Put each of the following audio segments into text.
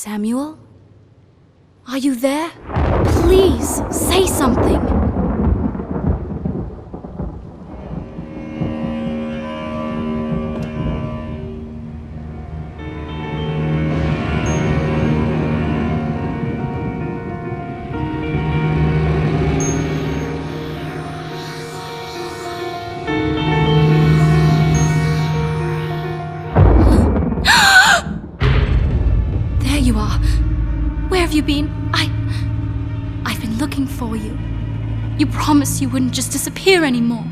Samuel? Are you there? Please, say something. There you are. Where have you been? I've been looking for you. You promised you wouldn't just disappear anymore.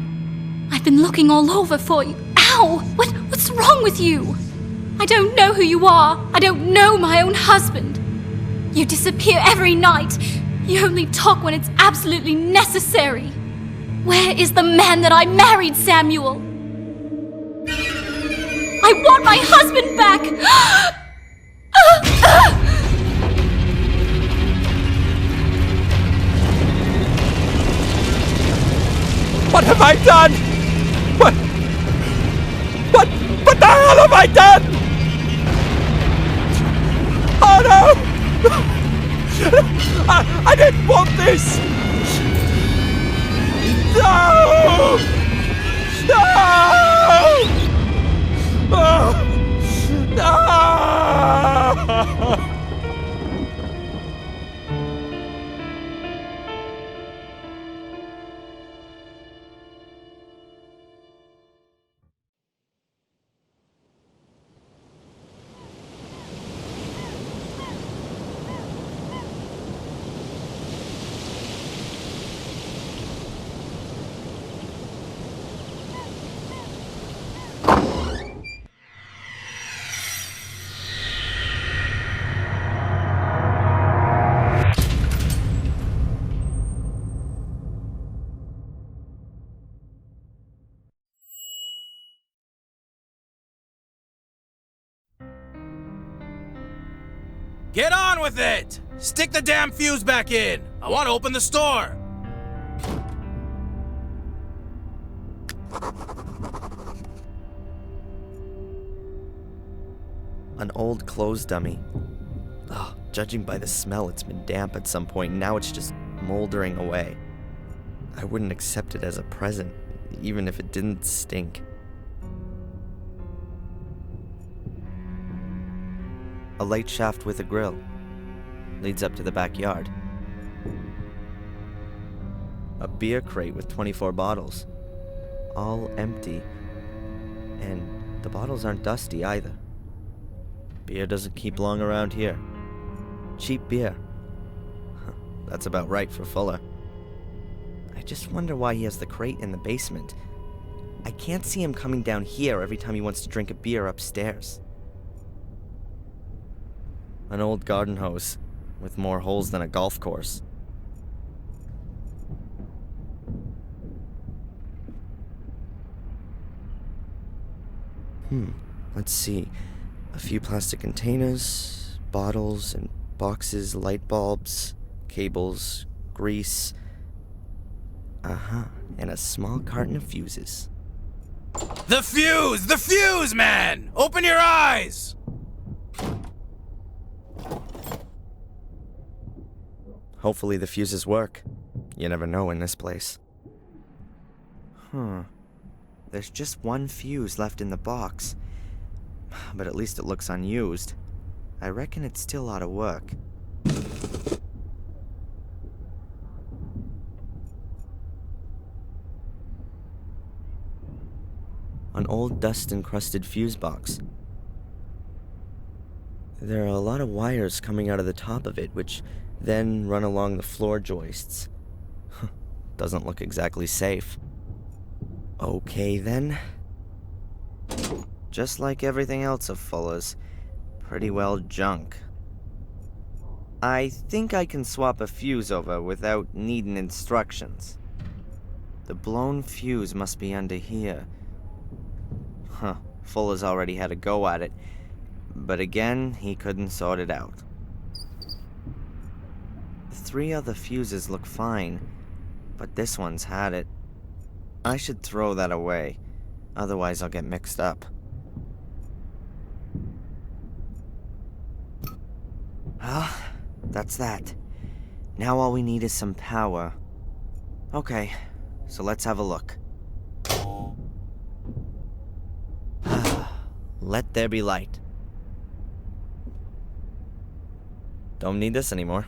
I've been looking all over for you. Ow! What's wrong with you? I don't know who you are. I don't know my own husband. You disappear every night. You only talk when it's absolutely necessary. Where is the man that I married, Samuel? I want my husband back! What have I done? What the hell have I done? Oh no! I didn't want this! No! No! No! Get on with it! Stick the damn fuse back in! I want to open the store! An old clothes dummy. Oh, judging by the smell, it's been damp at some point, and now it's just moldering away. I wouldn't accept it as a present, even if it didn't stink. A light shaft with a grill leads up to the backyard. A beer crate with 24 bottles, all empty, and the bottles aren't dusty either. Beer doesn't keep long around here. Cheap beer. That's about right for Fuller. I just wonder why he has the crate in the basement. I can't see him coming down here every time he wants to drink a beer upstairs. An old garden hose with more holes than a golf course. Let's see. A few plastic containers, bottles and boxes, light bulbs, cables, grease. And a small carton of fuses. The fuse! The fuse, man! Open your eyes! Hopefully the fuses work. You never know in this place. There's just one fuse left in the box. But at least it looks unused. I reckon it still ought to work. An old dust-encrusted fuse box. There are a lot of wires coming out of the top of it, which then run along the floor joists. Doesn't look exactly safe. Okay then. Just like everything else of Fuller's, pretty well junk. I think I can swap a fuse over without needing instructions. The blown fuse must be under here. Fuller's already had a go at it, but again, he couldn't sort it out. The 3 other fuses look fine, but this one's had it. I should throw that away, otherwise I'll get mixed up. Well, that's that. Now all we need is some power. Okay, so let's have a look. Let there be light. Don't need this anymore.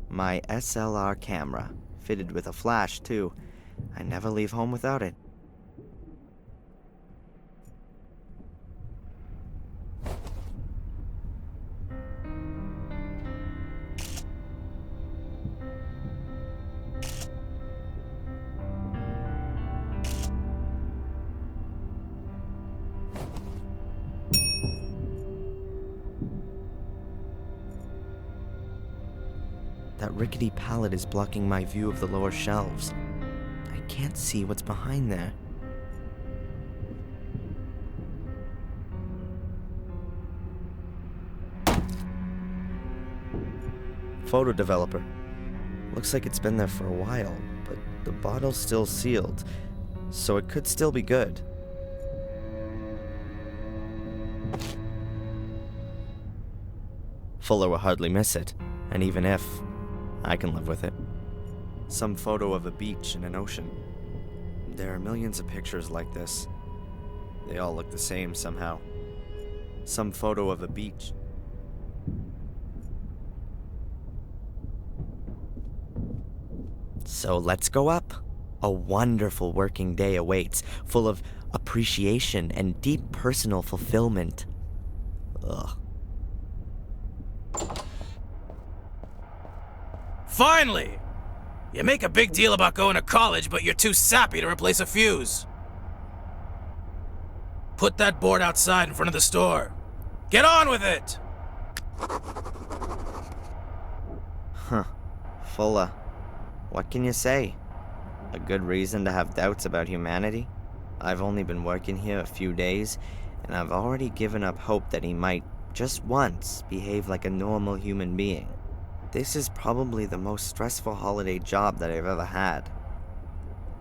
My SLR camera, fitted with a flash too. I never leave home without it. That rickety pallet is blocking my view of the lower shelves. I can't see what's behind there. Photo developer. Looks like it's been there for a while, but the bottle's still sealed, so it could still be good. Fuller will hardly miss it, and even if, I can live with it. Some photo of a beach and an ocean. There are millions of pictures like this. They all look the same somehow. Some photo of a beach. So let's go up. A wonderful working day awaits, full of appreciation and deep personal fulfillment. Ugh. Finally! You make a big deal about going to college, but you're too sappy to replace a fuse. Put that board outside in front of the store. Get on with it! Huh. Fuller. What can you say? A good reason to have doubts about humanity? I've only been working here a few days, and I've already given up hope that he might, just once, behave like a normal human being. This is probably the most stressful holiday job that I've ever had.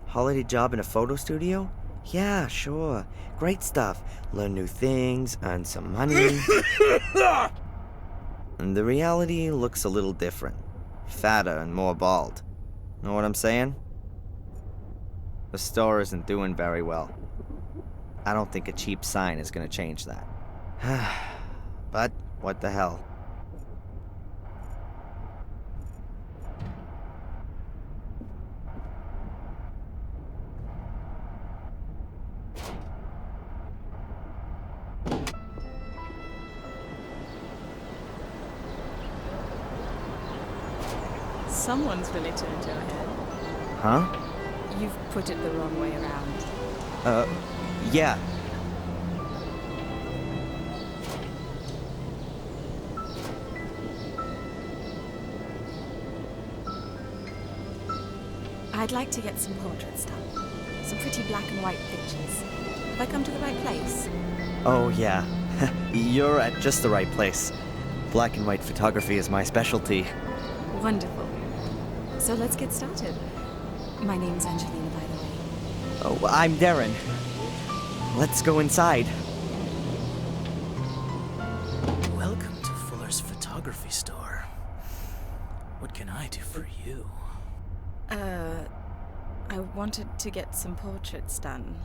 Holiday job in a photo studio? Yeah, sure. Great stuff. Learn new things, earn some money. And the reality looks a little different. Fatter and more bald. Know what I'm saying? The store isn't doing very well. I don't think a cheap sign is gonna change that. But what the hell? Someone's really turned your head. Huh? You've put it the wrong way around. Yeah. I'd like to get some portraits done. Some pretty black and white pictures. Have I come to the right place? Oh, yeah. You're at just the right place. Black and white photography is my specialty. Wonderful. So let's get started. My name's Angelina, by the way. Oh, I'm Darren. Let's go inside. Welcome to Fuller's photography store. What can I do for you? I wanted to get some portraits done.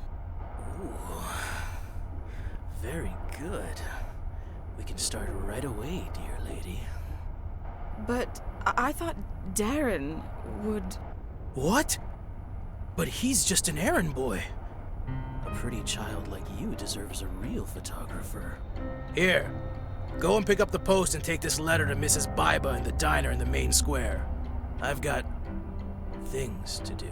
Ooh. Very good. We can start right away, dear lady. But I thought Darren would... What? But he's just an errand boy. A pretty child like you deserves a real photographer. Here, go and pick up the post and take this letter to Mrs. Biba in the diner in the main square. I've got things to do.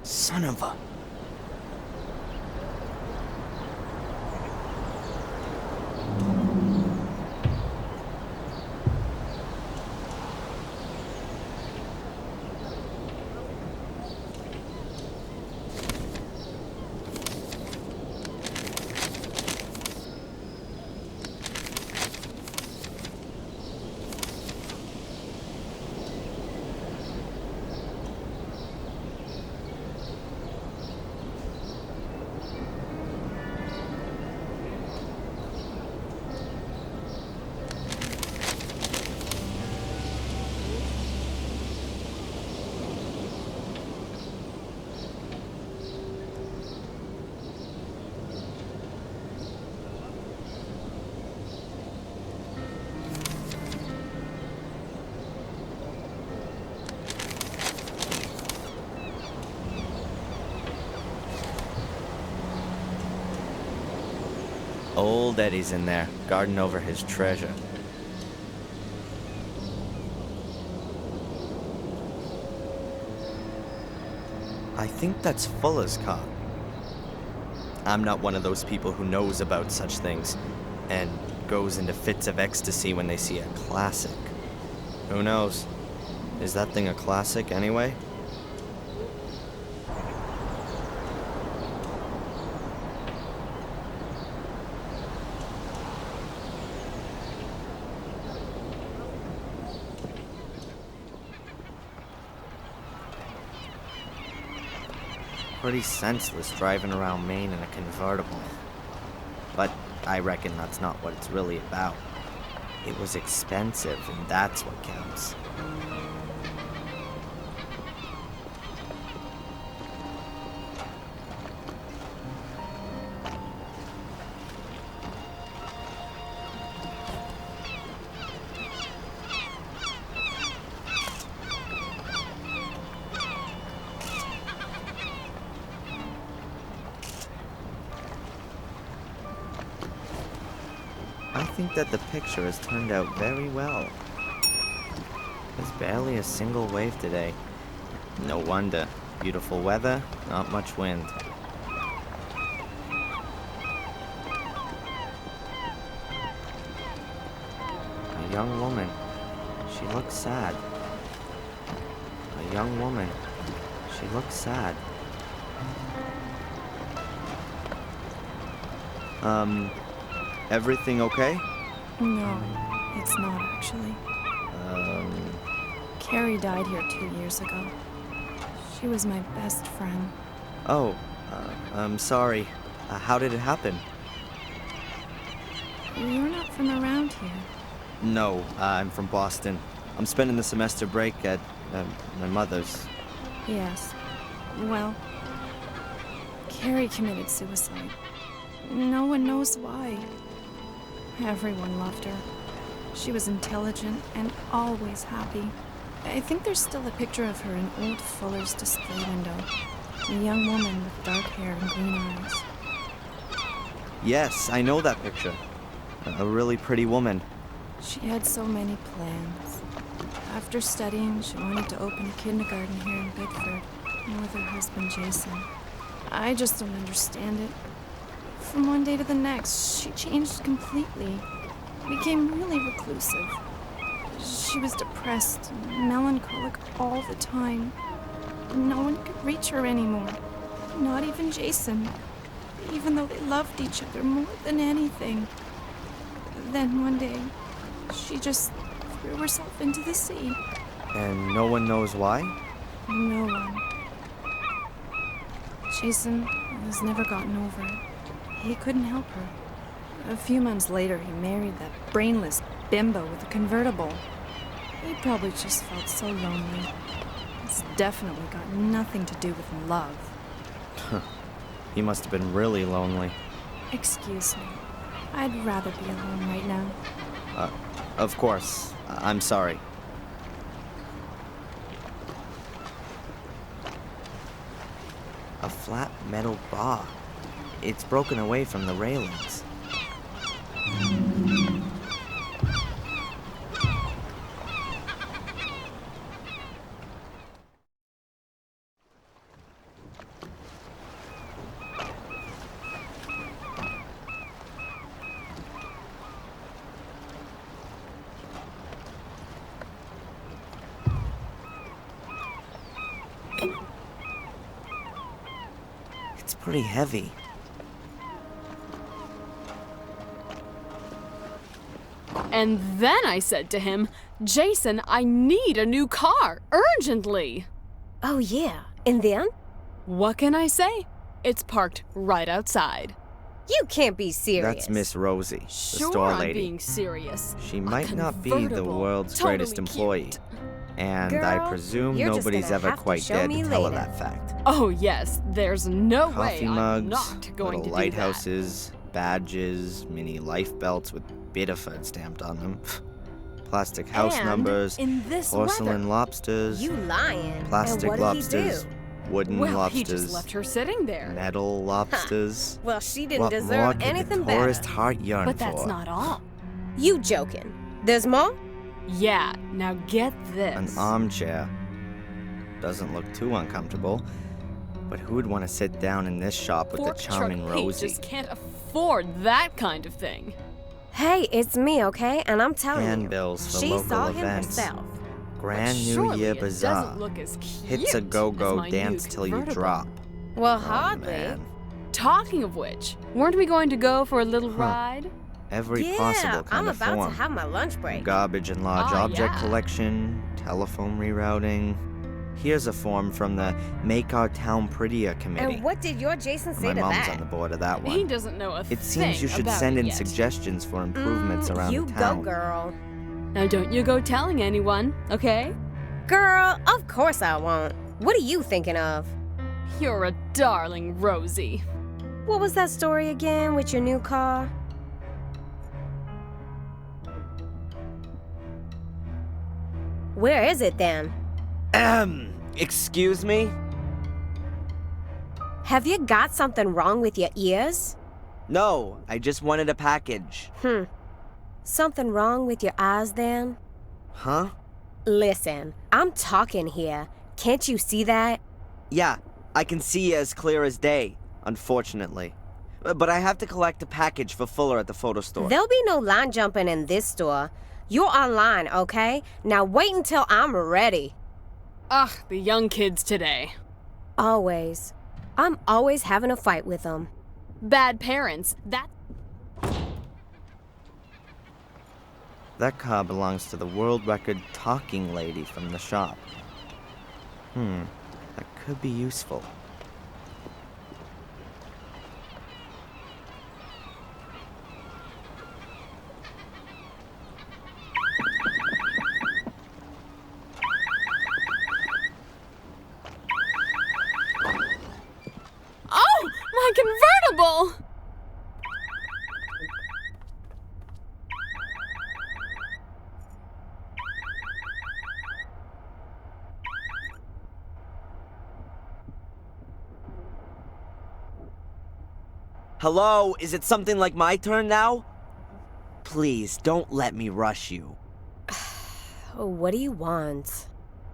Son of a... Old Eddie's in there, guarding over his treasure. I think that's Fuller's car. I'm not one of those people who knows about such things and goes into fits of ecstasy when they see a classic. Who knows? Is that thing a classic anyway? Pretty senseless driving around Maine in a convertible. But I reckon that's not what it's really about. It was expensive, and that's what counts. I think that the picture has turned out very well. There's barely a single wave today. No wonder. Beautiful weather, not much wind. A young woman. She looks sad. A young woman. She looks sad. Everything okay? No, it's not actually. Carrie died here 2 years ago. She was my best friend. Oh, I'm sorry. How did it happen? You're not from around here. No, I'm from Boston. I'm spending the semester break at my mother's. Yes. Well, Carrie committed suicide. No one knows why. Everyone loved her. She was intelligent and always happy. I think there's still a picture of her in old Fuller's display window. A young woman with dark hair and green eyes. Yes, I know that picture. A really pretty woman. She had so many plans. After studying, she wanted to open a kindergarten here in Bedford, with her husband Jason. I just don't understand it. From one day to the next, she changed completely. Became really reclusive. She was depressed and melancholic all the time. No one could reach her anymore. Not even Jason. Even though they loved each other more than anything. Then one day, she just threw herself into the sea. And no one knows why? No one. Jason has never gotten over it. He couldn't help her. A few months later, he married that brainless bimbo with a convertible. He probably just felt so lonely. It's definitely got nothing to do with love. He must have been really lonely. Excuse me. I'd rather be alone right now. Of course. I'm sorry. A flat metal bar. It's broken away from the railings. It's pretty heavy. And then I said to him, Jason, I need a new car, urgently. Oh, yeah. And then? What can I say? It's parked right outside. You can't be serious. That's Miss Rosie, the Sure, store I'm lady. being serious. She A might not be the convertible, world's totally greatest employee. cute. And I Girl, presume you're just nobody's gonna ever have to quite show dared me to tell her later. that fact. Oh, yes, there's no way Coffee I'm mugs, not going little to do that. lighthouses, badges, mini life belts with Biddeford stamped on them. Plastic house And numbers, in this porcelain weather. lobsters, You lying. plastic and what lobsters, did he do? Wooden Well, lobsters. he just left her sitting there. Metal lobsters. Well, she didn't What more deserve could anything the tourist better. heart yearn But that's for? not all. You joking? There's more? Yeah, now get this. An armchair. Doesn't look too uncomfortable. But who would want to sit down in this shop with Pork the charming truck Pete Rosie? just can't afford that kind of thing. Hey, it's me, okay? And I'm telling you, Handbills for she local saw him events. herself. Grand But New surely Year it Bazaar. doesn't look as cute Hits a as go-go, my dance new till you convertible. drop. Well, Oh, hardly. man. Talking of which, weren't we going to go for a little Huh. ride? Every Yeah, possible kind I'm of about form. to have my lunch break. Garbage and large Ah, object yeah. collection, telephone rerouting. Here's a form from the Make Our Town Prettier committee. And what did your Jason say My to mom's that? on the board of that He one. doesn't know a thing It seems you should about send it in yet. suggestions for improvements around you the town. go, girl. Now don't you go telling anyone, okay? Girl, of course I won't. What are you thinking of? You're a darling, Rosie. What was that story again with your new car? Where is it then? Excuse me? Have you got something wrong with your ears? No, I just wanted a package. Something wrong with your eyes then? Huh? Listen, I'm talking here. Can't you see that? Yeah, I can see as clear as day, unfortunately. But I have to collect a package for Fuller at the photo store. There'll be no line jumping in this store. You're online, okay? Now wait until I'm ready. Ugh, the young kids today. Always. I'm always having a fight with them. Bad parents, that... That car belongs to the world record talking lady from the shop. That could be useful. Oh, my convertible! Hello, is it something like my turn now? Please, don't let me rush you. Oh, what do you want?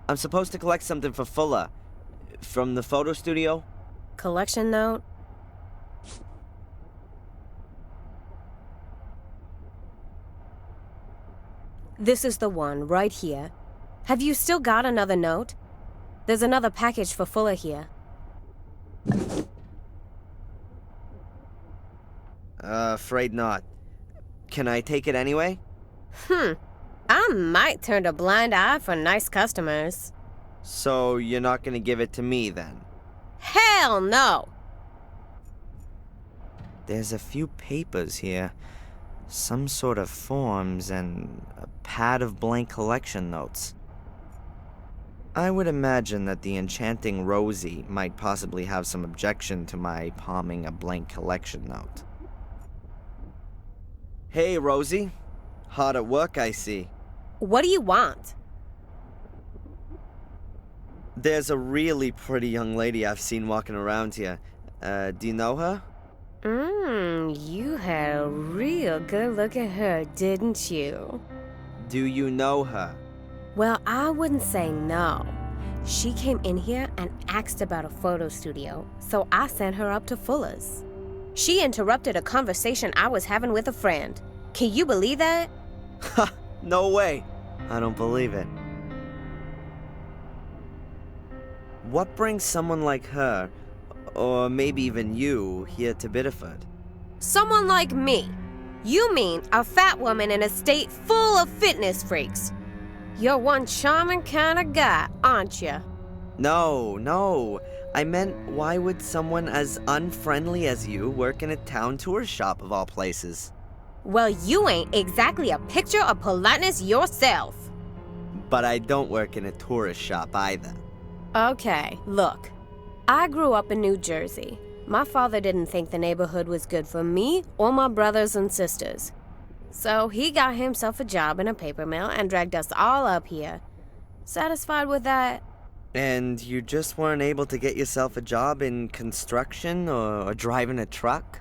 I'm supposed to collect something for Fuller. From the photo studio? Collection note? This is the one, right here. Have you still got another note? There's another package for Fuller here. Afraid not. Can I take it anyway? I might turn a blind eye for nice customers. So you're not gonna give it to me then? Hell no! There's a few papers here. Some sort of forms and a pad of blank collection notes. I would imagine that the enchanting Rosie might possibly have some objection to my palming a blank collection note. Hey, Rosie. Hard at work, I see. What do you want? There's a really pretty young lady I've seen walking around here. Do you know her? You had a real good look at her, didn't you? Do you know her? Well, I wouldn't say no. She came in here and asked about a photo studio, so I sent her up to Fuller's. She interrupted a conversation I was having with a friend. Can you believe that? Ha! No way! I don't believe it. What brings someone like her, or maybe even you, here to Biddeford? Someone like me. You mean a fat woman in a state full of fitness freaks. You're one charming kind of guy, aren't you? No. I meant, why would someone as unfriendly as you work in a town tourist shop of all places? Well, you ain't exactly a picture of politeness yourself. But I don't work in a tourist shop either. Okay, look. I grew up in New Jersey. My father didn't think the neighborhood was good for me or my brothers and sisters. So he got himself a job in a paper mill and dragged us all up here. Satisfied with that? And you just weren't able to get yourself a job in construction or driving a truck?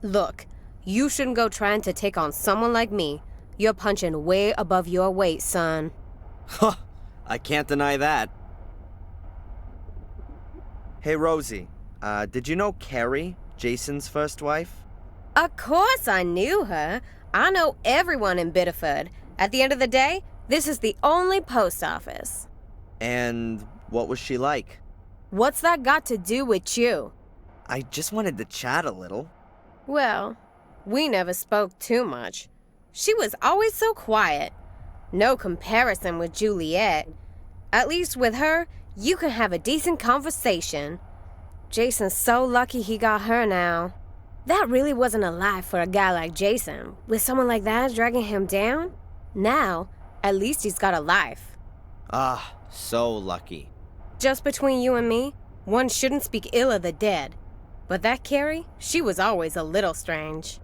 Look, you shouldn't go trying to take on someone like me. You're punching way above your weight, son. Huh, I can't deny that. Hey, Rosie, did you know Carrie, Jason's first wife? Of course I knew her. I know everyone in Biddeford. At the end of the day, this is the only post office. And what was she like? What's that got to do with you? I just wanted to chat a little. Well, we never spoke too much. She was always so quiet. No comparison with Juliet. At least with her, you can have a decent conversation. Jason's so lucky he got her now. That really wasn't a life for a guy like Jason, with someone like that dragging him down. Now, at least he's got a life. Ah, so lucky. Just between you and me, one shouldn't speak ill of the dead. But that Carrie, she was always a little strange.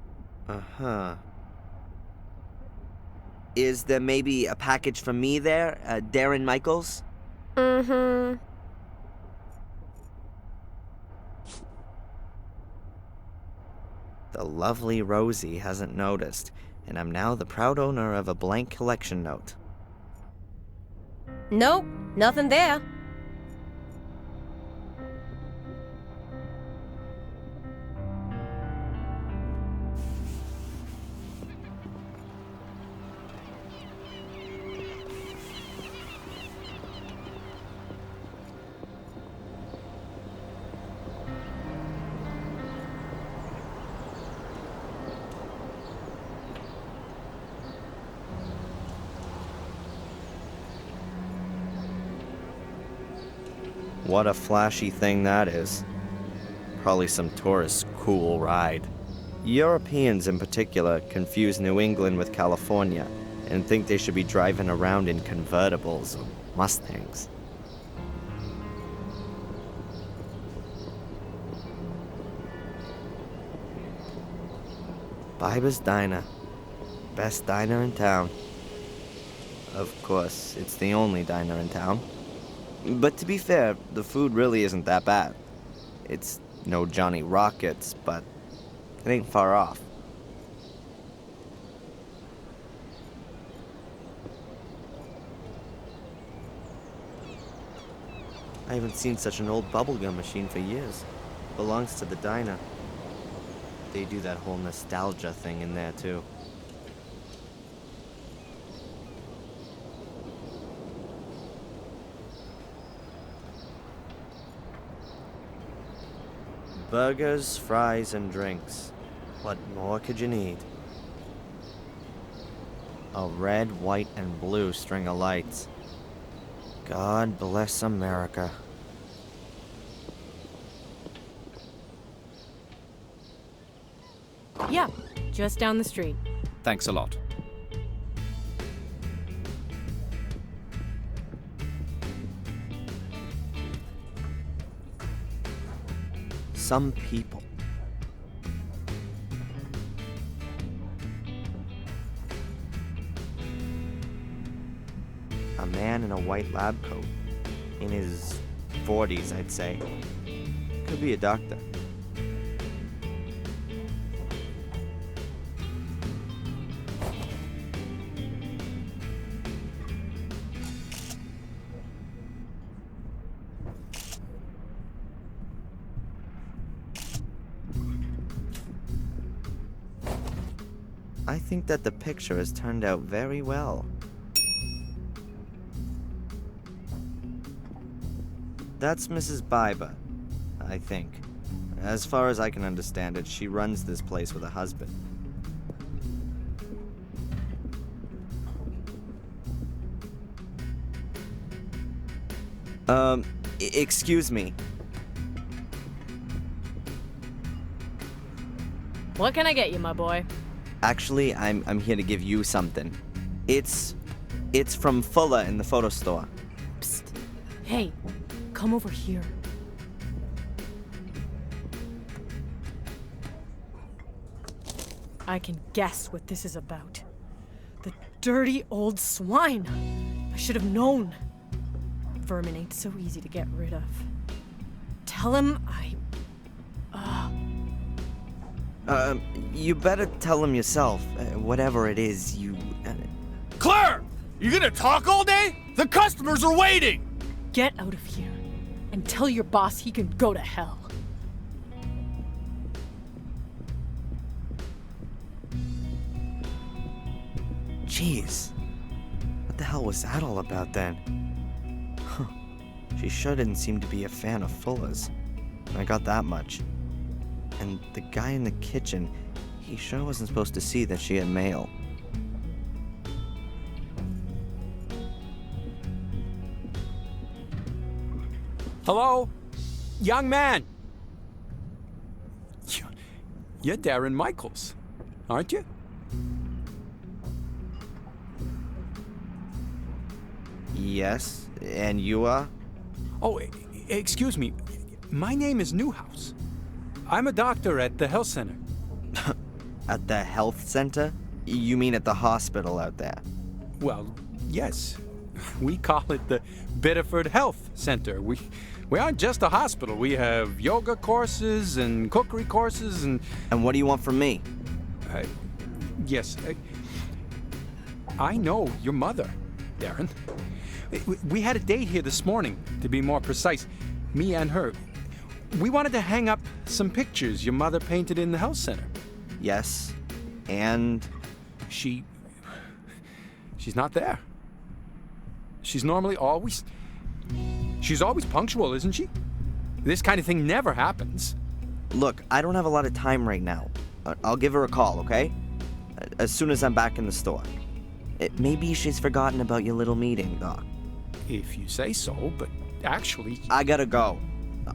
Uh-huh. Is there maybe a package for me there, Darren Michaels? Mm-hmm. The lovely Rosie hasn't noticed, and I'm now the proud owner of a blank collection note. Nope, nothing there. What a flashy thing that is. Probably some tourist's cool ride. Europeans in particular confuse New England with California and think they should be driving around in convertibles or Mustangs. Biber's Diner. Best diner in town. Of course, it's the only diner in town. But to be fair, the food really isn't that bad. It's no Johnny Rockets, but it ain't far off. I haven't seen such an old bubblegum machine for years. Belongs to the diner. They do that whole nostalgia thing in there, too. Burgers, fries, and drinks. What more could you need? A red, white, and blue string of lights. God bless America. Yeah, just down the street. Thanks a lot. Some people. A man in a white lab coat. In his 40s, I'd say. Could be a doctor. I think that the picture has turned out very well. That's Mrs. Biber, I think. As far as I can understand it, she runs this place with a husband. Excuse me. What can I get you, my boy? Actually, I'm here to give you something. It's from Fuller in the photo store. Psst. Hey, come over here. I can guess what this is about. The dirty old swine. I should have known. vermin ain't so easy to get rid of. Tell him You better tell him yourself. Whatever it is, you... Claire! You gonna talk all day? The customers are waiting! get out of here and tell your boss he can go to hell. Jeez. What the hell was that all about then? Huh. She sure didn't seem to be a fan of Fuller's. I got that much. And the guy in the kitchen, he sure wasn't supposed to see that she had mail. Hello? Young man! You're Darren Michaels, aren't you? Yes, and you are? Oh, excuse me. My name is Newhouse. I'm a doctor at the health center. At the health center? You mean at the hospital out there? Well, yes. We call it the Biddeford Health Center. We aren't just a hospital. We have yoga courses and cookery courses and... And what do you want from me? Yes. I know your mother, Darren. We had a date here this morning, to be more precise. Me and her. We wanted to hang up some pictures your mother painted in the health center. Yes, and... She's not there. She's normally always... She's always punctual, isn't she? This kind of thing never happens. Look, I don't have a lot of time right now. I'll give her a call, okay? As soon as I'm back in the store. Maybe she's forgotten about your little meeting, Doc. If you say so, but actually... I gotta go.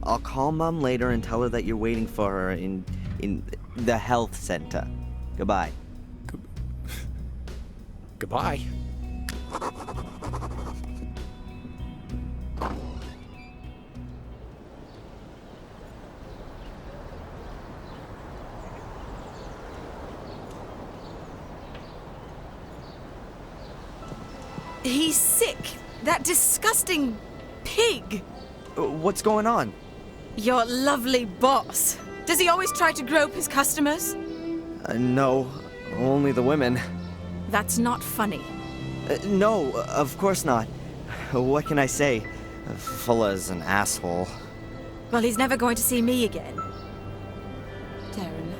I'll call Mom later and tell her that you're waiting for her in the health center. Goodbye. Goodbye. He's sick. That disgusting pig. What's going on? Your lovely boss. Does he always try to grope his customers? No, only the women. That's not funny. No, of course not. What can I say? Fuller's an asshole. Well, he's never going to see me again. Darren,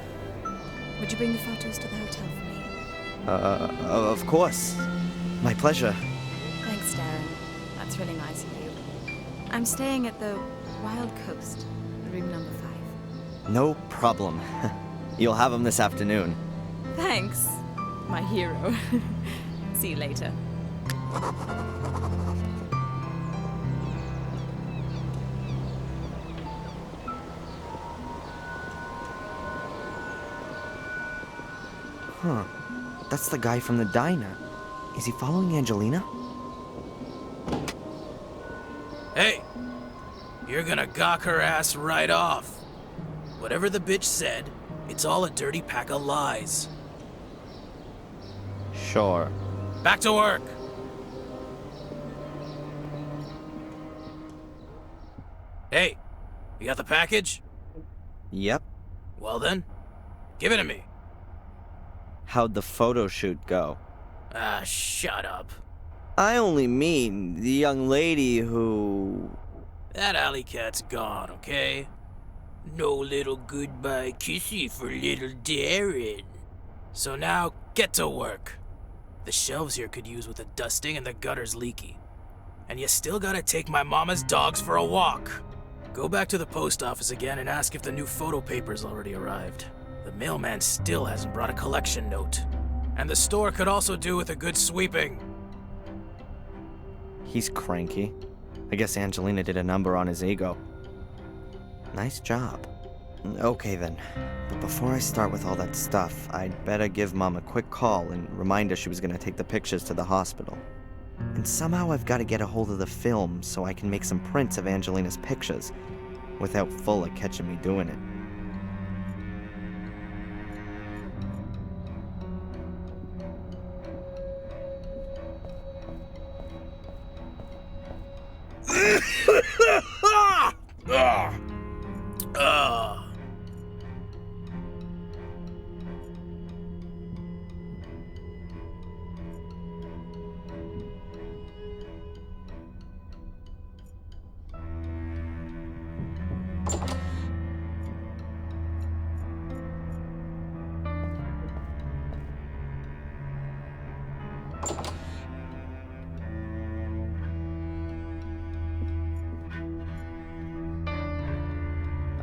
would you bring the photos to the hotel for me? Of course. My pleasure. Thanks, Darren. That's really nice of you. I'm staying at the Wild Coast, room number 5. No problem. You'll have them this afternoon. Thanks, my hero. See you later. Huh. That's the guy from the diner. Is he following Angelina? Hey! You're gonna gawk her ass right off. Whatever the bitch said, it's all a dirty pack of lies. Sure. Back to work! Hey, you got the package? Yep. Well then, give it to me. How'd the photo shoot go? Ah, shut up. I only mean the young lady who... That alley cat's gone, okay? No little goodbye kissy for little Darren. So now, get to work. The shelves here could use with a dusting and the gutter's leaky. And you still gotta take my mama's dogs for a walk. Go back to the post office again and ask if the new photo paper's already arrived. The mailman still hasn't brought a collection note. And the store could also do with a good sweeping. He's cranky. I guess Angelina did a number on his ego. Nice job. Okay then. But before I start with all that stuff, I'd better give Mom a quick call and remind her she was gonna take the pictures to the hospital. And somehow I've got to get a hold of the film so I can make some prints of Angelina's pictures without Fuller catching me doing it.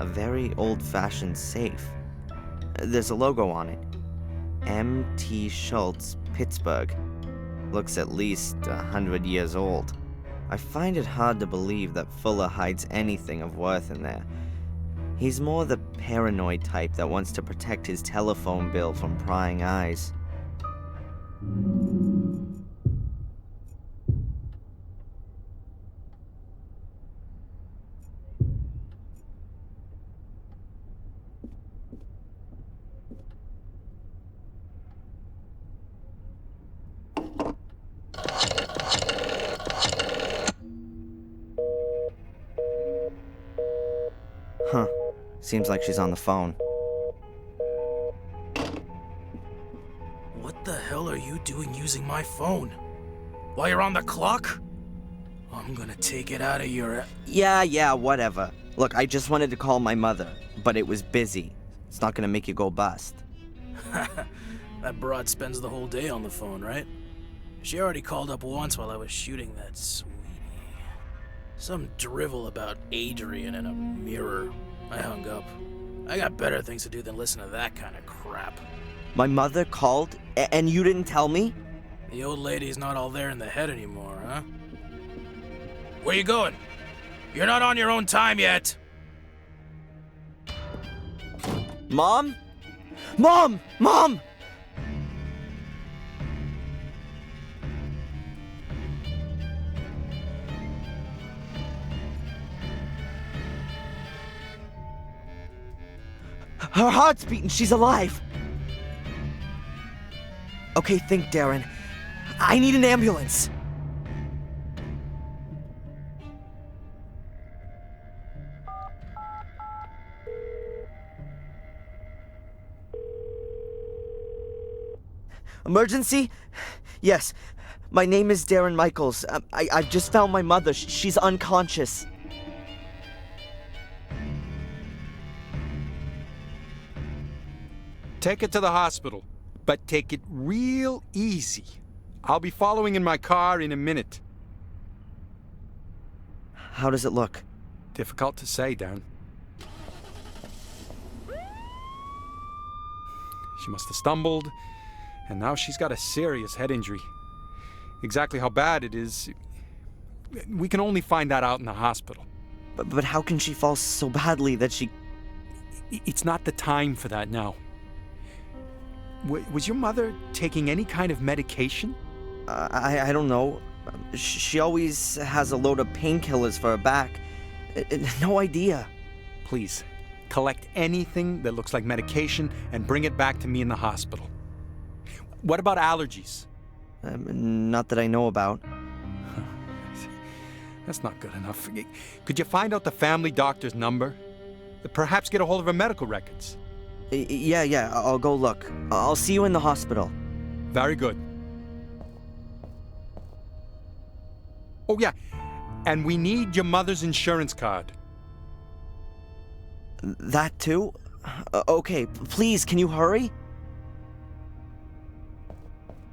A very old-fashioned safe. There's a logo on it. M.T. Schultz, Pittsburgh. Looks at least 100 years old. I find it hard to believe that Fuller hides anything of worth in there. He's more the paranoid type that wants to protect his telephone bill from prying eyes. Huh. Seems like she's on the phone. What the hell are you doing using my phone? While you're on the clock? I'm gonna take it out of your... Yeah, whatever. Look, I just wanted to call my mother, but it was busy. It's not gonna make you go bust. That broad spends the whole day on the phone, right? She already called up once while I was shooting that sweetie. Some drivel about Adrian in a mirror. I hung up. I got better things to do than listen to that kind of crap. My mother called, and you didn't tell me? The old lady's not all there in the head anymore, huh? Where you going? You're not on your own time yet. Mom? Mom! Mom! Her heart's beating. She's alive. Okay, think, Darren. I need an ambulance. Emergency? Yes. My name is Darren Michaels. I've just found my mother. She's unconscious. Take it to the hospital, but take it real easy. I'll be following in my car in a minute. How does it look? Difficult to say, Darren. She must have stumbled, and now she's got a serious head injury. Exactly how bad it is, we can only find that out in the hospital. But how can she fall so badly that she... It's not the time for that now. Was your mother taking any kind of medication? I don't know. She always has a load of painkillers for her back. No idea. Please, collect anything that looks like medication and bring it back to me in the hospital. What about allergies? Not that I know about. That's not good enough. Could you find out the family doctor's number? Perhaps get a hold of her medical records. Yeah, I'll go look. I'll see you in the hospital. Very good. Oh, yeah. And we need your mother's insurance card. That too? Okay, please, can you hurry?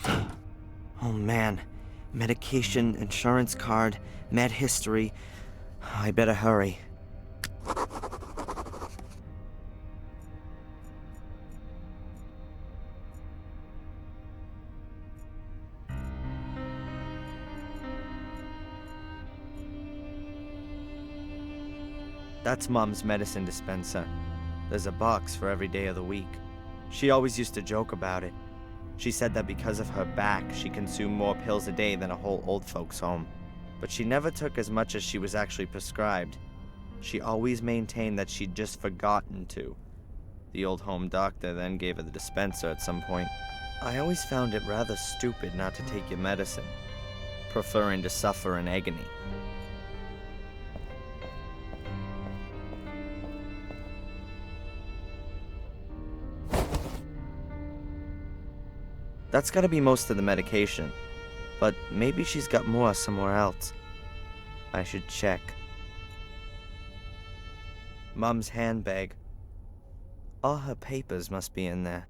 Oh man. Medication, insurance card, med history. I better hurry. That's Mom's medicine dispenser. There's a box for every day of the week. She always used to joke about it. She said that because of her back, she consumed more pills a day than a whole old folks' home. But she never took as much as she was actually prescribed. She always maintained that she'd just forgotten to. The old home doctor then gave her the dispenser at some point. I always found it rather stupid not to take your medicine, preferring to suffer in agony. That's gotta be most of the medication. But maybe she's got more somewhere else. I should check. Mom's handbag. All her papers must be in there.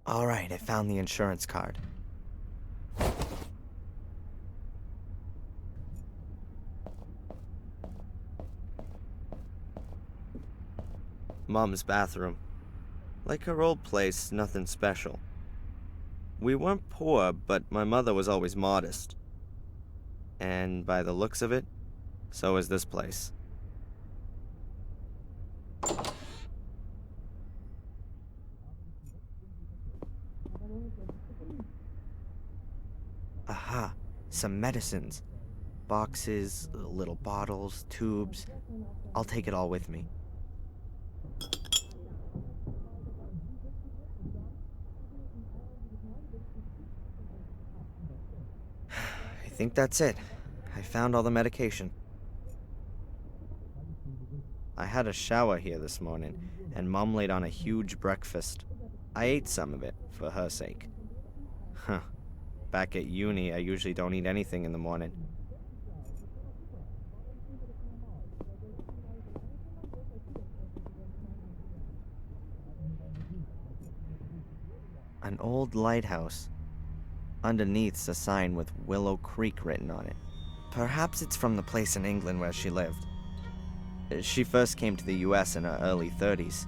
Alright, I found the insurance card. Mom's bathroom. Like her old place, nothing special. We weren't poor, but my mother was always modest. And by the looks of it, so is this place. Aha, some medicines. Boxes, little bottles, tubes. I'll take it all with me. I think that's it. I found all the medication. I had a shower here this morning, and Mom laid on a huge breakfast. I ate some of it, for her sake. Huh. Back at uni, I usually don't eat anything in the morning. An old lighthouse. Underneath's a sign with Willow Creek written on it. Perhaps it's from the place in England where she lived. She first came to the US in her early 30s,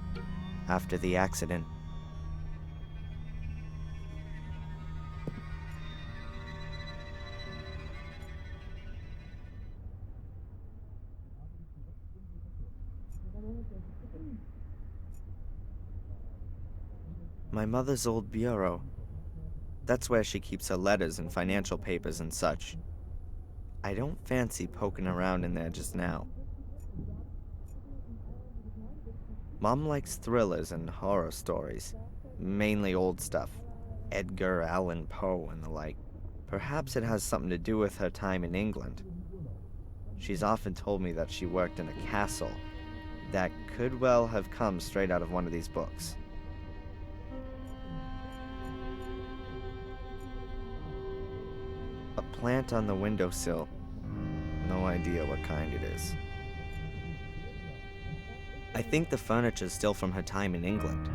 after the accident. My mother's old bureau. That's where she keeps her letters and financial papers and such. I don't fancy poking around in there just now. Mom likes thrillers and horror stories, mainly old stuff. Edgar Allan Poe and the like. Perhaps it has something to do with her time in England. She's often told me that she worked in a castle that could well have come straight out of one of these books. A plant on the windowsill. No idea what kind it is. I think the furniture's still from her time in England.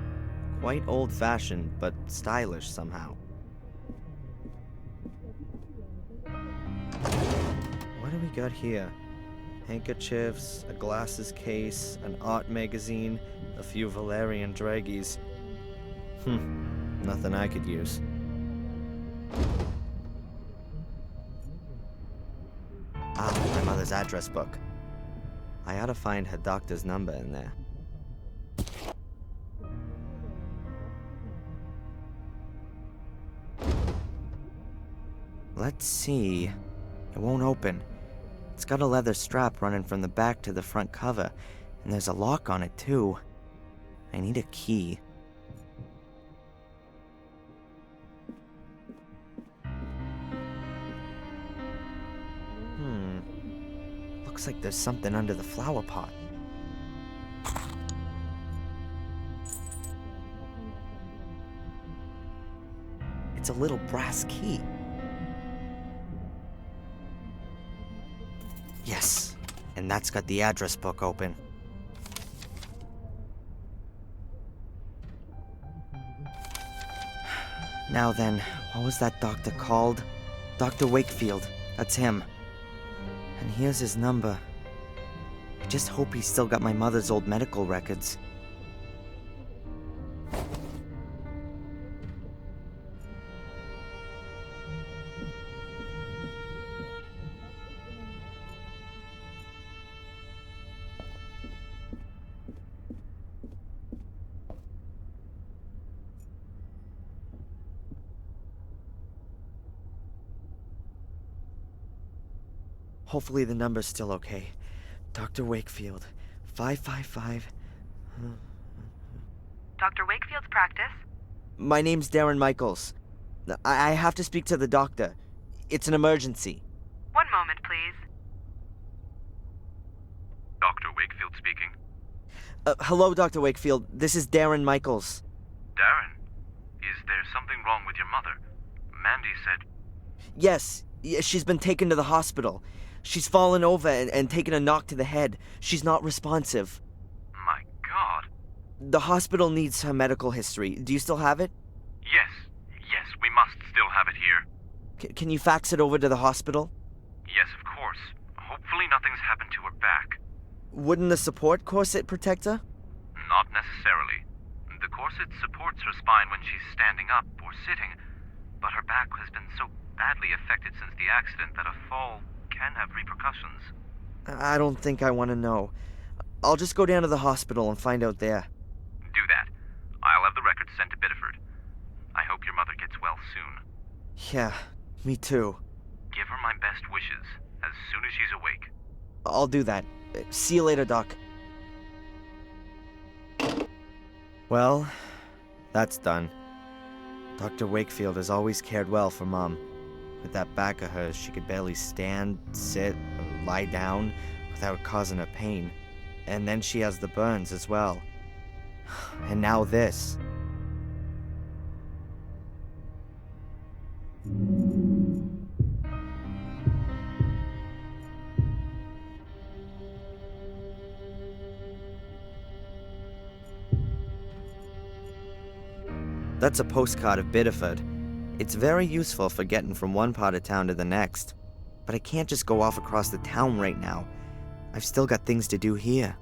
Quite old-fashioned, but stylish somehow. What do we got here? Handkerchiefs, a glasses case, an art magazine, a few Valerian draggies. Nothing I could use. Ah, my mother's address book. I ought to find her doctor's number in there. Let's see. It won't open. It's got a leather strap running from the back to the front cover, and there's a lock on it too. I need a key. Looks like there's something under the flower pot. It's a little brass key. Yes, and that's got the address book open. Now then, what was that doctor called? Dr. Wakefield, that's him. And here's his number. I just hope he's still got my mother's old medical records. Hopefully the number's still okay. Dr. Wakefield, 555... Dr. Wakefield's practice? My name's Darren Michaels. I have to speak to the doctor. It's an emergency. One moment, please. Dr. Wakefield speaking. Hello, Dr. Wakefield. This is Darren Michaels. Darren, is there something wrong with your mother? Mandy said... Yes, she's been taken to the hospital. She's fallen over and taken a knock to the head. She's not responsive. My God. The hospital needs her medical history. Do you still have it? Yes, we must still have it here. Can you fax it over to the hospital? Yes, of course. Hopefully nothing's happened to her back. Wouldn't the support corset protect her? Not necessarily. The corset supports her spine when she's standing up or sitting, but her back has been so badly affected since the accident that a fall can have repercussions. I don't think I want to know. I'll just go down to the hospital and find out there. Do that. I'll have the records sent to Biddeford. I hope your mother gets well soon. Yeah, me too. Give her my best wishes as soon as she's awake. I'll do that. See you later, Doc. Well, that's done. Dr. Wakefield has always cared well for Mom. With that back of hers, she could barely stand, sit, or lie down without causing her pain. And then she has the burns as well. And now this. That's a postcard of Biddeford. It's very useful for getting from one part of town to the next. But I can't just go off across the town right now. I've still got things to do here.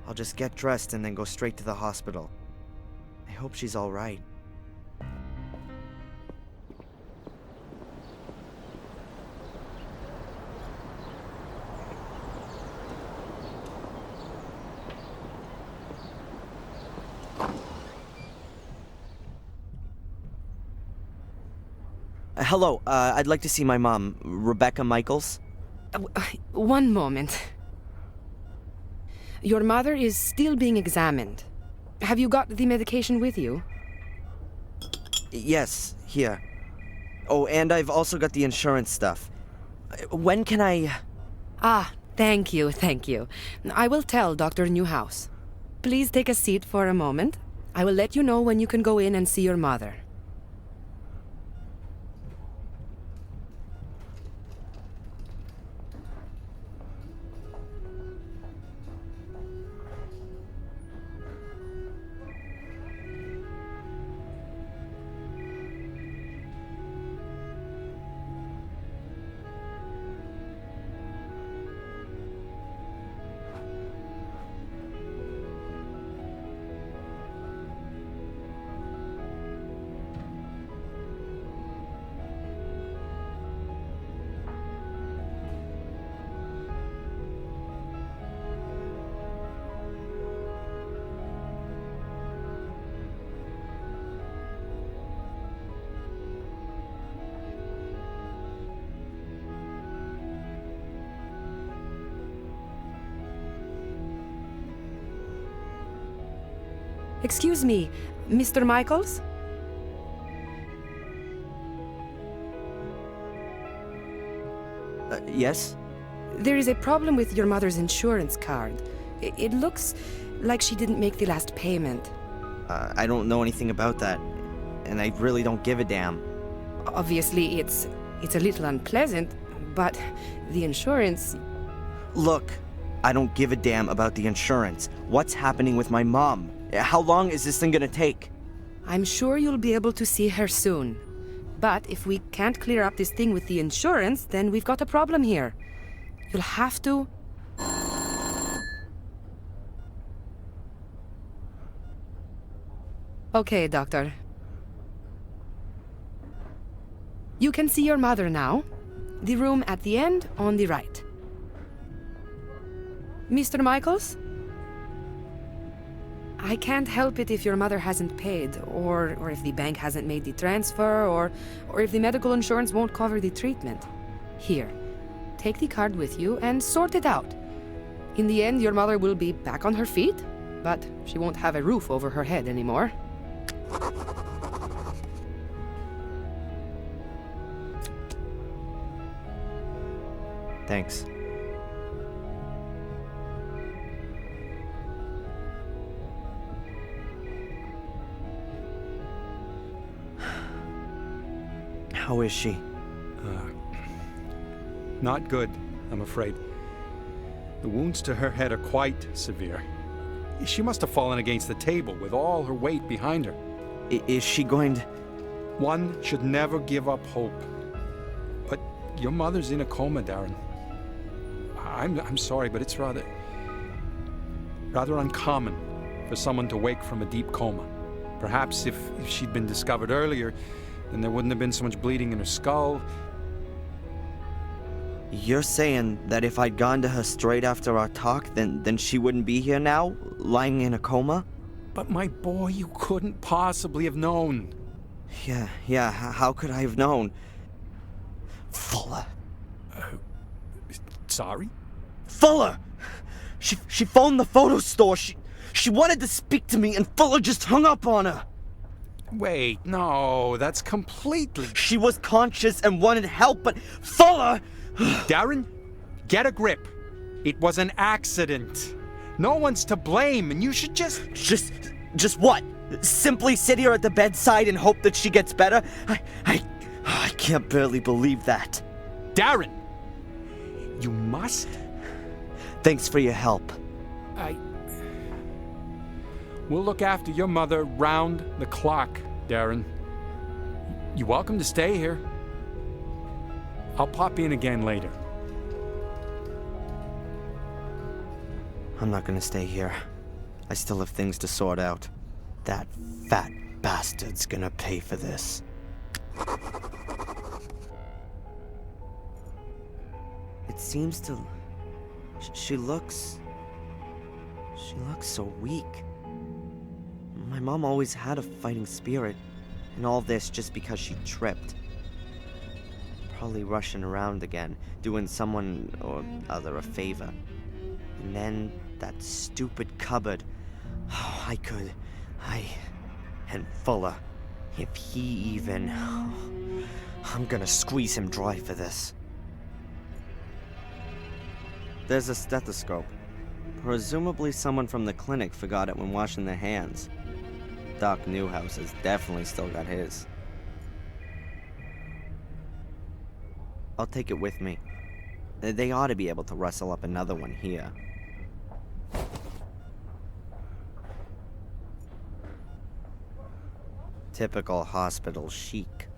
I'll just get dressed and then go straight to the hospital. I hope she's all right. Hello, I'd like to see my mom, Rebecca Michaels. One moment. Your mother is still being examined. Have you got the medication with you? Yes, here. Oh, and I've also got the insurance stuff. When can I... Ah, thank you. I will tell Dr. Newhouse. Please take a seat for a moment. I will let you know when you can go in and see your mother. Excuse me, Mr. Michaels? Yes? There is a problem with your mother's insurance card. It looks like she didn't make the last payment. I don't know anything about that, and I really don't give a damn. Obviously, it's a little unpleasant, but the insurance... Look, I don't give a damn about the insurance. What's happening with my mom? How long is this thing gonna take? I'm sure you'll be able to see her soon. But if we can't clear up this thing with the insurance, then we've got a problem here. You'll have to... Okay, Doctor. You can see your mother now. The room at the end on the right. Mr. Michaels? I can't help it if your mother hasn't paid, or if the bank hasn't made the transfer, or if the medical insurance won't cover the treatment. Here, take the card with you and sort it out. In the end, your mother will be back on her feet, but she won't have a roof over her head anymore. Thanks. How is she? Not good, I'm afraid. The wounds to her head are quite severe. She must have fallen against the table with all her weight behind her. Is she going to... One should never give up hope. But your mother's in a coma, Darren. I'm sorry, but it's rather uncommon for someone to wake from a deep coma. Perhaps if she'd been discovered earlier, then there wouldn't have been so much bleeding in her skull. You're saying that if I'd gone to her straight after our talk, then she wouldn't be here now, lying in a coma? But my boy, you couldn't possibly have known. Yeah, how could I have known? Fuller. Sorry? Fuller! She phoned the photo store. She wanted to speak to me, and Fuller just hung up on her. Wait, no, that's completely... She was conscious and wanted help, but Fuller... Darren, get a grip. It was an accident. No one's to blame, and you should just... Just what? Simply sit here at the bedside and hope that she gets better? I can't barely believe that. Darren! You must... Thanks for your help. We'll look after your mother round the clock, Darren. You're welcome to stay here. I'll pop in again later. I'm not gonna stay here. I still have things to sort out. That fat bastard's gonna pay for this. It seems to... She looks so weak. My mom always had a fighting spirit, and all this just because she tripped. Probably rushing around again, doing someone or other a favor. And then that stupid cupboard. Oh, and Fuller. If he even... I'm gonna squeeze him dry for this. There's a stethoscope. Presumably someone from the clinic forgot it when washing their hands. Doc Newhouse has definitely still got his. I'll take it with me. They ought to be able to rustle up another one here. Typical hospital chic.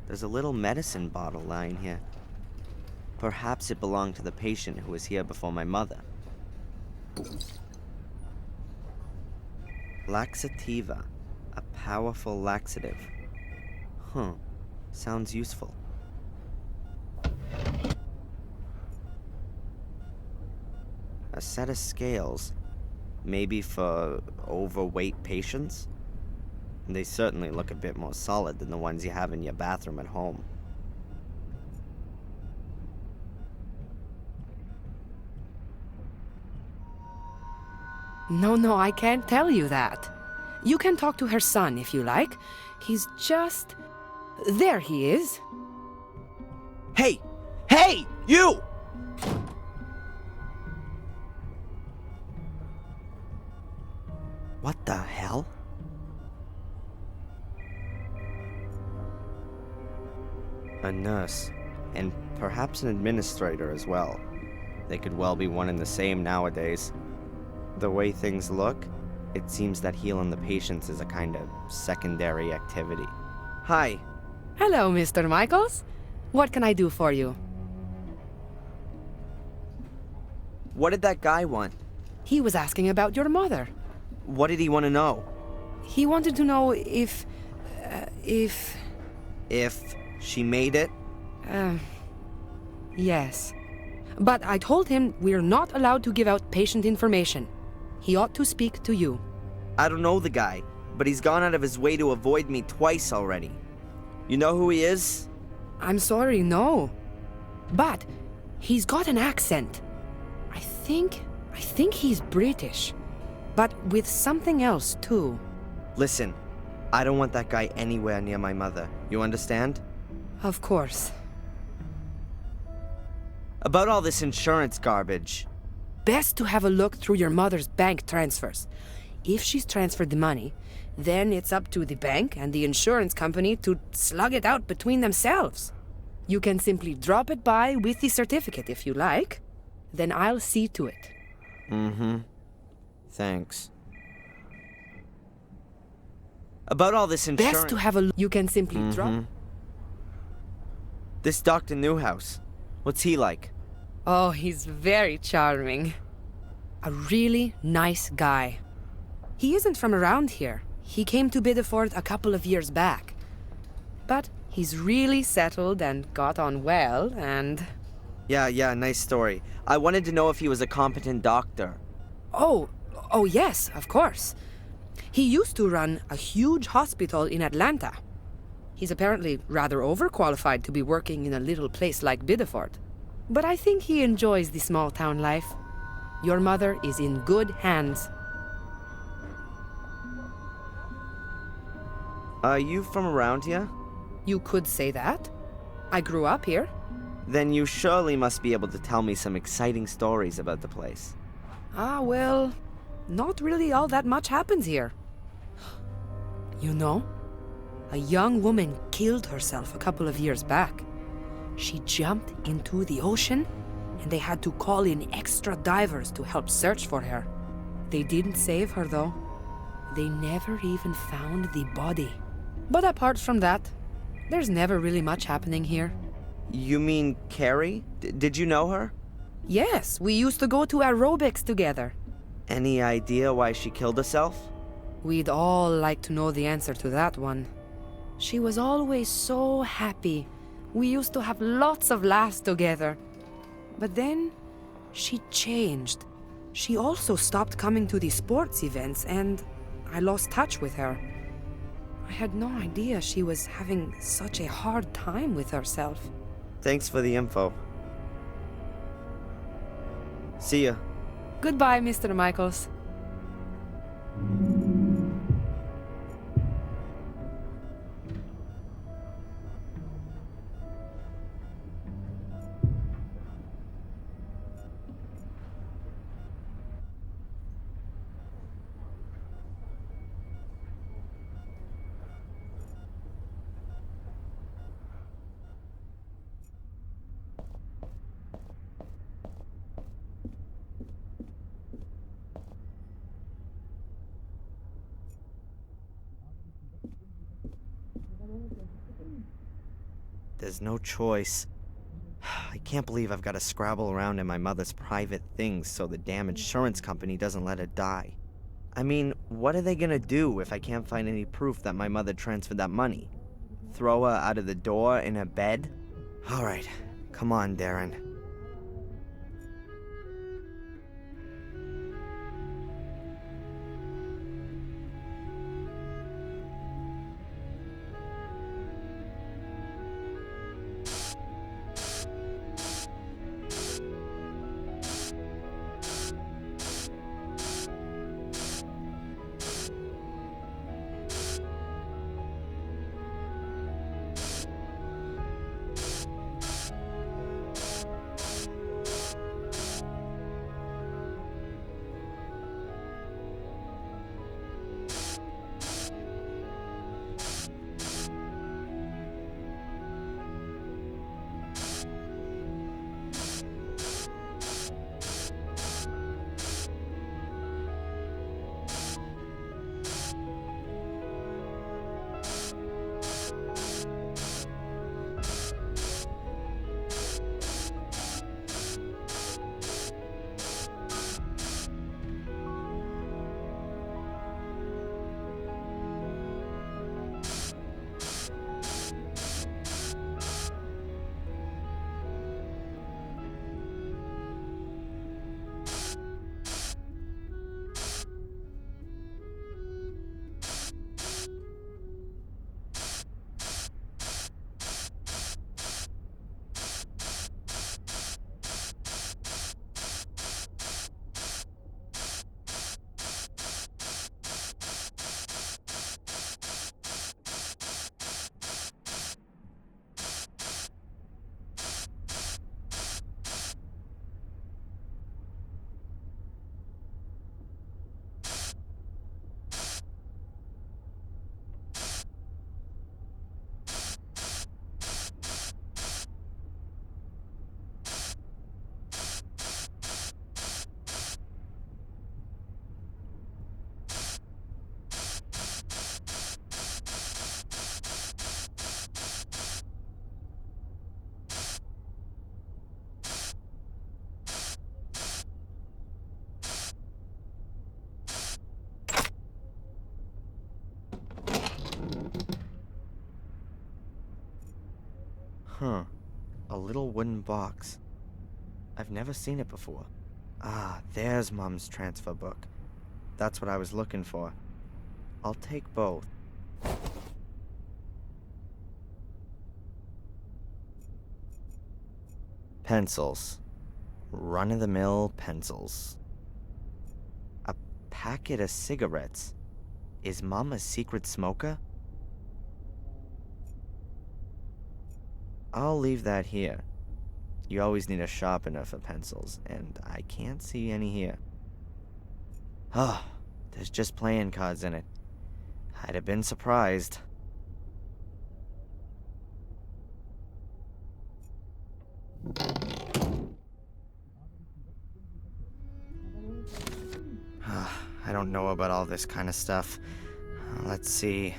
There's a little medicine bottle lying here. Perhaps it belonged to the patient who was here before my mother. Laxativa. A powerful laxative. Sounds useful. A set of scales. Maybe for overweight patients? They certainly look a bit more solid than the ones you have in your bathroom at home. No, I can't tell you that. You can talk to her son if you like. He's just... There he is. Hey! Hey! You! What the hell? A nurse, and perhaps an administrator as well. They could well be one and the same nowadays. The way things look, it seems that healing the patients is a kind of secondary activity. Hi. Hello, Mr. Michaels. What can I do for you? What did that guy want? He was asking about your mother. What did he want to know? He wanted to know if she made it? Yes. But I told him we're not allowed to give out patient information. He ought to speak to you. I don't know the guy, but he's gone out of his way to avoid me twice already. You know who he is? I'm sorry, no. But he's got an accent. I think he's British. But with something else, too. Listen, I don't want that guy anywhere near my mother. You understand? Of course. About all this insurance garbage. Best to have a look through your mother's bank transfers. If she's transferred the money, then it's up to the bank and the insurance company to slug it out between themselves. You can simply drop it by with the certificate if you like. Then I'll see to it. Mm-hmm. Thanks. About all this insurance... Best to have a look. You can simply drop... This Dr. Newhouse, what's he like? Oh, he's very charming. A really nice guy. He isn't from around here. He came to Biddeford a couple of years back. But he's really settled and got on well, and... Yeah, nice story. I wanted to know if he was a competent doctor. Oh, yes, of course. He used to run a huge hospital in Atlanta. He's apparently rather overqualified to be working in a little place like Biddeford. But I think he enjoys the small town life. Your mother is in good hands. Are you from around here? You could say that. I grew up here. Then you surely must be able to tell me some exciting stories about the place. Well, not really all that much happens here. You know, a young woman killed herself a couple of years back. She jumped into the ocean, and they had to call in extra divers to help search for her. They didn't save her, though. They never even found the body. But apart from that, there's never really much happening here. You mean Carrie? Did you know her? Yes, we used to go to aerobics together. Any idea why she killed herself? We'd all like to know the answer to that one. She was always so happy. We used to have lots of laughs together. But then, she changed. She also stopped coming to the sports events, and I lost touch with her. I had no idea she was having such a hard time with herself. Thanks for the info. See ya. Goodbye, Mr. Michaels. There's no choice. I can't believe I've got to scrabble around in my mother's private things so the damn insurance company doesn't let her die. I mean, what are they gonna do if I can't find any proof that my mother transferred that money? Throw her out of the door in her bed? Alright, come on, Darren. Huh. A little wooden box. I've never seen it before. Ah, there's Mom's transfer book. That's what I was looking for. I'll take both. Pencils. Run-of-the-mill pencils. A packet of cigarettes. Is Mom a secret smoker? I'll leave that here. You always need a sharpener for pencils, and I can't see any here. Oh, there's just playing cards in it. I'd have been surprised. I don't know about all this kind of stuff. Let's see.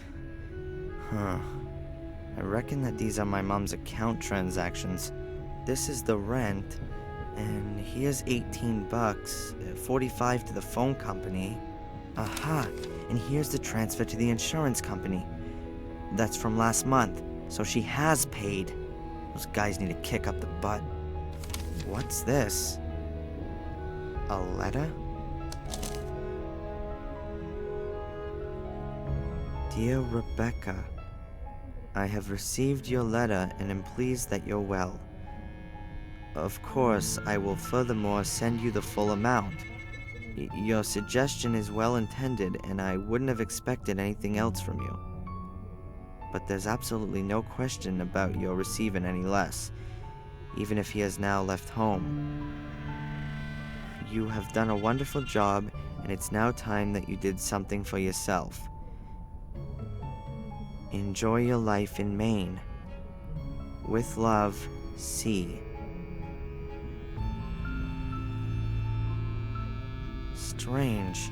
I reckon that these are my mom's account transactions. This is the rent, and here's 18 bucks, 45 to the phone company. Aha, and here's the transfer to the insurance company. That's from last month, so she has paid. Those guys need to kick up the butt. What's this? A letter? Dear Rebecca, I have received your letter and am pleased that you're well. Of course, I will furthermore send you the full amount. Your suggestion is well intended, and I wouldn't have expected anything else from you. But there's absolutely no question about your receiving any less, even if he has now left home. You have done a wonderful job, and it's now time that you did something for yourself. Enjoy your life in Maine. With love, C. Strange.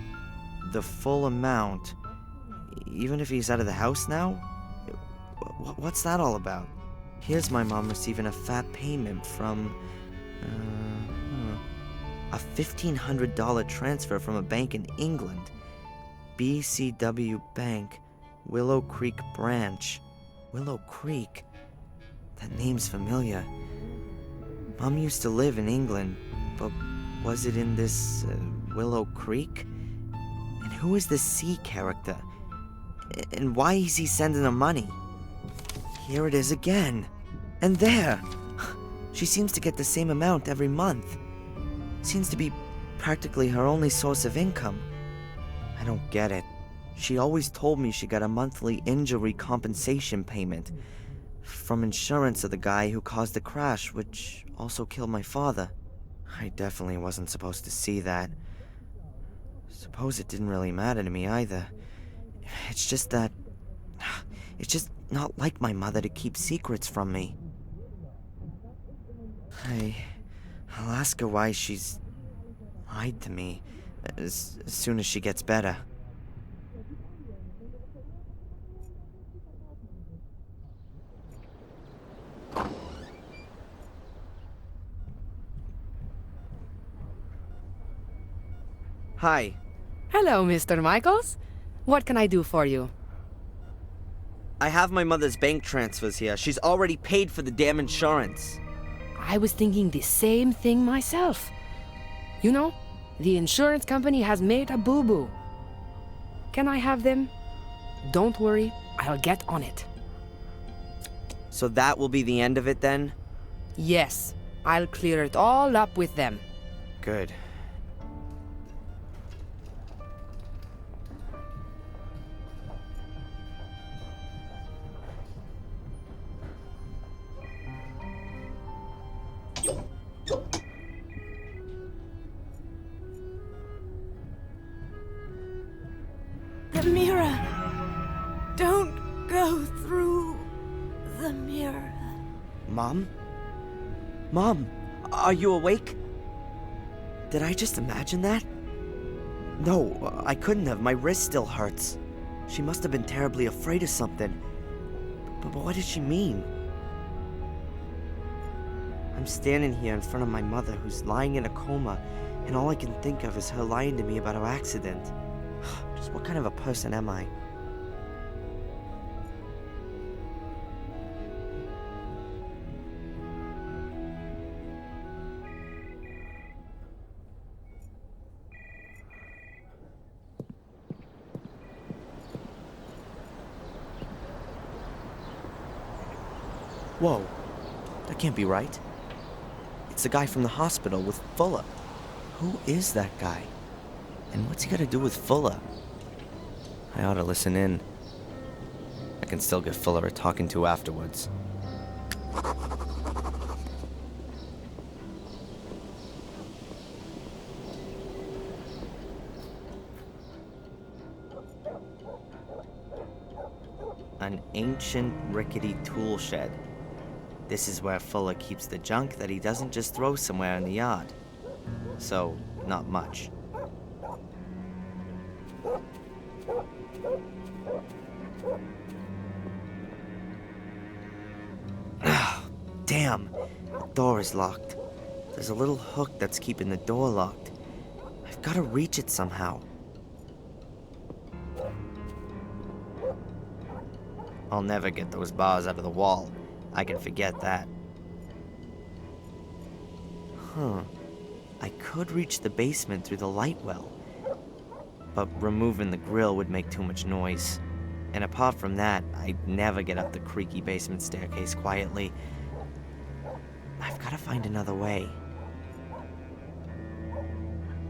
The full amount. Even if he's out of the house now? What's that all about? Here's my mom receiving a fat payment from... a $1,500 transfer from a bank in England. BCW Bank, Willow Creek Branch. Willow Creek? That name's familiar. Mom used to live in England, but was it in this Willow Creek? And who is this C character? And why is he sending her money? Here it is again. And there! She seems to get the same amount every month. Seems to be practically her only source of income. I don't get it. She always told me she got a monthly injury compensation payment from insurance of the guy who caused the crash, which also killed my father. I definitely wasn't supposed to see that. Suppose it didn't really matter to me either. It's just that... It's just not like my mother to keep secrets from me. I'll ask her why she's lied to me as soon as she gets better. Hi. Hello, Mr. Michaels. What can I do for you? I have my mother's bank transfers here. She's already paid for the damn insurance. I was thinking the same thing myself. You know, the insurance company has made a boo-boo. Can I have them? Don't worry, I'll get on it. So that will be the end of it then? Yes, I'll clear it all up with them. Good. The mirror. Don't go through the mirror. Mom? Mom, are you awake? Did I just imagine that? No, I couldn't have. My wrist still hurts. She must have been terribly afraid of something. But what did she mean? I'm standing here in front of my mother who's lying in a coma, and all I can think of is her lying to me about her accident. Just what kind of a person am I? Whoa, that can't be right. It's the guy from the hospital with Fuller. Who is that guy? And what's he got to do with Fuller? I ought to listen in. I can still get Fuller a talking to afterwards. An ancient, rickety tool shed. This is where Fuller keeps the junk that he doesn't just throw somewhere in the yard. So, not much. Damn, the door is locked. There's a little hook that's keeping the door locked. I've got to reach it somehow. I'll never get those bars out of the wall. I can forget that. Huh. I could reach the basement through the light well. But removing the grill would make too much noise. And apart from that, I'd never get up the creaky basement staircase quietly. I've got to find another way.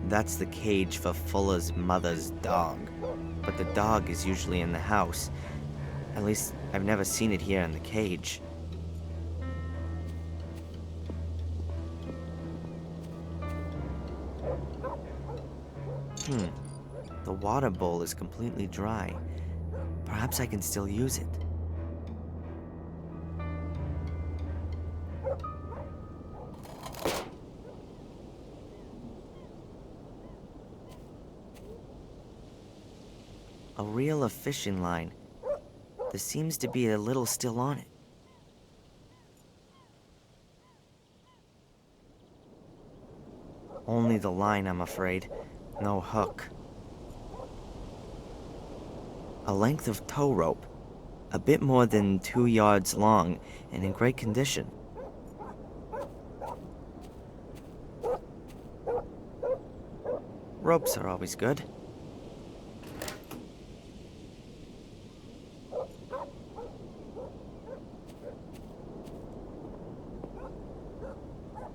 That's the cage for Fuller's mother's dog. But the dog is usually in the house. At least, I've never seen it here in the cage. The water bowl is completely dry. Perhaps I can still use it. A reel of fishing line. There seems to be a little still on it. Only the line, I'm afraid. No hook. A length of tow rope. A bit more than 2 yards long and in great condition. Ropes are always good.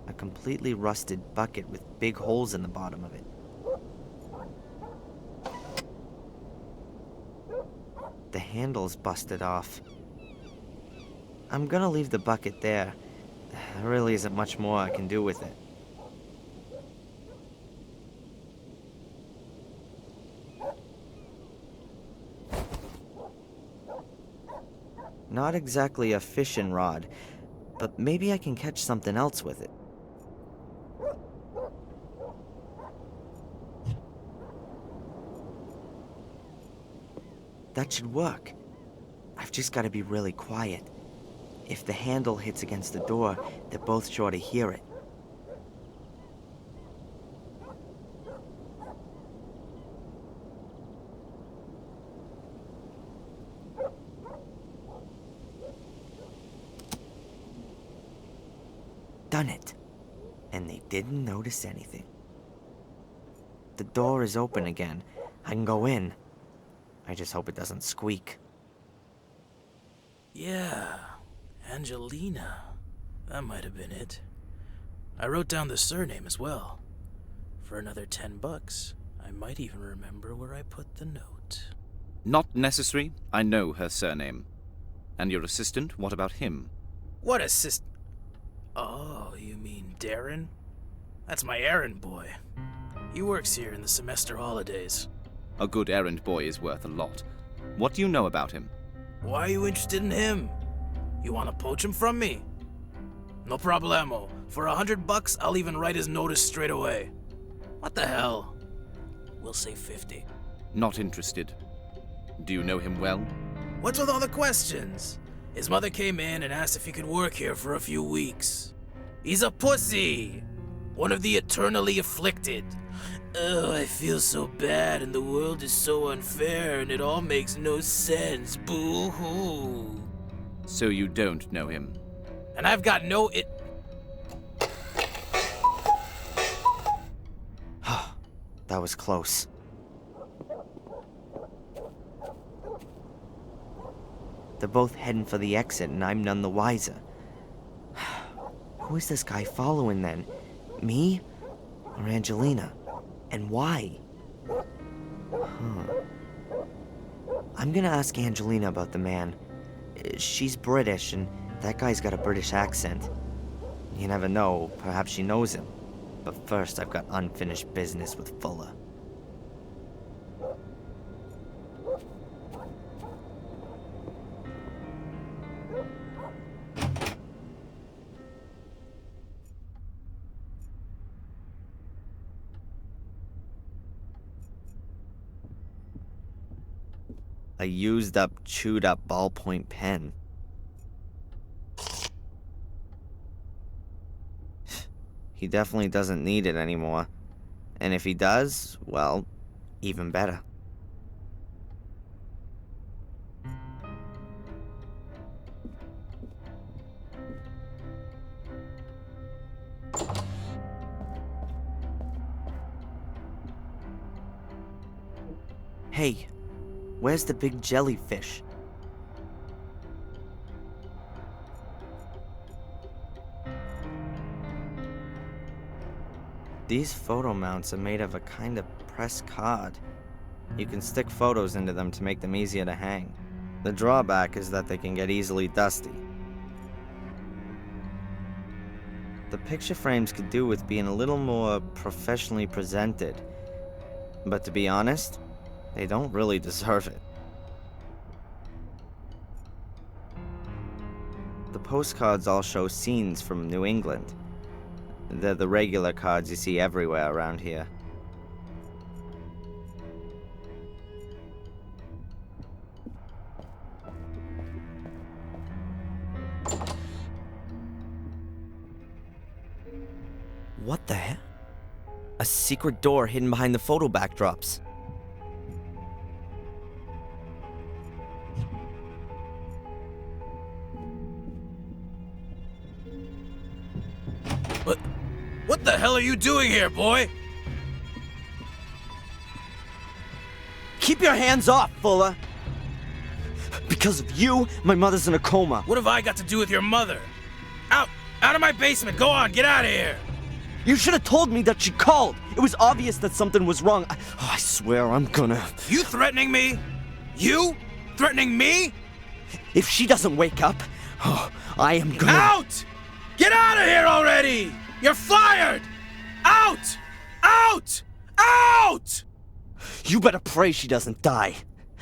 A completely rusted bucket with big holes in the bottom of it. The handle's busted off. I'm gonna leave the bucket there. There really isn't much more I can do with it. Not exactly a fishing rod, but maybe I can catch something else with it. That should work. I've just got to be really quiet. If the handle hits against the door, they're both sure to hear it. Done it. And they didn't notice anything. The door is open again. I can go in. I just hope it doesn't squeak. Yeah, Angelina. That might have been it. I wrote down the surname as well. For another $10, I might even remember where I put the note. Not necessary. I know her surname. And your assistant, what about him? What assist? Oh, you mean Darren? That's my errand boy. He works here in the semester holidays. A good errand boy is worth a lot. What do you know about him? Why are you interested in him? You want to poach him from me? No problemo. For $100, I'll even write his notice straight away. What the hell? We'll say 50. Not interested. Do you know him well? What's with all the questions? His mother came in and asked if he could work here for a few weeks. He's a pussy! One of the eternally afflicted. Oh, I feel so bad and the world is so unfair and it all makes no sense. Boo-hoo. So you don't know him? And I've got no That was close. They're both heading for the exit and I'm none the wiser. Who is this guy following then? Me? Or Angelina? And why? I'm gonna ask Angelina about the man. She's British, and that guy's got a British accent. You never know, perhaps she knows him. But first, I've got unfinished business with Fuller. A used up, chewed up ballpoint pen. He definitely doesn't need it anymore. And if he does, well, even better. Hey, where's the big jellyfish? These photo mounts are made of a kind of pressed card. You can stick photos into them to make them easier to hang. The drawback is that they can get easily dusty. The picture frames could do with being a little more professionally presented. But to be honest, they don't really deserve it. The postcards all show scenes from New England. They're the regular cards you see everywhere around here. What the hell? A secret door hidden behind the photo backdrops. What the hell are you doing here, boy? Keep your hands off, Fuller! Because of you, my mother's in a coma. What have I got to do with your mother? Out! Out of my basement! Go on, get out of here! You should have told me that she called. It was obvious that something was wrong. I swear I'm gonna... You threatening me? You? Threatening me? If she doesn't wake up, I am gonna... Out! Get out of here already! You're fired! Out! Out! Out! You better pray she doesn't die.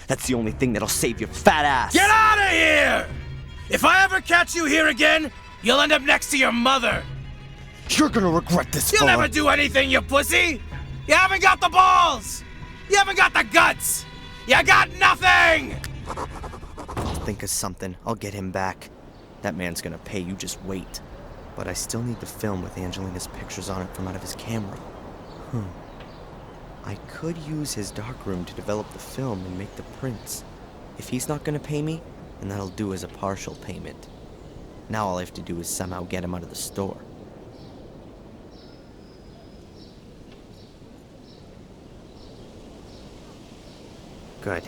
That's the only thing that'll save your fat ass. Get out of here! If I ever catch you here again, you'll end up next to your mother. You're gonna regret this, You'll Fuller. never do anything, you pussy! You haven't got the balls! You haven't got the guts! You got nothing! I'll think of something. I'll get him back. That man's gonna pay, you just wait. But I still need the film with Angelina's pictures on it from out of his camera. I could use his darkroom to develop the film and make the prints. If he's not gonna pay me, then that'll do as a partial payment. Now all I have to do is somehow get him out of the store. Good.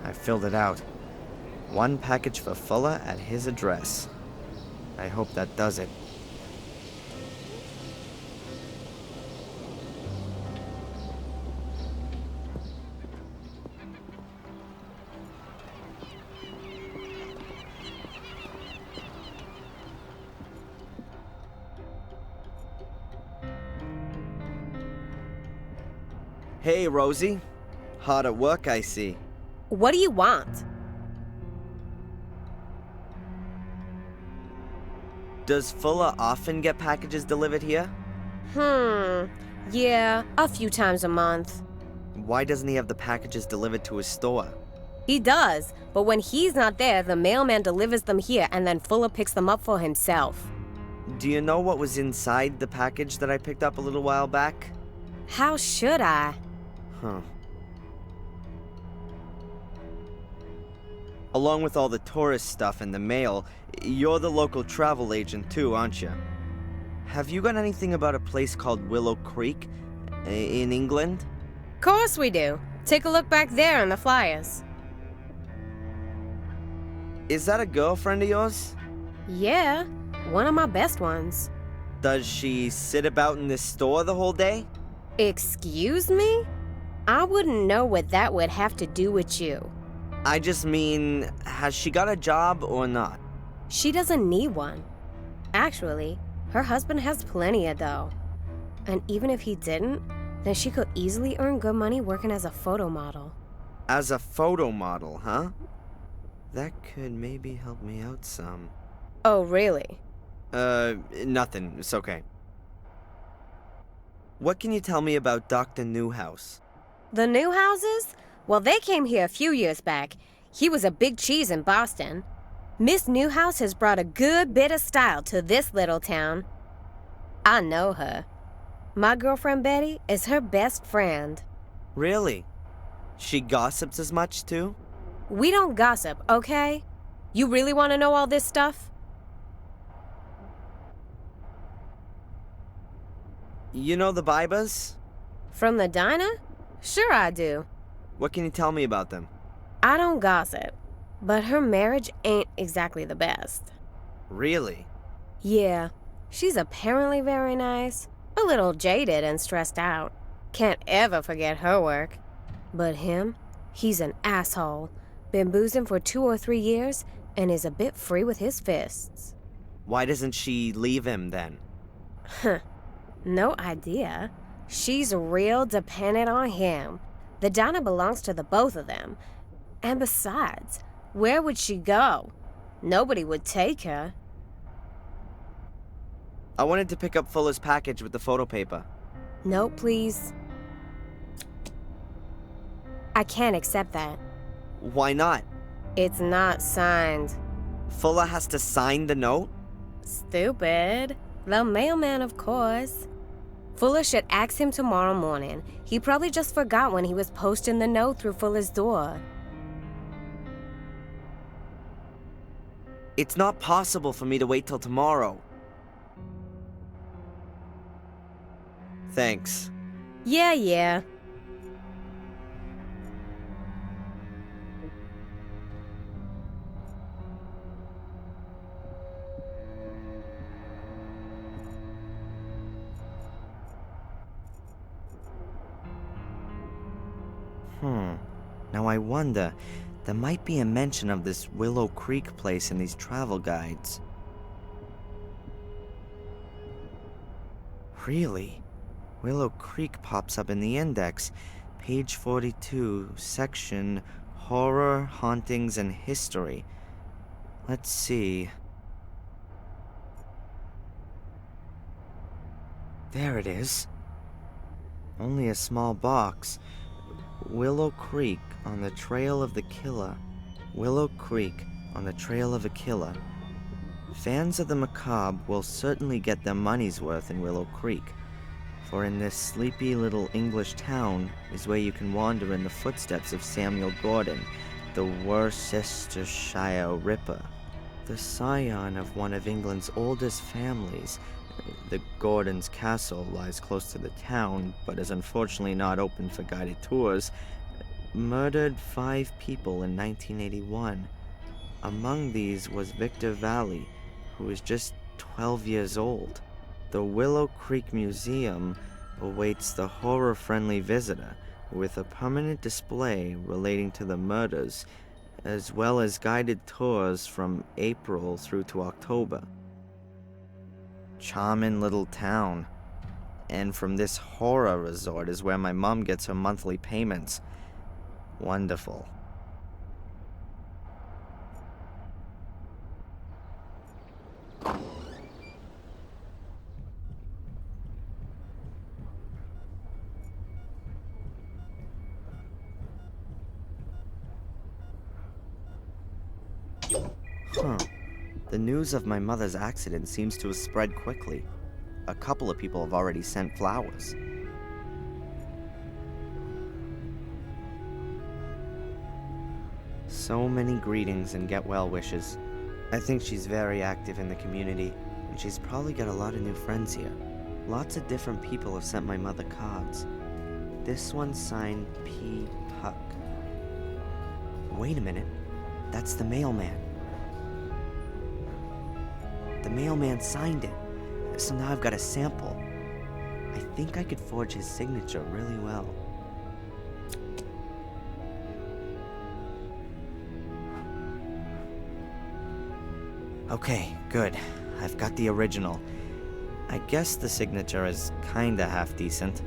I filled it out. One package for Fuller at his address. I hope that does it. Hey, Rosie. Hard at work, I see. What do you want? Does Fuller often get packages delivered here? Yeah, a few times a month. Why doesn't he have the packages delivered to his store? He does, but when he's not there, the mailman delivers them here and then Fuller picks them up for himself. Do you know what was inside the package that I picked up a little while back? How should I? Along with all the tourist stuff and the mail, you're the local travel agent too, aren't you? Have you got anything about a place called Willow Creek in England? Course we do. Take a look back there in the flyers. Is that a girlfriend of yours? Yeah, one of my best ones. Does she sit about in this store the whole day? Excuse me? I wouldn't know what that would have to do with you. I just mean, has she got a job or not? She doesn't need one. Actually, her husband has plenty of dough. And even if he didn't, then she could easily earn good money working as a photo model. As a photo model, huh? That could maybe help me out some. Oh, really? Nothing. It's okay. What can you tell me about Dr. Newhouse? The Newhouses? Well, they came here a few years back. He was a big cheese in Boston. Miss Newhouse has brought a good bit of style to this little town. I know her. My girlfriend Betty is her best friend. Really? She gossips as much, too? We don't gossip, okay? You really want to know all this stuff? You know the Bibas? From the diner? Sure I do. What can you tell me about them? I don't gossip, but her marriage ain't exactly the best. Really? Yeah, she's apparently very nice, a little jaded and stressed out. Can't ever forget her work. But him, he's an asshole. Been boozing for 2 or 3 years and is a bit free with his fists. Why doesn't she leave him then? Huh. No idea. She's real dependent on him. The diner belongs to the both of them. And besides, where would she go? Nobody would take her. I wanted to pick up Fuller's package with the photo paper. No, please. I can't accept that. Why not? It's not signed. Fuller has to sign the note? Stupid. The mailman, of course. Fuller should ask him tomorrow morning. He probably just forgot when he was posting the note through Fuller's door. It's not possible for me to wait till tomorrow. Thanks. Yeah. Now I wonder, there might be a mention of this Willow Creek place in these travel guides. Really? Willow Creek pops up in the index. Page 42, section Horror, Hauntings, and History. Let's see. There it is. Only a small box. Willow Creek on the trail of the killer. Willow Creek on the trail of a killer. Fans of the macabre will certainly get their money's worth in Willow Creek, for in this sleepy little English town is where you can wander in the footsteps of Samuel Gordon, the Worcestershire Ripper, the scion of one of England's oldest families. The Gordon's castle lies close to the town, but is unfortunately not open for guided tours. Murdered 5 people in 1981. Among these was Victor Valley, who was just 12 years old. The Willow Creek Museum awaits the horror-friendly visitor with a permanent display relating to the murders, as well as guided tours from April through to October. Charming little town. And from this horror resort is where my mom gets her monthly payments. Wonderful. The news of my mother's accident seems to have spread quickly. A couple of people have already sent flowers. So many greetings and get well wishes. I think she's very active in the community, and she's probably got a lot of new friends here. Lots of different people have sent my mother cards. This one's signed P. Puck. Wait a minute. That's the mailman. The mailman signed it, so now I've got a sample. I think I could forge his signature really well. Okay, good. I've got the original. I guess the signature is kinda half decent.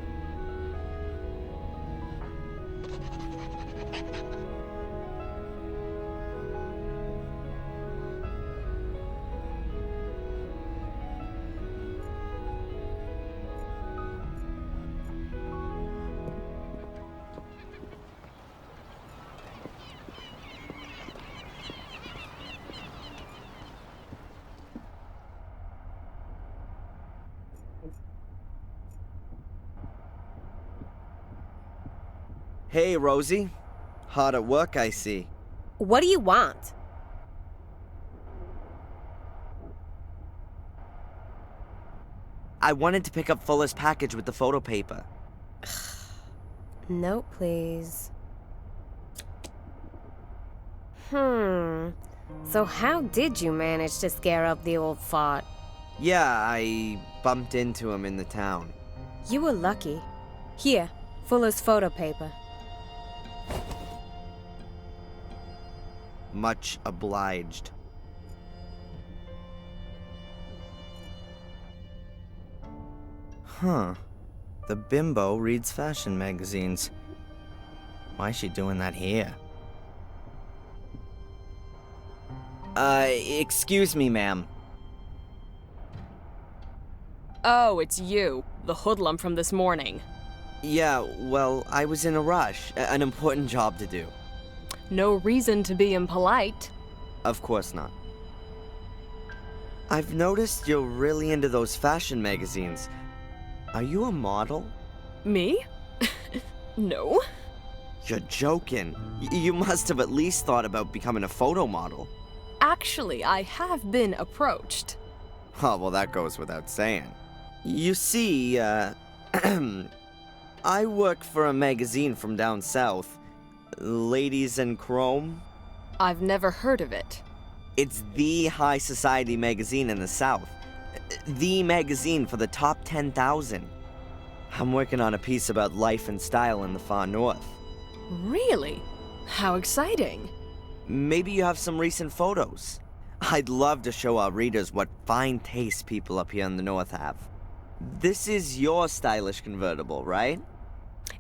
Hey, Rosie. Hard at work, I see. What do you want? I wanted to pick up Fuller's package with the photo paper. No, please. So how did you manage to scare up the old fart? Yeah, I bumped into him in the town. You were lucky. Here, Fuller's photo paper. Much obliged. Huh. The bimbo reads fashion magazines. Why is she doing that here? Excuse me, ma'am. Oh, it's you, the hoodlum from this morning. Yeah, well, I was in a rush. An important job to do. No reason to be impolite. Of course not. I've noticed you're really into those fashion magazines. Are you a model? Me? No. You're joking. You must have at least thought about becoming a photo model. Actually, I have been approached. Oh, well, that goes without saying. You see, I work for a magazine from down south. Ladies in Chrome? I've never heard of it. It's the high society magazine in the South. The magazine for the top 10,000. I'm working on a piece about life and style in the far north. Really? How exciting. Maybe you have some recent photos. I'd love to show our readers what fine taste people up here in the north have. This is your stylish convertible, right?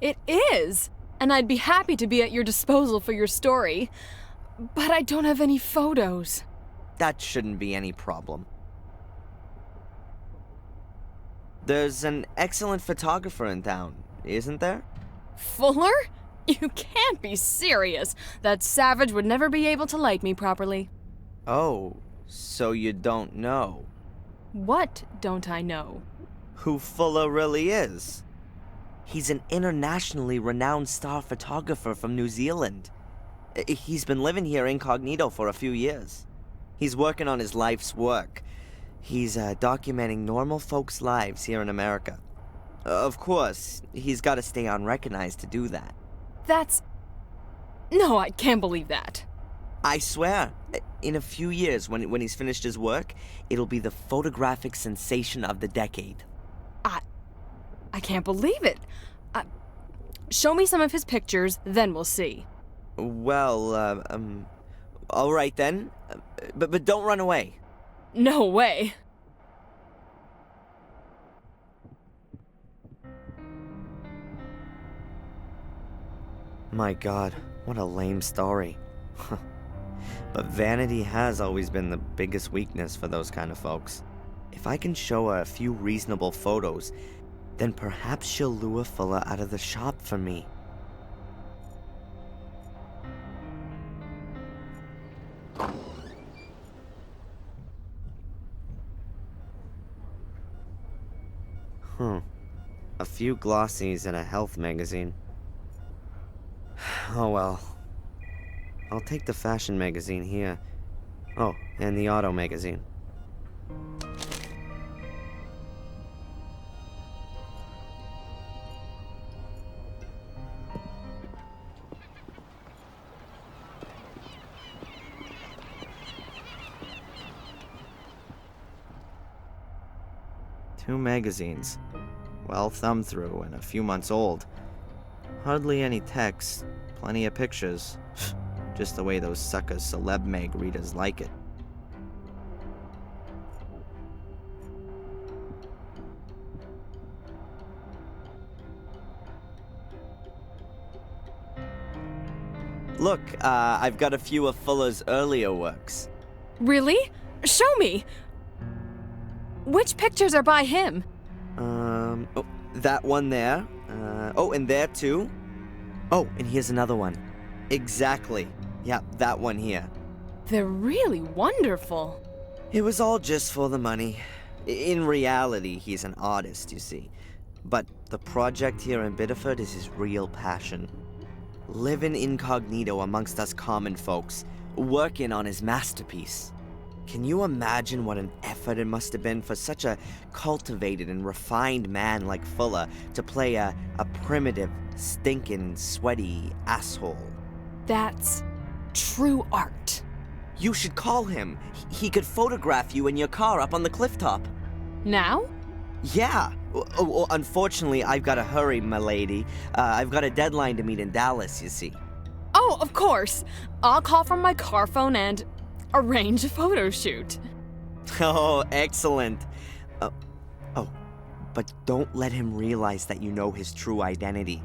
It is! And I'd be happy to be at your disposal for your story. But I don't have any photos. That shouldn't be any problem. There's an excellent photographer in town, isn't there? Fuller? You can't be serious. That savage would never be able to like me properly. Oh, so you don't know What don't I know? who Fuller really is? He's an internationally renowned star photographer from New Zealand. He's been living here incognito for a few years. He's working on his life's work. He's documenting normal folks' lives here in America. Of course, he's got to stay unrecognized to do that. That's... No, I can't believe that. I swear, in a few years, when he's finished his work, it'll be the photographic sensation of the decade. I can't believe it. Show me some of his pictures, then we'll see. Well, all right then. But don't run away. No way. My God, what a lame story. But vanity has always been the biggest weakness for those kind of folks. If I can show her a few reasonable photos, then perhaps she'll lure Fuller out of the shop for me. A few glossies and a health magazine. Oh well. I'll take the fashion magazine here. Oh, and the auto magazine. 2 magazines. Well thumbed through and a few months old. Hardly any text, plenty of pictures. Just the way those suckers celeb mag readers like it. Look, I've got a few of Fuller's earlier works. Really? Show me! Which pictures are by him? Oh, that one there. Oh, and there too. Oh, and here's another one. Exactly. Yeah, that one here. They're really wonderful. It was all just for the money. In reality, he's an artist, you see. But the project here in Biddeford is his real passion. Living incognito amongst us common folks, working on his masterpiece. Can you imagine what an effort it must have been for such a cultivated and refined man like Fuller to play a primitive, stinking, sweaty asshole? That's true art. You should call him. He could photograph you in your car up on the cliff top. Now? Yeah. Unfortunately, I've got to hurry, my lady. I've got a deadline to meet in Dallas, you see. Oh, of course. I'll call from my car phone and arrange a photo shoot. Oh, excellent. But don't let him realize that you know his true identity.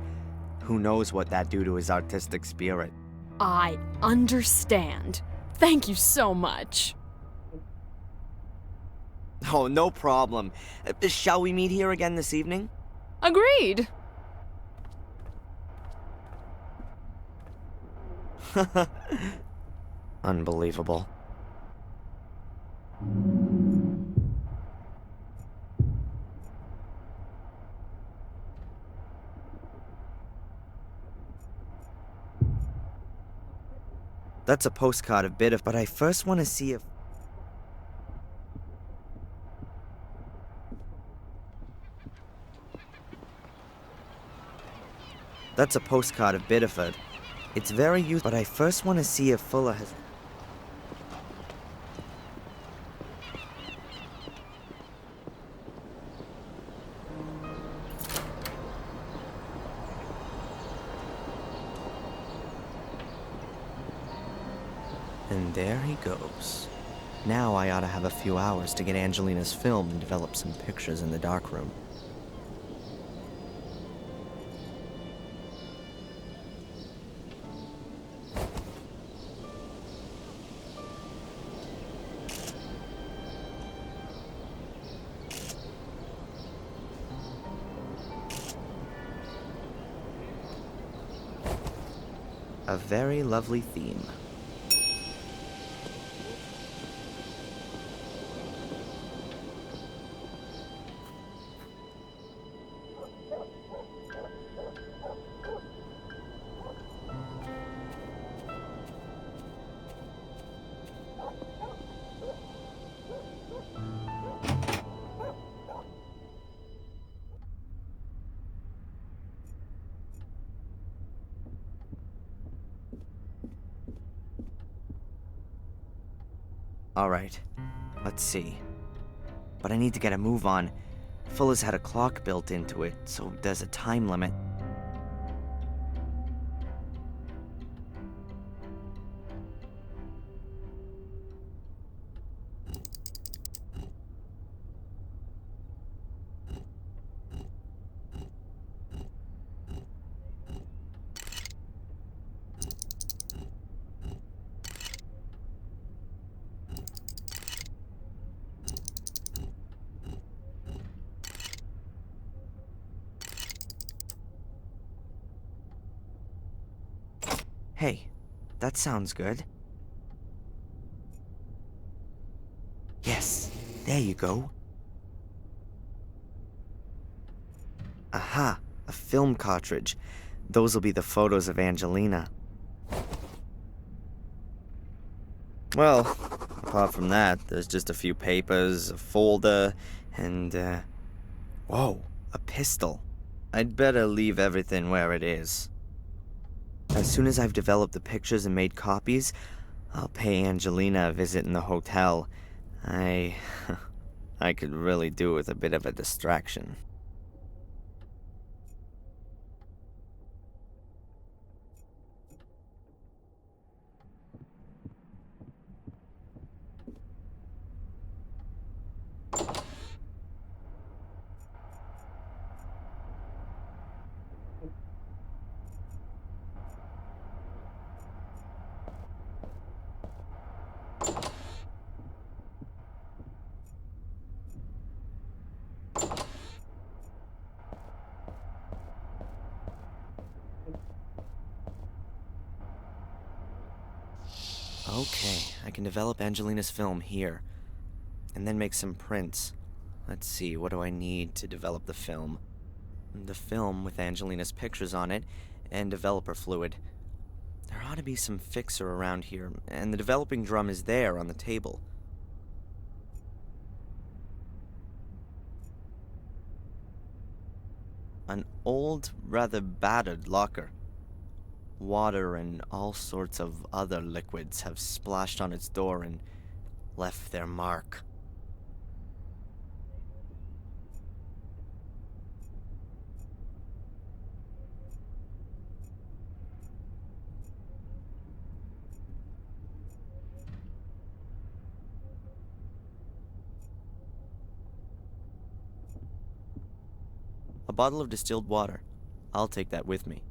Who knows what that'd do to his artistic spirit. I understand. Thank you so much. Oh, no problem. Shall we meet here again this evening? Agreed. Unbelievable. That's a postcard of Biddeford, but I first want to see if... That's a postcard of Biddeford. It's very useful, but I first want to see if Fuller has... And there he goes. Now I ought to have a few hours to get Angelina's film and develop some pictures in the darkroom. A very lovely theme. Alright, let's see. But I need to get a move on. Fuller's had a clock built into it, so there's a time limit. Hey, that sounds good. Yes, there you go. Aha, a film cartridge. Those will be the photos of Angelina. Well, apart from that, there's just a few papers, a folder, and, whoa, a pistol. I'd better leave everything where it is. As soon as I've developed the pictures and made copies, I'll pay Angelina a visit in the hotel. I I could really do with a bit of a distraction. Okay, I can develop Angelina's film here, and then make some prints. Let's see, what do I need to develop the film? The film with Angelina's pictures on it, and developer fluid. There ought to be some fixer around here, and the developing drum is there on the table. An old, rather battered locker. Water and all sorts of other liquids have splashed on its door and left their mark. A bottle of distilled water. I'll take that with me.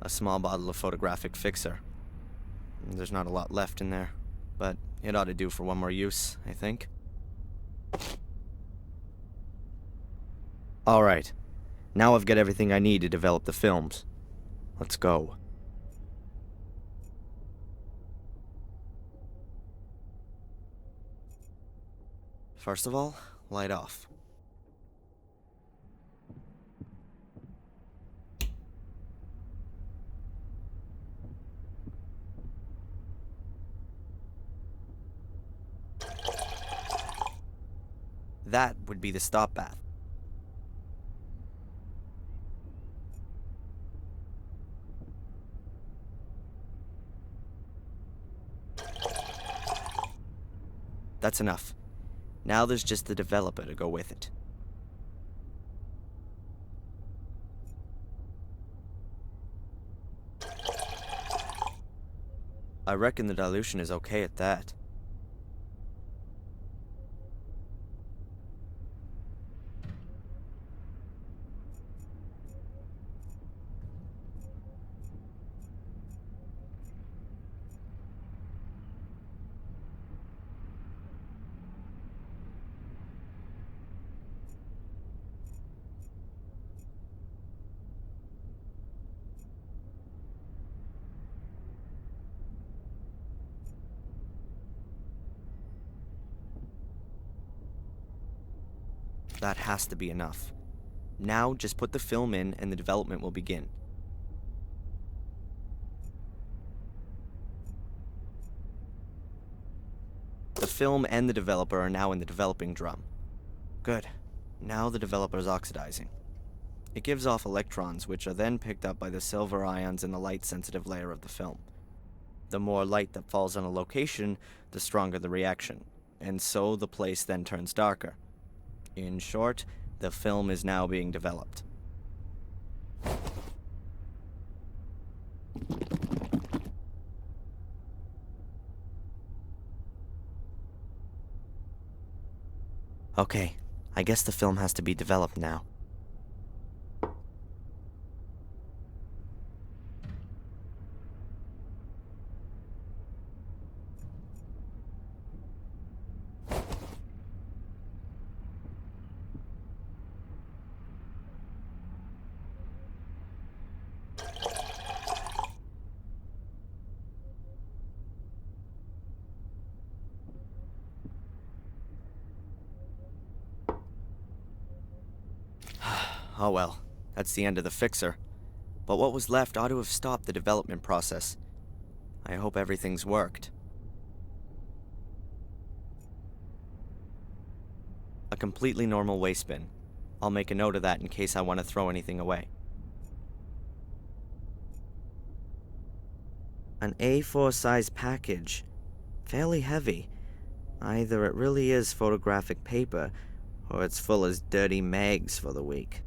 A small bottle of photographic fixer. There's not a lot left in there, but it ought to do for one more use, I think. Alright, now I've got everything I need to develop the films. Let's go. First of all, light off. That would be the stop bath. That's enough. Now there's just the developer to go with it. I reckon the dilution is okay at that. That has to be enough. Now, just put the film in and the development will begin. The film and the developer are now in the developing drum. Good. Now the developer is oxidizing. It gives off electrons, which are then picked up by the silver ions in the light-sensitive layer of the film. The more light that falls on a location, the stronger the reaction, and so the place then turns darker. In short, the film is now being developed. Okay, I guess the film has to be developed now. Oh well, that's the end of the fixer. But what was left ought to have stopped the development process. I hope everything's worked. A completely normal waste bin. I'll make a note of that in case I want to throw anything away. An A4 size package. Fairly heavy. Either it really is photographic paper, or it's full as dirty mags for the week.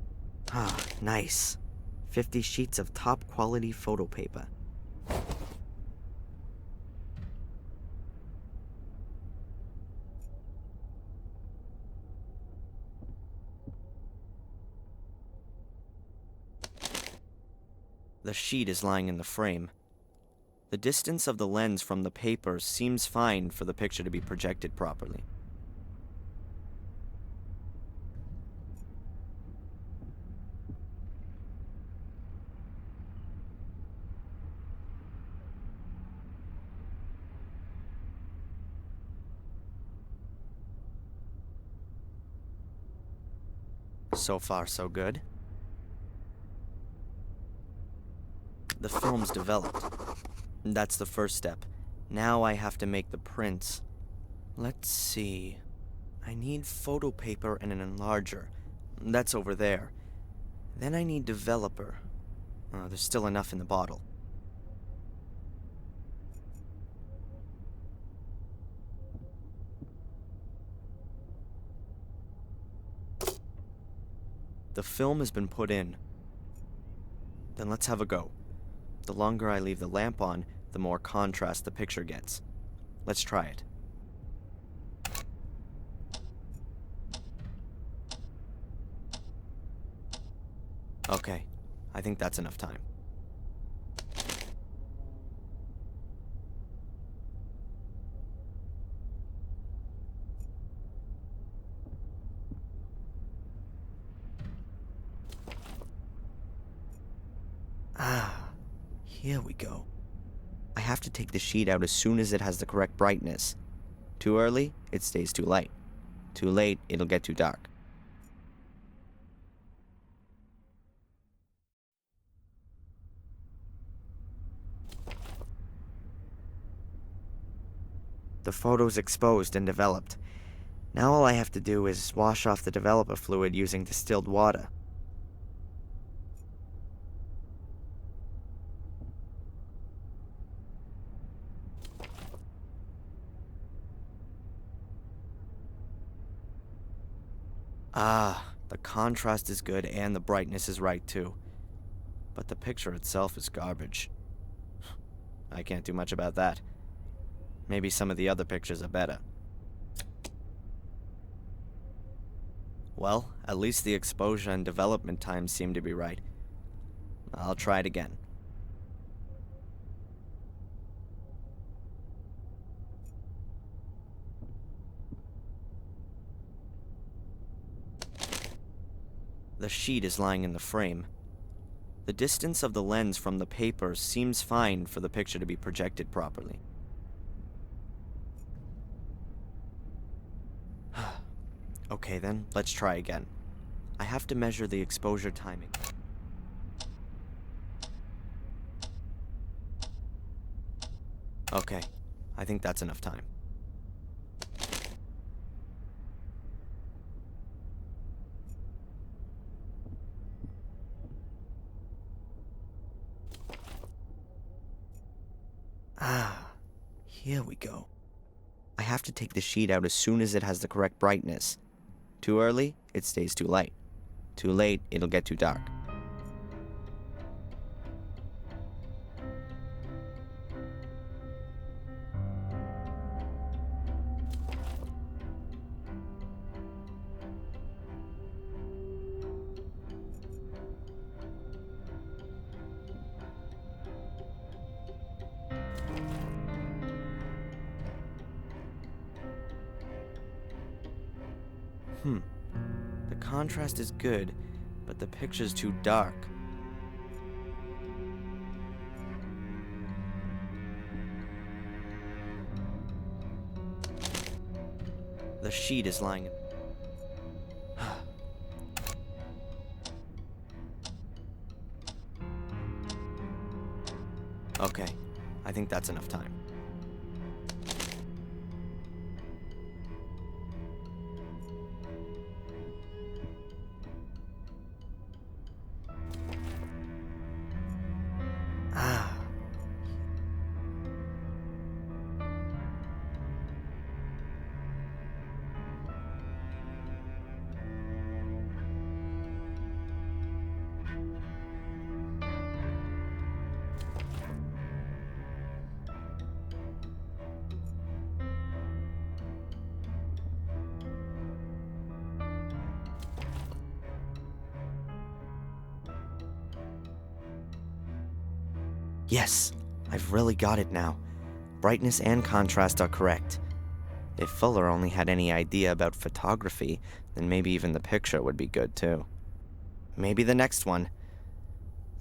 Ah, nice. 50 sheets of top quality photo paper. The sheet is lying in the frame. The distance of the lens from the paper seems fine for the picture to be projected properly. So far, so good. The film's developed. That's the first step. Now I have to make the prints. Let's see. I need photo paper and an enlarger. That's over there. Then I need developer. There's still enough in the bottle. The film has been put in. Then let's have a go. The longer I leave the lamp on, the more contrast the picture gets. Let's try it. Okay, I think that's enough time. Here we go. I have to take the sheet out as soon as it has the correct brightness. Too early, it stays too light. Too late, it'll get too dark. The photo's exposed and developed. Now all I have to do is wash off the developer fluid using distilled water. The contrast is good and the brightness is right too. But the picture itself is garbage. I can't do much about that. Maybe some of the other pictures are better. Well, at least the exposure and development times seem to be right. I'll try it again. The sheet is lying in the frame. The distance of the lens from the paper seems fine for the picture to be projected properly. Okay then, let's try again. I have to measure the exposure timing. Okay, I think that's enough time. Here we go. I have to take the sheet out as soon as it has the correct brightness. Too early, it stays too light. Too late, it'll get too dark. The contrast is good, but the picture's too dark. The sheet is lying. Okay, I think that's enough time. Yes, I've really got it now. Brightness and contrast are correct. If Fuller only had any idea about photography, then maybe even the picture would be good too. Maybe the next one.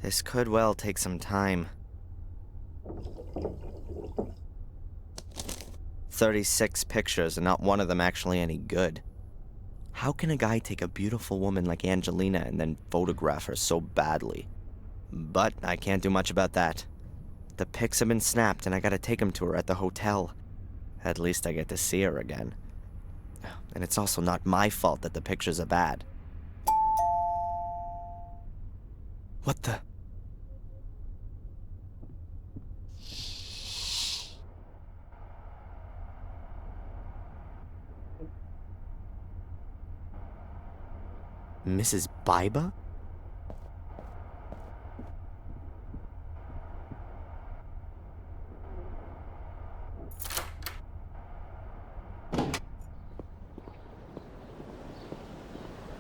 This could well take some time. 36 pictures and not one of them actually any good. How can a guy take a beautiful woman like Angelina and then photograph her so badly? But I can't do much about that. The pics have been snapped and I gotta take them to her at the hotel. At least I get to see her again. And it's also not my fault that the pictures are bad. What the? Mrs. Biba?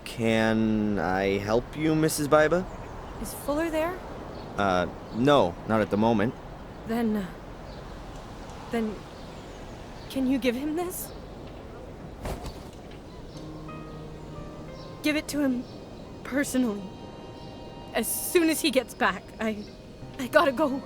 Can I help you, Mrs. Biba? Is Fuller there? No, not at the moment. Then, can you give him this? Give it to him personally. As soon as he gets back. I gotta go.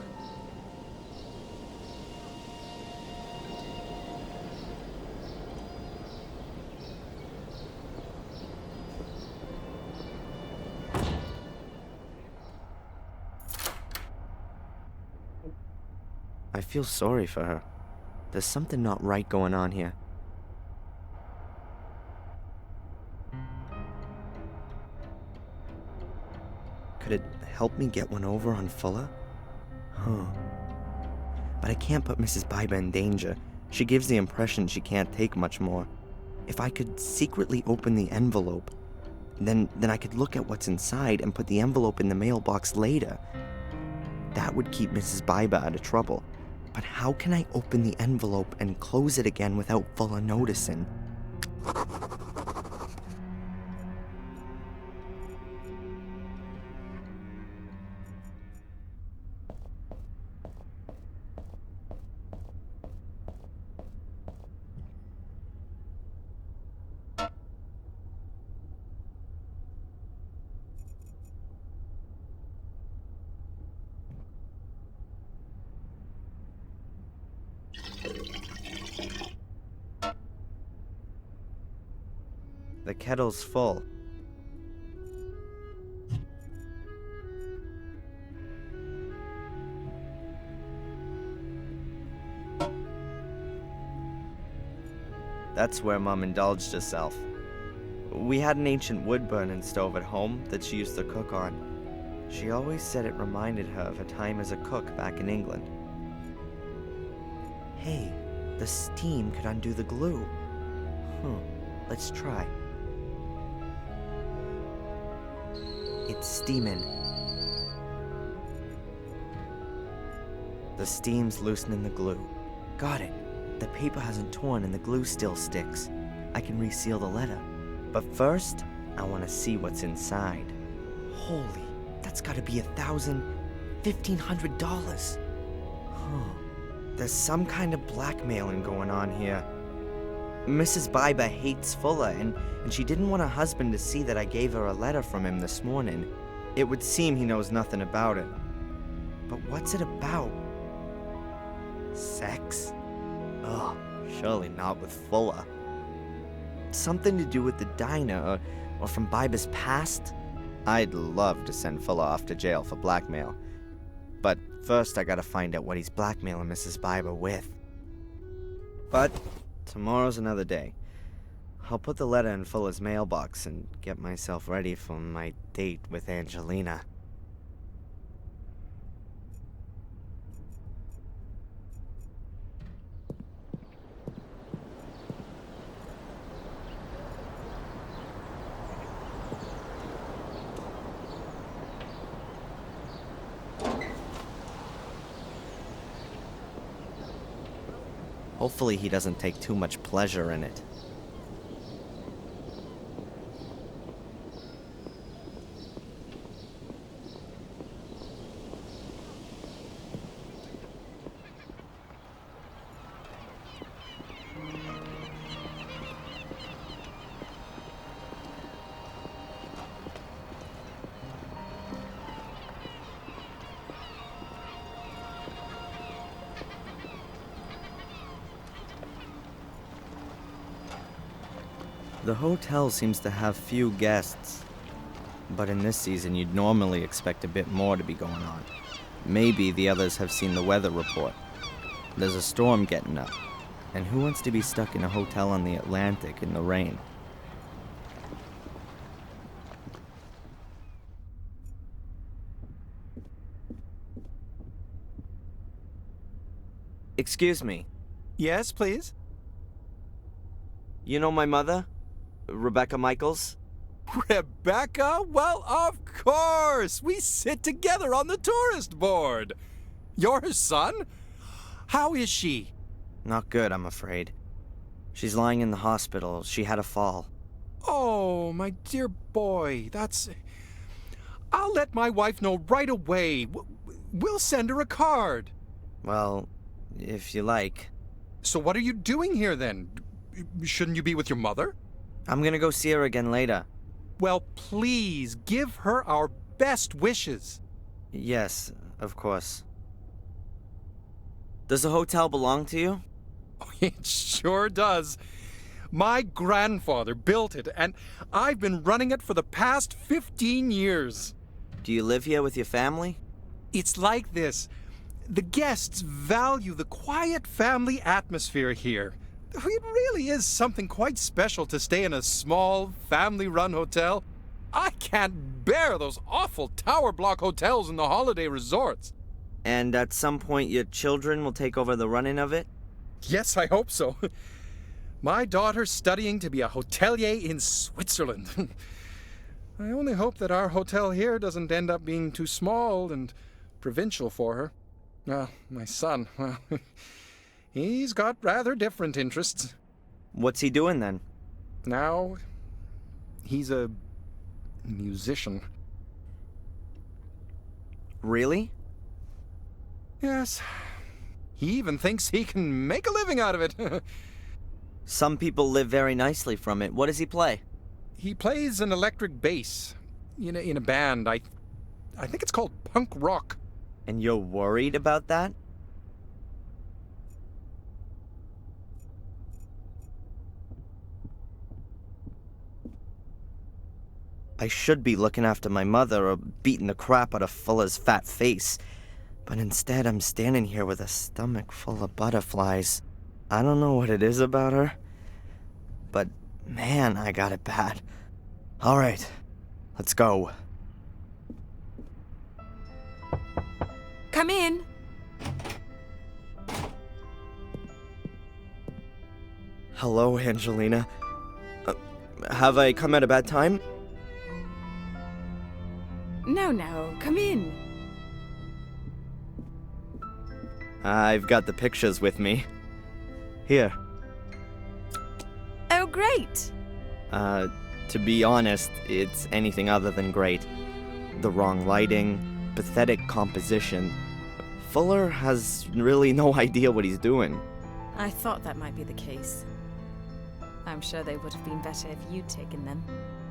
I feel sorry for her. There's something not right going on here. Could it help me get one over on Fuller? Huh. But I can't put Mrs. Biba in danger. She gives the impression she can't take much more. If I could secretly open the envelope, then I could look at what's inside and put the envelope in the mailbox later. That would keep Mrs. Biba out of trouble. But how can I open the envelope and close it again without Fuller noticing? The kettle's full. That's where Mom indulged herself. We had an ancient wood-burning stove at home that she used to cook on. She always said it reminded her of her time as a cook back in England. Hey, the steam could undo the glue. Let's try. It's steaming. The steam's loosening the glue. Got it. The paper hasn't torn and the glue still sticks. I can reseal the letter. But first, I want to see what's inside. Holy, that's gotta be $1,500. There's some kind of blackmailing going on here. Mrs. Biba hates Fuller, and she didn't want her husband to see that I gave her a letter from him this morning. It would seem he knows nothing about it. But what's it about? Sex? Ugh, surely not with Fuller. Something to do with the diner, or from Biba's past? I'd love to send Fuller off to jail for blackmail. But first I gotta find out what he's blackmailing Mrs. Biba with. But tomorrow's another day. I'll put the letter in Fuller's mailbox and get myself ready for my date with Angelina. Hopefully he doesn't take too much pleasure in it. The hotel seems to have few guests, but in this season you'd normally expect a bit more to be going on. Maybe the others have seen the weather report. There's a storm getting up, and who wants to be stuck in a hotel on the Atlantic in the rain? Excuse me. Yes, please? You know my mother? Rebecca Michaels? Rebecca? Well, of course! We sit together on the tourist board. You're her son? How is she? Not good, I'm afraid. She's lying in the hospital. She had a fall. Oh, my dear boy, that's... I'll let my wife know right away. We'll send her a card. Well, if you like. So what are you doing here, then? Shouldn't you be with your mother? I'm gonna go see her again later. Well, please, give her our best wishes. Yes, of course. Does the hotel belong to you? It sure does. My grandfather built it, and I've been running it for the past 15 years. Do you live here with your family? It's like this. The guests value the quiet family atmosphere here. It really is something quite special to stay in a small, family-run hotel. I can't bear those awful tower block hotels in the holiday resorts. And at some point your children will take over the running of it? Yes, I hope so. My daughter's studying to be a hotelier in Switzerland. I only hope that our hotel here doesn't end up being too small and provincial for her. My son, well, he's got rather different interests. What's he doing then? Now, he's a musician. Really? Yes. He even thinks he can make a living out of it. Some people live very nicely from it. What does he play? He plays an electric bass in a band. I think it's called punk rock. And you're worried about that? I should be looking after my mother or beating the crap out of Fuller's fat face. But instead, I'm standing here with a stomach full of butterflies. I don't know what it is about her, but man, I got it bad. All right, let's go. Come in. Hello, Angelina. Have I come at a bad time? No, come in. I've got the pictures with me. Here. Oh, great. To be honest, it's anything other than great. The wrong lighting, pathetic composition. Fuller has really no idea what he's doing. I thought that might be the case. I'm sure they would have been better if you'd taken them.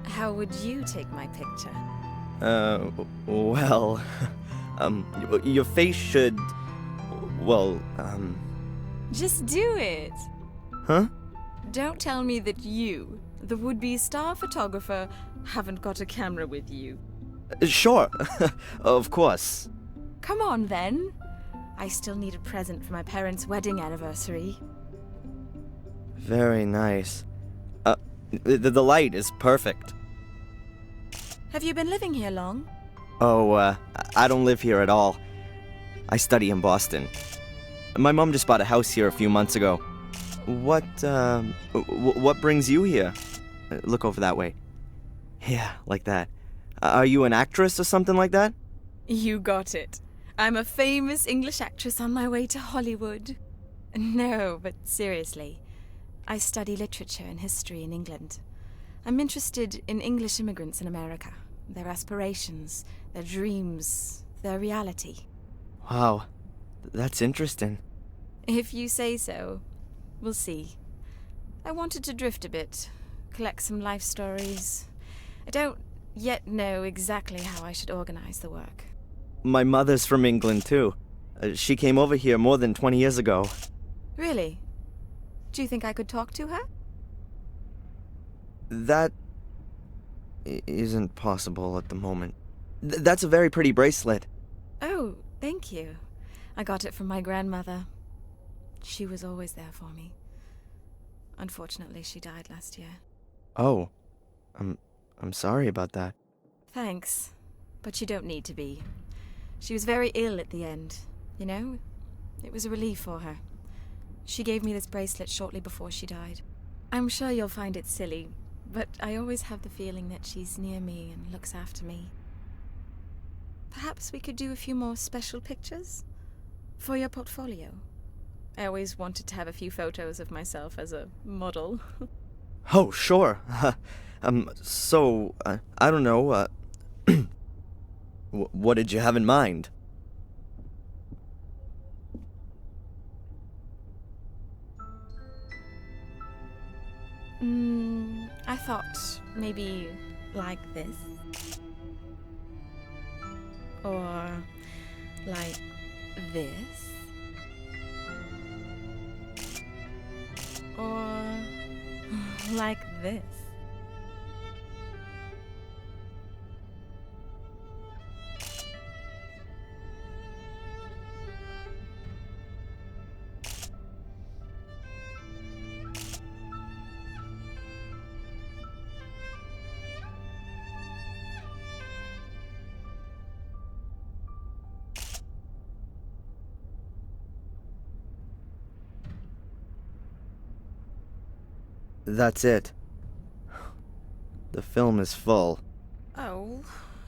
How would you take my picture? Well, your face should, well, Just do it! Huh? Don't tell me that you, the would-be star photographer, haven't got a camera with you. Sure, of course. Come on, then. I still need a present for my parents' wedding anniversary. Very nice. The light is perfect. Have you been living here long? Oh, I don't live here at all. I study in Boston. My mom just bought a house here a few months ago. What brings you here? Look over that way. Yeah, like that. Are you an actress or something like that? You got it. I'm a famous English actress on my way to Hollywood. No, but seriously. I study literature and history in England. I'm interested in English immigrants in America, their aspirations, their dreams, their reality. Wow, that's interesting. If you say so, we'll see. I wanted to drift a bit, collect some life stories. I don't yet know exactly how I should organize the work. My mother's from England, too. She came over here more than 20 years ago. Really? Do you think I could talk to her? That isn't possible at the moment. That's a very pretty bracelet. Oh, thank you. I got it from my grandmother. She was always there for me. Unfortunately, she died last year. Oh, I'm sorry about that. Thanks, but you don't need to be. She was very ill at the end, you know? It was a relief for her. She gave me this bracelet shortly before she died. I'm sure you'll find it silly, but I always have the feeling that she's near me and looks after me. Perhaps we could do a few more special pictures? For your portfolio. I always wanted to have a few photos of myself as a model. Oh, sure. I don't know, what did you have in mind? I thought maybe like this. Or like this. Or like this. That's it. The film is full. Oh,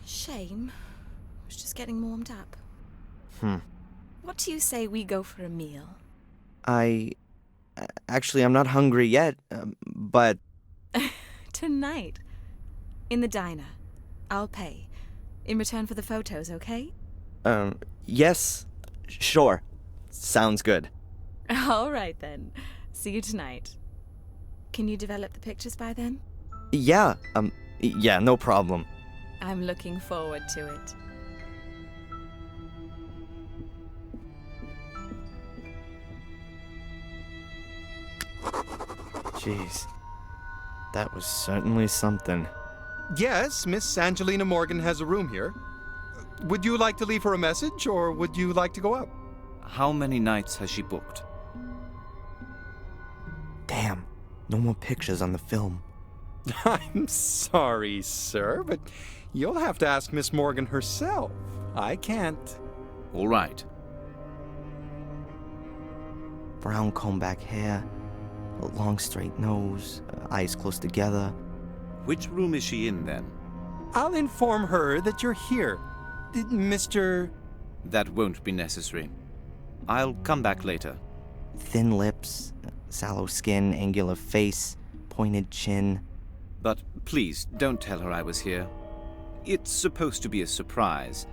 shame. I was just getting warmed up. What do you say we go for a meal? Actually, I'm not hungry yet, but... Tonight. In the diner. I'll pay. In return for the photos, okay? Yes. Sure. Sounds good. All right, then. See you tonight. Can you develop the pictures by then? Yeah, yeah, no problem. I'm looking forward to it. Jeez. That was certainly something. Yes, Miss Angelina Morgan has a room here. Would you like to leave her a message, or would you like to go up? How many nights has she booked? Damn, no more pictures on the film. I'm sorry, sir, but you'll have to ask Miss Morgan herself. I can't. All right. Brown comb-back hair, a long straight nose, eyes close together. Which room is she in, then? I'll inform her that you're here. Mr. That won't be necessary. I'll come back later. Thin lips, sallow skin, angular face, pointed chin. But please, don't tell her I was here. It's supposed to be a surprise.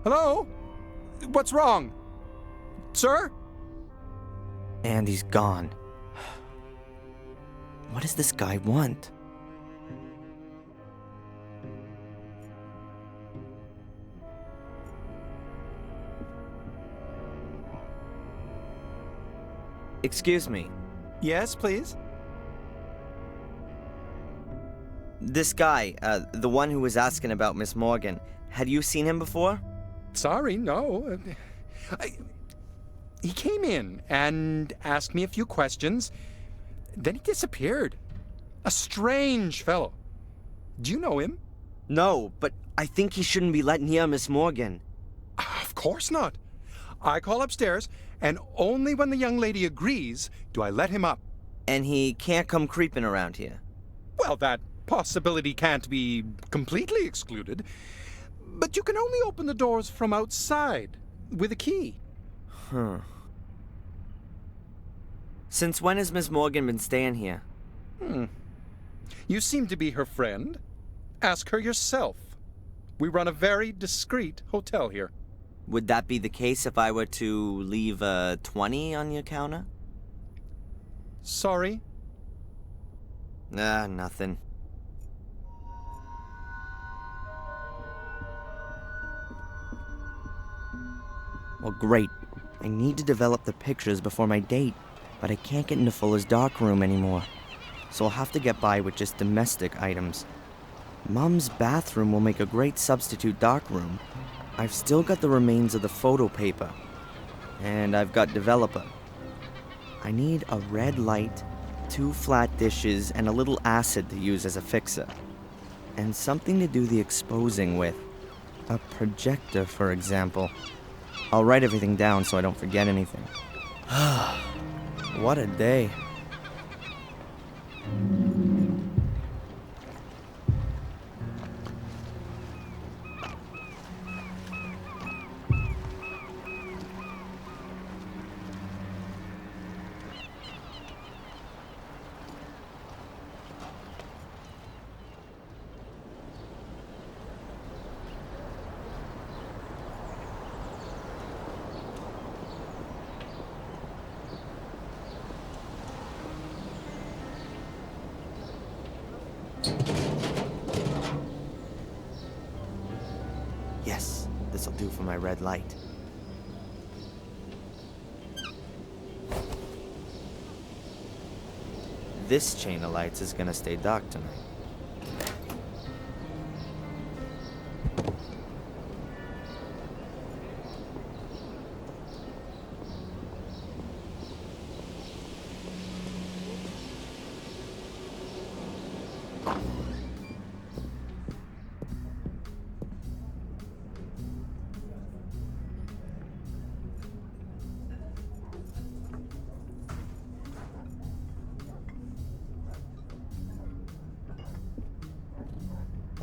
Hello? What's wrong? Sir? And he's gone. What does this guy want? Excuse me. Yes, please? This guy, the one who was asking about Miss Morgan, had you seen him before? Sorry, no. He came in and asked me a few questions. Then he disappeared. A strange fellow. Do you know him? No, but I think he shouldn't be let near Miss Morgan. Of course not. I call upstairs, and only when the young lady agrees do I let him up. And he can't come creeping around here. Well, that possibility can't be completely excluded. But you can only open the doors from outside with a key. Since when has Miss Morgan been staying here? You seem to be her friend. Ask her yourself. We run a very discreet hotel here. Would that be the case if I were to leave a 20 on your counter? Sorry? Nothing. Well, great. I need to develop the pictures before my date, but I can't get into Fuller's darkroom anymore. So I'll have to get by with just domestic items. Mom's bathroom will make a great substitute darkroom. I've still got the remains of the photo paper. And I've got developer. I need a red light, 2 flat dishes, and a little acid to use as a fixer. And something to do the exposing with. A projector, for example. I'll write everything down so I don't forget anything. What a day. Yes, this'll do for my red light. This chain of lights is gonna stay dark tonight.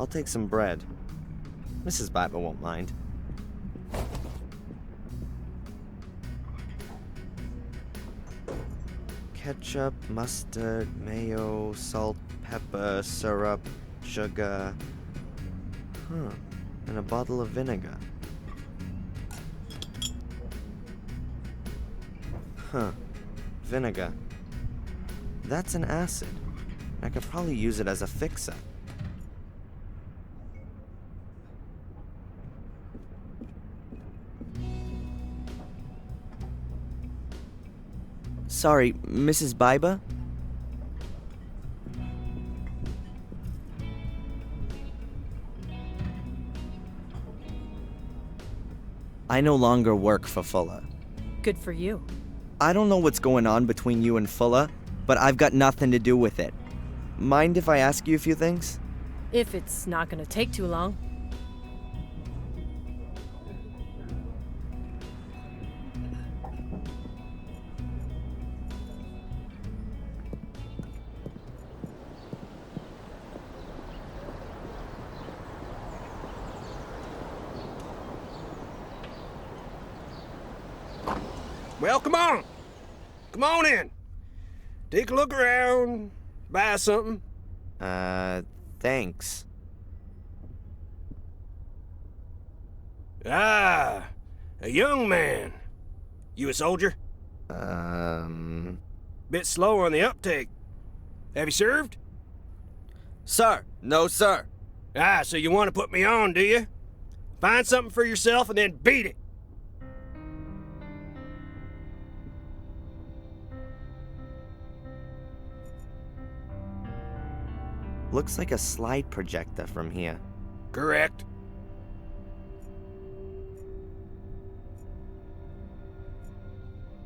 I'll take some bread. Mrs. Bible won't mind. Ketchup, mustard, mayo, salt, pepper, syrup, sugar. And a bottle of vinegar. Vinegar. That's an acid. I could probably use it as a fixer. Sorry, Mrs. Biba? I no longer work for Fuller. Good for you. I don't know what's going on between you and Fuller, but I've got nothing to do with it. Mind if I ask you a few things? If it's not gonna take too long. Well, come on. Come on in. Take a look around. Buy something. Thanks. Ah, a young man. You a soldier? Bit slow on the uptake. Have you served? Sir, no sir. Ah, so you want to put me on, do you? Find something for yourself and then beat it. Looks like a slide projector from here. Correct.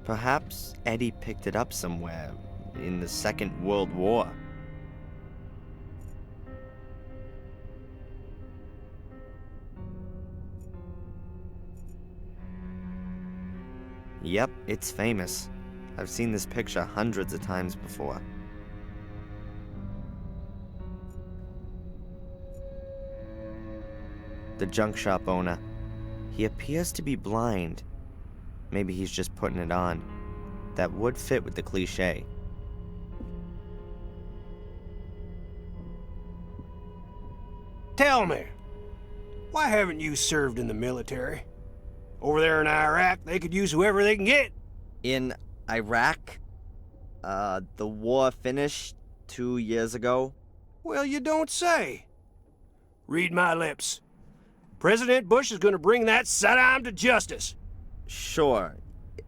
Perhaps Eddie picked it up somewhere in the Second World War. Yep, it's famous. I've seen this picture hundreds of times before. The junk shop owner. He appears to be blind. Maybe he's just putting it on. That would fit with the cliche. Tell me, why haven't you served in the military? Over there in Iraq, they could use whoever they can get. In Iraq? The war finished 2 years ago? Well, you don't say. Read my lips. President Bush is going to bring that Saddam to justice. Sure.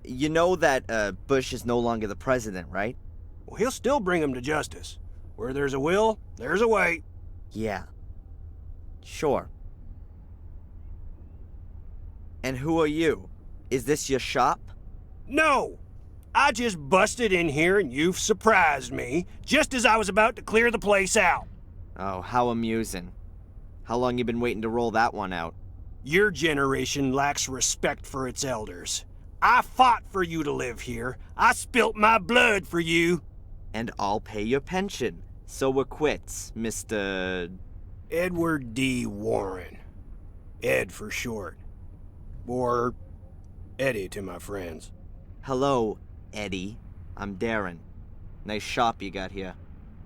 you know that Bush is no longer the president, right? Well, he'll still bring him to justice. Where there's a will, there's a way. Yeah. Sure. And who are you? Is this your shop? No! I just busted in here and you've surprised me, just as I was about to clear the place out. Oh, how amusing. How long you been waiting to roll that one out? Your generation lacks respect for its elders. I fought for you to live here. I spilt my blood for you. And I'll pay your pension. So we're quits, Mr. Edward D. Warren. Ed for short. Or Eddie to my friends. Hello, Eddie. I'm Darren. Nice shop you got here.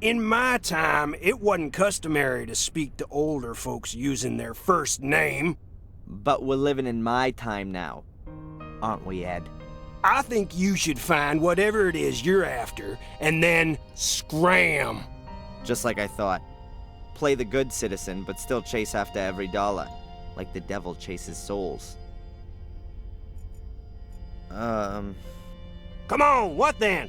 In my time, it wasn't customary to speak to older folks using their first name. But we're living in my time now, aren't we, Ed? I think you should find whatever it is you're after, and then scram. Just like I thought. Play the good citizen, but still chase after every dollar, like the devil chases souls. Come on, what then?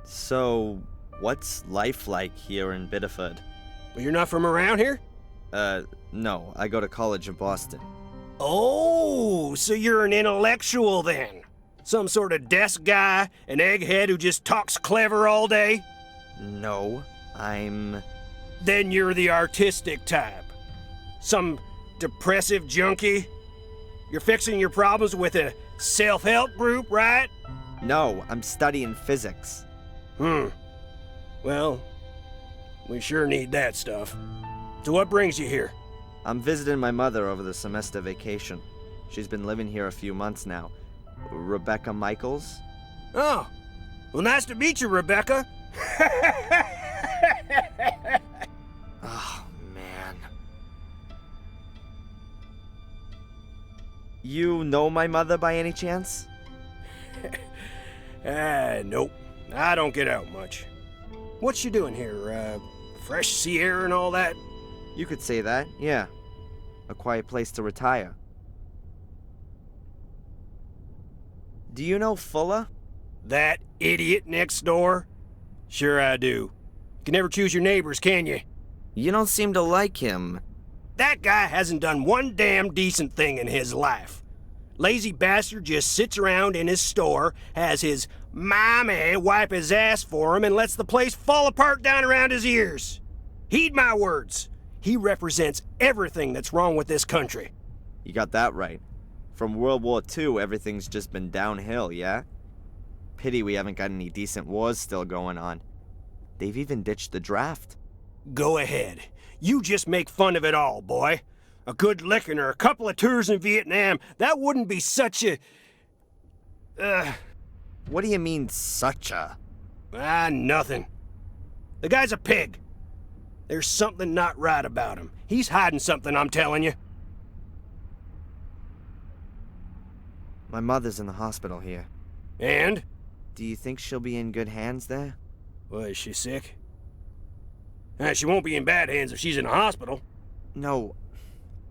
So, what's life like here in Biddeford? Well, you're not from around here? No. I go to college in Boston. Oh, so you're an intellectual then? Some sort of desk guy, an egghead who just talks clever all day? No, I'm... Then you're the artistic type. Some depressive junkie? You're fixing your problems with a self-help group, right? No, I'm studying physics. Well, we sure need that stuff. So what brings you here? I'm visiting my mother over the semester vacation. She's been living here a few months now. Rebecca Michaels? Oh, well, nice to meet you, Rebecca. Oh, man. You know my mother by any chance? Nope. I don't get out much. What's she doing here? Fresh sea air and all that? You could say that, yeah. A quiet place to retire. Do you know Fuller? That idiot next door? Sure I do. You can never choose your neighbors, can you? You don't seem to like him. That guy hasn't done one damn decent thing in his life. Lazy bastard just sits around in his store, has his mommy wipe his ass for him, and lets the place fall apart down around his ears. Heed my words. He represents everything that's wrong with this country. You got that right. From World War II, everything's just been downhill, yeah? Pity we haven't got any decent wars still going on. They've even ditched the draft. Go ahead. You just make fun of it all, boy. A good licking or a couple of tours in Vietnam, that wouldn't be such a... What do you mean, such a? Nothing. The guy's a pig. There's something not right about him. He's hiding something, I'm telling you. My mother's in the hospital here. And? Do you think she'll be in good hands there? Well, is she sick? She won't be in bad hands if she's in a hospital. No,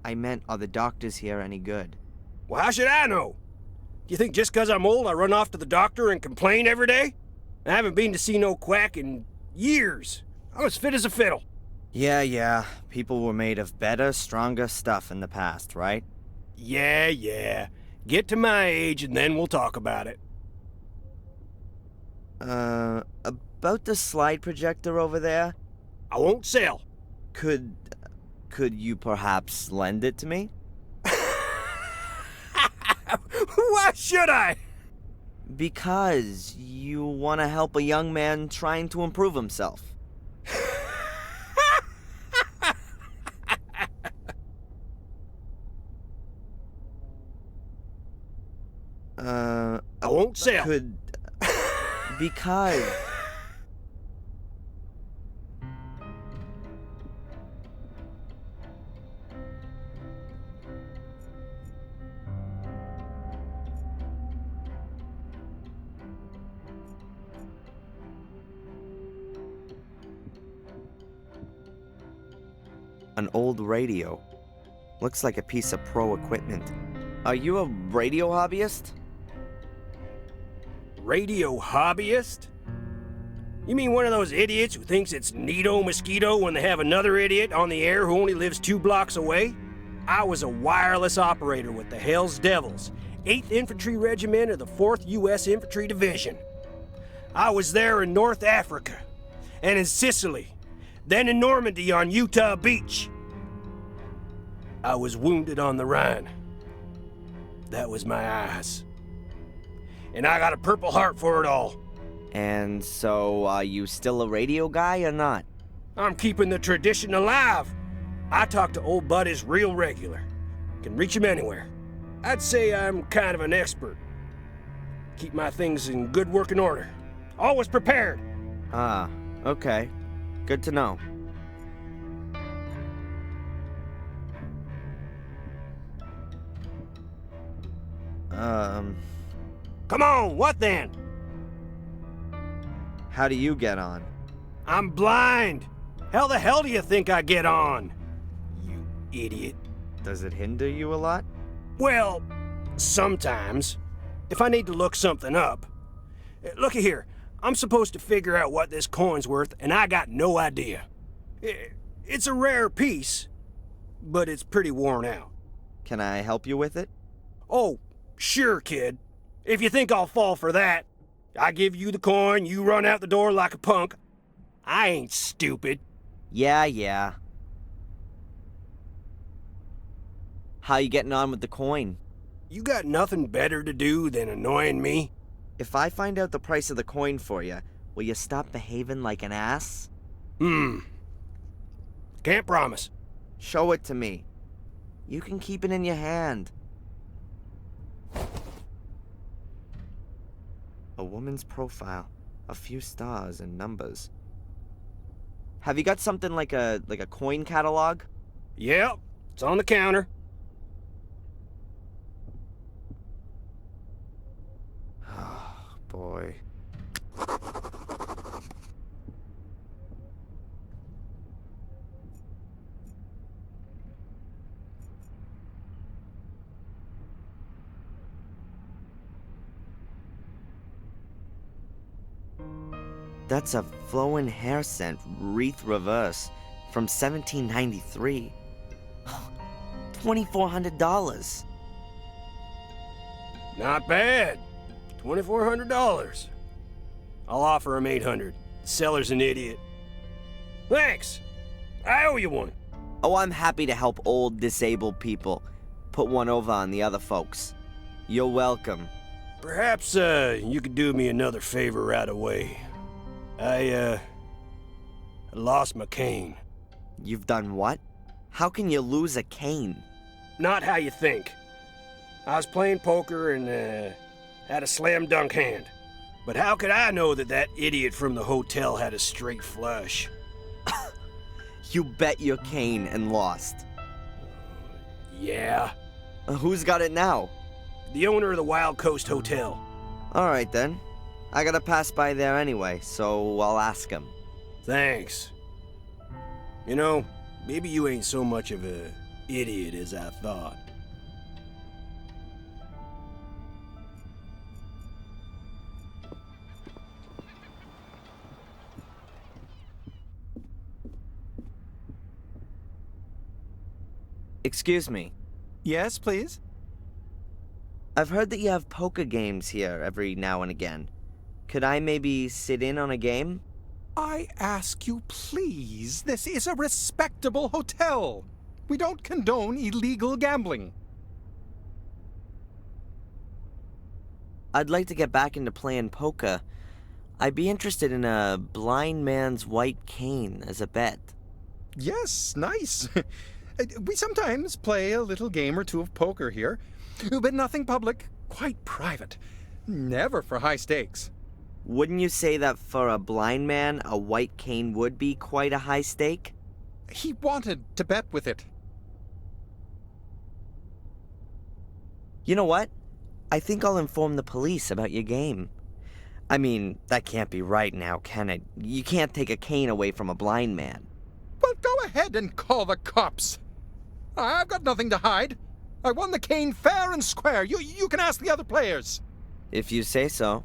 I meant, are the doctors here any good? Well, how should I know? Do you think just 'cause I'm old I run off to the doctor and complain every day? I haven't been to see no quack in years. I'm as fit as a fiddle. Yeah. People were made of better, stronger stuff in the past, right? Yeah. Get to my age and then we'll talk about it. About the slide projector over there? I won't sell. Could you perhaps lend it to me? Why should I? Because you want to help a young man trying to improve himself. I won't sell. Because... An old radio. Looks like a piece of pro equipment. Are you a radio hobbyist? Radio hobbyist? You mean one of those idiots who thinks it's neato mosquito when they have another idiot on the air who only lives 2 blocks away? I was a wireless operator with the Hells Devils, 8th Infantry Regiment of the 4th U.S. Infantry Division. I was there in North Africa, and in Sicily, then in Normandy on Utah Beach. I was wounded on the Rhine. That was my eyes. And I got a Purple Heart for it all. And so, are you still a radio guy or not? I'm keeping the tradition alive. I talk to old buddies real regular. Can reach 'em anywhere. I'd say I'm kind of an expert. Keep my things in good working order. Always prepared. Ah, okay. Good to know. Come on, what then? How do you get on? I'm blind. How the hell do you think I get on? You idiot. Does it hinder you a lot? Well, sometimes. If I need to look something up. Looky here. I'm supposed to figure out what this coin's worth, and I got no idea. It's a rare piece, but it's pretty worn out. Can I help you with it? Oh, sure, kid. If you think I'll fall for that, I give you the coin, you run out the door like a punk. I ain't stupid. Yeah. How you getting on with the coin? You got nothing better to do than annoying me? If I find out the price of the coin for you, will you stop behaving like an ass? Can't promise. Show it to me. You can keep it in your hand. A woman's profile, a few stars and numbers. Have you got something like a coin catalog? Yep, it's on the counter. Oh, boy. That's a flowing hair scent, wreath reverse, from 1793. $2,400. Not bad. $2,400. I'll offer him $800. Seller's an idiot. Thanks. I owe you one. Oh, I'm happy to help old, disabled people. Put one over on the other folks. You're welcome. Perhaps, you could do me another favor right away. I lost my cane. You've done what? How can you lose a cane? Not how you think. I was playing poker and, had a slam dunk hand. But how could I know that that idiot from the hotel had a straight flush? You bet your cane and lost. Yeah. Who's got it now? The owner of the Wild Coast Hotel. Alright then. I gotta pass by there anyway, so I'll ask him. Thanks. You know, maybe you ain't so much of a idiot as I thought. Excuse me. Yes, please? I've heard that you have poker games here every now and again. Could I maybe sit in on a game? I ask you, please. This is a respectable hotel. We don't condone illegal gambling. I'd like to get back into playing poker. I'd be interested in a blind man's white cane as a bet. Yes, nice. We sometimes play a little game or two of poker here, but nothing public, quite private. Never for high stakes. Wouldn't you say that for a blind man, a white cane would be quite a high stake? He wanted to bet with it. You know what? I think I'll inform the police about your game. I mean, that can't be right now, can it? You can't take a cane away from a blind man. Well, go ahead and call the cops. I've got nothing to hide. I won the cane fair and square. You can ask the other players. If you say so.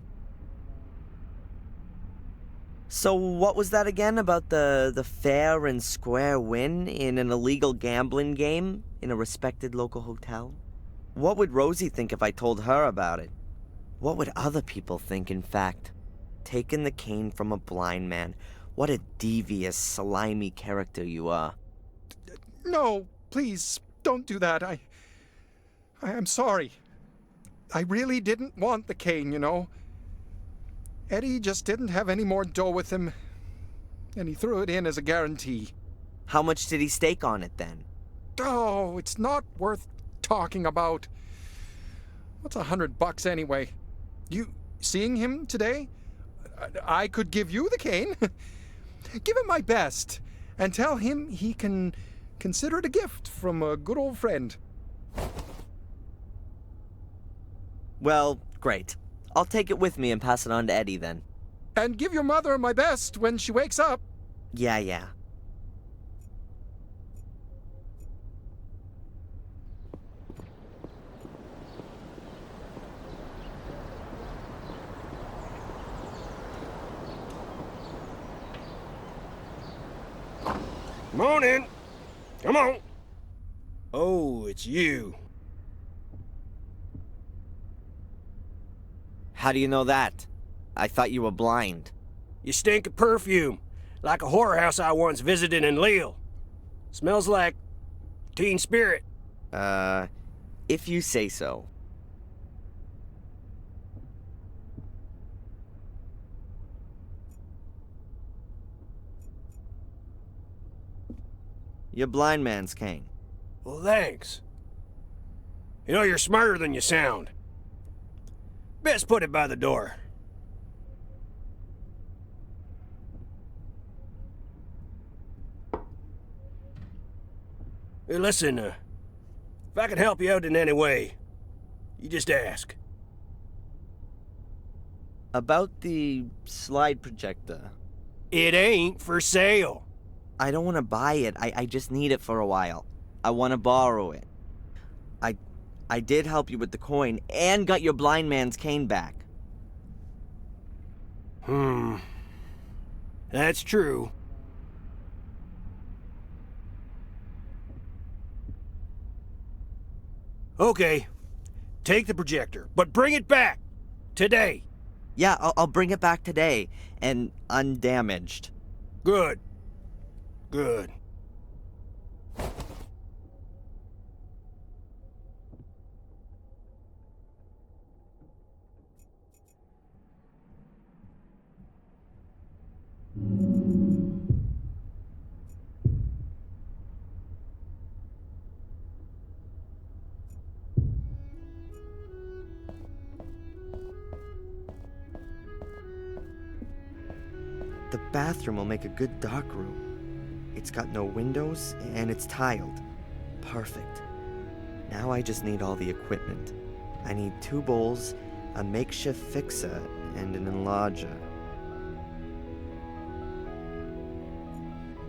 So what was that again about the fair and square win in an illegal gambling game in a respected local hotel? What would Rosie think if I told her about it? What would other people think, in fact? Taking the cane from a blind man. What a devious, slimy character you are. No, please, don't do that. I am sorry. I really didn't want the cane, you know. Eddie just didn't have any more dough with him, and he threw it in as a guarantee. How much did he stake on it, then? Oh, it's not worth talking about. What's $100 anyway? You seeing him today? I could give you the cane. Give him my best, and tell him he can consider it a gift from a good old friend. Well, great. I'll take it with me and pass it on to Eddie, then. And give your mother my best when she wakes up. Yeah. Come on in. Come on. Oh, it's you. How do you know that? I thought you were blind. You stink of perfume, like a whorehouse I once visited in Lille. Smells like teen spirit. If you say so. Your blind man's cane. Well, thanks. You know, you're smarter than you sound. Best put it by the door. Hey, listen, if I can help you out in any way, you just ask. About the slide projector. It ain't for sale. I don't want to buy it. I just need it for a while. I want to borrow it. I did help you with the coin and got your blind man's cane back. That's true. Okay, take the projector, but bring it back today. Yeah, I'll bring it back today and undamaged. Good. The bathroom will make a good dark room. It's got no windows and it's tiled. Perfect. Now I just need all the equipment. I need 2 bowls, a makeshift fixer, and an enlarger.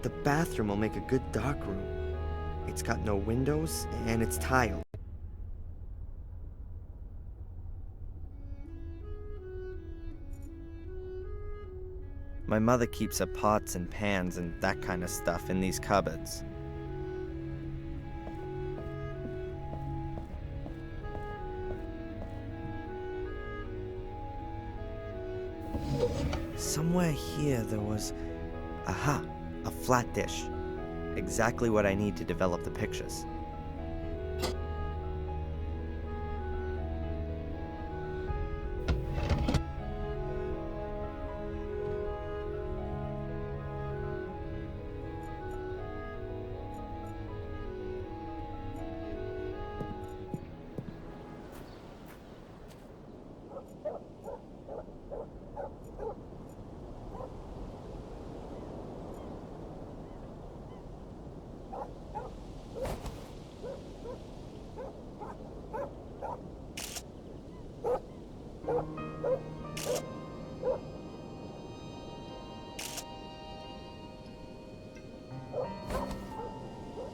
The bathroom will make a good dark room. It's got no windows and it's tiled. My mother keeps her pots and pans and that kind of stuff in these cupboards. Somewhere here there was... Aha! A flat dish. Exactly what I need to develop the pictures.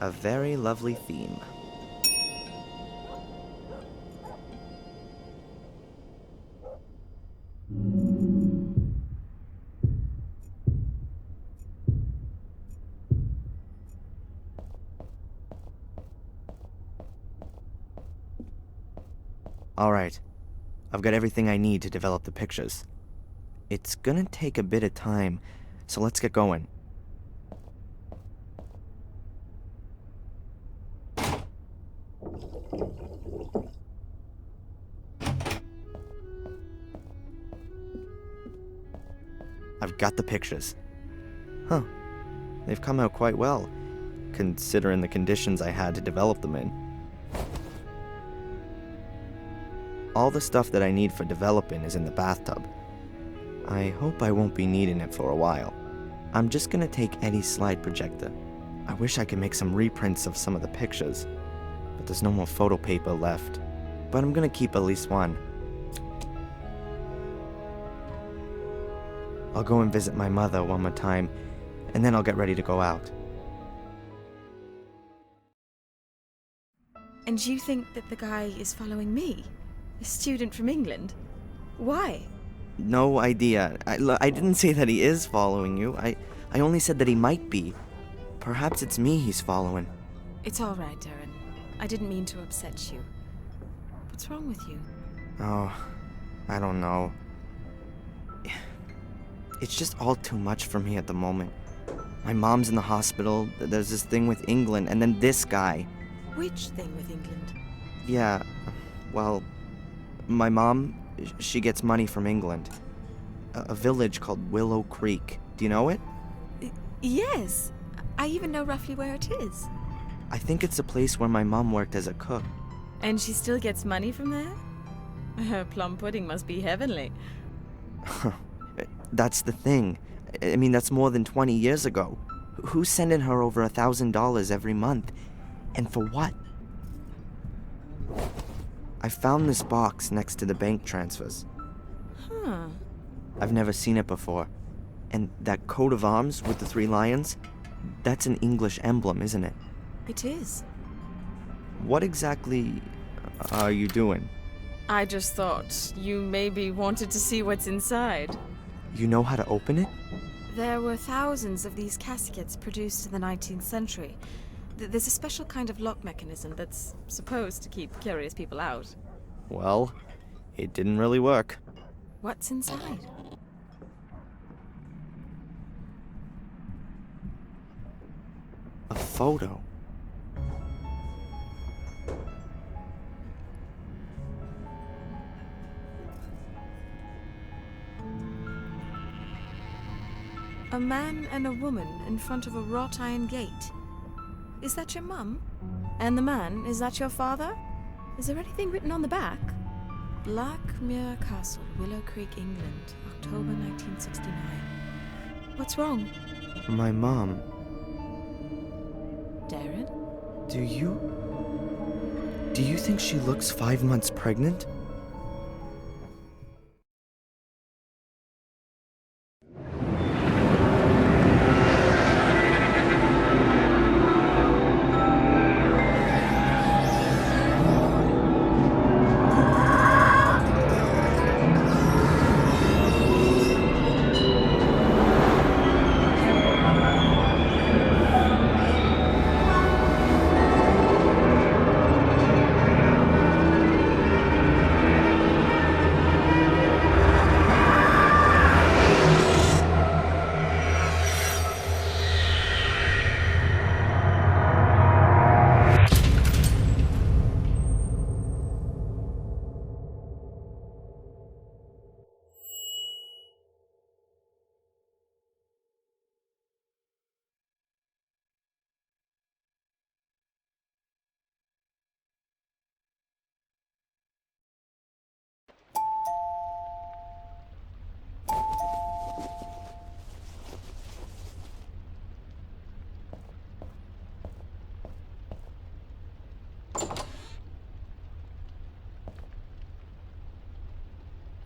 A very lovely theme. Alright, I've got everything I need to develop the pictures. It's gonna take a bit of time, so let's get going. I've got the pictures. Huh. They've come out quite well, considering the conditions I had to develop them in. All the stuff that I need for developing is in the bathtub. I hope I won't be needing it for a while. I'm just gonna take Eddie's slide projector. I wish I could make some reprints of some of the pictures, but there's no more photo paper left. But I'm gonna keep at least one. I'll go and visit my mother one more time, and then I'll get ready to go out. And you think that the guy is following me? A student from England? Why? No idea. I didn't say that he is following you. I only said that he might be. Perhaps it's me he's following. It's all right, Darren. I didn't mean to upset you. What's wrong with you? Oh, I don't know. It's just all too much for me at the moment. My mom's in the hospital, there's this thing with England, and then this guy. Which thing with England? Yeah, well, my mom, she gets money from England. A village called Willow Creek. Do you know it? Yes. I even know roughly where it is. I think it's a place where my mom worked as a cook. And she still gets money from there? Her plum pudding must be heavenly. That's the thing. I mean, that's more than 20 years ago. Who's sending her over $1,000 every month? And for what? I found this box next to the bank transfers. Huh. I've never seen it before. And that coat of arms with the 3 lions? That's an English emblem, isn't it? It is. What exactly are you doing? I just thought you maybe wanted to see what's inside. You know how to open it? There were thousands of these caskets produced in the 19th century. There's a special kind of lock mechanism that's supposed to keep curious people out. Well, it didn't really work. What's inside? A photo. A man and a woman in front of a wrought iron gate. Is that your mum? And the man, is that your father? Is there anything written on the back? Blackmere Castle, Willow Creek, England, October 1969. What's wrong? My mom. Darren? Do you think she looks 5 months pregnant?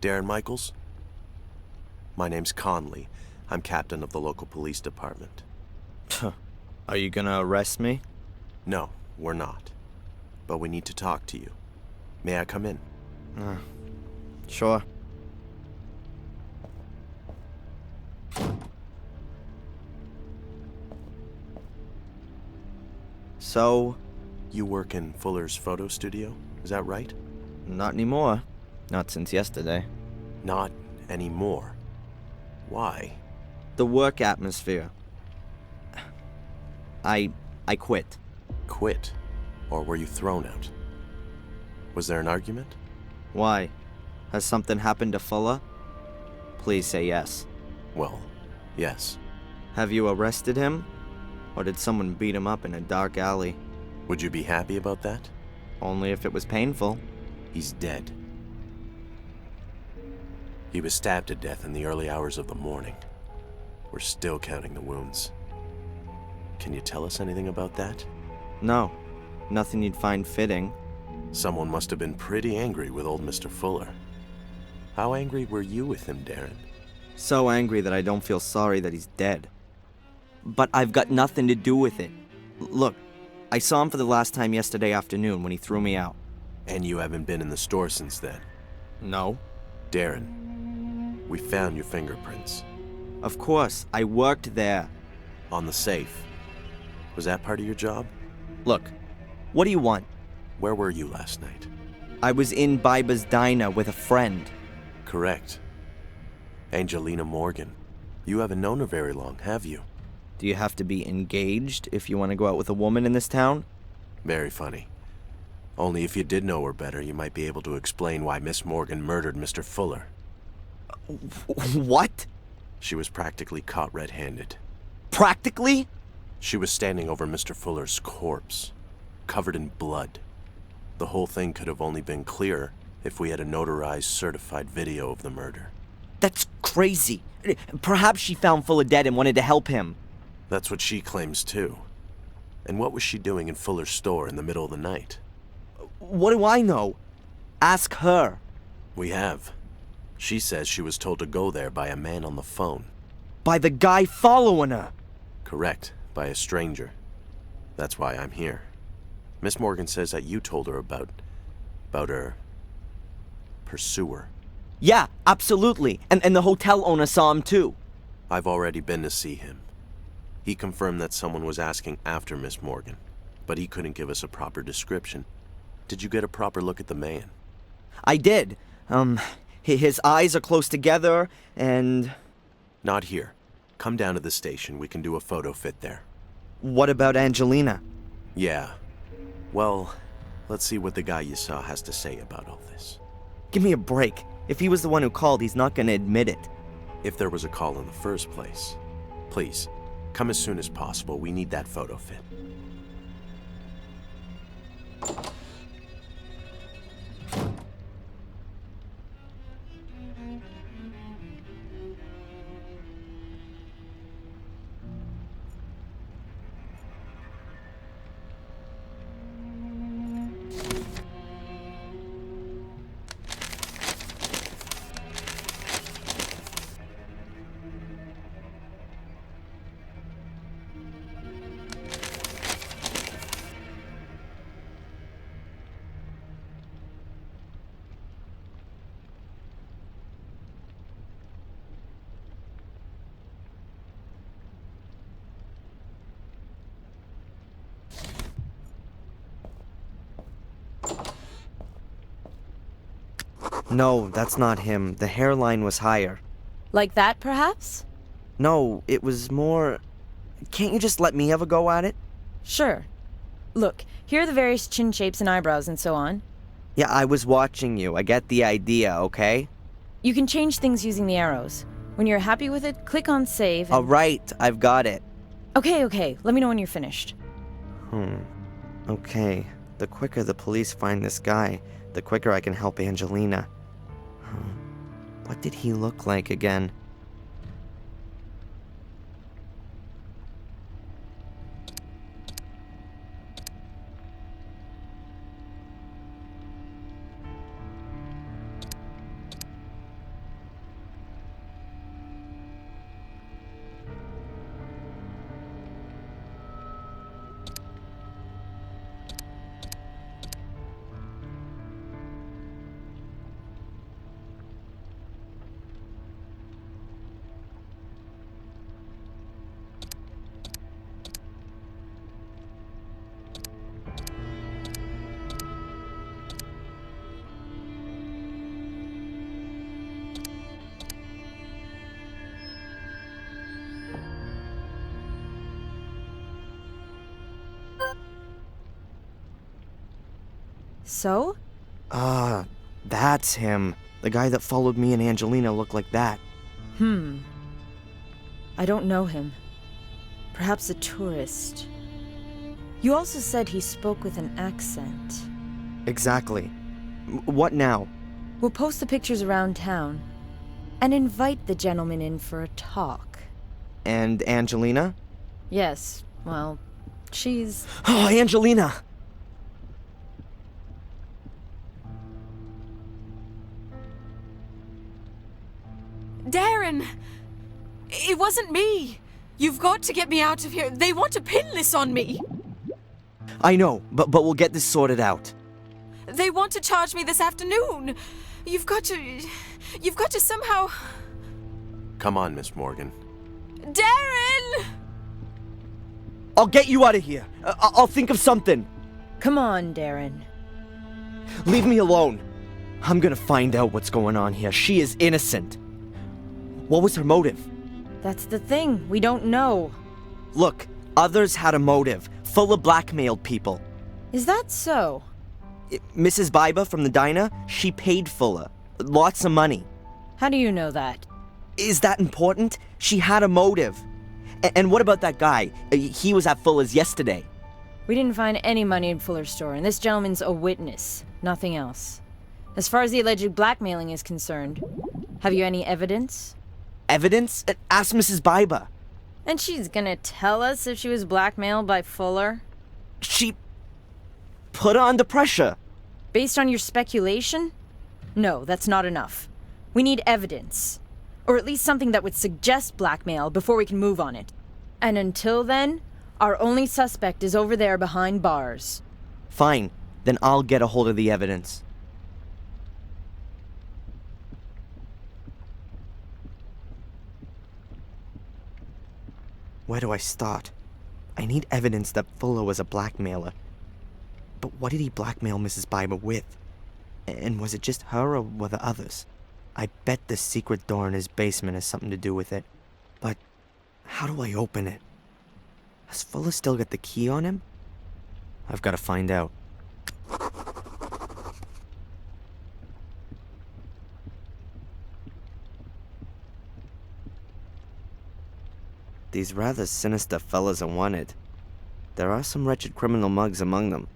Darren Michaels? My name's Conley. I'm captain of the local police department. Are you gonna arrest me? No, we're not. But we need to talk to you. May I come in? Sure. So? You work in Fuller's photo studio, is that right? Not anymore. Not since yesterday. Not anymore. Why? The work atmosphere. I quit. Quit? Or were you thrown out? Was there an argument? Why? Has something happened to Fuller? Please say yes. Well, yes. Have you arrested him? Or did someone beat him up in a dark alley? Would you be happy about that? Only if it was painful. He's dead. He was stabbed to death in the early hours of the morning. We're still counting the wounds. Can you tell us anything about that? No. Nothing you'd find fitting. Someone must have been pretty angry with old Mr. Fuller. How angry were you with him, Darren? So angry that I don't feel sorry that he's dead. But I've got nothing to do with it. Look, I saw him for the last time yesterday afternoon when he threw me out. And you haven't been in the store since then? No. Darren, we found your fingerprints. Of course, I worked there. On the safe. Was that part of your job? Look, what do you want? Where were you last night? I was in Biba's diner with a friend. Correct. Angelina Morgan. You haven't known her very long, have you? Do you have to be engaged if you want to go out with a woman in this town? Very funny. Only if you did know her better, you might be able to explain why Miss Morgan murdered Mr. Fuller. What? She was practically caught red-handed. Practically? She was standing over Mr. Fuller's corpse, covered in blood. The whole thing could have only been clearer if we had a notarized, certified video of the murder. That's crazy. Perhaps she found Fuller dead and wanted to help him. That's what she claims, too. And what was she doing in Fuller's store in the middle of the night? What do I know? Ask her. We have. She says she was told to go there by a man on the phone. By the guy following her. Correct, by a stranger. That's why I'm here. Miss Morgan says that you told her about her pursuer. Yeah, absolutely. And the hotel owner saw him too. I've already been to see him. He confirmed that someone was asking after Miss Morgan, but he couldn't give us a proper description. Did you get a proper look at the man? I did. His eyes are close together, and... Not here. Come down to the station. We can do a photo fit there. What about Angelina? Yeah. Well, let's see what the guy you saw has to say about all this. Give me a break. If he was the one who called, he's not gonna admit it. If there was a call in the first place. Please, come as soon as possible. We need that photo fit. No, that's not him. The hairline was higher. Like that, perhaps? No, it was more... Can't you just let me have a go at it? Sure. Look, here are the various chin shapes and eyebrows and so on. Yeah, I was watching you. I get the idea, okay? You can change things using the arrows. When you're happy with it, click on save and... Alright, I've got it. Okay. Let me know when you're finished. Okay. The quicker the police find this guy, the quicker I can help Angelina. What did he look like again? So? Ah, that's him. The guy that followed me and Angelina looked like that. I don't know him. Perhaps a tourist. You also said he spoke with an accent. Exactly. What now? We'll post the pictures around town and invite the gentleman in for a talk. And Angelina? Yes, well, she's... Oh, Angelina! Darren! It wasn't me! You've got to get me out of here. They want to pin this on me. I know, but we'll get this sorted out. They want to charge me this afternoon. You've got to somehow... Come on, Miss Morgan. Darren! I'll get you out of here. I'll think of something. Come on, Darren. Leave me alone. I'm gonna find out what's going on here. She is innocent. What was her motive? That's the thing. We don't know. Look, others had a motive. Fuller blackmailed people. Is that so? Mrs. Biba from the diner, she paid Fuller. Lots of money. How do you know that? Is that important? She had a motive. And what about that guy? He was at Fuller's yesterday. We didn't find any money in Fuller's store, and this gentleman's a witness. Nothing else. As far as the alleged blackmailing is concerned, have you any evidence? Evidence? Ask Mrs. Biba. And she's gonna tell us if she was blackmailed by Fuller? She put her under pressure. Based on your speculation? No, that's not enough. We need evidence. Or at least something that would suggest blackmail before we can move on it. And until then, our only suspect is over there behind bars. Fine, then I'll get a hold of the evidence. Where do I start? I need evidence that Fuller was a blackmailer. But what did he blackmail Mrs. Biba with? And was it just her or were there others? I bet the secret door in his basement has something to do with it. But how do I open it? Has Fuller still got the key on him? I've got to find out. These rather sinister fellas are wanted. There are some wretched criminal mugs among them.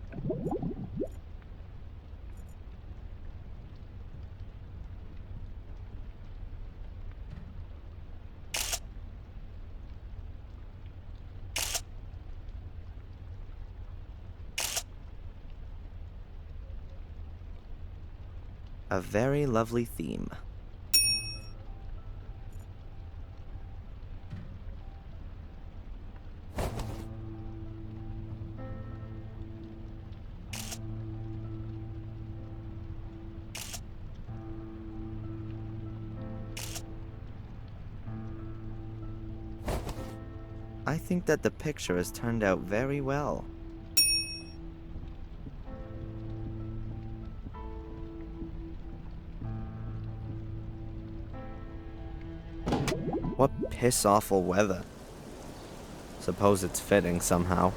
A very lovely theme. I think that the picture has turned out very well. What piss-awful weather. Suppose it's fitting somehow.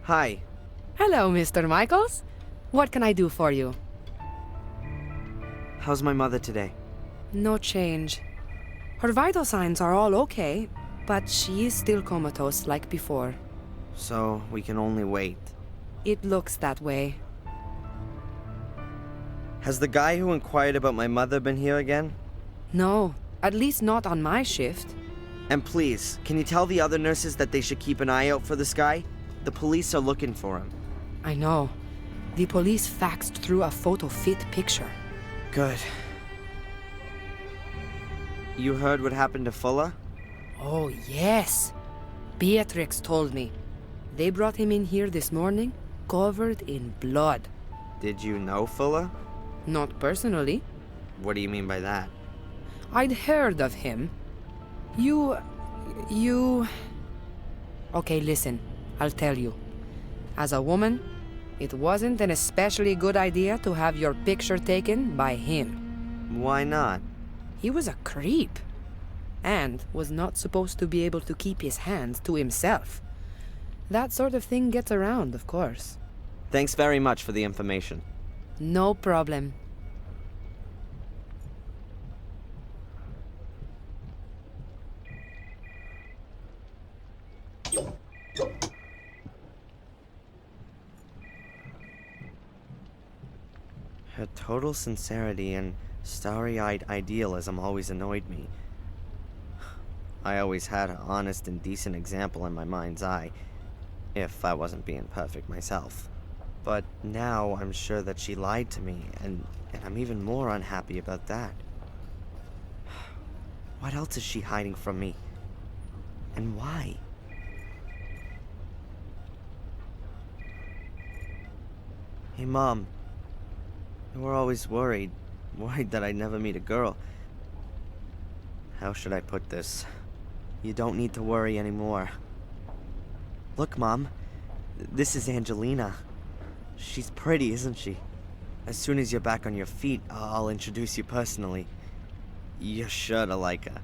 Hi. Hello, Mr. Michaels. What can I do for you? How's my mother today? No change. Her vital signs are all okay, but she is still comatose like before. So, we can only wait. It looks that way. Has the guy who inquired about my mother been here again? No, at least not on my shift. And please, can you tell the other nurses that they should keep an eye out for this guy? The police are looking for him. I know. The police faxed through a photo fit picture. Good. You heard what happened to Fuller? Oh, yes. Beatrix told me. They brought him in here this morning, covered in blood. Did you know Fuller? Not personally. What do you mean by that? I'd heard of him. Okay, listen. I'll tell you. As a woman, it wasn't an especially good idea to have your picture taken by him. Why not? He was a creep. And was not supposed to be able to keep his hands to himself. That sort of thing gets around, of course. Thanks very much for the information. No problem. Her total sincerity and starry-eyed idealism always annoyed me. I always had an honest and decent example in my mind's eye, if I wasn't being perfect myself. But now I'm sure that she lied to me, and I'm even more unhappy about that. What else is she hiding from me? And why? Hey, Mom. You were always worried that I'd never meet a girl. How should I put this? You don't need to worry anymore. Look, Mom. This is Angelina. She's pretty, isn't she? As soon as you're back on your feet, I'll introduce you personally. You're sure to like her.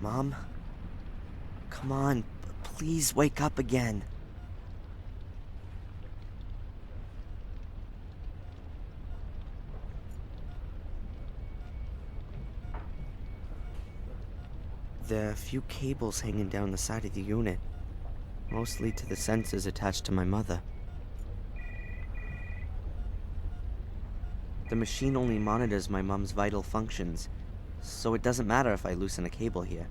Mom? Come on, please wake up again. There are a few cables hanging down the side of the unit, mostly to the sensors attached to my mother. The machine only monitors my mom's vital functions, so it doesn't matter if I loosen a cable here.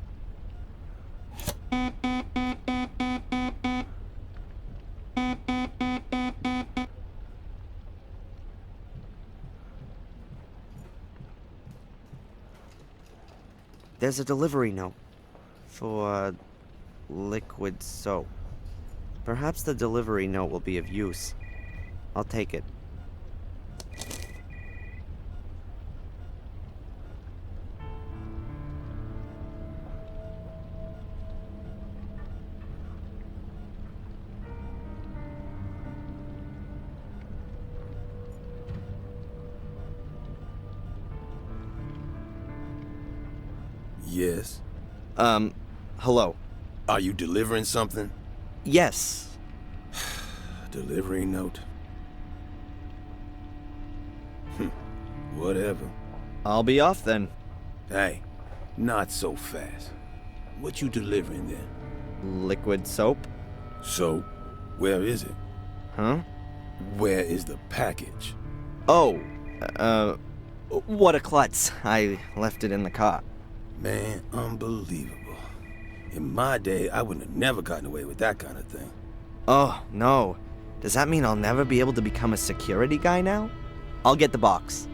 There's a delivery note for liquid soap. Perhaps the delivery note will be of use. I'll take it. Yes. Hello. Are you delivering something? Yes. Delivery note. Whatever. I'll be off then. Hey, not so fast. What you delivering then? Liquid soap. So, where is it? Huh? Where is the package? Oh, what a klutz. I left it in the car. Man, unbelievable. In my day, I wouldn't have never gotten away with that kind of thing. Oh, no. Does that mean I'll never be able to become a security guy now? I'll get the box.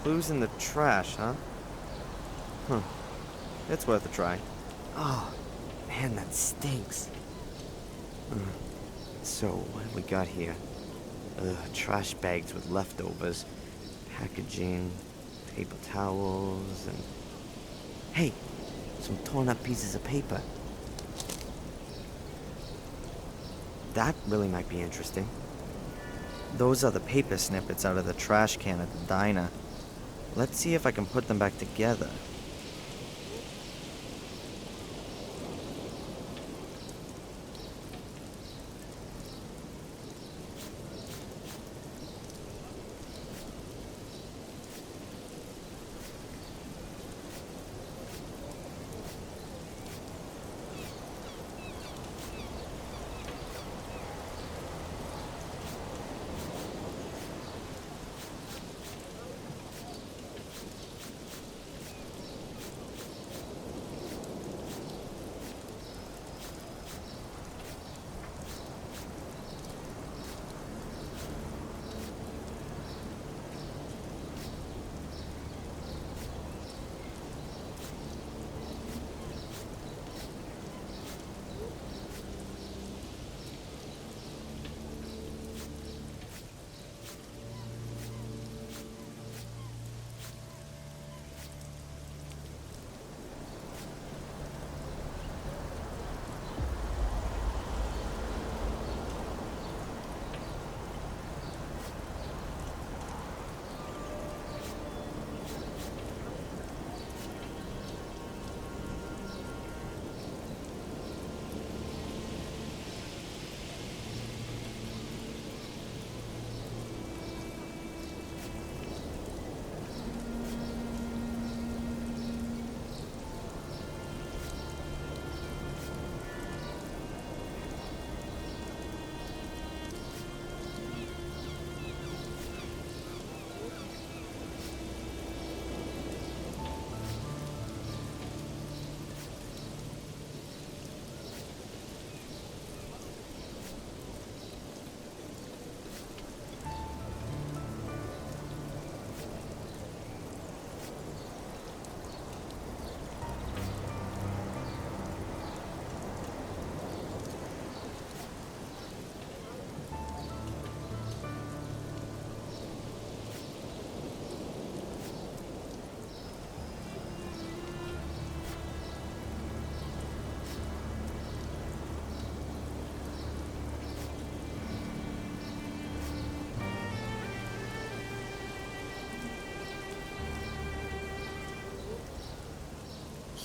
Clues in the trash, huh? Huh. It's worth a try. Oh, man, that stinks. So, what have we got here? Trash bags with leftovers, packaging, paper towels, and... Hey, some torn up pieces of paper. That really might be interesting. Those are the paper snippets out of the trash can at the diner. Let's see if I can put them back together.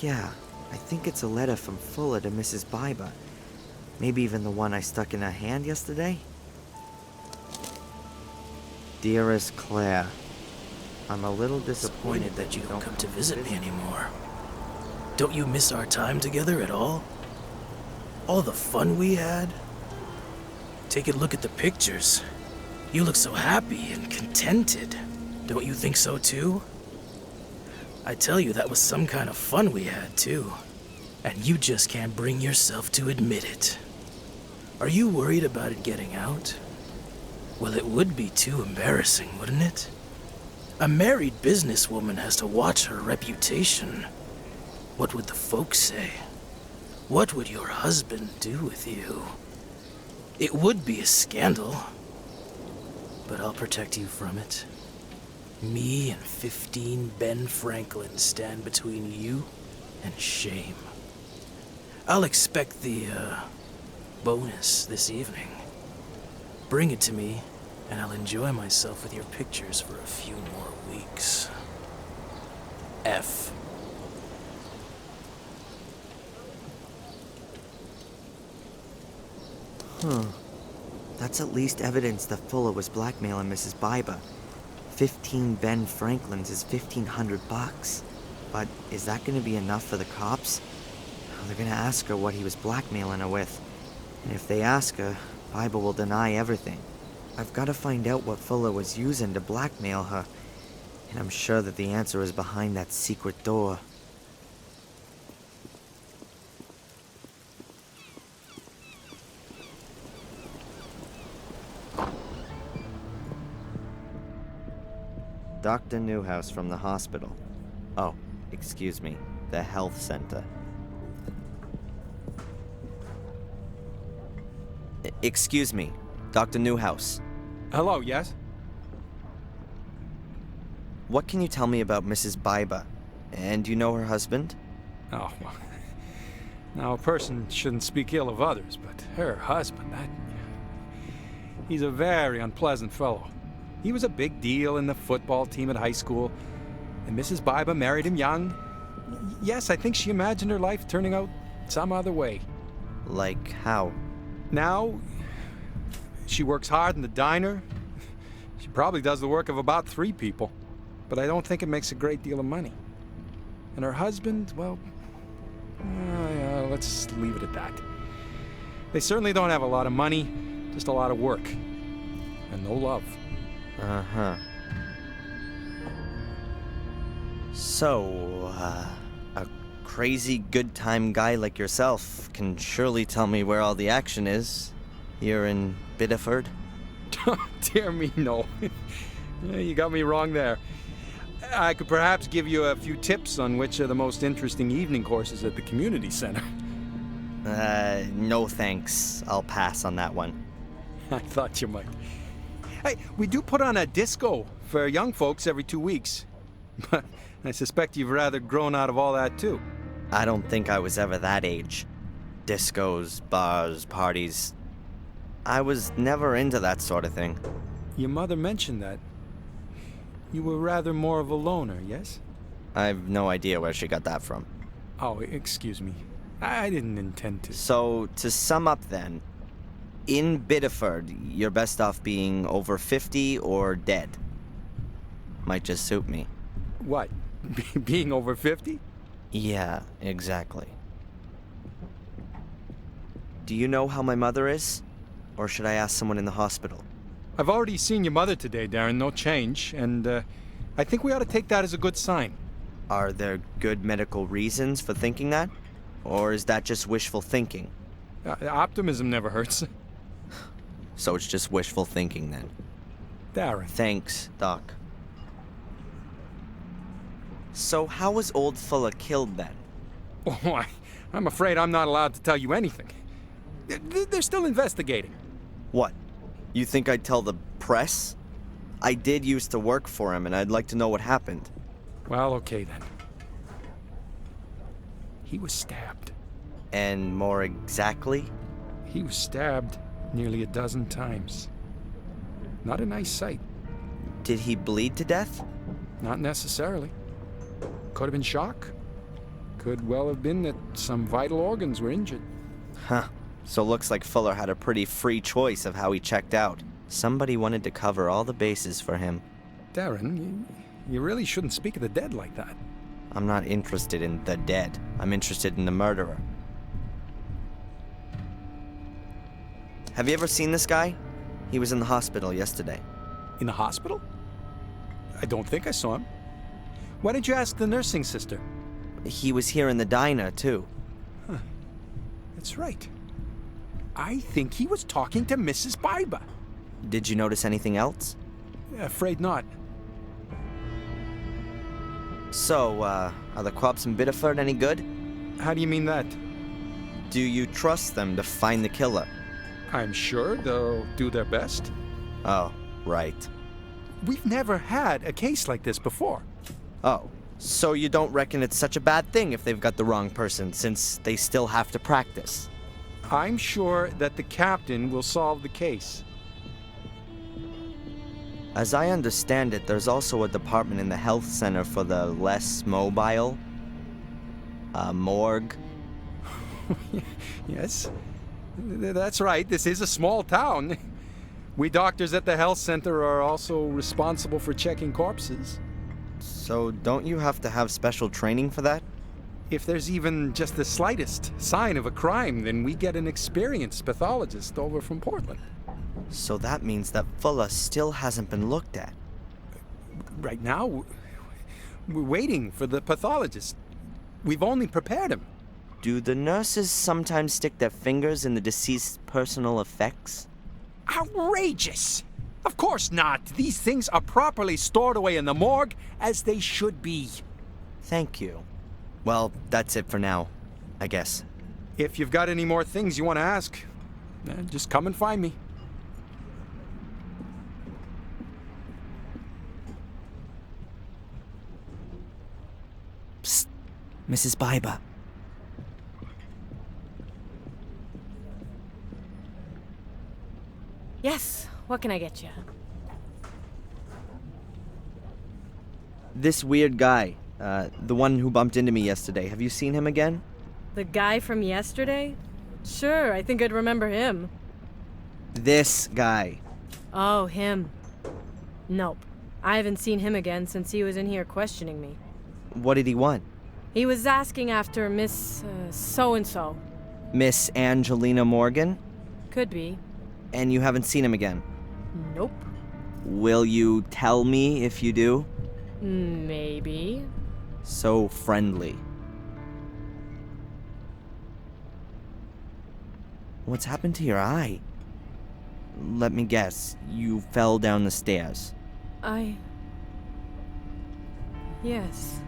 Yeah, I think it's a letter from Fuller to Mrs. Biber. Maybe even the one I stuck in her hand yesterday? Dearest Claire, I'm a little disappointed that you don't come to visit me anymore. Don't you miss our time together at all? All the fun we had? Take a look at the pictures. You look so happy and contented. Don't you think so too? I tell you, that was some kind of fun we had too. And you just can't bring yourself to admit it. Are you worried about it getting out? Well, it would be too embarrassing, wouldn't it? A married businesswoman has to watch her reputation. What would the folks say? What would your husband do with you? It would be a scandal. But I'll protect you from it. Me and 15 Ben Franklin stand between you and shame. I'll expect the, bonus this evening. Bring it to me, and I'll enjoy myself with your pictures for a few more weeks. F. Huh. That's at least evidence that Fuller was blackmailing Mrs. Biber. 15 Ben Franklins is $1,500. But is that going to be enough for the cops? They're going to ask her what he was blackmailing her with. And if they ask her, Biber will deny everything. I've got to find out what Fuller was using to blackmail her. And I'm sure that the answer is behind that secret door. Dr. Newhouse from the hospital. Oh, excuse me, the health center. Excuse me, Dr. Newhouse. Hello, yes? What can you tell me about Mrs. Biba? And do you know her husband? Oh, well. Now, a person shouldn't speak ill of others, but her husband, he's a very unpleasant fellow. He was a big deal in the football team at high school, and Mrs. Biba married him young. Yes, I think she imagined her life turning out some other way. Like how? Now, she works hard in the diner. She probably does the work of about 3 people, but I don't think it makes a great deal of money. And her husband, well, let's leave it at that. They certainly don't have a lot of money, just a lot of work. And no love. Uh-huh. So, a crazy good time guy like yourself can surely tell me where all the action is. Here in Biddeford? Dear me, no. You got me wrong there. I could perhaps give you a few tips on which are the most interesting evening courses at the community center. No thanks. I'll pass on that one. I thought you might. Hey, we do put on a disco for young folks every 2 weeks. But I suspect you've rather grown out of all that, too. I don't think I was ever that age. Discos, bars, parties. I was never into that sort of thing. Your mother mentioned that. You were rather more of a loner, yes? I've no idea where she got that from. Oh, excuse me. I didn't intend to. So, to sum up then, in Biddeford, you're best off being over 50 or dead. Might just suit me. What? Being over 50? Yeah, exactly. Do you know how my mother is? Or should I ask someone in the hospital? I've already seen your mother today, Darren. No change. And I think we ought to take that as a good sign. Are there good medical reasons for thinking that? Or is that just wishful thinking? Optimism never hurts. So it's just wishful thinking then? Darren. Thanks, Doc. So how was old Fuller killed then? Oh, I'm afraid I'm not allowed to tell you anything. They're still investigating. What? You think I'd tell the press? I did used to work for him, and I'd like to know what happened. Well, okay then. He was stabbed. And more exactly? He was stabbed nearly a dozen times. Not a nice sight. Did he bleed to death? Not necessarily. Could have been shock. Could well have been that some vital organs were injured. Huh. So looks like Fuller had a pretty free choice of how he checked out. Somebody wanted to cover all the bases for him. Darren, you really shouldn't speak of the dead like that. I'm not interested in the dead. I'm interested in the murderer. Have you ever seen this guy? He was in the hospital yesterday. In the hospital? I don't think I saw him. Why didn't you ask the nursing sister? He was here in the diner, too. Huh. That's right. I think he was talking to Mrs. Biba. Did you notice anything else? Afraid not. So, are the cops in Biddeford any good? How do you mean that? Do you trust them to find the killer? I'm sure they'll do their best. Oh, right. We've never had a case like this before. Oh, so you don't reckon it's such a bad thing if they've got the wrong person, since they still have to practice? I'm sure that the captain will solve the case. As I understand it, there's also a department in the health center for the less mobile. A morgue. Yes, that's right. This is a small town. We doctors at the health center are also responsible for checking corpses. So don't you have to have special training for that? If there's even just the slightest sign of a crime, then we get an experienced pathologist over from Portland. So that means that Fuller still hasn't been looked at. Right now, we're waiting for the pathologist. We've only prepared him. Do the nurses sometimes stick their fingers in the deceased's personal effects? Outrageous! Of course not. These things are properly stored away in the morgue, as they should be. Thank you. Well, that's it for now, I guess. If you've got any more things you want to ask, just come and find me. Psst, Mrs. Biber. Yes, what can I get you? This weird guy, the one who bumped into me yesterday, have you seen him again? The guy from yesterday? Sure, I think I'd remember him. This guy. Oh, him. Nope. I haven't seen him again since he was in here questioning me. What did he want? He was asking after Miss so-and-so. Miss Angelina Morgan? Could be. And you haven't seen him again? Nope. Will you tell me if you do? Maybe. So friendly. What's happened to your eye? Let me guess, you fell down the stairs. Yes.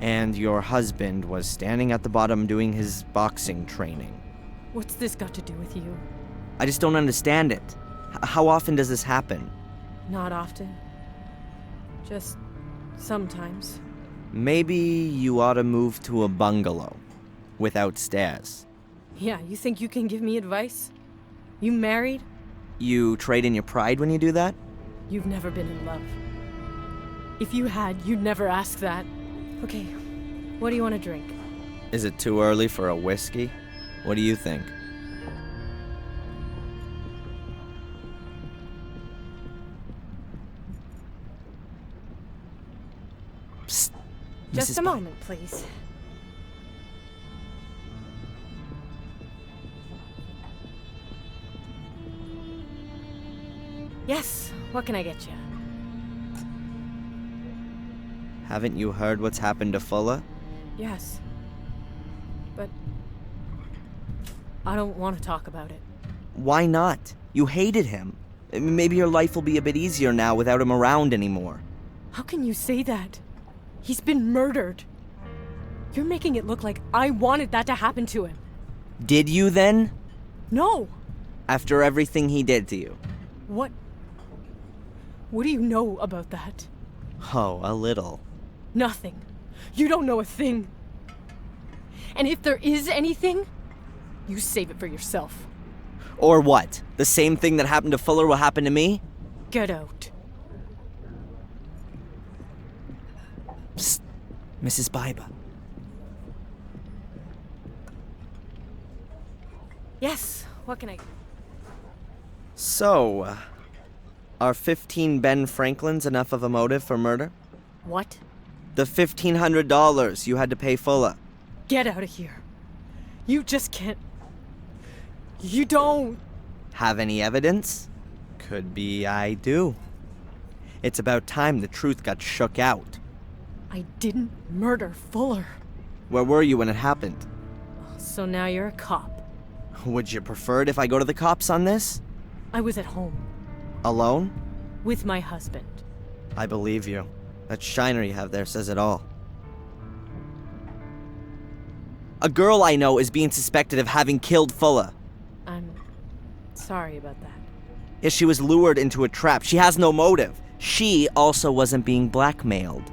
And your husband was standing at the bottom doing his boxing training. What's this got to do with you? I just don't understand it. How often does this happen? Not often. Just sometimes. Maybe you ought to move to a bungalow without stairs. Yeah, you think you can give me advice? You married? You trade in your pride when you do that? You've never been in love. If you had, you'd never ask that. Okay, what do you want to drink? Is it too early for a whiskey? What do you think? Psst. Just Mrs. a moment, please. Yes, what can I get you? Haven't you heard what's happened to Fuller? Yes. But I don't want to talk about it. Why not? You hated him. Maybe your life will be a bit easier now without him around anymore. How can you say that? He's been murdered. You're making it look like I wanted that to happen to him. Did you then? No. After everything he did to you? What do you know about that? Oh, a little. Nothing. You don't know a thing. And if there is anything, you save it for yourself. Or what? The same thing that happened to Fuller will happen to me? Get out. Psst. Mrs. Biber. Yes, what can I... So, are 15 Ben Franklins enough of a motive for murder? What? The $1,500 you had to pay Fuller. Get out of here. You just can't... You don't... Have any evidence? Could be I do. It's about time the truth got shook out. I didn't murder Fuller. Where were you when it happened? So now you're a cop. Would you prefer it if I go to the cops on this? I was at home. Alone? With my husband. I believe you. That shiner you have there says it all. A girl I know is being suspected of having killed Fuller. I'm sorry about that. If she was lured into a trap, she has no motive. She also wasn't being blackmailed.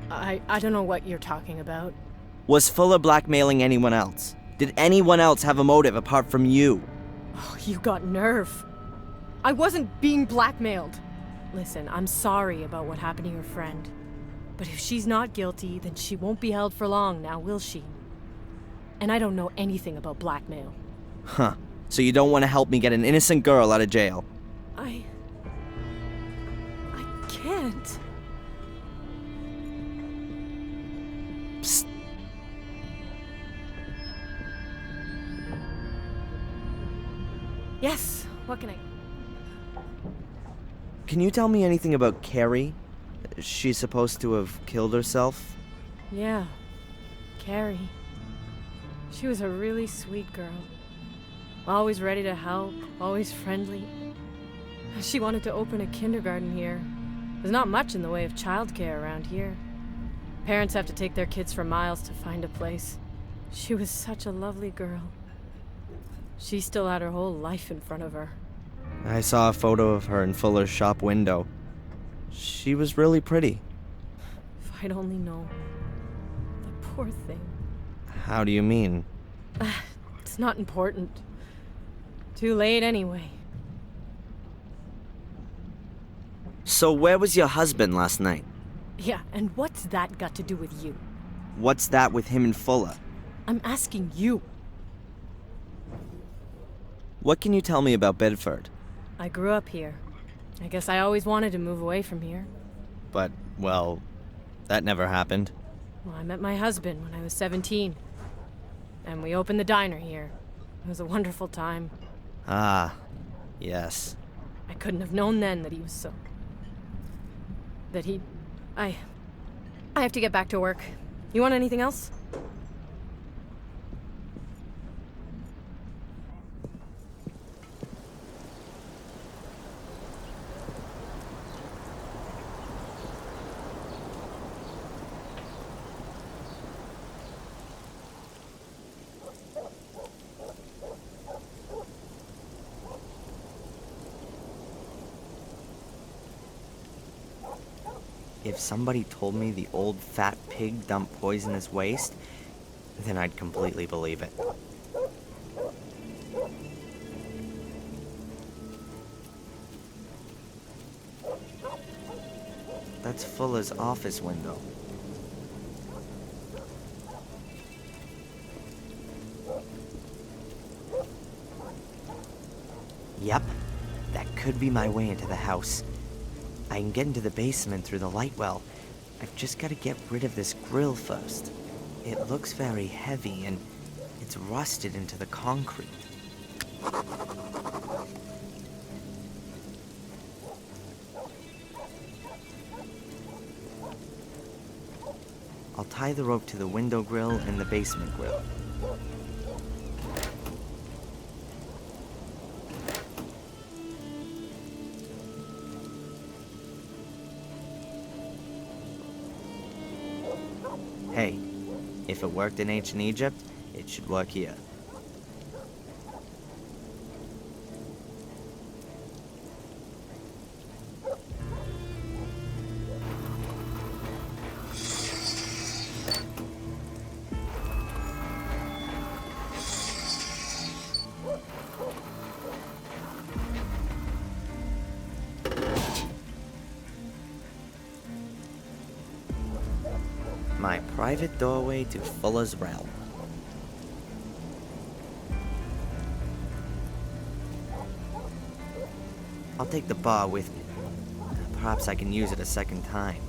I don't know what you're talking about. Was Fuller blackmailing anyone else? Did anyone else have a motive apart from you? Oh, you got nerve. I wasn't being blackmailed. Listen, I'm sorry about what happened to your friend. But if she's not guilty, then she won't be held for long now, will she? And I don't know anything about blackmail. Huh. So you don't want to help me get an innocent girl out of jail? I can't. Psst. Yes, what can I... Can you tell me anything about Carrie? She's supposed to have killed herself? Yeah, Carrie. She was a really sweet girl. Always ready to help, always friendly. She wanted to open a kindergarten here. There's not much in the way of childcare around here. Parents have to take their kids for miles to find a place. She was such a lovely girl. She still had her whole life in front of her. I saw a photo of her in Fuller's shop window. She was really pretty. If I'd only known. The poor thing. How do you mean? It's not important. Too late anyway. So where was your husband last night? Yeah, and what's that got to do with you? What's that with him and Fuller? I'm asking you. What can you tell me about Bedford? I grew up here. I guess I always wanted to move away from here. But, well, that never happened. Well, I met my husband when I was 17. And we opened the diner here. It was a wonderful time. Ah, yes. I couldn't have known then that he was so... that he... I have to get back to work. You want anything else? If somebody told me the old fat pig dumped poisonous waste, then I'd completely believe it. That's Fuller's office window. Yep, that could be my way into the house. I can get into the basement through the light well. I've just got to get rid of this grill first. It looks very heavy and it's rusted into the concrete. I'll tie the rope to the window grill and the basement grill. Hey, if it worked in ancient Egypt, it should work here. My private doorway to Fuller's realm. I'll take the bar with me. Perhaps I can use it a second time.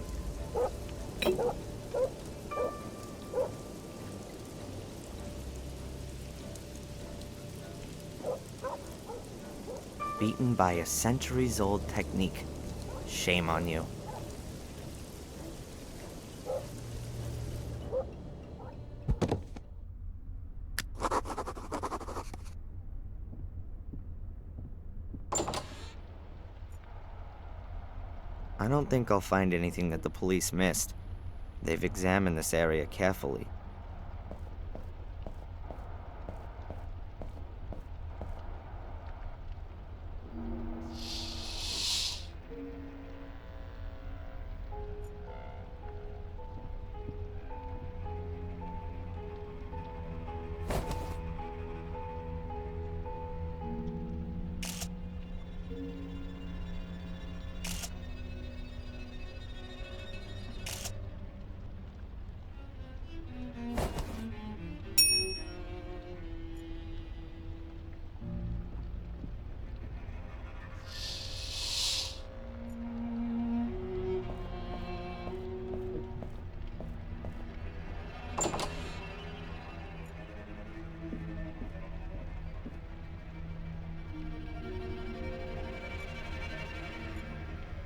Beaten by a centuries-old technique. Shame on you. I don't think I'll find anything that the police missed. They've examined this area carefully.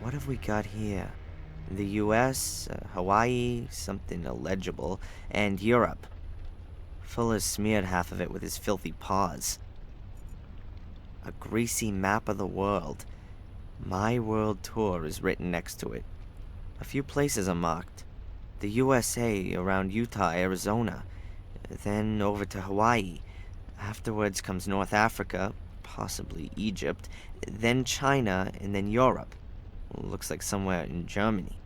What have we got here? The US, Hawaii, something illegible, and Europe. Fuller's smeared half of it with his filthy paws. A greasy map of the world. My World Tour is written next to it. A few places are marked. The USA, around Utah, Arizona. Then over to Hawaii. Afterwards comes North Africa, possibly Egypt. Then China, and then Europe. Looks like somewhere in Germany.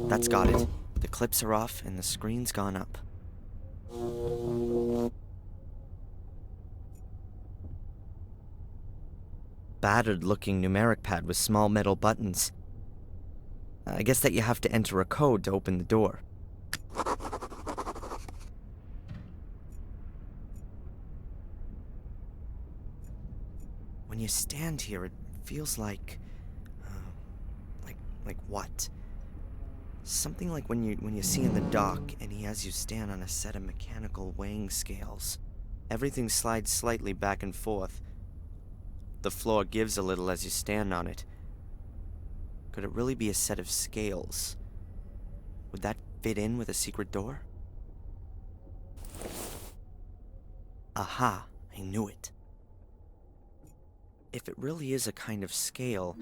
That's got it. The clips are off and the screen's gone up. Battered-looking numeric pad with small metal buttons. I guess that you have to enter a code to open the door. When you stand here, it feels like what? Something like when you see in the dock and he has you stand on a set of mechanical weighing scales. Everything slides slightly back and forth. The floor gives a little as you stand on it. Could it really be a set of scales? Would that fit in with a secret door? Aha, I knew it. If it really is a kind of scale,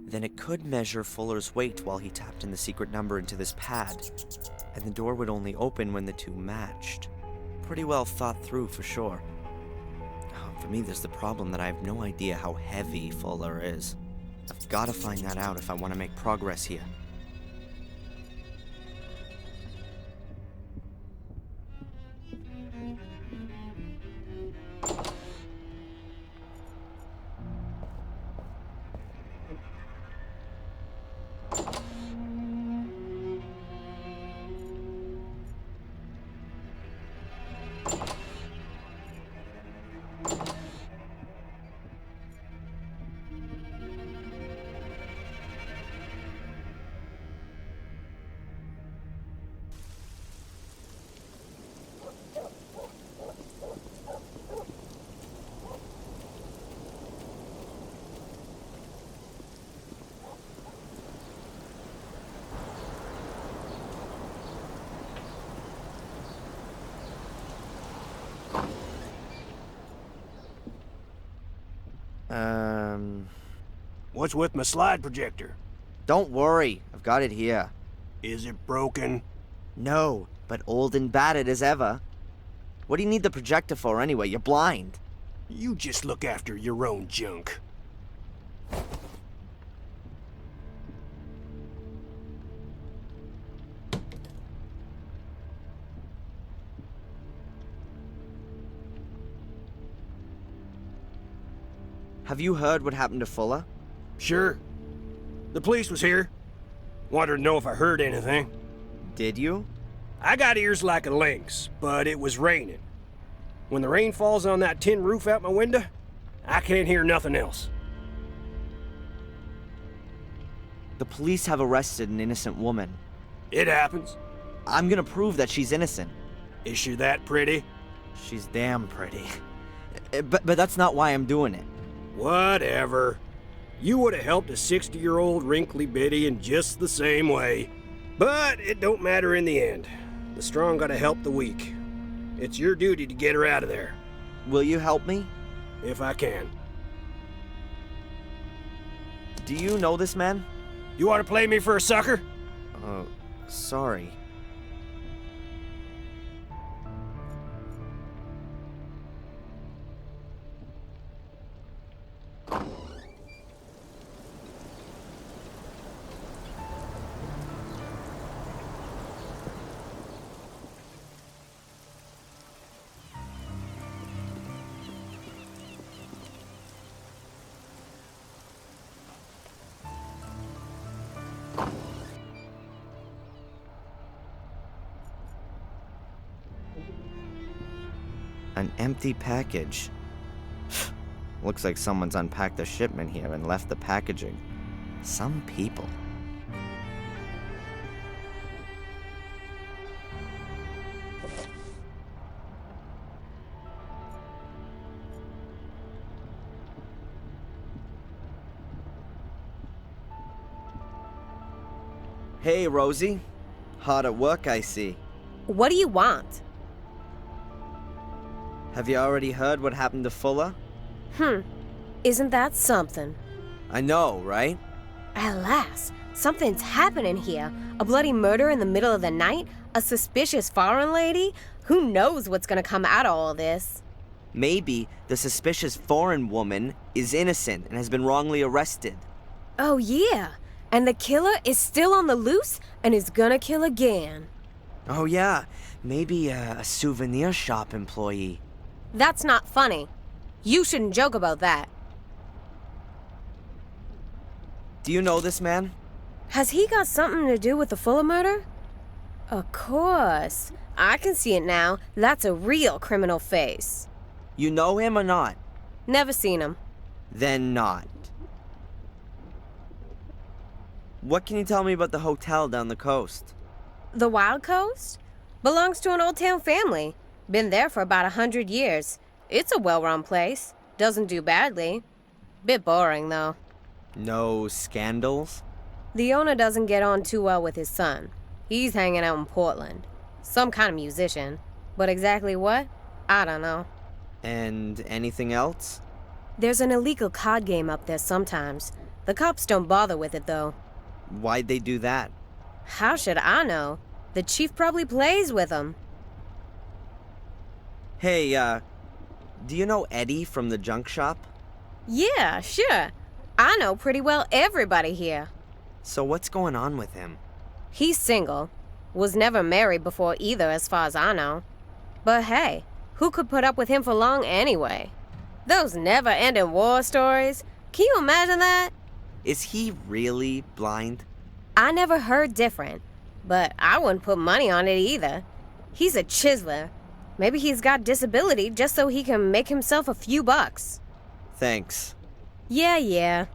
then it could measure Fuller's weight while he tapped in the secret number into this pad, and the door would only open when the two matched. Pretty well thought through for sure. For me, there's the problem that I have no idea how heavy Fuller is. I've got to find that out if I want to make progress here. What's with my slide projector? Don't worry, I've got it here. Is it broken? No, but old and battered as ever. What do you need the projector for anyway? You're blind. You just look after your own junk. Have you heard what happened to Fuller? Sure. The police was here. Wanted to know if I heard anything. Did you? I got ears like a lynx, but it was raining. When the rain falls on that tin roof out my window, I can't hear nothing else. The police have arrested an innocent woman. It happens. I'm gonna prove that she's innocent. Is she that pretty? She's damn pretty. But that's not why I'm doing it. Whatever. You would have helped a 60-year-old wrinkly biddy in just the same way. But it don't matter in the end. The strong gotta help the weak. It's your duty to get her out of there. Will you help me? If I can. Do you know this man? You want to play me for a sucker? Oh, sorry. An empty package. Looks like someone's unpacked the shipment here and left the packaging. Some people. Hey, Rosie. Hard at work, I see. What do you want? Have you already heard what happened to Fuller? Isn't that something? I know, right? Alas, something's happening here. A bloody murder in the middle of the night? A suspicious foreign lady? Who knows what's gonna come out of all this? Maybe the suspicious foreign woman is innocent and has been wrongly arrested. Oh yeah, and the killer is still on the loose and is gonna kill again. Oh yeah, maybe a souvenir shop employee. That's not funny. You shouldn't joke about that. Do you know this man? Has he got something to do with the Fuller murder? Of course. I can see it now. That's a real criminal face. You know him or not? Never seen him. Then not. What can you tell me about the hotel down the coast? The Wild Coast? Belongs to an old town family. Been there for about 100 years. It's a well-run place. Doesn't do badly. Bit boring, though. No scandals? The owner doesn't get on too well with his son. He's hanging out in Portland. Some kind of musician. But exactly what? I don't know. And anything else? There's an illegal card game up there sometimes. The cops don't bother with it, though. Why'd they do that? How should I know? The chief probably plays with them. Hey, do you know Eddie from the junk shop? Yeah, sure. I know pretty well everybody here. So what's going on with him? He's single. Was never married before either, as far as I know. But hey, who could put up with him for long anyway? Those never-ending war stories. Can you imagine that? Is he really blind? I never heard different, but I wouldn't put money on it either. He's a chiseler. Maybe he's got disability just so he can make himself a few bucks. Thanks. Yeah.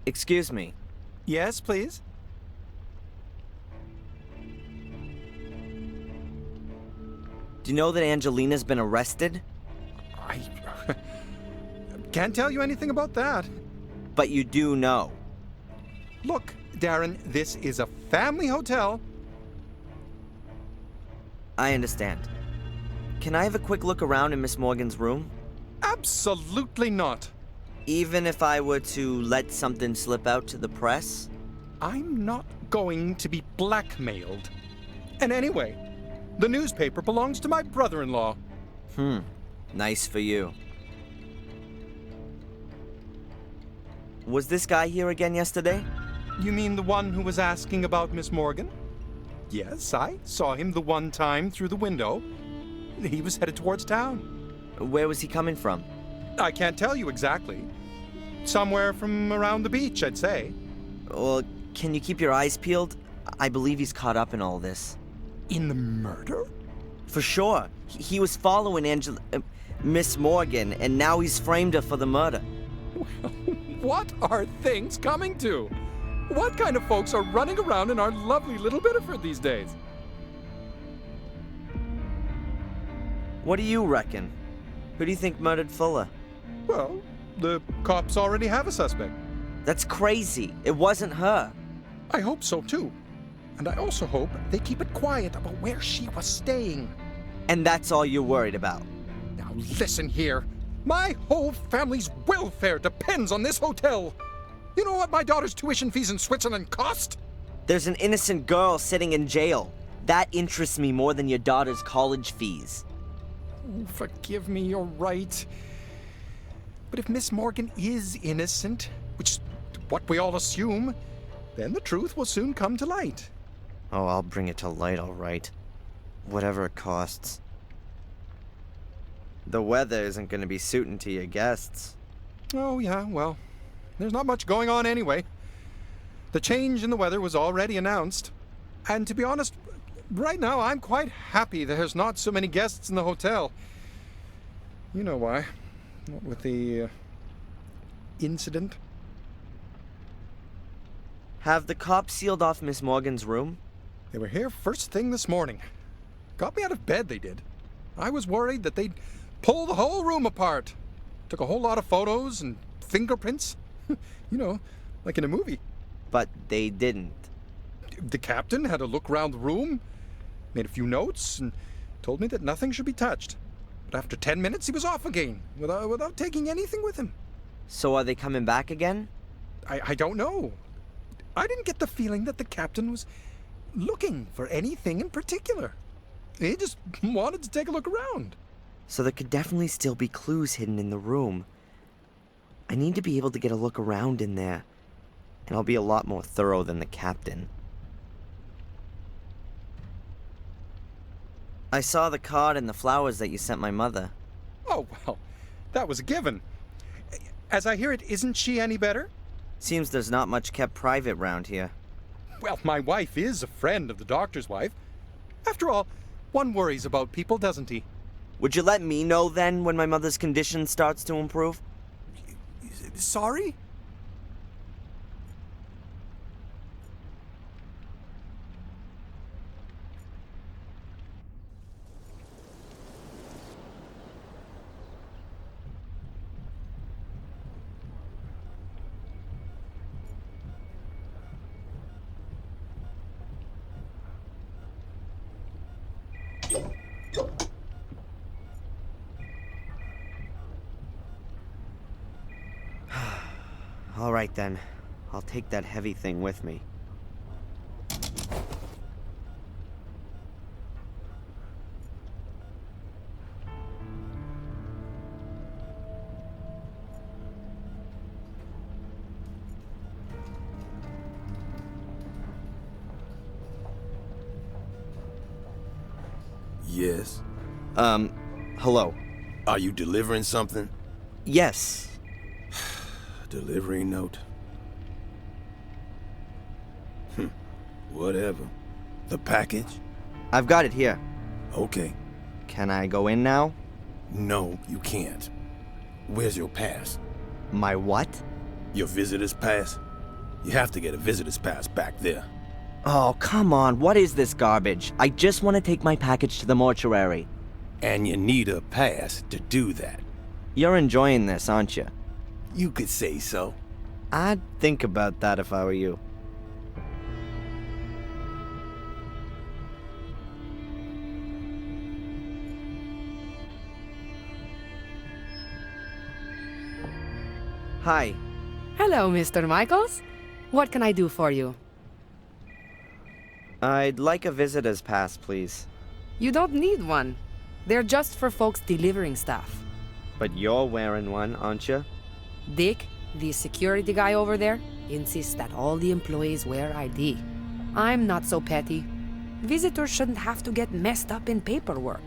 Excuse me. Yes, please? Do you know that Angelina's been arrested? I can't tell you anything about that. But you do know. Look, Darren, this is a family hotel. I understand. Can I have a quick look around in Miss Morgan's room? Absolutely not. Even if I were to let something slip out to the press? I'm not going to be blackmailed. And anyway, the newspaper belongs to my brother-in-law. Nice for you. Was this guy here again yesterday? You mean the one who was asking about Miss Morgan? Yes, I saw him the one time through the window. He was headed towards town. Where was he coming from? I can't tell you exactly. Somewhere from around the beach, I'd say. Well, can you keep your eyes peeled? I believe he's caught up in all this. In the murder? For sure. He was following Miss Morgan, and now he's framed her for the murder. What are things coming to? What kind of folks are running around in our lovely little Biddeford these days? What do you reckon? Who do you think murdered Fuller? Well, the cops already have a suspect. That's crazy. It wasn't her. I hope so, too. And I also hope they keep it quiet about where she was staying. And that's all you're worried about? Now listen here. My whole family's welfare depends on this hotel. You know what my daughter's tuition fees in Switzerland cost? There's an innocent girl sitting in jail. That interests me more than your daughter's college fees. Forgive me, you're right. But if Miss Morgan is innocent, which is what we all assume, then the truth will soon come to light. Oh, I'll bring it to light, all right. Whatever it costs. The weather isn't going to be suiting to your guests. Oh, yeah, well, there's not much going on anyway. The change in the weather was already announced. And to be honest, right now I'm quite happy there's not so many guests in the hotel. You know why. What with the incident. Have the cops sealed off Miss Morgan's room? They were here first thing this morning. Got me out of bed, they did. I was worried that they'd pull the whole room apart. Took a whole lot of photos and fingerprints. You know, like in a movie. But they didn't. The captain had a look round the room, made a few notes, and told me that nothing should be touched. But after 10 minutes, he was off again, without taking anything with him. So are they coming back again? I don't know. I didn't get the feeling that the captain was looking for anything in particular. He just wanted to take a look around. So there could definitely still be clues hidden in the room. I need to be able to get a look around in there, and I'll be a lot more thorough than the captain. I saw the card and the flowers that you sent my mother. Oh, well, that was a given. As I hear it, isn't she any better? Seems there's not much kept private round here. Well, my wife is a friend of the doctor's wife. After all, one worries about people, doesn't he? Would you let me know then when my mother's condition starts to improve? Sorry? All right then. I'll take that heavy thing with me. Yes. Hello. Are you delivering something? Yes. Delivery note. Whatever. The package? I've got it here. Okay. Can I go in now? No, you can't. Where's your pass? My what? Your visitor's pass? You have to get a visitor's pass back there. Oh, come on. What is this garbage? I just want to take my package to the mortuary. And you need a pass to do that. You're enjoying this, aren't you? You could say so. I'd think about that if I were you. Hi. Hello, Mr. Michaels. What can I do for you? I'd like a visitor's pass, please. You don't need one. They're just for folks delivering stuff. But you're wearing one, aren't you? Dick, the security guy over there, insists that all the employees wear ID. I'm not so petty. Visitors shouldn't have to get messed up in paperwork.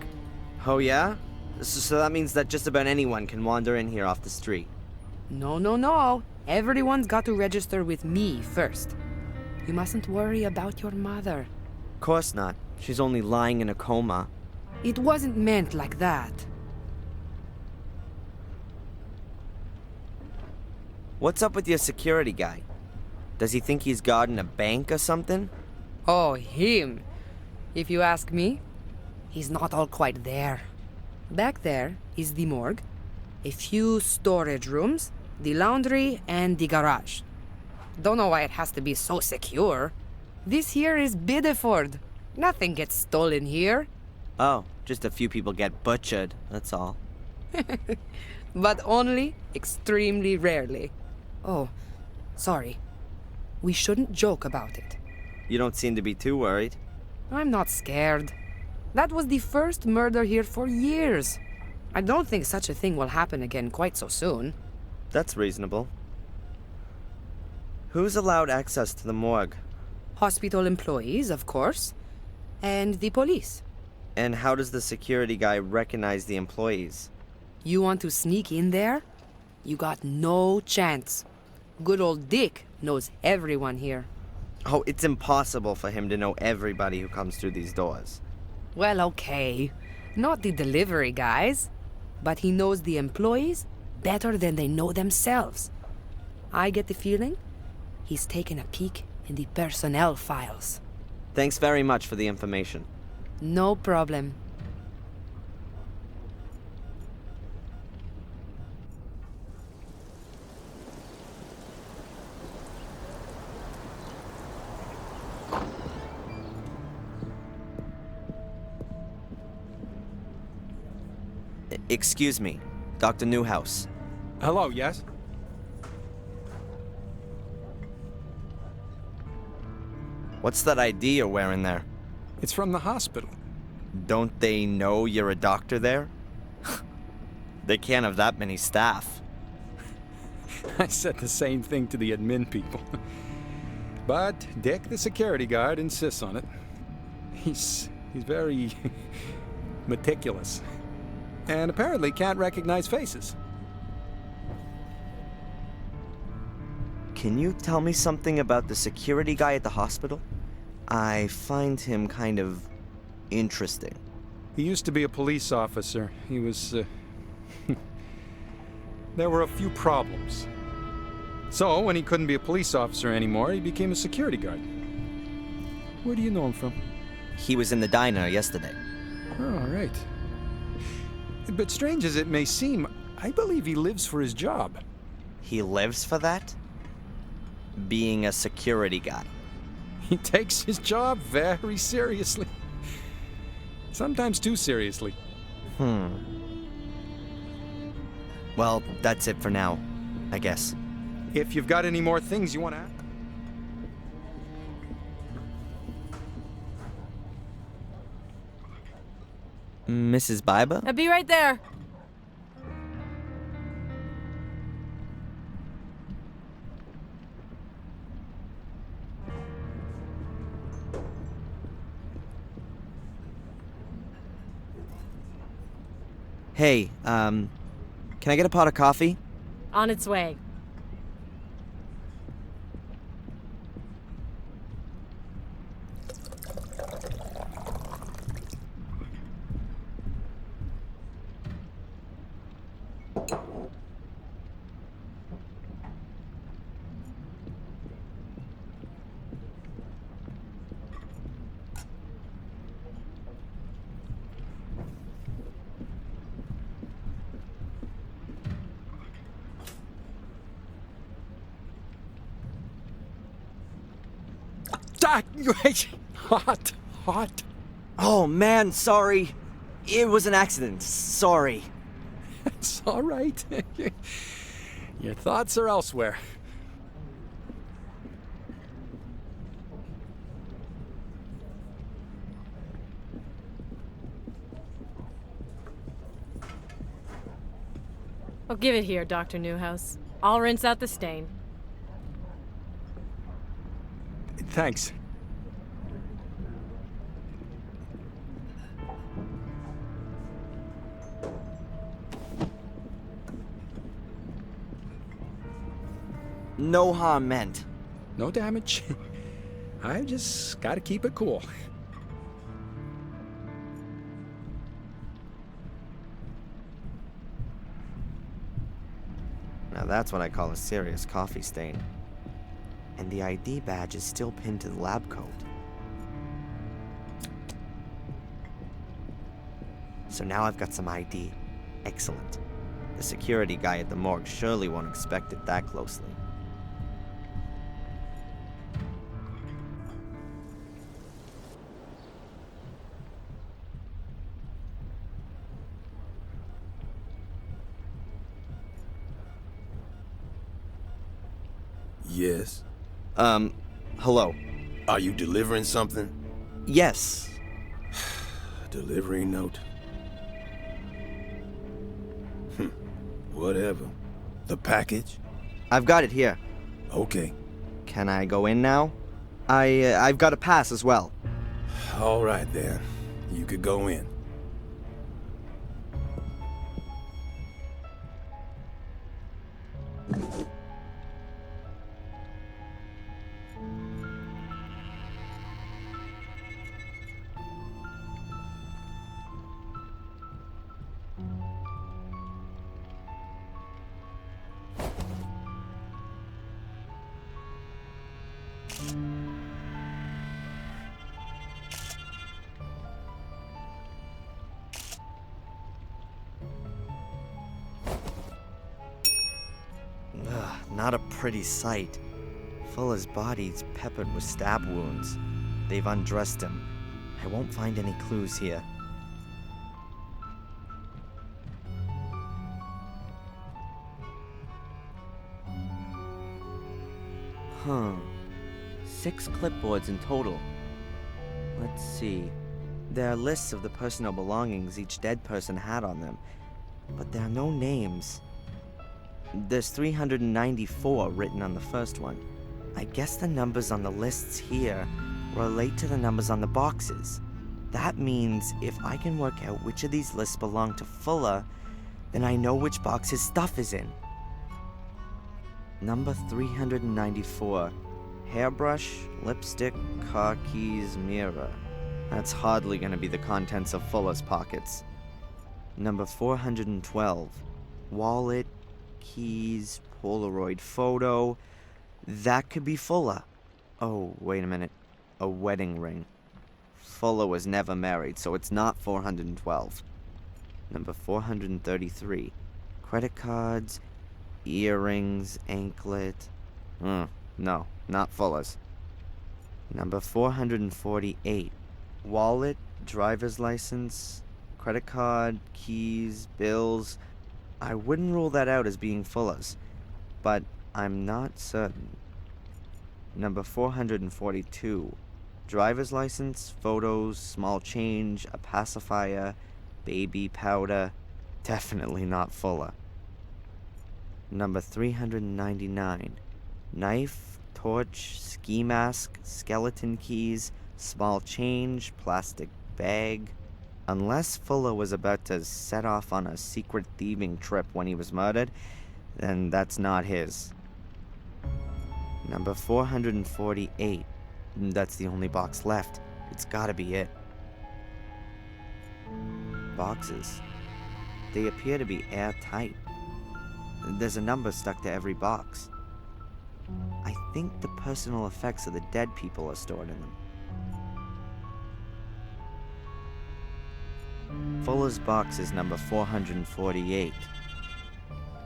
Oh, yeah? So that means that just about anyone can wander in here off the street. No. Everyone's got to register with me first. You mustn't worry about your mother. Of course not. She's only lying in a coma. It wasn't meant like that. What's up with your security guy? Does he think he's guarding a bank or something? Oh, him. If you ask me, he's not all quite there. Back there is the morgue, a few storage rooms, the laundry, and the garage. Don't know why it has to be so secure. This here is Bideford. Nothing gets stolen here. Oh, just a few people get butchered, that's all. But only extremely rarely. Oh, sorry. We shouldn't joke about it. You don't seem to be too worried. I'm not scared. That was the first murder here for years. I don't think such a thing will happen again quite so soon. That's reasonable. Who's allowed access to the morgue? Hospital employees, of course. And the police. And how does the security guy recognize the employees? You want to sneak in there? You got no chance. Good old Dick knows everyone here. Oh, it's impossible for him to know everybody who comes through these doors. Well, okay. Not the delivery guys. But he knows the employees better than they know themselves. I get the feeling he's taken a peek in the personnel files. Thanks very much for the information. No problem. Excuse me, Dr. Newhouse. Hello, yes? What's that ID you're wearing there? It's from the hospital. Don't they know you're a doctor there? They can't have that many staff. I said the same thing to the admin people. But Dick, the security guard, insists on it. He's very meticulous. And apparently can't recognize faces. Can you tell me something about the security guy at the hospital? I find him kind of interesting. He used to be a police officer. He was, There were a few problems. So, when he couldn't be a police officer anymore, he became a security guard. Where do you know him from? He was in the diner yesterday. Oh, right. But strange as it may seem, I believe he lives for his job. He lives for that? Being a security guy. He takes his job very seriously. Sometimes too seriously. Well, that's it for now, I guess. If you've got any more things you want to add. Mrs. Biber? I'll be right there. Hey, can I get a pot of coffee? On its way. Hot. Oh man, sorry. It was an accident. Sorry. It's all right. Your thoughts are elsewhere. Oh, give it here, Dr. Newhouse. I'll rinse out the stain. Thanks. No harm meant. No damage. I just gotta keep it cool. Now that's what I call a serious coffee stain. And the ID badge is still pinned to the lab coat. So now I've got some ID. Excellent. The security guy at the morgue surely won't expect it that closely. Yes. Hello. Are you delivering something? Yes. Delivery note. Whatever. The package? I've got it here. Okay. Can I go in now? I've got a pass as well. All right, then. You could go in. Not a pretty sight. Fuller's body's peppered with stab wounds. They've undressed him. I won't find any clues here. Huh. 6 clipboards in total. Let's see. There are lists of the personal belongings each dead person had on them, but there are no names. There's 394 written on the first one. I guess the numbers on the lists here relate to the numbers on the boxes. That means if I can work out which of these lists belong to Fuller, then I know which box his stuff is in. Number 394. Hairbrush, lipstick, car keys, mirror. That's hardly gonna be the contents of Fuller's pockets. Number 412. Wallet, keys, Polaroid photo. That could be Fuller. Oh, wait a minute. A wedding ring. Fuller was never married, so it's not 412. Number 433. Credit cards, earrings, anklet. No, not Fuller's. Number 448. Wallet, driver's license, credit card, keys, bills. I wouldn't rule that out as being Fuller's, but I'm not certain. Number 442. Driver's license, photos, small change, a pacifier, baby powder. Definitely not Fuller. Number 399. Knife, torch, ski mask, skeleton keys, small change, plastic bag. Unless Fuller was about to set off on a secret thieving trip when he was murdered, then that's not his. Number 448. That's the only box left. It's gotta be it. Boxes. They appear to be airtight. There's a number stuck to every box. I think the personal effects of the dead people are stored in them. Fuller's box is number 448.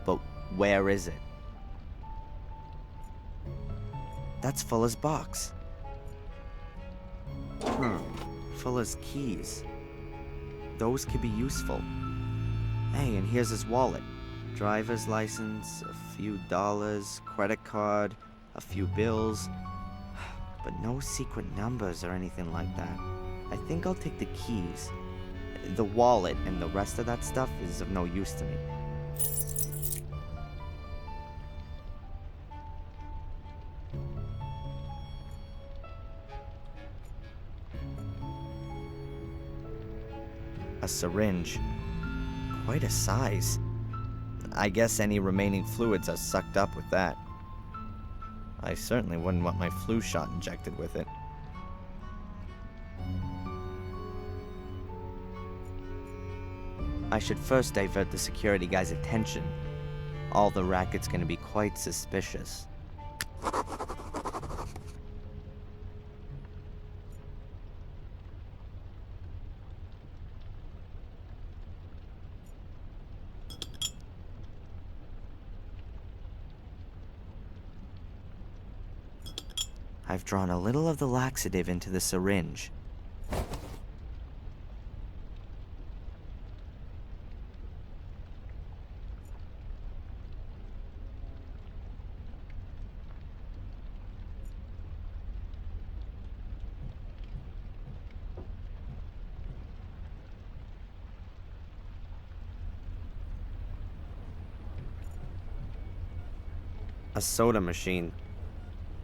But where is it? That's Fuller's box. Fuller's keys. Those could be useful. Hey, and here's his wallet. Driver's license, a few dollars, credit card, a few bills. But no secret numbers or anything like that. I think I'll take the keys. The wallet and the rest of that stuff is of no use to me. A syringe. Quite a size. I guess any remaining fluids are sucked up with that. I certainly wouldn't want my flu shot injected with it. I should first divert the security guy's attention. All the racket's gonna be quite suspicious. I've drawn a little of the laxative into the syringe. A soda machine.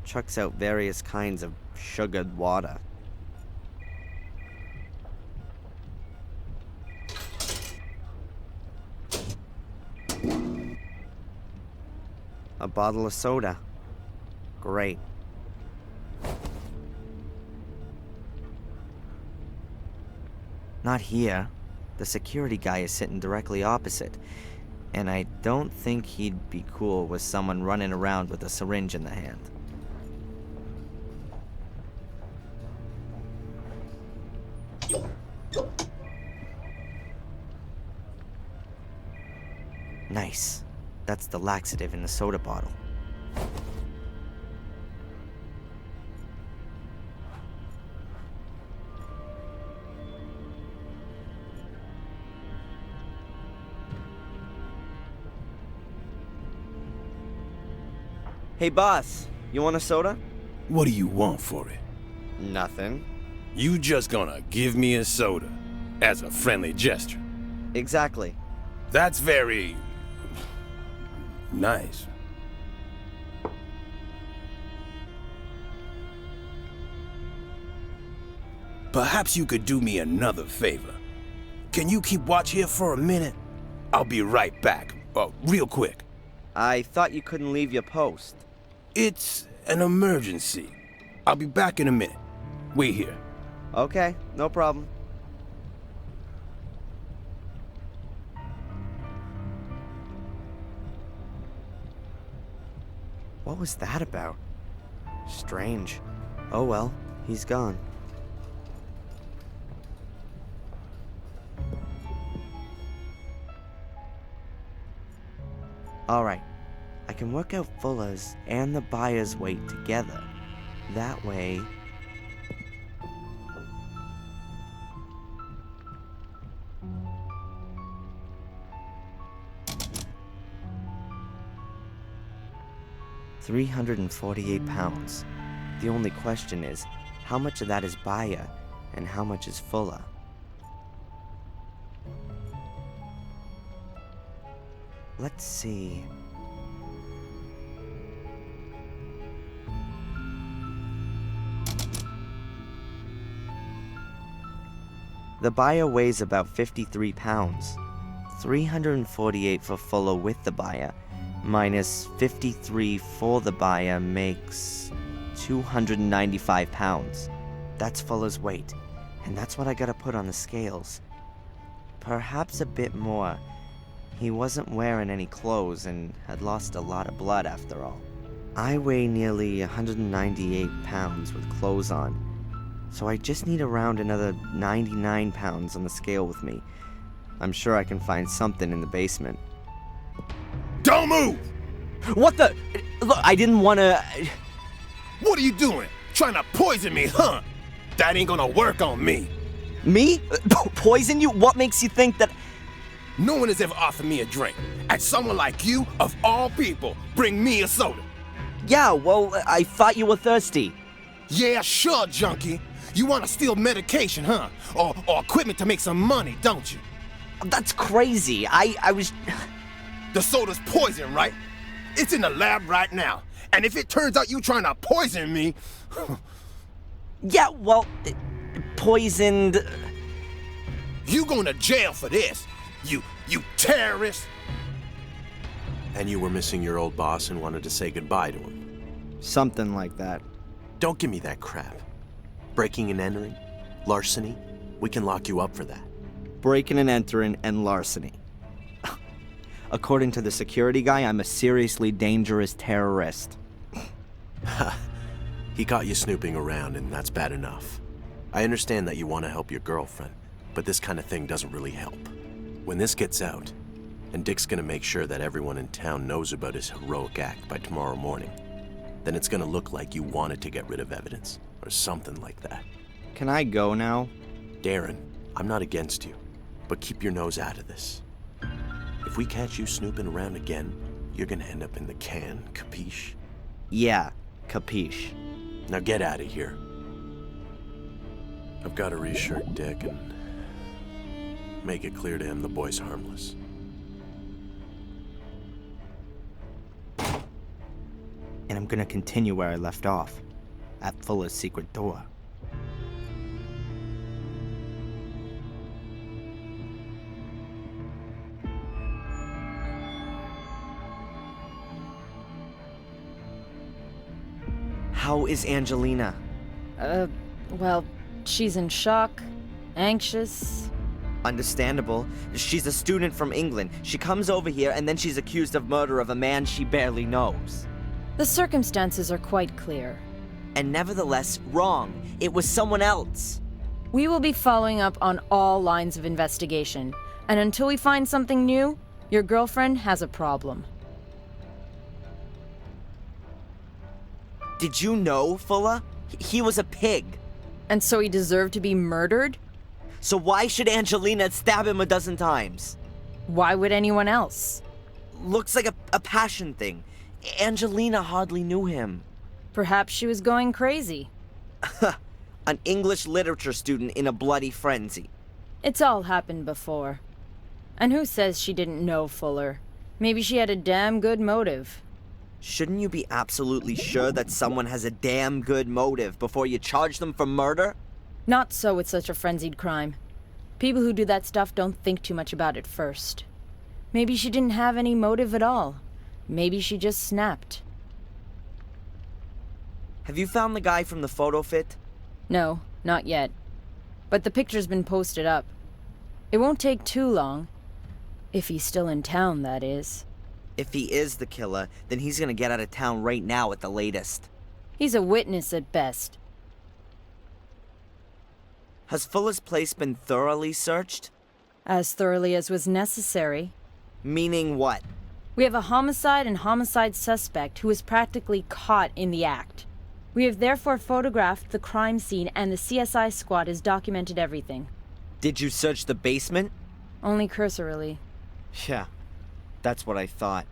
Trucks out various kinds of sugared water. A bottle of soda. Great. Not here. The security guy is sitting directly opposite, and I don't think he'd be cool with someone running around with a syringe in the hand. Nice. That's the laxative in the soda bottle. Hey boss, you want a soda? What do you want for it? Nothing. You just gonna give me a soda as a friendly gesture? Exactly. That's very nice. Perhaps you could do me another favor. Can you keep watch here for a minute? I'll be right back. Real quick. I thought you couldn't leave your post. It's an emergency. I'll be back in a minute. Wait here. Okay, no problem. What was that about? Strange. Oh well, he's gone. Alright, I can work out Fuller's and the buyer's weight together. That way... £348. The only question is, how much of that is buyer and how much is Fuller? Let's see. The buyer weighs about 53 pounds. 348 for Fuller with the buyer, minus 53 for the buyer makes 295 pounds. That's Fuller's weight, and that's what I gotta put on the scales. Perhaps a bit more. He wasn't wearing any clothes and had lost a lot of blood after all. I weigh nearly 198 pounds with clothes on, so I just need around another 99 pounds on the scale with me. I'm sure I can find something in the basement. Don't move! What the? Look, I didn't want to... What are you doing? Trying to poison me, huh? That ain't gonna work on me. Me? Poison you? What makes you think that... No one has ever offered me a drink. And someone like you, of all people, bring me a soda. Yeah, well, I thought you were thirsty. Yeah, sure, junkie. You want to steal medication, huh? Or equipment to make some money, don't you? That's crazy. I was... The soda's poison, right? It's in the lab right now. And if it turns out you trying to poison me... Yeah, well, poisoned... You going to jail for this. You terrorist. And you were missing your old boss and wanted to say goodbye to him. Something like that. Don't give me that crap. Breaking and entering? Larceny? We can lock you up for that. Breaking and entering and larceny. According to the security guy, I'm a seriously dangerous terrorist. He caught you snooping around, and that's bad enough. I understand that you want to help your girlfriend, but this kind of thing doesn't really help. When this gets out, and Dick's gonna make sure that everyone in town knows about his heroic act by tomorrow morning, then it's gonna look like you wanted to get rid of evidence, or something like that. Can I go now? Darren, I'm not against you, but keep your nose out of this. If we catch you snooping around again, you're gonna end up in the can, capiche? Yeah, capiche. Now get out of here. I've got to reassure Dick and make it clear to him the boy's harmless. and I'm gonna continue where I left off, at Fuller's secret door. How is Angelina? Well, she's in shock, anxious. Understandable. She's a student from England. She comes over here and then she's accused of murder of a man she barely knows. The circumstances are quite clear. And nevertheless, wrong. It was someone else. We will be following up on all lines of investigation. And until we find something new, your girlfriend has a problem. Did you know, Fuller? He was a pig. And so he deserved to be murdered? So why should Angelina stab him a dozen times? Why would anyone else? Looks like a passion thing. Angelina hardly knew him. Perhaps she was going crazy. An English literature student in a bloody frenzy. It's all happened before. And who says she didn't know Fuller? Maybe she had a damn good motive. Shouldn't you be absolutely sure that someone has a damn good motive before you charge them for murder? Not so with such a frenzied crime. People who do that stuff don't think too much about it first. Maybe she didn't have any motive at all. Maybe she just snapped. Have you found the guy from the photo fit? No, not yet. But the picture's been posted up. It won't take too long. If he's still in town, that is. If he is the killer, then he's gonna get out of town right now at the latest. He's a witness at best. Has Fuller's place been thoroughly searched? As thoroughly as was necessary. Meaning what? We have a homicide and homicide suspect who was practically caught in the act. We have therefore photographed the crime scene and the CSI squad has documented everything. Did you search the basement? Only cursorily. Yeah, that's what I thought.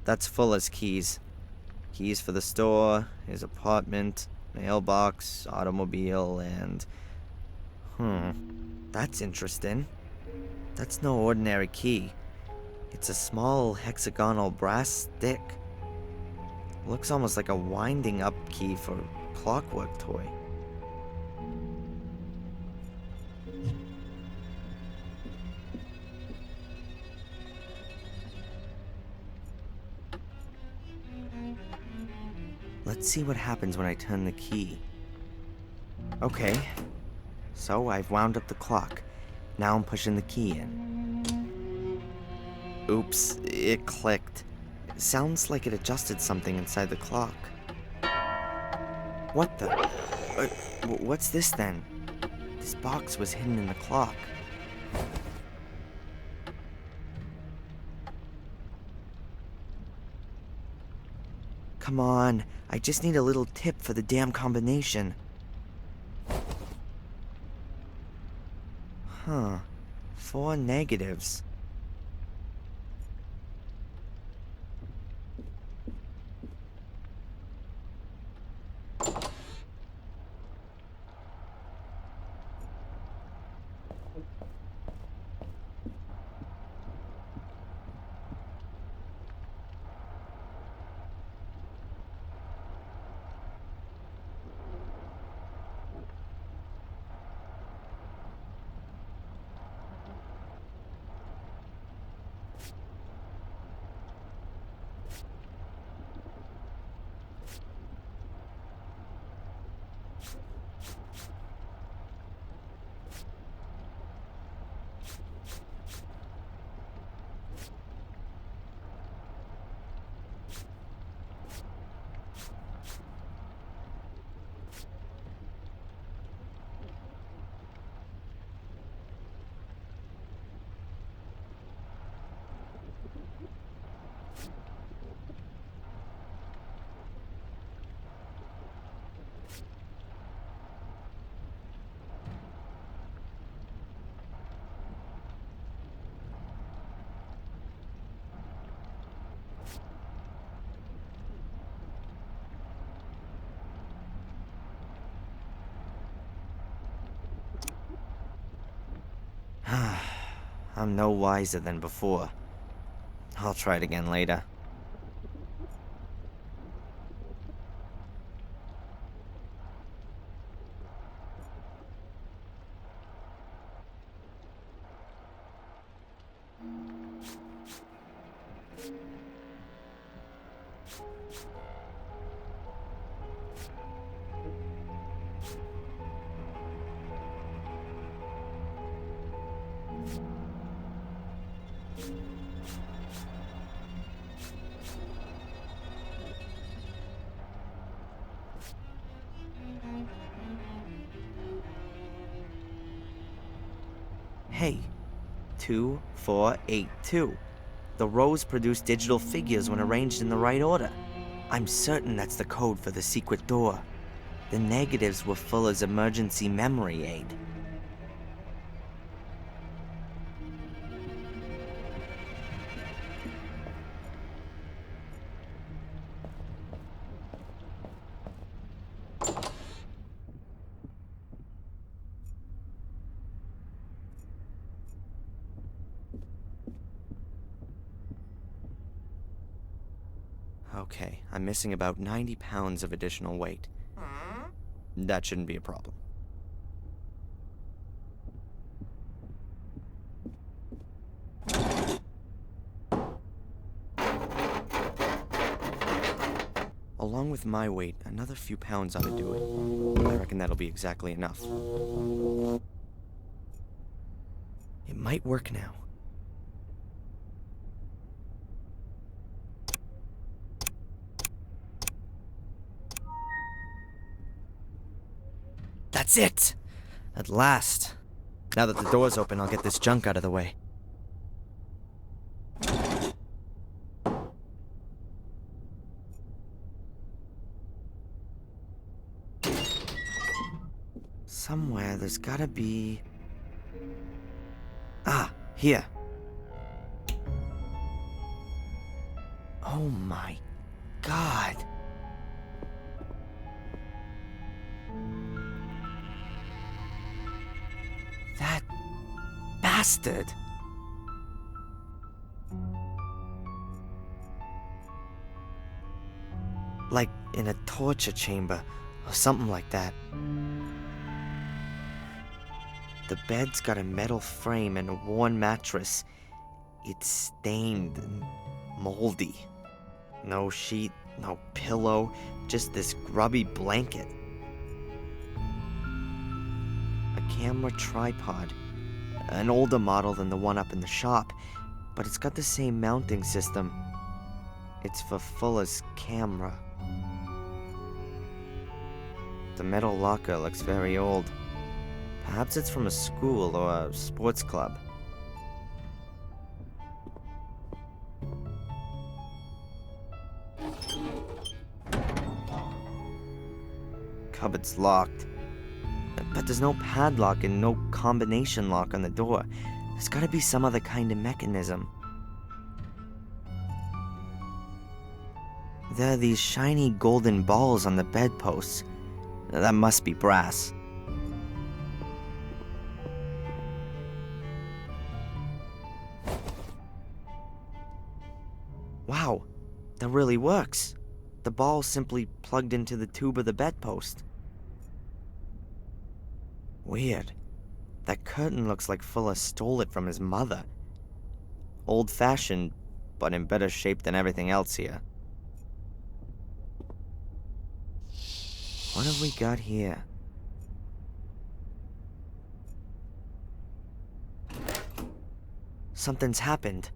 That's Fuller's keys. Keys for the store, his apartment, mailbox, automobile, and... That's interesting. That's no ordinary key. It's a small hexagonal brass stick. Looks almost like a winding up key for a clockwork toy. Let's see what happens when I turn the key. Okay, so I've wound up the clock. Now I'm pushing the key in. Oops, it clicked. It sounds like it adjusted something inside the clock. What the? What's this then? This box was hidden in the clock. Come on, I just need a little tip for the damn combination. Huh. 4 negatives. I'm no wiser than before. I'll try it again later. Hey, 2482. The rows produce digital figures when arranged in the right order. I'm certain that's the code for the secret door. The negatives were Fuller's emergency memory aid. Okay, I'm missing about 90 pounds of additional weight. That shouldn't be a problem. Along with my weight, another few pounds ought to do it. I reckon that'll be exactly enough. It might work now. That's it! At last. Now that the door's open, I'll get this junk out of the way. Somewhere there's gotta be... Ah, here. Oh my God. That bastard. Like in a torture chamber or something like that. The bed's got a metal frame and a worn mattress. It's stained and moldy. No sheet, no pillow, just this grubby blanket. A camera tripod. An older model than the one up in the shop, but it's got the same mounting system. It's for Fuller's camera. The metal locker looks very old. Perhaps it's from a school or a sports club. Cupboard's locked. But there's no padlock and no combination lock on the door. There's gotta be some other kind of mechanism. There are these shiny golden balls on the bedposts. That must be brass. Wow, that really works. The ball simply plugged into the tube of the bedpost. Weird. That curtain looks like Fuller stole it from his mother. Old-fashioned, but in better shape than everything else here. What have we got here? Something's happened.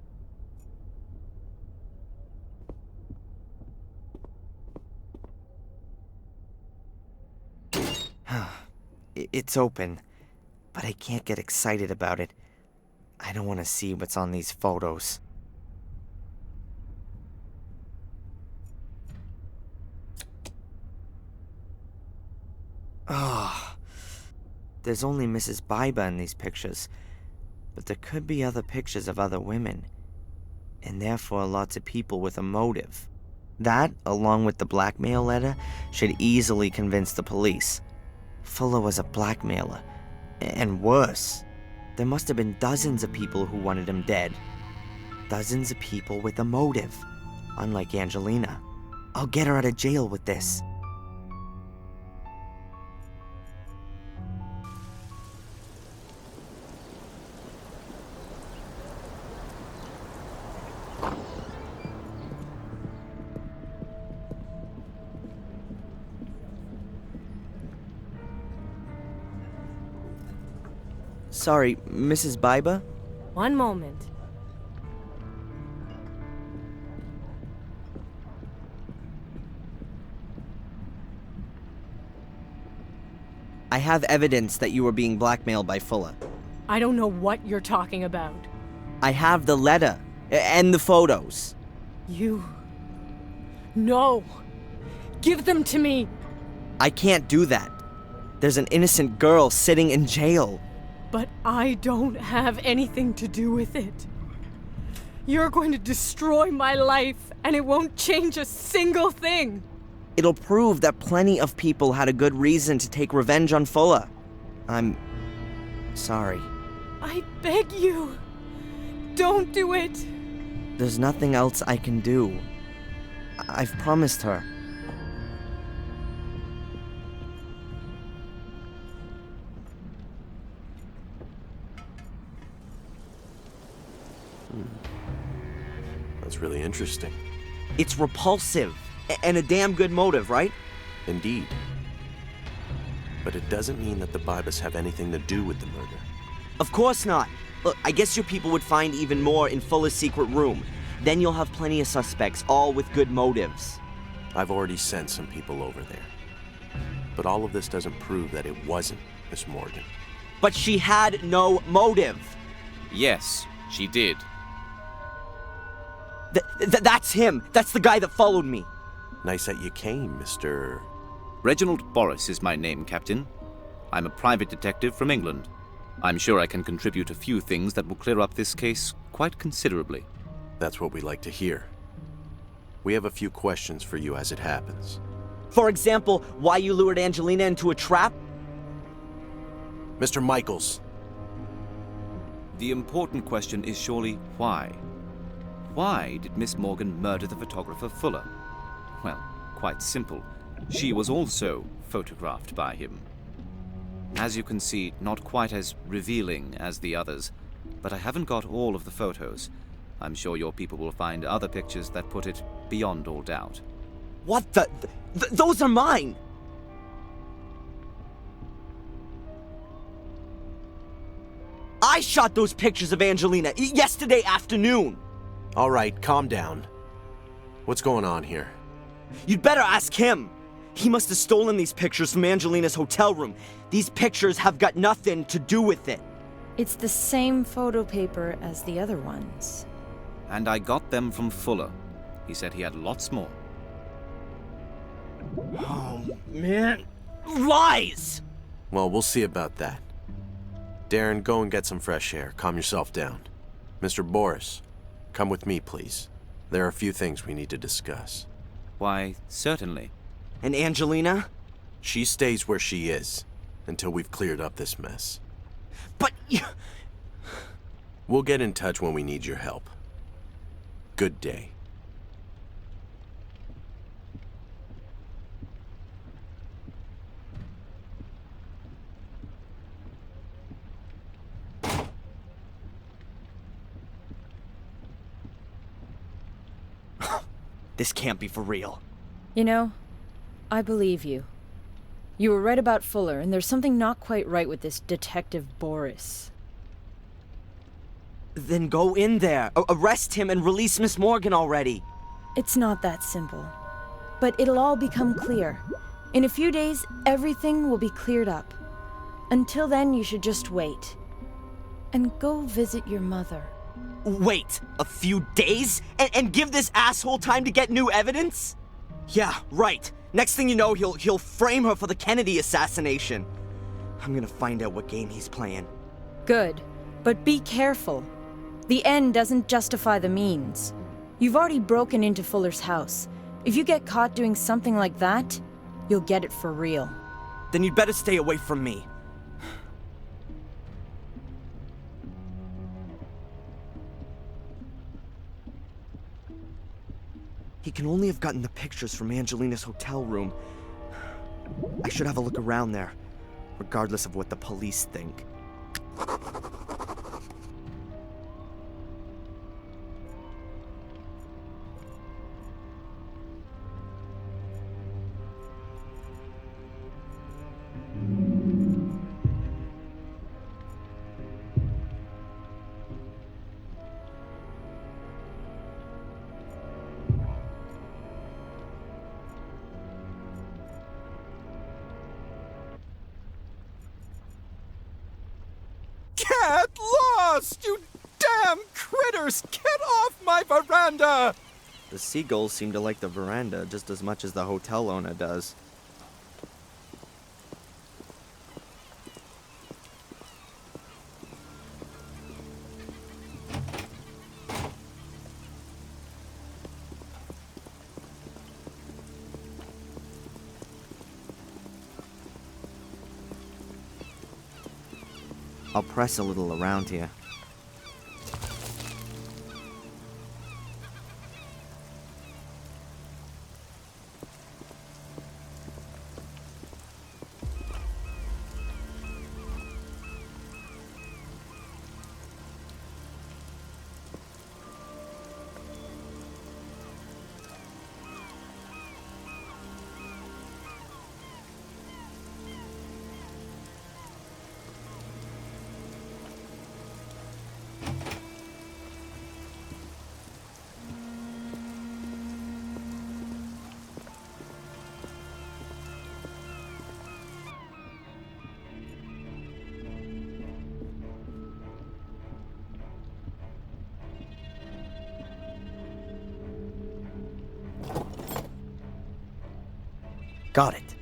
It's open, but I can't get excited about it. I don't want to see what's on these photos. Ah, there's only Mrs. Biber in these pictures, but there could be other pictures of other women, and therefore lots of people with a motive. That, along with the blackmail letter, should easily convince the police. Fuller was a blackmailer, and worse, There must have been dozens of people who wanted him dead. Dozens of people with a motive. Unlike Angelina. I'll get her out of jail with this. Sorry, Mrs. Biba? One moment. I have evidence that you were being blackmailed by Fuller. I don't know what you're talking about. I have the letter and the photos. You... No! Give them to me! I can't do that. There's an innocent girl sitting in jail. But I don't have anything to do with it. You're going to destroy my life, and it won't change a single thing. It'll prove that plenty of people had a good reason to take revenge on Fuller. I'm sorry. I beg you, don't do it. There's nothing else I can do. I've promised her. That's really interesting. It's repulsive. And a damn good motive, right? Indeed. But it doesn't mean that the Bibas have anything to do with the murder. Of course not. Look, I guess your people would find even more in Fuller's secret room. Then you'll have plenty of suspects, all with good motives. I've already sent some people over there. But all of this doesn't prove that it wasn't Miss Morgan. But she had no motive. Yes, she did. That's him. That's the guy that followed me. Nice that you came, Mr. Reginald Boris is my name, Captain. I'm a private detective from England. I'm sure I can contribute a few things that will clear up this case quite considerably. That's what we like to hear. We have a few questions for you as it happens. For example, why you lured Angelina into a trap? Mr. Michaels. The important question is surely why? Why did Miss Morgan murder the photographer Fuller? Well, quite simple. She was also photographed by him. As you can see, not quite as revealing as the others, but I haven't got all of the photos. I'm sure your people will find other pictures that put it beyond all doubt. What the? Those are mine! I shot those pictures of Angelina yesterday afternoon! All right, calm down. What's going on here? You'd better ask him. He must have stolen these pictures from Angelina's hotel room. These pictures have got nothing to do with it. It's the same photo paper as the other ones. And I got them from Fuller. He said he had lots more. Oh, man. Lies! Well, we'll see about that. Darren, go and get some fresh air. Calm yourself down. Mr. Boris, come with me, please. There are a few things we need to discuss. Why, certainly. And Angelina? She stays where she is until we've cleared up this mess. But you... We'll get in touch when we need your help. Good day. This can't be for real. You know, I believe you. You were right about Fuller, and there's something not quite right with this Detective Boris. Then go in there, arrest him, and release Miss Morgan already. It's not that simple. But it'll all become clear. In a few days, everything will be cleared up. Until then, you should just wait. And go visit your mother. Wait a few days? And give this asshole time to get new evidence? Yeah, right. Next thing you know, he'll frame her for the Kennedy assassination. I'm gonna find out what game he's playing. Good. But be careful. The end doesn't justify the means. You've already broken into Fuller's house. If you get caught doing something like that, you'll get it for real. Then you'd better stay away from me. He can only have gotten the pictures from Angelina's hotel room. I should have a look around there, regardless of what the police think. Get lost, you damn critters! Get off my veranda! The seagulls seem to like the veranda just as much as the hotel owner does. I'll press a little around here. Got it.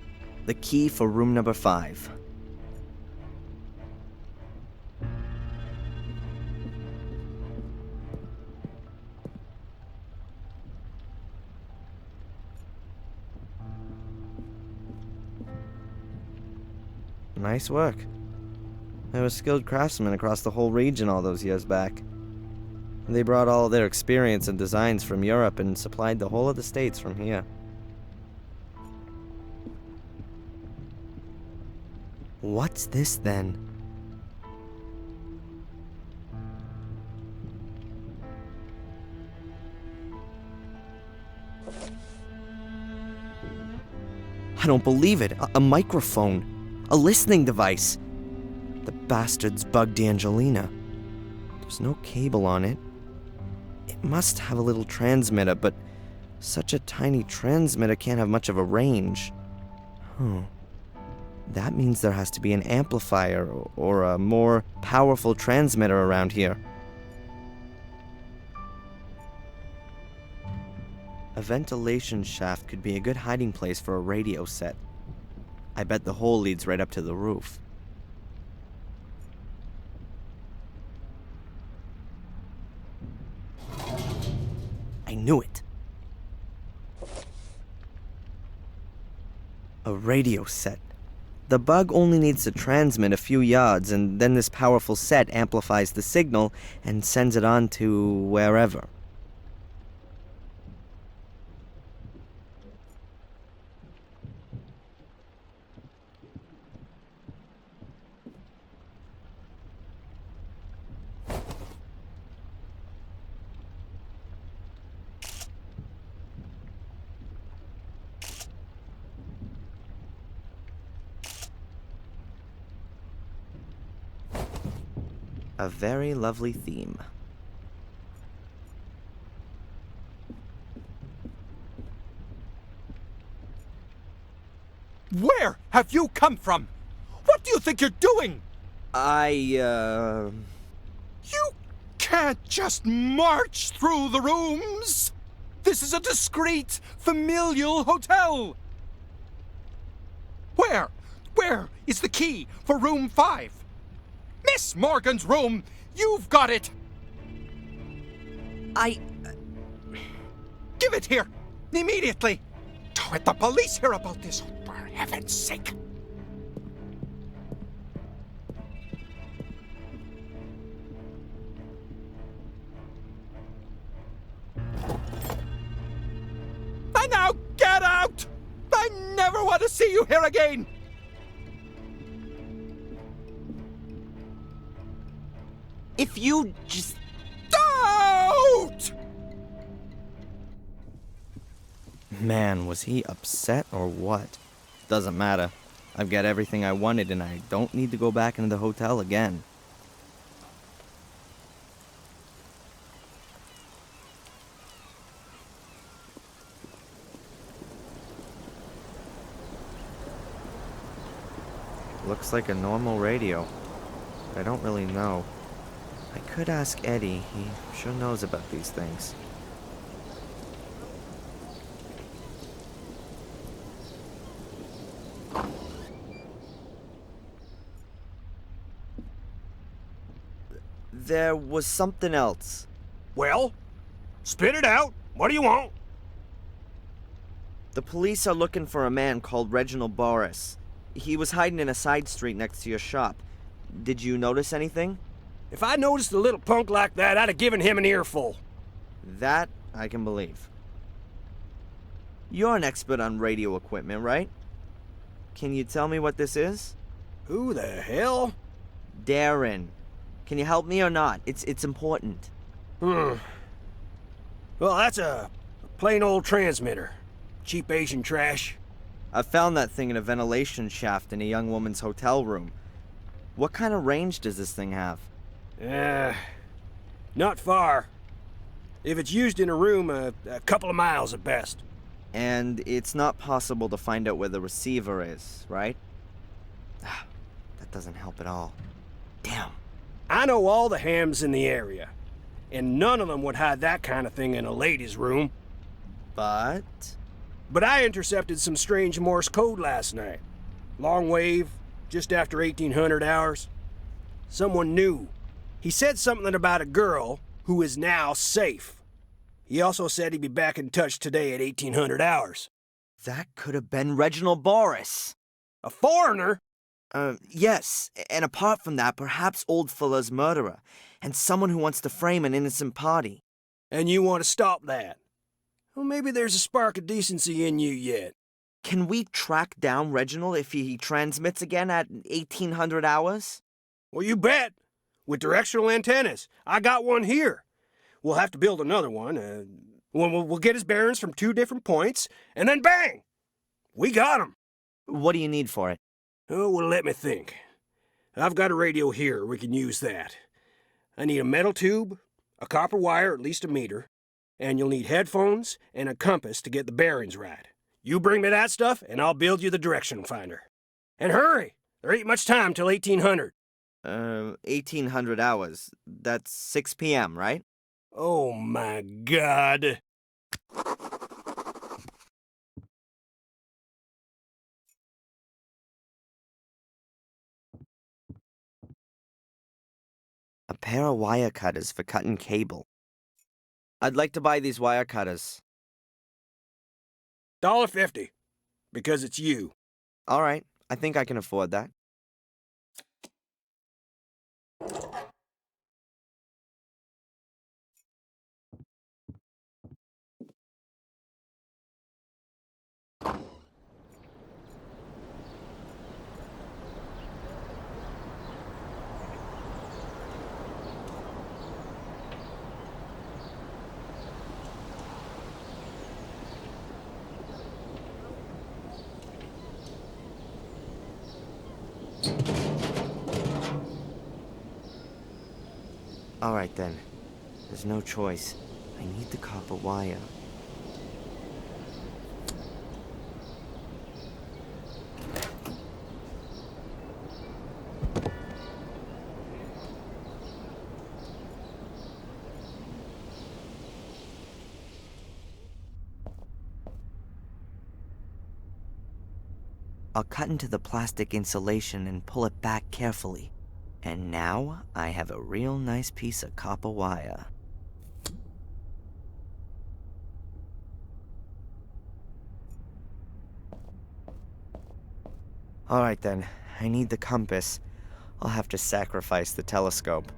The key for room number 5. Nice work. There were skilled craftsmen across the whole region all those years back. They brought all their experience and designs from Europe and supplied the whole of the States from here. What's this then? I don't believe it. A microphone. A listening device. The bastards bugged Angelina. There's no cable on it. It must have a little transmitter, but such a tiny transmitter can't have much of a range. Huh. That means there has to be an amplifier or a more powerful transmitter around here. A ventilation shaft could be a good hiding place for a radio set. I bet the hole leads right up to the roof. I knew it. A radio set. The bug only needs to transmit a few yards, and then this powerful set amplifies the signal and sends it on to wherever. A very lovely theme. Where have you come from? What do you think you're doing? You can't just march through the rooms. This is a discreet, familial hotel. Where is the key for room 5? Miss Morgan's room! You've got it! Give it here! Immediately! Don't let the police hear about this, for heaven's sake! want to see you here again! If you just... Don't! Man, was he upset or what? Doesn't matter. I've got everything I wanted and I don't need to go back into the hotel again. Looks like a normal radio. But I don't really know. I could ask Eddie. He sure knows about these things. There was something else. Well, spit it out. What do you want? The police are looking for a man called Reginald Boris. He was hiding in a side street next to your shop. Did you notice anything? If I noticed a little punk like that, I'd have given him an earful. That I can believe. You're an expert on radio equipment, right? Can you tell me what this is? Who the hell? Darren. Can you help me or not? It's important. Well, that's a plain old transmitter. Cheap Asian trash. I found that thing in a ventilation shaft in a young woman's hotel room. What kind of range does this thing have? Not far. If it's used in a room, a couple of miles at best. And it's not possible to find out where the receiver is, right? That doesn't help at all. Damn. I know all the hams in the area, and none of them would hide that kind of thing in a ladies' room. But I intercepted some strange Morse code last night. Long wave, just after 1800 hours. Someone knew. He said something about a girl who is now safe. He also said he'd be back in touch today at 1800 hours. that could have been Reginald Boris. A foreigner? Yes, and apart from that, perhaps Old Fuller's murderer, and someone who wants to frame an innocent party. And you want to stop that? Well, maybe there's a spark of decency in you yet. Can we track down Reginald if he transmits again at 1800 hours? Well, you bet. With directional antennas. I got one here. We'll have to build another one. We'll get his bearings from 2 different points, and then bang! We got him. What do you need for it? Oh, well, let me think. I've got a radio here. We can use that. I need a metal tube, a copper wire, at least a meter, and you'll need headphones and a compass to get the bearings right. You bring me that stuff, and I'll build you the direction finder. And hurry! There ain't much time till 1800. 1800 hours. That's 6 p.m., right? Oh, my God. A pair of wire cutters for cutting cable. I'd like to buy these wire cutters. $1.50. Because it's you. All right, I think I can afford that. All right then. There's no choice. I need the copper wire. I'll cut into the plastic insulation and pull it back carefully. And now I have a real nice piece of copper wire. All right then, I need the compass. I'll have to sacrifice the telescope.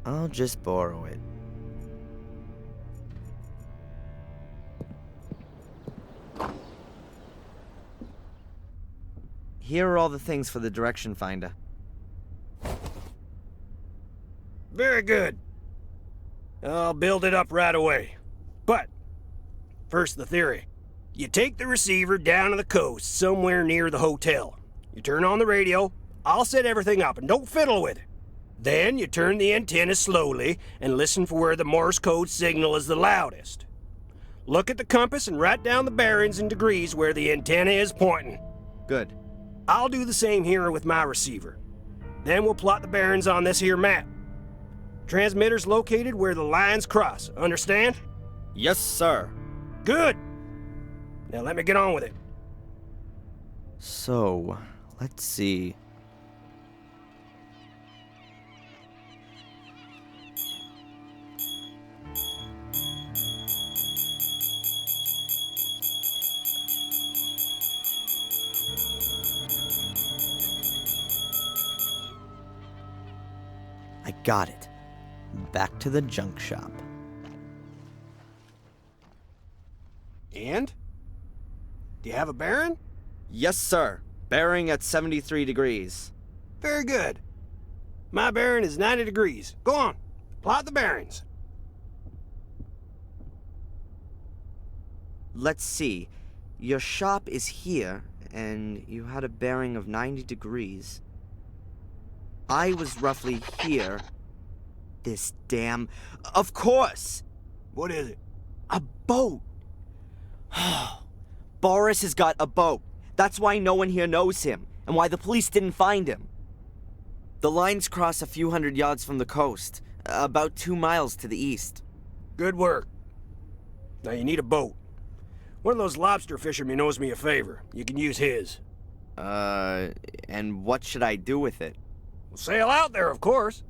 I'll just borrow it. Here are all the things for the direction finder. Very good. I'll build it up right away. But, first the theory. You take the receiver down to the coast, somewhere near the hotel. You turn on the radio, I'll set everything up, and don't fiddle with it. Then you turn the antenna slowly and listen for where the Morse code signal is the loudest. Look at the compass and write down the bearings and degrees where the antenna is pointing. Good. I'll do the same here with my receiver. Then we'll plot the bearings on this here map. Transmitter's located where the lines cross, understand? Yes, sir. Good. Now let me get on with it. So, let's see. I got it. Back to the junk shop. And? Do you have a bearing? Yes, sir. Bearing at 73 degrees. Very good. My bearing is 90 degrees. Go on. Plot the bearings. Let's see. Your shop is here, and you had a bearing of 90 degrees. I was roughly here. This damn... Of course! What is it? A boat! Boris has got a boat. That's why no one here knows him, and why the police didn't find him. The lines cross a few hundred yards from the coast, about 2 miles to the east. Good work. Now you need a boat. One of those lobster fishermen owes me a favor. You can use his. And what should I do with it? We'll sail out there, of course.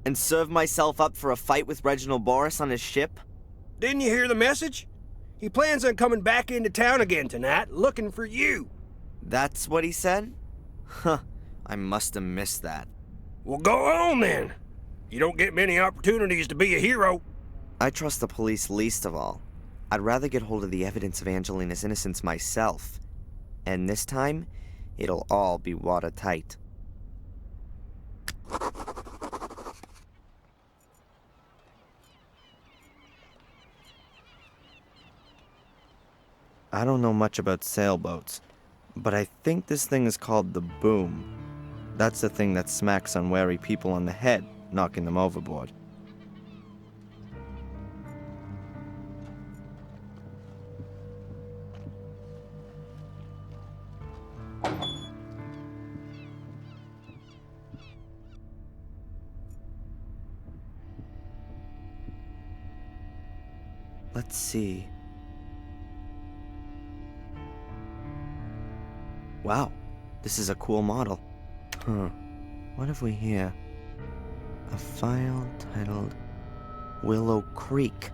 And serve myself up for a fight with Reginald Boris on his ship? Didn't you hear the message? He plans on coming back into town again tonight, looking for you. That's what he said? Huh, I must have missed that. Well, go on then. You don't get many opportunities to be a hero. I trust the police least of all. I'd rather get hold of the evidence of Angelina's innocence myself. And this time, it'll all be watertight. I don't know much about sailboats, but I think this thing is called the boom. That's the thing that smacks unwary people on the head, knocking them overboard. Let's see. Wow, this is a cool model. What have we here? A file titled Willow Creek.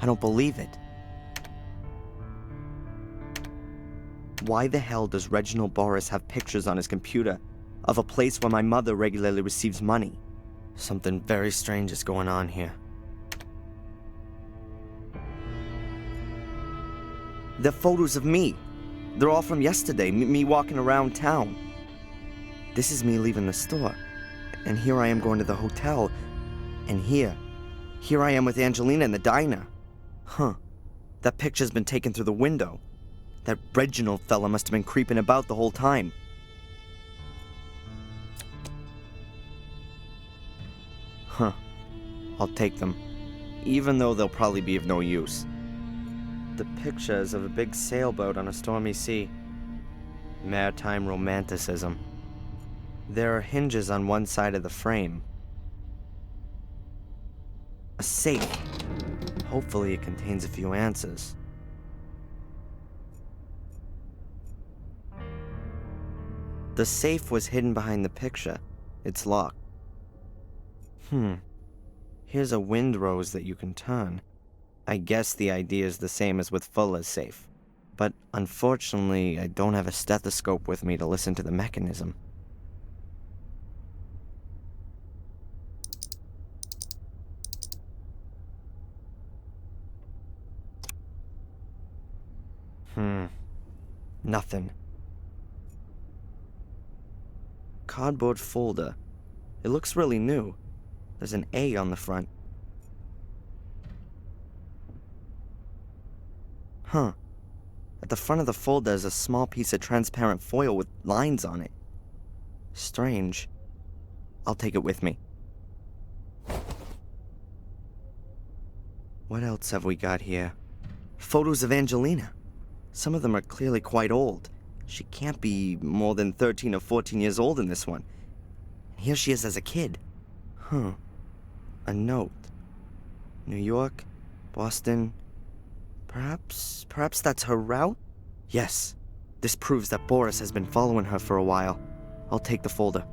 I don't believe it. Why the hell does Reginald Boris have pictures on his computer of a place where my mother regularly receives money? Something very strange is going on here. They're photos of me. They're all from yesterday, me walking around town. This is me leaving the store. And here I am going to the hotel. And here I am with Angelina in the diner. Huh. That picture's been taken through the window. That Reginald fella must have been creeping about the whole time. Huh. I'll take them. Even though they'll probably be of no use. The pictures of a big sailboat on a stormy sea. Maritime romanticism. There are hinges on one side of the frame. A safe. Hopefully it contains a few answers. The safe was hidden behind the picture. It's locked. Here's a windrose that you can turn. I guess the idea is the same as with Fuller's safe. But unfortunately, I don't have a stethoscope with me to listen to the mechanism. Nothing. Cardboard folder. It looks really new. There's an A on the front. Huh. At the front of the folder is a small piece of transparent foil with lines on it. Strange. I'll take it with me. What else have we got here? Photos of Angelina. Some of them are clearly quite old. She can't be more than 13 or 14 years old in this one. Here she is as a kid. Huh. A note. New York, Boston. Perhaps that's her route? Yes. This proves that Boris has been following her for a while. I'll take the folder.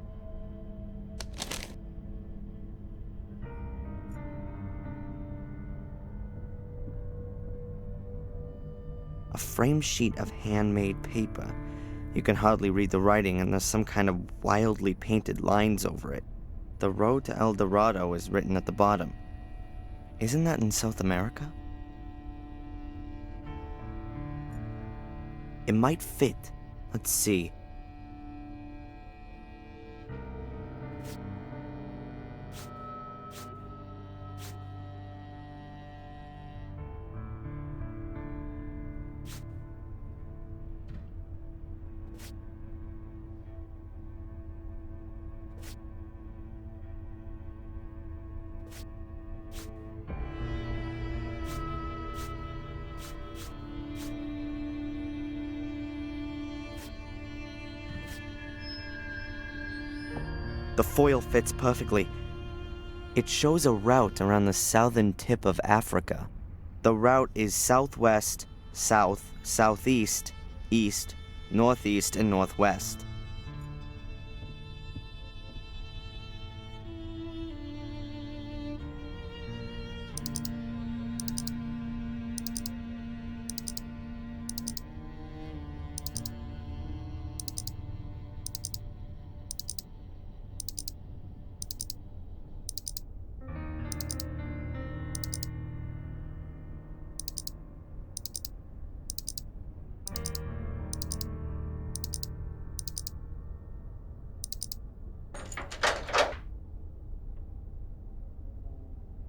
A framed sheet of handmade paper. You can hardly read the writing, and there's some kind of wildly painted lines over it. The road to El Dorado is written at the bottom. Isn't that in South America? It might fit. Let's see. The foil fits perfectly. It shows a route around the southern tip of Africa. The route is southwest, south, southeast, east, northeast, and northwest.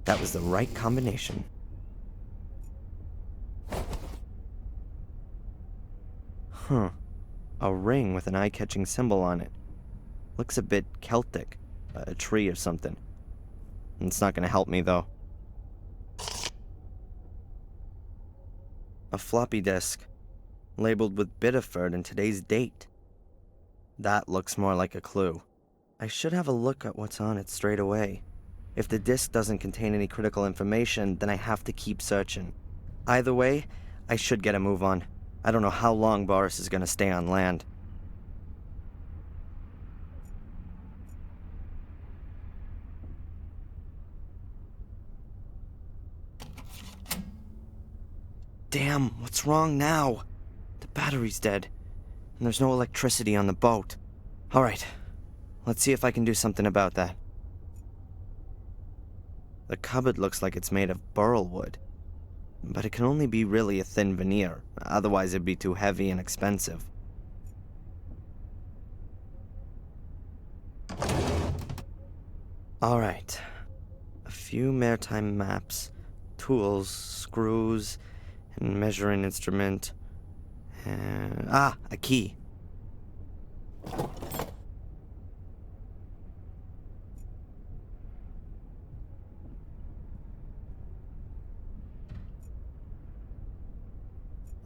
That was the right combination. Huh. A ring with an eye-catching symbol on it. Looks a bit Celtic. A tree or something. It's not gonna help me, though. A floppy disk. Labeled with Biddeford and today's date. That looks more like a clue. I should have a look at what's on it straight away. If the disk doesn't contain any critical information, then I have to keep searching. Either way, I should get a move on. I don't know how long Boris is gonna stay on land. Damn, what's wrong now? The battery's dead, and there's no electricity on the boat. Alright, let's see if I can do something about that. The cupboard looks like it's made of burl wood, but it can only be really a thin veneer, otherwise it'd be too heavy and expensive. Alright, a few maritime maps, tools, screws, and measuring instrument, and... a key.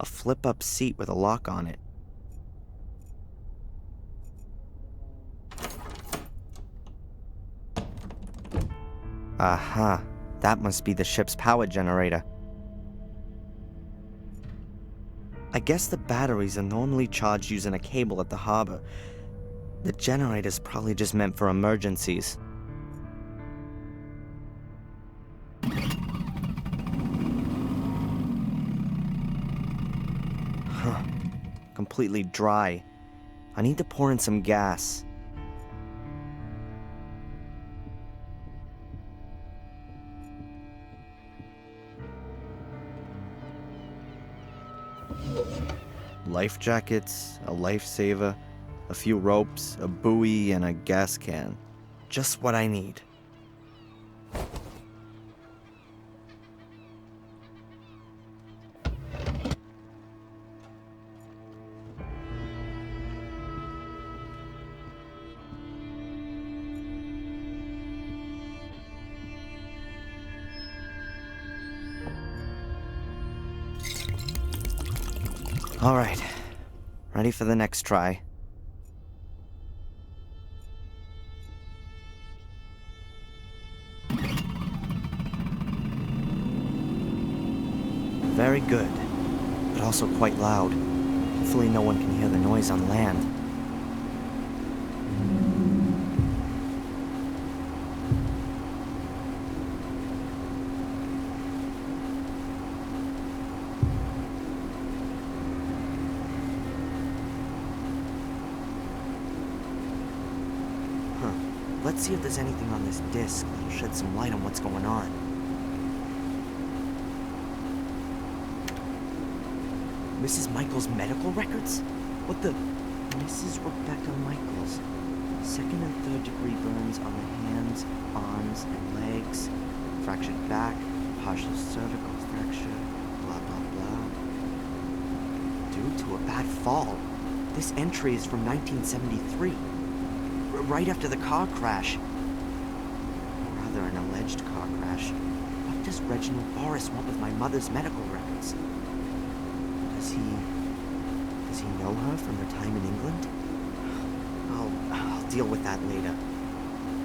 A flip-up seat with a lock on it. Aha, that must be the ship's power generator. I guess the batteries are normally charged using a cable at the harbor. The generator's probably just meant for emergencies. Huh. Completely dry. I need to pour in some gas. life jackets, a lifesaver, a few ropes, a buoy, and a gas can. Just what I need. All right, ready for the next try. Very good, but also quite loud. Hopefully no one can hear the noise on land. Let's see if there's anything on this disc that'll shed some light on what's going on. Mrs. Michaels' medical records? What the... Mrs. Rebecca Michaels. Second and third degree burns on the hands, arms, and legs. Fractured back, partial cervical fracture, blah blah blah. Due to a bad fall. This entry is from 1973. Right after the car crash. Or rather, an alleged car crash. What does Reginald Boris want with my mother's medical records? Does he know her from her time in England? I'll deal with that later.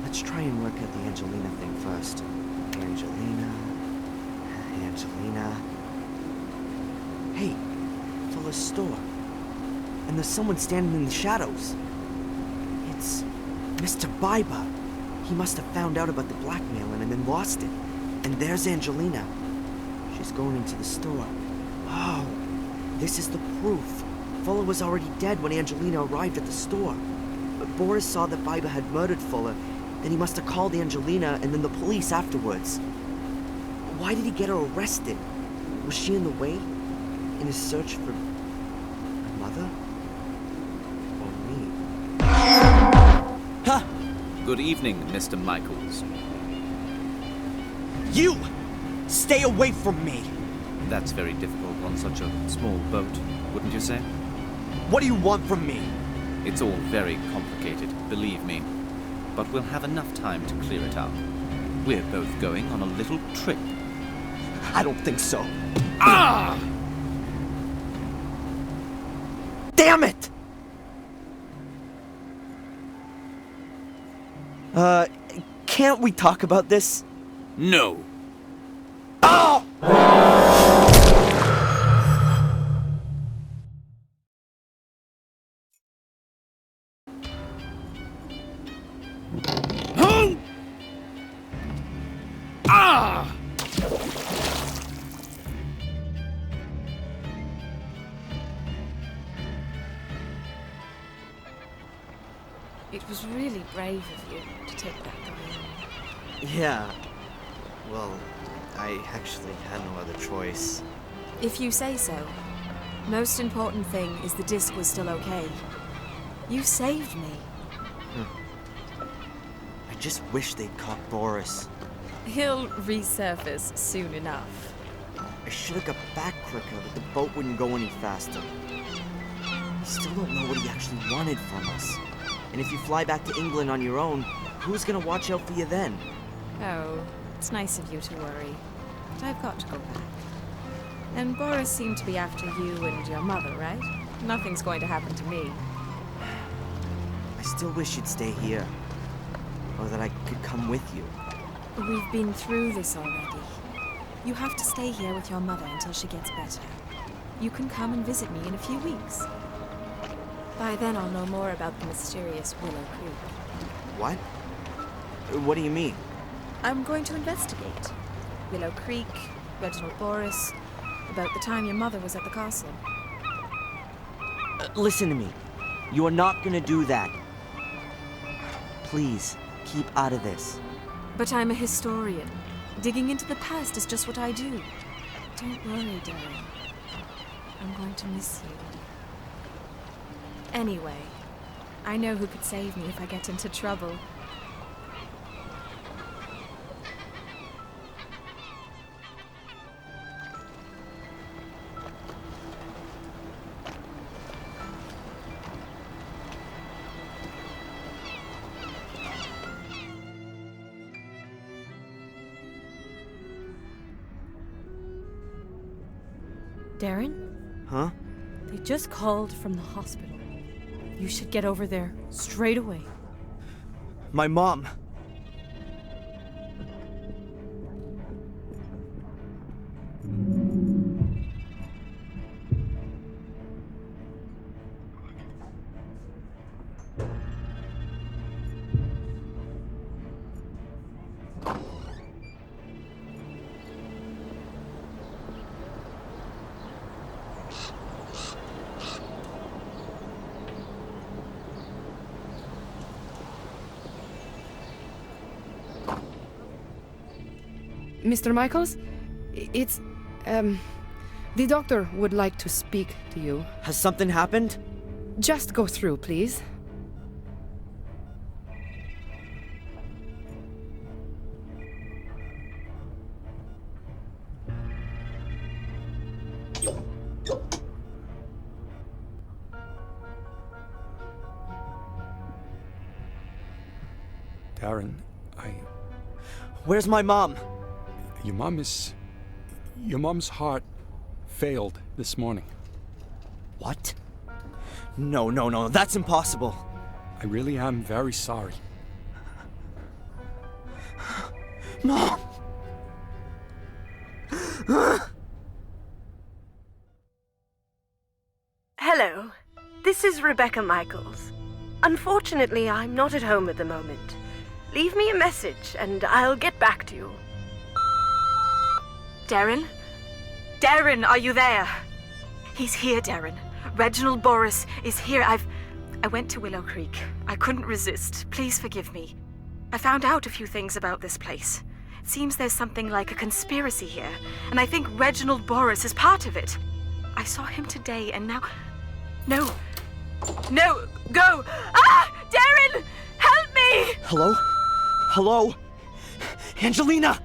Let's try and work out the Angelina thing first. Angelina. Hey, Fuller's store. And there's someone standing in the shadows. It's Mr. Biber. He must have found out about the blackmailing and then lost it. And there's Angelina. She's going into the store. Oh, this is the proof. Fuller was already dead when Angelina arrived at the store. But Boris saw that Biber had murdered Fuller. Then he must have called Angelina and then the police afterwards. Why did he get her arrested? Was she in the way? In his search for my mother? Or me? Huh! Good evening, Mr. Michaels. You! Stay away from me! That's very difficult on such a small boat, wouldn't you say? What do you want from me? It's all very complicated, believe me. But we'll have enough time to clear it up. We're both going on a little trip. I don't think so. Ah! Damn it! Can't we talk about this? No. Oh! Ah! It was really brave of you to take that guy on. Yeah. Well, I actually had no other choice. If you say so. Most important thing is the disc was still okay. You saved me. I just wish they'd caught Boris. He'll resurface soon enough. I should have got back quicker, but the boat wouldn't go any faster. I still don't know what he actually wanted from us. And if you fly back to England on your own, who's gonna watch out for you then? Oh, it's nice of you to worry. But I've got to go back. And Boris seemed to be after you and your mother, right? Nothing's going to happen to me. I still wish you'd stay here. Or that I could come with you. We've been through this already. You have to stay here with your mother until she gets better. You can come and visit me in a few weeks. By then I'll know more about the mysterious Willow Creek. What? What do you mean? I'm going to investigate. Willow Creek, Reginald Boris, about the time your mother was at the castle. Listen to me. You are not gonna do that. Please, keep out of this. But I'm a historian. Digging into the past is just what I do. Don't worry, darling. I'm going to miss you. Anyway, I know who could save me if I get into trouble. Darren? Huh? They just called from the hospital. You should get over there straight away. My mom. Mr. Michaels? It's, the doctor would like to speak to you. Has something happened? Just go through, please. Darren, Where's my mom? Your mom's heart failed this morning. What? No, that's impossible. I really am very sorry. Mom! Hello, this is Rebecca Michaels. Unfortunately, I'm not at home at the moment. Leave me a message and I'll get back to you. Darren? Darren, are you there? He's here, Darren. Reginald Boris is here. I went to Willow Creek. I couldn't resist. Please forgive me. I found out a few things about this place. It seems there's something like a conspiracy here, and I think Reginald Boris is part of it. I saw him today, and now... No, go! Ah! Darren! Help me! Hello? Angelina!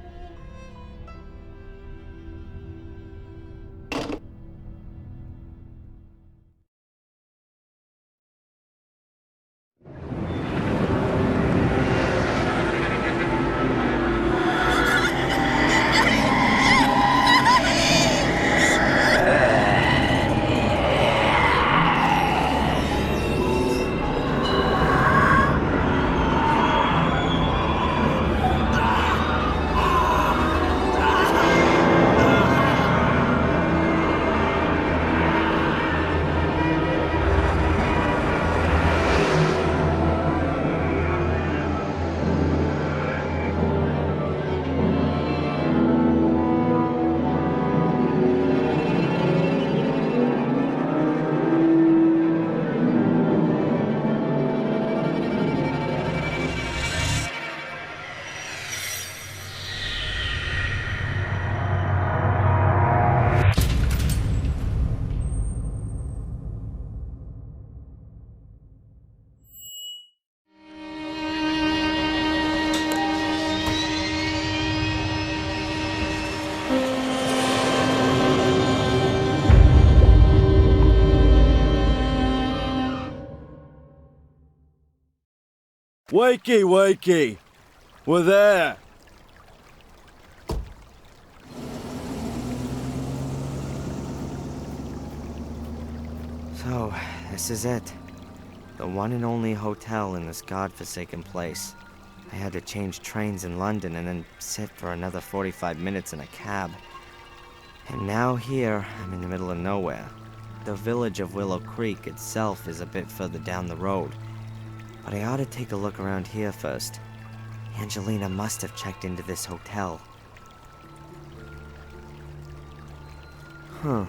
Wakey! We're there! So, this is it. The one and only hotel in this godforsaken place. I had to change trains in London and then sit for another 45 minutes in a cab. And now here, I'm in the middle of nowhere. The village of Willow Creek itself is a bit further down the road. But I ought to take a look around here first. Angelina must have checked into this hotel. Huh.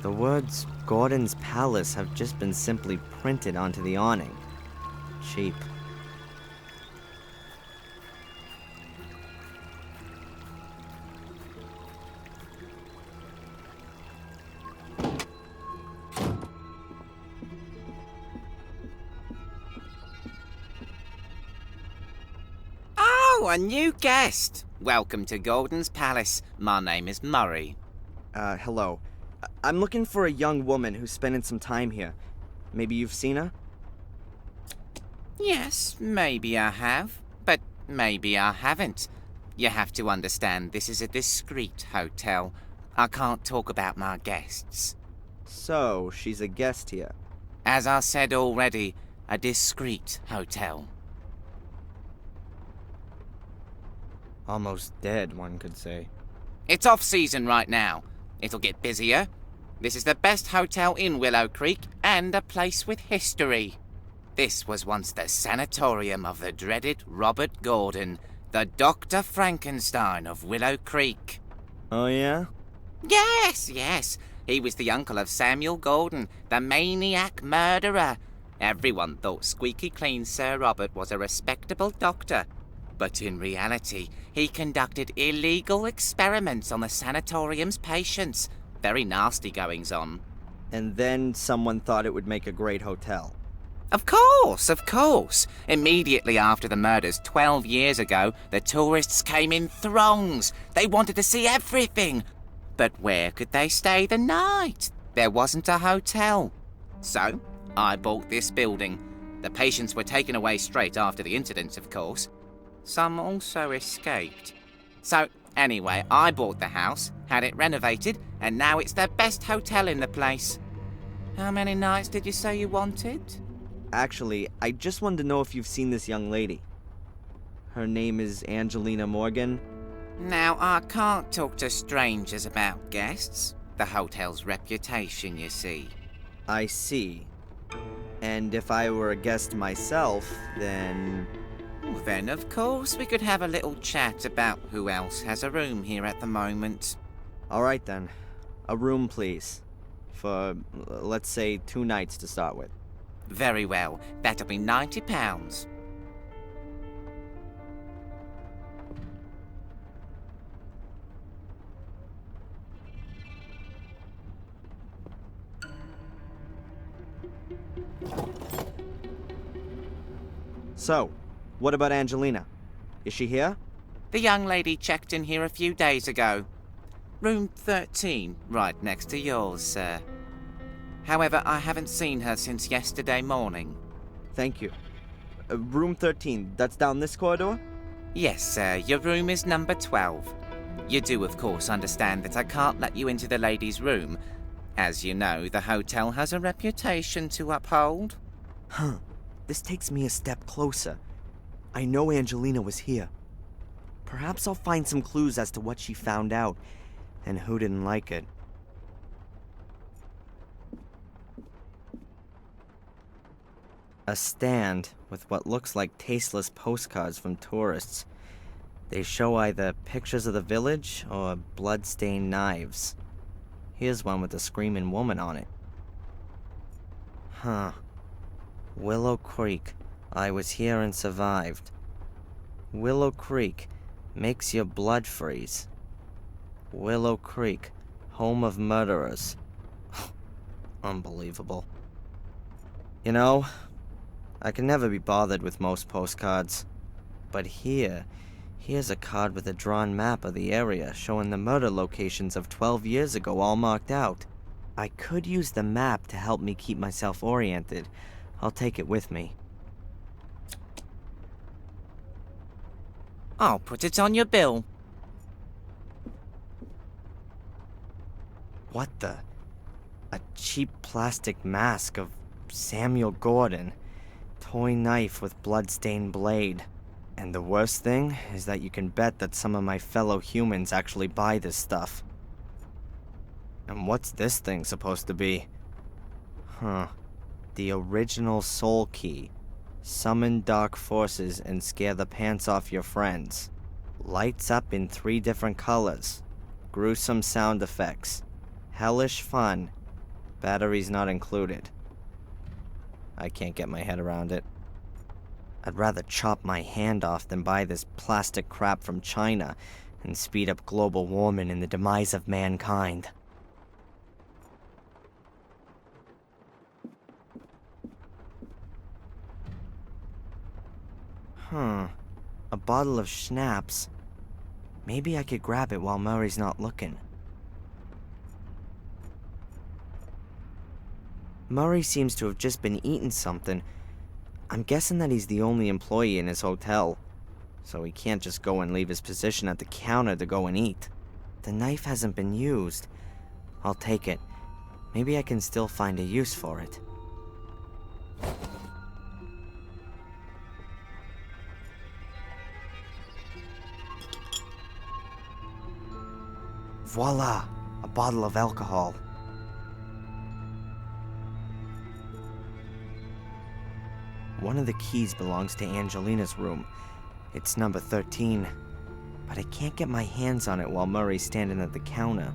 The words Gordon's Palace have just been simply printed onto the awning. Cheap. Oh, a new guest. Welcome to Gordon's Palace. My name is Murray. Hello. I'm looking for a young woman who's spending some time here. Maybe you've seen her? Yes, maybe I have, but maybe I haven't. You have to understand this is a discreet hotel. I can't talk about my guests. So, she's a guest here. As I said already, a discreet hotel. Almost dead, one could say. It's off-season right now. It'll get busier. This is the best hotel in Willow Creek and a place with history. This was once the sanatorium of the dreaded Robert Gordon, the Dr. Frankenstein of Willow Creek. Oh, yeah? Yes, yes. He was the uncle of Samuel Gordon, the maniac murderer. Everyone thought squeaky clean Sir Robert was a respectable doctor. But in reality, he conducted illegal experiments on the sanatorium's patients. Very nasty goings on. And then someone thought it would make a great hotel. Of course, of course. Immediately after the murders 12 years ago, the tourists came in throngs. They wanted to see everything. But where could they stay the night? There wasn't a hotel. So, I bought this building. The patients were taken away straight after the incidents, of course. Some also escaped. So, anyway, I bought the house, had it renovated, and now it's the best hotel in the place. How many nights did you say you wanted? Actually, I just wanted to know if you've seen this young lady. Her name is Angelina Morgan. Now, I can't talk to strangers about guests. The hotel's reputation, you see. I see. And if I were a guest myself, then... Then, of course, we could have a little chat about who else has a room here at the moment. All right, then. A room, please. For, let's say, 2 nights to start with. Very well. That'll be £90. So, what about Angelina? Is she here? The young lady checked in here a few days ago. Room 13, right next to yours, sir. However, I haven't seen her since yesterday morning. Thank you. Room 13, that's down this corridor? Yes, sir. Your room is number 12. You do, of course, understand that I can't let you into the lady's room. As you know, the hotel has a reputation to uphold. Huh. This takes me a step closer. I know Angelina was here. Perhaps I'll find some clues as to what she found out, and who didn't like it. A stand with what looks like tasteless postcards from tourists. They show either pictures of the village or blood-stained knives. Here's one with a screaming woman on it. Huh. Willow Creek. I was here and survived. Willow Creek. Makes your blood freeze. Willow Creek. Home of murderers. Unbelievable. You know, I can never be bothered with most postcards. But here's a card with a drawn map of the area showing the murder locations of 12 years ago all marked out. I could use the map to help me keep myself oriented. I'll take it with me. I'll put it on your bill. What the? A cheap plastic mask of Samuel Gordon. Toy knife with blood-stained blade. And the worst thing is that you can bet that some of my fellow humans actually buy this stuff. And what's this thing supposed to be? Huh. The original soul key. Summon dark forces and scare the pants off your friends. Lights up in 3 different colors. Gruesome sound effects. Hellish fun. Batteries not included. I can't get my head around it. I'd rather chop my hand off than buy this plastic crap from China and speed up global warming and the demise of mankind. Huh. A bottle of schnapps. Maybe I could grab it while Murray's not looking. Murray seems to have just been eating something. I'm guessing that he's the only employee in his hotel, so he can't just go and leave his position at the counter to go and eat. The knife hasn't been used. I'll take it. Maybe I can still find a use for it. Voila! A bottle of alcohol. One of the keys belongs to Angelina's room. It's number 13. But I can't get my hands on it while Murray's standing at the counter.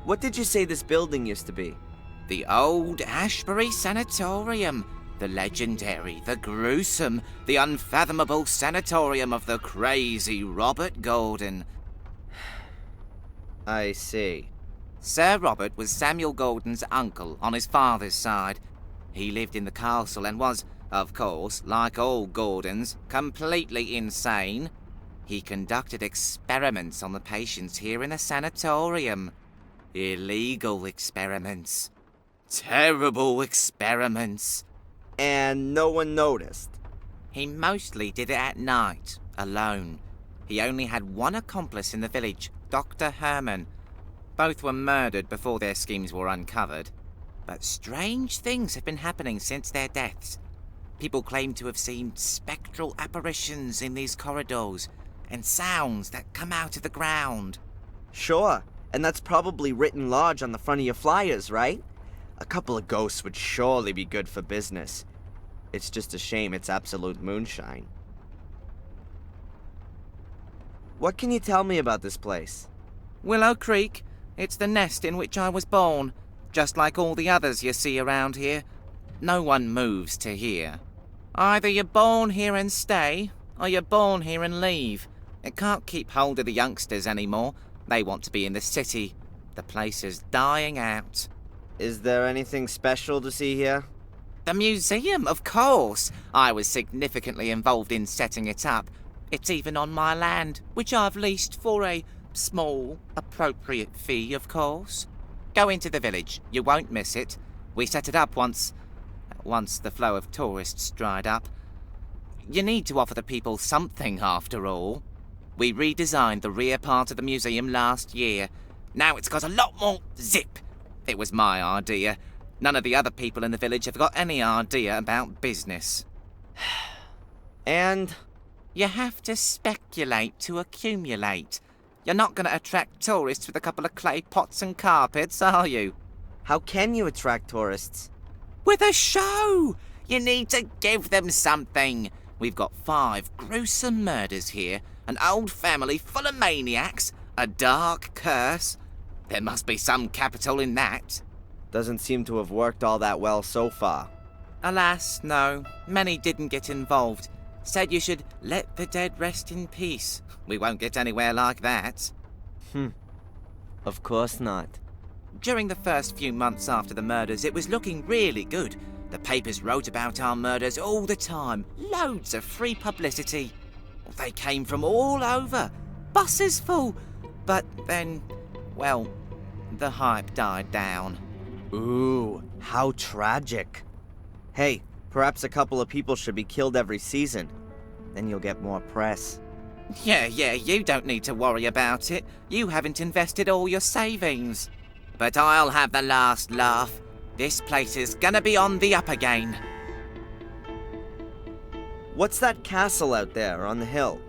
What did you say this building used to be? The old Ashbury Sanatorium. The legendary, the gruesome, the unfathomable sanatorium of the crazy Robert Gordon. I see. Sir Robert was Samuel Gordon's uncle on his father's side. He lived in the castle and was, of course, like all Gordons, completely insane. He conducted experiments on the patients here in the sanatorium. Illegal experiments. Terrible experiments. And no one noticed? He mostly did it at night, alone. He only had one accomplice in the village, Dr. Herman. Both were murdered before their schemes were uncovered. But strange things have been happening since their deaths. People claim to have seen spectral apparitions in these corridors, and sounds that come out of the ground. Sure, and that's probably written large on the front of your flyers, right? A couple of ghosts would surely be good for business. It's just a shame it's absolute moonshine. What can you tell me about this place? Willow Creek. It's the nest in which I was born. Just like all the others you see around here. No one moves to here. Either you're born here and stay, or you're born here and leave. It can't keep hold of the youngsters anymore. They want to be in the city. The place is dying out. Is there anything special to see here? The museum, of course. I was significantly involved in setting it up. It's even on my land, which I've leased for a small, appropriate fee, of course. Go into the village. You won't miss it. We set it up once the flow of tourists dried up. You need to offer the people something, after all. We redesigned the rear part of the museum last year. Now it's got a lot more zip. It was my idea. None of the other people in the village have got any idea about business. And? You have to speculate to accumulate. You're not going to attract tourists with a couple of clay pots and carpets, are you? How can you attract tourists? With a show! You need to give them something. We've got 5 gruesome murders here, an old family full of maniacs, a dark curse. There must be some capital in that. Doesn't seem to have worked all that well so far. Alas, no. Many didn't get involved. Said you should let the dead rest in peace. We won't get anywhere like that. Of course not. During the first few months after the murders, it was looking really good. The papers wrote about our murders all the time. Loads of free publicity. They came from all over. Buses full. But then, well, the hype died down. Ooh, how tragic. Hey, perhaps a couple of people should be killed every season. Then you'll get more press. Yeah, you don't need to worry about it. You haven't invested all your savings. But I'll have the last laugh. This place is gonna be on the up again. What's that castle out there on the hill?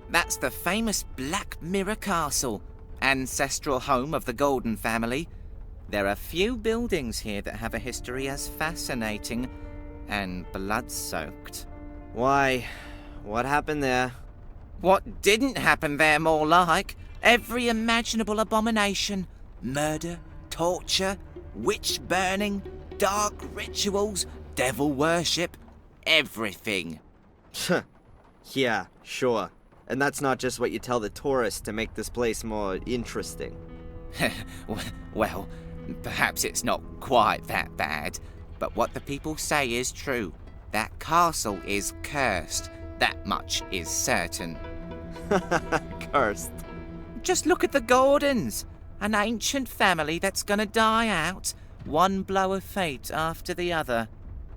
That's the famous Black Mirror Castle, ancestral home of the Gordon family. There are few buildings here that have a history as fascinating and blood-soaked. Why, what happened there? What didn't happen there, more like? Every imaginable abomination. Murder, torture, witch burning, dark rituals, devil worship, everything. Yeah, sure. And that's not just what you tell the tourists to make this place more interesting. Well, perhaps it's not quite that bad, but what the people say is true. That castle is cursed. That much is certain. Cursed. Just look at the Gordons. An ancient family that's gonna die out, one blow of fate after the other.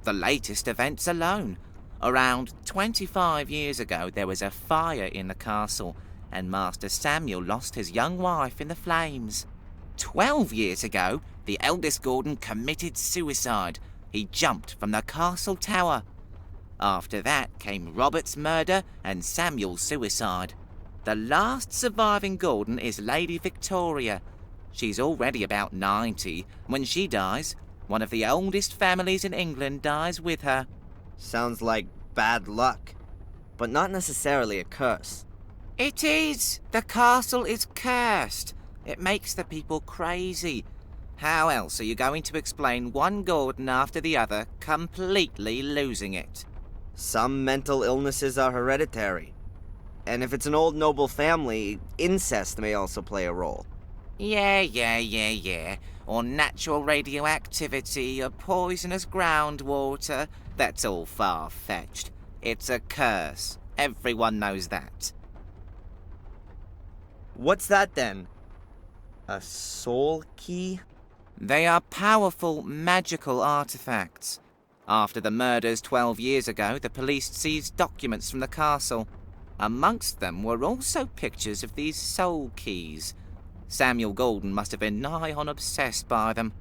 The latest events alone. Around 25 years ago, there was a fire in the castle, and Master Samuel lost his young wife in the flames. 12 years ago, the eldest Gordon committed suicide. He jumped from the castle tower. After that came Robert's murder and Samuel's suicide. The last surviving Gordon is Lady Victoria. She's already about 90. When she dies, one of the oldest families in England dies with her. Sounds like bad luck, but not necessarily a curse. It is. The castle is cursed. It makes the people crazy. How else are you going to explain one Gordon after the other completely losing it? Some mental illnesses are hereditary. And if it's an old noble family, incest may also play a role. Yeah. Or natural radioactivity, or poisonous groundwater. That's all far-fetched. It's a curse. Everyone knows that. What's that then? A soul key? They are powerful, magical artifacts. After the murders 12 years ago, the police seized documents from the castle. Amongst them were also pictures of these soul keys. Samuel Gordon must have been nigh on obsessed by them.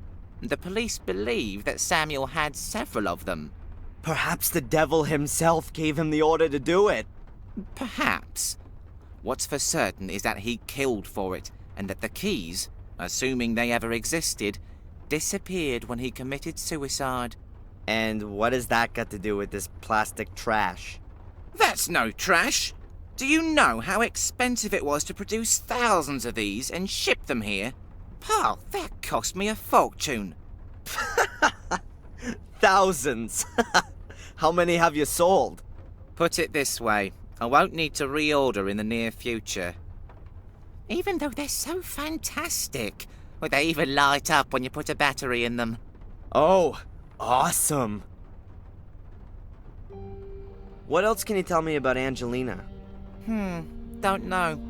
The police believe that Samuel had several of them. Perhaps the devil himself gave him the order to do it. Perhaps. What's for certain is that he killed for it, and that the keys, assuming they ever existed, disappeared when he committed suicide. And what has that got to do with this plastic trash? That's no trash! Do you know how expensive it was to produce thousands of these and ship them here? Pal, that cost me a fortune. Thousands! How many have you sold? Put it this way, I won't need to reorder in the near future. Even though they're so fantastic. They even light up when you put a battery in them. Oh, awesome! What else can you tell me about Angelina? Don't know.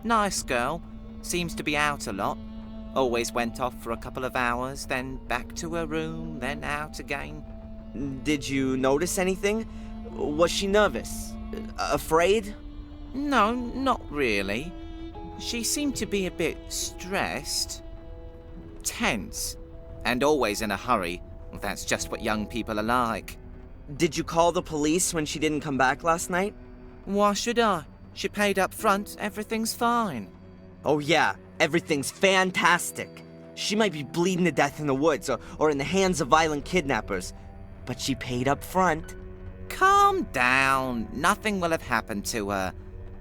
Nice girl. Seems to be out a lot. Always went off for a couple of hours, then back to her room, then out again. Did you notice anything? Was she nervous? Afraid? No, not really. She seemed to be a bit stressed. Tense. And always in a hurry. That's just what young people are like. Did you call the police when she didn't come back last night? Why should I? She paid up front, everything's fine. Oh yeah, everything's fantastic. She might be bleeding to death in the woods or in the hands of violent kidnappers, but she paid up front. Calm down. Nothing will have happened to her.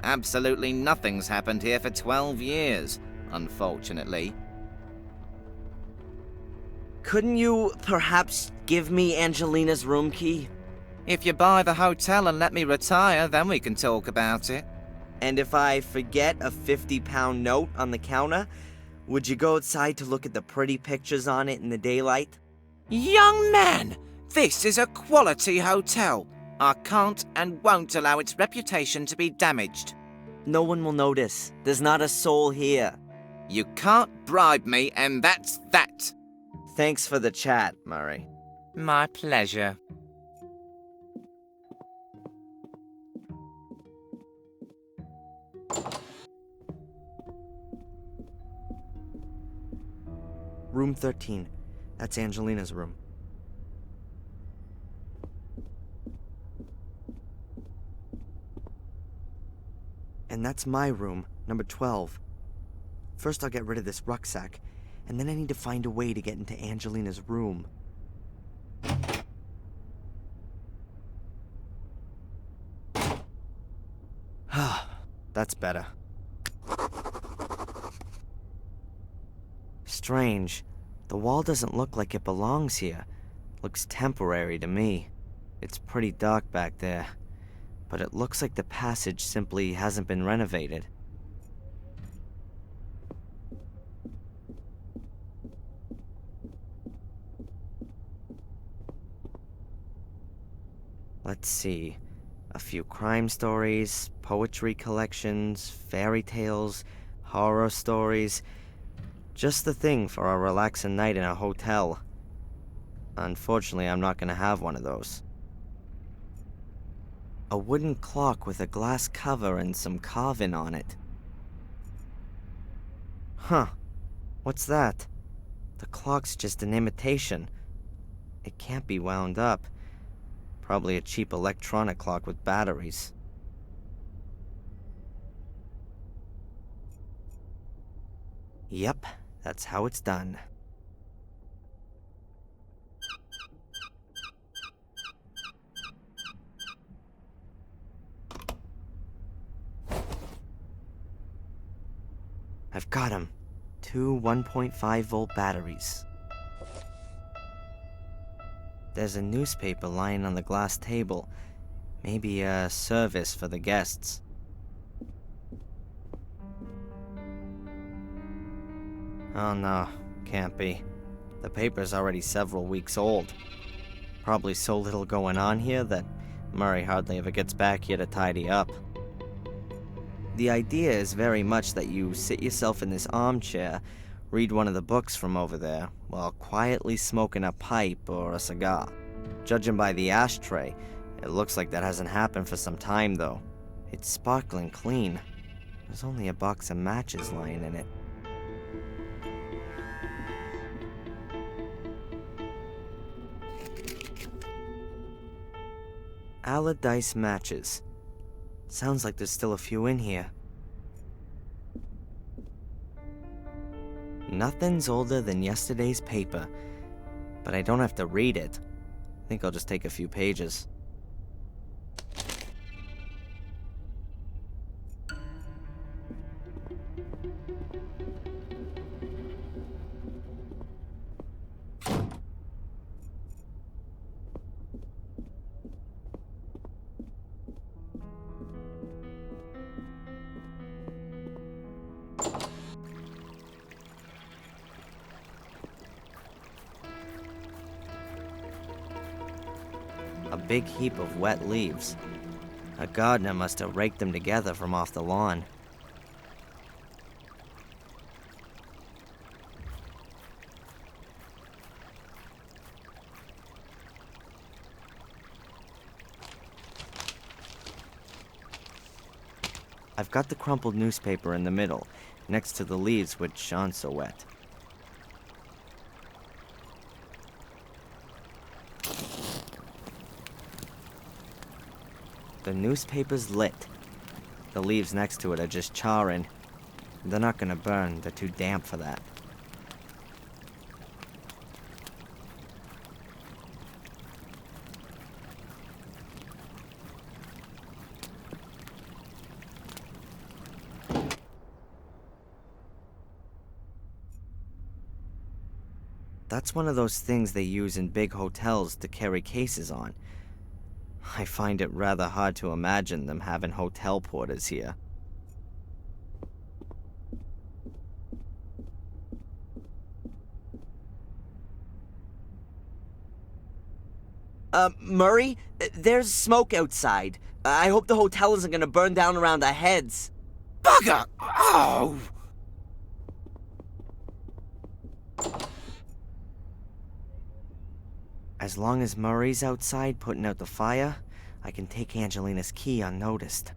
Absolutely nothing's happened here for 12 years, unfortunately. Couldn't you perhaps give me Angelina's room key? If you buy the hotel and let me retire, then we can talk about it. And if I forget a 50-pound note on the counter, would you go outside to look at the pretty pictures on it in the daylight? Young man, this is a quality hotel. I can't and won't allow its reputation to be damaged. No one will notice. There's not a soul here. You can't bribe me, and that's that. Thanks for the chat, Murray. My pleasure. Room 13. That's Angelina's room. And that's my room, number 12. First I'll get rid of this rucksack, and then I need to find a way to get into Angelina's room. That's better. Strange. The wall doesn't look like it belongs here. Looks temporary to me. It's pretty dark back there, but it looks like the passage simply hasn't been renovated. Let's see. A few crime stories, poetry collections, fairy tales, horror stories. Just the thing for a relaxing night in a hotel. Unfortunately, I'm not gonna have one of those. A wooden clock with a glass cover and some carving on it. Huh. What's that? The clock's just an imitation. It can't be wound up. Probably a cheap electronic clock with batteries. Yep, that's how it's done. I've got him. 2 1.5-volt batteries. There's a newspaper lying on the glass table. Maybe a service for the guests. Oh no, can't be. The paper's already several weeks old. Probably so little going on here that Murray hardly ever gets back here to tidy up. The idea is very much that you sit yourself in this armchair, read one of the books from over there, while quietly smoking a pipe or a cigar. Judging by the ashtray, it looks like that hasn't happened for some time though. It's sparkling clean. There's only a box of matches lying in it. Allardyce matches. Sounds like there's still a few in here. Nothing's older than yesterday's paper, but I don't have to read it. I think I'll just take a few pages. A big heap of wet leaves. A gardener must have raked them together from off the lawn. I've got the crumpled newspaper in the middle, next to the leaves which aren't so wet. The newspaper's lit. The leaves next to it are just charring. They're not gonna burn, they're too damp for that. That's one of those things they use in big hotels to carry cases on. I find it rather hard to imagine them having hotel porters here. Murray, there's smoke outside. I hope the hotel isn't gonna burn down around our heads. Bugger! Oh! As long as Murray's outside putting out the fire, I can take Angelina's key unnoticed.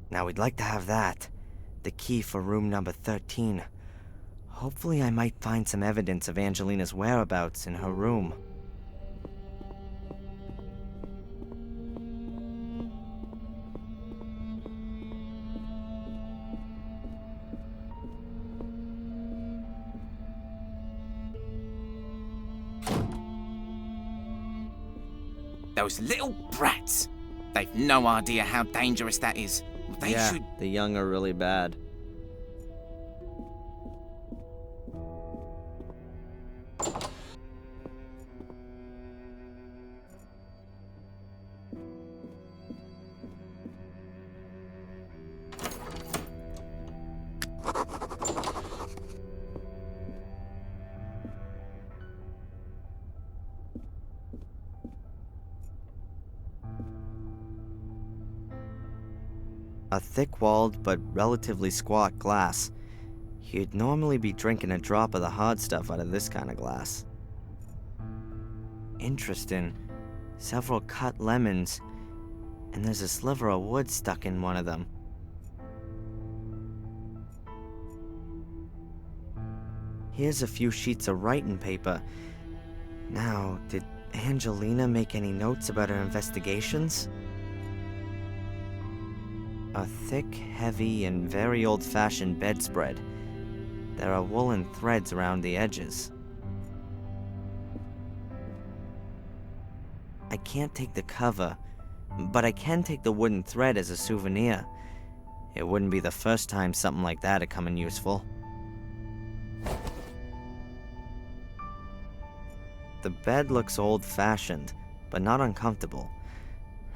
Now we'd like to have that. The key for room number 13. Hopefully I might find some evidence of Angelina's whereabouts in her room. Those little brats! They've no idea how dangerous that is. They yeah, should... the young are really bad. A thick-walled but relatively squat glass. You'd normally be drinking a drop of the hard stuff out of this kind of glass. Interesting. Several cut lemons, and there's a sliver of wood stuck in one of them. Here's a few sheets of writing paper. Now, did Angelina make any notes about her investigations? A thick, heavy, and very old-fashioned bedspread. There are woolen threads around the edges. I can't take the cover, but I can take the wooden thread as a souvenir. It wouldn't be the first time something like that had come in useful. The bed looks old-fashioned, but not uncomfortable.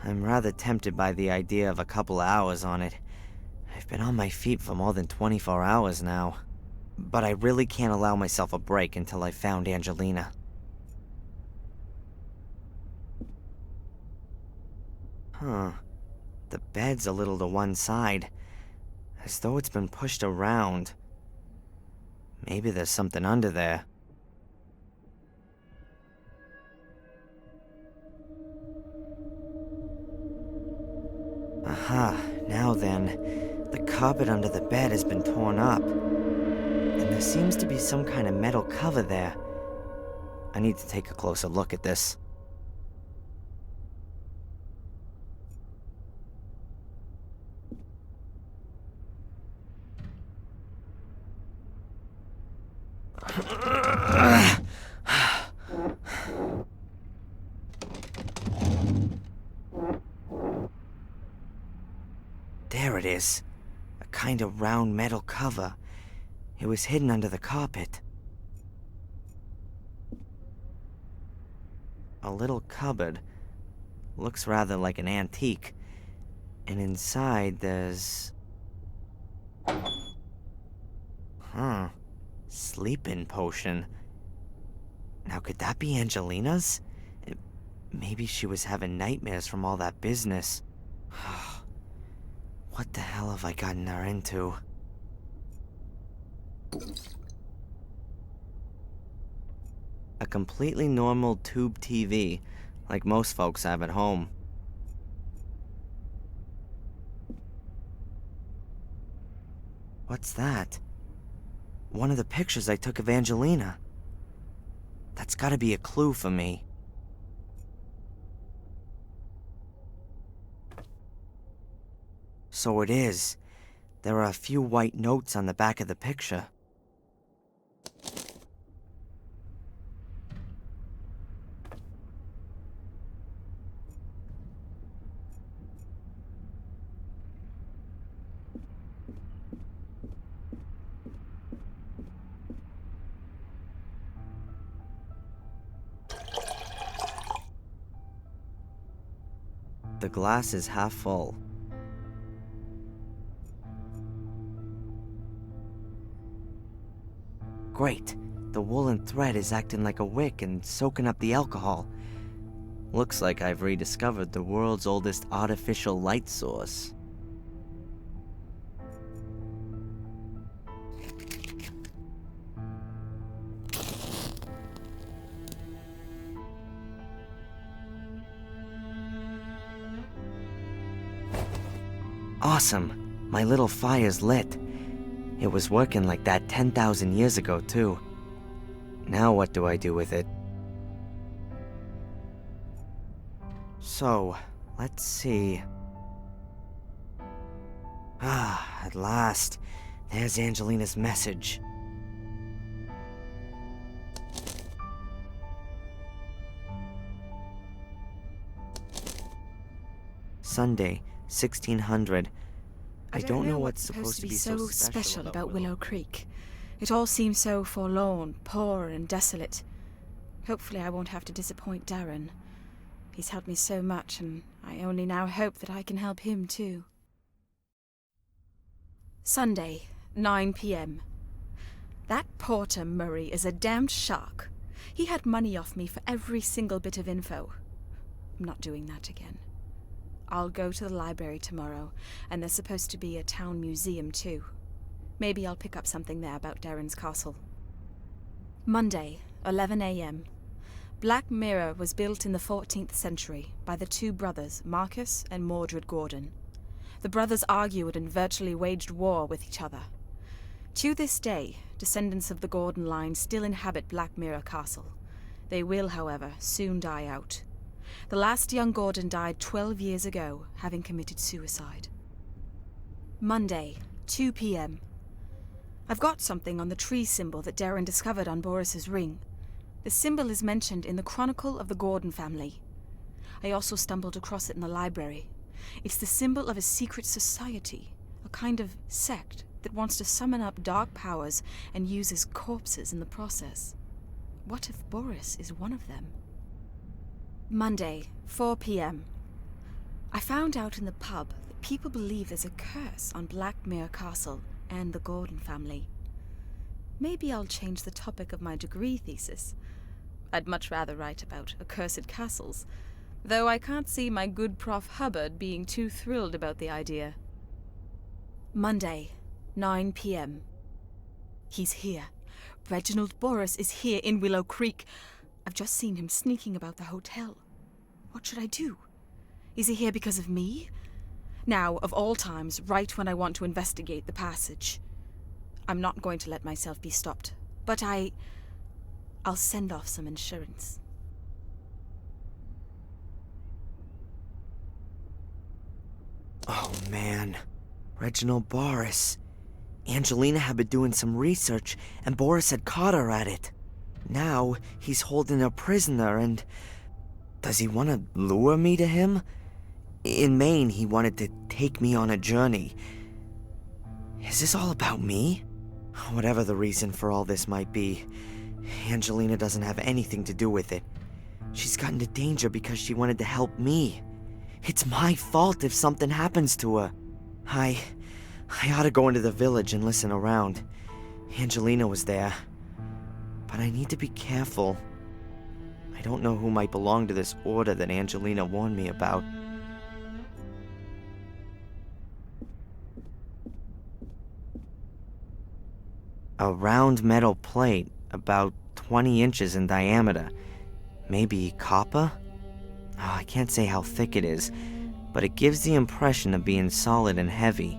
I'm rather tempted by the idea of a couple of hours on it. I've been on my feet for more than 24 hours now. But I really can't allow myself a break until I've found Angelina. Huh. The bed's a little to one side, as though it's been pushed around. Maybe there's something under there. Aha, now then, the carpet under the bed has been torn up, and there seems to be some kind of metal cover there. I need to take a closer look at this. There it is. A kind of round metal cover. It was hidden under the carpet. A little cupboard. Looks rather like an antique. And inside there's... Sleeping potion. Now could that be Angelina's? Maybe she was having nightmares from all that business. What the hell have I gotten her into? A completely normal tube TV, like most folks have at home. What's that? One of the pictures I took of Angelina. That's gotta be a clue for me. So it is. There are a few white notes on the back of the picture. The glass is half full. Great. The woolen thread is acting like a wick and soaking up the alcohol. Looks like I've rediscovered the world's oldest artificial light source. Awesome! My little fire's lit. It was working like that 10,000 years ago, too. Now what do I do with it? So, let's see. At last. There's Angelina's message. Sunday, 1600. I don't know what's supposed to be so special about Willow Creek. It all seems so forlorn, poor, and desolate. Hopefully I won't have to disappoint Darren. He's helped me so much, and I only now hope that I can help him too. Sunday, 9 p.m. That Porter Murray is a damned shark. He had money off me for every single bit of info. I'm not doing that again. I'll go to the library tomorrow, and there's supposed to be a town museum too. Maybe I'll pick up something there about Darren's castle. Monday, 11 a.m. Black Mirror was built in the 14th century by the two brothers, Marcus and Mordred Gordon. The brothers argued and virtually waged war with each other. To this day, descendants of the Gordon line still inhabit Black Mirror Castle. They will, however, soon die out. The last young Gordon died 12 years ago, having committed suicide. Monday, 2 p.m. I've got something on the tree symbol that Darren discovered on Boris's ring. The symbol is mentioned in the Chronicle of the Gordon family. I also stumbled across it in the library. It's the symbol of a secret society, a kind of sect that wants to summon up dark powers and uses corpses in the process. What if Boris is one of them? Monday, 4 p.m. I found out in the pub that people believe there's a curse on Black Mirror Castle and the Gordon family. Maybe I'll change the topic of my degree thesis. I'd much rather write about accursed castles, though I can't see my good Prof. Hubbard being too thrilled about the idea. Monday, 9 p.m. He's here. Reginald Boris is here in Willow Creek. I've just seen him sneaking about the hotel. What should I do? Is he here because of me? Now, of all times, right when I want to investigate the passage. I'm not going to let myself be stopped, but I'll send off some insurance. Oh man, Reginald Boris. Angelina had been doing some research, and Boris had caught her at it. Now, he's holding her prisoner, and... does he want to lure me to him? In Maine, he wanted to take me on a journey. Is this all about me? Whatever the reason for all this might be, Angelina doesn't have anything to do with it. She's got into danger because she wanted to help me. It's my fault if something happens to her. I ought to go into the village and listen around. Angelina was there. But I need to be careful. I don't know who might belong to this order that Angelina warned me about. A round metal plate, about 20 inches in diameter. Maybe copper? Oh, I can't say how thick it is, but it gives the impression of being solid and heavy.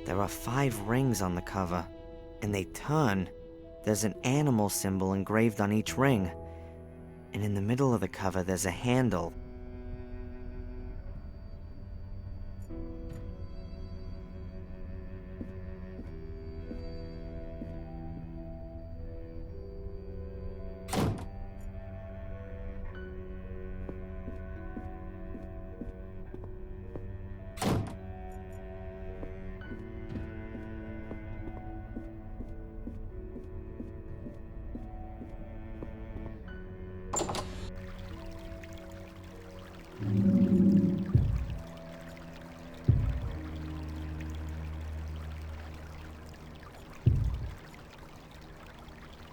There are 5 rings on the cover, and they turn. There's an animal symbol engraved on each ring, and in the middle of the cover there's a handle.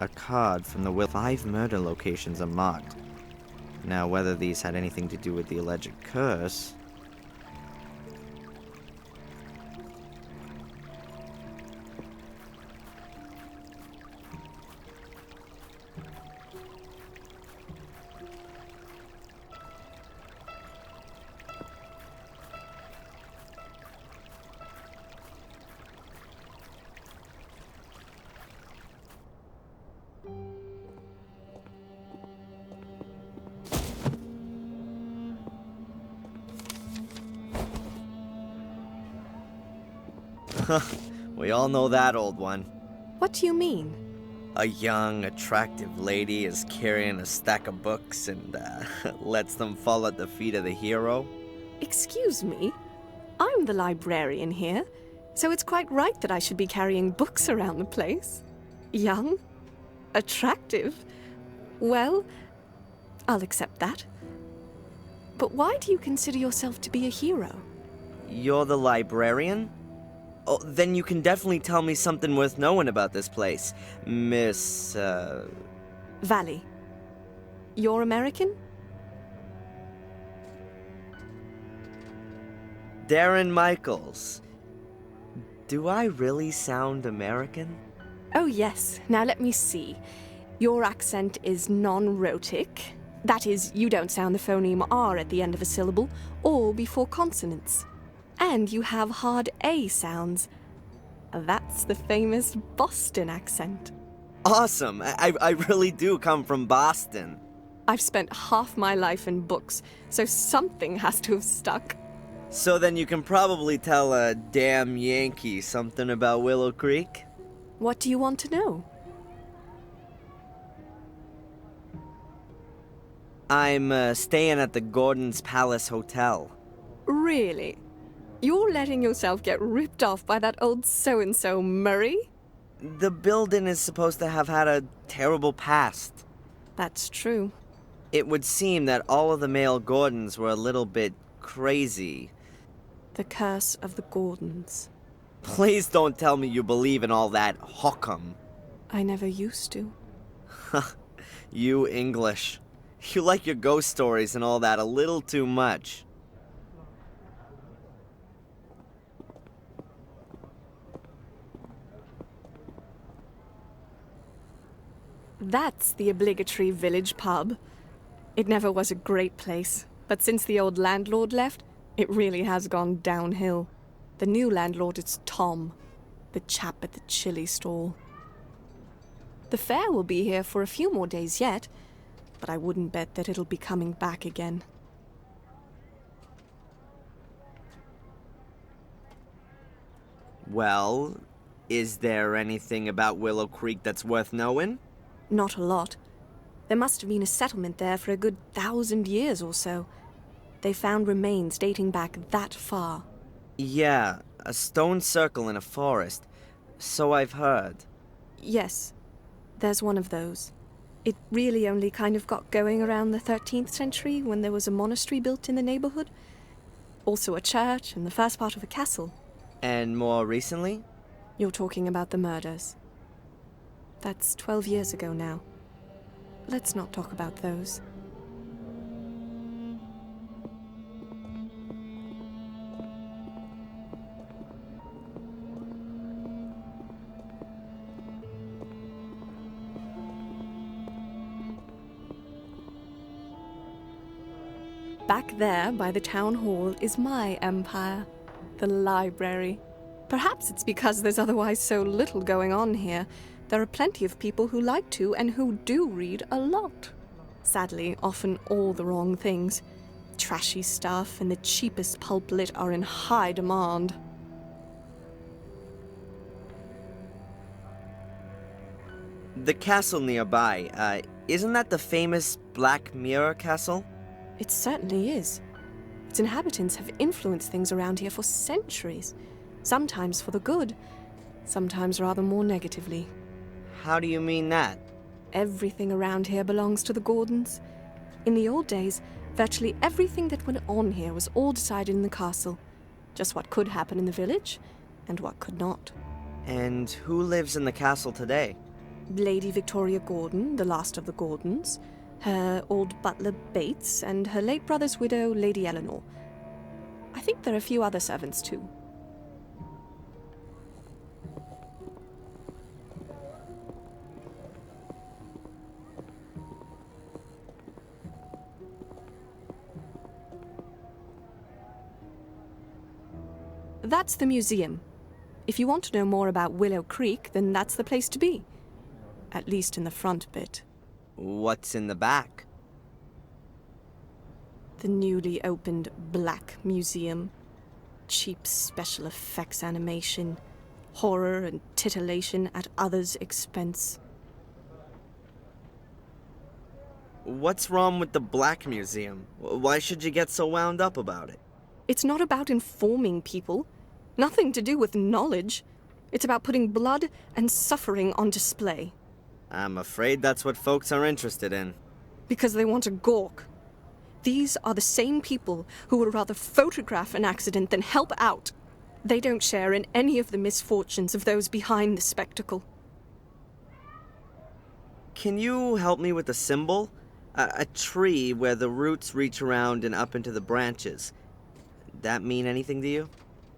A card from the will. 5 murder locations are marked. Now, whether these had anything to do with the alleged curse... We all know that old one. What do you mean? A young, attractive lady is carrying a stack of books and lets them fall at the feet of the hero. Excuse me? I'm the librarian here, so it's quite right that I should be carrying books around the place. Young? Attractive? Well, I'll accept that. But why do you consider yourself to be a hero? You're the librarian? Oh, then you can definitely tell me something worth knowing about this place, Miss, Valley. You're American? Darren Michaels. Do I really sound American? Oh, yes. Now let me see. Your accent is non-rhotic. That is, you don't sound the phoneme R at the end of a syllable or before consonants. And you have hard A sounds. That's the famous Boston accent. Awesome! I really do come from Boston. I've spent half my life in books, so something has to have stuck. So then you can probably tell a damn Yankee something about Willow Creek? What do you want to know? I'm staying at the Gordon's Palace Hotel. Really? You're letting yourself get ripped off by that old so-and-so Murray? The building is supposed to have had a terrible past. That's true. It would seem that all of the male Gordons were a little bit crazy. The curse of the Gordons. Please don't tell me you believe in all that hokum. I never used to. You English. You like your ghost stories and all that a little too much. That's the obligatory village pub. It never was a great place, but since the old landlord left, it really has gone downhill. The new landlord is Tom, the chap at the chili stall. The fair will be here for a few more days yet, but I wouldn't bet that it'll be coming back again. Well, is there anything about Willow Creek that's worth knowing? Not a lot. There must have been a settlement there for a good 1,000 years or so. They found remains dating back that far. Yeah, a stone circle in a forest. So I've heard. Yes, there's one of those. It really only kind of got going around the 13th century when there was a monastery built in the neighborhood. Also a church and the first part of a castle. And more recently? You're talking about the murders. That's 12 years ago now. Let's not talk about those. Back there by the town hall is my empire, the library. Perhaps it's because there's otherwise so little going on here. There are plenty of people who like to and who do read a lot. Sadly, often all the wrong things. Trashy stuff and the cheapest pulp lit are in high demand. The castle nearby, isn't that the famous Black Mirror Castle? It certainly is. Its inhabitants have influenced things around here for centuries. Sometimes for the good, sometimes rather more negatively. How do you mean that? Everything around here belongs to the Gordons. In the old days, virtually everything that went on here was all decided in the castle. Just what could happen in the village, and what could not. And who lives in the castle today? Lady Victoria Gordon, the last of the Gordons, her old butler Bates, and her late brother's widow, Lady Eleanor. I think there are a few other servants too. That's the museum. If you want to know more about Willow Creek, then that's the place to be. At least in the front bit. What's in the back? The newly opened Black Museum. Cheap special effects animation. Horror and titillation at others' expense. What's wrong with the Black Museum? Why should you get so wound up about it? It's not about informing people. Nothing to do with knowledge. It's about putting blood and suffering on display. I'm afraid that's what folks are interested in. Because they want to gawk. These are the same people who would rather photograph an accident than help out. They don't share in any of the misfortunes of those behind the spectacle. Can you help me with the symbol? A tree where the roots reach around and up into the branches. That mean anything to you?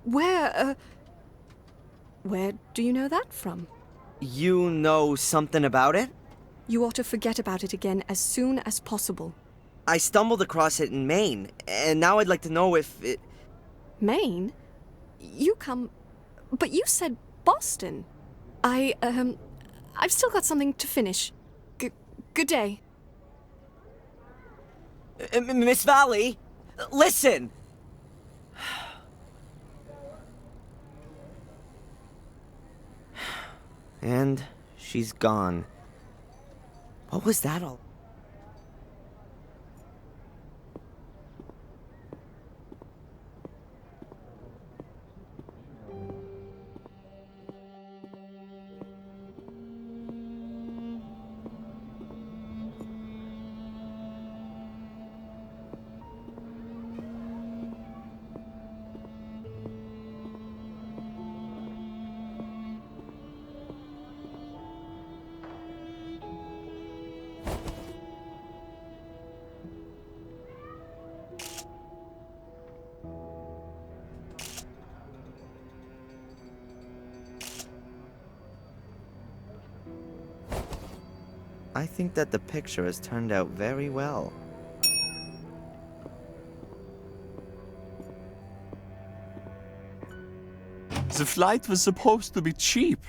Where do you know that from? You know something about it? You ought to forget about it again as soon as possible. I stumbled across it in Maine, and now I'd like to know if it... Maine? You come... But you said Boston. I've still got something to finish. Good day. Miss Valley, listen! And she's gone. What was that all? I think that the picture has turned out very well. The flight was supposed to be cheap,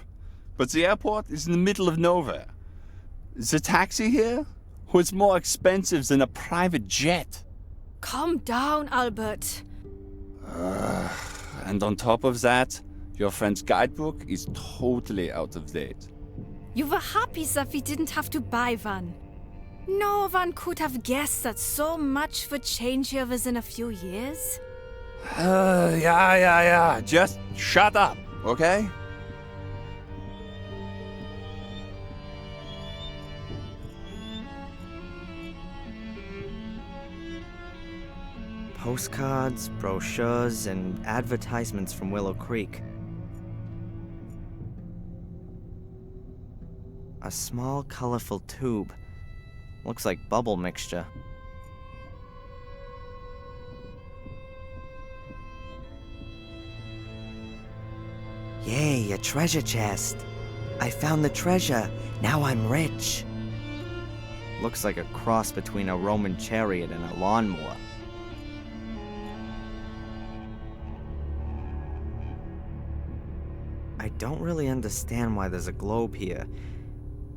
but the airport is in the middle of nowhere. The taxi here was more expensive than a private jet. Calm down, Albert. And on top of that, your friend's guidebook is totally out of date. You were happy that we didn't have to buy one. No one could have guessed that so much would change here within a few years. Yeah. Just shut up, okay? Postcards, brochures, and advertisements from Willow Creek. A small, colorful tube. Looks like bubble mixture. Yay, a treasure chest. I found the treasure. Now I'm rich. Looks like a cross between a Roman chariot and a lawnmower. I don't really understand why there's a globe here.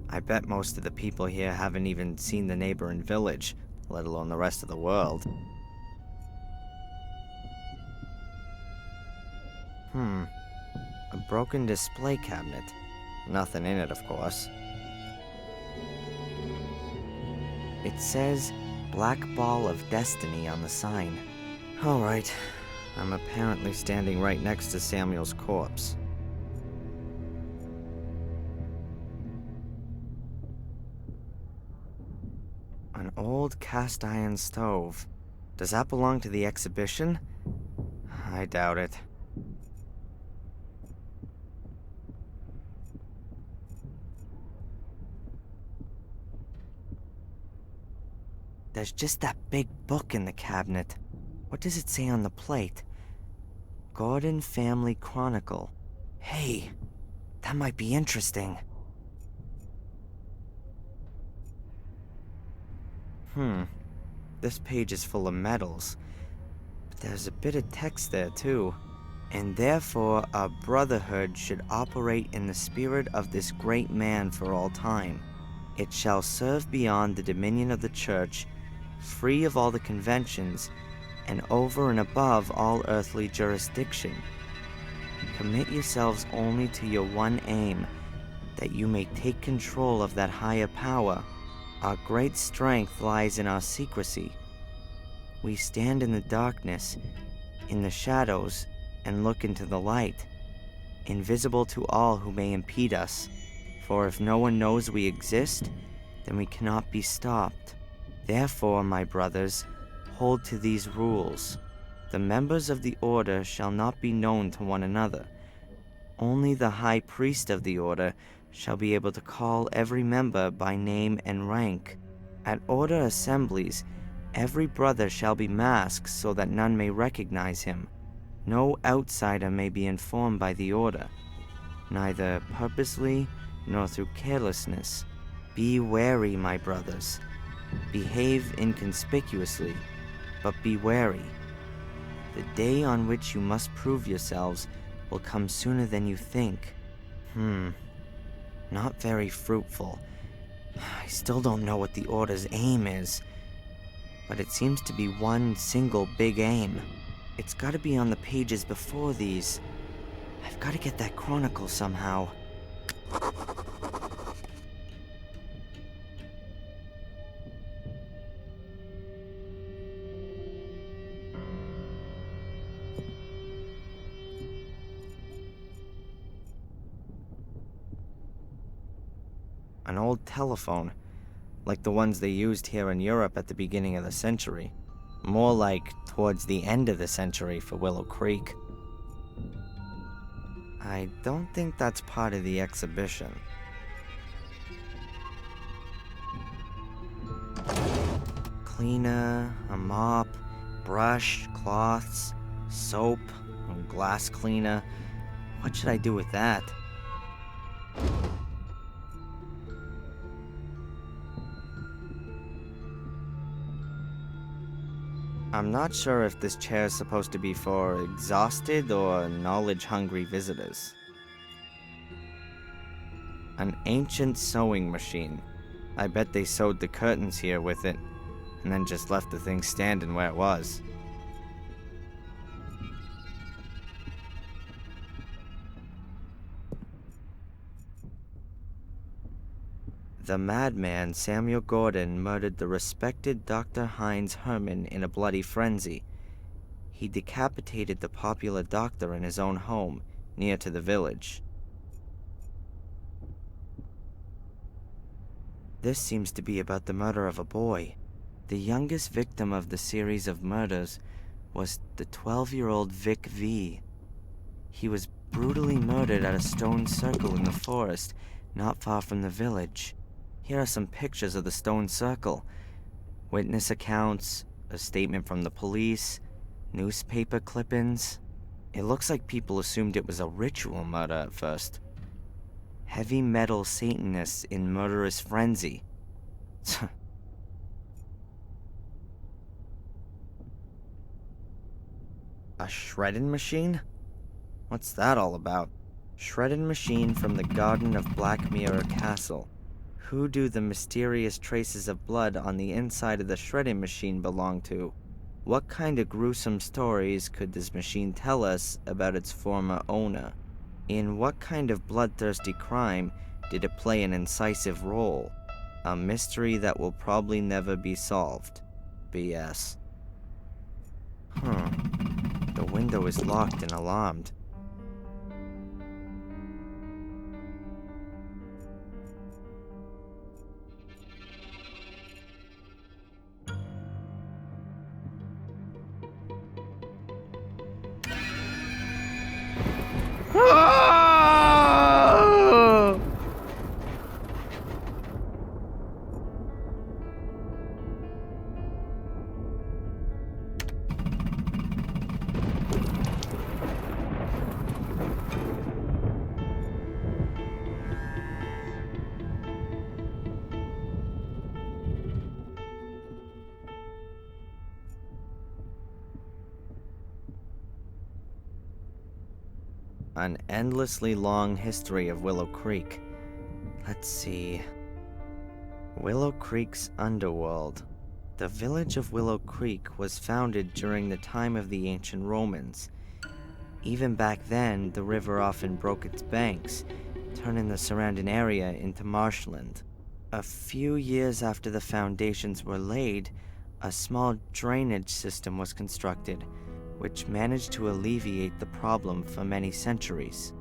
I bet most of the people here haven't even seen the neighboring village, let alone the rest of the world. A broken display cabinet. Nothing in it, of course. It says Black Ball of Destiny on the sign. Alright, I'm apparently standing right next to Samuel's corpse. An old cast iron stove. Does that belong to the exhibition? I doubt it. There's just that big book in the cabinet. What does it say on the plate? Gordon Family Chronicle. Hey, that might be interesting. This page is full of medals. But there's a bit of text there too. And therefore our brotherhood should operate in the spirit of this great man for all time. It shall serve beyond the dominion of the church, free of all the conventions, and over and above all earthly jurisdiction. Commit yourselves only to your one aim, that you may take control of that higher power. Our great strength lies in our secrecy. We stand in the darkness, in the shadows, and look into the light, invisible to all who may impede us. For if no one knows we exist, then we cannot be stopped. Therefore, my brothers, hold to these rules. The members of the order shall not be known to one another. Only the high priest of the order shall be able to call every member by name and rank. At order assemblies, every brother shall be masked so that none may recognize him. No outsider may be informed by the order, neither purposely nor through carelessness. Be wary, my brothers. Behave inconspicuously, but be wary. The day on which you must prove yourselves will come sooner than you think. Not very fruitful. I still don't know what the order's aim is, but it seems to be one single big aim. It's gotta be on the pages before these. I've gotta get that chronicle somehow. An old telephone, like the ones they used here in Europe at the beginning of the century. More like towards the end of the century for Willow Creek. I don't think that's part of the exhibition. Cleaner, a mop, brush, cloths, soap, and glass cleaner. What should I do with that? I'm not sure if this chair is supposed to be for exhausted or knowledge-hungry visitors. An ancient sewing machine. I bet they sewed the curtains here with it, and then just left the thing standing where it was. The madman Samuel Gordon murdered the respected Dr. Heinz Herman in a bloody frenzy. He decapitated the popular doctor in his own home, near to the village. This seems to be about the murder of a boy. The youngest victim of the series of murders was the 12-year-old Vic V. He was brutally murdered at a stone circle in the forest, not far from the village. Here are some pictures of the stone circle. Witness accounts, a statement from the police, newspaper clippings. It looks like people assumed it was a ritual murder at first. Heavy metal Satanists in murderous frenzy. A shredding machine? What's that all about? Shredding machine from the garden of Black Mirror Castle. Who do the mysterious traces of blood on the inside of the shredding machine belong to? What kind of gruesome stories could this machine tell us about its former owner? In what kind of bloodthirsty crime did it play an incisive role? A mystery that will probably never be solved. BS. The window is locked and alarmed. An endlessly long history of Willow Creek. Let's see. Willow Creek's underworld. The village of Willow Creek was founded during the time of the ancient Romans. Even back then, the river often broke its banks, turning the surrounding area into marshland. A few years after the foundations were laid, a small drainage system was constructed, which managed to alleviate the problem for many centuries.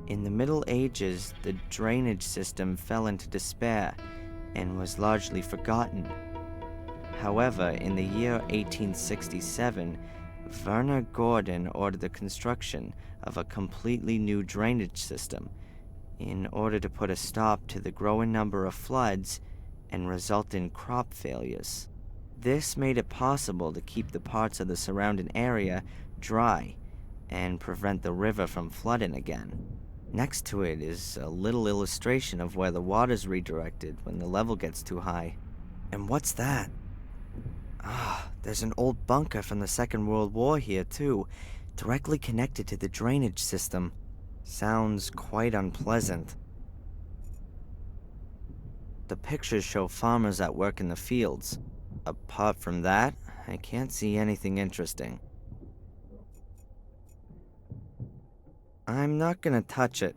In the Middle Ages, the drainage system fell into despair and was largely forgotten. However, in the year 1867, Werner Gordon ordered the construction of a completely new drainage system in order to put a stop to the growing number of floods and resultant crop failures. This made it possible to keep the parts of the surrounding area dry and prevent the river from flooding again. Next to it is a little illustration of where the water's redirected when the level gets too high. And what's that? There's an old bunker from the Second World War here, too, directly connected to the drainage system. Sounds quite unpleasant. The pictures show farmers at work in the fields. Apart from that, I can't see anything interesting. I'm not gonna touch it,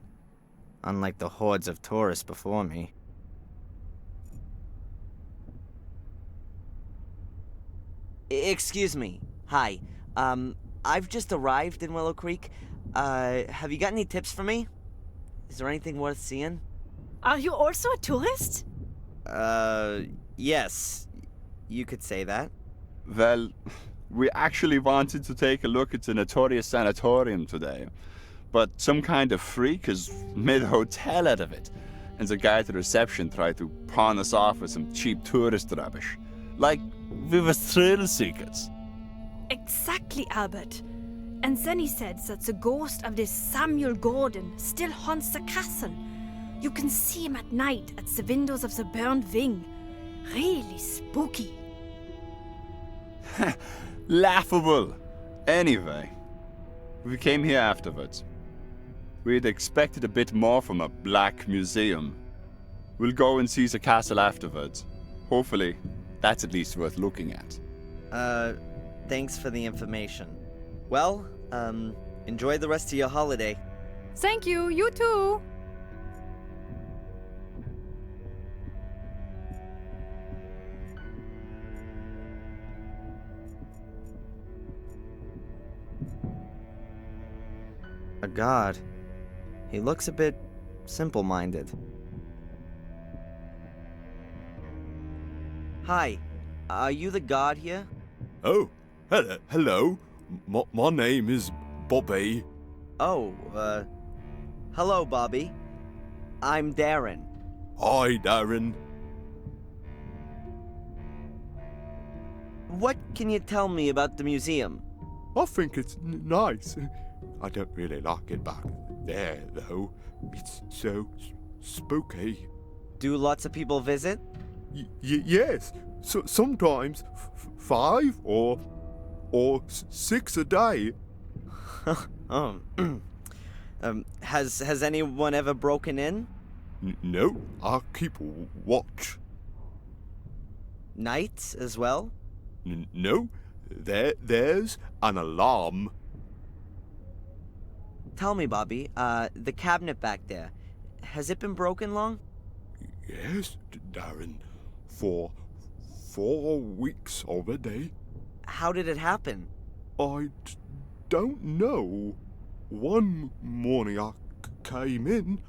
unlike the hordes of tourists before me. Excuse me. Hi. I've just arrived in Willow Creek. Have you got any tips for me? Is there anything worth seeing? Are you also a tourist? Yes. You could say that. Well, we actually wanted to take a look at the notorious sanatorium today, but some kind of freak has made a hotel out of it, and the guy at the reception tried to pawn us off with some cheap tourist rubbish. Like we were thrill seekers. Exactly, Albert. And then he said that the ghost of this Samuel Gordon still haunts the castle. You can see him at night at the windows of the burned wing. Really spooky. Laughable. Anyway, we came here afterwards. We'd expected a bit more from a black museum. We'll go and see the castle afterwards. Hopefully, that's at least worth looking at. Thanks for the information. Well, enjoy the rest of your holiday. Thank you, you too. A god. He looks a bit simple-minded. Hi, are you the god here? Oh, hello. My name is Bobby. Oh, hello, Bobby. I'm Darren. Hi, Darren. What can you tell me about the museum? I think it's nice. I don't really like it back there, though. It's so spooky. Do lots of people visit? Yes. So sometimes 5 or 6 a day. Has anyone ever broken in? No, I keep watch. Nights as well? No, there's an alarm. Tell me, Bobby, the cabinet back there, has it been broken long? Yes, Darren, for 4 weeks already. How did it happen? I don't know. One morning I came in,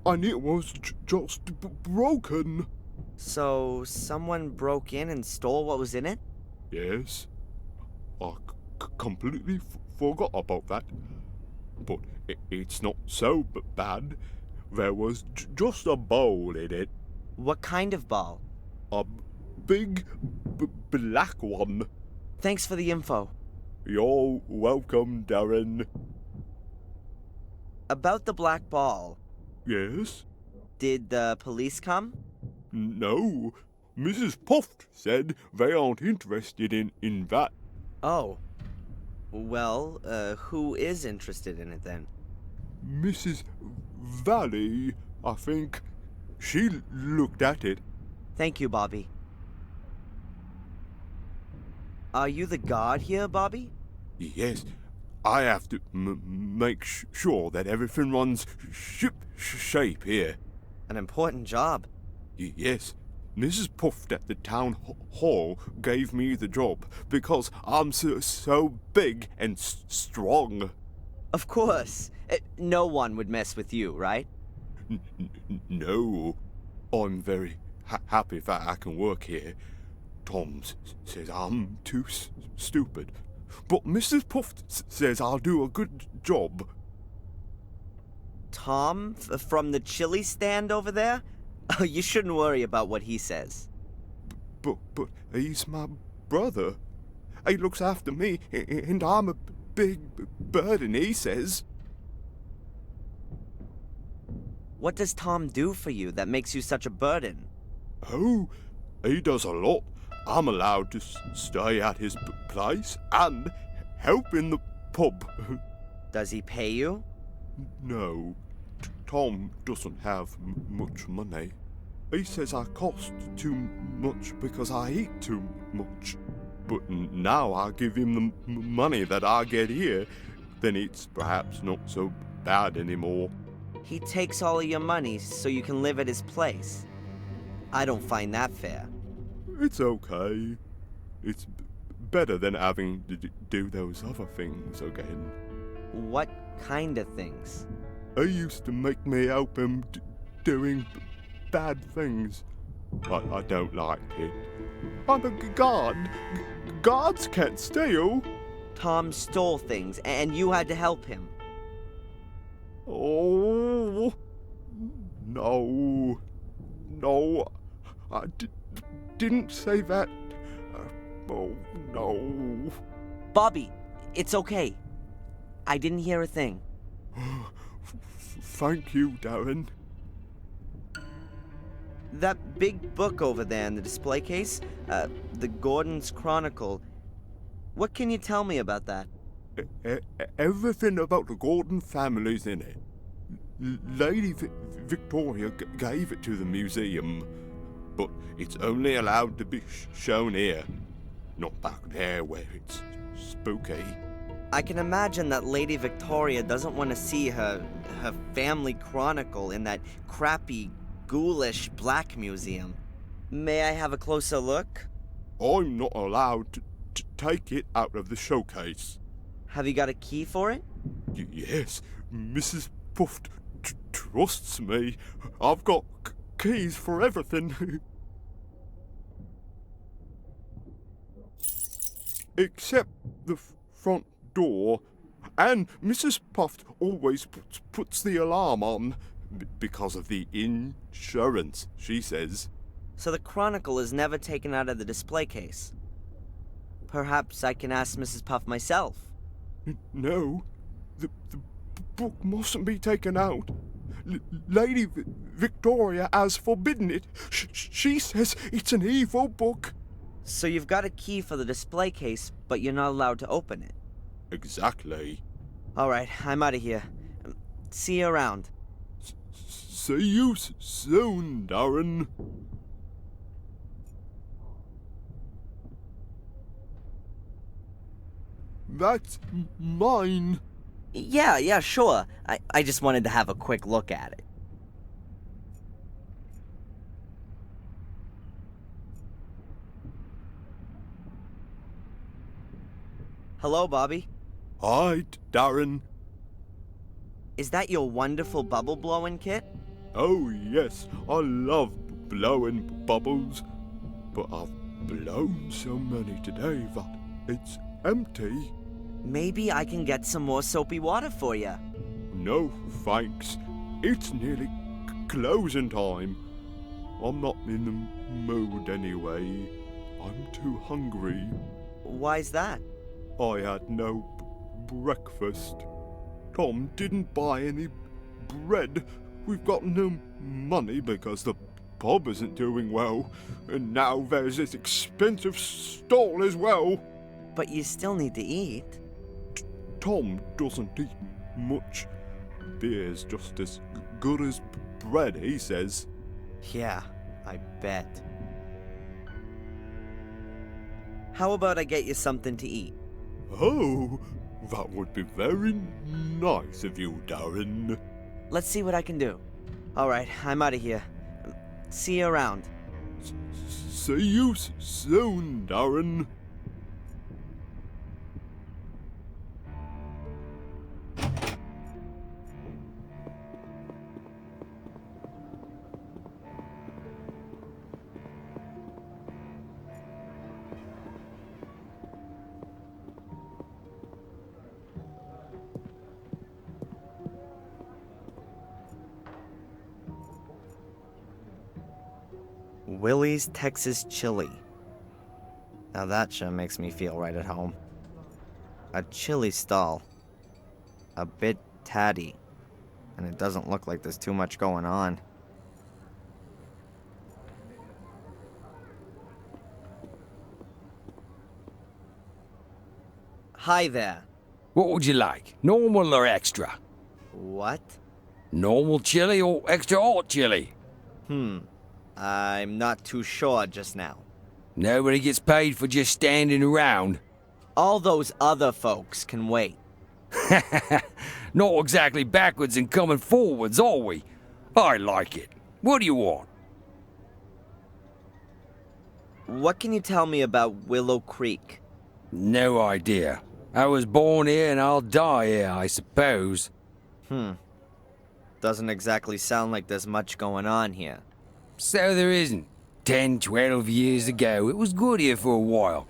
and it was just broken. So, someone broke in and stole what was in it? Yes. I completely forgot about that. But it's not so bad. There was just a bowl in it. What kind of ball? A big black one. Thanks for the info. You're welcome, Darren. About the black ball. Yes? Did the police come? No. Mrs. Puft said they aren't interested in that. Oh. Well, who is interested in it then? Mrs. Valley, I think. She looked at it. Thank you, Bobby. Are you the god here, Bobby? Yes. I have to make sure that everything runs shape here. An important job. Yes. Mrs. Puft at the town hall gave me the job because I'm so big and strong. Of course. No one would mess with you, right? No. I'm very happy that I can work here. Tom says I'm too stupid, but Mrs. Puff says I'll do a good job. Tom from the chili stand over there? Oh, you shouldn't worry about what he says. But he's my brother. He looks after me, and I'm a big burden, he says. What does Tom do for you that makes you such a burden? Oh, he does a lot. I'm allowed to stay at his place and help in the pub. Does he pay you? No, Tom doesn't have much money. He says I cost too much because I eat too much. But now I give him the money that I get here, then it's perhaps not so bad anymore. He takes all of your money so you can live at his place. I don't find that fair. It's okay. It's better than having to do those other things again. What kind of things? He used to make me help him doing bad things. I don't like it. I'm a god. Gods can't steal. Tom stole things, and you had to help him. Oh, no. No, I didn't say that. Oh, no. Bobby, it's okay. I didn't hear a thing. Thank you, Darren. That big book over there in the display case, the Gordon's Chronicle. What can you tell me about that? Everything about the Gordon family's in it. Lady Victoria gave it to the museum, but it's only allowed to be shown here, not back there where it's spooky. I can imagine that Lady Victoria doesn't want to see her family chronicle in that crappy, ghoulish black museum. May I have a closer look? I'm not allowed to take it out of the showcase. Have you got a key for it? Yes, Mrs. Puff trusts me. I've got keys for everything. Except the front door. And Mrs. Puff always puts the alarm on because of the insurance, she says. So the Chronicle is never taken out of the display case. Perhaps I can ask Mrs. Puff myself. No, the book mustn't be taken out. Lady Victoria has forbidden it. She says it's an evil book. So you've got a key for the display case, but you're not allowed to open it. Exactly. All right, I'm out of here. See you around. See you soon, Darren. That's mine. Yeah, sure. I just wanted to have a quick look at it. Hello, Bobby. Hi, Darren. Is that your wonderful bubble blowing kit? Oh, yes. I love blowing bubbles. But I've blown so many today that it's empty. Maybe I can get some more soapy water for you. No, thanks. It's nearly closing time. I'm not in the mood anyway. I'm too hungry. Why's that? I had no breakfast. Tom didn't buy any bread. We've got no money because the pub isn't doing well. And now there's this expensive stall as well. But you still need to eat. Tom doesn't eat much. Beer's just as good as bread, he says. Yeah, I bet. How about I get you something to eat? Oh, that would be very nice of you, Darren. Let's see what I can do. All right, I'm out of here. See you around. See you soon, Darren. Willie's Texas Chili. Now that sure makes me feel right at home. A chili stall. A bit tatty. And it doesn't look like there's too much going on. Hi there. What would you like? Normal or extra? What? Normal chili or extra hot chili? I'm not too sure just now. Nobody gets paid for just standing around. All those other folks can wait. Not exactly backwards and coming forwards, are we? I like it. What do you want? What can you tell me about Willow Creek? No idea. I was born here and I'll die here, I suppose. Doesn't exactly sound like there's much going on here. So there isn't. 10, 12 years ago, it was good here for a while.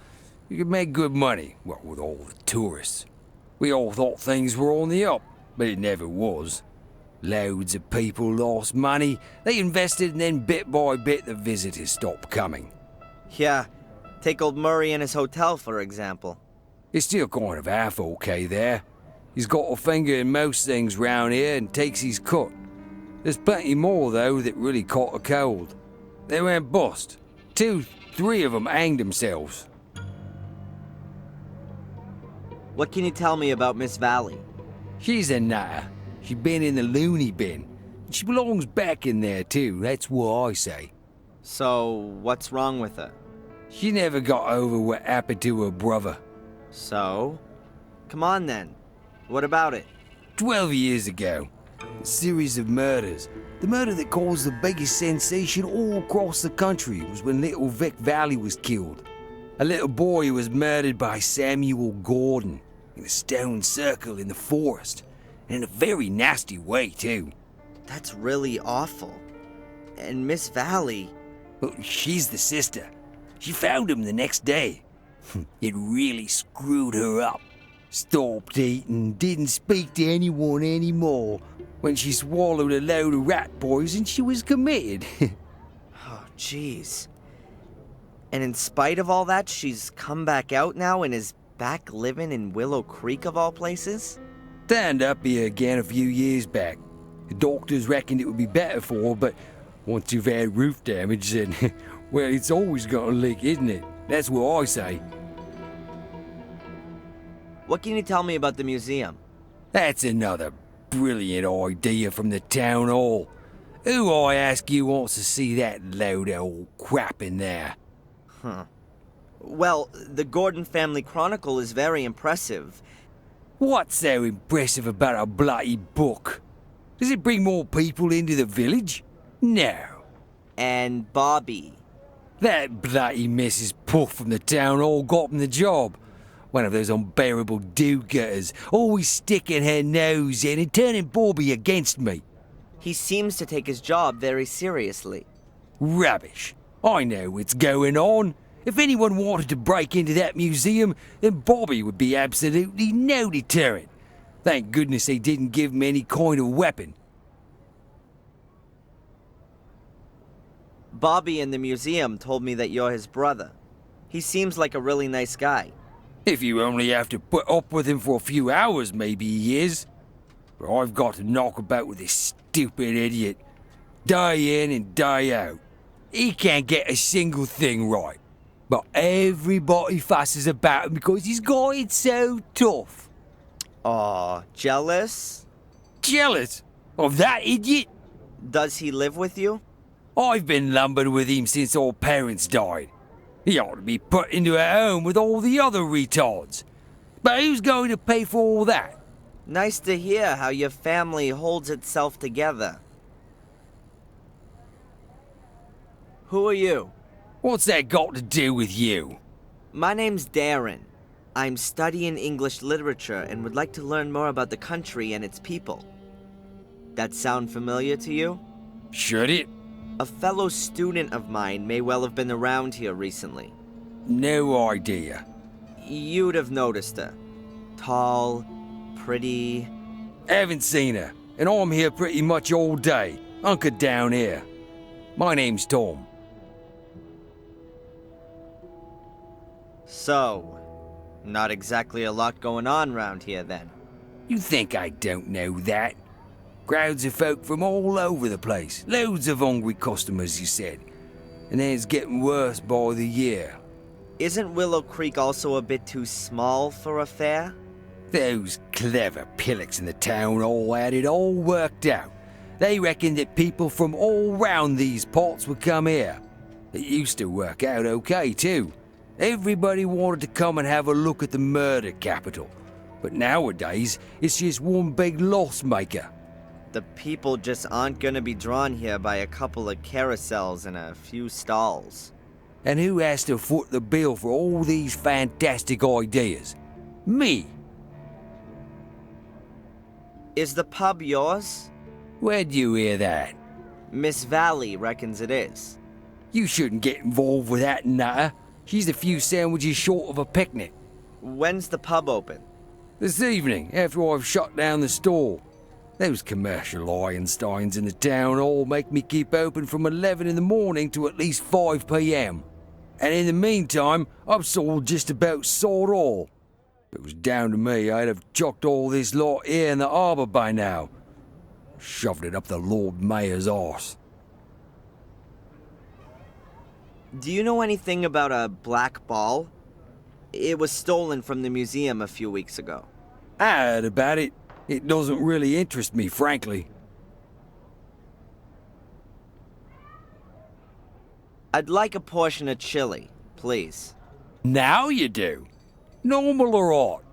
You could make good money, what with all the tourists. We all thought things were on the up, but it never was. Loads of people lost money, they invested, and then bit by bit the visitors stopped coming. Yeah, take old Murray and his hotel, for example. It's still kind of half okay there. He's got a finger in most things round here and takes his cut. There's plenty more, though, that really caught a cold. They went bust. 2, 3 of them hanged themselves. What can you tell me about Miss Valley? She's a nutter. She's been in the loony bin. She belongs back in there, too. That's what I say. So, what's wrong with her? She never got over what happened to her brother. So? Come on, then. What about it? 12 years ago. A series of murders. The murder that caused the biggest sensation all across the country was when little Vic Valley was killed. A little boy who was murdered by Samuel Gordon in a stone circle in the forest. And in a very nasty way, too. That's really awful. And Miss Valley... Well, she's the sister. She found him the next day. It really screwed her up. Stopped eating, didn't speak to anyone anymore. When she swallowed a load of rat poison, she was committed. Oh, jeez. And in spite of all that, she's come back out now and is back living in Willow Creek of all places? Turned up here again a few years back. The doctors reckoned it would be better for her, but once you've had roof damage, then, well, it's always gonna leak, isn't it? That's what I say. What can you tell me about the museum? That's another brilliant idea from the town hall. Who, I ask you, wants to see that load of old crap in there? Well, the Gordon Family Chronicle is very impressive. What's so impressive about a bloody book? Does it bring more people into the village? No. And Bobby. That bloody Mrs. Puff from the town hall got him the job. One of those unbearable do-getters, always sticking her nose in and turning Bobby against me. He seems to take his job very seriously. Rubbish. I know what's going on. If anyone wanted to break into that museum, then Bobby would be absolutely no deterrent. Thank goodness they didn't give him any kind of weapon. Bobby in the museum told me that you're his brother. He seems like a really nice guy. If you only have to put up with him for a few hours, maybe he is. But I've got to knock about with this stupid idiot. Day in and day out. He can't get a single thing right. But everybody fusses about him because he's got it so tough. Aw, jealous? Jealous? Of that idiot? Does he live with you? I've been lumbered with him since our parents died. He ought to be put into a home with all the other retards. But who's going to pay for all that? Nice to hear how your family holds itself together. Who are you? What's that got to do with you? My name's Darren. I'm studying English literature and would like to learn more about the country and its people. That sound familiar to you? Should it? A fellow student of mine may well have been around here recently. No idea. You'd have noticed her. Tall, pretty... Haven't seen her, and I'm here pretty much all day. Hunkered down here. My name's Tom. So, not exactly a lot going on round here then. You think I don't know that? Crowds of folk from all over the place. Loads of hungry customers, you said. And then it's getting worse by the year. Isn't Willow Creek also a bit too small for a fair? Those clever pillocks in the town all had it all worked out. They reckoned that people from all round these parts would come here. It used to work out okay, too. Everybody wanted to come and have a look at the murder capital. But nowadays, it's just one big loss maker. The people just aren't gonna be drawn here by a couple of carousels and a few stalls. And who has to foot the bill for all these fantastic ideas? Me. Is the pub yours? Where'd you hear that? Miss Valley reckons it is. You shouldn't get involved with that nutter. She's a few sandwiches short of a picnic. When's the pub open? This evening, after I've shut down the store. Those commercial Einsteins in the town all make me keep open from 11 in the morning to at least 5 p.m. And in the meantime, I've sold just about sod all. If it was down to me, I'd have chucked all this lot here in the harbour by now. Shoved it up the Lord Mayor's arse. Do you know anything about a black ball? It was stolen from the museum a few weeks ago. I heard about it. It doesn't really interest me, frankly. I'd like a portion of chili, please. Now you do. Normal or odd?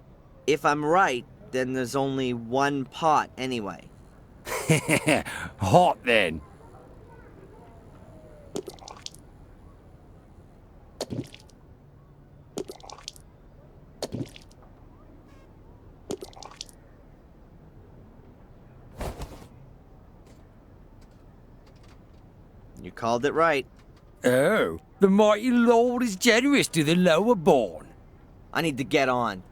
If I'm right, then there's only one pot anyway. Hot then. You called it right. Oh, the mighty Lord is generous to the lower born. I need to get on.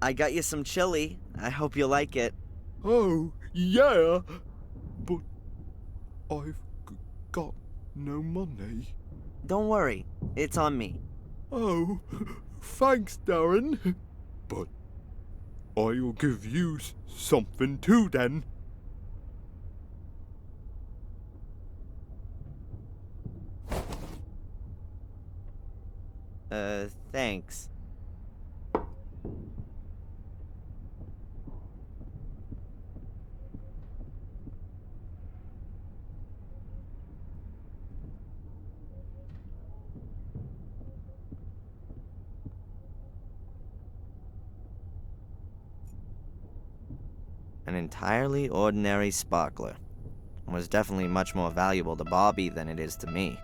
I got you some chili. I hope you like it. Oh, yeah. But I've got no money. Don't worry. It's on me. Oh, thanks, Darren. But I'll give you something too, then. Thanks. An entirely ordinary sparkler. Was definitely much more valuable to Bobby than it is to me.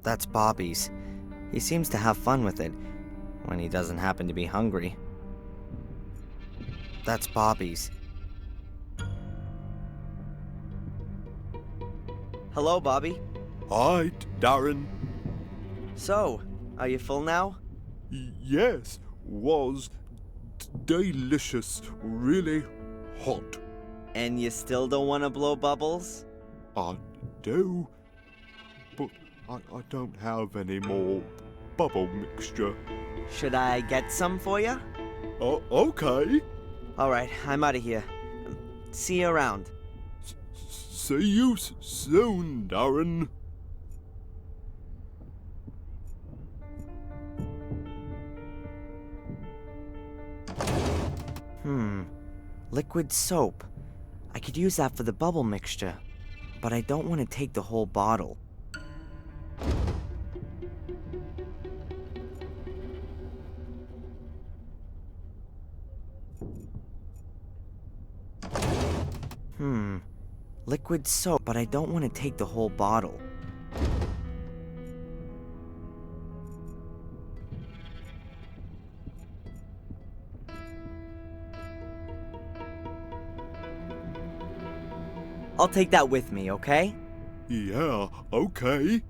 That's Bobby's. He seems to have fun with it, when he doesn't happen to be hungry. That's Bobby's. Hello, Bobby. Hi, Darren. So, are you full now? Yes, was delicious, really hot. And you still don't want to blow bubbles? I do, but I don't have any more bubble mixture. Should I get some for you? Oh, okay. Alright, I'm out of here. See you around. See you soon, Darren. Liquid soap. I could use that for the bubble mixture, but I don't want to take the whole bottle. Liquid soap, but I don't want to take the whole bottle. I'll take that with me, okay? Yeah, okay.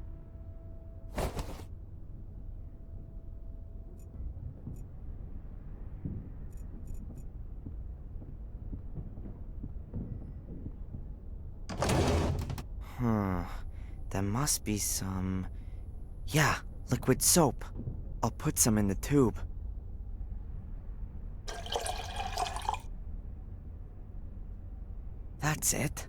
There must be some... Yeah, liquid soap. I'll put some in the tube. That's it.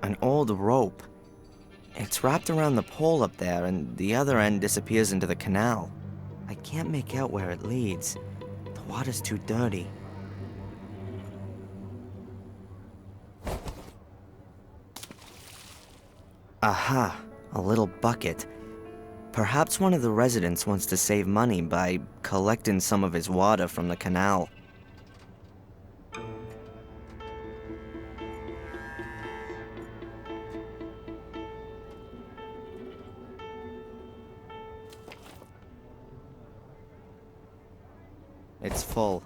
An old rope. It's wrapped around the pole up there, and the other end disappears into the canal. I can't make out where it leads. The water's too dirty. Aha, a little bucket. Perhaps one of the residents wants to save money by collecting some of his water from the canal. It's full.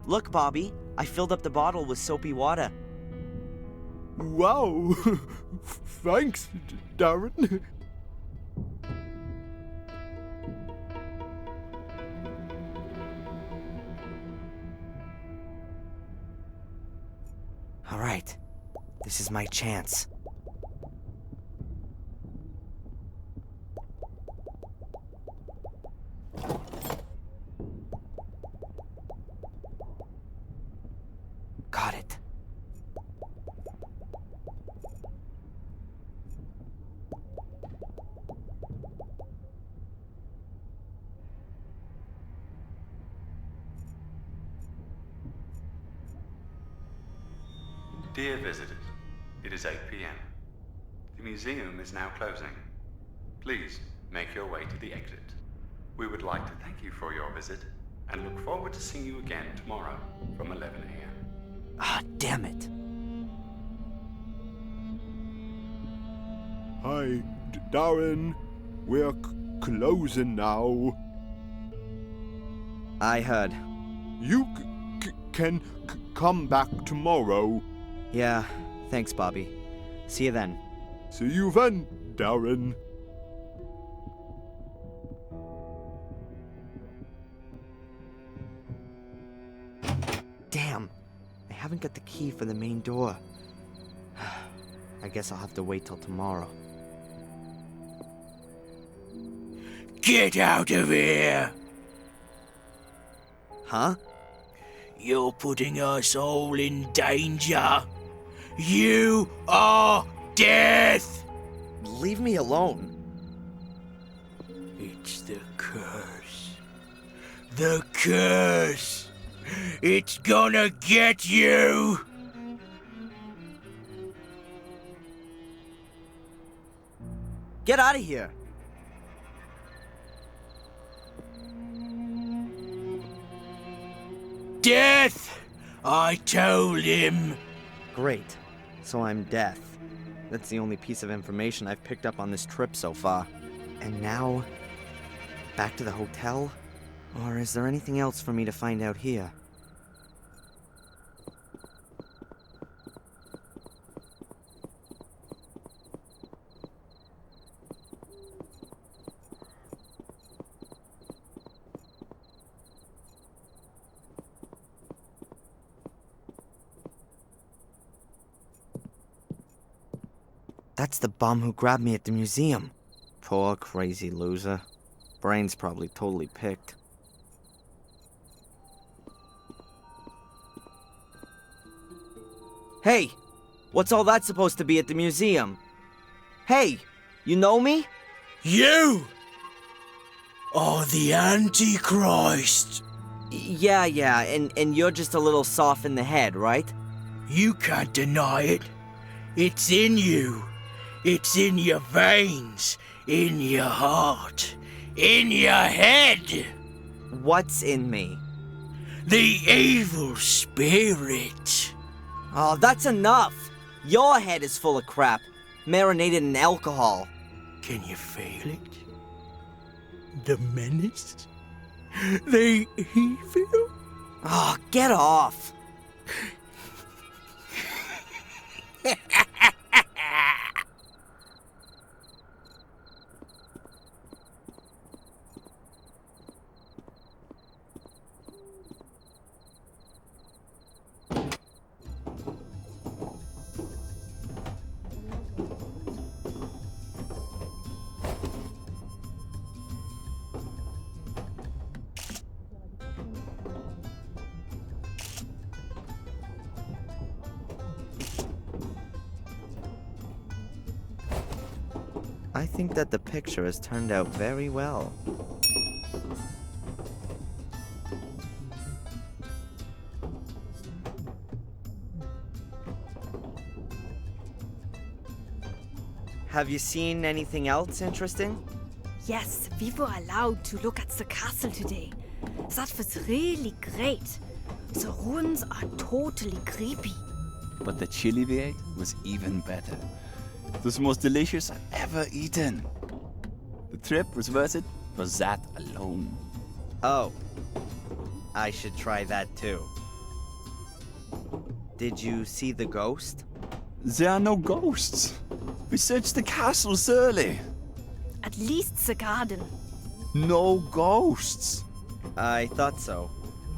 Look, Bobby. I filled up the bottle with soapy water. Wow. Thanks, Darren. All right. This is my chance. Got it. Dear visitors, it is 8 p.m. The museum is now closing. Please make your way to the exit. We would like to thank you for your visit and look forward to seeing you again tomorrow from 11 a.m. Ah, damn it. Hi, Darren. We're closing now. I heard. You can come back tomorrow. Yeah, thanks, Bobby. See you then. See you then, Darren. Damn. I haven't got the key for the main door. I guess I'll have to wait till tomorrow. Get out of here! Huh? You're putting us all in danger. You are death! Leave me alone. It's the curse. The curse! It's gonna get you! Get out of here! Death! I told him! Great. So I'm Death. That's the only piece of information I've picked up on this trip so far. And now, back to the hotel? Or is there anything else for me to find out here? That's the bum who grabbed me at the museum. Poor crazy loser. Brain's probably totally picked. Hey! What's all that supposed to be at the museum? Hey! You know me? You are the Antichrist. Yeah, and you're just a little soft in the head, right? You can't deny it. It's in you. It's in your veins, in your heart, in your head. What's in me? The evil spirit. Oh, that's enough! Your head is full of crap, marinated in alcohol. Can you feel it? The menace? The evil? Oh, get off! I think that the picture has turned out very well. Have you seen anything else interesting? Yes, we were allowed to look at the castle today. That was really great. The ruins are totally creepy. But the chili we ate was even better. It was the most delicious I've ever eaten. The trip was worth it for that alone. Oh. I should try that too. Did you see the ghost? There are no ghosts. We searched the castle thoroughly. At least the garden. No ghosts. I thought so.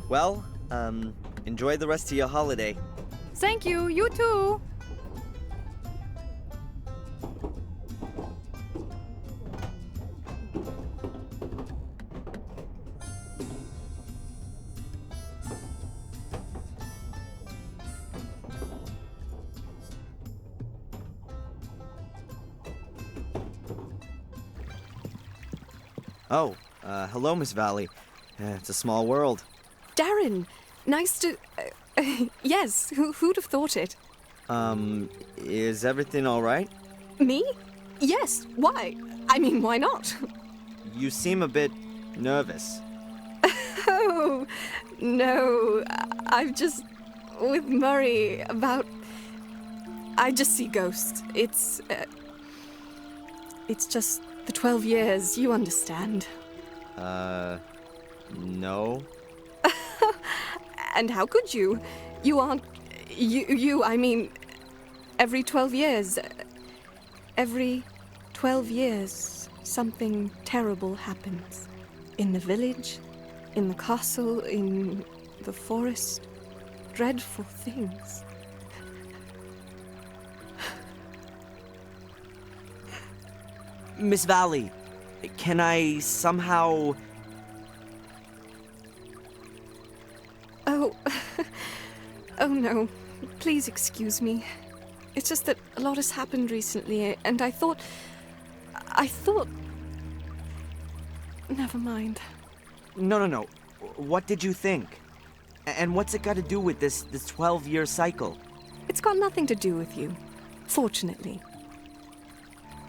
Well, enjoy the rest of your holiday. Thank you, you too. Oh, hello, Miss Valley. It's a small world. Darren, nice to... yes, who'd have thought it? Is everything all right? Me? Yes, why? I mean, why not? You seem a bit nervous. Oh, no, I've just... with Murray about... I just see ghosts. It's just the 12 years, you understand. No. And how could you? You aren't... I mean, every 12 years... Every 12 years, something terrible happens. In the village, in the castle, in the forest. Dreadful things. Miss Valley, can I somehow... Oh... oh no. Please excuse me. It's just that a lot has happened recently, and I thought... Never mind. No. What did you think? And what's it got to do with this 12-year cycle? It's got nothing to do with you. Fortunately.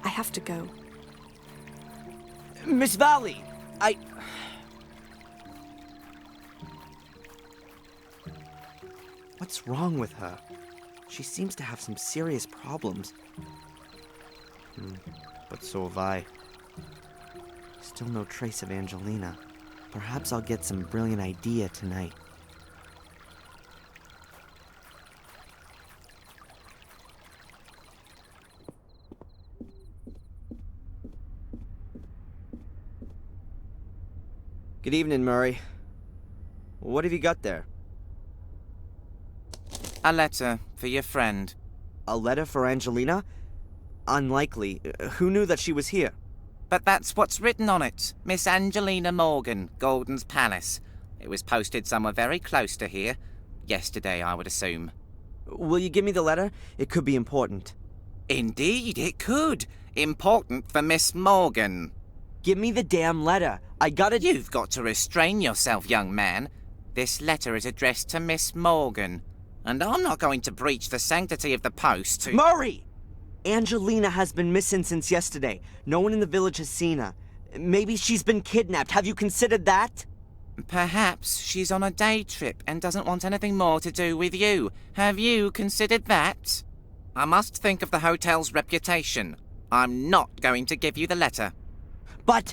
I have to go. Miss Valley, What's wrong with her? She seems to have some serious problems. But so have I. Still no trace of Angelina. Perhaps I'll get some brilliant idea tonight. Good evening, Murray. What have you got there? A letter for your friend. A letter for Angelina? unlikely. Who knew that she was here? But that's what's written on it. Miss Angelina Morgan, Golden's Palace. It was posted somewhere very close to here. Yesterday, I would assume. Will you give me the letter? It could be important. Indeed, it could. Important for Miss Morgan. Give me the damn letter. I gotta... You've got to restrain yourself, young man. This letter is addressed to Miss Morgan. And I'm not going to breach the sanctity of the post to... Murray! Angelina has been missing since yesterday. No one in the village has seen her. Maybe she's been kidnapped. Have you considered that? Perhaps she's on a day trip and doesn't want anything more to do with you. Have you considered that? I must think of the hotel's reputation. I'm not going to give you the letter. But...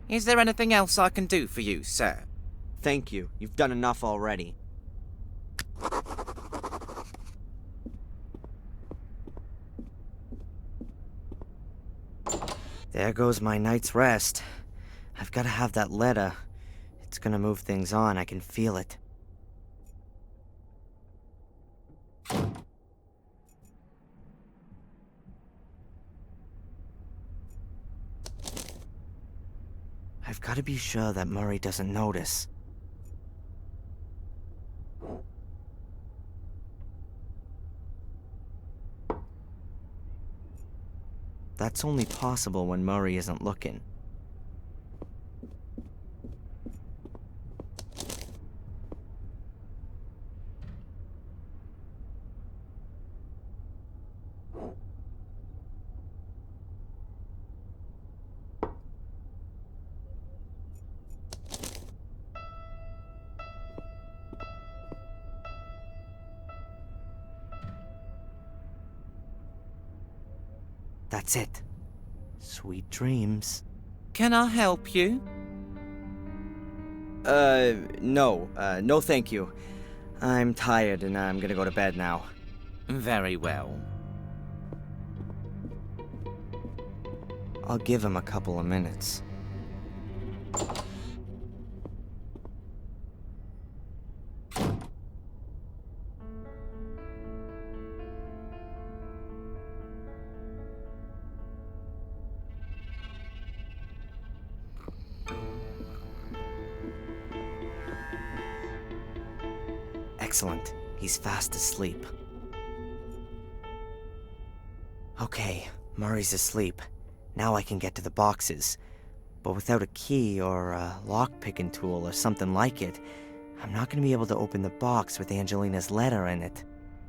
Is there anything else I can do for you, sir? Thank you. You've done enough already. There goes my night's rest. I've got to have that letter. It's gonna move things on. I can feel it. I've got to be sure that Murray doesn't notice. That's only possible when Murray isn't looking. That's it. Sweet dreams. Can I help you? No. No thank you. I'm tired and I'm gonna go to bed now. Very well. I'll give him a couple of minutes. Excellent. He's fast asleep. Okay, Murray's asleep. Now I can get to the boxes. But without a key or a lock-picking tool or something like it, I'm not going to be able to open the box with Angelina's letter in it.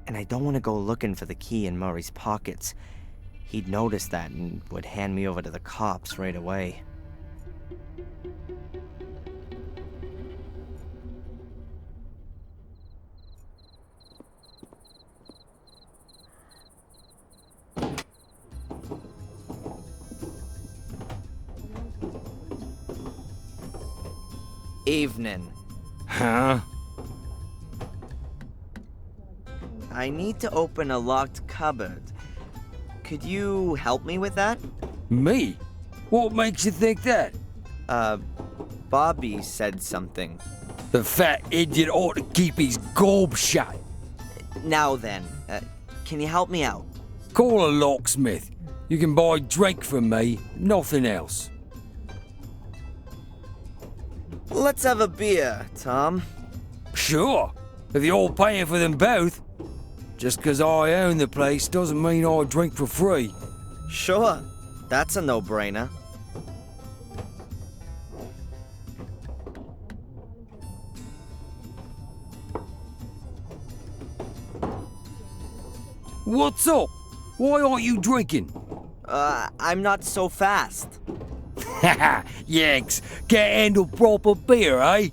And I don't want to go looking for the key in Murray's pockets. He'd notice that and would hand me over to the cops right away. Evening. Huh? I need to open a locked cupboard. Could you help me with that? Me? What makes you think that? Bobby said something. The fat idiot ought to keep his gob shut. Now then, can you help me out? Call a locksmith. You can buy drink from me, nothing else. Let's have a beer, Tom. Sure, if you're paying for them both. Just 'cause I own the place doesn't mean I drink for free. Sure, that's a no-brainer. What's up? Why aren't you drinking? I'm not so fast. Haha, Yanks, can't handle proper beer, eh?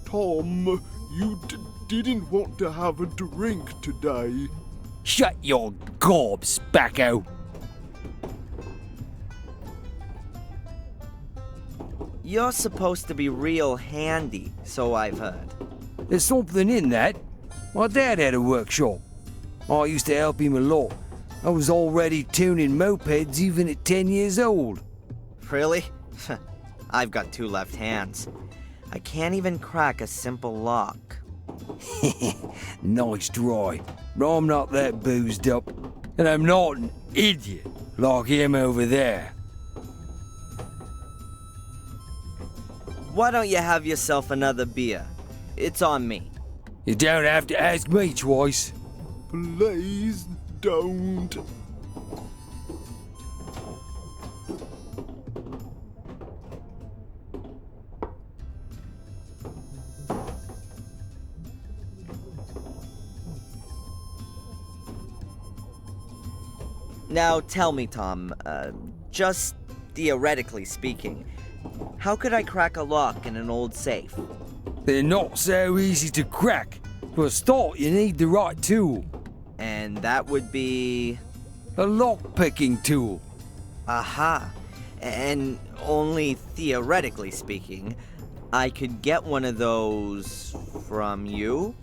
Tom, you didn't want to have a drink today. Shut your gob, Spacko. You're supposed to be real handy, so I've heard. There's something in that. My dad had a workshop. I used to help him a lot. I was already tuning mopeds even at 10 years old. Really? I've got 2 left hands. I can't even crack a simple lock. Nice try. But I'm not that boozed up. And I'm not an idiot like him over there. Why don't you have yourself another beer? It's on me. You don't have to ask me twice. Please don't. Now tell me, Tom, just theoretically speaking, how could I crack a lock in an old safe? They're not so easy to crack. For a start, you need the right tool. And that would be... a lock-picking tool. Aha. And only theoretically speaking, I could get one of those from you?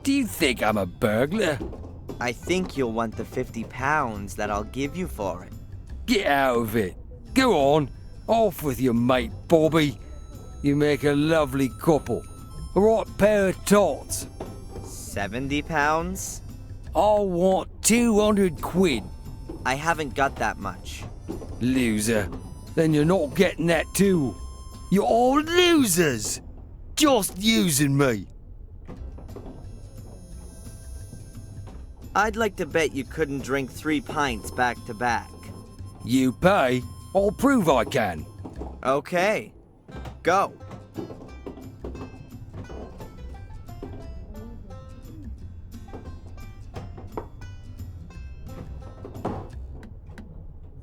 Do you think I'm a burglar? I think you'll want the 50 pounds that I'll give you for it. Get out of it. Go on. Off with your mate, Bobby. You make a lovely couple. A right pair of tots. 70 pounds? I want 200 quid. I haven't got that much. Loser. Then you're not getting that too. You're all losers. Just using me. I'd like to bet you couldn't drink 3 pints back to back. You pay, I'll prove I can. Okay. Go.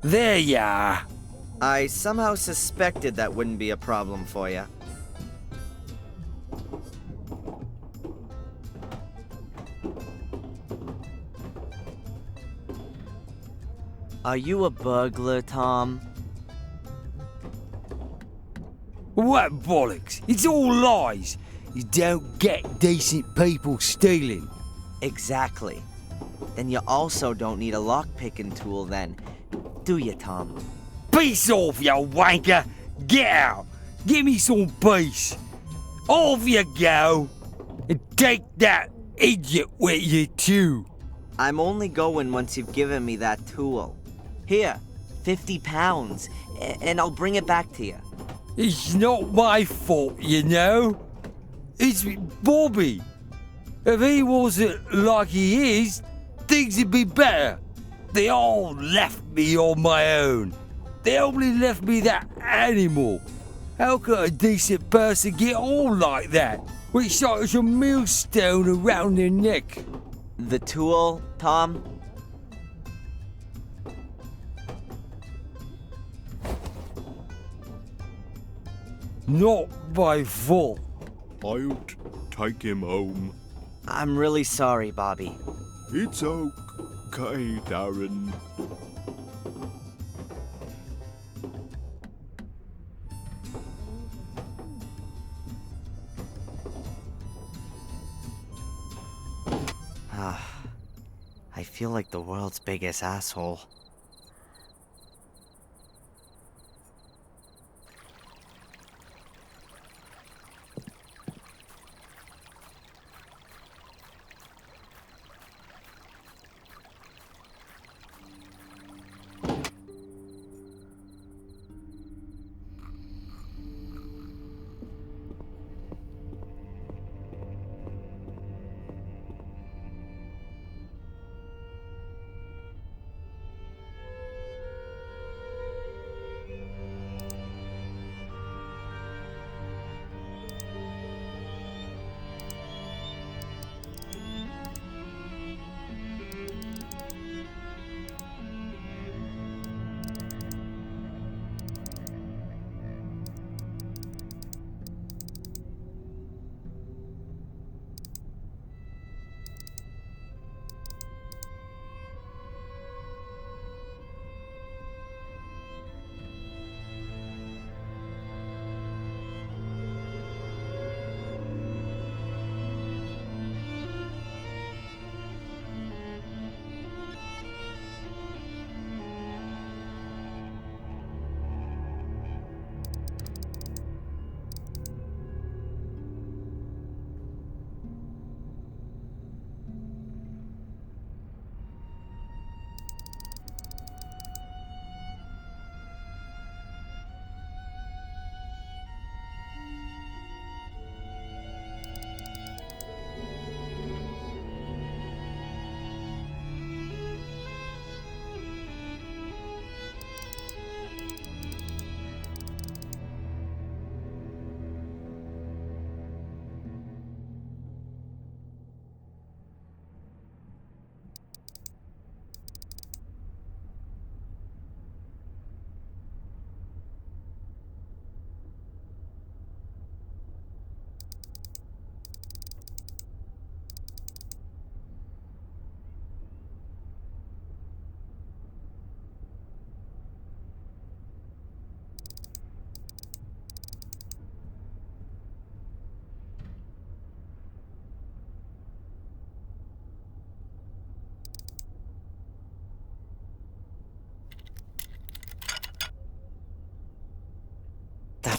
There you are. I somehow suspected that wouldn't be a problem for you. Are you a burglar, Tom? What bollocks? It's all lies. You don't get decent people stealing. Exactly. Then you also don't need a lock-picking tool then, do you, Tom? Peace off, you wanker! Get out! Give me some peace! Off you go! And take that idiot with you too! I'm only going once you've given me that tool. Here, 50 pounds, and I'll bring it back to you. It's not my fault, you know. It's Bobby. If he wasn't like he is, things would be better. They all left me on my own. They only left me that animal. How could a decent person get on like that, with such a millstone around their neck? The tool, Tom? Not my fault. I'll take him home. I'm really sorry, Bobby. It's okay, Darren. I feel like the world's biggest asshole.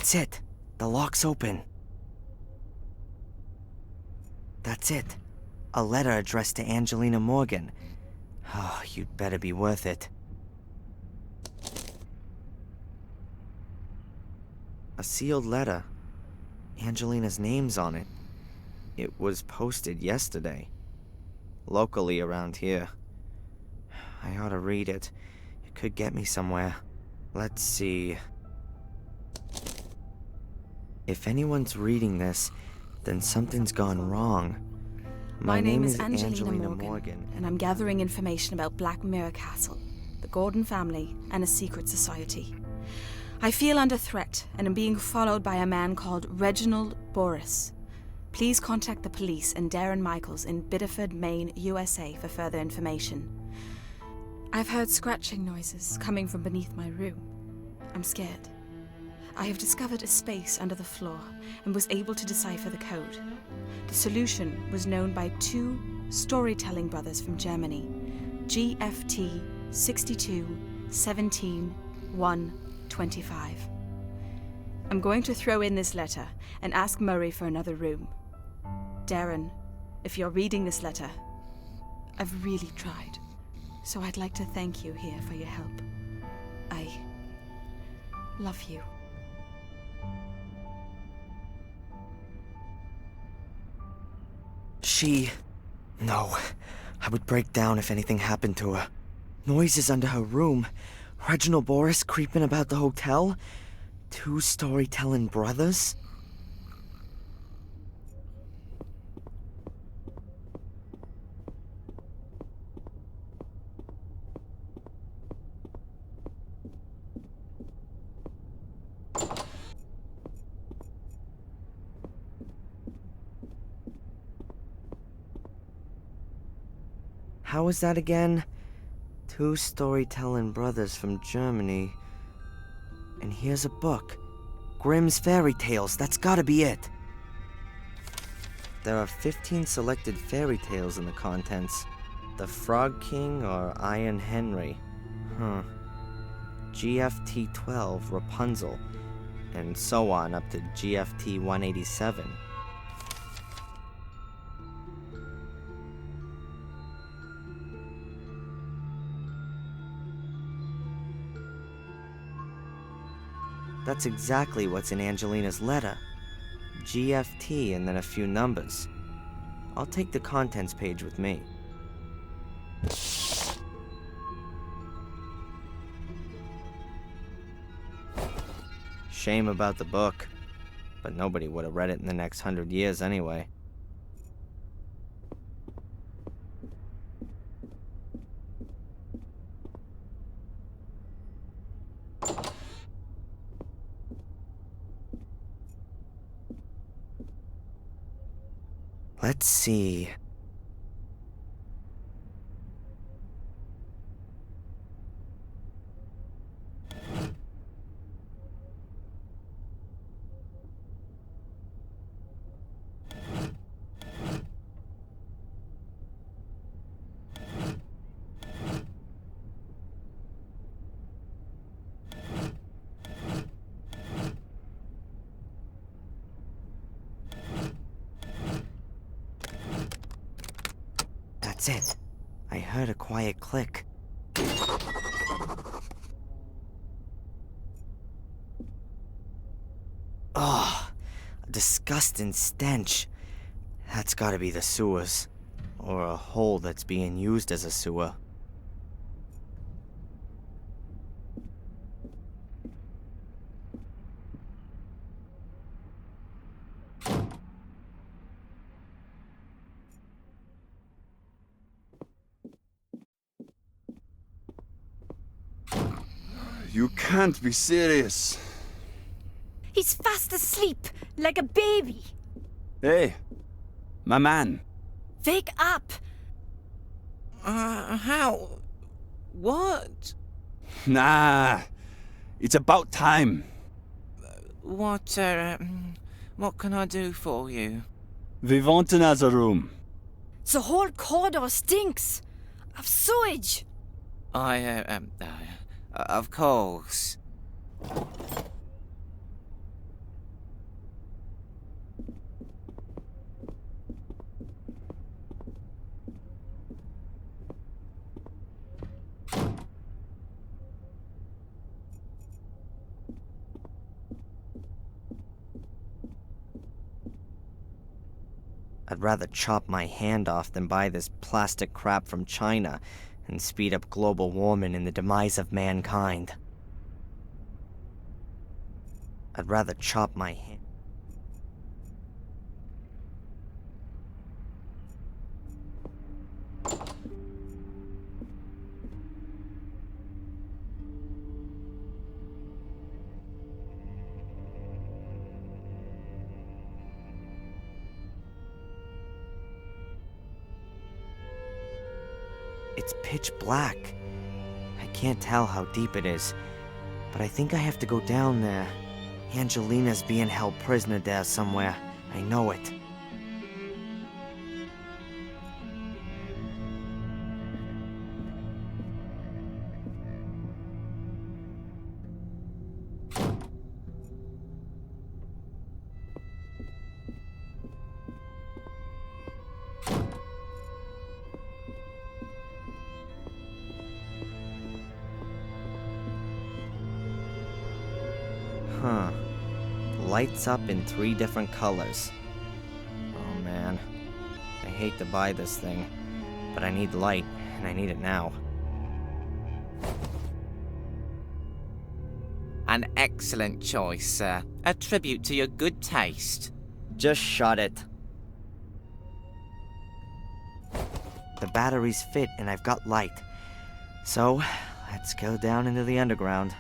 That's it. The lock's open. That's it. A letter addressed to Angelina Morgan. Oh, you'd better be worth it. A sealed letter. Angelina's name's on it. It was posted yesterday. Locally around here. I ought to read it. It could get me somewhere. Let's see. If anyone's reading this, then something's gone wrong. My name is Angelina Morgan, and I'm gathering information about Black Mirror Castle, the Gordon family, and a secret society. I feel under threat and am being followed by a man called Reginald Boris. Please contact the police and Darren Michaels in Biddeford, Maine, USA for further information. I've heard scratching noises coming from beneath my room. I'm scared. I have discovered a space under the floor and was able to decipher the code. The solution was known by two storytelling brothers from Germany, GFT 62 17 125. I'm going to throw in this letter and ask Murray for another room. Darren, if you're reading this letter, I've really tried, so I'd like to thank you here for your help. I love you. No. I would break down if anything happened to her. Noises under her room. Reginald Boris creeping about the hotel. Two storytelling brothers. How was that again? Two storytelling brothers from Germany. And here's a book. Grimm's Fairy Tales, that's gotta be it. There are 15 selected fairy tales in the contents. The Frog King or Iron Henry. GFT 12, Rapunzel. And so on up to GFT 187. That's exactly what's in Angelina's letter. GFT and then a few numbers. I'll take the contents page with me. Shame about the book, but nobody would have read it in the next 100 years anyway. Let's see. That's it. I heard a quiet click. Ugh, a disgusting stench. That's gotta be the sewers. Or a hole that's being used as a sewer. You can't be serious. He's fast asleep, like a baby. Hey, my man. Wake up! How? What? Nah, it's about time. What can I do for you? We want another room. The whole corridor stinks of sewage. Of course. I'd rather chop my hand off than buy this plastic crap from China and speed up global warming and the demise of mankind. I'd rather chop my hand. It's pitch black. I can't tell how deep it is, but I think I have to go down there. Angelina's being held prisoner there somewhere. I know it. Huh. Lights up in 3 different colors. Oh man. I hate to buy this thing, but I need light, and I need it now. An excellent choice, sir. A tribute to your good taste. Just shut it. The batteries fit and I've got light. So, let's go down into the underground.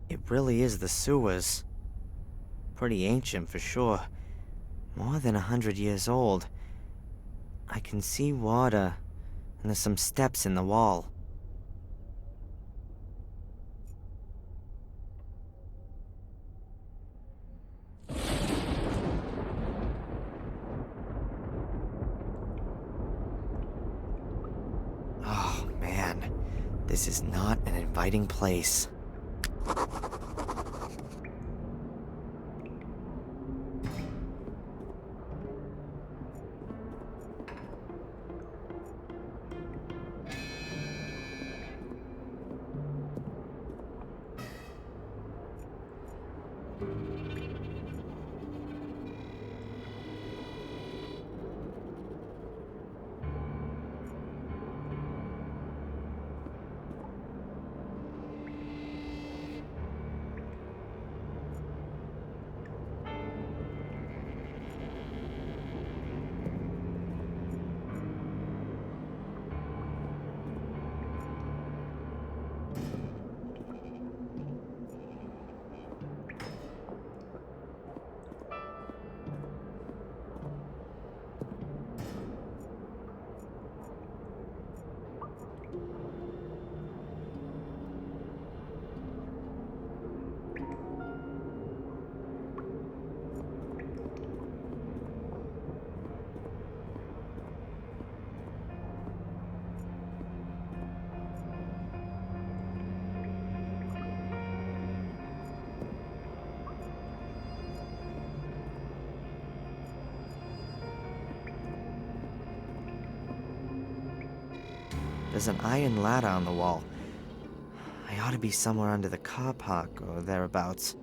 It really is the sewers. Pretty ancient for sure. More than 100 years old. I can see water, and there's some steps in the wall. Oh man, this is not an inviting place. There's an iron ladder on the wall. I ought to be somewhere under the car park or thereabouts.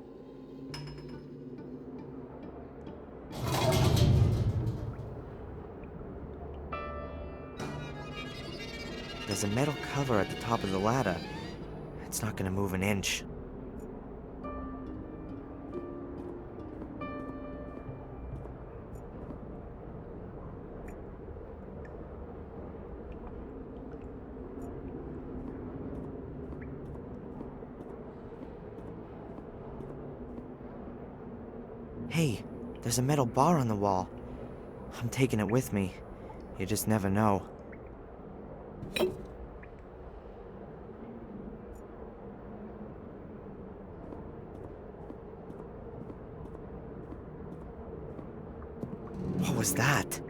There's a metal cover at the top of the ladder. It's not gonna move an inch. Hey, there's a metal bar on the wall. I'm taking it with me. You just never know. What was that?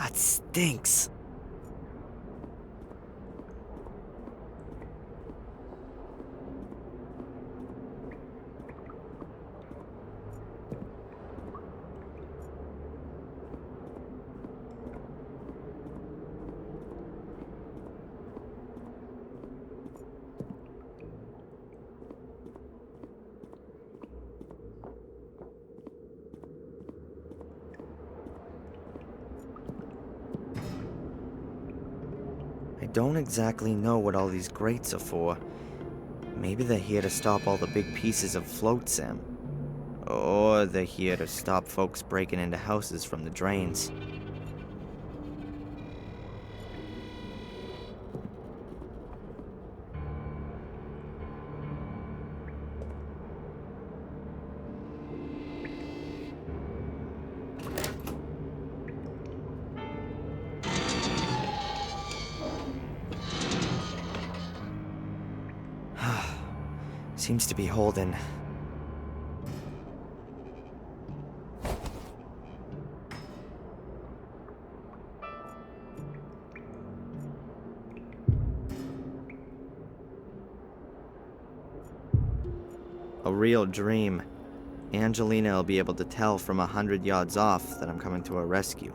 That stinks. I don't exactly know what all these grates are for. Maybe they're here to stop all the big pieces of flotsam. Or they're here to stop folks breaking into houses from the drains. Seems to be holding. A real dream. Angelina will be able to tell from 100 yards off that I'm coming to her rescue.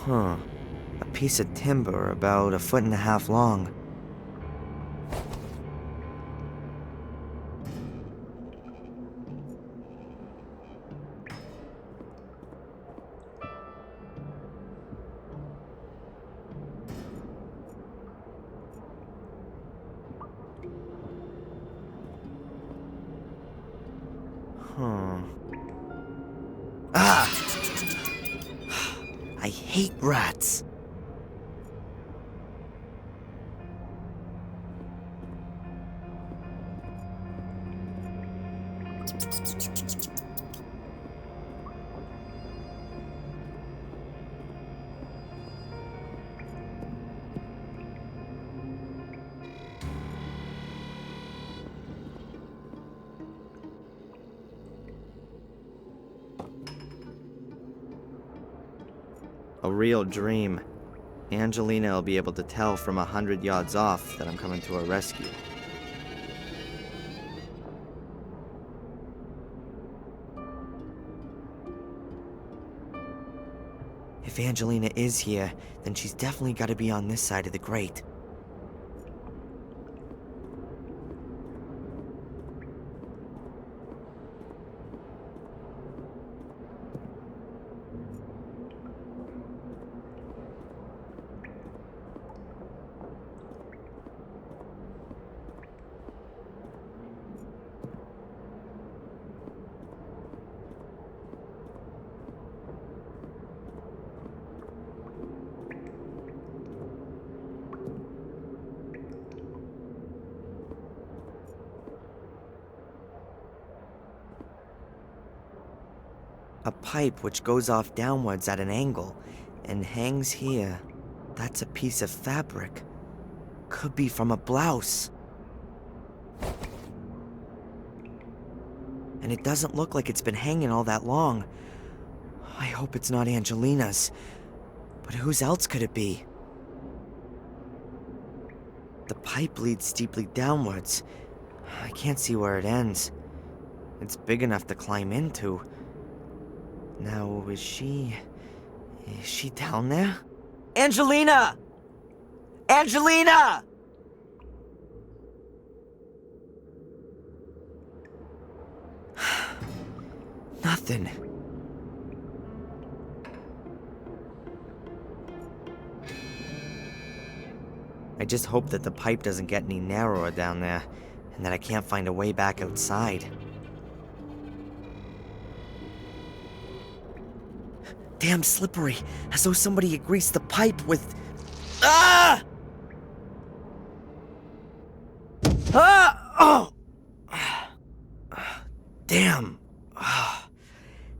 Huh. A piece of timber about 1.5 feet long. Huh. Ah! I hate rats. A real dream. Angelina will be able to tell from 100 yards off that I'm coming to her rescue. If Angelina is here, then she's definitely got to be on this side of the grate. A pipe which goes off downwards at an angle and hangs here. That's a piece of fabric. Could be from a blouse. And it doesn't look like it's been hanging all that long. I hope it's not Angelina's. But whose else could it be? The pipe leads steeply downwards. I can't see where it ends. It's big enough to climb into. Now, is she down there? Angelina! Angelina! Nothing. I just hope that the pipe doesn't get any narrower down there, and that I can't find a way back outside. Damn slippery, as though somebody had greased the pipe with... Ah! Ah! Oh! Damn.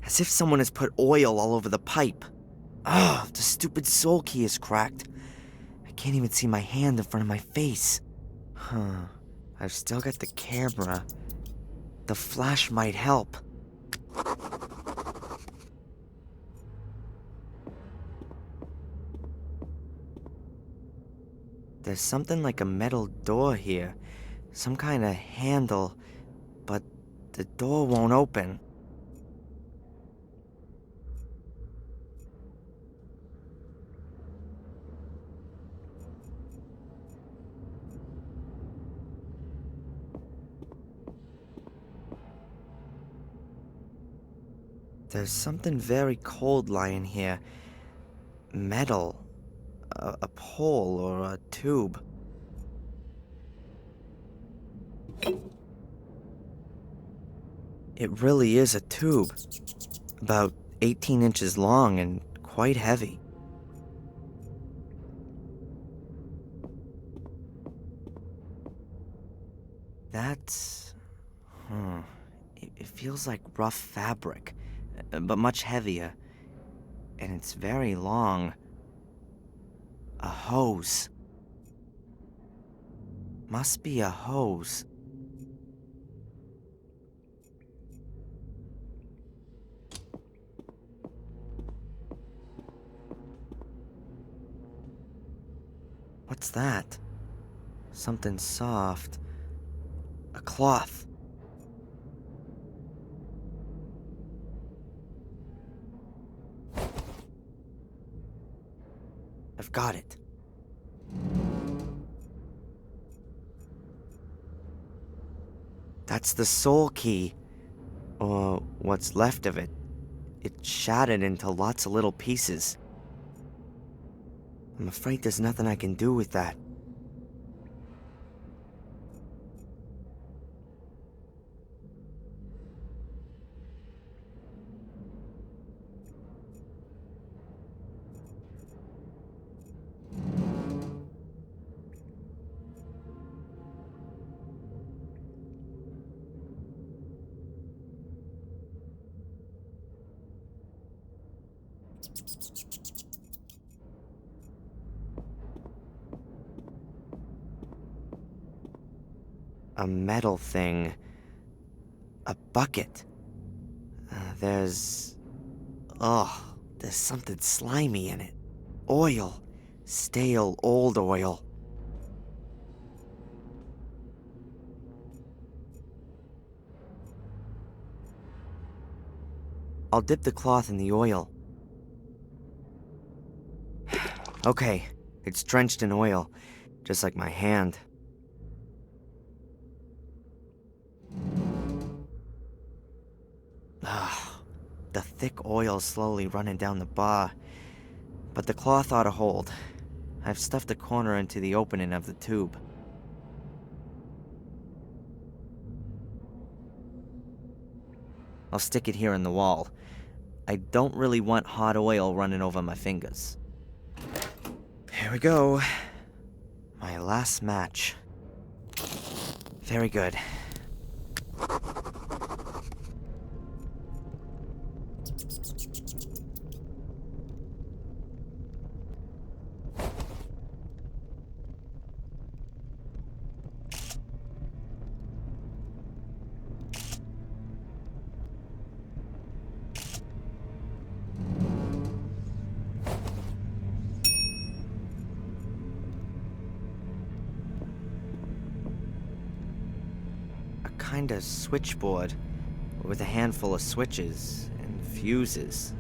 As if someone has put oil all over the pipe. Oh, the stupid soul key is cracked. I can't even see my hand in front of my face. Huh. I've still got the camera. The flash might help. There's something like a metal door here. Some kind of handle. But the door won't open. There's something very cold lying here. Metal. A pole or a tube. It really is a tube. About 18 inches long and quite heavy. That's... It feels like rough fabric, but much heavier. And it's very long. A hose. Must be a hose. What's that? Something soft. A cloth. I've got it. That's the soul key. Or what's left of it. It shattered into lots of little pieces. I'm afraid there's nothing I can do with that. A metal thing. A bucket. There's something slimy in it. Oil. Stale, old oil. I'll dip the cloth in the oil. Okay, it's drenched in oil, just like my hand. The thick oil slowly running down the bar. But the cloth ought to hold. I've stuffed a corner into the opening of the tube. I'll stick it here in the wall. I don't really want hot oil running over my fingers. Here we go. My last match. Very good. Kind of switchboard with a handful of switches and fuses.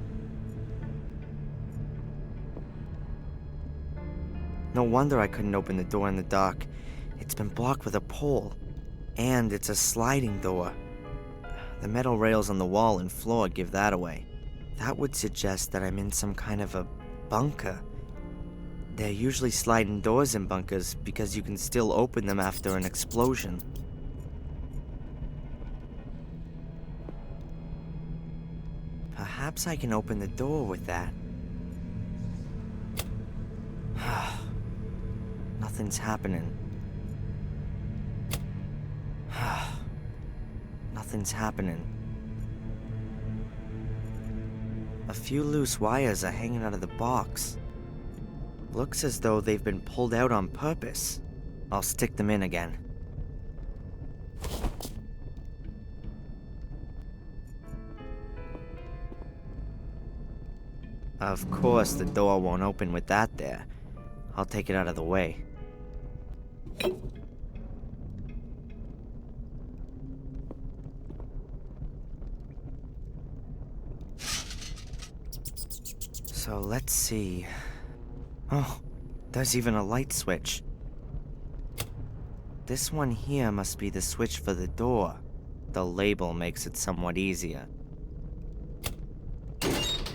No wonder I couldn't open the door in the dark. It's been blocked with a pole. And it's a sliding door. The metal rails on the wall and floor give that away. That would suggest that I'm in some kind of a bunker. They're usually sliding doors in bunkers because you can still open them after an explosion. Perhaps I can open the door with that. Nothing's happening. Nothing's happening. A few loose wires are hanging out of the box. Looks as though they've been pulled out on purpose. I'll stick them in again. Of course, the door won't open with that there. I'll take it out of the way. So let's see. Oh, there's even a light switch. This one here must be the switch for the door. The label makes it somewhat easier.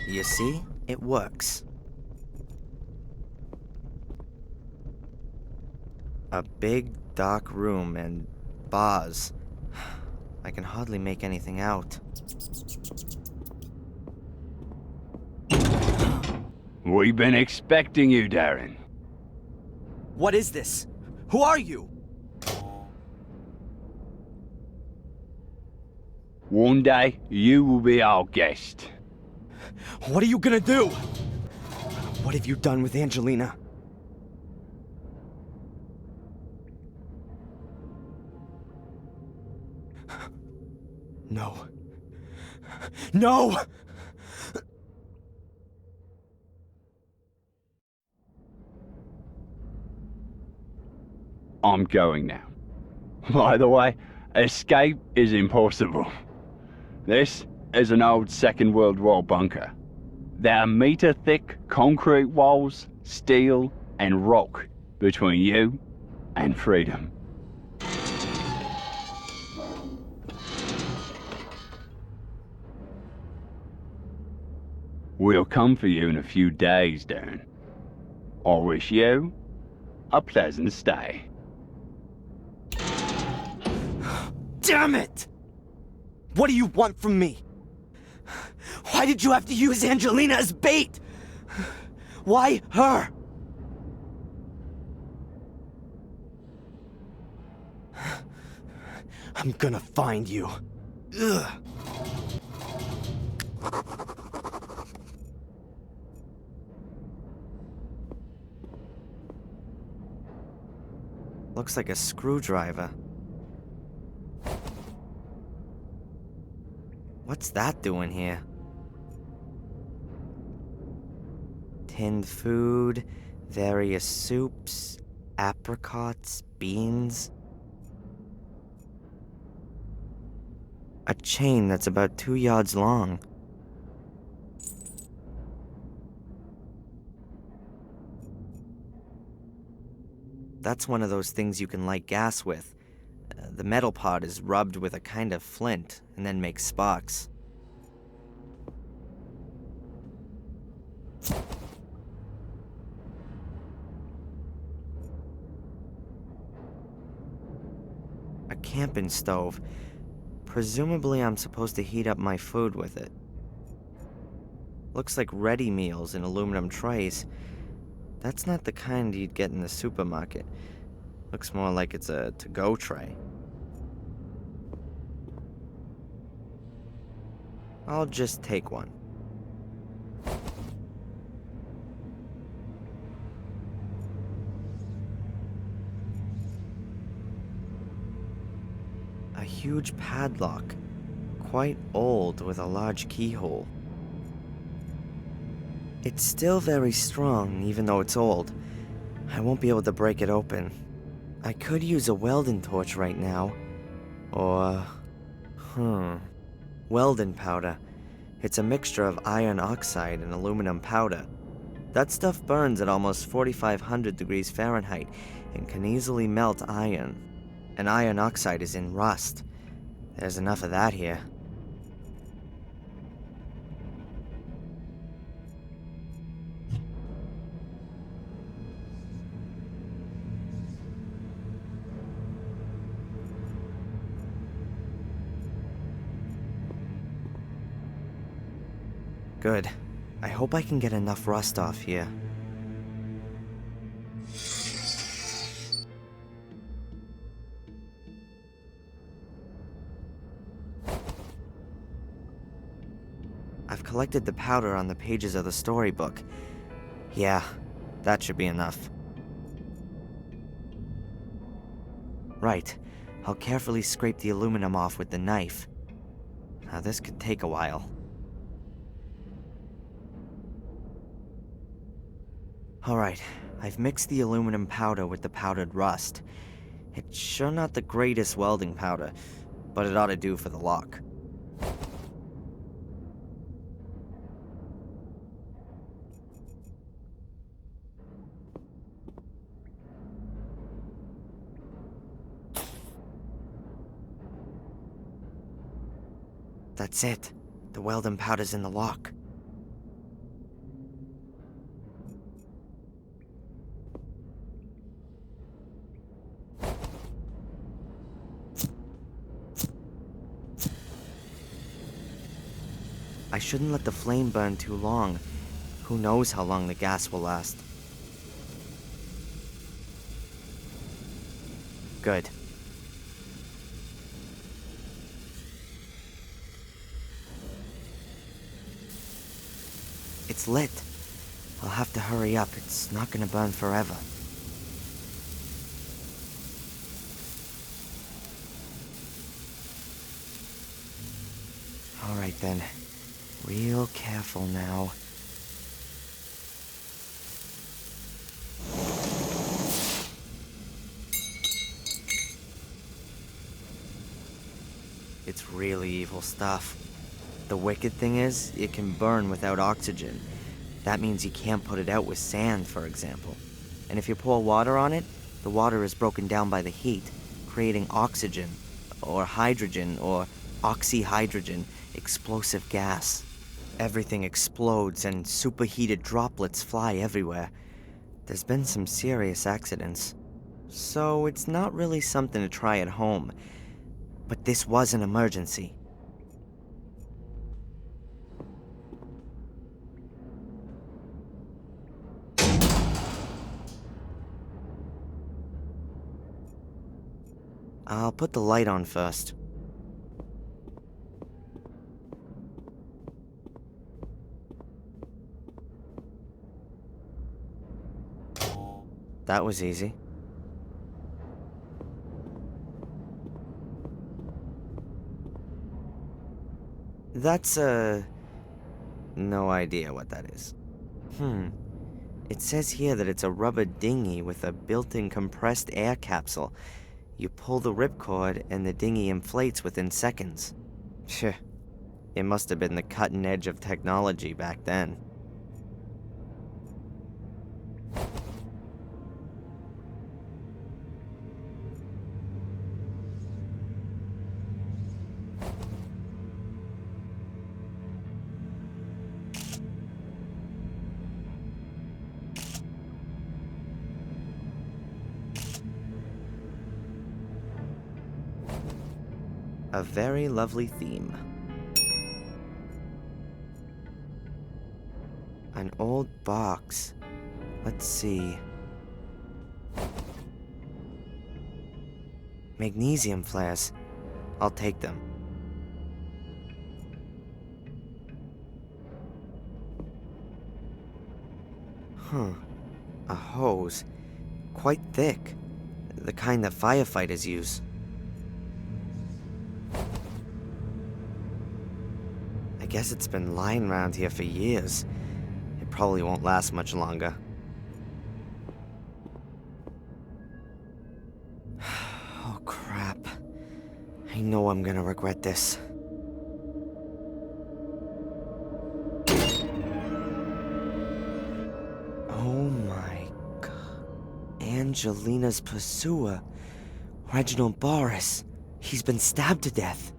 You see? It works. A big, dark room and bars. I can hardly make anything out. We've been expecting you, Darren. What is this? Who are you? One day, you will be our guest. What are you gonna do? What have you done with Angelina? No. No! I'm going now. By the way, escape is impossible. This is an old Second World War bunker. There are meter-thick concrete walls, steel, and rock between you and freedom. We'll come for you in a few days, Darren. I wish you a pleasant stay. Damn it! What do you want from me? Why did you have to use Angelina as bait? Why her? I'm gonna find you. Ugh. Looks like a screwdriver. What's that doing here? Tinned food, various soups, apricots, beans. A chain that's about 2 yards long. That's one of those things you can light gas with. The metal part is rubbed with a kind of flint and then makes sparks. A camping stove. Presumably I'm supposed to heat up my food with it. Looks like ready meals in aluminum trays. That's not the kind you'd get in the supermarket. Looks more like it's a to-go tray. I'll just take one. A huge padlock, quite old with a large keyhole. It's still very strong, even though it's old. I won't be able to break it open. I could use a welding torch right now. Or... Welding powder. It's a mixture of iron oxide and aluminum powder. That stuff burns at almost 4,500 degrees Fahrenheit and can easily melt iron. And iron oxide is in rust. There's enough of that here. Good. I hope I can get enough rust off here. I've collected the powder on the pages of the storybook. Yeah, that should be enough. Right. I'll carefully scrape the aluminum off with the knife. Now this could take a while. Alright, I've mixed the aluminum powder with the powdered rust. It's sure not the greatest welding powder, but it ought to do for the lock. That's it. The welding powder's in the lock. I shouldn't let the flame burn too long. Who knows how long the gas will last. Good. It's lit. I'll have to hurry up. It's not gonna burn forever. Alright then. Real careful now. It's really evil stuff. The wicked thing is, it can burn without oxygen. That means you can't put it out with sand, for example. And if you pour water on it, the water is broken down by the heat, creating oxygen, or hydrogen, or oxyhydrogen, explosive gas. Everything explodes and superheated droplets fly everywhere. There's been some serious accidents. So it's not really something to try at home. But this was an emergency. I'll put the light on first. That was easy. That's, no idea what that is. It says here that it's a rubber dinghy with a built-in compressed air capsule. You pull the ripcord and the dinghy inflates within seconds. Phew. It must have been the cutting edge of technology back then. A very lovely theme. An old box. Let's see. Magnesium flares. I'll take them. A hose. Quite thick. The kind that firefighters use. I guess it's been lying around here for years. It probably won't last much longer. Oh crap. I know I'm gonna regret this. Angelina's pursuer, Reginald Boris. He's been stabbed to death.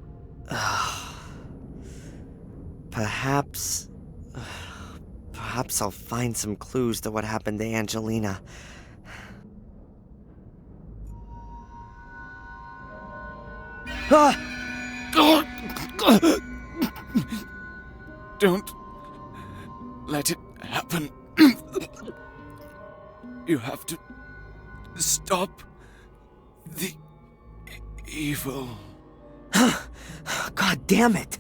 Perhaps I'll find some clues to what happened to Angelina. Don't let it happen. You have to stop the evil. God damn it!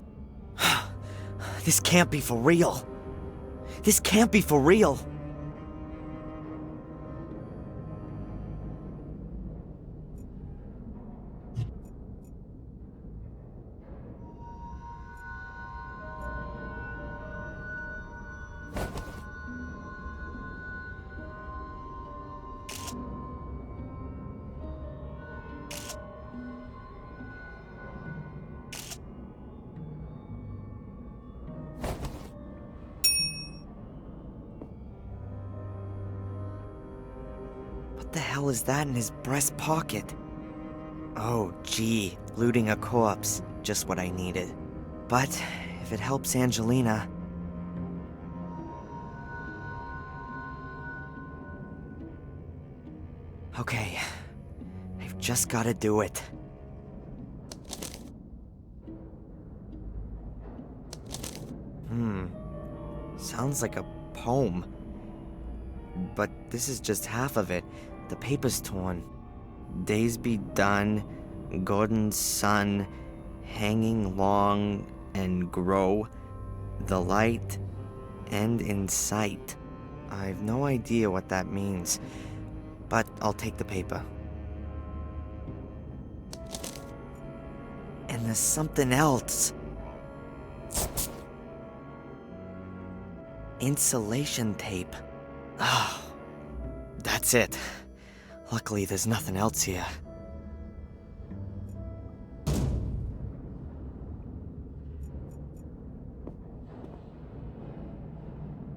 This can't be for real. This can't be for real. What the hell is that in his breast pocket? Oh, gee, looting a corpse. Just what I needed. But if it helps Angelina... Okay, I've just gotta do it. Sounds like a poem. But this is just half of it. The paper's torn. Days be done, Gordon's son, hanging long and grow, the light end in sight. I've no idea what that means, but I'll take the paper. And there's something else. Insulation tape. That's it. Luckily, there's nothing else here.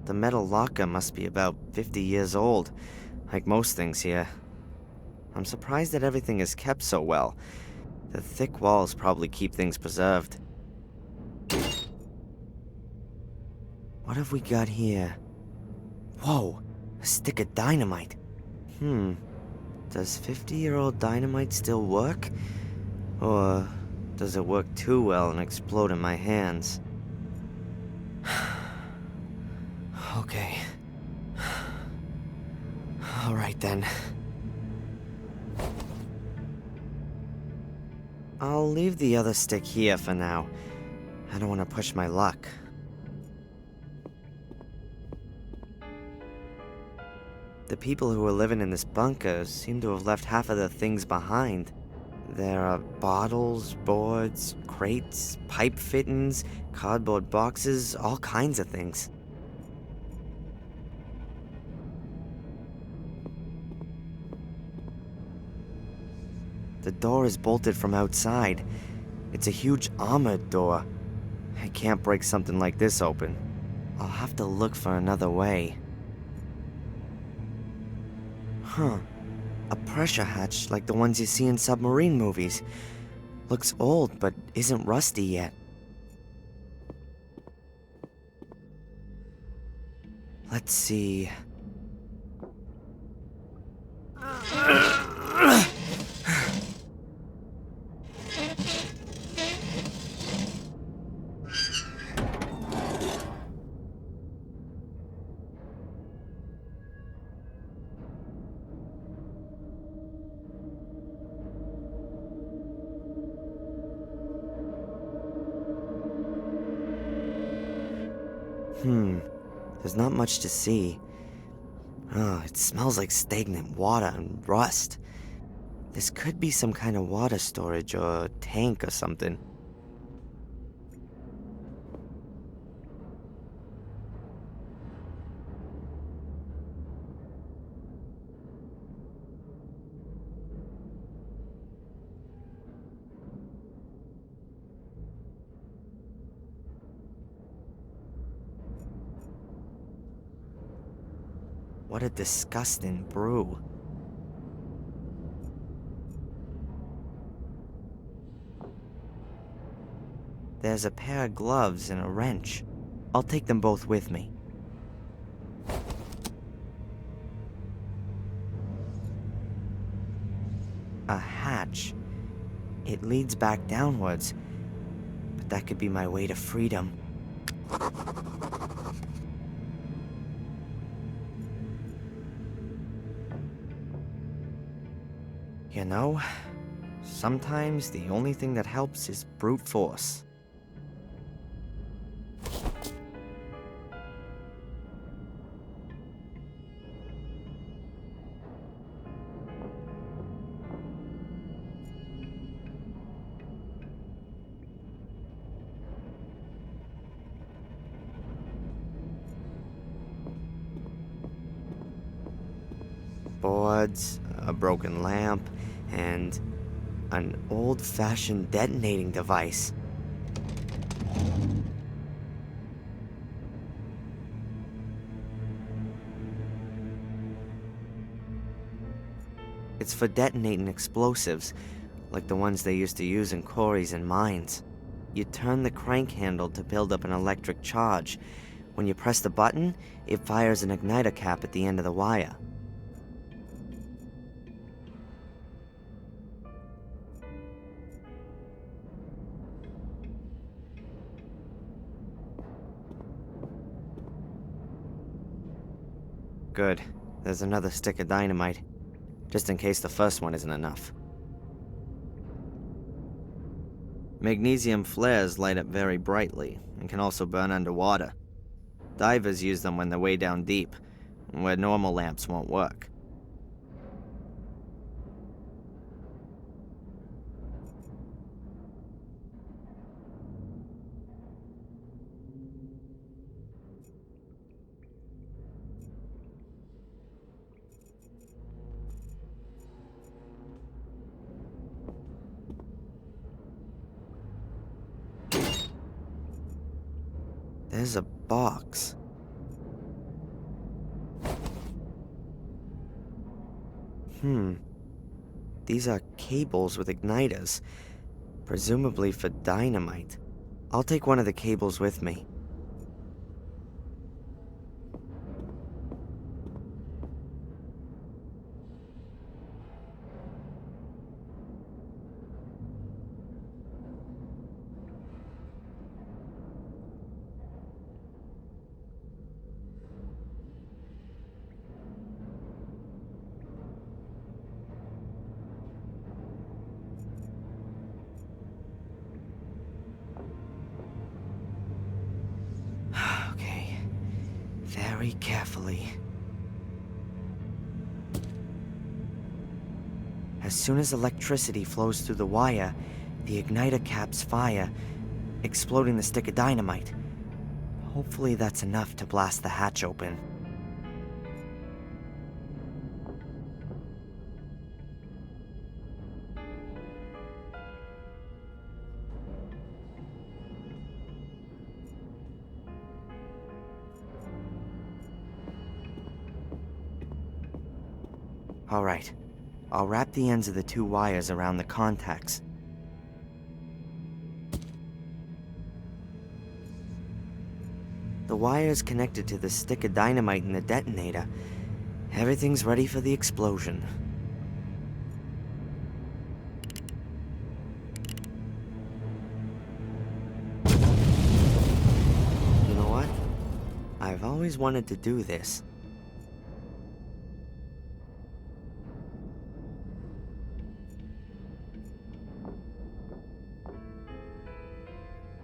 The metal locker must be about 50 years old, like most things here. I'm surprised that everything is kept so well. The thick walls probably keep things preserved. What have we got here? Whoa, a stick of dynamite. Does 50-year-old dynamite still work? Or does it work too well and explode in my hands? Okay. Alright then. I'll leave the other stick here for now. I don't want to push my luck. The people who were living in this bunker seem to have left half of their things behind. There are bottles, boards, crates, pipe fittings, cardboard boxes, all kinds of things. The door is bolted from outside. It's a huge armored door. I can't break something like this open. I'll have to look for another way. A pressure hatch like the ones you see in submarine movies. Looks old, but isn't rusty yet. Let's see. There's not much to see. Oh, it smells like stagnant water and rust. This could be some kind of water storage or tank or something. What a disgusting brew. There's a pair of gloves and a wrench. I'll take them both with me. A hatch. It leads back downwards, but that could be my way to freedom. You know, sometimes the only thing that helps is brute force. Boards, a broken lamp, and an old-fashioned detonating device. It's for detonating explosives, like the ones they used to use in quarries and mines. You turn the crank handle to build up an electric charge. When you press the button, it fires an igniter cap at the end of the wire. Good. There's another stick of dynamite, just in case the first one isn't enough. Magnesium flares light up very brightly and can also burn underwater. Divers use them when they're way down deep, where normal lamps won't work. There's a box. These are cables with igniters, presumably for dynamite. I'll take one of the cables with me. Okay, very carefully. As soon as electricity flows through the wire, the igniter caps fire, exploding the stick of dynamite. Hopefully that's enough to blast the hatch open. Alright, I'll wrap the ends of the two wires around the contacts. The wire's connected to the stick of dynamite in the detonator. Everything's ready for the explosion. You know what? I've always wanted to do this.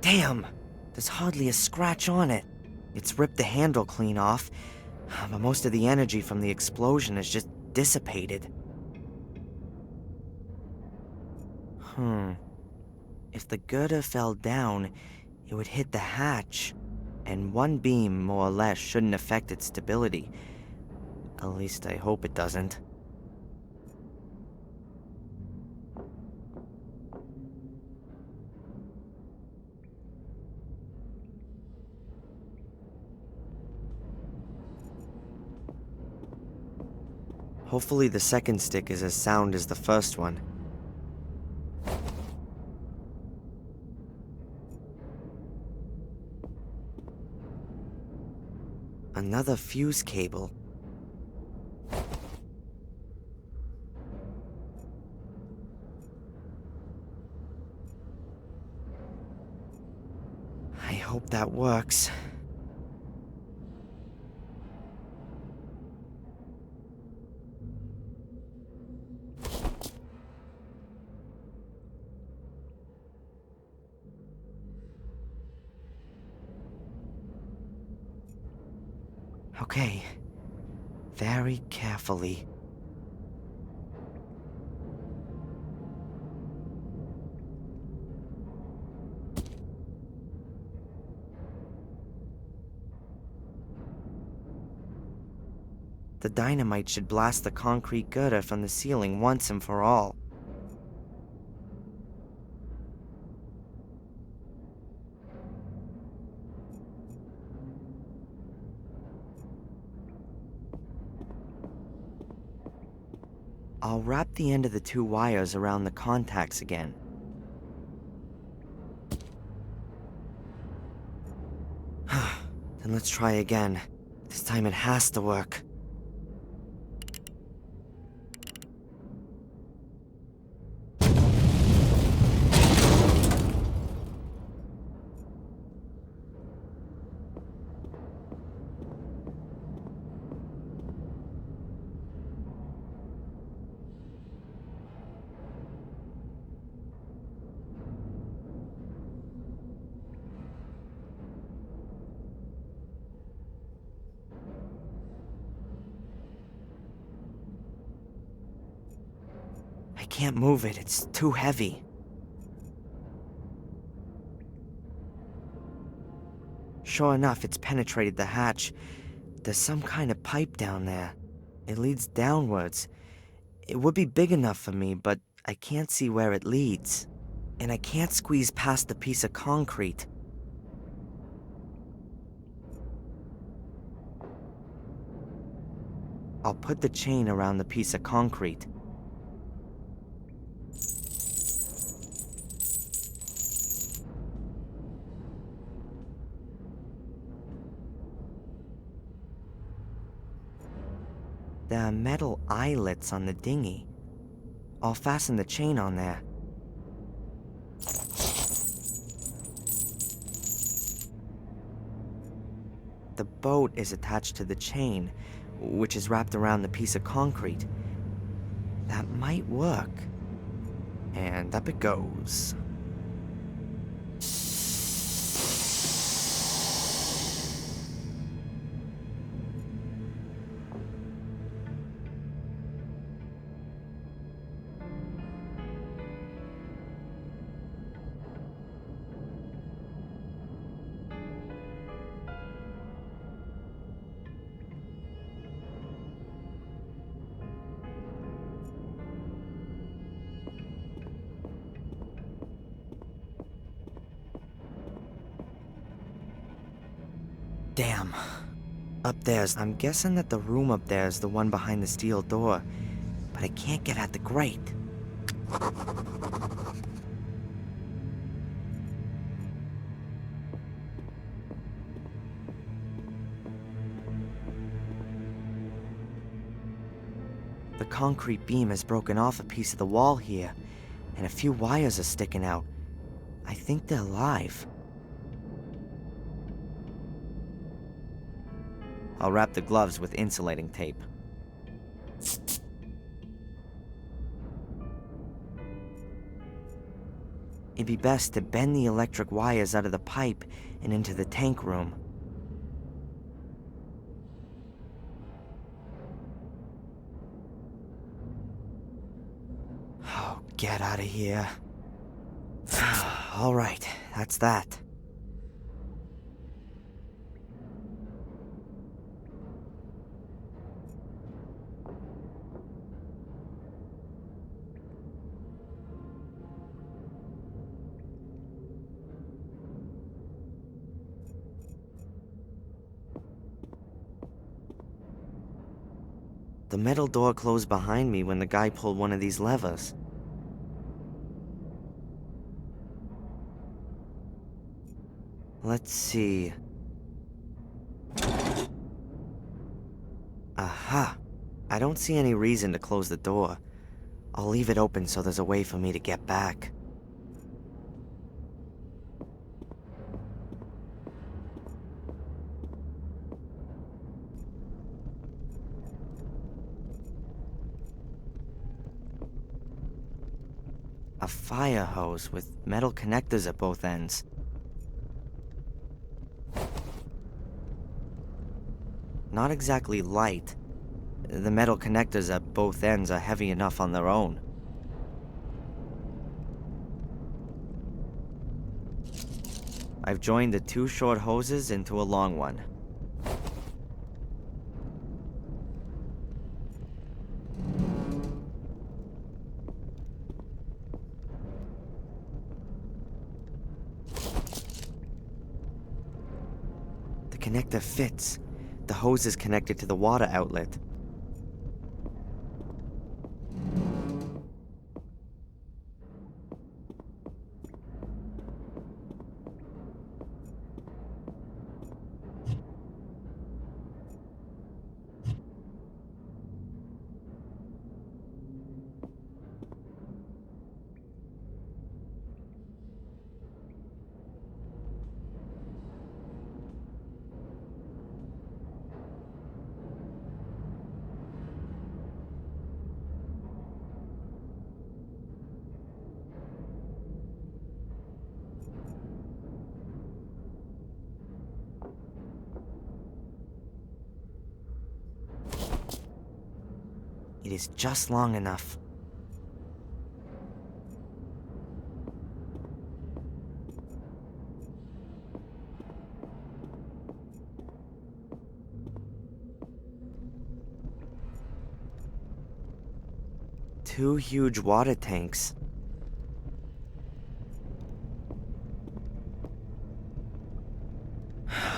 Damn! There's hardly a scratch on it. It's ripped the handle clean off, but most of the energy from the explosion is just dissipated. If the girder fell down, it would hit the hatch, and one beam, more or less, shouldn't affect its stability. At least I hope it doesn't. Hopefully the second stick is as sound as the first one. Another fuse cable. I hope that works. Okay. Very carefully. The dynamite should blast the concrete girder from the ceiling once and for all. I'll wrap the end of the two wires around the contacts again. Then let's try again. This time it has to work. I can't move it, it's too heavy. Sure enough, it's penetrated the hatch. There's some kind of pipe down there. It leads downwards. It would be big enough for me, but I can't see where it leads. And I can't squeeze past the piece of concrete. I'll put the chain around the piece of concrete. There are metal eyelets on the dinghy. I'll fasten the chain on there. The boat is attached to the chain, which is wrapped around the piece of concrete. That might work. And up it goes. Damn. Up there's... I'm guessing that the room up there is the one behind the steel door, but I can't get at the grate. The concrete beam has broken off a piece of the wall here, and a few wires are sticking out. I think they're live. I'll wrap the gloves with insulating tape. It'd be best to bend the electric wires out of the pipe and into the tank room. Oh, get out of here. All right, that's that. The metal door closed behind me when the guy pulled one of these levers. Let's see. I don't see any reason to close the door. I'll leave it open so there's a way for me to get back. A fire hose with metal connectors at both ends. Not exactly light. The metal connectors at both ends are heavy enough on their own. I've joined the 2 short hoses into a long one. The connector fits. The hose is connected to the water outlet. It is just long enough. Two huge water tanks.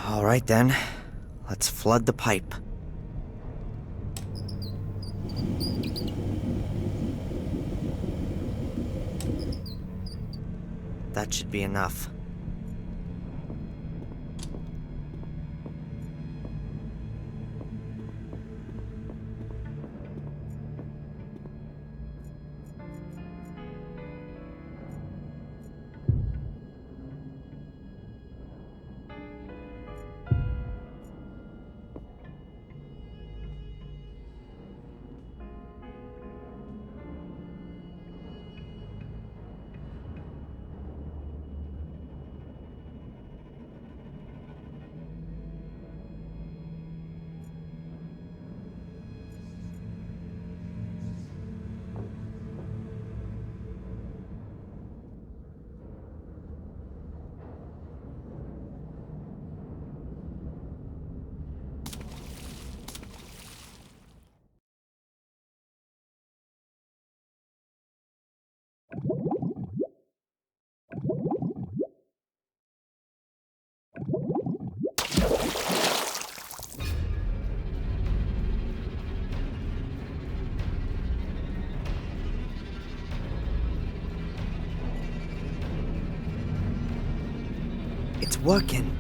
All right then, let's flood the pipe. That should be enough. It's working.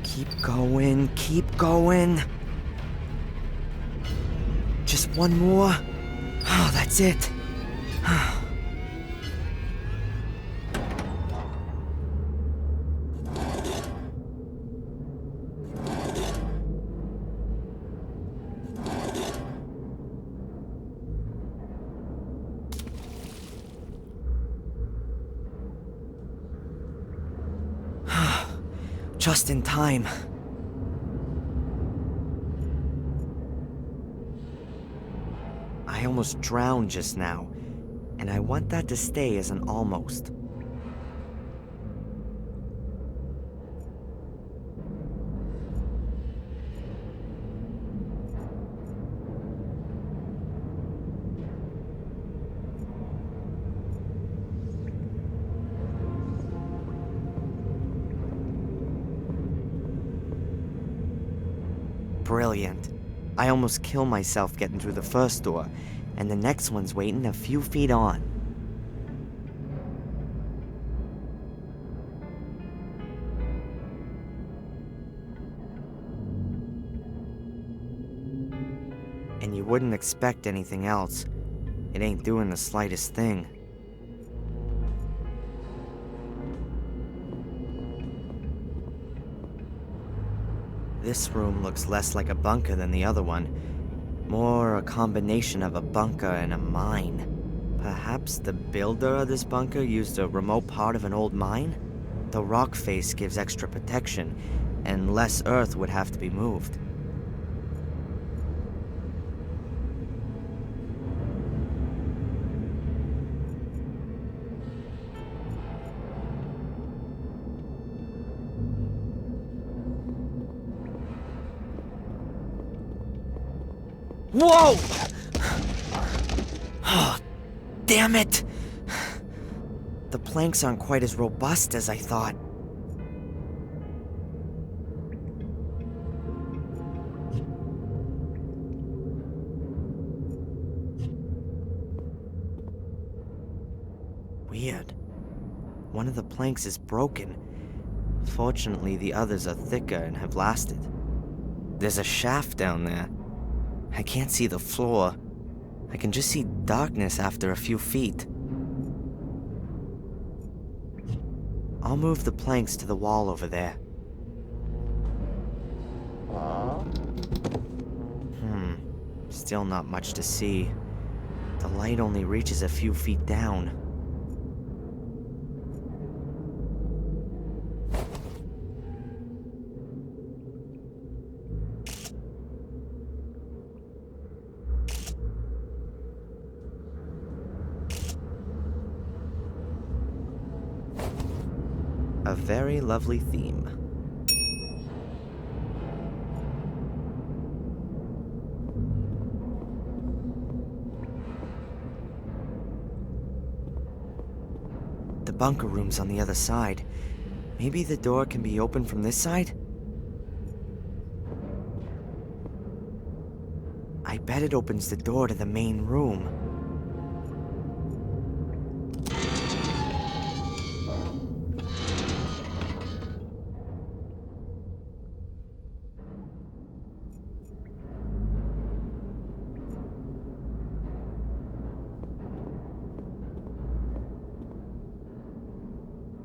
Keep going, keep going. Just one more. Oh, that's it. Just in time. I almost drowned just now, and I want that to stay as an almost. Brilliant. I almost kill myself getting through the first door, and the next one's waiting a few feet on. and you wouldn't expect anything else. It ain't doing the slightest thing. This room looks less like a bunker than the other one. More a combination of a bunker and a mine. Perhaps the builder of this bunker used a remote part of an old mine? The rock face gives extra protection, and less earth would have to be moved. Whoa! Oh, damn it! The planks aren't quite as robust as I thought. Weird. One of the planks is broken. Fortunately, the others are thicker and have lasted. There's a shaft down there. I can't see the floor. I can just see darkness after a few feet. I'll move the planks to the wall over there. Still not much to see. The light only reaches a few feet down. A very lovely theme. The bunker room's on the other side. Maybe the door can be opened from this side? I bet it opens the door to the main room.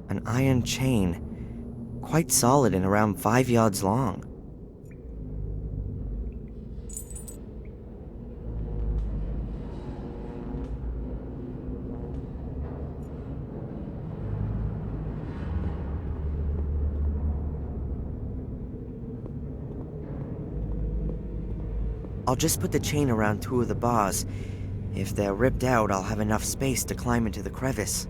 An iron chain, quite solid and around 5 yards long. I'll just put the chain around 2 of the bars. If they're ripped out, I'll have enough space to climb into the crevice.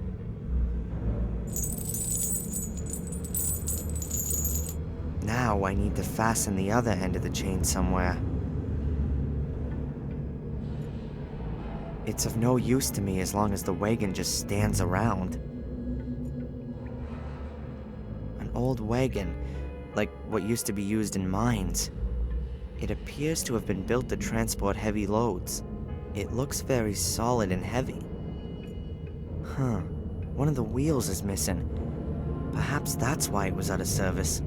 Now I need to fasten the other end of the chain somewhere. It's of no use to me as long as the wagon just stands around. An old wagon, like what used to be used in mines. It appears to have been built to transport heavy loads. It looks very solid and heavy. One of the wheels is missing. Perhaps that's why it was out of service.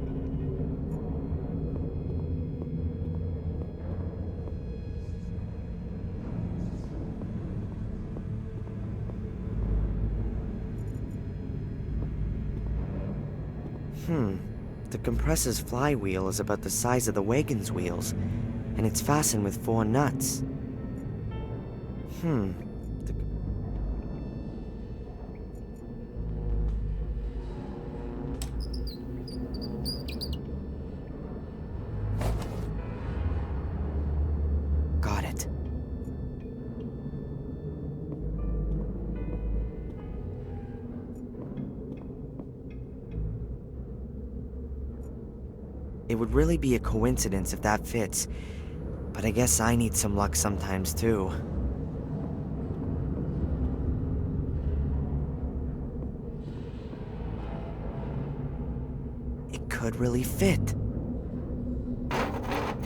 The compressor's flywheel is about the size of the wagon's wheels, and it's fastened with 4 nuts. Got it. It would really be a coincidence if that fits, but I guess I need some luck sometimes too. It could really fit.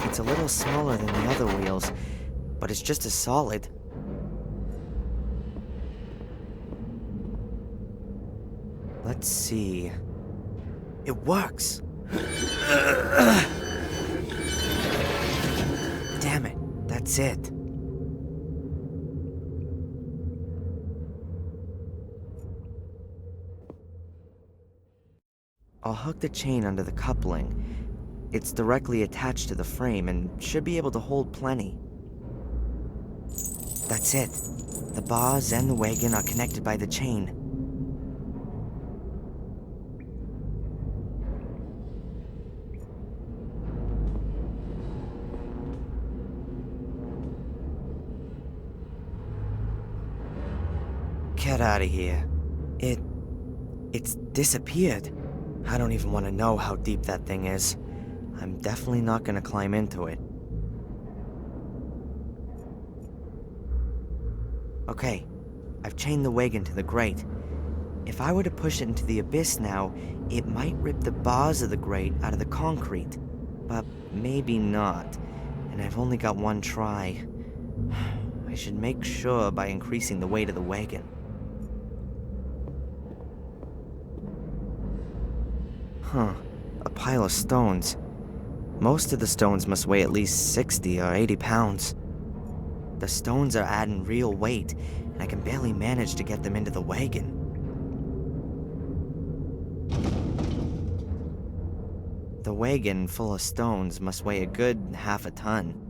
It's a little smaller than the other wheels, but it's just as solid. Let's see. It works! Damn it, that's it. I'll hook the chain under the coupling. It's directly attached to the frame and should be able to hold plenty. That's it. The bars and the wagon are connected by the chain. Get out of here. It's disappeared. I don't even want to know how deep that thing is. I'm definitely not gonna climb into it. Okay, I've chained the wagon to the grate. If I were to push it into the abyss now, it might rip the bars of the grate out of the concrete. But maybe not, and I've only got one try. I should make sure by increasing the weight of the wagon. Huh, a pile of stones. Most of the stones must weigh at least 60 or 80 pounds. The stones are adding real weight, and I can barely manage to get them into the wagon. The wagon full of stones must weigh a good half a ton.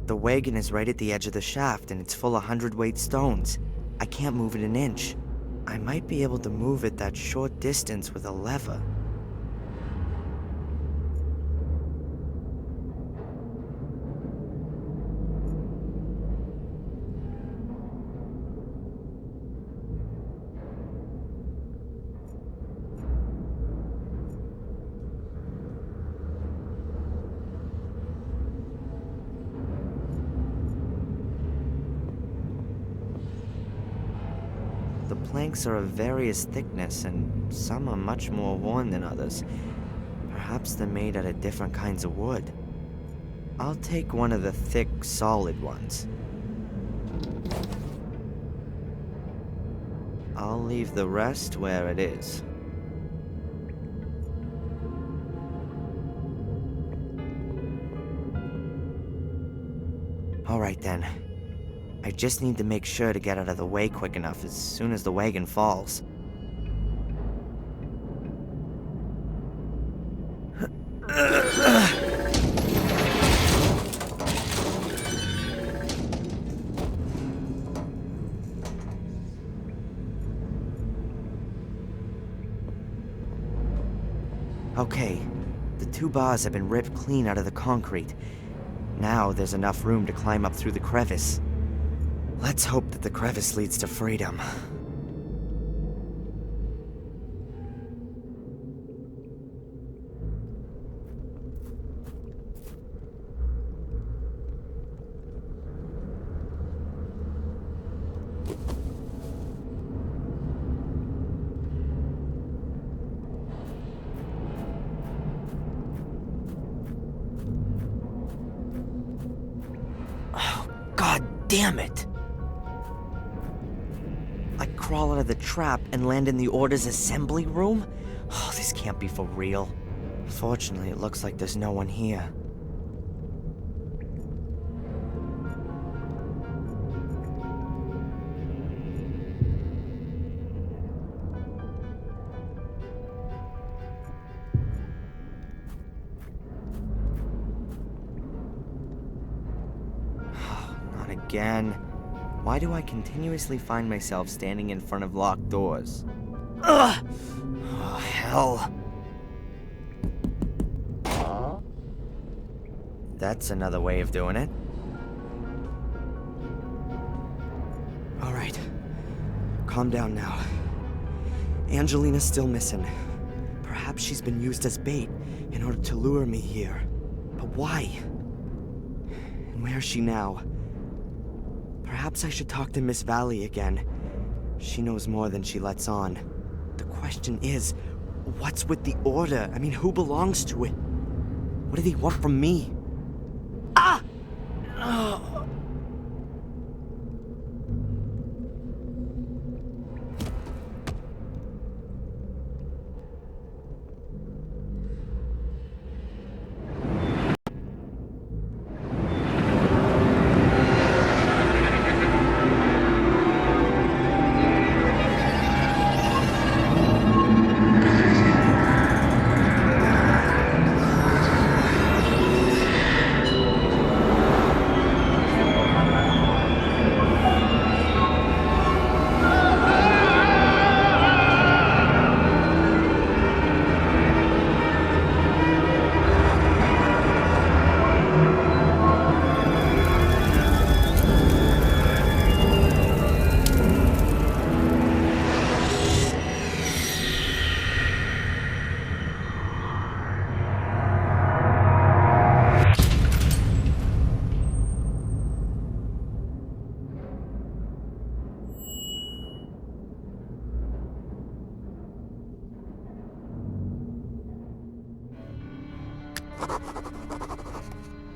The wagon is right at the edge of the shaft and it's full of 100-weight stones. I can't move it an inch. I might be able to move it that short distance with a lever. The planks are of various thickness, and some are much more worn than others. Perhaps they're made out of different kinds of wood. I'll take one of the thick, solid ones. I'll leave the rest where it is. Alright then. I just need to make sure to get out of the way quick enough as soon as the wagon falls. Okay, the two bars have been ripped clean out of the concrete. Now there's enough room to climb up through the crevice. Let's hope that the crevice leads to freedom. Oh, God damn it! I crawl out of the trap and land in the Order's assembly room? Oh, this can't be for real. Fortunately, it looks like there's no one here. Not again. Why do I continuously find myself standing in front of locked doors? Ugh! Oh, hell. That's another way of doing it. Alright. Calm down now. Angelina's still missing. Perhaps she's been used as bait in order to lure me here. But why? And where is she now? Perhaps I should talk to Miss Valley again. She knows more than she lets on. The question is, what's with the Order? I mean, who belongs to it? What do they want from me? Ah! Oh.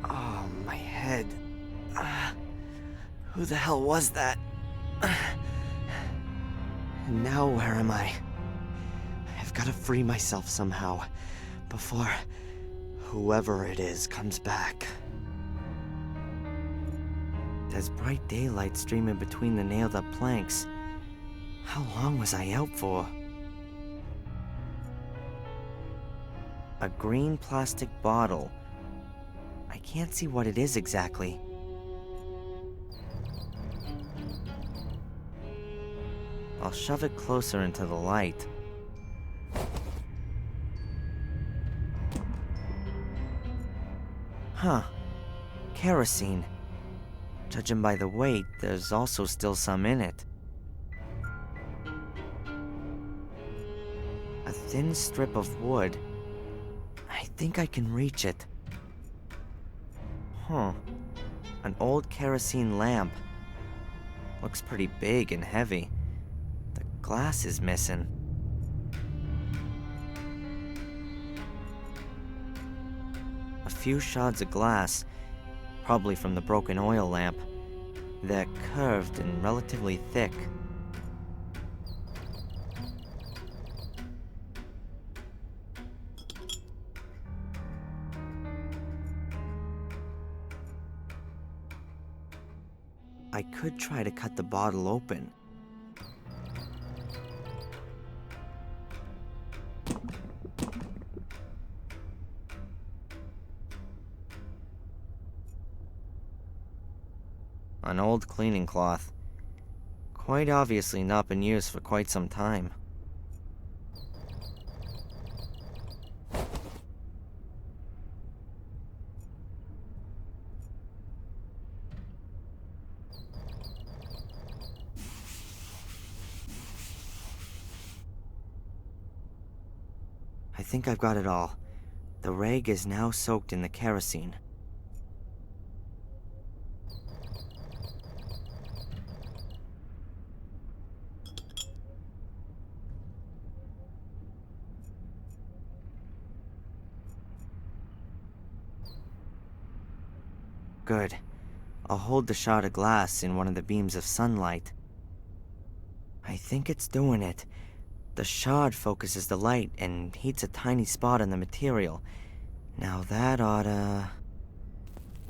Oh, my head. Who the hell was that? And now where am I? I've got to free myself somehow before whoever it is comes back. There's bright daylight streaming between the nailed up planks. How long was I out for? A green plastic bottle. I can't see what it is exactly. I'll shove it closer into the light. Huh. Kerosene. Judging by the weight, there's also still some in it. A thin strip of wood. I think I can reach it. Huh. An old kerosene lamp. Looks pretty big and heavy. The glass is missing. A few shards of glass, probably from the broken oil lamp. They're curved and relatively thick. I could try to cut the bottle open. An old cleaning cloth. Quite obviously not been used for quite some time. I think I've got it all. The rag is now soaked in the kerosene. Good. I'll hold the shard of glass in one of the beams of sunlight. I think it's doing it. The shard focuses the light and heats a tiny spot on the material. Now that oughta...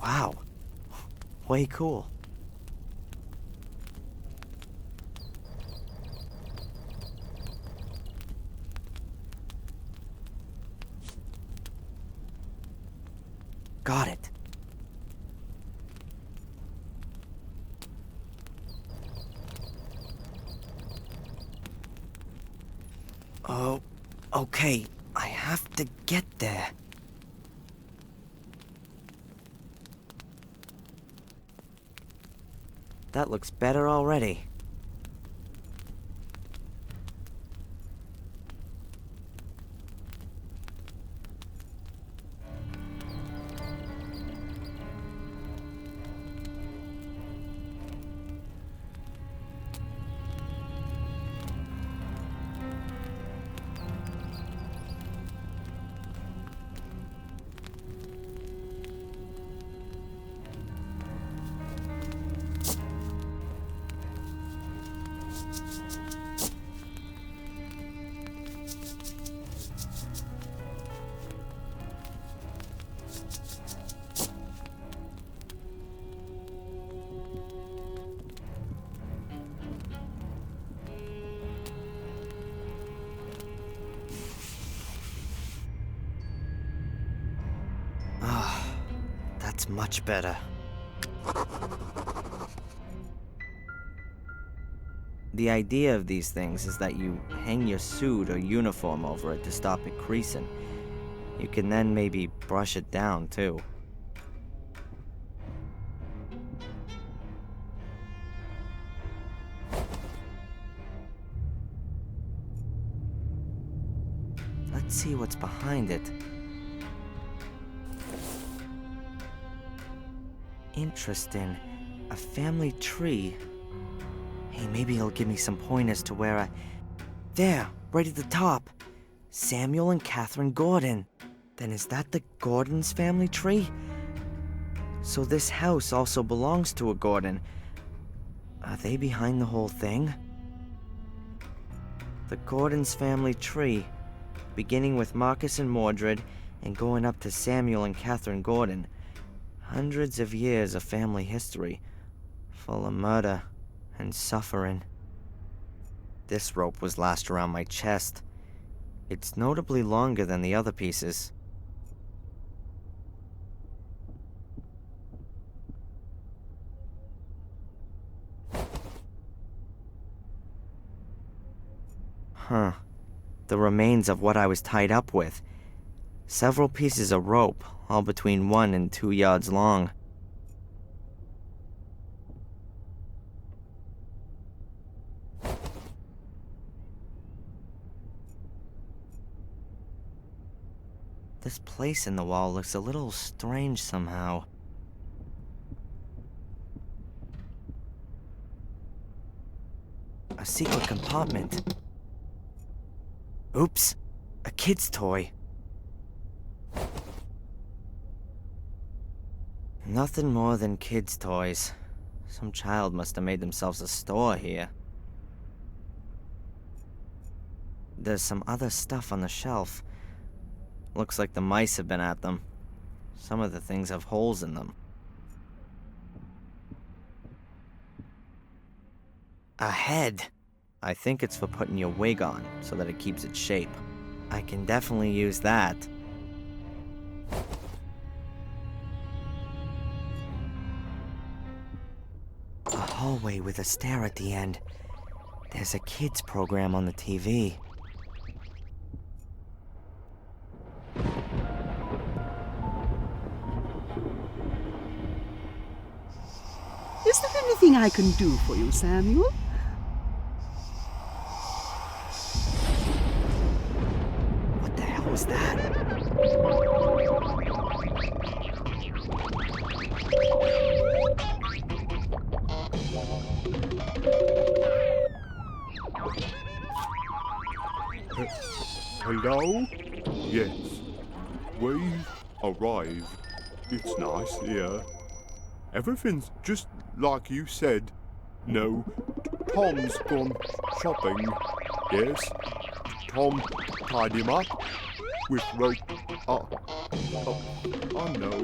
Wow. Way cool. Got it. Oh, okay. I have to get there. That looks better already. That's much better. The idea of these things is that you hang your suit or uniform over it to stop it creasing. You can then maybe brush it down, too. Let's see what's behind it. Interesting. A family tree. Hey, maybe he'll give me some pointers to where There, right at the top. Samuel and Catherine Gordon. Then is that the Gordon's family tree? So this house also belongs to a Gordon. Are they behind the whole thing? The Gordon's family tree, beginning with Marcus and Mordred and going up to Samuel and Catherine Gordon. Hundreds of years of family history, full of murder and suffering. This rope was lashed around my chest. It's notably longer than the other pieces. Huh. The remains of what I was tied up with. Several pieces of rope, all between 1 and 2 yards long. This place in the wall looks a little strange somehow. A secret compartment. Oops, a kid's toy. Nothing more than kids' toys. Some child must have made themselves a store here. There's some other stuff on the shelf. Looks like the mice have been at them. Some of the things have holes in them. A head. I think it's for putting your wig on, so that it keeps its shape. I can definitely use that. A hallway with a stair at the end. There's a kids program on the TV. Is there anything I can do for you, Samuel? What the hell was that? Hello? Yes. We've arrived. It's nice here. Everything's just like you said. No, Tom's gone shopping. Yes. Tom tied him up with rope. I know.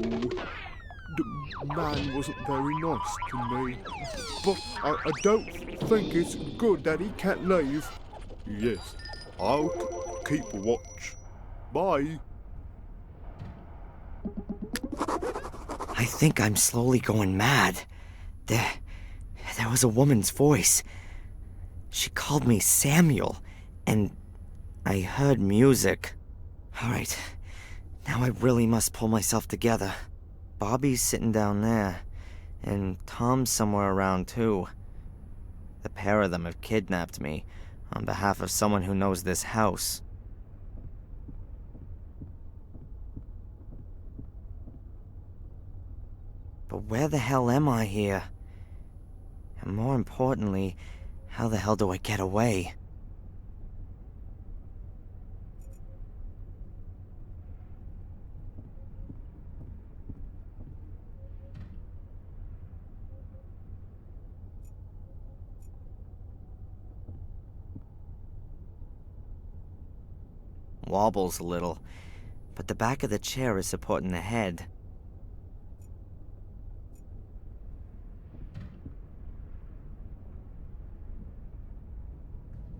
The man wasn't very nice to me. But I don't think it's good that he can't leave. Yes, I'll keep watch. Bye. I think I'm slowly going mad. There was a woman's voice. She called me Samuel, and I heard music. All right, now I really must pull myself together. Bobby's sitting down there, and Tom's somewhere around too. The pair of them have kidnapped me on behalf of someone who knows this house. But where the hell am I here? And more importantly, how the hell do I get away? Wobbles a little, but the back of the chair is supporting the head.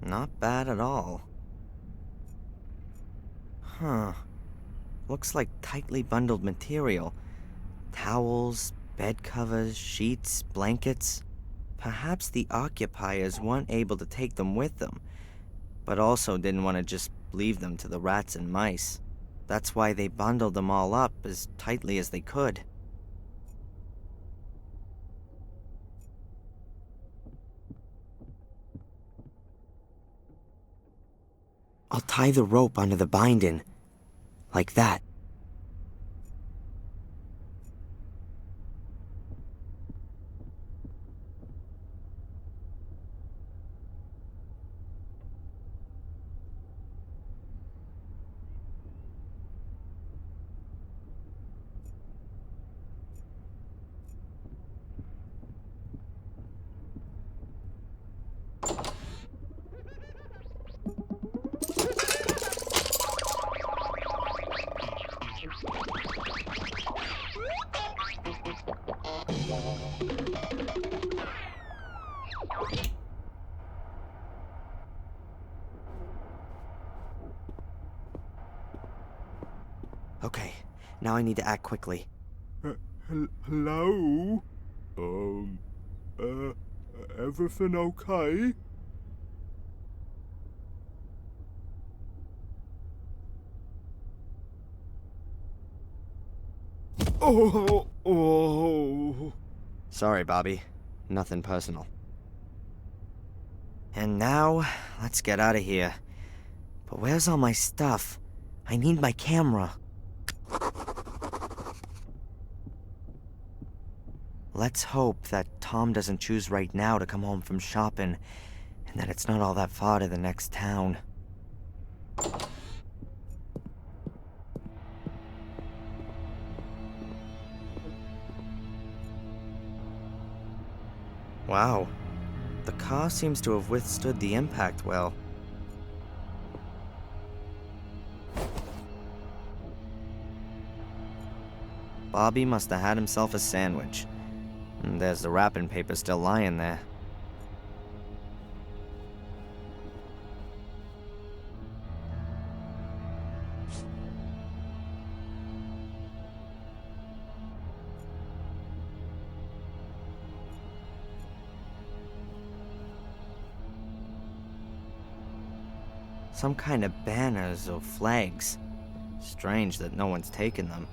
Not bad at all. Huh. Looks like tightly bundled material. Towels, bed covers, sheets, blankets. Perhaps the occupiers weren't able to take them with them, but also didn't want to just leave them to the rats and mice. That's why they bundled them all up as tightly as they could. I'll tie the rope onto the binding, like that. Okay, now I need to act quickly. Hello? Everything okay? Oh. Sorry, Bobby. Nothing personal. And now, let's get out of here. But where's all my stuff? I need my camera. Let's hope that Tom doesn't choose right now to come home from shopping, and that it's not all that far to the next town. Wow. The car seems to have withstood the impact well. Bobby must have had himself a sandwich. And there's the wrapping paper still lying there. Some kind of banners or flags. Strange that no one's taken them.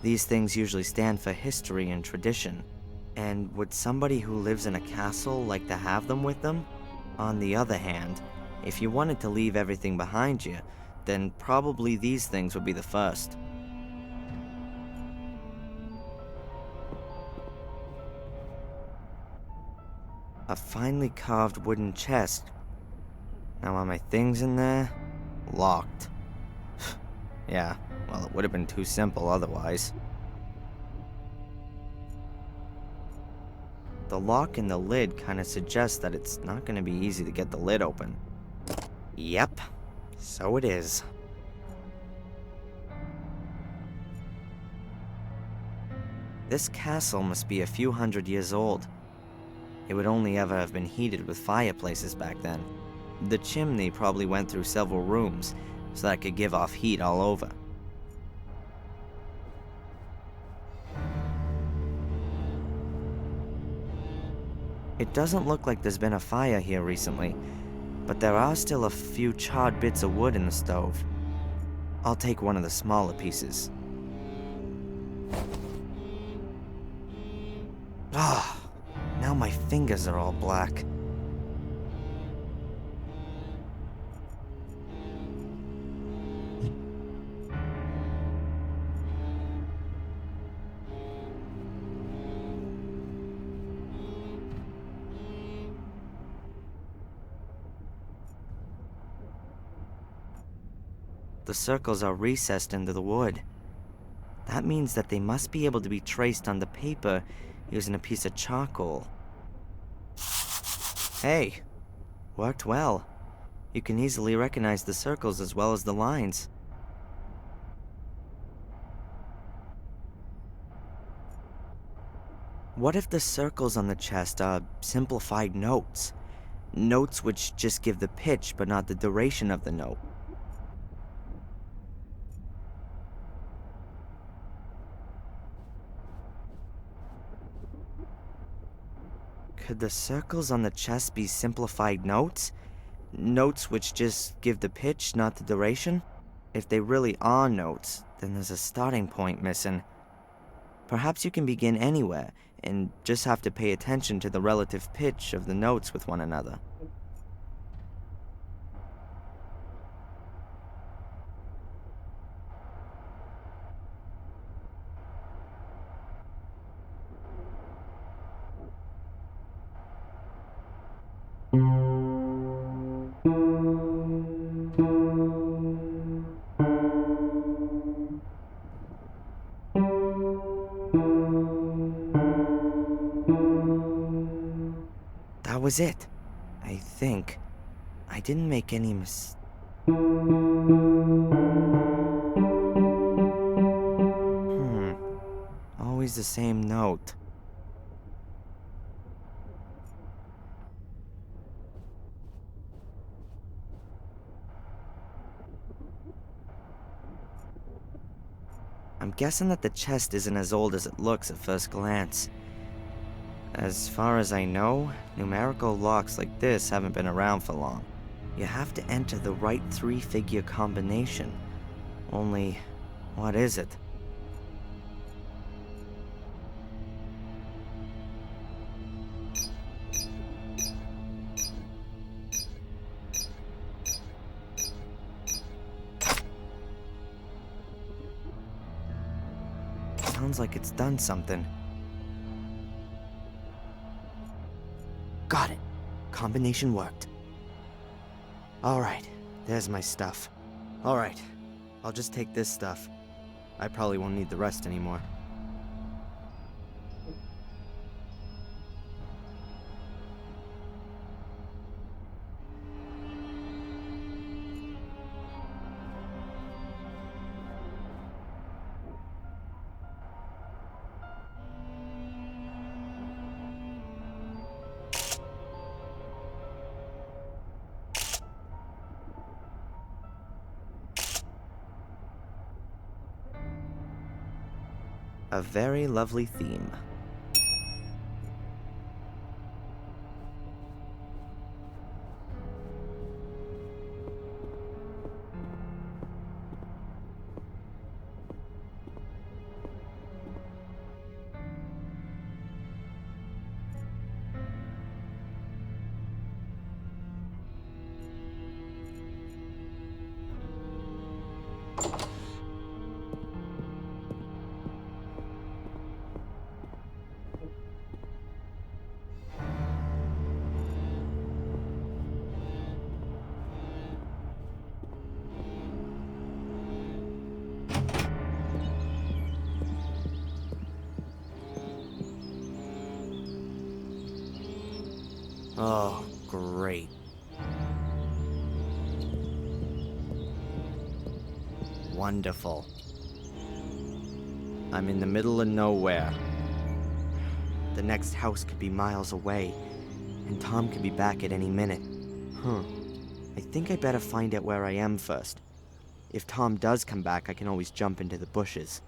These things usually stand for history and tradition. And would somebody who lives in a castle like to have them with them? On the other hand, if you wanted to leave everything behind you, then probably these things would be the first. A finely carved wooden chest. Now are my things in there? Locked. Yeah, well, it would have been too simple otherwise. The lock in the lid kind of suggests that it's not going to be easy to get the lid open. Yep, so it is. This castle must be a few hundred years old. It would only ever have been heated with fireplaces back then. The chimney probably went through several rooms, so that it could give off heat all over. It doesn't look like there's been a fire here recently, but there are still a few charred bits of wood in the stove. I'll take one of the smaller pieces. Ah, now my fingers are all black. The circles are recessed into the wood. That means that they must be able to be traced on the paper using a piece of charcoal. Hey, worked well. You can easily recognize the circles as well as the lines. What if the circles on the chest are simplified notes? Notes which just give the pitch but not the duration of the note. Could the circles on the chest be simplified notes? Notes which just give the pitch, not the duration? If they really are notes, then there's a starting point missing. Perhaps you can begin anywhere, and just have to pay attention to the relative pitch of the notes with one another. That was it. I think. I didn't make any always the same note. I'm guessing that the chest isn't as old as it looks at first glance. As far as I know, numerical locks like this haven't been around for long. You have to enter the right 3-figure combination. Only, what is it? Sounds like it's done something. Got it. Combination worked. Alright, there's my stuff. Alright, I'll just take this stuff. I probably won't need the rest anymore. A very lovely theme. Oh, great. Wonderful. I'm in the middle of nowhere. The next house could be miles away, and Tom could be back at any minute. I think I better find out where I am first. If Tom does come back, I can always jump into the bushes.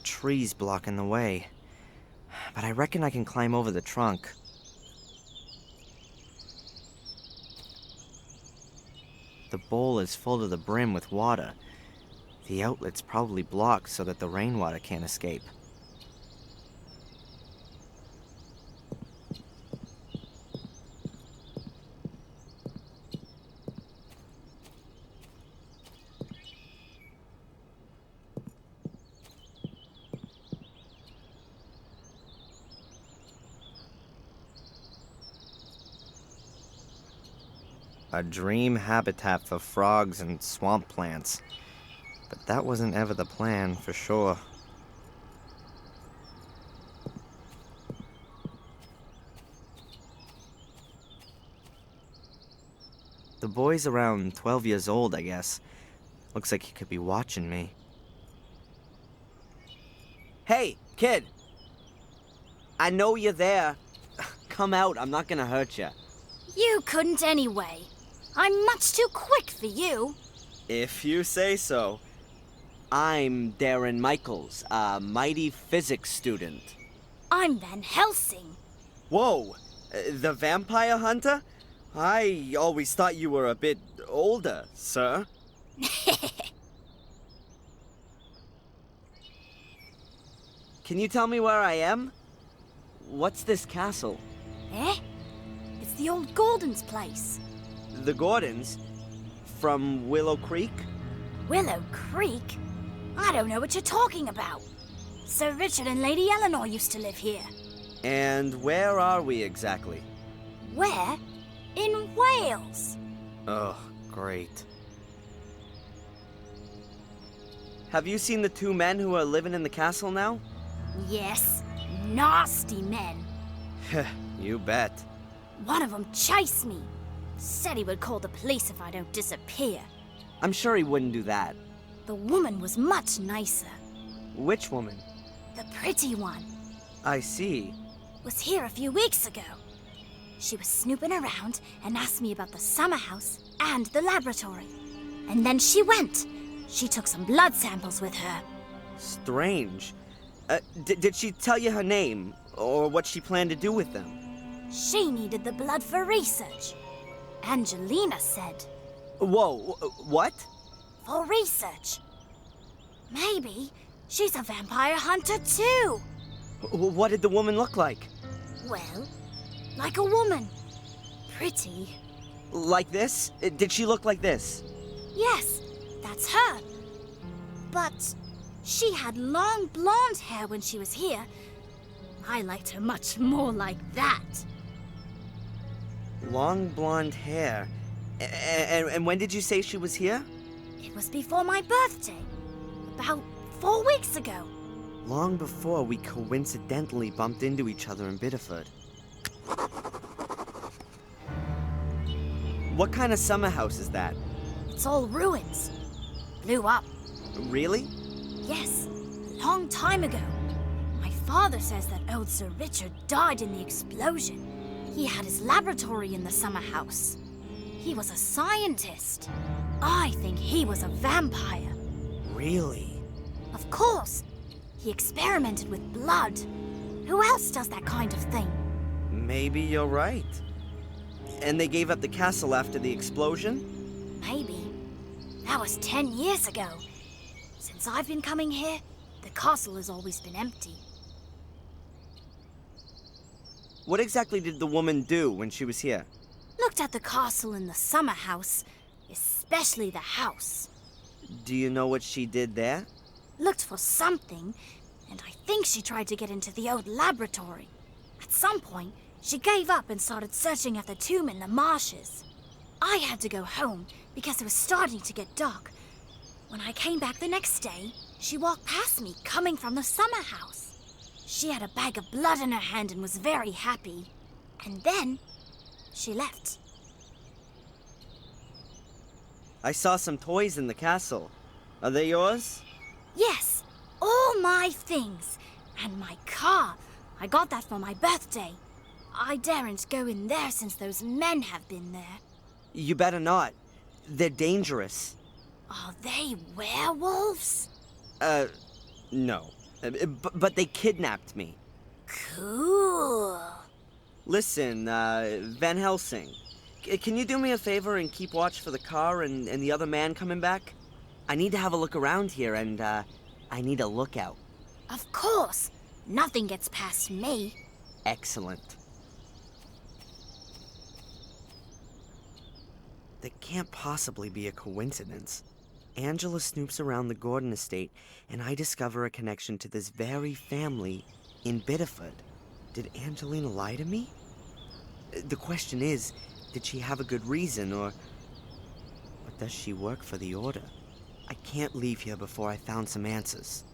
Trees blocking the way, but I reckon I can climb over the trunk. The bowl is full to the brim with water. The outlet's probably blocked so that the rainwater can't escape. A dream habitat for frogs and swamp plants. But that wasn't ever the plan, for sure. The boy's around 12 years old, I guess. Looks like he could be watching me. Hey, kid! I know you're there. Come out, I'm not gonna hurt you. You couldn't anyway. I'm much too quick for you. If you say so. I'm Darren Michaels, a mighty physics student. I'm Van Helsing. Whoa! The vampire hunter? I always thought you were a bit older, sir. Can you tell me where I am? What's this castle? Eh? It's the old Gordon's place. The Gordons? From Willow Creek? Willow Creek? I don't know what you're talking about. Sir Richard and Lady Eleanor used to live here. And where are we exactly? Where? In Wales. Oh, great. Have you seen the two men who are living in the castle now? Yes, nasty men. You bet. One of them chased me. Said he would call the police if I don't disappear. I'm sure he wouldn't do that. The woman was much nicer. Which woman? The pretty one. I see. Was here a few weeks ago. She was snooping around and asked me about the summer house and the laboratory. And then she went. She took some blood samples with her. Strange. Did she tell you her name, or what she planned to do with them? She needed the blood for research. Angelina said. Whoa, what? For research. Maybe she's a vampire hunter too. What did the woman look like? Well, like a woman. Pretty. Like this? Did she look like this? Yes, that's her. But she had long blonde hair when she was here. I liked her much more like that. Long blonde hair. And when did you say she was here? It was before my birthday. About 4 weeks ago. Long before we coincidentally bumped into each other in Biddeford. What kind of summer house is that? It's all ruins. Blew up. Really? Yes, a long time ago. My father says that old Sir Richard died in the explosion. He had his laboratory in the summer house. He was a scientist. I think he was a vampire. Really? Of course. He experimented with blood. Who else does that kind of thing? Maybe you're right. And they gave up the castle after the explosion? Maybe. That was 10 years ago. Since I've been coming here, the castle has always been empty. What exactly did the woman do when she was here? Looked at the castle and the summer house, especially the house. Do you know what she did there? Looked for something, and I think she tried to get into the old laboratory. At some point, she gave up and started searching at the tomb in the marshes. I had to go home because it was starting to get dark. When I came back the next day, she walked past me coming from the summer house. She had a bag of blood in her hand and was very happy. And then, she left. I saw some toys in the castle. Are they yours? Yes, all my things. And my car. I got that for my birthday. I daren't go in there since those men have been there. You better not. They're dangerous. Are they werewolves? No. But they kidnapped me. Cool. Listen, Van Helsing, can you do me a favor and keep watch for the car and the other man coming back? I need to have a look around here, and, I need a lookout. Of course. Nothing gets past me. Excellent. That can't possibly be a coincidence. Angela snoops around the Gordon estate, and I discover a connection to this very family in Biddeford. Did Angelina lie to me? The question is, did she have a good reason, or does she work for the Order? I can't leave here before I found some answers.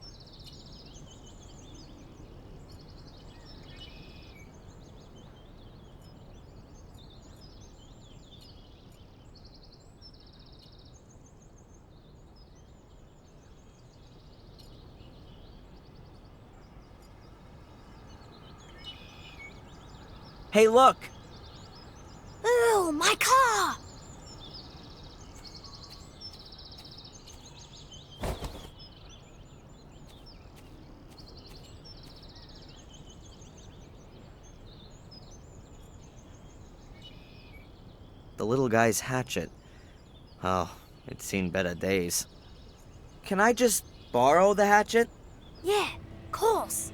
Hey, look! Ooh, my car! The little guy's hatchet. Oh, it's seen better days. Can I just borrow the hatchet? Yeah, of course.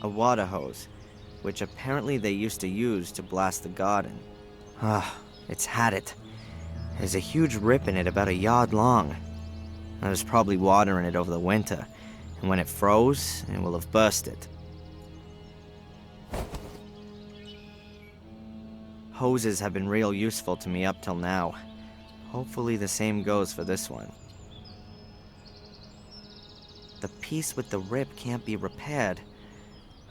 A water hose, which apparently they used to use to blast the garden. Ah, it's had it. There's a huge rip in it about a yard long. I was probably watering it over the winter, and when it froze, it will have bursted. Hoses have been real useful to me up till now. Hopefully the same goes for this one. The piece with the rip can't be repaired.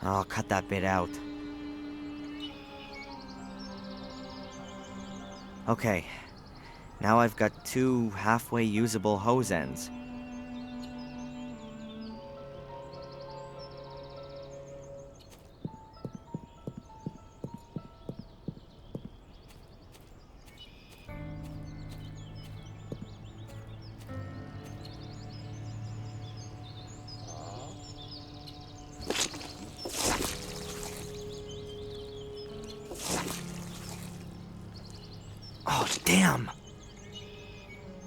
I'll cut that bit out. Okay, now I've got 2 halfway usable hose ends. Oh, damn!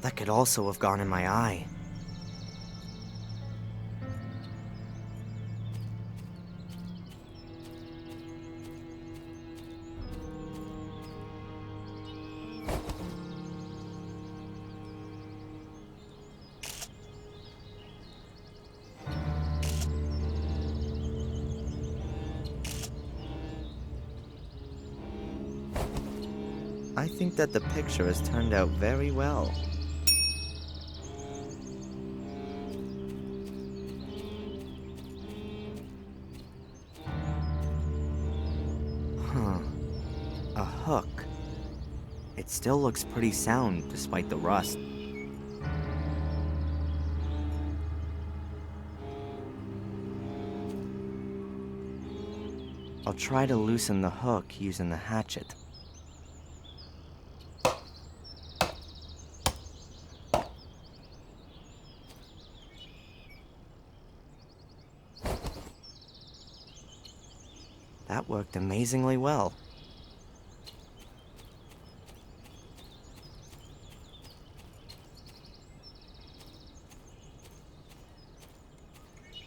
That could also have gone in my eye. I think that the picture has turned out very well. Huh. A hook. It still looks pretty sound despite the rust. I'll try to loosen the hook using the hatchet. That worked amazingly well.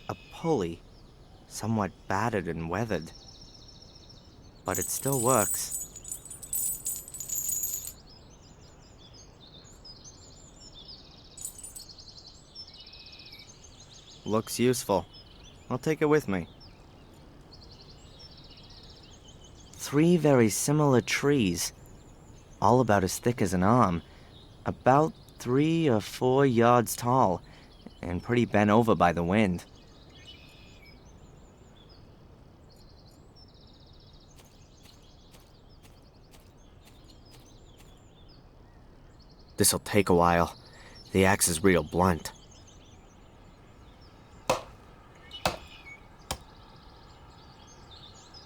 A pulley, somewhat battered and weathered, but it still works. Looks useful. I'll take it with me. 3 very similar trees, all about as thick as an arm, about 3 or 4 yards tall, and pretty bent over by the wind. This'll take a while. The axe is real blunt.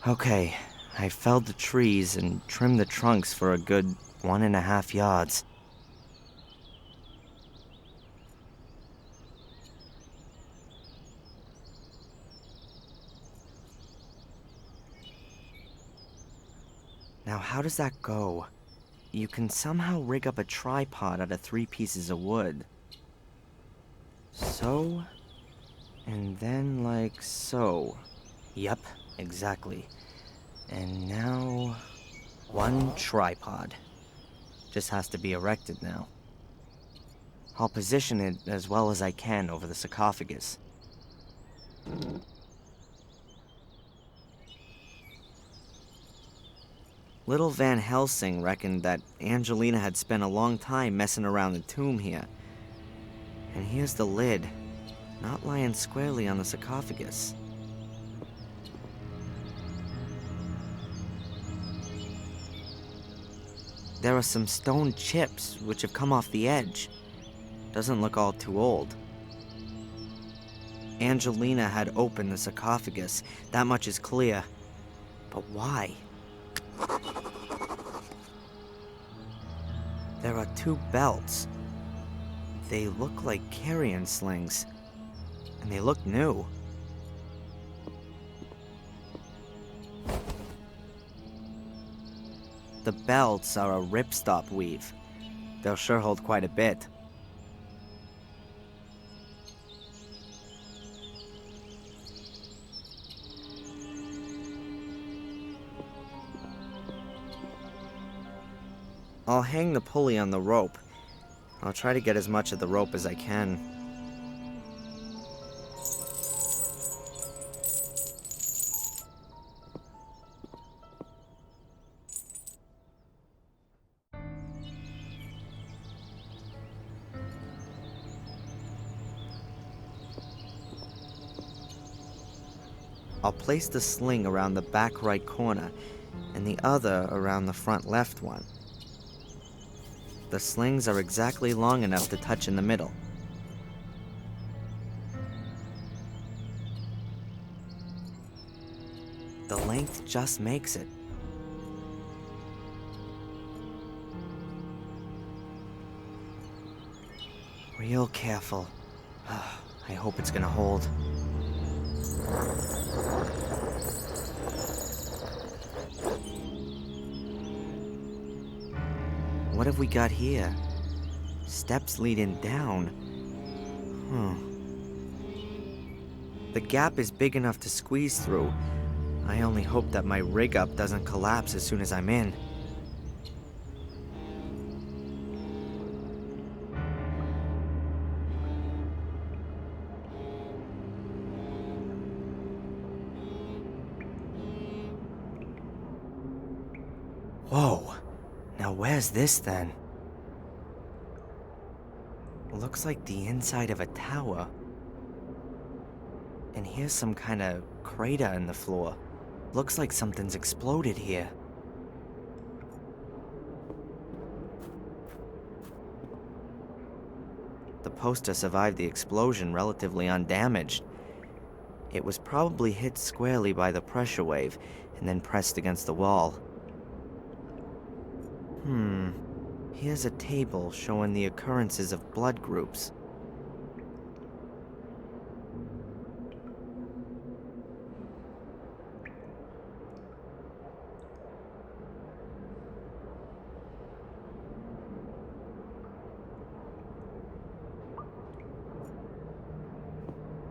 Okay, I felled the trees and trimmed the trunks for a good 1.5 yards. Now how does that go? You can somehow rig up a tripod out of 3 pieces of wood. So, and then like so. Yep, exactly. And now, 1 tripod. Just has to be erected now. I'll position it as well as I can over the sarcophagus. Little Van Helsing reckoned that Angelina had spent a long time messing around the tomb here. And here's the lid, not lying squarely on the sarcophagus. There are some stone chips which have come off the edge. Doesn't look all too old. Angelina had opened the sarcophagus, that much is clear. But why? There are 2 belts. They look like carrion slings, and they look new. The belts are a ripstop weave. They'll sure hold quite a bit. I'll hang the pulley on the rope. I'll try to get as much of the rope as I can. I'll place the sling around the back right corner and the other around the front left one. The slings are exactly long enough to touch in the middle. The length just makes it. Real careful. I hope it's gonna hold. What have we got here? Steps leading down. The gap is big enough to squeeze through. I only hope that my rig up doesn't collapse as soon as I'm in. Whoa. Now where's this then? Looks like the inside of a tower. And here's some kind of crater in the floor. Looks like something's exploded here. The poster survived the explosion relatively undamaged. It was probably hit squarely by the pressure wave and then pressed against the wall. Here's a table showing the occurrences of blood groups.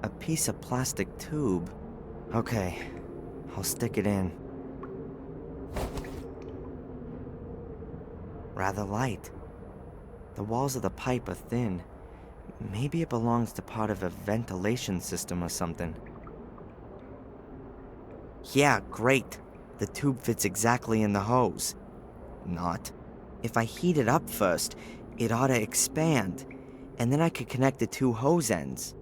A piece of plastic tube. Okay, I'll stick it in. Rather light. The walls of the pipe are thin. Maybe it belongs to part of a ventilation system or something. Yeah, great. The tube fits exactly in the hose. Not. If I heat it up first, it ought to expand, and then I could connect the two hose ends.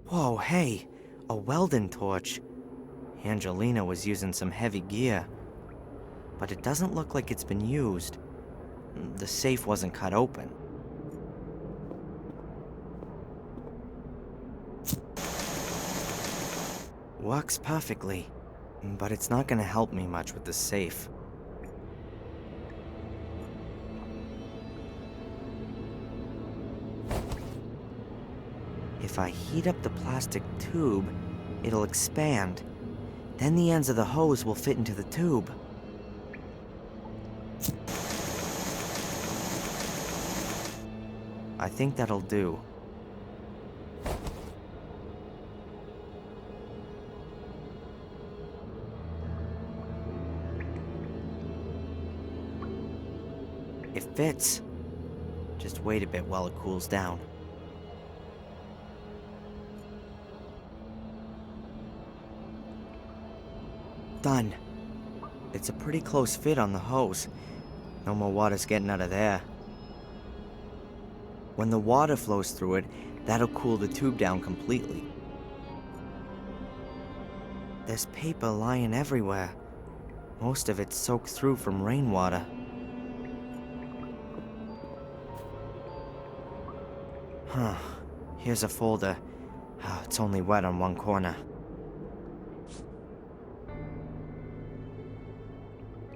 Whoa, hey, a welding torch. Angelina was using some heavy gear. But it doesn't look like it's been used. The safe wasn't cut open. Works perfectly, but it's not gonna help me much with the safe. If I heat up the plastic tube, it'll expand. Then the ends of the hose will fit into the tube. I think that'll do. It fits. Just wait a bit while it cools down. Done. It's a pretty close fit on the hose. No more water's getting out of there. When the water flows through it, that'll cool the tube down completely. There's paper lying everywhere. Most of it's soaked through from rainwater. Here's a folder. It's only wet on one corner.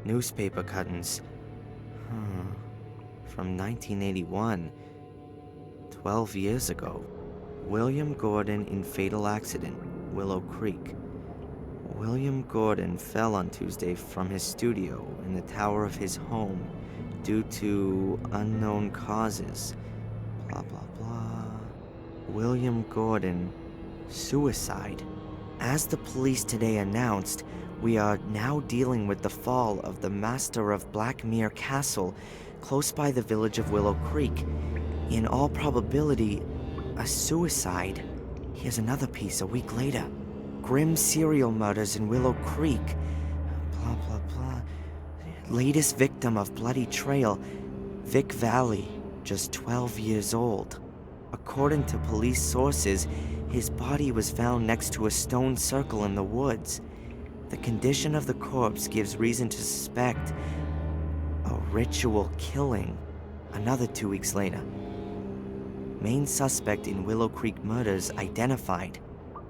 Newspaper cuttings. From 1981. 12 years ago. William Gordon in fatal accident, Willow Creek. William Gordon fell on Tuesday from his studio in the tower of his home due to unknown causes. Blah, blah, blah. William Gordon, suicide. As the police today announced, We are now dealing with the fall of the master of Blackmere Castle, close by the village of Willow Creek. In all probability, a suicide. Here's another piece a week later. Grim serial murders in Willow Creek. Blah, blah, blah. Latest victim of Bloody Trail, Vic Valley, just 12 years old. According to police sources, his body was found next to a stone circle in the woods. The condition of the corpse gives reason to suspect a ritual killing. Another 2 weeks later. Main suspect in Willow Creek murders identified.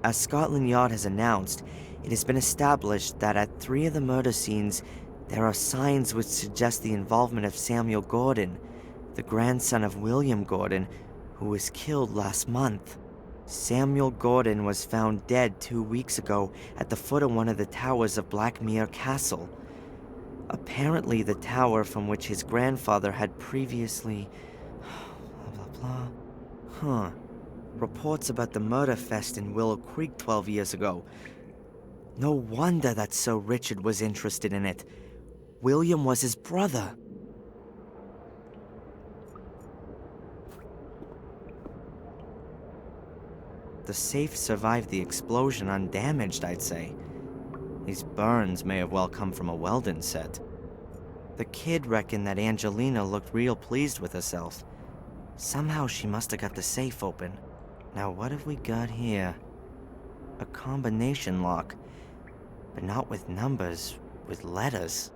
As Scotland Yard has announced, it has been established that at 3 of the murder scenes, there are signs which suggest the involvement of Samuel Gordon, the grandson of William Gordon, who was killed last month. Samuel Gordon was found dead 2 weeks ago at the foot of one of the towers of Blackmere Castle. Apparently the tower from which his grandfather had previously... blah, blah, blah. Reports about the murder fest in Willow Creek 12 years ago. No wonder that Sir Richard was interested in it. William was his brother. The safe survived the explosion undamaged, I'd say. These burns may have well come from a Weldon set. The kid reckoned that Angelina looked real pleased with herself. Somehow she must have got the safe open. Now what have we got here? A combination lock. But not with numbers, with letters.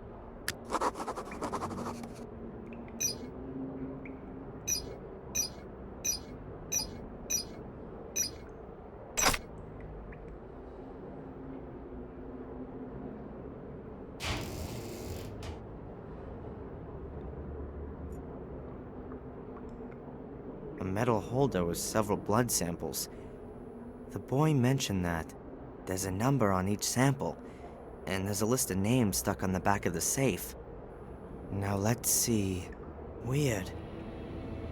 A metal holder with several blood samples. The boy mentioned that. There's a number on each sample, and there's a list of names stuck on the back of the safe. Now let's see. Weird.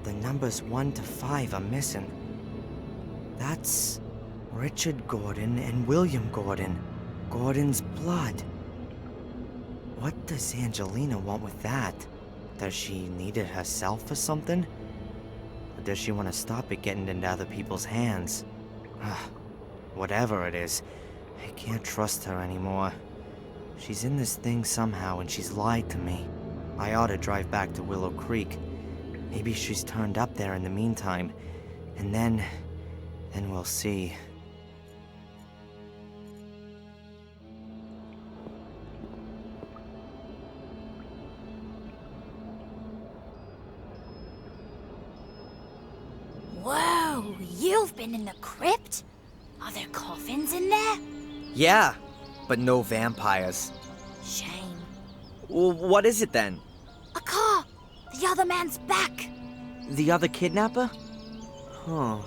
The numbers 1 to 5 are missing. That's Richard Gordon and William Gordon. Gordon's blood. What does Angelina want with that? Does she need it herself or something? Or does she want to stop it getting into other people's hands? Whatever it is, I can't trust her anymore. She's in this thing somehow and she's lied to me. I ought to drive back to Willow Creek. Maybe she's turned up there in the meantime. And then we'll see. Whoa, you've been in the crypt? Are there coffins in there? Yeah, but no vampires. Shame. Well, what is it then? A car! The other man's back! The other kidnapper? Huh.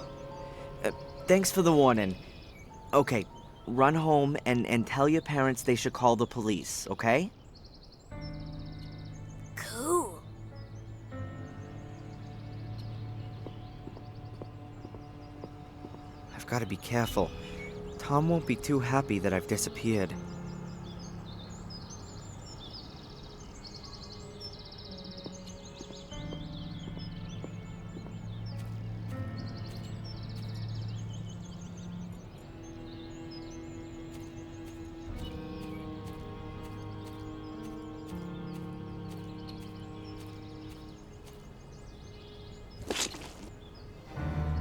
Thanks for the warning. Okay, run home and tell your parents they should call the police, okay? Cool. I've got to be careful. Tom won't be too happy that I've disappeared.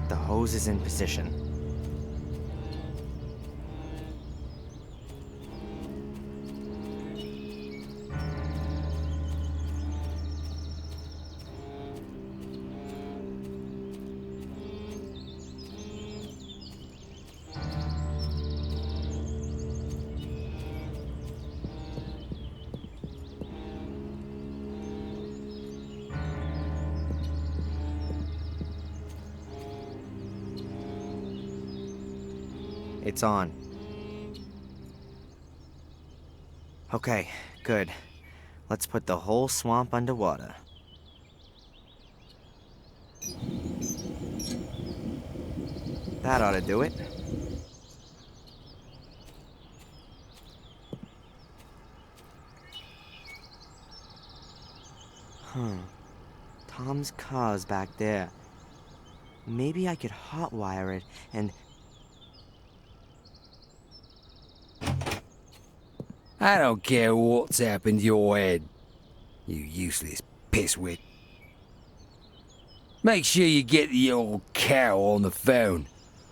The hose is in position. It's on. Okay, good. Let's put the whole swamp underwater. That ought to do it. Tom's car's back there. Maybe I could hotwire it and... I don't care what's happened to your head, you useless pisswit. Make sure you get the old cow on the phone.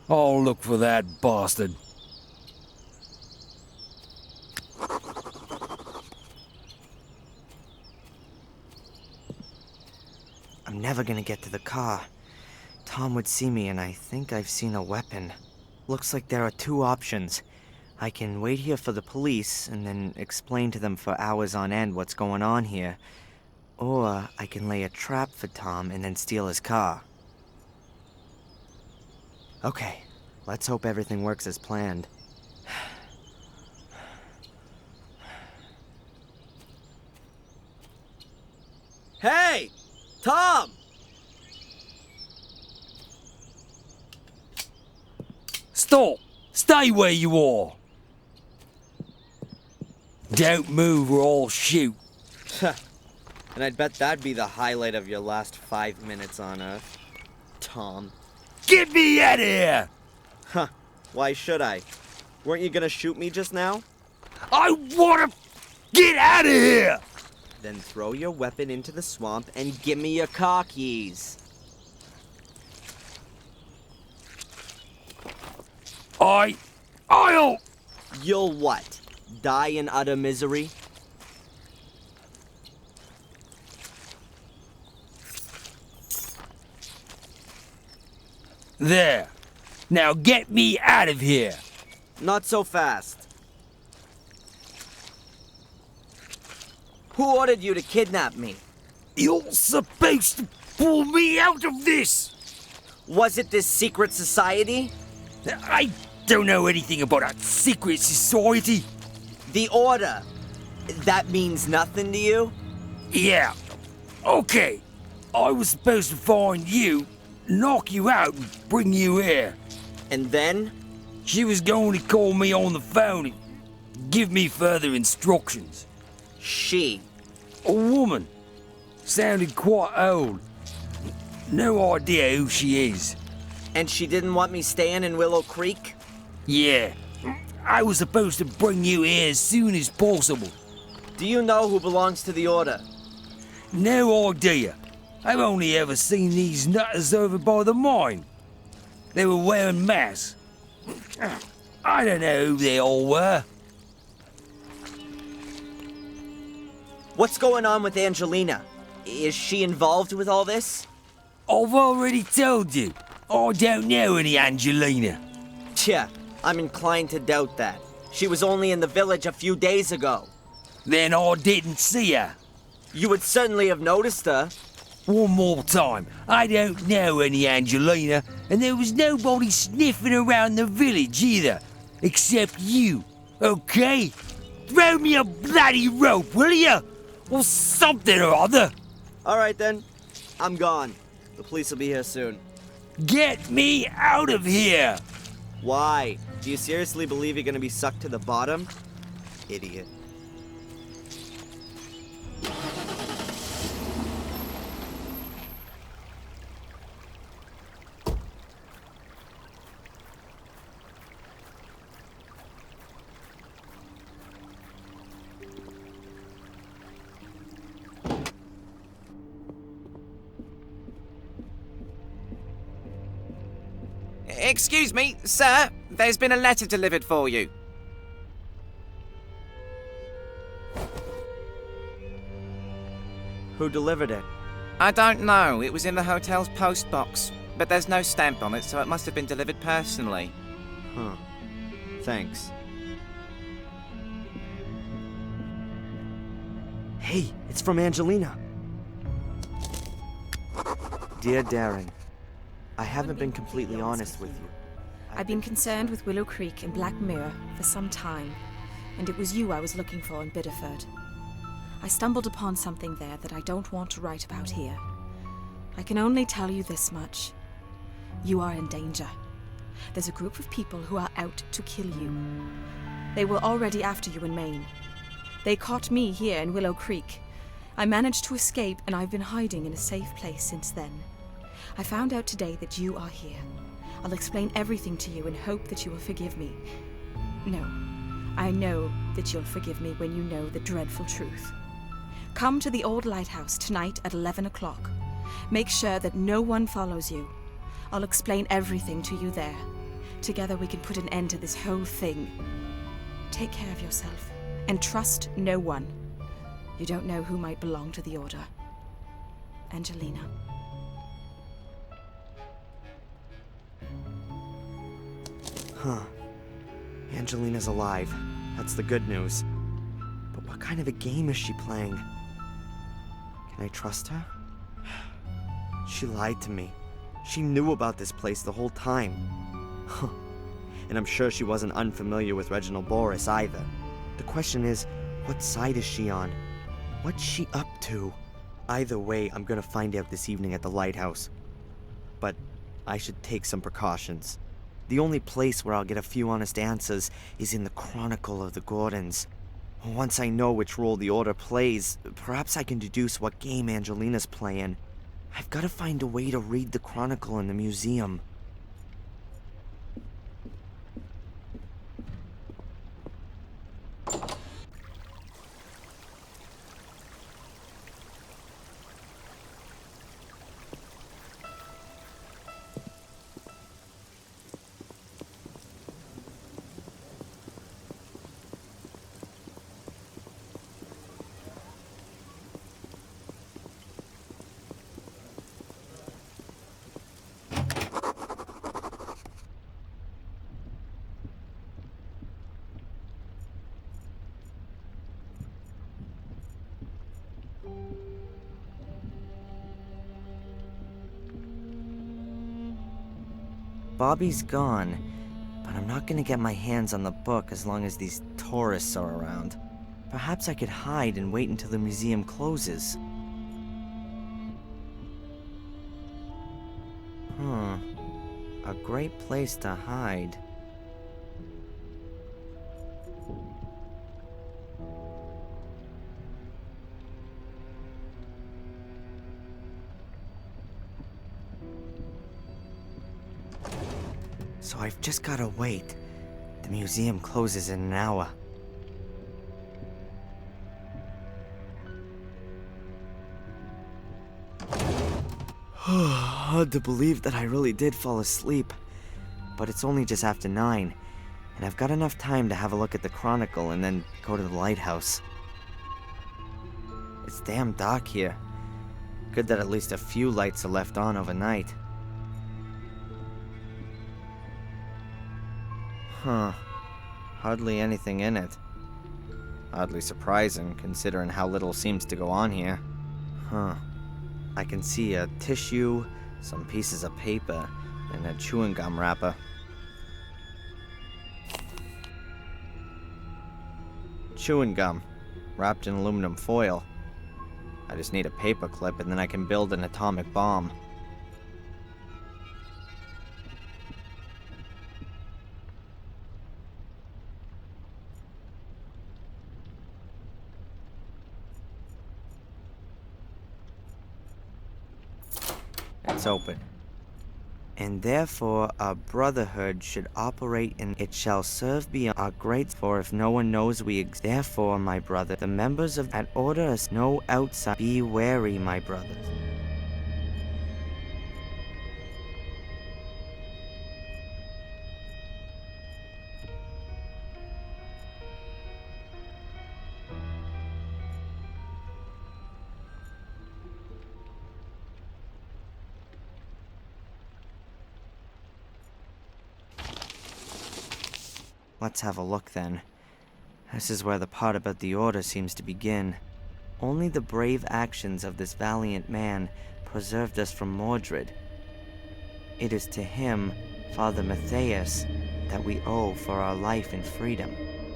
I'll look for that bastard. I'm never gonna get to the car. Tom would see me, and I think I've seen a weapon. Looks like there are two options. I can wait here for the police and then explain to them for hours on end what's going on here. Or I can lay a trap for Tom and then steal his car. Okay, let's hope everything works as planned. Hey! Tom! Stop! Stay where you are! Don't move or I'll shoot. And I'd bet that'd be the highlight of your last 5 minutes on Earth. Tom. Get me out of here! Huh. Why should I? Weren't you gonna shoot me just now? I wanna get out of here! Then throw your weapon into the swamp and give me your car keys. I'll... You'll what? Die in utter misery? There. Now get me out of here. Not so fast. Who ordered you to kidnap me? You're supposed to pull me out of this! Was it this secret society? I don't know anything about a secret society. The Order. That means nothing to you? Yeah. Okay. I was supposed to find you, knock you out, and bring you here. And then? She was going to call me on the phone and give me further instructions. She? A woman. Sounded quite old. No idea who she is. And she didn't want me staying in Willow Creek? Yeah. I was supposed to bring you here as soon as possible. Do you know who belongs to the Order? No idea. I've only ever seen these nutters over by the mine. They were wearing masks. I don't know who they all were. What's going on with Angelina? Is she involved with all this? I've already told you. I don't know any Angelina. Tja, I'm inclined to doubt that. She was only in the village a few days ago. Then I didn't see her. You would certainly have noticed her. One more time. I don't know any Angelina, and there was nobody sniffing around the village either. Except you, okay? Throw me a bloody rope, will you? Or something or other. Alright then. I'm gone. The police will be here soon. Get me out of here! Why? Do you seriously believe you're gonna be sucked to the bottom? Idiot. Excuse me, sir. There's been a letter delivered for you. Who delivered it? I don't know. It was in the hotel's postbox. But there's no stamp on it, so it must have been delivered personally. Huh. Thanks. Hey, it's from Angelina. Dear Darren, I haven't been completely honest with you. I've been concerned with Willow Creek and Black Mirror for some time, and it was you I was looking for in Biddeford. I stumbled upon something there that I don't want to write about here. I can only tell you this much. You are in danger. There's a group of people who are out to kill you. They were already after you in Maine. They caught me here in Willow Creek, I managed to escape, and I've been hiding in a safe place since then. I found out today that you are here. I'll explain everything to you and hope that you will forgive me. No, I know that you'll forgive me when you know the dreadful truth. Come to the old lighthouse tonight at 11 o'clock. Make sure that no one follows you. I'll explain everything to you there. Together we can put an end to this whole thing. Take care of yourself, and trust no one. You don't know who might belong to the Order. Angelina. Huh. Angelina's alive. That's the good news. But what kind of a game is she playing? Can I trust her? She lied to me. She knew about this place the whole time. Huh. And I'm sure she wasn't unfamiliar with Reginald Boris either. The question is, what side is she on? What's she up to? Either way, I'm gonna find out this evening at the lighthouse. But I should take some precautions. The only place where I'll get a few honest answers is in the Chronicle of the Gordons. Once I know which role the Order plays, perhaps I can deduce what game Angelina's playing. I've got to find a way to read the Chronicle in the museum. Bobby's gone, but I'm not gonna get my hands on the book as long as these tourists are around. Perhaps I could hide and wait until the museum closes. A great place to hide. So I've just gotta wait. The museum closes in an hour. Hard to believe that I really did fall asleep. But it's only just after 9, and I've got enough time to have a look at the Chronicle and then go to the lighthouse. It's damn dark here. Good that at least a few lights are left on overnight. Huh. Hardly anything in it. Oddly surprising, considering how little seems to go on here. Huh. I can see a tissue, some pieces of paper, and a chewing gum wrapper. Chewing gum, wrapped in aluminum foil. I just need a paper clip and then I can build an atomic bomb. It's open. And therefore our brotherhood should operate and it shall serve be our great, for if no one knows we exist. Therefore, my brother, the members of that order us no outside. Be wary, my brothers. Let's have a look then. This is where the part about the Order seems to begin. Only the brave actions of this valiant man preserved us from Mordred. It is to him, Father Matthias, that we owe for our life and freedom.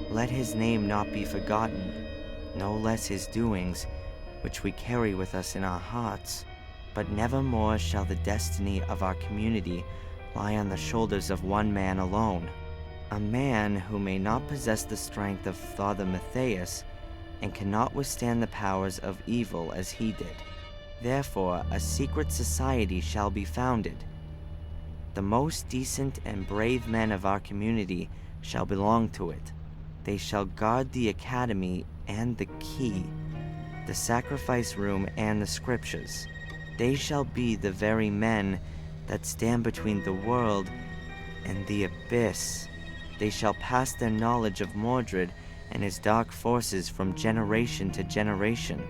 Let his name not be forgotten, no less his doings, which we carry with us in our hearts. But nevermore shall the destiny of our community lie on the shoulders of one man alone. A man who may not possess the strength of Father Matthias, and cannot withstand the powers of evil as he did. Therefore, a secret society shall be founded. The most decent and brave men of our community shall belong to it. They shall guard the academy and the key, the sacrifice room and the scriptures. They shall be the very men that stand between the world and the abyss. They shall pass their knowledge of Mordred and his dark forces from generation to generation.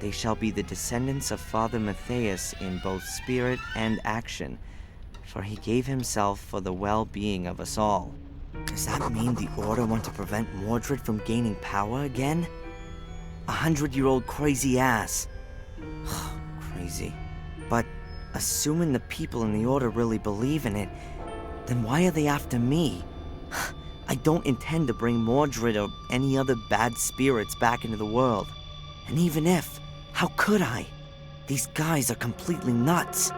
They shall be the descendants of Father Matthias in both spirit and action, for he gave himself for the well-being of us all. Does that mean the Order want to prevent Mordred from gaining power again? 100-year-old crazy ass. Crazy. But assuming the people in the Order really believe in it, then why are they after me? I don't intend to bring Mordred or any other bad spirits back into the world. And even if, how could I? These guys are completely nuts.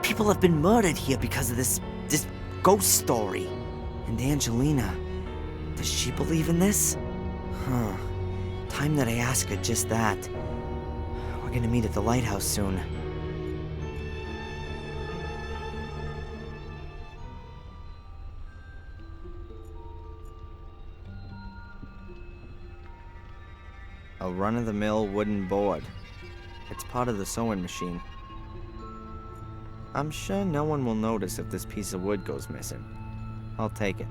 People have been murdered here because of this ghost story. And Angelina, does she believe in this? Huh. Time that I ask her just that. We're gonna meet at the lighthouse soon. A run-of-the-mill wooden board. It's part of the sewing machine. I'm sure no one will notice if this piece of wood goes missing. I'll take it.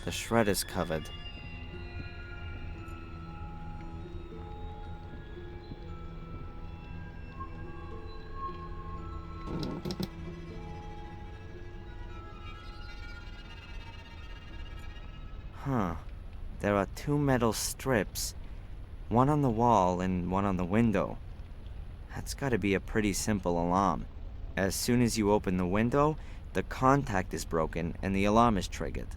The shredder's covered. Huh. There are 2 metal strips. One on the wall and one on the window. That's gotta be a pretty simple alarm. As soon as you open the window, the contact is broken and the alarm is triggered.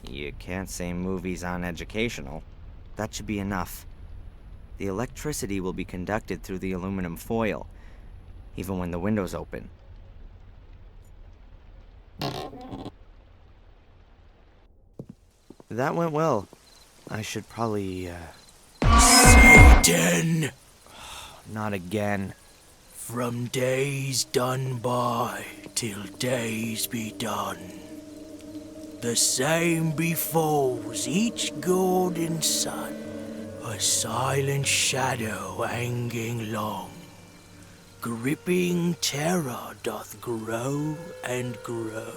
You can't say movies aren't educational. That should be enough. The electricity will be conducted through the aluminum foil, even when the window's open. That went well. I should probably, Satan! Not again. From days done by till days be done. The same befalls each golden sun, a silent shadow hanging long. Gripping terror doth grow and grow,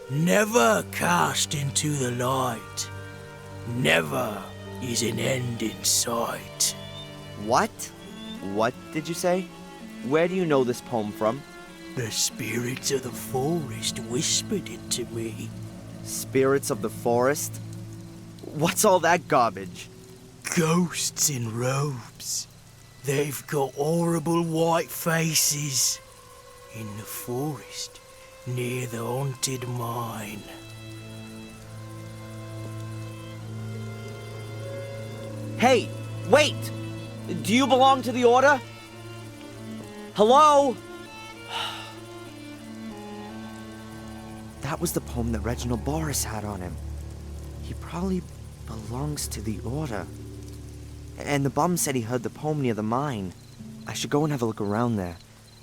never cast into the light. Never is an end in sight. What? What did you say? Where do you know this poem from? The spirits of the forest whispered it to me. Spirits of the forest? What's all that garbage? Ghosts in robes. They've got horrible white faces. In the forest, near the haunted mine. Hey, wait! Do you belong to the Order? Hello? That was the poem that Reginald Boris had on him. He probably belongs to the Order. And the bum said he heard the poem near the mine. I should go and have a look around there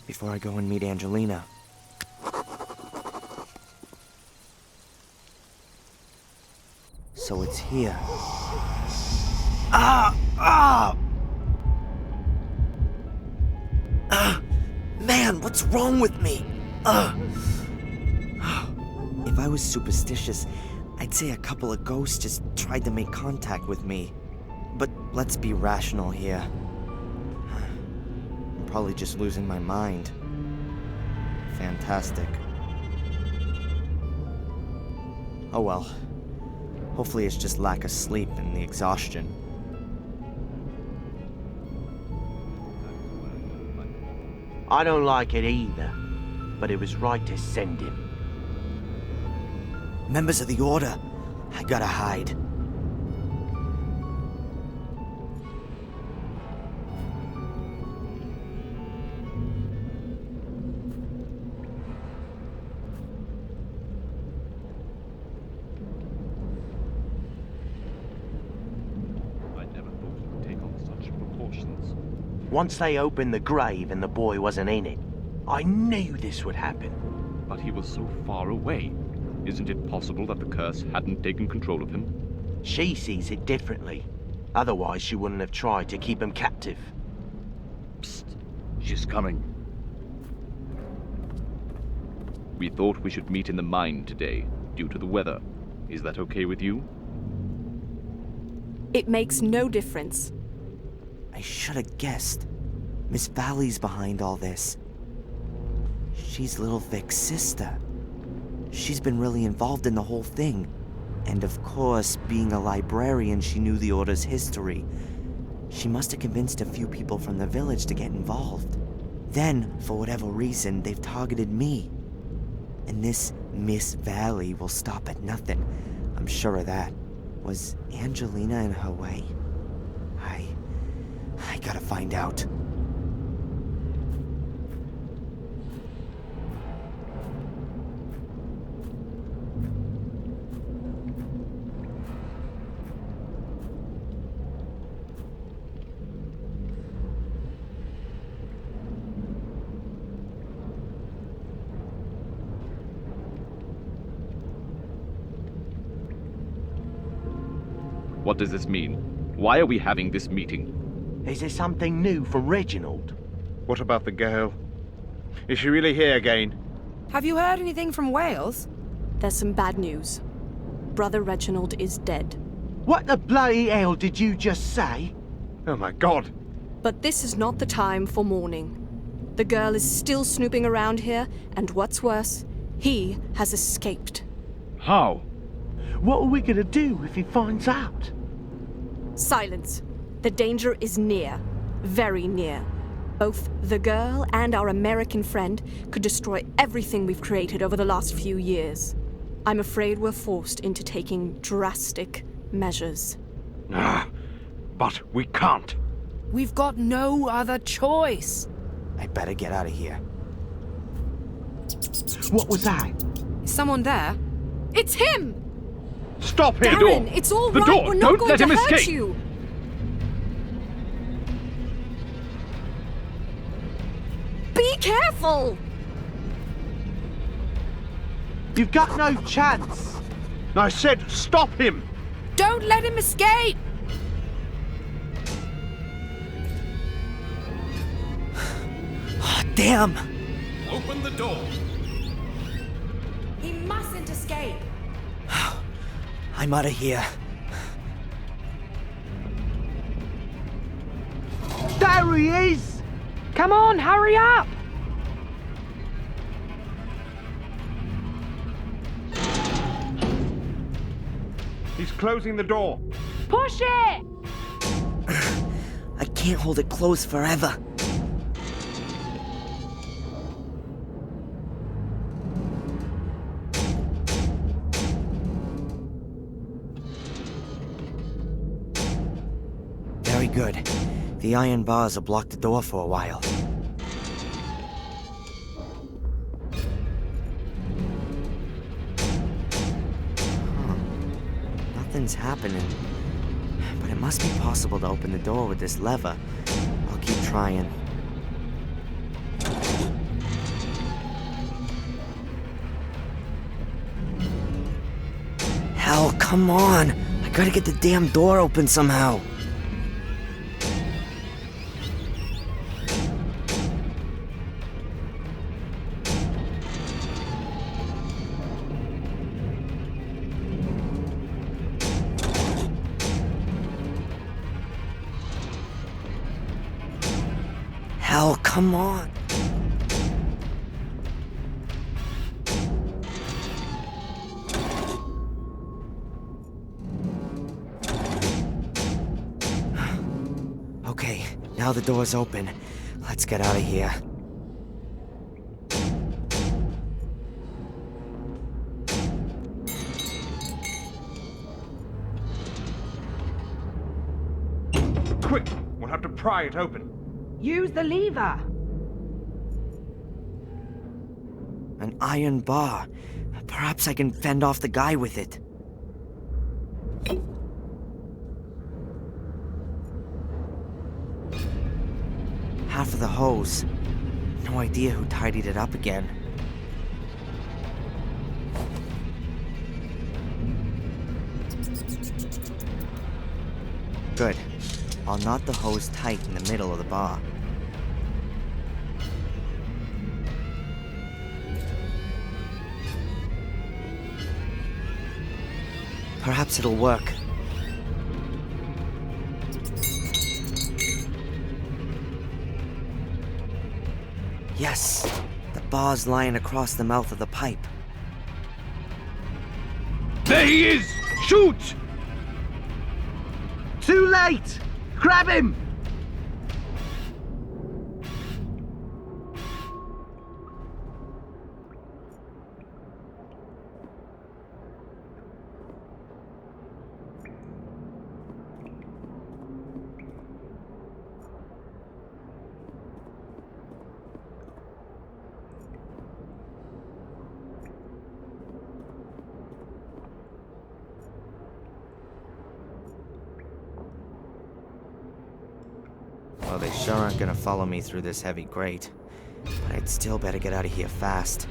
before I go and meet Angelina. So it's here. Man, what's wrong with me? If I was superstitious, I'd say a couple of ghosts just tried to make contact with me. But let's be rational here. I'm probably just losing my mind. Fantastic. Oh well. Hopefully it's just lack of sleep and the exhaustion. I don't like it either, but it was right to send him. Members of the Order. I gotta hide. Once they opened the grave and the boy wasn't in it, I knew this would happen. But he was so far away. Isn't it possible that the curse hadn't taken control of him? She sees it differently. Otherwise, she wouldn't have tried to keep him captive. Psst. She's coming. We thought we should meet in the mine today, due to the weather. Is that okay with you? It makes no difference. I should have guessed. Miss Valley's behind all this. She's Little Vic's sister. She's been really involved in the whole thing. And of course, being a librarian, she knew the Order's history. She must have convinced a few people from the village to get involved. Then, for whatever reason, they've targeted me. And this Miss Valley will stop at nothing. I'm sure of that. Was Angelina in her way? I gotta find out. What does this mean? Why are we having this meeting? Is there something new from Reginald? What about the girl? Is she really here again? Have you heard anything from Wales? There's some bad news. Brother Reginald is dead. What the bloody hell did you just say? Oh my god! But this is not the time for mourning. The girl is still snooping around here, and what's worse, he has escaped. How? What are we gonna do if he finds out? Silence. The danger is near. Very near. Both the girl and our American friend could destroy everything we've created over the last few years. I'm afraid we're forced into taking drastic measures. But we can't. We've got no other choice. I better get out of here. What was that? Is someone there? It's him! Stop him! Darren, it's all the right. door. We're not Don't going let to him hurt escape. you. Be careful! You've got no chance. I said stop him. Don't let him escape! Oh, damn! Open the door. He mustn't escape. I'm out of here. There he is! Come on, hurry up! He's closing the door. Push it! I can't hold it closed forever. Very good. The iron bars will block the door for a while. Nothing's happening. But it must be possible to open the door with this lever. I'll keep trying. Hell, come on! I gotta get the damn door open somehow. Hell, come on. Okay, now the door's open. Let's get out of here. pry it open. Use the lever. An iron bar. Perhaps I can fend off the guy with it. Half of the hose. No idea who tidied it up again. Good. I'll knot the hose tight in the middle of the bar. Perhaps it'll work. Yes! The bar's lying across the mouth of the pipe. There he is! Shoot! Too late! Grab him! Well, they sure aren't gonna follow me through this heavy grate. But I'd still better get out of here fast.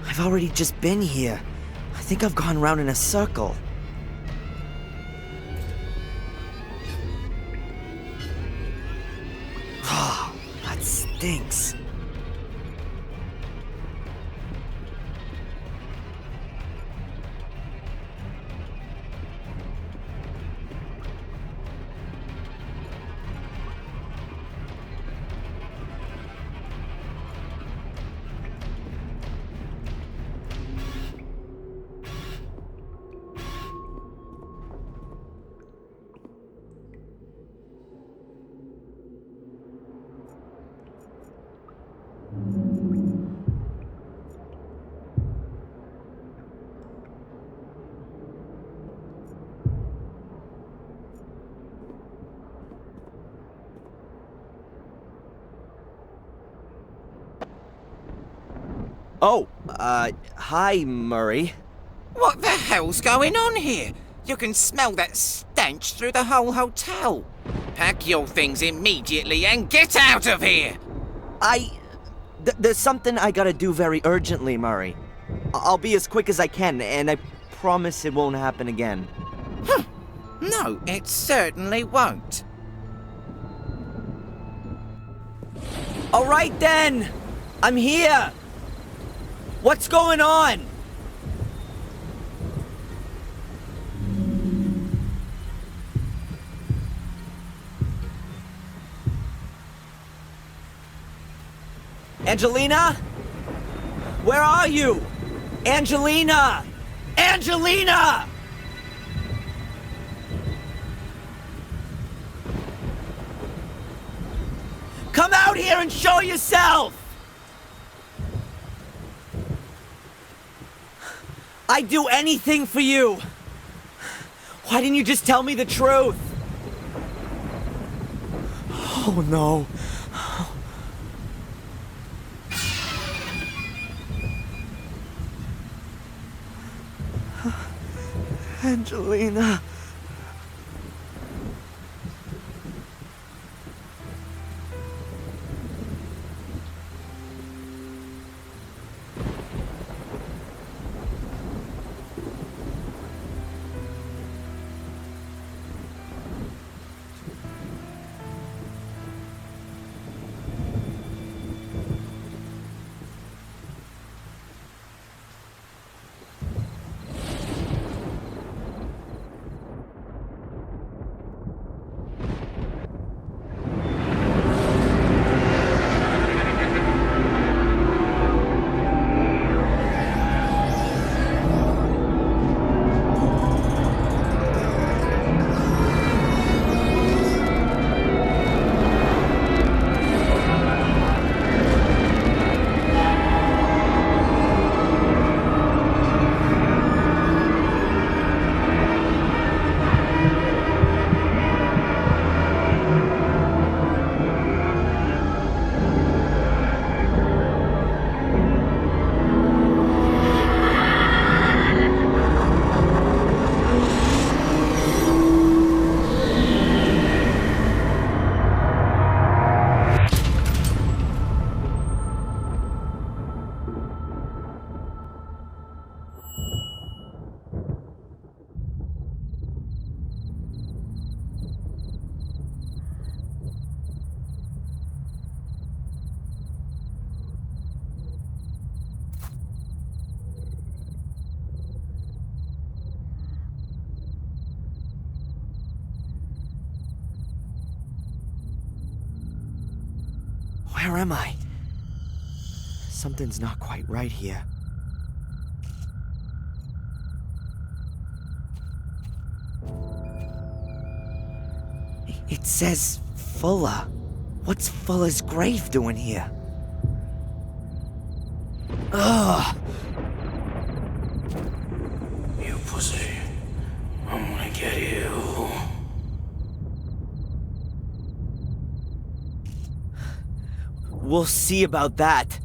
I've already just been here. I think I've gone round in a circle. That stinks. Oh, hi, Murray. What the hell's going on here? You can smell that stench through the whole hotel. Pack your things immediately and get out of here! There's something I gotta do very urgently, Murray. I'll be as quick as I can, and I promise it won't happen again. No, it certainly won't. All right, then! I'm here! What's going on? Angelina? Where are you? Angelina! Angelina! Come out here and show yourself! I'd do anything for you. Why didn't you just tell me the truth? Oh no. Angelina. Where am I? Something's not quite right here. It says Fuller. What's Fuller's grave doing here? Ugh! You pussy. I'm gonna get you. We'll see about that.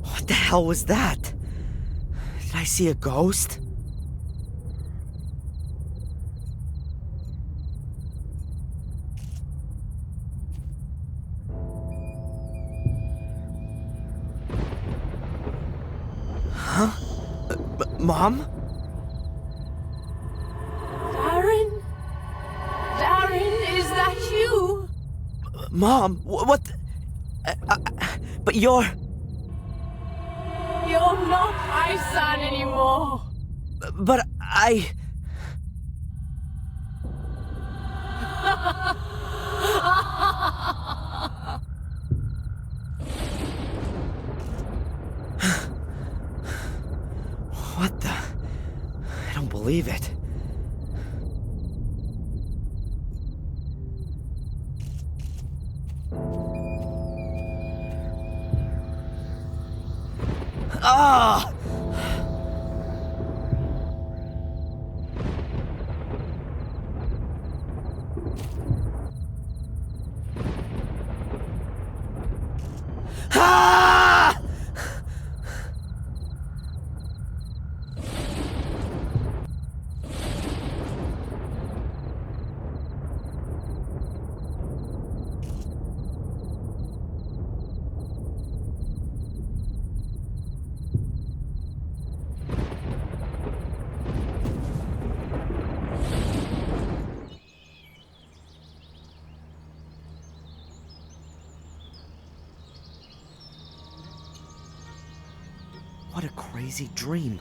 What the hell was that? Did I see a ghost? Huh? Mom? Darren? Darren, is that you? Mom, what the... but you're... You're not my son anymore. But I... What the... I don't believe it. Ah! Ah! What a crazy dream.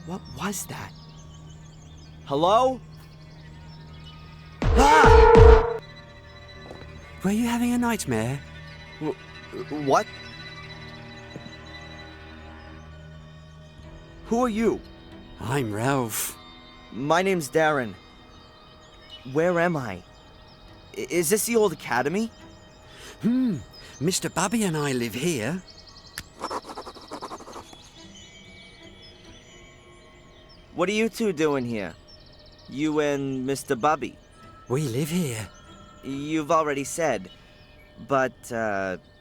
What was that? Hello? Ah! Were you having a nightmare? What? Who are you? I'm Ralph. My name's Darren. Where am I? Is this the old academy? Mr. Bubby and I live here. What are you two doing here? You and Mr. Bubby? We live here. You've already said. But,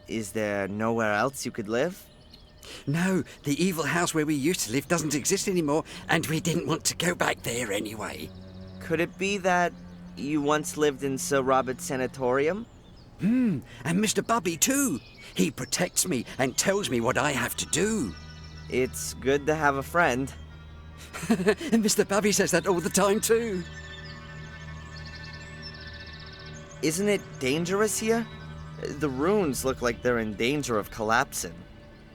is there nowhere else you could live? No, the evil house where we used to live doesn't exist anymore, and we didn't want to go back there anyway. Could it be that you once lived in Sir Robert's sanatorium? And Mr. Bubby too. He protects me and tells me what I have to do. It's good to have a friend. And Mr. Bubby says that all the time too. Isn't it dangerous here? The ruins look like they're in danger of collapsing.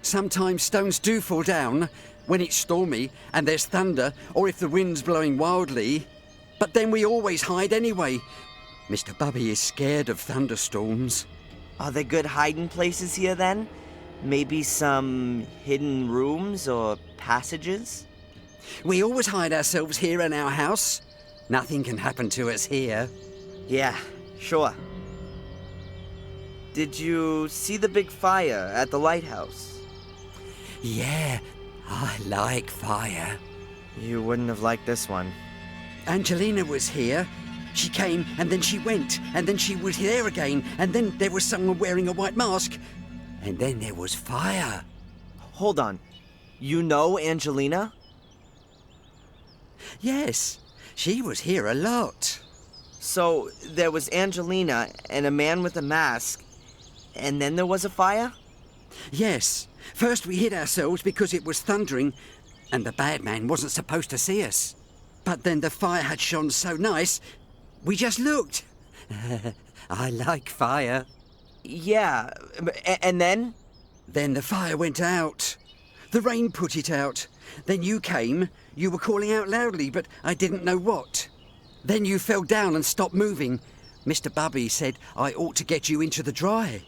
Sometimes stones do fall down when it's stormy and there's thunder, or if the wind's blowing wildly. But then we always hide anyway. Mr. Bubby is scared of thunderstorms. Are there good hiding places here then? Maybe some hidden rooms or passages? We always hide ourselves here in our house. Nothing can happen to us here. Yeah, sure. Did you see the big fire at the lighthouse? Yeah, I like fire. You wouldn't have liked this one. Angelina was here. She came, and then she went, and then she was here again, and then there was someone wearing a white mask, and then there was fire. Hold on. You know Angelina? Yes, she was here a lot. So, there was Angelina and a man with a mask, and then there was a fire? Yes. First we hid ourselves because it was thundering, and the bad man wasn't supposed to see us. But then the fire had shone so nice, we just looked. I like fire. Yeah, and then? Then the fire went out. The rain put it out. Then you came. You were calling out loudly, but I didn't know what. Then you fell down and stopped moving. Mr. Bubby said I ought to get you into the dry.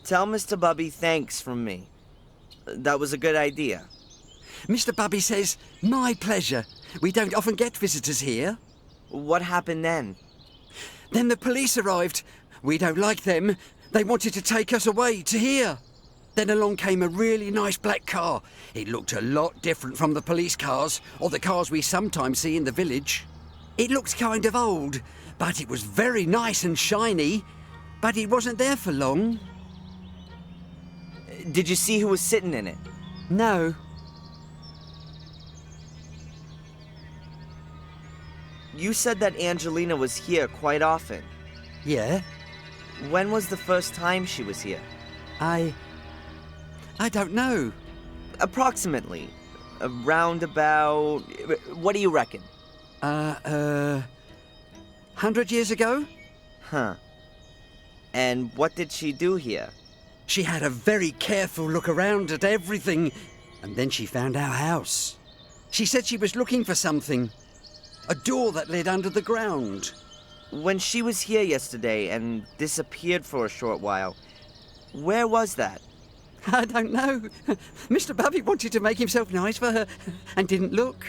Tell Mr. Bubby thanks from me. That was a good idea. Mr. Bubby says, my pleasure. We don't often get visitors here. What happened then? Then the police arrived. We don't like them. They wanted to take us away to here. Then along came a really nice black car. It looked a lot different from the police cars, or the cars we sometimes see in the village. It looked kind of old, but it was very nice and shiny. But it wasn't there for long. Did you see who was sitting in it? No. You said that Angelina was here quite often. Yeah? When was the first time she was here? I don't know. Approximately. Around about... What do you reckon? 100 years ago? Huh. And what did she do here? She had a very careful look around at everything, and then she found our house. She said she was looking for something. A door that led under the ground. When she was here yesterday and disappeared for a short while, where was that? I don't know. Mr. Bubby wanted to make himself nice for her and didn't look.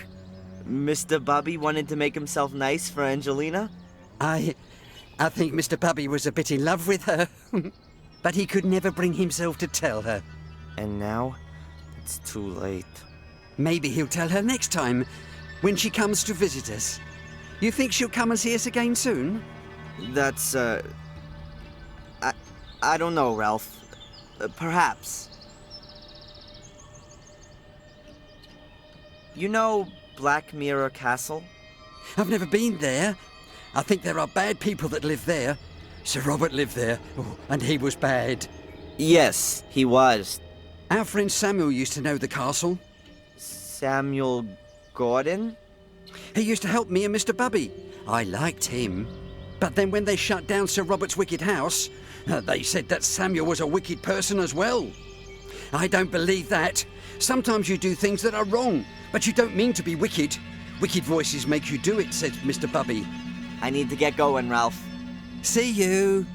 Mr. Bubby wanted to make himself nice for Angelina? I think Mr. Bubby was a bit in love with her. But he could never bring himself to tell her. And now, it's too late. Maybe he'll tell her next time, when she comes to visit us. You think she'll come and see us again soon? That's, I don't know, Ralph. Perhaps. You know Black Mirror Castle? I've never been there. I think there are bad people that live there. Sir Robert lived there, and he was bad. Yes, he was. Our friend Samuel used to know the castle. Samuel Gordon? He used to help me and Mr. Bubby. I liked him. But then when they shut down Sir Robert's wicked house, they said that Samuel was a wicked person as well. I don't believe that. Sometimes you do things that are wrong, but you don't mean to be wicked. Wicked voices make you do it, said Mr. Bubby. I need to get going, Ralph. See you.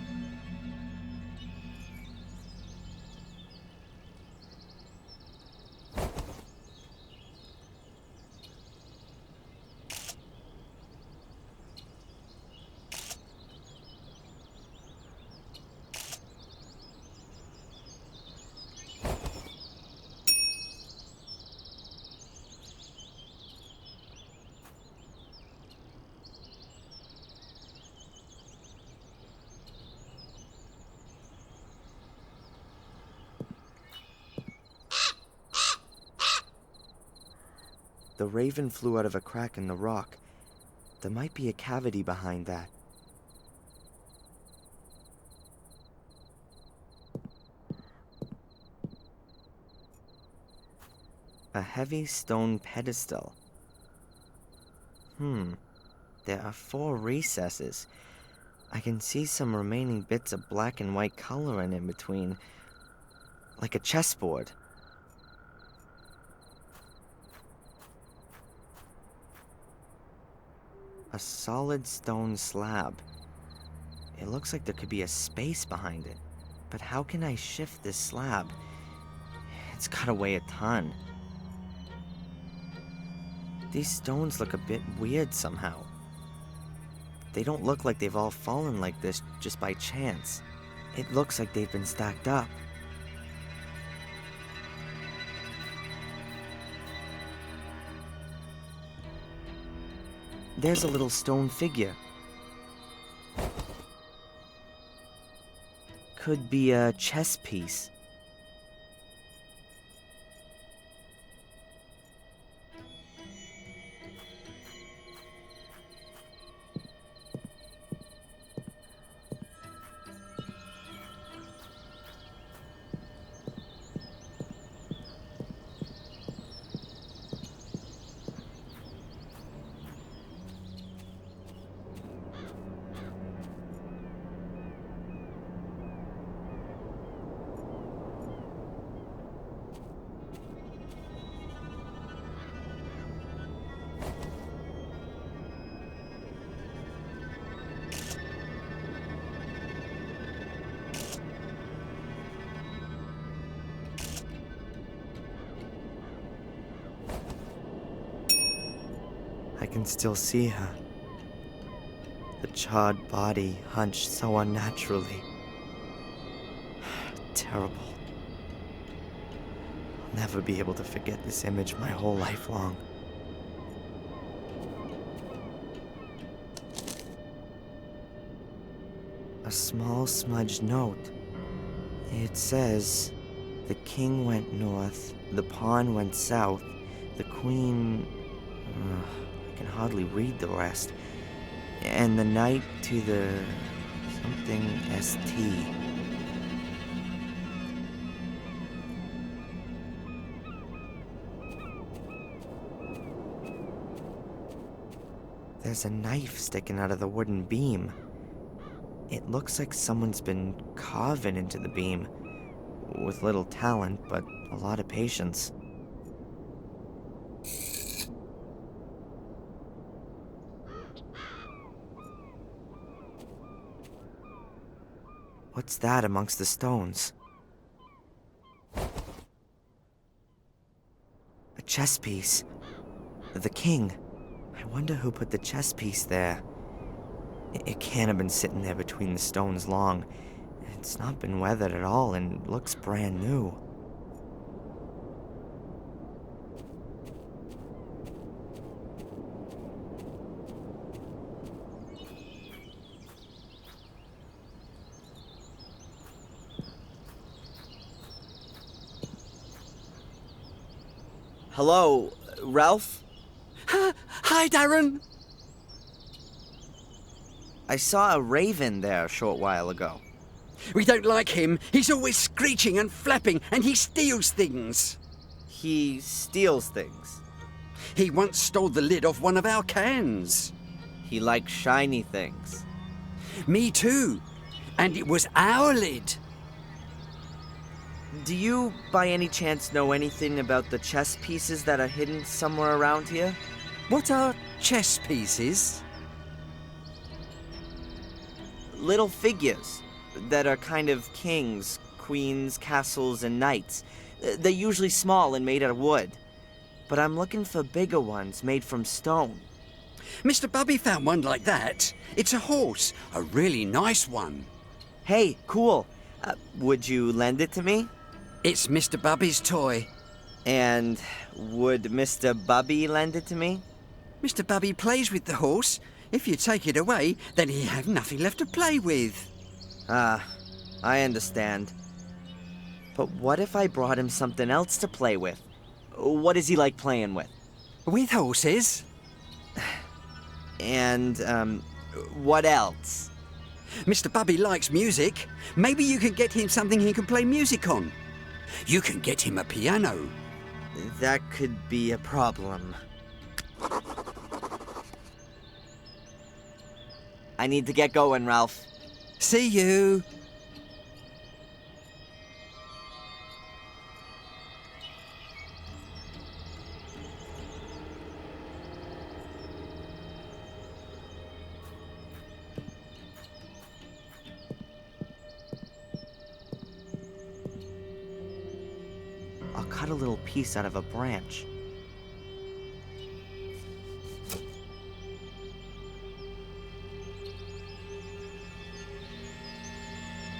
The raven flew out of a crack in the rock. There might be a cavity behind that. A heavy stone pedestal. There are 4 recesses. I can see some remaining bits of black and white coloring in between, like a chessboard. A solid stone slab. It looks like there could be a space behind it. But how can I shift this slab? It's gotta weigh a ton. These stones look a bit weird somehow. They don't look like they've all fallen like this just by chance. It looks like they've been stacked up. There's a little stone figure. Could be a chess piece. can still see her. The charred body hunched so unnaturally. Terrible. I'll never be able to forget this image my whole life long. A small smudged note. It says, "The king went north, the pawn went south, the queen..." I can hardly read the rest. "And the knight to the... something ST." There's a knife sticking out of the wooden beam. It looks like someone's been carving into the beam. With little talent, but a lot of patience. What's that amongst the stones? A chess piece. The king. I wonder who put the chess piece there. It can't have been sitting there between the stones long. It's not been weathered at all and looks brand new. Hello, Ralph? Hi, Darren. I saw a raven there a short while ago. We don't like him. He's always screeching and flapping, and he steals things. He steals things? He once stole the lid off one of our cans. He likes shiny things. Me too. And it was our lid. Do you, by any chance, know anything about the chess pieces that are hidden somewhere around here? What are chess pieces? Little figures that are kind of kings, queens, castles, and knights. They're usually small and made out of wood. But I'm looking for bigger ones made from stone. Mr. Bubby found one like that. It's a horse, a really nice one. Hey, cool. Would you lend it to me? It's Mr. Bubby's toy. And would Mr. Bubby lend it to me? Mr. Bubby plays with the horse. If you take it away, then he'll have nothing left to play with. I understand. But what if I brought him something else to play with? What does he like playing with? With horses. And, what else? Mr. Bubby likes music. Maybe you can get him something he can play music on. You can get him a piano. That could be a problem. I need to get going, Ralph. See you. I'll cut a little piece out of a branch.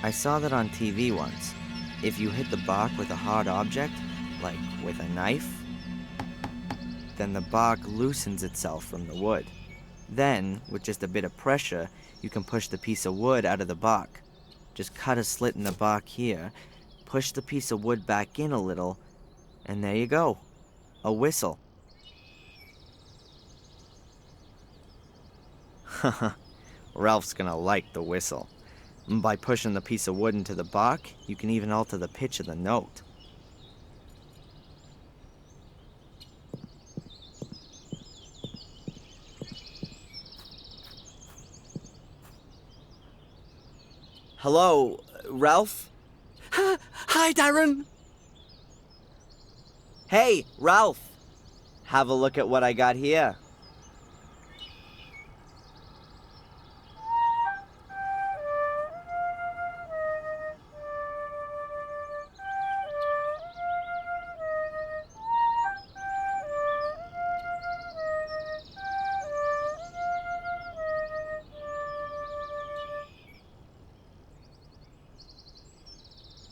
I saw that on TV once. If you hit the bark with a hard object, like with a knife, then the bark loosens itself from the wood. Then, with just a bit of pressure, you can push the piece of wood out of the bark. Just cut a slit in the bark here, push the piece of wood back in a little, and there you go. A whistle. Haha, Ralph's gonna like the whistle. By pushing the piece of wood into the bark, you can even alter the pitch of the note. Hello, Ralph? Hi, Darren. Hey, Ralph! Have a look at what I got here.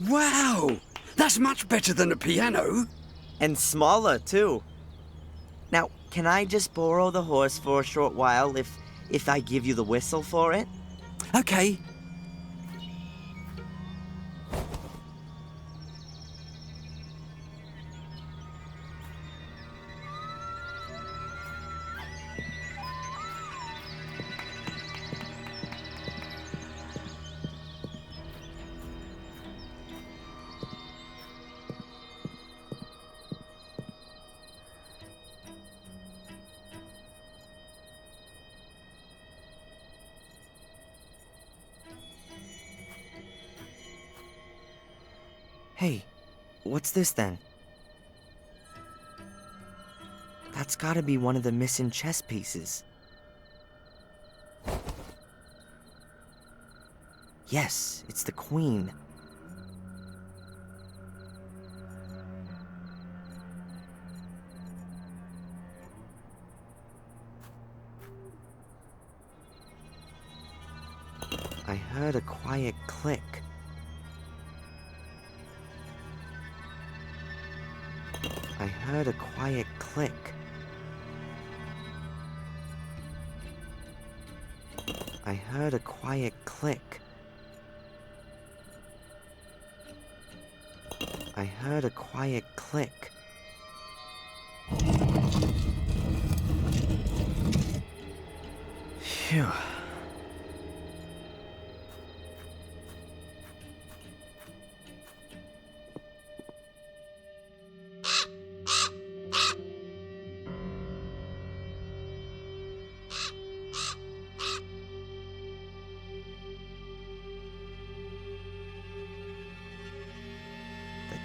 Wow! That's much better than a piano. And smaller, too. Now, can I just borrow the horse for a short while if I give you the whistle for it? Okay. Hey, what's this then? That's gotta be one of the missing chess pieces. Yes, it's the queen. I heard a quiet click. I heard a quiet click. I heard a quiet click. I heard a quiet click. Phew.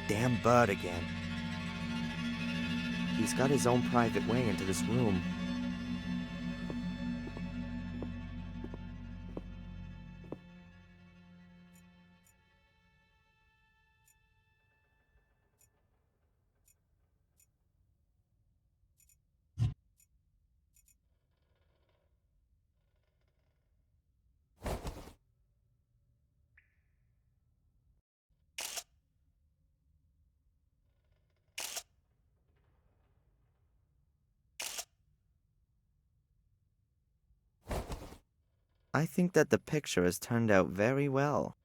Damn bird again. He's got his own private way into this room. I think that the picture has turned out very well.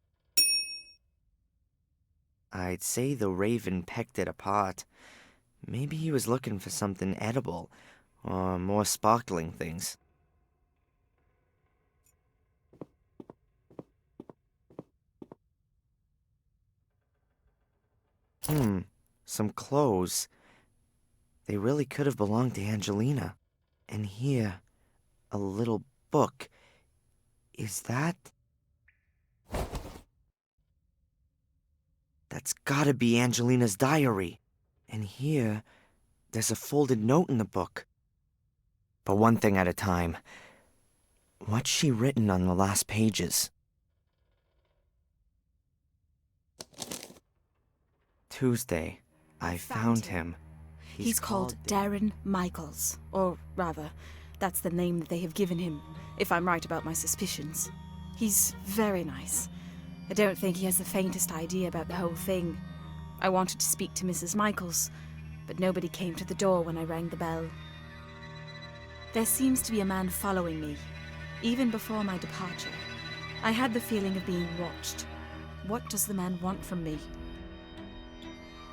I'd say the raven pecked it apart. Maybe he was looking for something edible, or more sparkling things. Some clothes. They really could have belonged to Angelina. And here, a little book. Is that... That's gotta be Angelina's diary. And here, there's a folded note in the book. But one thing at a time. What's she written on the last pages? Tuesday, I found him. He's called Darren Michaels. Or rather, that's the name that they have given him, if I'm right about my suspicions. He's very nice. I don't think he has the faintest idea about the whole thing. I wanted to speak to Mrs. Michaels, but nobody came to the door when I rang the bell. There seems to be a man following me, even before my departure. I had the feeling of being watched. What does the man want from me?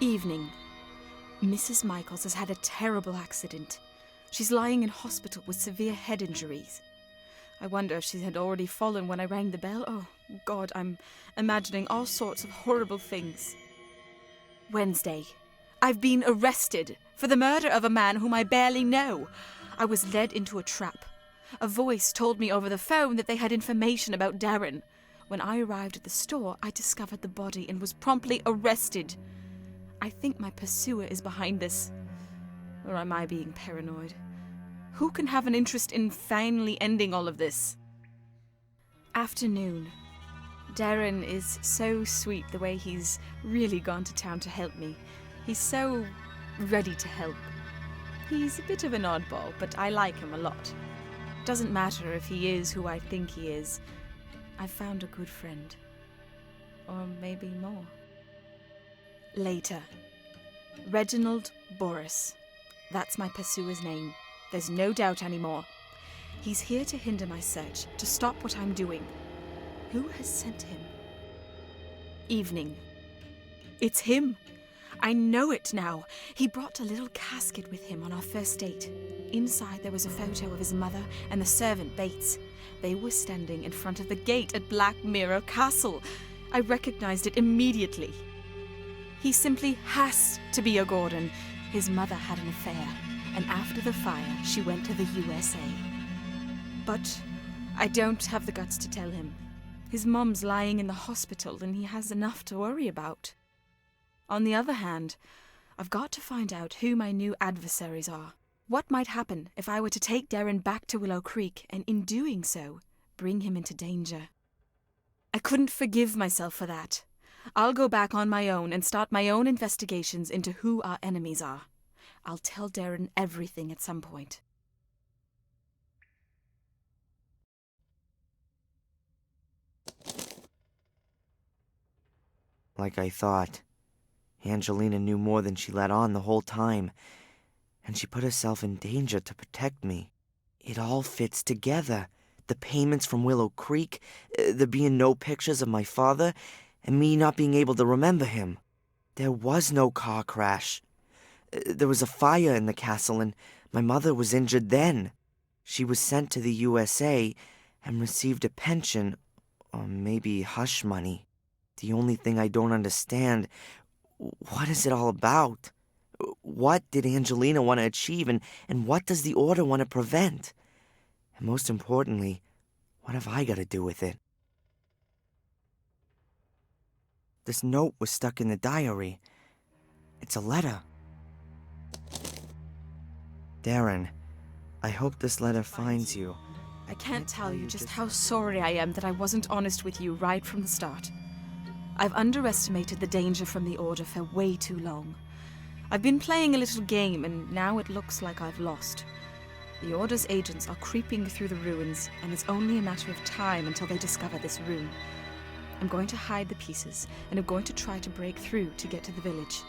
Evening. Mrs. Michaels has had a terrible accident. She's lying in hospital with severe head injuries. I wonder if she had already fallen when I rang the bell. Oh, God, I'm imagining all sorts of horrible things. Wednesday. I've been arrested for the murder of a man whom I barely know. I was led into a trap. A voice told me over the phone that they had information about Darren. When I arrived at the store, I discovered the body and was promptly arrested. I think my pursuer is behind this. Or am I being paranoid? Who can have an interest in finally ending all of this? Afternoon. Darren is so sweet the way he's really gone to town to help me. He's so ready to help. He's a bit of an oddball, but I like him a lot. Doesn't matter if he is who I think he is. I've found a good friend. Or maybe more. Later. Reginald Boris. That's my pursuer's name. There's no doubt anymore. He's here to hinder my search, to stop what I'm doing. Who has sent him? Evening. It's him. I know it now. He brought a little casket with him on our first date. Inside there was a photo of his mother and the servant Bates. They were standing in front of the gate at Black Mirror Castle. I recognized it immediately. He simply has to be a Gordon. His mother had an affair, and after the fire, she went to the USA. But I don't have the guts to tell him. His mom's lying in the hospital, and he has enough to worry about. On the other hand, I've got to find out who my new adversaries are. What might happen if I were to take Darren back to Willow Creek, and in doing so, bring him into danger? I couldn't forgive myself for that. I'll go back on my own and start my own investigations into who our enemies are. I'll tell Darren everything at some point. Like I thought. Angelina knew more than she let on the whole time, and she put herself in danger to protect me. It all fits together. The payments from Willow Creek, there being no pictures of my father, and me not being able to remember him. There was no car crash. There was a fire in the castle, and my mother was injured then. She was sent to the USA and received a pension, or maybe hush money. The only thing I don't understand, what is it all about? What did Angelina want to achieve, and what does the Order want to prevent? And most importantly, what have I got to do with it? This note was stuck in the diary. It's a letter. Darren, I hope this letter finds you. I can't tell you just how sorry I am that I wasn't honest with you right from the start. I've underestimated the danger from the Order for way too long. I've been playing a little game, and now it looks like I've lost. The Order's agents are creeping through the ruins, and it's only a matter of time until they discover this room. I'm going to hide the pieces, and I'm going to try to break through to get to the village.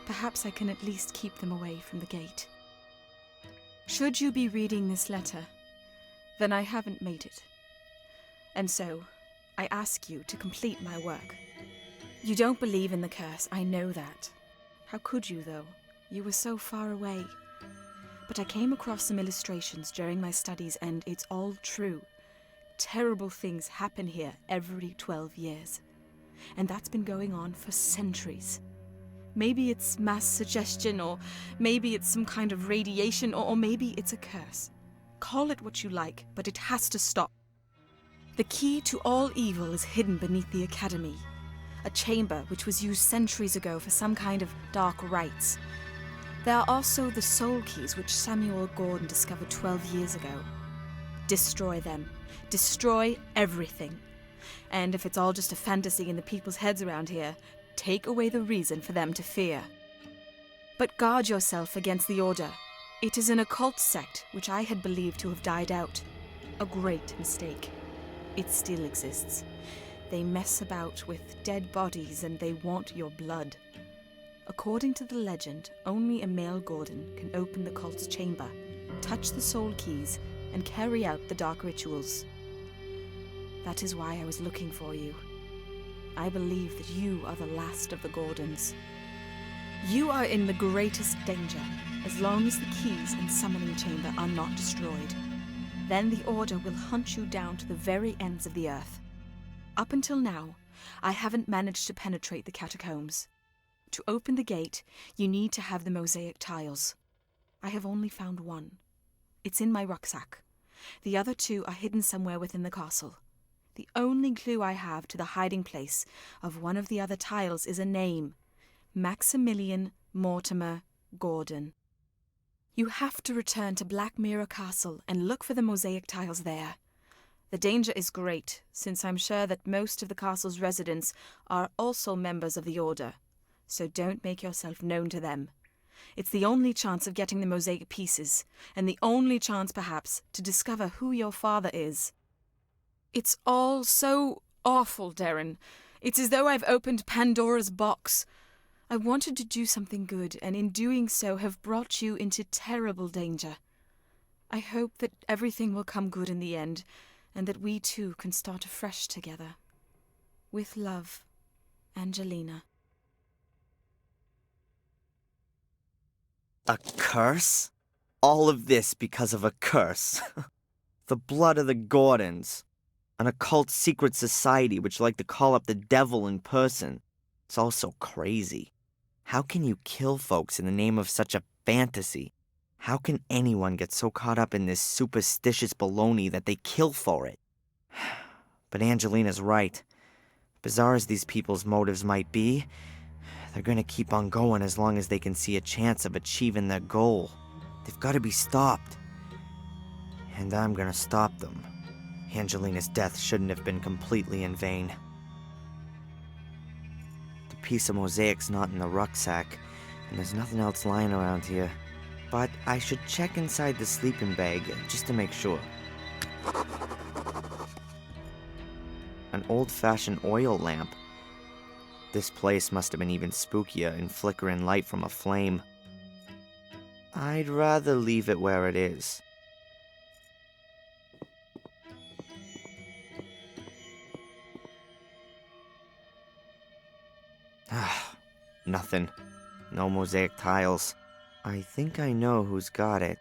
Perhaps I can at least keep them away from the gate. Should you be reading this letter, then I haven't made it. And so, I ask you to complete my work. You don't believe in the curse, I know that. How could you, though? You were so far away. But I came across some illustrations during my studies, and it's all true. Terrible things happen here every 12 years. And that's been going on for centuries. Maybe it's mass suggestion, or maybe it's some kind of radiation, or maybe it's a curse. Call it what you like, but it has to stop. The key to all evil is hidden beneath the Academy. A chamber which was used centuries ago for some kind of dark rites. There are also the soul keys which Samuel Gordon discovered 12 years ago. Destroy them. Destroy everything. And if it's all just a fantasy in the people's heads around here, take away the reason for them to fear. But guard yourself against the Order. It is an occult sect which I had believed to have died out. A great mistake. It still exists. They mess about with dead bodies and they want your blood. According to the legend, only a male Gordon can open the cult's chamber, touch the soul keys, and carry out the dark rituals. That is why I was looking for you. I believe that you are the last of the Gordons. You are in the greatest danger, as long as the keys and summoning chamber are not destroyed. Then the Order will hunt you down to the very ends of the earth. Up until now, I haven't managed to penetrate the catacombs. To open the gate, you need to have the mosaic tiles. I have only found one. It's in my rucksack. The other two are hidden somewhere within the castle. The only clue I have to the hiding place of one of the other tiles is a name. Maximilian Mortimer Gordon. You have to return to Black Mirror Castle and look for the mosaic tiles there. The danger is great, since I'm sure that most of the castle's residents are also members of the Order, so don't make yourself known to them. It's the only chance of getting the mosaic pieces, and the only chance, perhaps, to discover who your father is. It's all so awful, Darren. It's as though I've opened Pandora's box. I wanted to do something good, and in doing so have brought you into terrible danger. I hope that everything will come good in the end, and that we too can start afresh together. With love, Angelina. A curse? All of this because of a curse. The blood of the Gordons. An occult secret society which like to call up the devil in person. It's all so crazy. How can you kill folks in the name of such a fantasy? How can anyone get so caught up in this superstitious baloney that they kill for it? But Angelina's right. Bizarre as these people's motives might be, they're gonna keep on going as long as they can see a chance of achieving their goal. They've gotta be stopped. And I'm gonna stop them. Angelina's death shouldn't have been completely in vain. The piece of mosaic's not in the rucksack, and there's nothing else lying around here. But I should check inside the sleeping bag just to make sure. An old-fashioned oil lamp. This place must have been even spookier in flickering light from a flame. I'd rather leave it where it is. Nothing. No mosaic tiles. I think I know who's got it.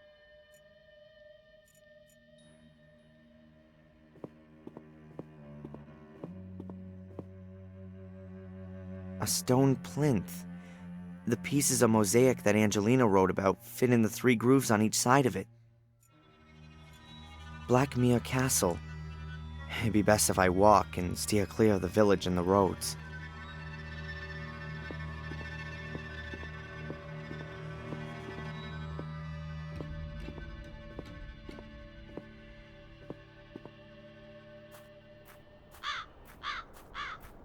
A stone plinth. The pieces of mosaic that Angelina wrote about fit in the 3 grooves on each side of it. Blackmere Castle. It'd be best if I walk and steer clear of the village and the roads.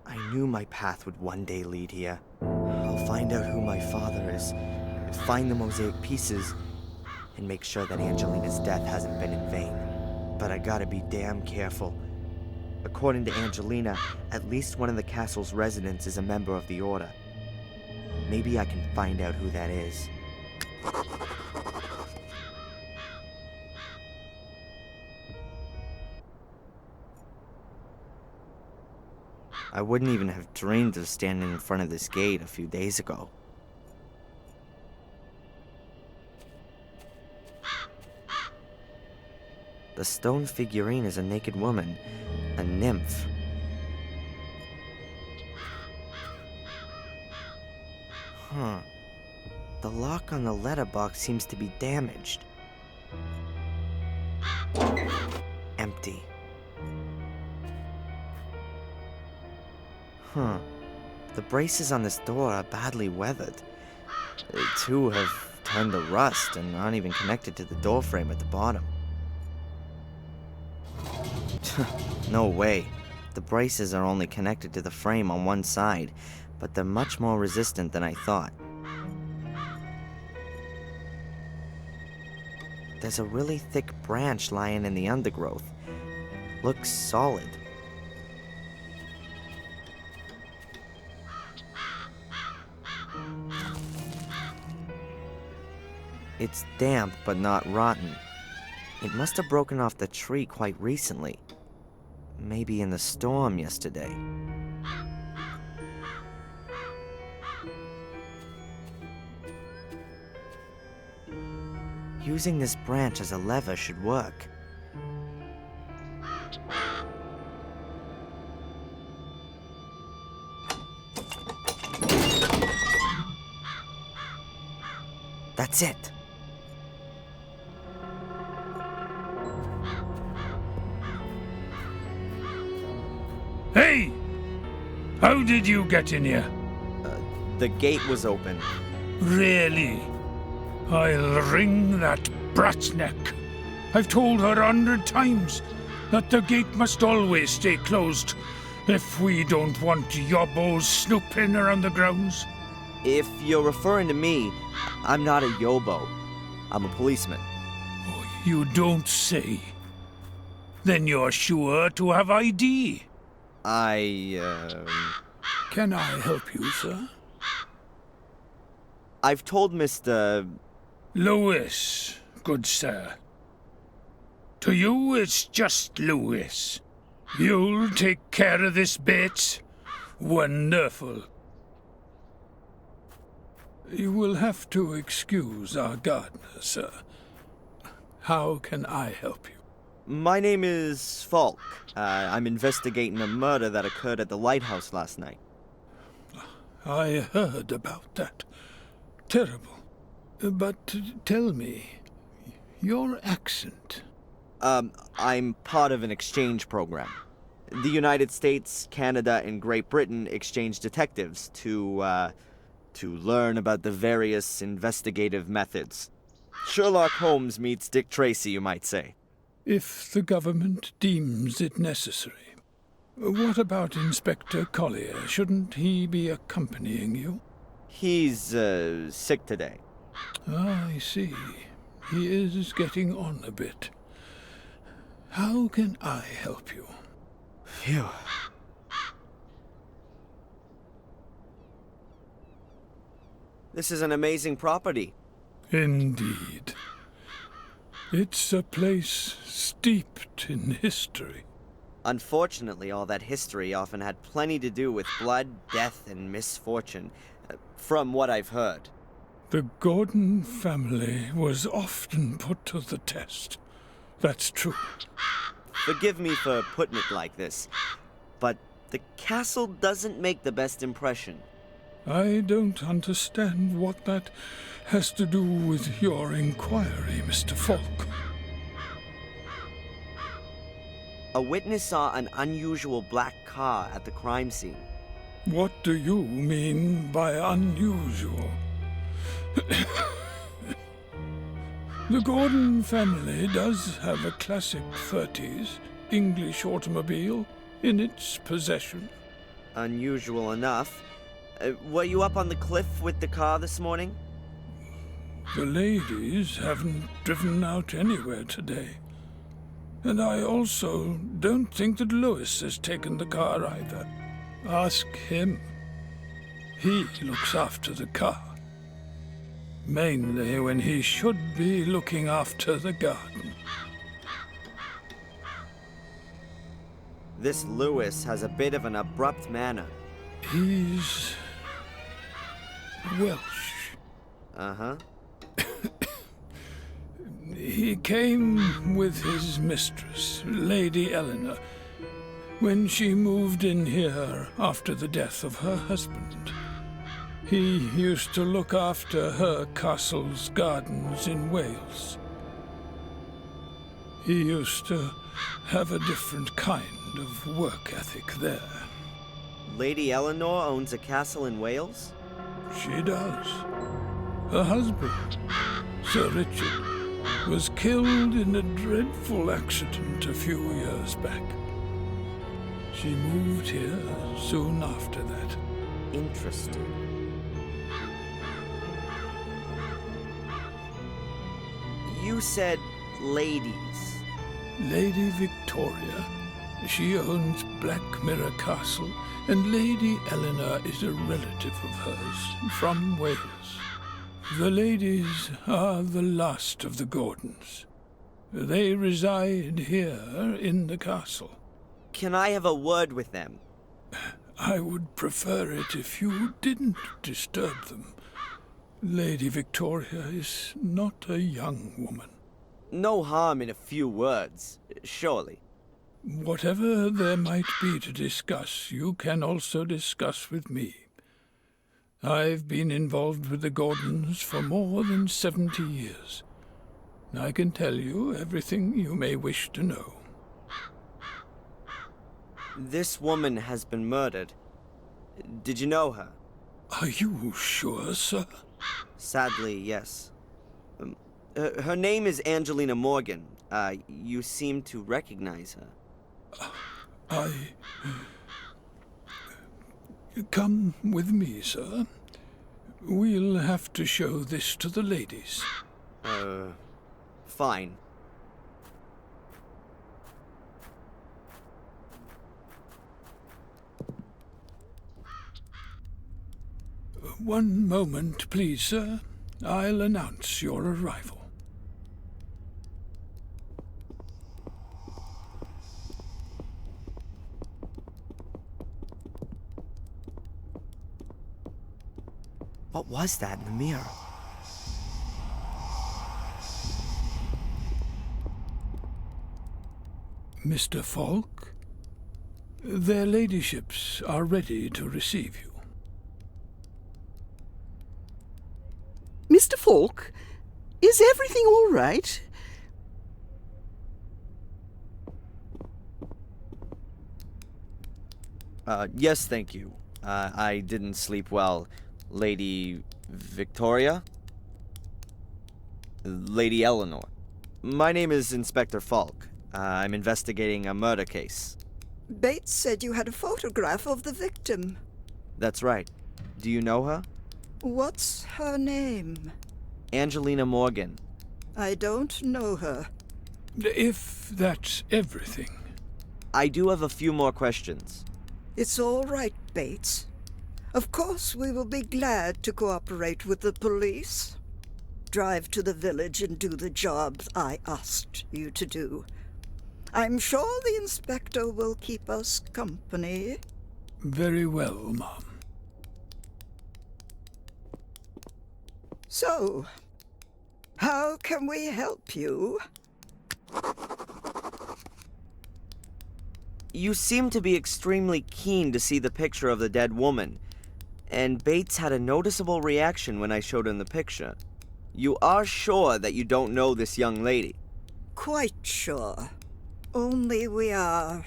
I knew my path would one day lead here. I'll find out who my father is, find the mosaic pieces, and make sure that Angelina's death hasn't been in vain. But I gotta be damn careful. According to Angelina, at least one of the castle's residents is a member of the Order. Maybe I can find out who that is. I wouldn't even have dreamed of standing in front of this gate a few days ago. The stone figurine is a naked woman, a nymph. Huh. The lock on the letterbox seems to be damaged. Empty. Huh. The braces on this door are badly weathered. Two have turned to rust and aren't even connected to the door frame at the bottom. No way. The braces are only connected to the frame on one side, but they're much more resistant than I thought. There's a really thick branch lying in the undergrowth. Looks solid. It's damp, but not rotten. It must have broken off the tree quite recently. Maybe in the storm yesterday. Using this branch as a lever should work. That's it. Hey! How did you get in here? The gate was open. Really? I'll wring that brat's neck. I've told her 100 times that the gate must always stay closed if we don't want yobbos snooping around the grounds. If you're referring to me, I'm not a yobo. I'm a policeman. Oh, you don't say. Then you're sure to have ID. Can I help you, sir? I've told Mr. Lewis, good sir. To you, it's just Lewis. You'll take care of this bit? Wonderful. You will have to excuse our gardener, sir. How can I help you? My name is Falk. I'm investigating a murder that occurred at the lighthouse last night. I heard about that. Terrible. But tell me, your accent. I'm part of an exchange program. The United States, Canada, and Great Britain exchange detectives to learn about the various investigative methods. Sherlock Holmes meets Dick Tracy, you might say. If the government deems it necessary. What about Inspector Collier? Shouldn't he be accompanying you? He's, sick today. Ah, I see. He is getting on a bit. How can I help you? Phew. This is an amazing property. Indeed. It's a place steeped in history. Unfortunately, all that history often had plenty to do with blood, death, and misfortune, from what I've heard. The Gordon family was often put to the test. That's true. Forgive me for putting it like this, but the castle doesn't make the best impression. I don't understand what that has to do with your inquiry, Mr. Falk. A witness saw an unusual black car at the crime scene. What do you mean by unusual? The Gordon family does have a classic 30s English automobile in its possession. Unusual enough. Were you up on the cliff with the car this morning? The ladies haven't driven out anywhere today. And I also don't think that Lewis has taken the car either. Ask him. He looks after the car. Mainly when he should be looking after the garden. This Lewis has a bit of an abrupt manner. He's Welsh. Uh-huh. He came with his mistress, Lady Eleanor, when she moved in here after the death of her husband. He used to look after her castle's gardens in Wales. He used to have a different kind of work ethic there. Lady Eleanor owns a castle in Wales? She does. Her husband, Sir Richard, was killed in a dreadful accident a few years back. She moved here soon after that. Interesting. You said ladies. Lady Victoria. She owns Black Mirror Castle, and Lady Eleanor is a relative of hers from Wales. The ladies are the last of the Gordons. They reside here in the castle. Can I have a word with them? I would prefer it if you didn't disturb them. Lady Victoria is not a young woman. No harm in a few words, surely. Whatever there might be to discuss, you can also discuss with me. I've been involved with the Gordons for more than 70 years. I can tell you everything you may wish to know. This woman has been murdered. Did you know her? Are you sure, sir? Sadly, yes. Her name is Angelina Morgan. You seem to recognize her. Come with me, sir. We'll have to show this to the ladies. Fine. One moment, please, sir. I'll announce your arrival. What was that in the mirror? Mr. Falk, their ladyships are ready to receive you. Mr. Falk, is everything all right? Yes, thank you. I didn't sleep well. Lady Victoria? Lady Eleanor. My name is Inspector Falk. I'm investigating a murder case. Bates said you had a photograph of the victim. That's right. Do you know her? What's her name? Angelina Morgan. I don't know her. If that's everything. I do have a few more questions. It's all right, Bates. Of course, we will be glad to cooperate with the police. Drive to the village and do the job I asked you to do. I'm sure the inspector will keep us company. Very well, Mom. So, how can we help you? You seem to be extremely keen to see the picture of the dead woman, and Bates had a noticeable reaction when I showed him the picture. You are sure that you don't know this young lady? Quite sure. Only we are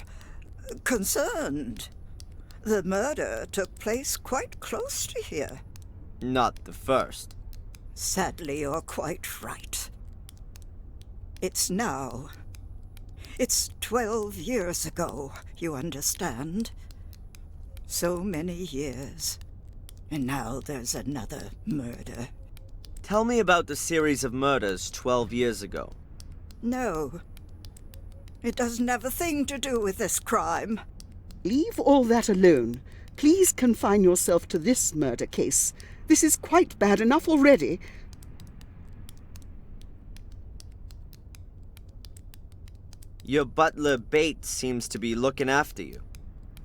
concerned. The murder took place quite close to here. Not the first. Sadly, you're quite right. It's now. It's 12 years ago, you understand. So many years. And now there's another murder. Tell me about the series of murders 12 years ago. No. It doesn't have a thing to do with this crime. Leave all that alone. Please confine yourself to this murder case. This is quite bad enough already. Your butler Bates seems to be looking after you.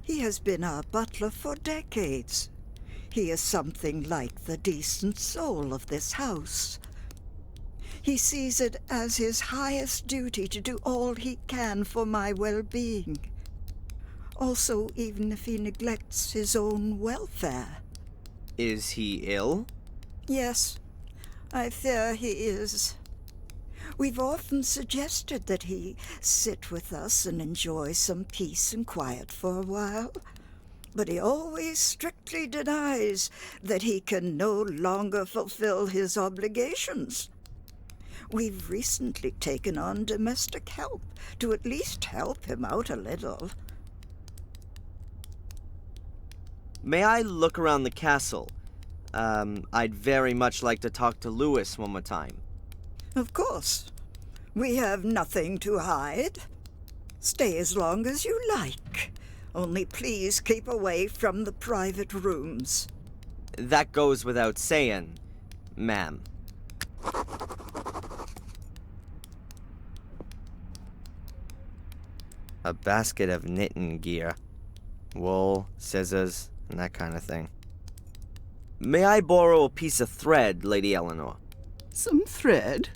He has been our butler for decades. He is something like the decent soul of this house. He sees it as his highest duty to do all he can for my well-being. Also, even if he neglects his own welfare. Is he ill? Yes, I fear he is. We've often suggested that he sit with us and enjoy some peace and quiet for a while, but he always strictly denies that he can no longer fulfill his obligations. We've recently taken on domestic help to at least help him out a little. May I look around the castle? I'd very much like to talk to Lewis one more time. Of course. We have nothing to hide. Stay as long as you like. Only please keep away from the private rooms. That goes without saying, ma'am. A basket of knitting gear. Wool, scissors, and that kind of thing. May I borrow a piece of thread, Lady Eleanor? Some thread?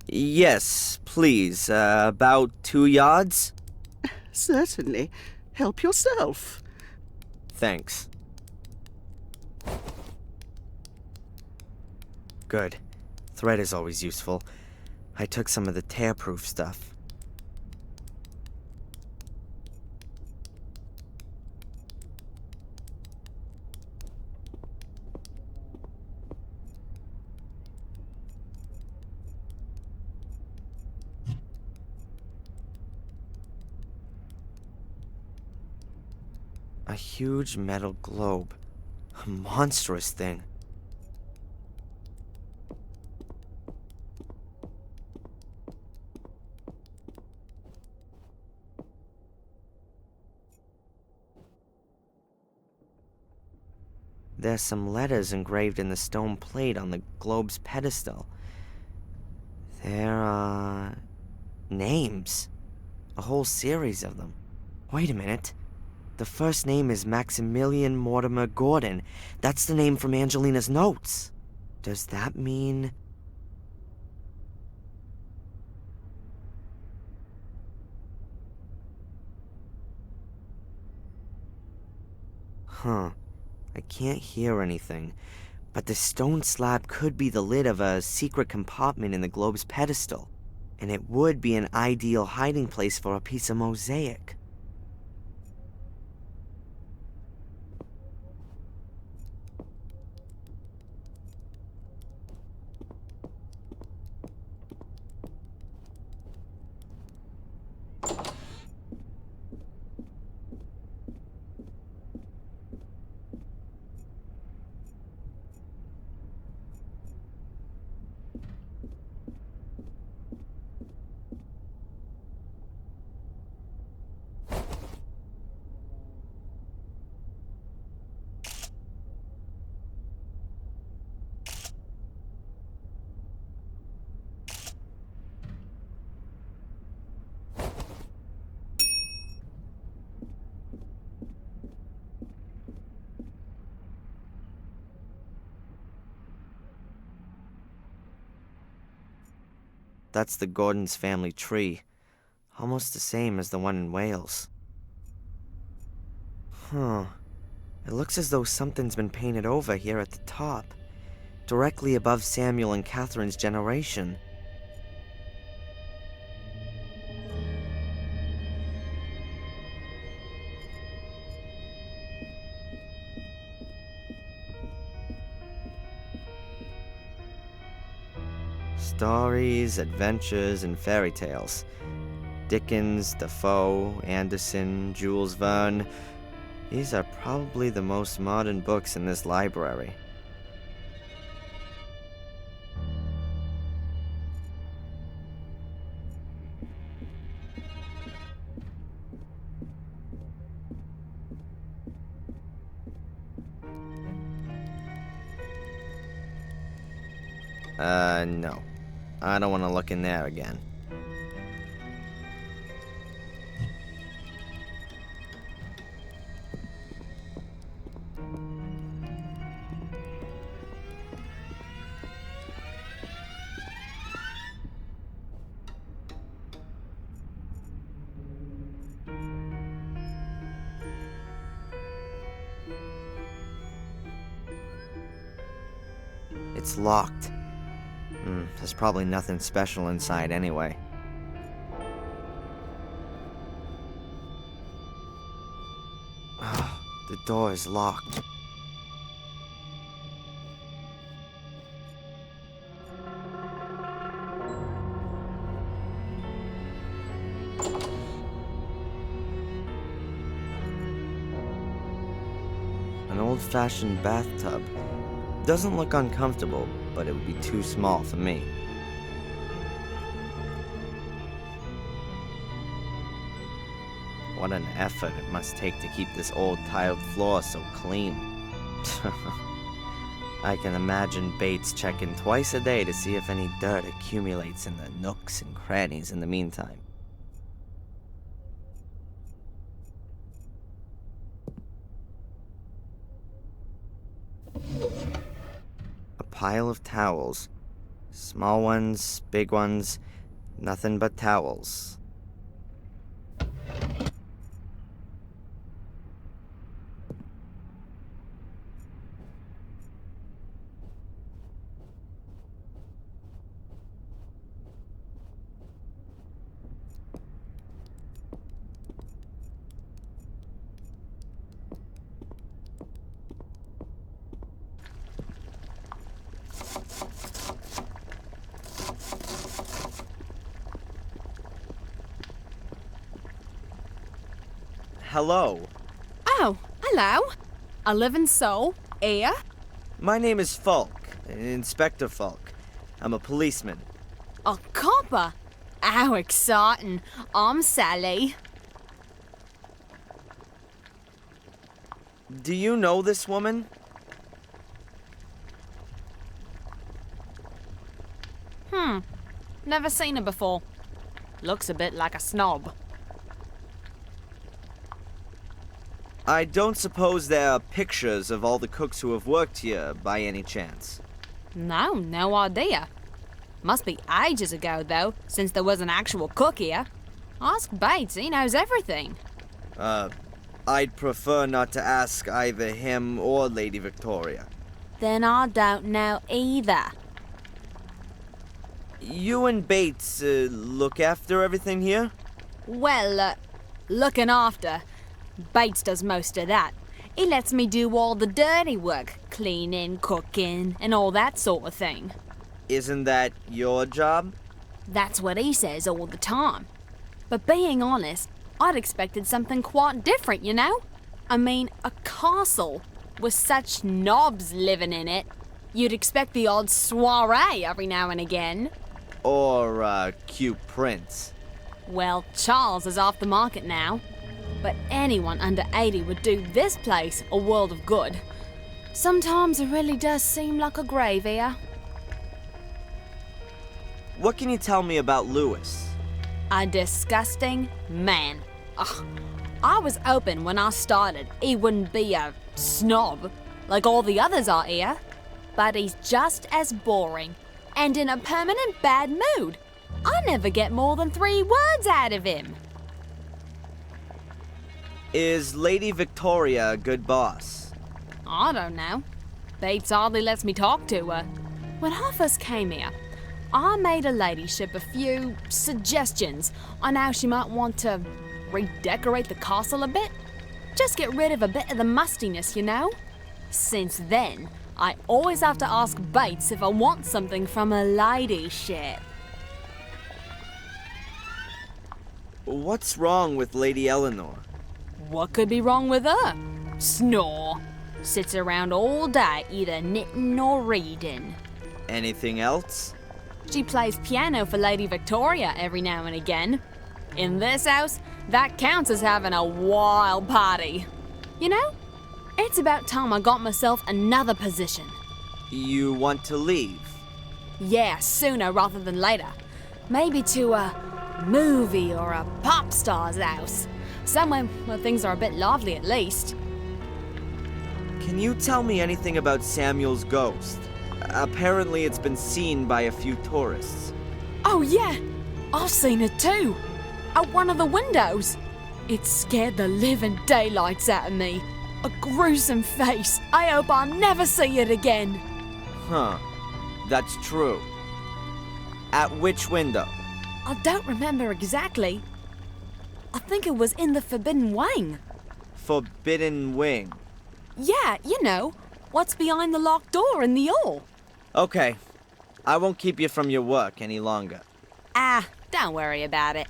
Yes, please. About 2 yards? Certainly. Help yourself. Thanks. Good. Thread is always useful. I took some of the tear-proof stuff. A huge metal globe. A monstrous thing. there's some letters engraved in the stone plate on the globe's pedestal. There are names. A whole series of them. Wait a minute. The first name is Maximilian Mortimer Gordon. That's the name from Angelina's notes. Does that mean... Huh. I can't hear anything. But the stone slab could be the lid of a secret compartment in the globe's pedestal. And it would be an ideal hiding place for a piece of mosaic. That's the Gordon's family tree. Almost the same as the one in Wales. Huh. It looks as though something's been painted over here at the top. Directly above Samuel and Catherine's generation. Stories, adventures, and fairy tales. Dickens, Defoe, Anderson, Jules Verne. These are probably the most modern books in this library. No. I don't want to look in there again. It's locked. There's probably nothing special inside anyway. The door is locked. An old-fashioned bathtub. Doesn't look uncomfortable, but it would be too small for me. What an effort it must take to keep this old tiled floor so clean. I can imagine Bates checking twice a day to see if any dirt accumulates in the nooks and crannies in the meantime. A pile of towels. Small ones, big ones, nothing but towels. Hello. Oh, hello. A living soul. Here? My name is Falk, Inspector Falk. I'm a policeman. A copper? How exciting. I'm Sally. Do you know this woman? Never seen her before. Looks a bit like a snob. I don't suppose there are pictures of all the cooks who have worked here by any chance. No idea. Must be ages ago, though, since there was an actual cook here. Ask Bates, he knows everything. I'd prefer not to ask either him or Lady Victoria. Then I don't know either. You and Bates look after everything here? Well, looking after. Bates does most of that. He lets me do all the dirty work, cleaning, cooking, and all that sort of thing. Isn't that your job? That's what he says all the time. But being honest, I'd expected something quite different, you know? I mean, a castle with such snobs living in it. You'd expect the odd soiree every now and again. Or a cute prince. Well, Charles is off the market now. But anyone under 80 would do this place a world of good. Sometimes it really does seem like a grave here. What can you tell me about Lewis? A disgusting man. Ugh. I was hoping when I started he wouldn't be a snob like all the others are here. But he's just as boring and in a permanent bad mood. I never get more than 3 words out of him. Is Lady Victoria a good boss? I don't know. Bates hardly lets me talk to her. When I first came here, I made her ladyship a few suggestions on how she might want to redecorate the castle a bit. Just get rid of a bit of the mustiness, you know? Since then, I always have to ask Bates if I want something from her ladyship. What's wrong with Lady Eleanor? What could be wrong with her? Snore. Sits around all day either knitting or reading. Anything else? She plays piano for Lady Victoria every now and again. In this house, that counts as having a wild party. You know, it's about time I got myself another position. You want to leave? Yeah, sooner rather than later. Maybe to a movie or a pop star's house. Somewhere where things are a bit lively at least. Can you tell me anything about Samuel's ghost? Apparently it's been seen by a few tourists. Oh yeah, I've seen it too. At one of the windows. It scared the living daylights out of me. A gruesome face. I hope I'll never see it again. Huh. That's true. At which window? I don't remember exactly. I think it was in the Forbidden Wing. Forbidden Wing? Yeah, you know. What's behind the locked door in the hall? Okay. I won't keep you from your work any longer. Ah, don't worry about it.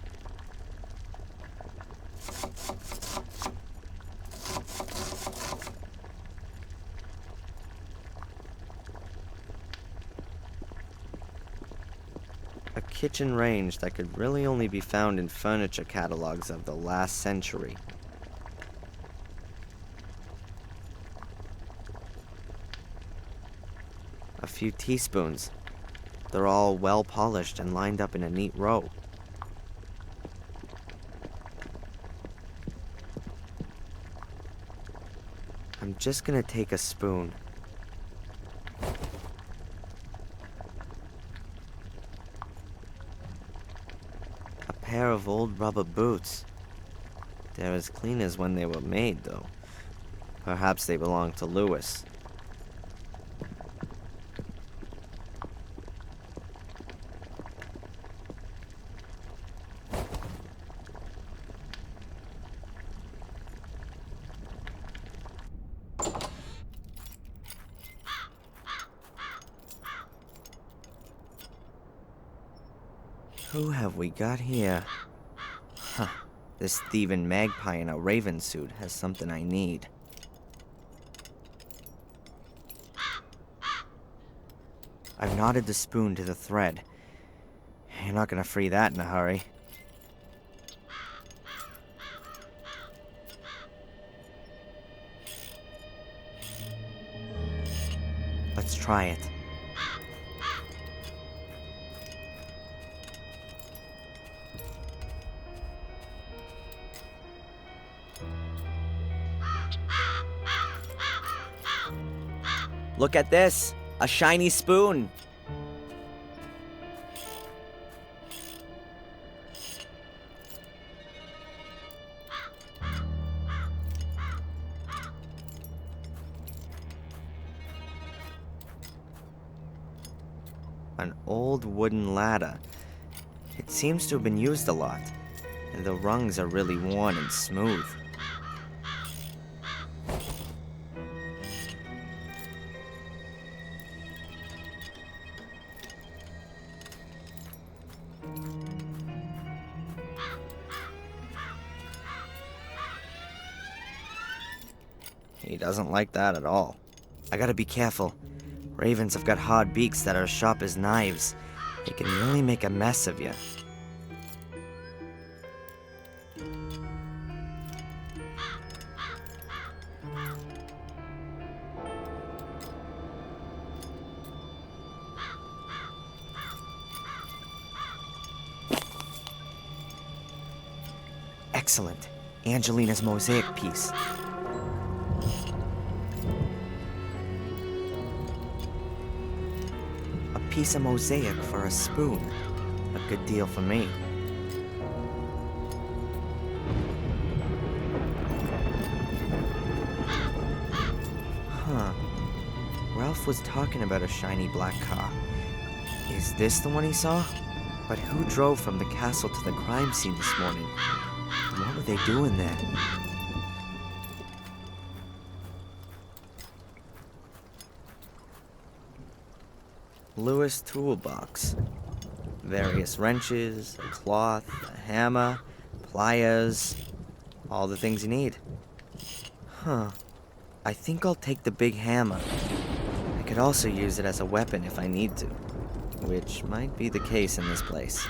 A kitchen range that could really only be found in furniture catalogs of the last century. A few teaspoons. They're all well polished and lined up in a neat row. I'm just gonna take a spoon. A pair of old rubber boots. They're as clean as when they were made, though. Perhaps they belong to Lewis. Who have we got here? Huh. This thieving magpie in a raven suit has something I need. I've knotted the spoon to the thread. You're not gonna free that in a hurry. Let's try it. Look at this. A shiny spoon. An old wooden ladder. It seems to have been used a lot, and the rungs are really worn and smooth. He doesn't like that at all. I gotta be careful. Ravens have got hard beaks that are as sharp as knives. They can really make a mess of you. Excellent. Angelina's mosaic piece. Piece of mosaic for a spoon. A good deal for me. Huh. Ralph was talking about a shiny black car. Is this the one he saw? But who drove from the castle to the crime scene this morning? What were they doing there? Lewis toolbox. Various wrenches, a cloth, a hammer, pliers, all the things you need. Huh. I think I'll take the big hammer. I could also use it as a weapon if I need to, which might be the case in this place.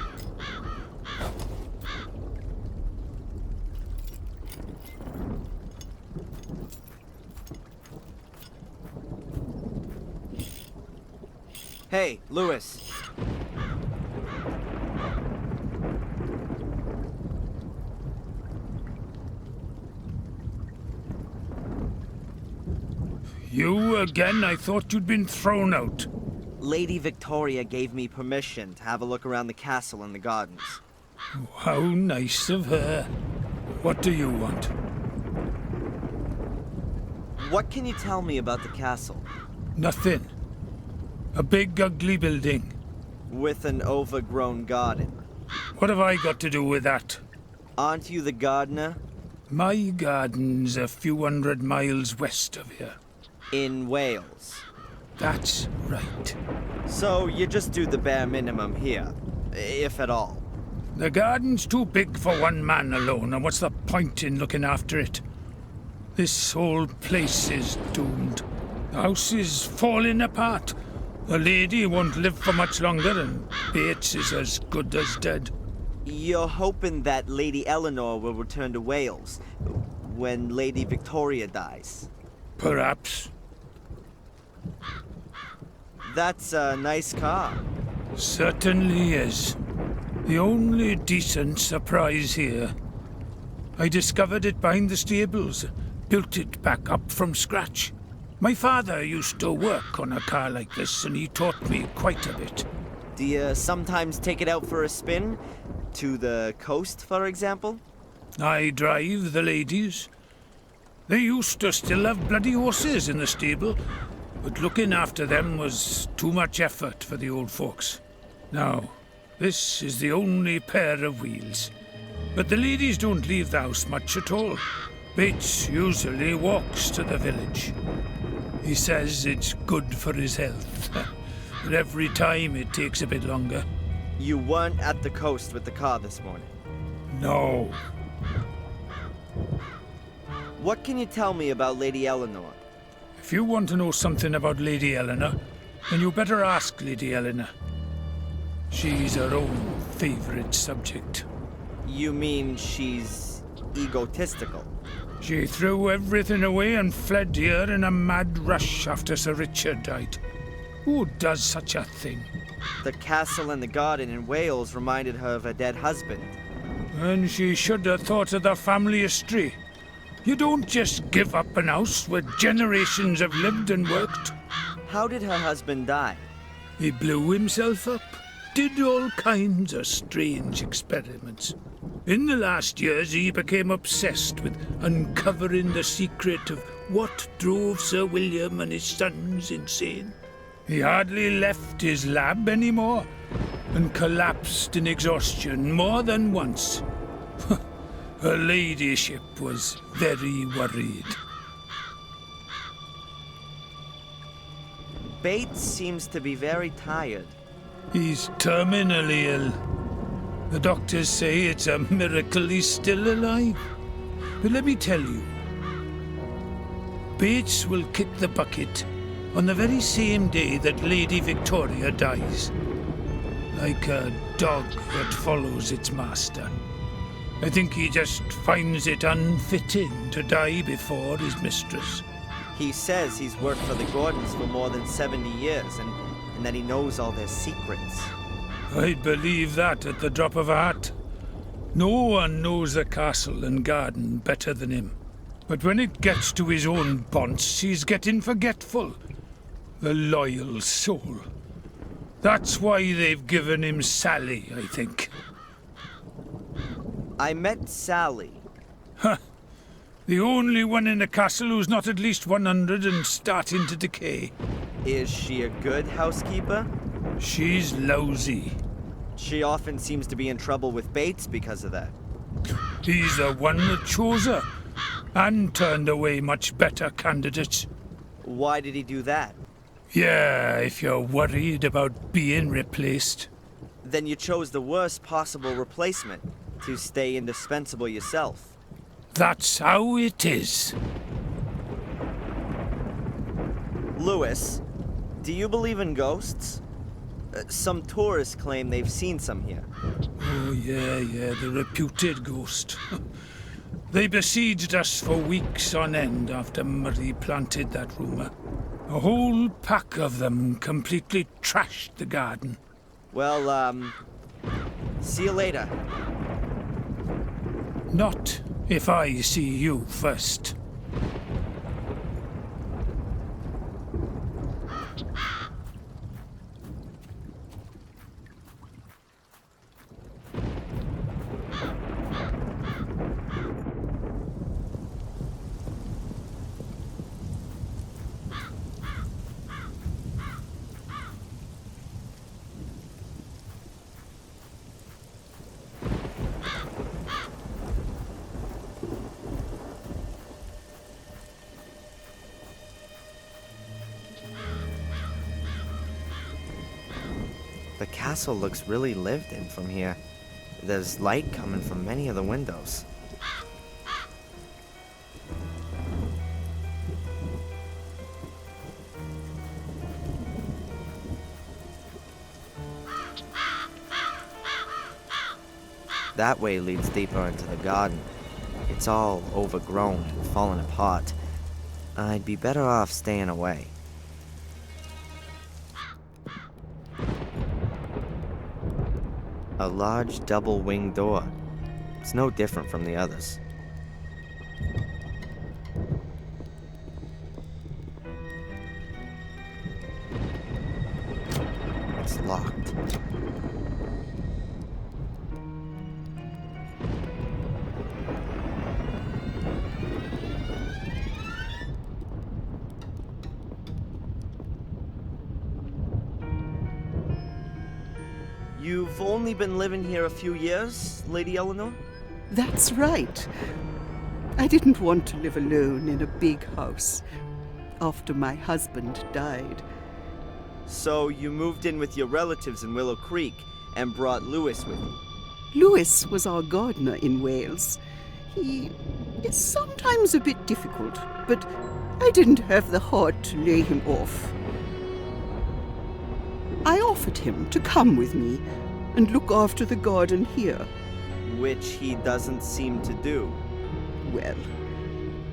Hey, Lewis. You again? I thought you'd been thrown out. Lady Victoria gave me permission to have a look around the castle and the gardens. How nice of her. What do you want? What can you tell me about the castle? Nothing. A big, ugly building. With an overgrown garden. What have I got to do with that? Aren't you the gardener? My garden's a few 100 miles west of here. In Wales? That's right. So you just do the bare minimum here, if at all? The garden's too big for one man alone, and what's the point in looking after it? This whole place is doomed. The house is falling apart. The lady won't live for much longer, and Bates is as good as dead. You're hoping that Lady Eleanor will return to Wales when Lady Victoria dies? Perhaps. That's a nice car. Certainly is. The only decent surprise here. I discovered it behind the stables, built it back up from scratch. My father used to work on a car like this, and he taught me quite a bit. Do you sometimes take it out for a spin? To the coast, for example? I drive the ladies. They used to still have bloody horses in the stable, but looking after them was too much effort for the old folks. Now, this is the only pair of wheels. But the ladies don't leave the house much at all. Bates usually walks to the village. He says it's good for his health. But every time it takes a bit longer. You weren't at the coast with the car this morning? No. What can you tell me about Lady Eleanor? If you want to know something about Lady Eleanor, then you better ask Lady Eleanor. She's her own favorite subject. You mean she's egotistical? She threw everything away and fled here in a mad rush after Sir Richard died. Who does such a thing? The castle and the garden in Wales reminded her of her dead husband. And she should have thought of the family history. You don't just give up an house where generations have lived and worked. How did her husband die? He blew himself up, did all kinds of strange experiments. In the last years, he became obsessed with uncovering the secret of what drove Sir William and his sons insane. He hardly left his lab anymore, and collapsed in exhaustion more than once. Her ladyship was very worried. Bates seems to be very tired. He's terminally ill. The doctors say it's a miracle he's still alive. But let me tell you, Bates will kick the bucket on the very same day that Lady Victoria dies. Like a dog that follows its master. I think he just finds it unfitting to die before his mistress. He says he's worked for the Gordons for more than 70 years, and that he knows all their secrets. I'd believe that at the drop of a hat. No one knows the castle and garden better than him. But when it gets to his own bonds, he's getting forgetful. The loyal soul. That's why they've given him Sally, I think. I met Sally. Huh. The only one in the castle who's not at least 100 and starting to decay. Is she a good housekeeper? She's lousy. She often seems to be in trouble with Bates because of that. He's the one that chose her, and turned away much better candidates. Why did he do that? Yeah, if you're worried about being replaced. Then you chose the worst possible replacement, to stay indispensable yourself. That's how it is. Lewis, do you believe in ghosts? Some tourists claim they've seen some here. Oh, yeah, the reputed ghost. They besieged us for weeks on end after Murray planted that rumour. A whole pack of them completely trashed the garden. Well, see you later. Not if I see you first. The castle looks really lived in from here. There's light coming from many of the windows. That way leads deeper into the garden. It's all overgrown and falling apart. I'd be better off staying away. A large double-winged door. It's no different from the others. It's locked. You've only been living here a few years, Lady Eleanor? That's right. I didn't want to live alone in a big house after my husband died. So you moved in with your relatives in Willow Creek and brought Lewis with you? Lewis was our gardener in Wales. He is sometimes a bit difficult, but I didn't have the heart to lay him off. I offered him to come with me and look after the garden here. Which he doesn't seem to do. Well,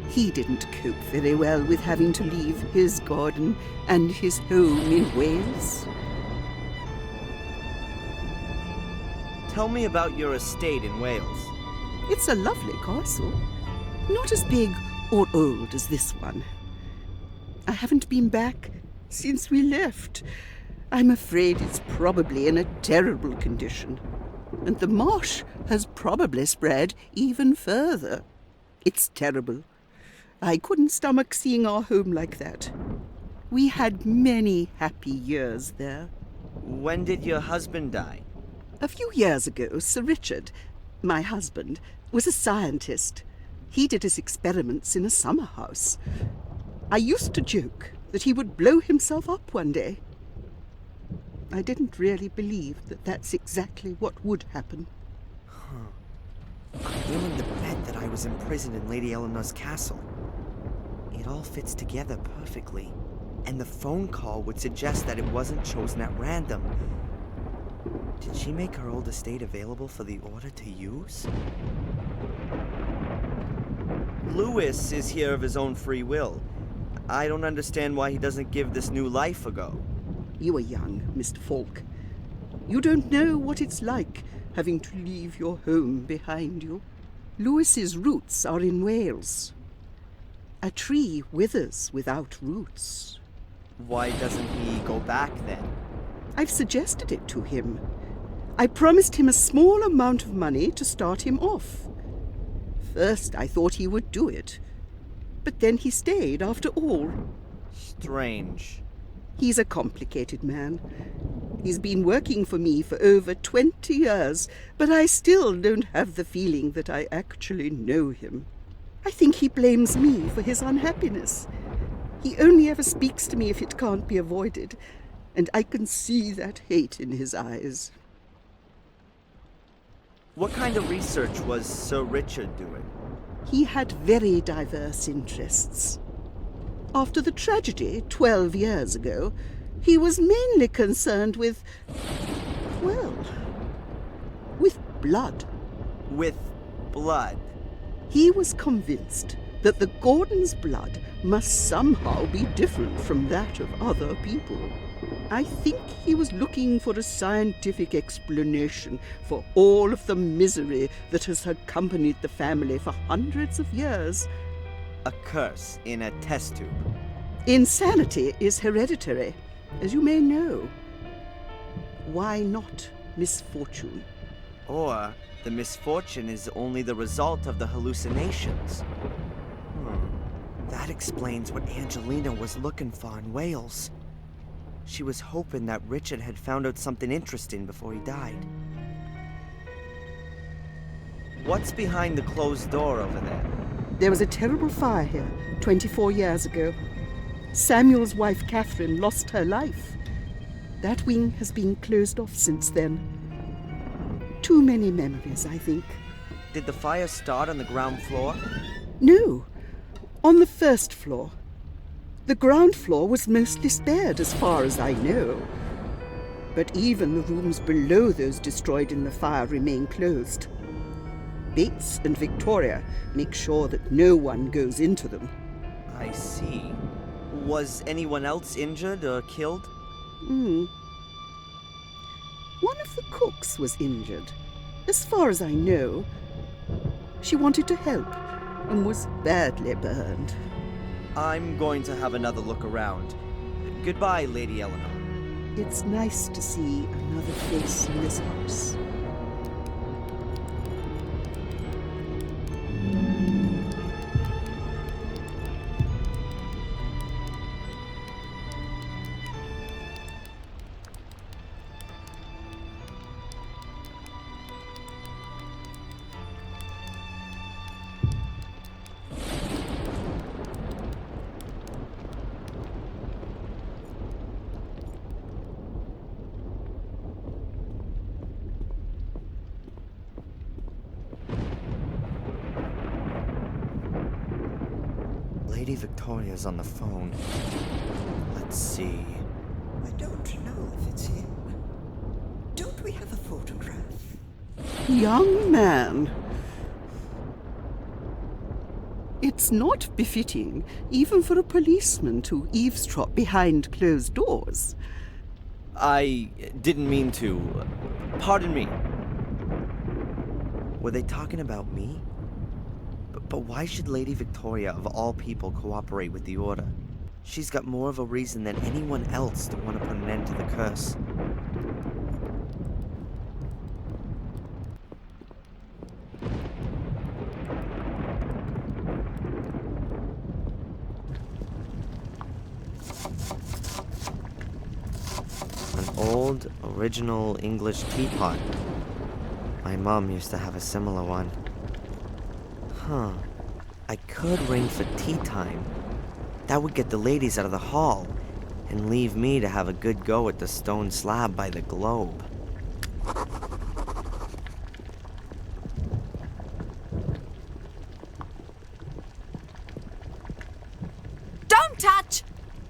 he didn't cope very well with having to leave his garden and his home in Wales. Tell me about your estate in Wales. It's a lovely castle. Not as big or old as this one. I haven't been back since we left. I'm afraid it's probably in a terrible condition. And the marsh has probably spread even further. It's terrible. I couldn't stomach seeing our home like that. We had many happy years there. When did your husband die? A few years ago, Sir Richard, my husband, was a scientist. He did his experiments in a summer house. I used to joke that he would blow himself up one day. I didn't really believe that that's exactly what would happen. I'm willing to bet that I was imprisoned in Lady Eleanor's castle. It all fits together perfectly. And the phone call would suggest that it wasn't chosen at random. Did she make her old estate available for the Order to use? Lewis is here of his own free will. I don't understand why he doesn't give this new life a go. You are young, Mr. Falk. You don't know what it's like having to leave your home behind you. Lewis's roots are in Wales. A tree withers without roots. Why doesn't he go back then? I've suggested it to him. I promised him a small amount of money to start him off. First, I thought he would do it. But then he stayed after all. Strange. He's a complicated man. He's been working for me for over 20 years, but I still don't have the feeling that I actually know him. I think he blames me for his unhappiness. He only ever speaks to me if it can't be avoided, and I can see that hate in his eyes. What kind of research was Sir Richard doing? He had very diverse interests. After the tragedy 12 years ago, he was mainly concerned with, well, with blood. With blood? He was convinced that the Gordons' blood must somehow be different from that of other people. I think he was looking for a scientific explanation for all of the misery that has accompanied the family for hundreds of years. A curse in a test tube. Insanity is hereditary, as you may know. Why not misfortune? Or the misfortune is only the result of the hallucinations. That explains what Angelina was looking for in Wales. She was hoping that Richard had found out something interesting before he died. What's behind the closed door over there? There was a terrible fire here 24 years ago. Samuel's wife, Catherine, lost her life. That wing has been closed off since then. Too many memories, I think. Did the fire start on the ground floor? No, on the first floor. The ground floor was mostly spared, as far as I know. But even the rooms below those destroyed in the fire remain closed. Bates and Victoria make sure that no one goes into them. I see. Was anyone else injured or killed? One of the cooks was injured, as far as I know. She wanted to help and was badly burned. I'm going to have another look around. Goodbye, Lady Eleanor. It's nice to see another face in this house. Lady Victoria's on the phone. Let's see. I don't know if it's him. Don't we have a photograph? Young man. It's not befitting, even for a policeman, to eavesdrop behind closed doors. I didn't mean to. Pardon me. Were they talking about me? But why should Lady Victoria, of all people, cooperate with the Order? She's got more of a reason than anyone else to want to put an end to the curse. An old, original English teapot. My mom used to have a similar one. Huh. I could ring for tea time. That would get the ladies out of the hall and leave me to have a good go at the stone slab by the globe. Don't touch!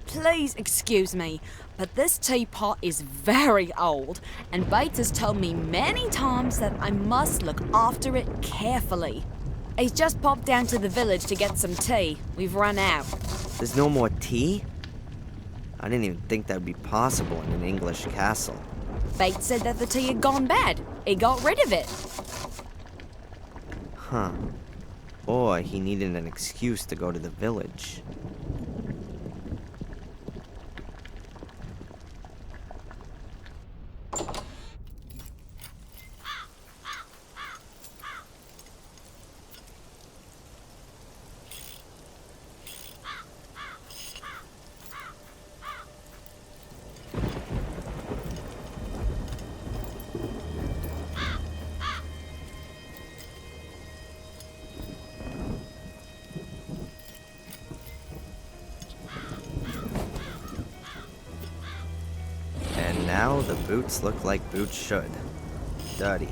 Please excuse me, but this teapot is very old, and Bates has told me many times that I must look after it carefully. He's just popped down to the village to get some tea. We've run out. There's no more tea? I didn't even think that would be possible in an English castle. Bates said that the tea had gone bad. He got rid of it. Huh. Or he needed an excuse to go to the village. And now the boots look like boots should. Dirty.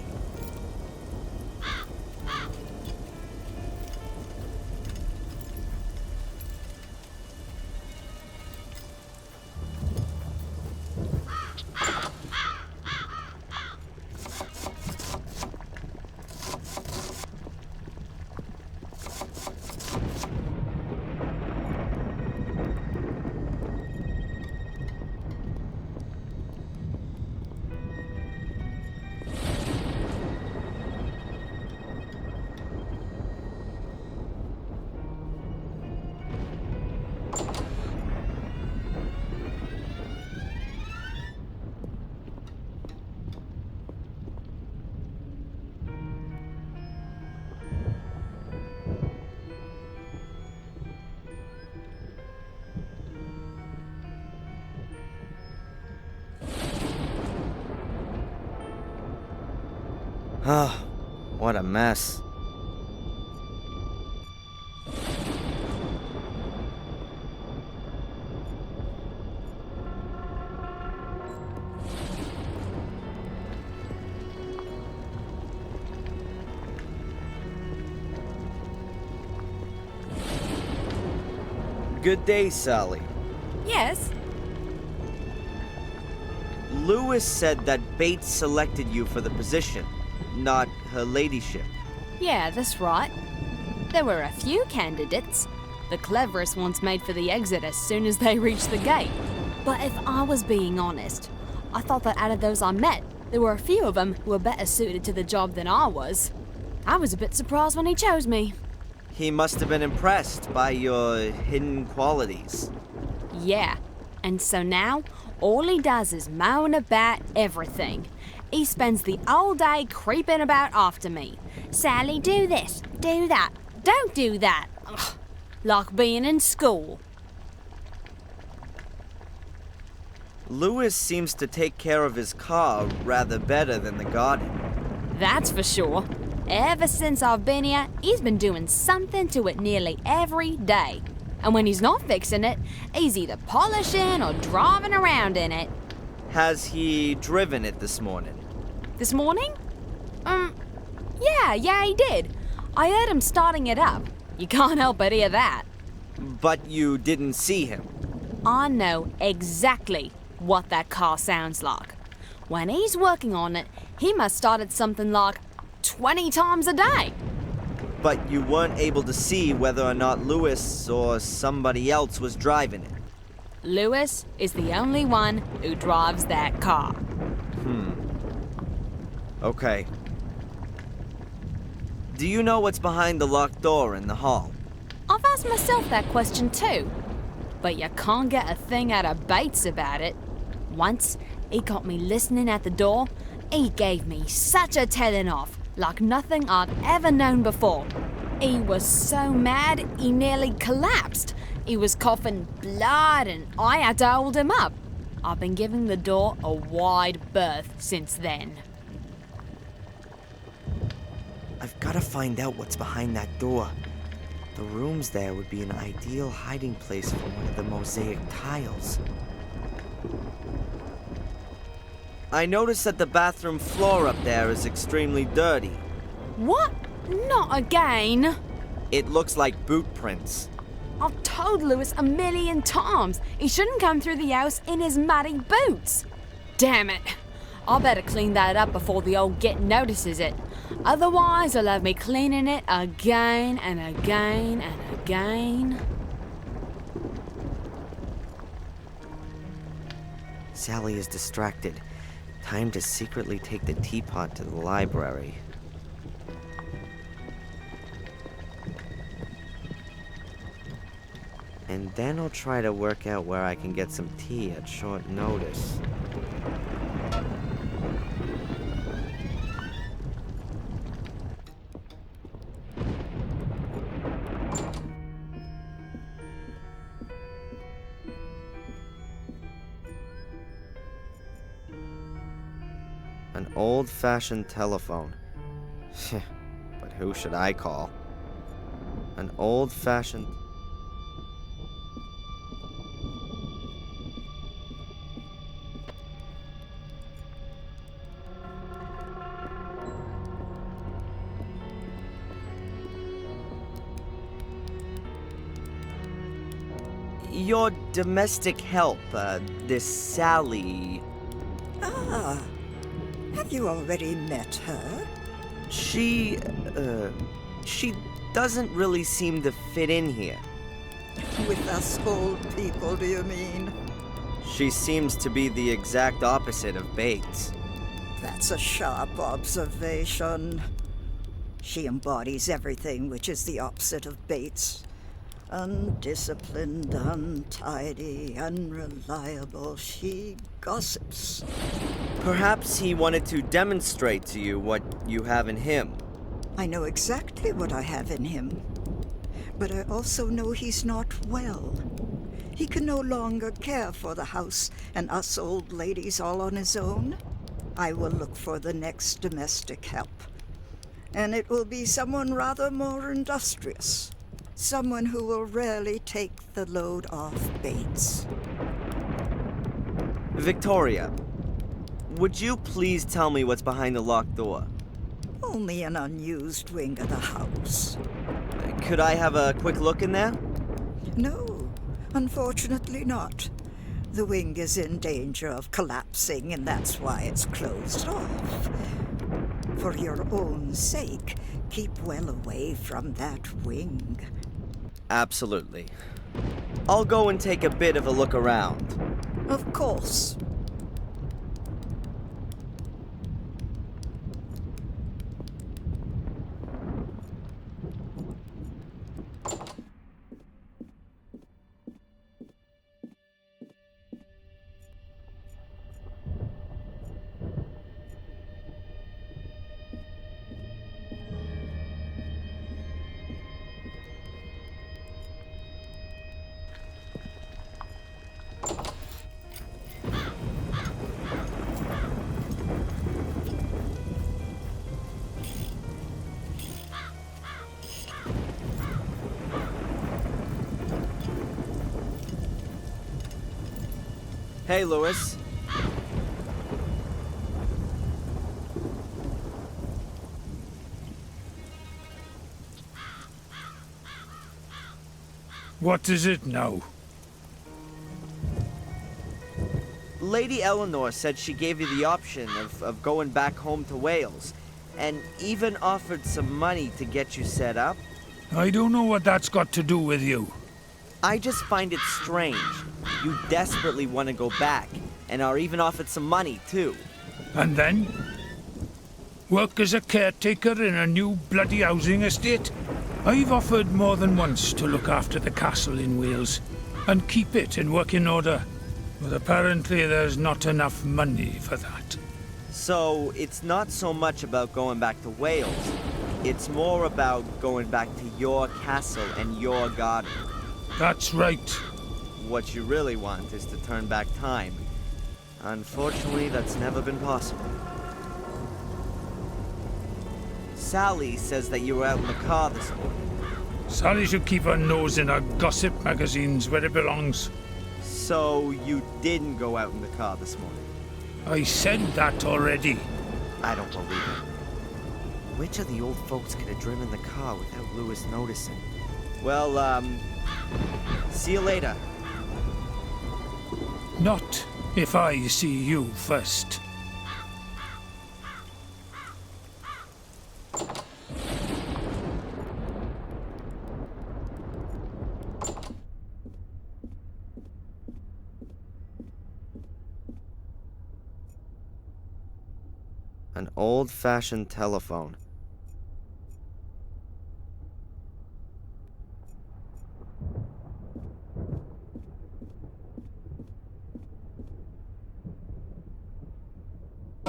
Ah, what a mess. Good day, Sally. Yes? Lewis said that Bates selected you for the position, not her ladyship. Yeah, that's right. There were a few candidates. The cleverest ones made for the exit as soon as they reached the gate. But if I was being honest, I thought that out of those I met, there were a few of them who were better suited to the job than I was. I was a bit surprised when he chose me. He must have been impressed by your hidden qualities. Yeah, and so now, all he does is moan about everything. He spends the whole day creeping about after me. Sally, do this, do that, don't do that. Ugh, like being in school. Lewis seems to take care of his car rather better than the garden. That's for sure. Ever since I've been here, he's been doing something to it nearly every day. And when he's not fixing it, he's either polishing or driving around in it. Has he driven it this morning? This morning? Yeah, he did. I heard him starting it up. You can't help but hear that. But you didn't see him? I know exactly what that car sounds like. When he's working on it, he must start it something like 20 times a day. But you weren't able to see whether or not Lewis or somebody else was driving it? Lewis is the only one who drives that car. Okay. Do you know what's behind the locked door in the hall? I've asked myself that question too. but you can't get a thing out of Bates about it. Once, he got me listening at the door. He gave me such a telling off, like nothing I'd ever known before. He was so mad, he nearly collapsed. He was coughing blood and I had to hold him up. I've been giving the door a wide berth since then. I've got to find out what's behind that door. The rooms there would be an ideal hiding place for one of the mosaic tiles. I noticed that the bathroom floor up there is extremely dirty. What? Not again! It looks like boot prints. I've told Lewis a million times he shouldn't come through the house in his muddy boots. Damn it. I better clean that up before the old git notices it. Otherwise, he'll have me cleaning it again and again and again. Sally is distracted. Time to secretly take the teapot to the library. And then I'll try to work out where I can get some tea at short notice. An old-fashioned telephone. But who should I call? An old-fashioned... Your domestic help, this Sally... Ah, have you already met her? She doesn't really seem to fit in here. With us old people, do you mean? She seems to be the exact opposite of Bates. That's a sharp observation. She embodies everything which is the opposite of Bates. Undisciplined, untidy, unreliable. She gossips. Perhaps he wanted to demonstrate to you what you have in him. I know exactly what I have in him. But I also know he's not well. He can no longer care for the house and us old ladies all on his own. I will look for the next domestic help. And it will be someone rather more industrious. Someone who will rarely take the load off Bates. Victoria, would you please tell me what's behind the locked door? Only an unused wing of the house. Could I have a quick look in there? No, unfortunately not. The wing is in danger of collapsing, and that's why it's closed off. For your own sake, keep well away from that wing. Absolutely. I'll go and take a bit of a look around. Of course. Hey, Lewis. What is it now? Lady Eleanor said she gave you the option of going back home to Wales, and even offered some money to get you set up. I don't know what that's got to do with you. I just find it strange. You desperately want to go back, and are even offered some money, too. And then? Work as a caretaker in a new bloody housing estate? I've offered more than once to look after the castle in Wales. and keep it in working order. But apparently there's not enough money for that. So, it's not so much about going back to Wales. It's more about going back to your castle and your garden. That's right. What you really want is to turn back time. Unfortunately, that's never been possible. Sally says that you were out in the car this morning. Sally should keep her nose in her gossip magazines where it belongs. So, you didn't go out in the car this morning? I said that already. I don't believe it. Which of the old folks could have driven the car without Lewis noticing? Well, see you later. Not if I see you first. An old-fashioned telephone.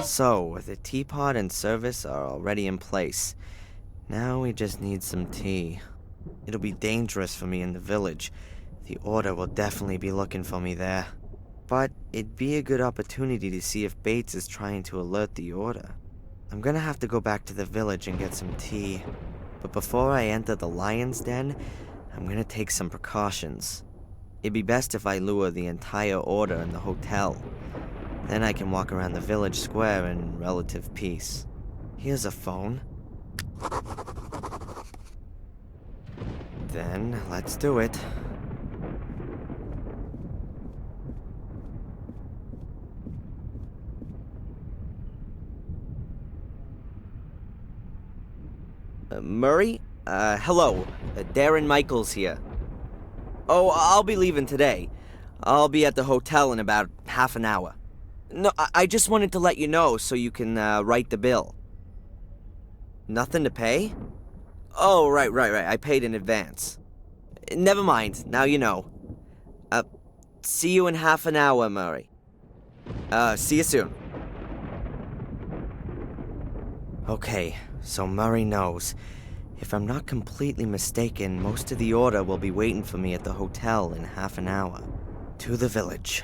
So, the teapot and service are already in place. Now we just need some tea. It'll be dangerous for me in the village. The Order will definitely be looking for me there. But it'd be a good opportunity to see if Bates is trying to alert the Order. I'm gonna have to go back to the village and get some tea. But before I enter the lion's den, I'm gonna take some precautions. It'd be best if I lure the entire Order in the hotel. Then I can walk around the village square in relative peace. Here's a phone. Then, let's do it. Murray? Hello. Darren Michaels here. Oh, I'll be leaving today. I'll be at the hotel in about half an hour. No, I just wanted to let you know so you can write the bill. Nothing to pay? Oh, right. I paid in advance. Never mind. Now you know. See you in half an hour, Murray. See you soon. Okay, so Murray knows. If I'm not completely mistaken, most of the Order will be waiting for me at the hotel in half an hour. To the village.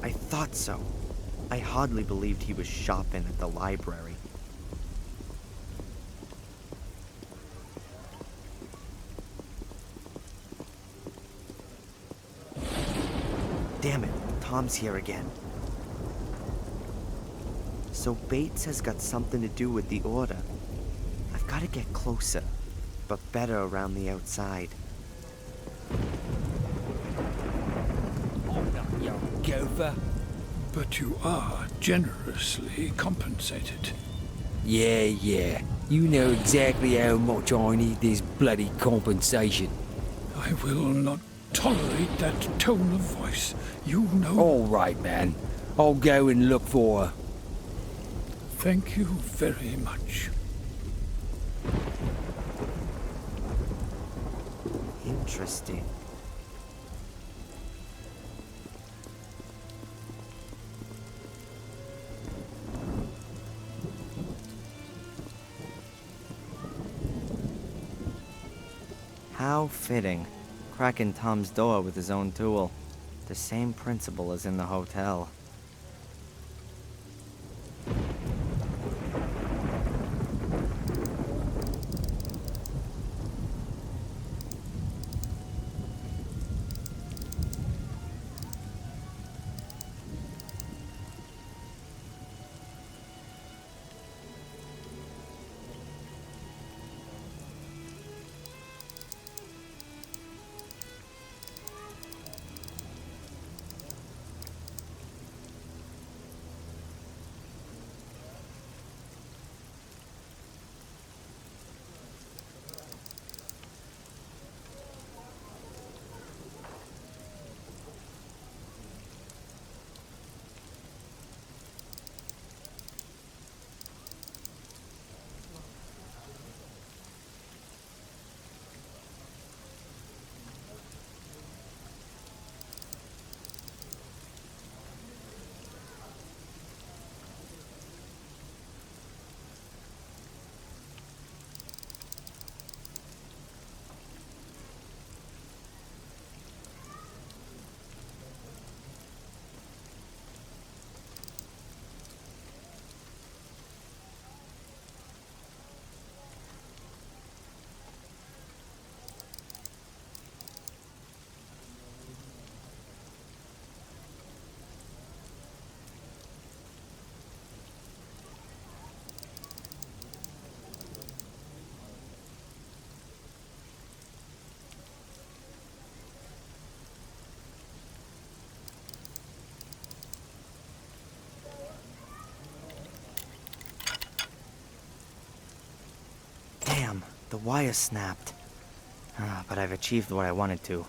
I thought so. I hardly believed he was shopping at the library. Damn it, Tom's here again. So Bates has got something to do with the Order. I've got to get closer, but better around the outside. Gopher. But you are generously compensated. Yeah. You know exactly how much I need this bloody compensation. I will not tolerate that tone of voice. You know... All right, man. I'll go and look for her. Thank you very much. Interesting. How fitting. Cracking Tom's door with his own tool. The same principle as in the hotel. The wire snapped. But I've achieved what I wanted to.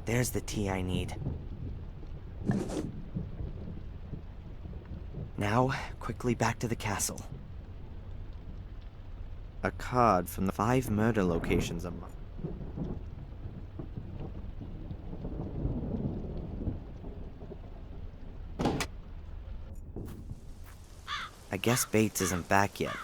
There's the tea I need. Now, quickly back to the castle. A card from the 5 murder locations a month. I guess Bates isn't back yet.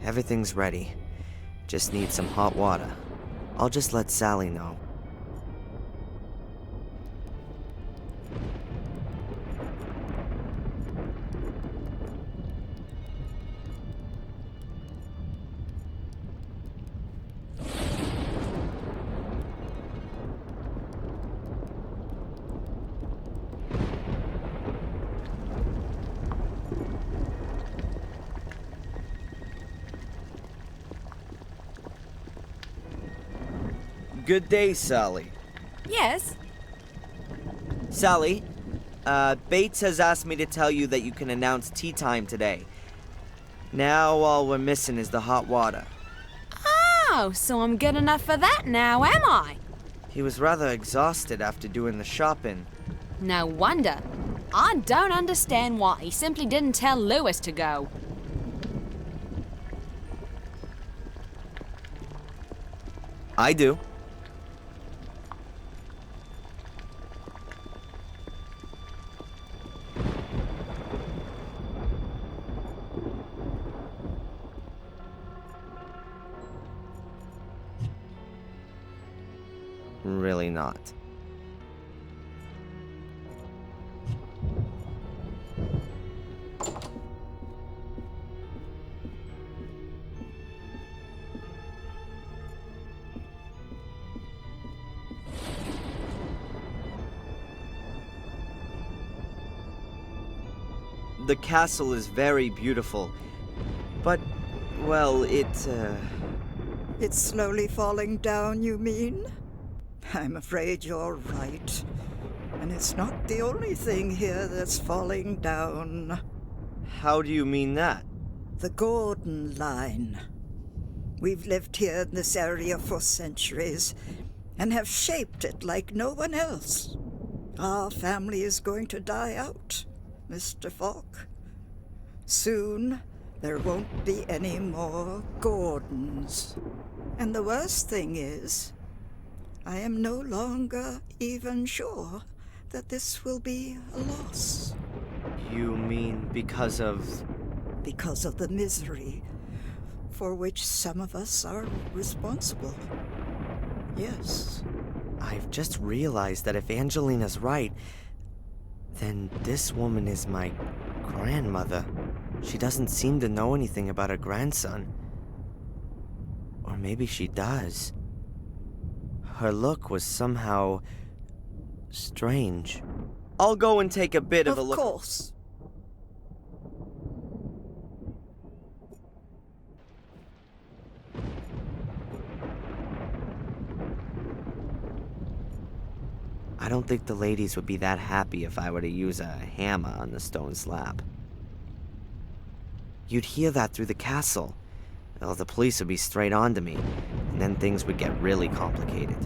Everything's ready. Just need some hot water. I'll just let Sally know. Good day, Sally. Yes? Sally, Bates has asked me to tell you that you can announce tea time today. Now all we're missing is the hot water. Oh, so I'm good enough for that now, am I? He was rather exhausted after doing the shopping. No wonder. I don't understand why he simply didn't tell Lewis to go. I do. Really not. The castle is very beautiful, but, well, It's slowly falling down, you mean? I'm afraid you're right. And it's not the only thing here that's falling down. How do you mean that? The Gordon line. We've lived here in this area for centuries and have shaped it like no one else. Our family is going to die out, Mr. Falk. Soon, there won't be any more Gordons. And the worst thing is, I am no longer even sure that this will be a loss. You mean because of... Because of the misery for which some of us are responsible. Yes. I've just realized that if Angelina's right, then this woman is my grandmother. She doesn't seem to know anything about her grandson. Or maybe she does. Her look was somehow strange. I'll go and take a bit of a look. Of course. I don't think the ladies would be that happy if I were to use a hammer on the stone slab. You'd hear that through the castle. Well, the police would be straight on to me, and then things would get really complicated.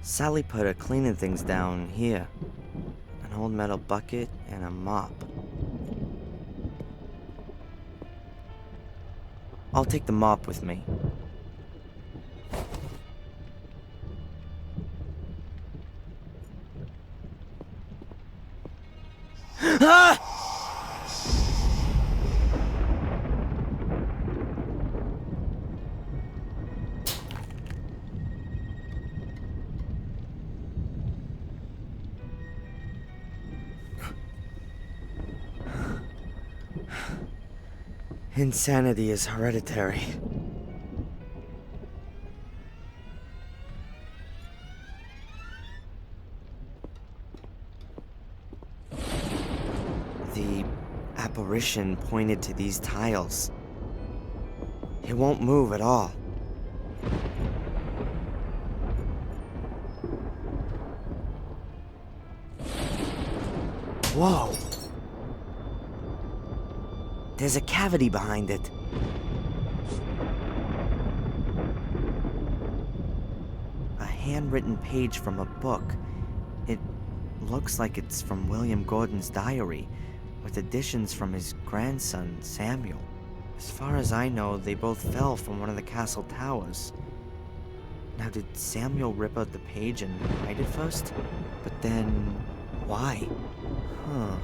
Sally put her cleaning things down here. An old metal bucket and a mop. I'll take the mop with me. Ah! Insanity is hereditary. The apparition pointed to these tiles. It won't move at all. Whoa! There's a cavity behind it. A handwritten page from a book. It looks like it's from William Gordon's diary, with additions from his grandson, Samuel. As far as I know, they both fell from one of the castle towers. Now, did Samuel rip out the page and hide it first? But then, why? Huh.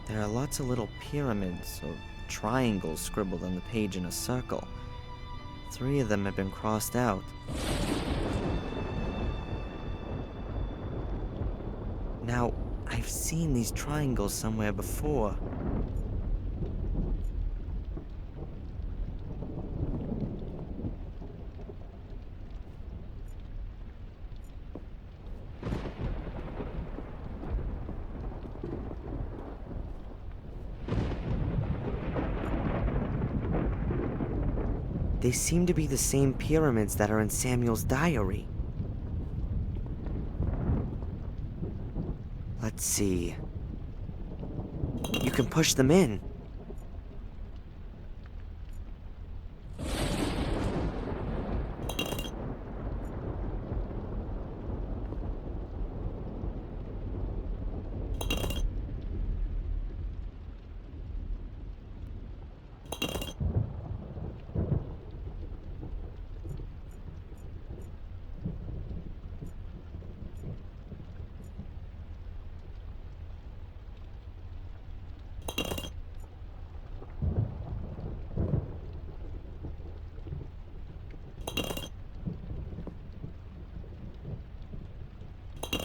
There are lots of little pyramids or triangles scribbled on the page in a circle. 3 of them have been crossed out. Now, I've seen these triangles somewhere before. They seem to be the same pyramids that are in Samuel's diary. Let's see. You can push them in.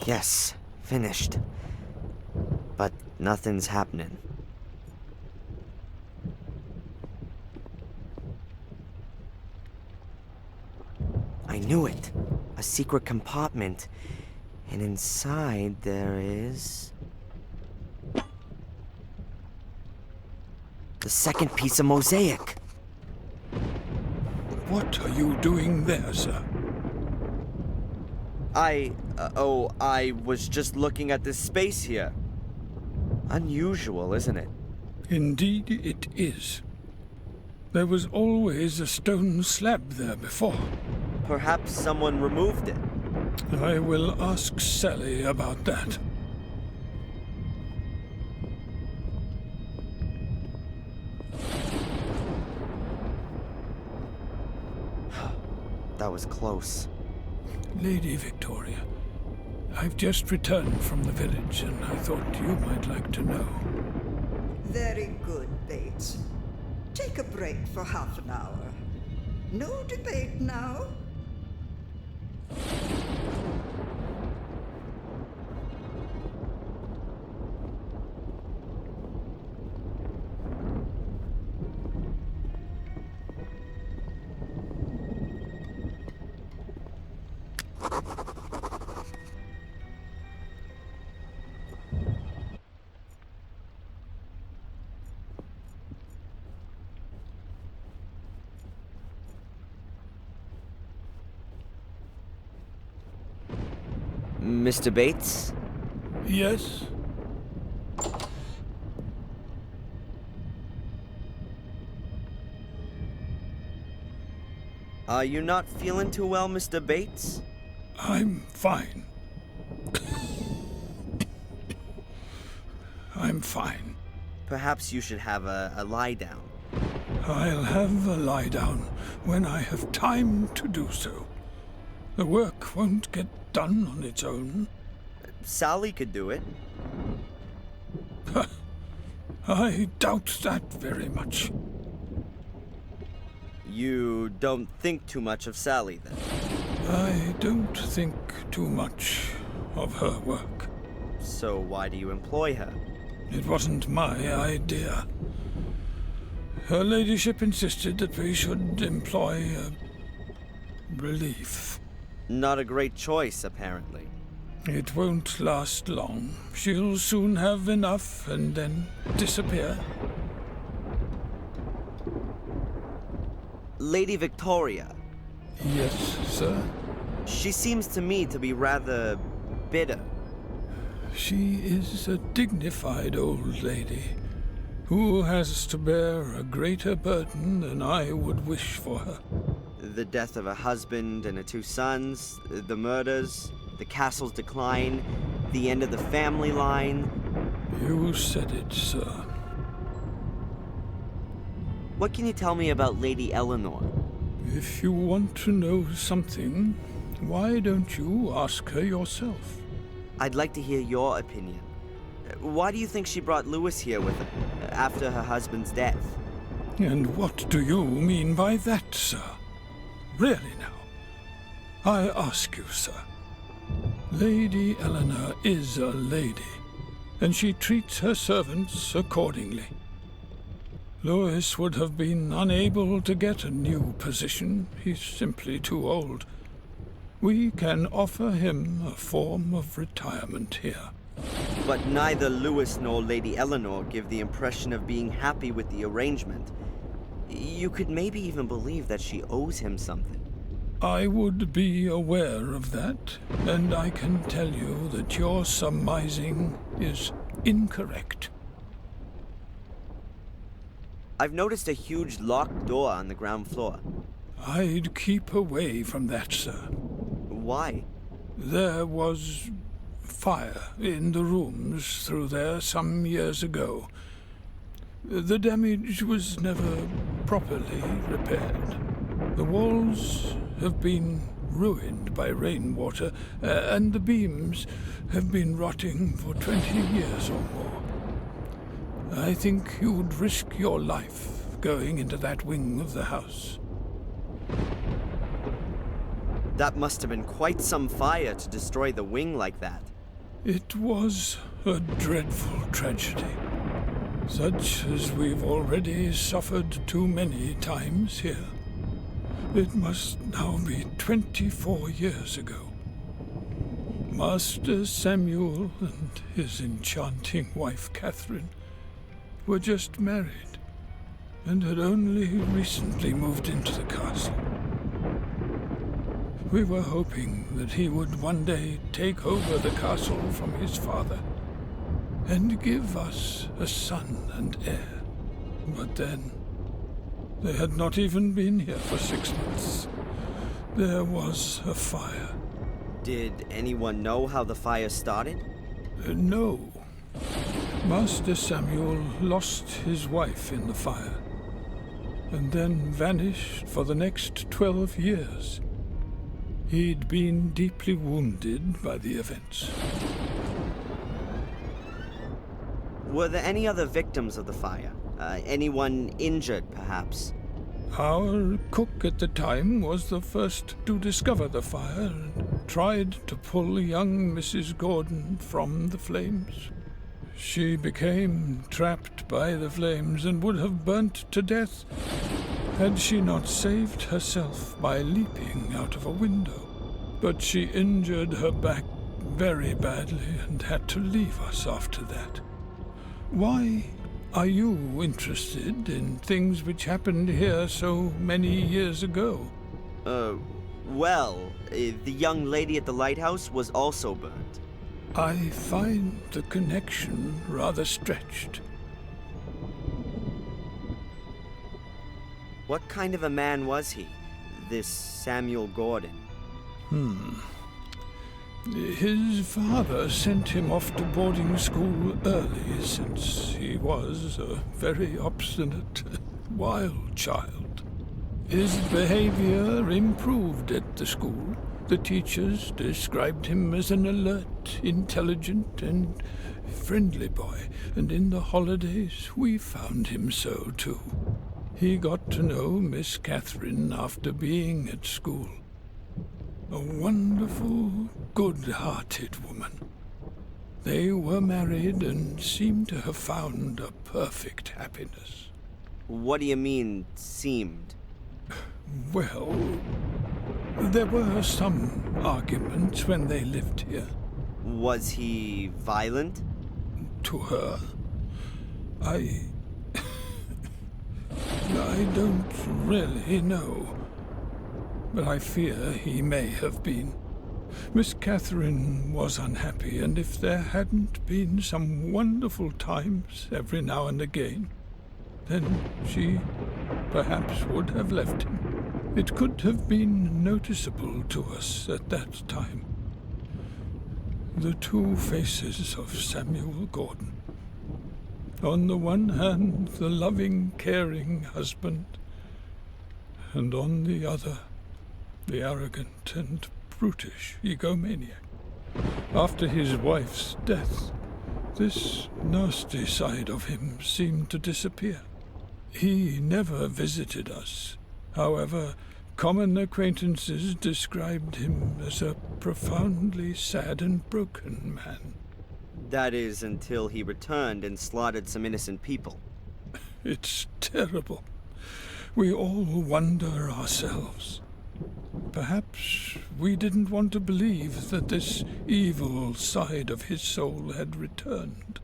Yes, finished. But nothing's happening. I knew it! A secret compartment. And inside there is... the second piece of mosaic! What are you doing there, sir? I was just looking at this space here. Unusual, isn't it? Indeed it is. There was always a stone slab there before. Perhaps someone removed it. I will ask Sally about that. That was close. Lady Victoria, I've just returned from the village, and I thought you might like to know. Very good, Bates. Take a break for half an hour. No debate now. Mr. Bates? Yes? Are you not feeling too well, Mr. Bates? I'm fine. I'm fine. Perhaps you should have a lie down. I'll have a lie down when I have time to do so. The work won't get done on its own. Sally could do it. I doubt that very much. You don't think too much of Sally, then? I don't think too much of her work. So why do you employ her? It wasn't my idea. Her ladyship insisted that we should employ a relief. Not a great choice, apparently. It won't last long. She'll soon have enough and then disappear. Lady Victoria. Yes, sir? She seems to me to be rather bitter. She is a dignified old lady who has to bear a greater burden than I would wish for her. The death of her husband and her 2 sons, the murders, the castle's decline, the end of the family line. You said it, sir. What can you tell me about Lady Eleanor? If you want to know something, why don't you ask her yourself? I'd like to hear your opinion. Why do you think she brought Lewis here with her, after her husband's death? And what do you mean by that, sir? Really now, I ask you, sir. Lady Eleanor is a lady, and she treats her servants accordingly. Lewis would have been unable to get a new position. He's simply too old. We can offer him a form of retirement here. But neither Lewis nor Lady Eleanor give the impression of being happy with the arrangement. You could maybe even believe that she owes him something. I would be aware of that, and I can tell you that your surmising is incorrect. I've noticed a huge locked door on the ground floor. I'd keep away from that, sir. Why? There was fire in the rooms through there some years ago. The damage was never properly repaired. The walls have been ruined by rainwater, and the beams have been rotting for 20 years or more. I think you'd risk your life going into that wing of the house. That must have been quite some fire to destroy the wing like that. It was a dreadful tragedy, such as we've already suffered too many times here. It must now be 24 years ago. Master Samuel and his enchanting wife Catherine were just married and had only recently moved into the castle. We were hoping that he would one day take over the castle from his father and give us a son and heir. But then, they had not even been here for 6 months. There was a fire. Did anyone know how the fire started? No. Master Samuel lost his wife in the fire, and then vanished for the next 12 years. He'd been deeply wounded by the events. Were there any other victims of the fire? Anyone injured, perhaps? Our cook at the time was the first to discover the fire and tried to pull young Mrs. Gordon from the flames. She became trapped by the flames and would have burnt to death had she not saved herself by leaping out of a window. But she injured her back very badly and had to leave us after that. Why are you interested in things which happened here so many years ago? The young lady at the lighthouse was also burnt. I find the connection rather stretched. What kind of a man was he, this Samuel Gordon? His father sent him off to boarding school early, since he was a very obstinate, wild child. His behavior improved at the school. The teachers described him as an alert, intelligent, and friendly boy, and in the holidays we found him so too. He got to know Miss Catherine after being at school. A wonderful, good-hearted woman. They were married and seemed to have found a perfect happiness. What do you mean, seemed? Well, there were some arguments when they lived here. Was he violent? To her? I don't really know. But I fear he may have been. Miss Catherine was unhappy, and if there hadn't been some wonderful times every now and again, then she perhaps would have left him. It could have been noticeable to us at that time. The two faces of Samuel Gordon. On the one hand, the loving, caring husband, and on the other, the arrogant and brutish egomaniac. After his wife's death, this nasty side of him seemed to disappear. He never visited us. However, common acquaintances described him as a profoundly sad and broken man. That is, until he returned and slaughtered some innocent people. It's terrible. We all wonder ourselves. Perhaps we didn't want to believe that this evil side of his soul had returned.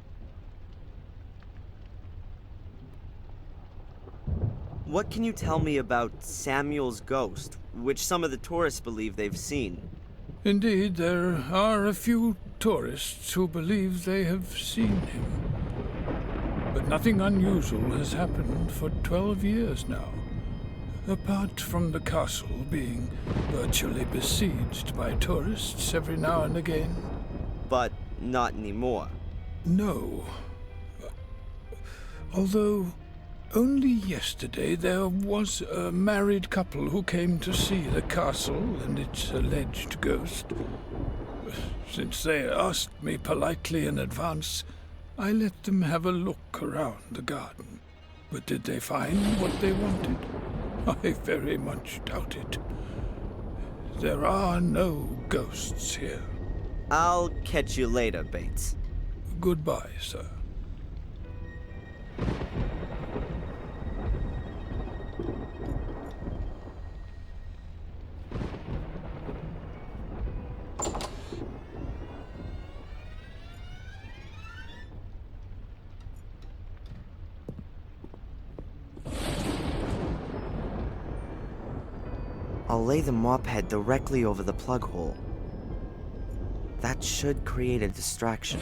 What can you tell me about Samuel's ghost, which some of the tourists believe they've seen? Indeed, there are a few tourists who believe they have seen him. But nothing unusual has happened for 12 years now. Apart from the castle being virtually besieged by tourists every now and again. But not anymore. No. Although, only yesterday there was a married couple who came to see the castle and its alleged ghost. Since they asked me politely in advance, I let them have a look around the garden. But did they find what they wanted? I very much doubt it. There are no ghosts here. I'll catch you later, Bates. Goodbye, sir. I'll lay the mop head directly over the plug hole. That should create a distraction.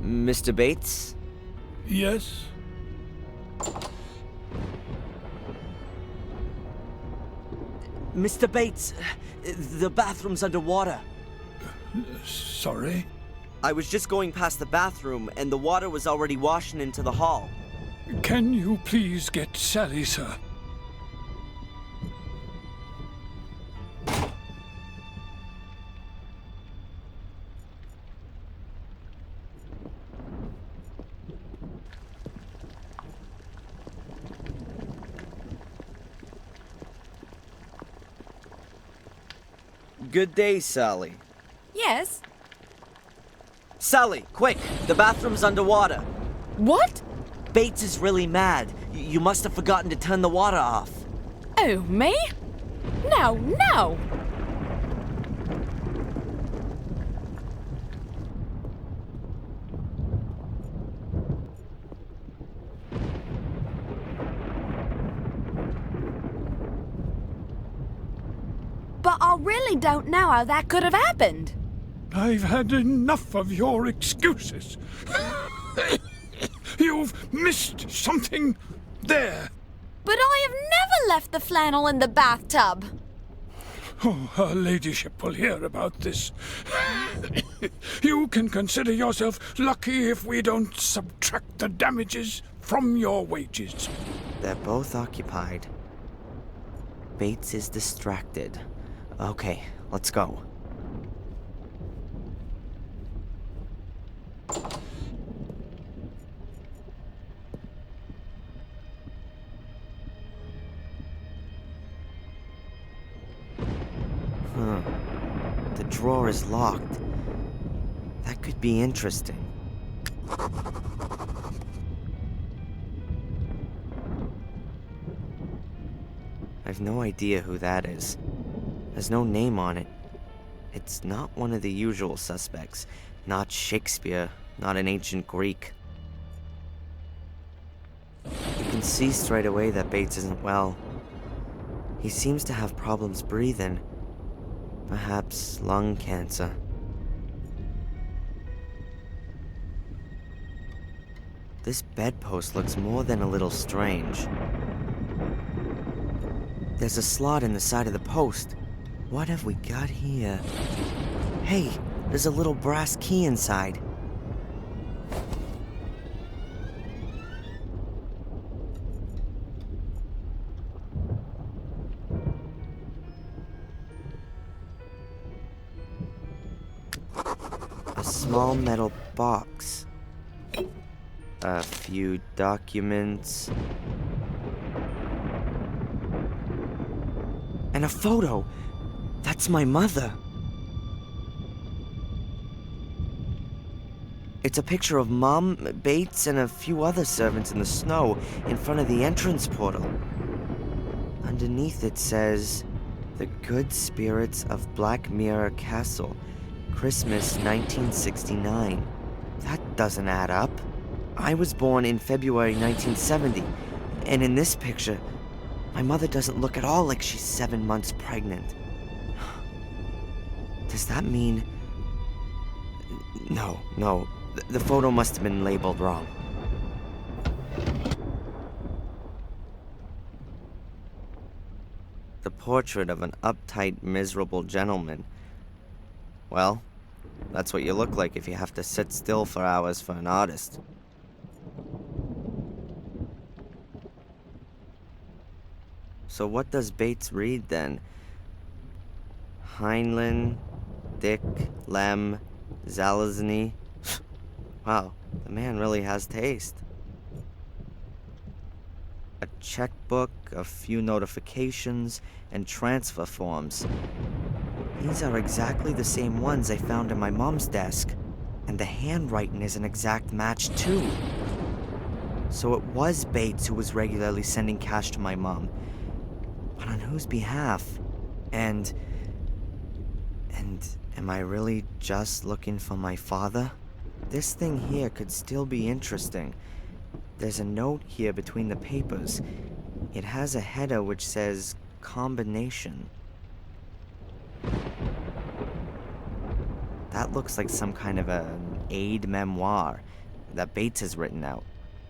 Mr. Bates? Yes? Mr. Bates, the bathroom's underwater. Sorry? I was just going past the bathroom, and the water was already washing into the hall. Can you please get Sally, sir? Good day, Sally. Yes? Sally, quick! The bathroom's underwater. What? Bates is really mad. You must have forgotten to turn the water off. Oh, me? No, no! But I really don't know how that could have happened. I've had enough of your excuses. You've missed something there. But I have never left the flannel in the bathtub. Oh, her ladyship will hear about this. You can consider yourself lucky if we don't subtract the damages from your wages. They're both occupied. Bates is distracted. Okay, let's go. The drawer is locked. That could be interesting. I've no idea who that is. There's no name on it. It's not one of the usual suspects. Not Shakespeare, not an ancient Greek. You can see straight away that Bates isn't well. He seems to have problems breathing. Perhaps lung cancer. This bedpost looks more than a little strange. There's a slot in the side of the post. What have we got here? Hey, there's a little brass key inside. A small metal box. A few documents. And a photo. That's my mother. It's a picture of Mom, Bates, and a few other servants in the snow in front of the entrance portal. Underneath it says, "The Good Spirits of Black Mirror Castle, Christmas 1969. That doesn't add up. I was born in February 1970, and in this picture, my mother doesn't look at all like she's 7 months pregnant. Does that mean... No. The photo must have been labeled wrong. The portrait of an uptight, miserable gentleman. Well, that's what you look like if you have to sit still for hours for an artist. So what does Bates read then? Heinlein, Dick, Lem, Zalazny. Wow, the man really has taste. A checkbook, a few notifications, and transfer forms. These are exactly the same ones I found in my mom's desk. And the handwriting is an exact match too. So it was Bates who was regularly sending cash to my mom. But on whose behalf? And am I really just looking for my father? This thing here could still be interesting. There's a note here between the papers. It has a header which says combination. That looks like some kind of an aid memoir that Bates has written out.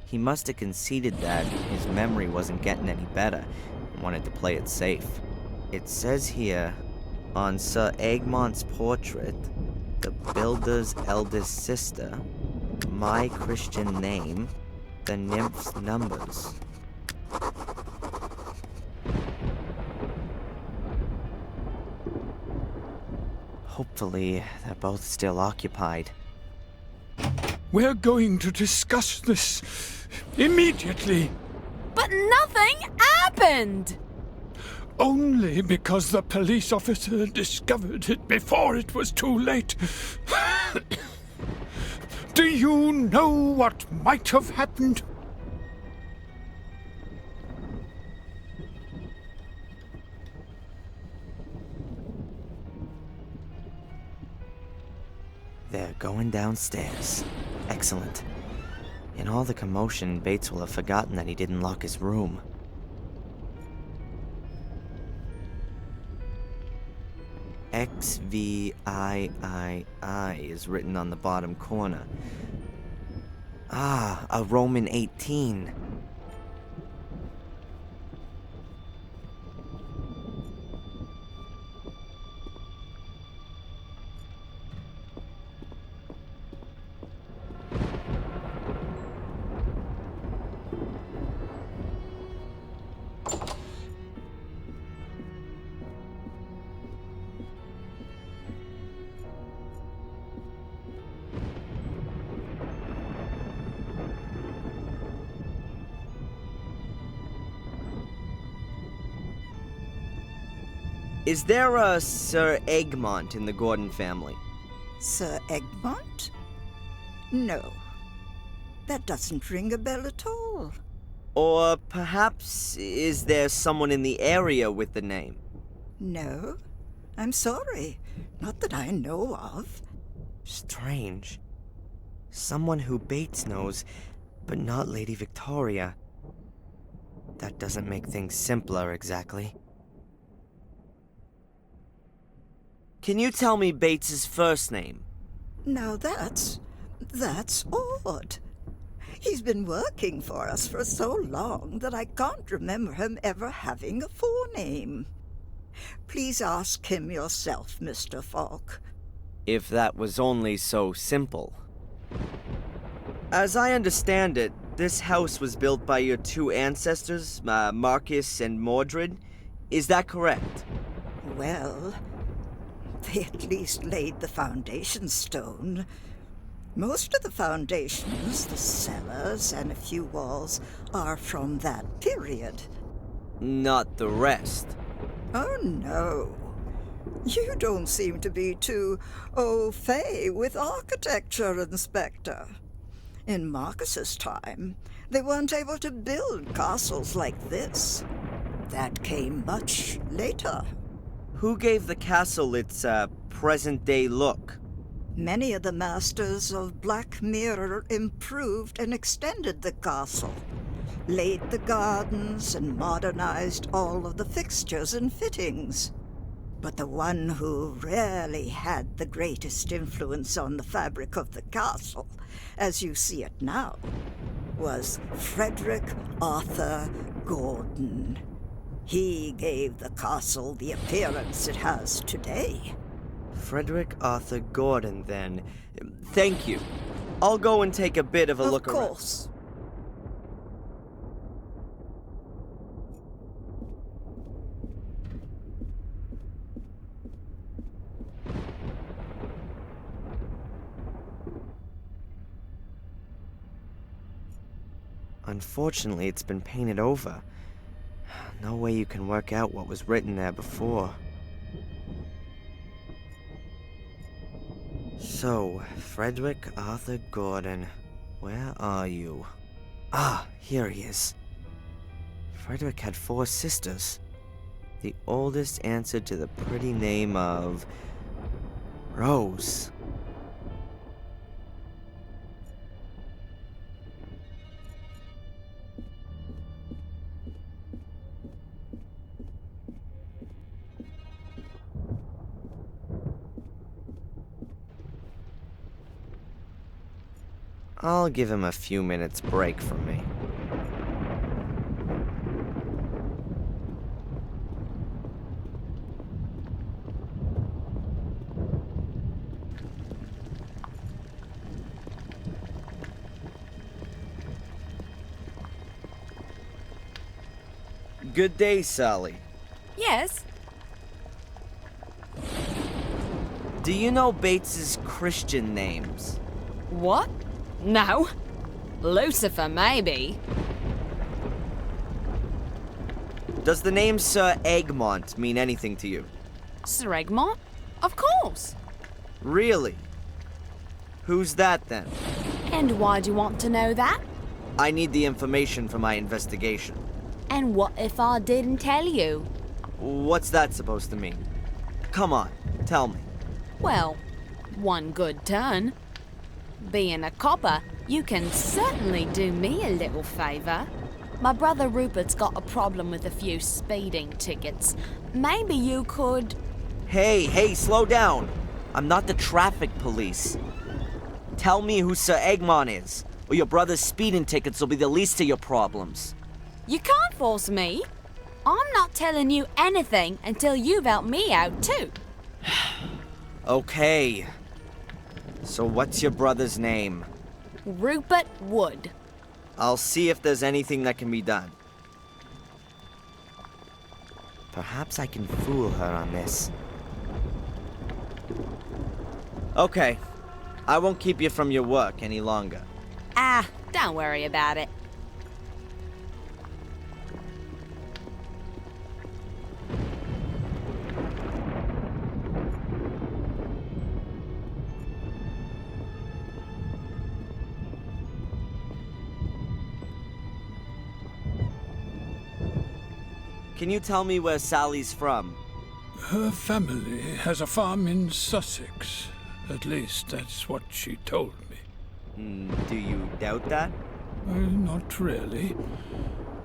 He must have conceded that his memory wasn't getting any better and wanted to play it safe. It says here, on Sir Egmont's portrait, the builder's eldest sister, my Christian name, the nymph's numbers. Hopefully, they're both still occupied. We're going to discuss this immediately. But nothing happened! Only because the police officer discovered it before it was too late. Do you know what might have happened? They're going downstairs. Excellent. In all the commotion, Bates will have forgotten that he didn't lock his room. XVIII is written on the bottom corner. Ah, a Roman 18. Is there a Sir Egmont in the Gordon family? Sir Egmont? No. That doesn't ring a bell at all. Or perhaps is there someone in the area with the name? No. I'm sorry. Not that I know of. Strange. Someone who Bates knows, but not Lady Victoria. That doesn't make things simpler, exactly. Can you tell me Bates's first name? Now that's odd. He's been working for us for so long that I can't remember him ever having a forename. Please ask him yourself, Mr. Falk. If that was only so simple. As I understand it, this house was built by your two ancestors, Marcus and Mordred. Is that correct? Well, they at least laid the foundation stone. Most of the foundations, the cellars, and a few walls are from that period. Not the rest. Oh, no. You don't seem to be too au fait with architecture, Inspector. In Marcus's time, they weren't able to build castles like this. That came much later. Who gave the castle its present-day look? Many of the masters of Black Mirror improved and extended the castle, laid the gardens, and modernized all of the fixtures and fittings. But the one who really had the greatest influence on the fabric of the castle, as you see it now, was Frederick Arthur Gordon. He gave the castle the appearance it has today. Frederick Arthur Gordon, then. Thank you. I'll go and take a bit of a look around. Of course. Unfortunately, it's been painted over. No way you can work out what was written there before. So, Frederick Arthur Gordon, where are you? Ah, here he is. Frederick had 4 sisters. The oldest answered to the pretty name of Rose. I'll give him a few minutes break from me. Good day, Sally. Yes? Do you know Bates's Christian names? What? No. Lucifer, maybe. Does the name Sir Egmont mean anything to you? Sir Egmont? Of course. Really? Who's that, then? And why do you want to know that? I need the information for my investigation. And what if I didn't tell you? What's that supposed to mean? Come on, tell me. Well, one good turn. Being a copper, you can certainly do me a little favor. My brother Rupert's got a problem with a few speeding tickets. Maybe you could Hey, slow down. I'm not the traffic police. Tell me who Sir Eggman is, or your brother's speeding tickets will be the least of your problems. You can't force me. I'm not telling you anything until you've helped me out too. Okay. So what's your brother's name? Rupert Wood. I'll see if there's anything that can be done. Perhaps I can fool her on this. Okay. I won't keep you from your work any longer. Ah, don't worry about it. Can you tell me where Sally's from? Her family has a farm in Sussex. At least that's what she told me. Do you doubt that? Not really.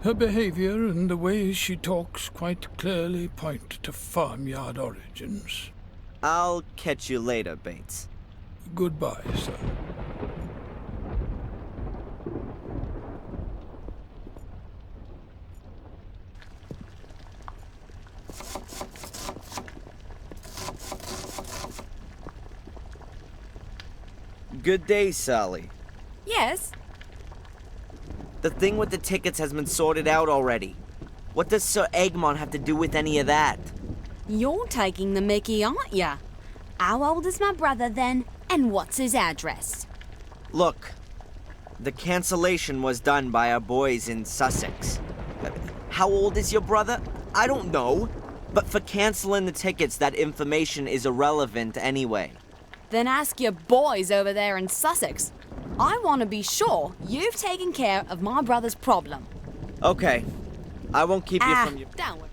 Her behavior and the way she talks quite clearly point to farmyard origins. I'll catch you later, Bates. Goodbye, sir. Good day, Sally. Yes? The thing with the tickets has been sorted out already. What does Sir Eggman have to do with any of that? You're taking the mickey, aren't ya? How old is my brother then, and what's his address? Look, the cancellation was done by our boys in Sussex. How old is your brother? I don't know. But for canceling the tickets, that information is irrelevant anyway. Then ask your boys over there in Sussex. I want to be sure you've taken care of my brother's problem. Okay. I won't keep you from your... Downward.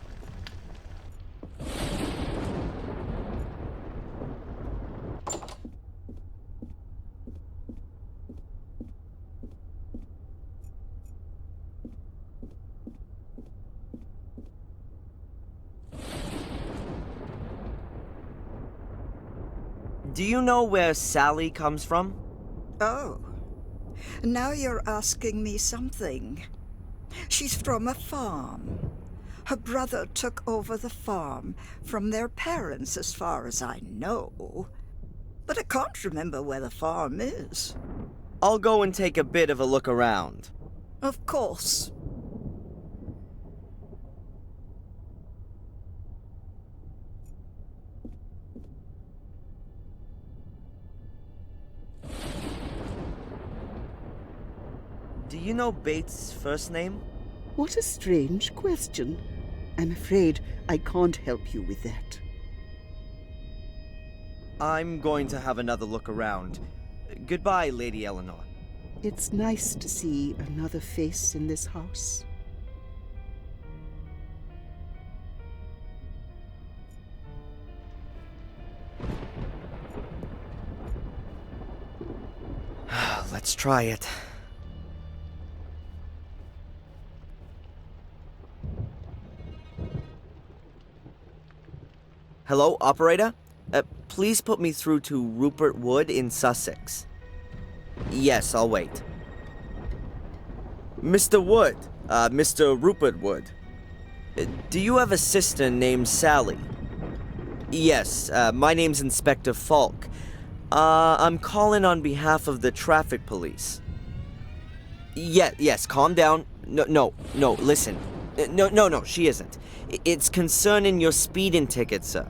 Do you know where Sally comes from? Oh, now you're asking me something. She's from a farm. Her brother took over the farm from their parents, as far as I know. But I can't remember where the farm is. I'll go and take a bit of a look around. Of course. Do you know Bates' first name? What a strange question. I'm afraid I can't help you with that. I'm going to have another look around. Goodbye, Lady Eleanor. It's nice to see another face in this house. Let's try it. Hello, operator? Please put me through to Rupert Wood in Sussex. Yes, I'll wait. Mr. Wood, Mr. Rupert Wood. Do you have a sister named Sally? Yes, my name's Inspector Falk. I'm calling on behalf of the traffic police. Yes, calm down. No, listen. No, she isn't. It's concerning your speeding ticket, sir.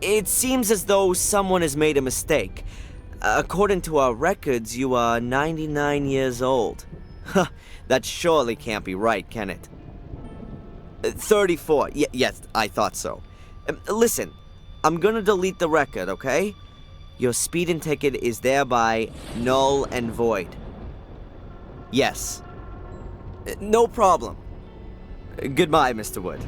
It seems as though someone has made a mistake. According to our records, you are 99 years old. That surely can't be right, can it? 34. Yes, I thought so. Listen, I'm gonna delete the record, okay? Your speeding ticket is thereby null and void. Yes. No problem. Goodbye, Mr. Wood.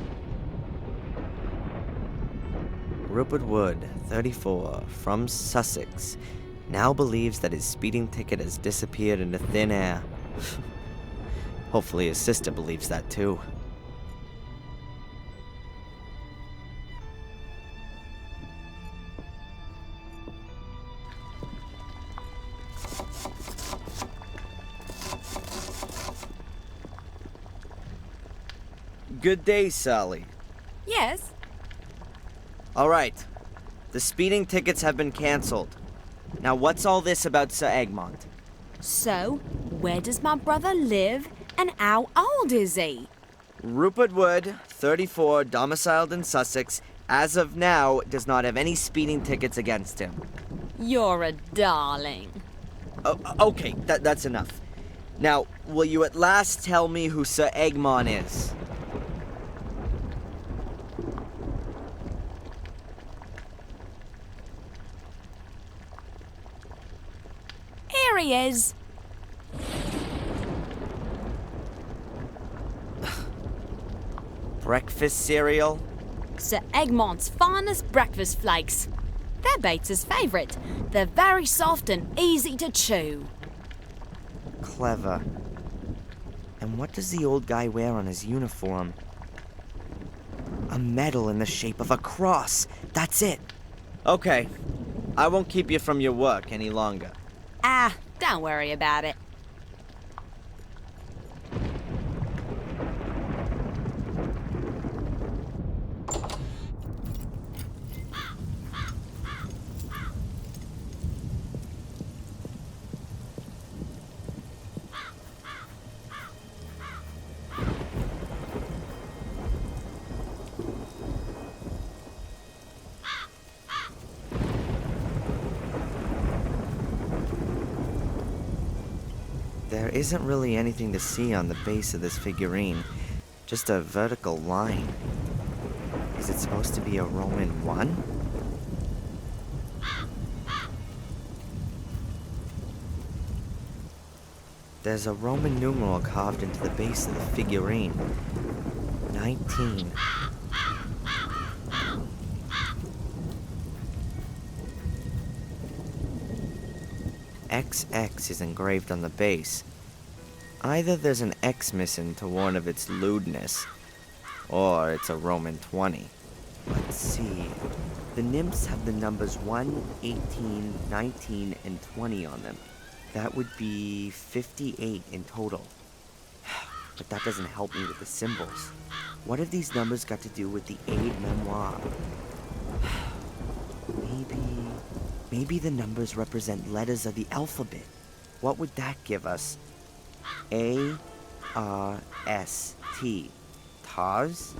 Rupert Wood, 34, from Sussex, now believes that his speeding ticket has disappeared into thin air. Hopefully his sister believes that too. Good day, Sally. Yes? All right. The speeding tickets have been cancelled. Now, what's all this about Sir Egmont? So, where does my brother live and how old is he? Rupert Wood, 34, domiciled in Sussex, as of now, does not have any speeding tickets against him. You're a darling. Oh, okay, that's enough. Now, will you at last tell me who Sir Egmont is? Here he is. Breakfast cereal? Sir Egmont's finest breakfast flakes. They're Bates's favourite. They're very soft and easy to chew. Clever. And what does the old guy wear on his uniform? A medal in the shape of a cross. That's it. Okay. I won't keep you from your work any longer. Ah, don't worry about it. There isn't really anything to see on the base of this figurine. Just a vertical line. Is it supposed to be a Roman 1? There's a Roman numeral carved into the base of the figurine. 19. XX is engraved on the base. Either there's an X missing to warn of its lewdness, or it's a Roman 20. Let's see. The nymphs have the numbers 1, 18, 19, and 20 on them. That would be 58 in total. But that doesn't help me with the symbols. What have these numbers got to do with the aid memoir? Maybe the numbers represent letters of the alphabet. What would that give us? A, R, S, T. Tars?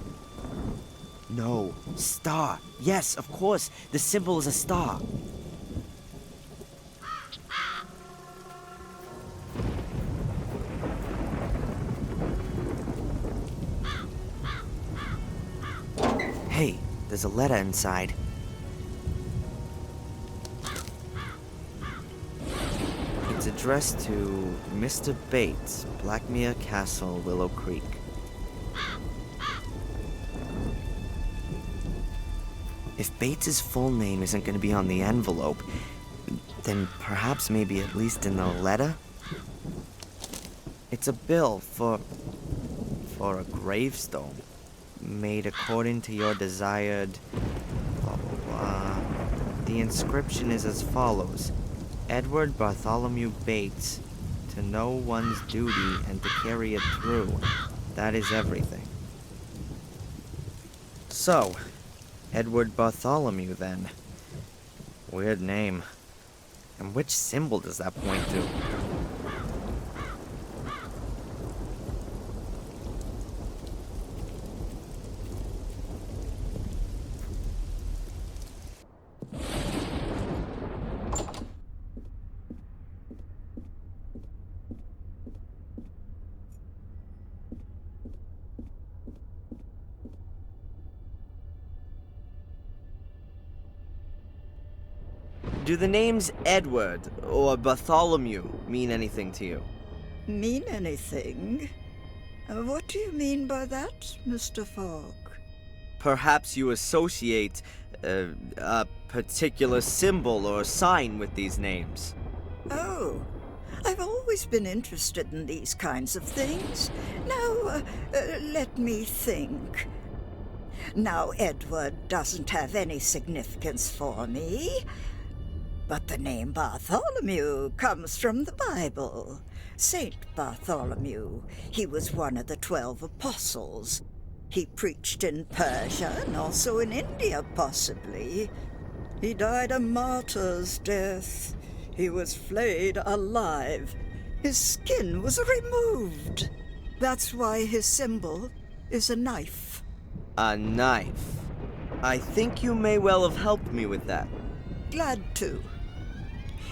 No, star. Yes, of course. The symbol is a star. Hey, there's a letter inside. It's addressed to Mr. Bates, Blackmere Castle, Willow Creek. If Bates's full name isn't going to be on the envelope, then perhaps maybe at least in the letter? It's a bill for a gravestone, made according to your desired blah blah blah. The inscription is as follows: Edward Bartholomew Bates, to know one's duty and to carry it through. That is everything. So, Edward Bartholomew then. Weird name. And which symbol does that point to? Do the names Edward or Bartholomew mean anything to you? Mean anything? What do you mean by that, Mr. Fogg? Perhaps you associate a particular symbol or sign with these names. Oh, I've always been interested in these kinds of things. Now, let me think. Now, Edward doesn't have any significance for me. But the name Bartholomew comes from the Bible. Saint Bartholomew. He was one of the 12 apostles. He preached in Persia and also in India, possibly. He died a martyr's death. He was flayed alive. His skin was removed. That's why his symbol is a knife. A knife. I think you may well have helped me with that. Glad to.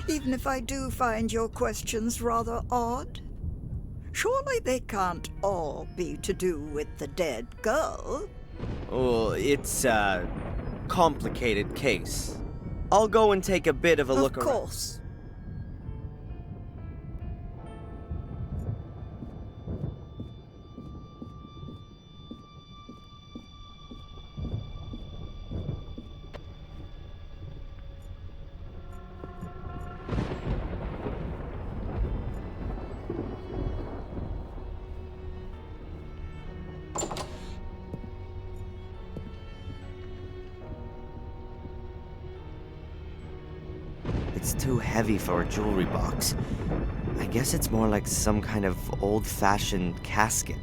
Even if I do find your questions rather odd. Surely they can't all be to do with the dead girl. Oh, it's a complicated case. I'll go and take a bit of a look around. Of course. It's too heavy for a jewelry box. I guess it's more like some kind of old-fashioned casket.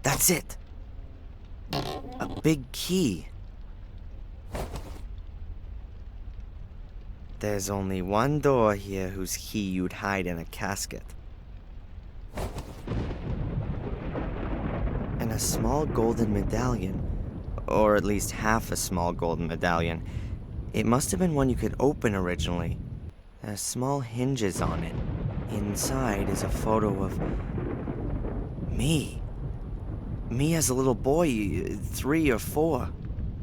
That's it. A big key. There's only one door here whose key you'd hide in a casket. And a small golden medallion. Or at least half a small golden medallion. It must have been one you could open originally. There's small hinges on it. Inside is a photo of me. Me as a little boy, 3 or 4.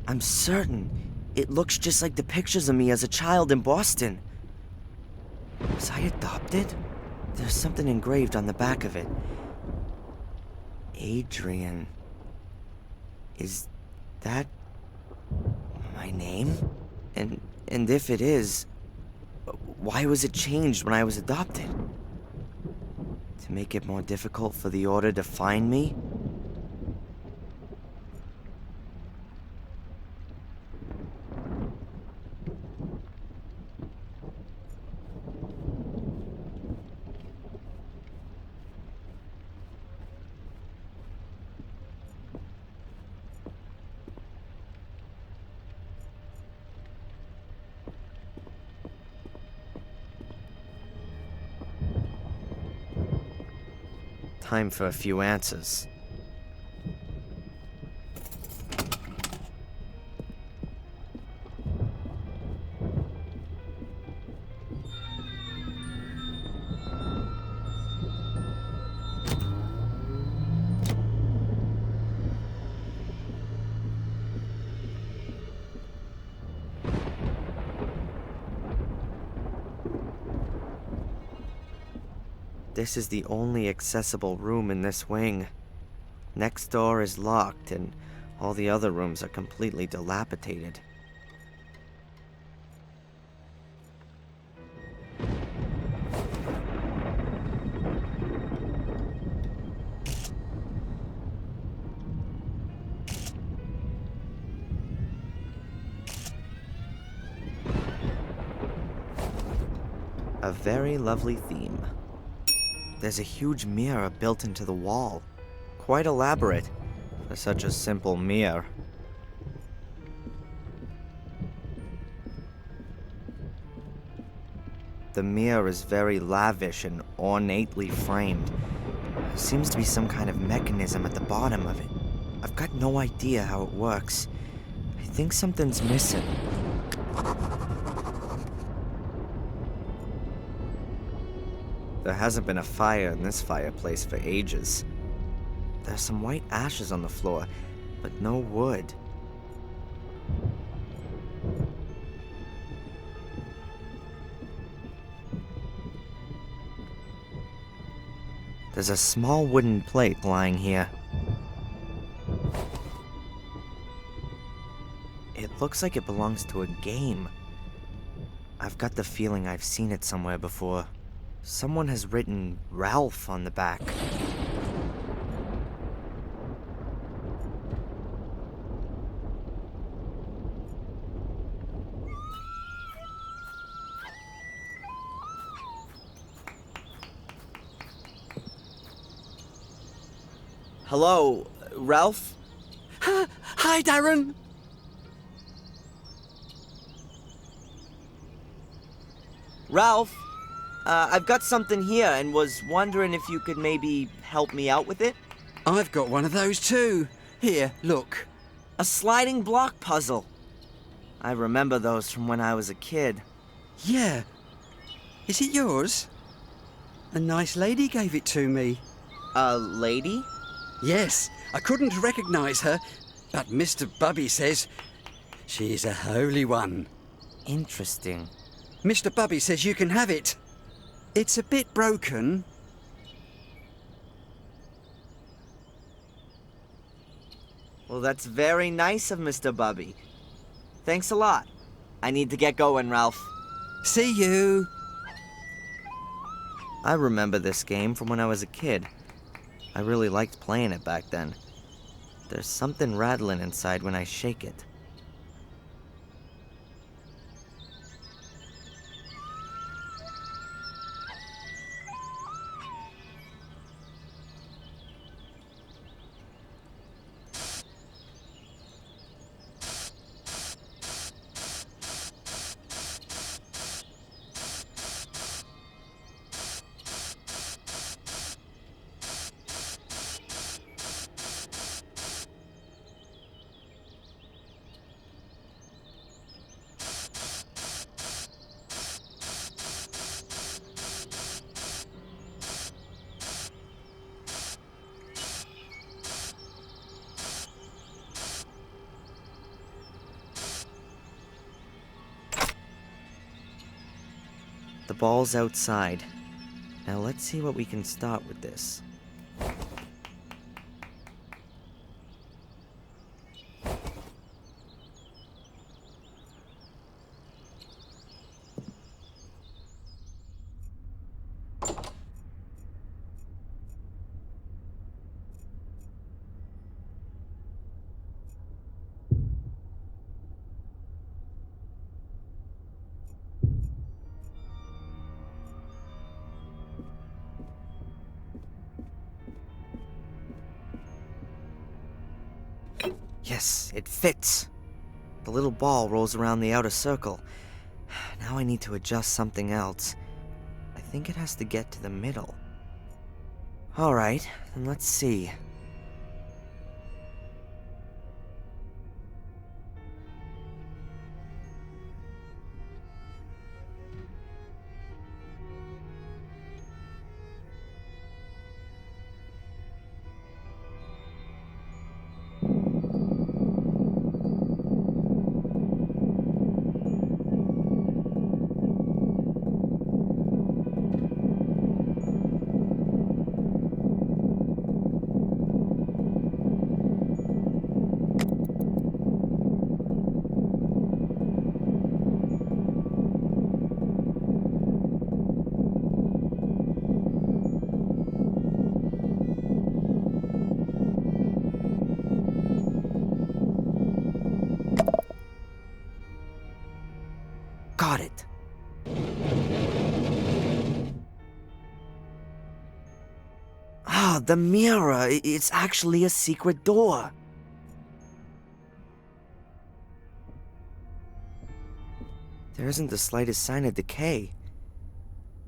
I'm certain it looks just like the pictures of me as a child in Boston. Was I adopted? There's something engraved on the back of it. Adrian. Is that my name? And if it is, why was it changed when I was adopted? To make it more difficult for the Order to find me? Time for a few answers. This is the only accessible room in this wing. Next door is locked, and all the other rooms are completely dilapidated. A very lovely theme. There's a huge mirror built into the wall. Quite elaborate for such a simple mirror. The mirror is very lavish and ornately framed. There seems to be some kind of mechanism at the bottom of it. I've got no idea how it works. I think something's missing. There hasn't been a fire in this fireplace for ages. There's some white ashes on the floor, but no wood. There's a small wooden plate lying here. It looks like it belongs to a game. I've got the feeling I've seen it somewhere before. Someone has written Ralph on the back. Hello, Ralph? Hi, Darren. Ralph, I've got something here and was wondering if you could maybe help me out with it? I've got one of those too. Here, look. A sliding block puzzle. I remember those from when I was a kid. Yeah. Is it yours? A nice lady gave it to me. A lady? Yes, I couldn't recognize her, but Mr. Bubby says she's a holy one. Interesting. Mr. Bubby says you can have it. It's a bit broken. Well, that's very nice of Mr. Bubby. Thanks a lot. I need to get going, Ralph. See you. I remember this game from when I was a kid. I really liked playing it back then. There's something rattling inside when I shake it. The ball's outside. Now let's see what we can start with this. Yes, it fits. The little ball rolls around the outer circle. Now I need to adjust something else. I think it has to get to the middle. Alright, then let's see. Got it. Ah, the mirror. It's actually a secret door. There isn't the slightest sign of decay.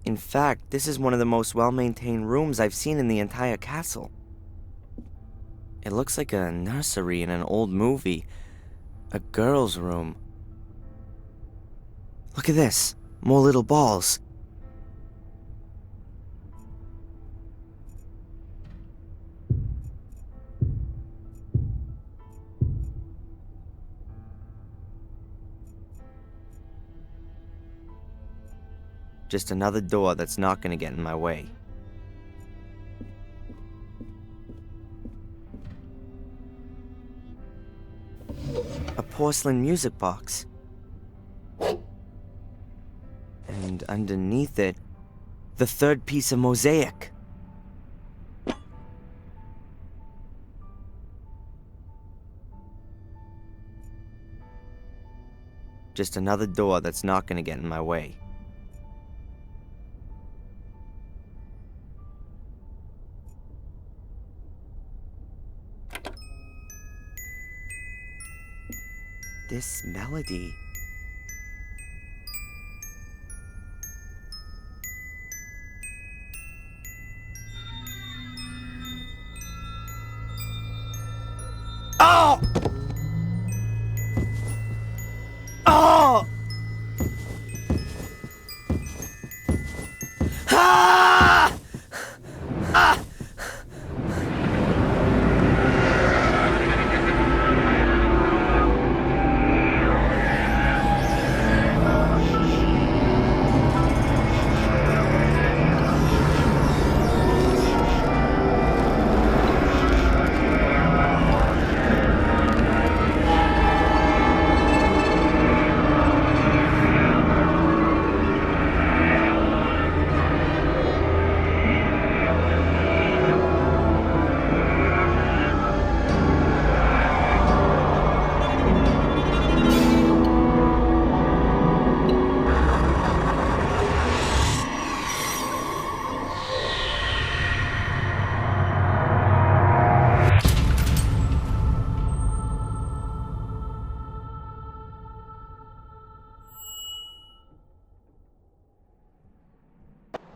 In fact, this is one of the most well-maintained rooms I've seen in the entire castle. It looks like a nursery in an old movie. A girl's room. Look at this. More little balls. Just another door that's not gonna get in my way. porcelain music box. And underneath it, the third piece of mosaic. Just another door that's not gonna get in my way. This melody. Oh! Oh! Ah! Ah!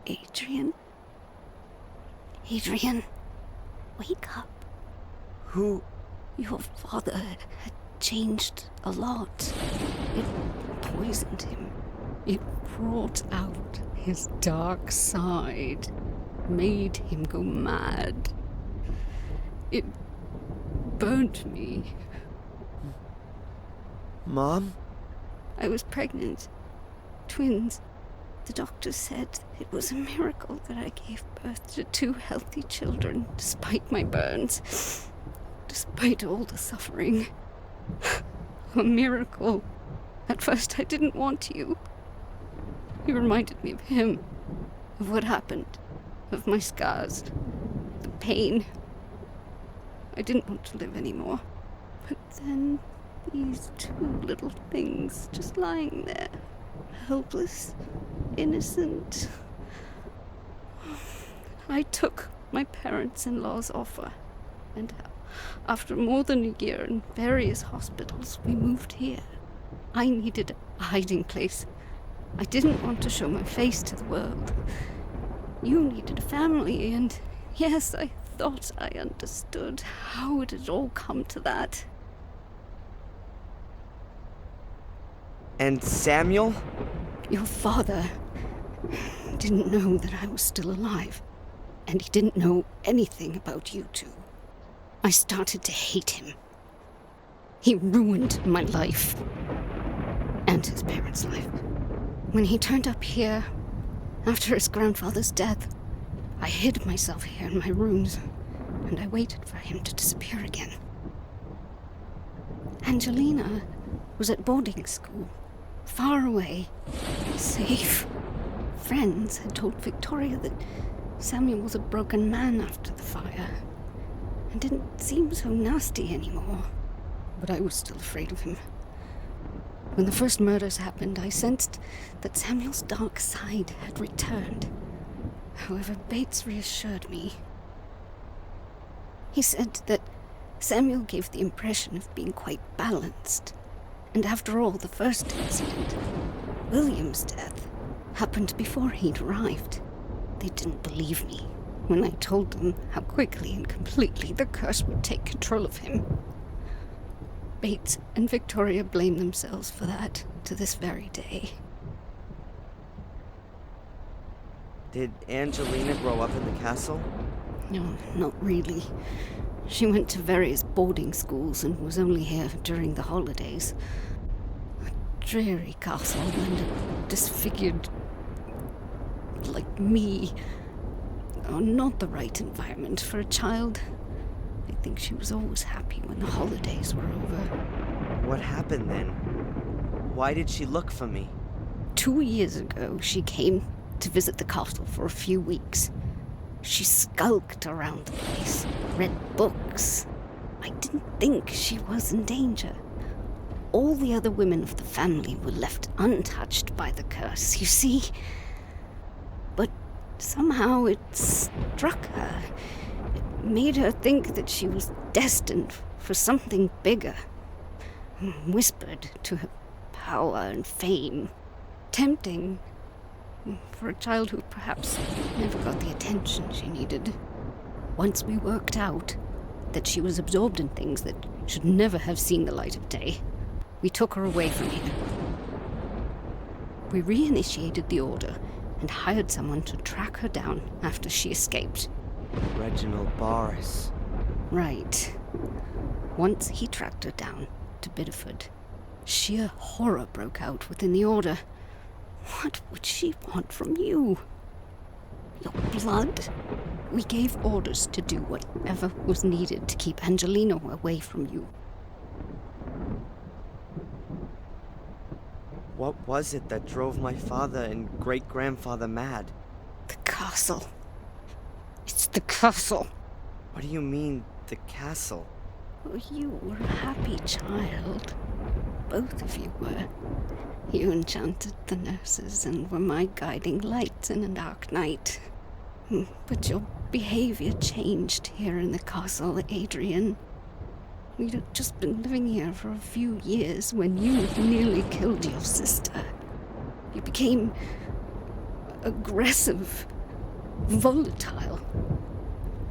Adrian? Adrian, wake up. Who? Your father had changed a lot. It poisoned him. It brought out his dark side, made him go mad. It burnt me. Mom? I was pregnant. Twins. The doctor said it was a miracle that I gave birth to 2 healthy children, despite my burns, despite all the suffering. A miracle. At first I didn't want you. You reminded me of him, of what happened, of my scars, the pain. I didn't want to live anymore. But then these 2 little things just lying there, helpless, innocent. I took my parents-in-law's offer, and after more than a year in various hospitals, we moved here. I needed a hiding place. I didn't want to show my face to the world. You needed a family, and yes, I thought I understood. How it had all come to that. And Samuel? Your father didn't know that I was still alive, and he didn't know anything about you two. I started to hate him. He ruined my life, and his parents' life. When he turned up here, after his grandfather's death, I hid myself here in my rooms, and I waited for him to disappear again. Angelina was at boarding school, far away, safe. Friends had told Victoria that Samuel was a broken man after the fire, and didn't seem so nasty anymore. But I was still afraid of him. When the first murders happened, I sensed that Samuel's dark side had returned. However, Bates reassured me. He said that Samuel gave the impression of being quite balanced. And after all, the first incident, William's death, happened before he'd arrived. They didn't believe me when I told them how quickly and completely the curse would take control of him. Bates and Victoria blame themselves for that to this very day. Did Angelina grow up in the castle? No, not really. She went to various boarding schools and was only here during the holidays. A dreary castle and a disfigured... like me. Oh, not the right environment for a child. I think she was always happy when the holidays were over. What happened then? Why did she look for me? 2 years ago, she came to visit the castle for a few weeks. She skulked around the place, read books. I didn't think she was in danger. All the other women of the family were left untouched by the curse, you see? But somehow it struck her. It made her think that she was destined for something bigger. Whispered to her power and fame. Tempting for a child who perhaps never got the attention she needed. Once we worked out that she was absorbed in things that should never have seen the light of day, we took her away from here. We reinitiated the order and hired someone to track her down after she escaped. Reginald Boris. Right. Once he tracked her down to Biddeford, sheer horror broke out within the order. What would she want from you? Your blood? We gave orders to do whatever was needed to keep Angelina away from you. What was it that drove my father and great-grandfather mad? The castle. It's the castle. What do you mean, the castle? Oh, you were a happy child. Both of you were. You enchanted the nurses and were my guiding light in a dark night. But your behavior changed here in the castle, Adrian. We'd have just been living here for a few years when you nearly killed your sister. You became aggressive, volatile.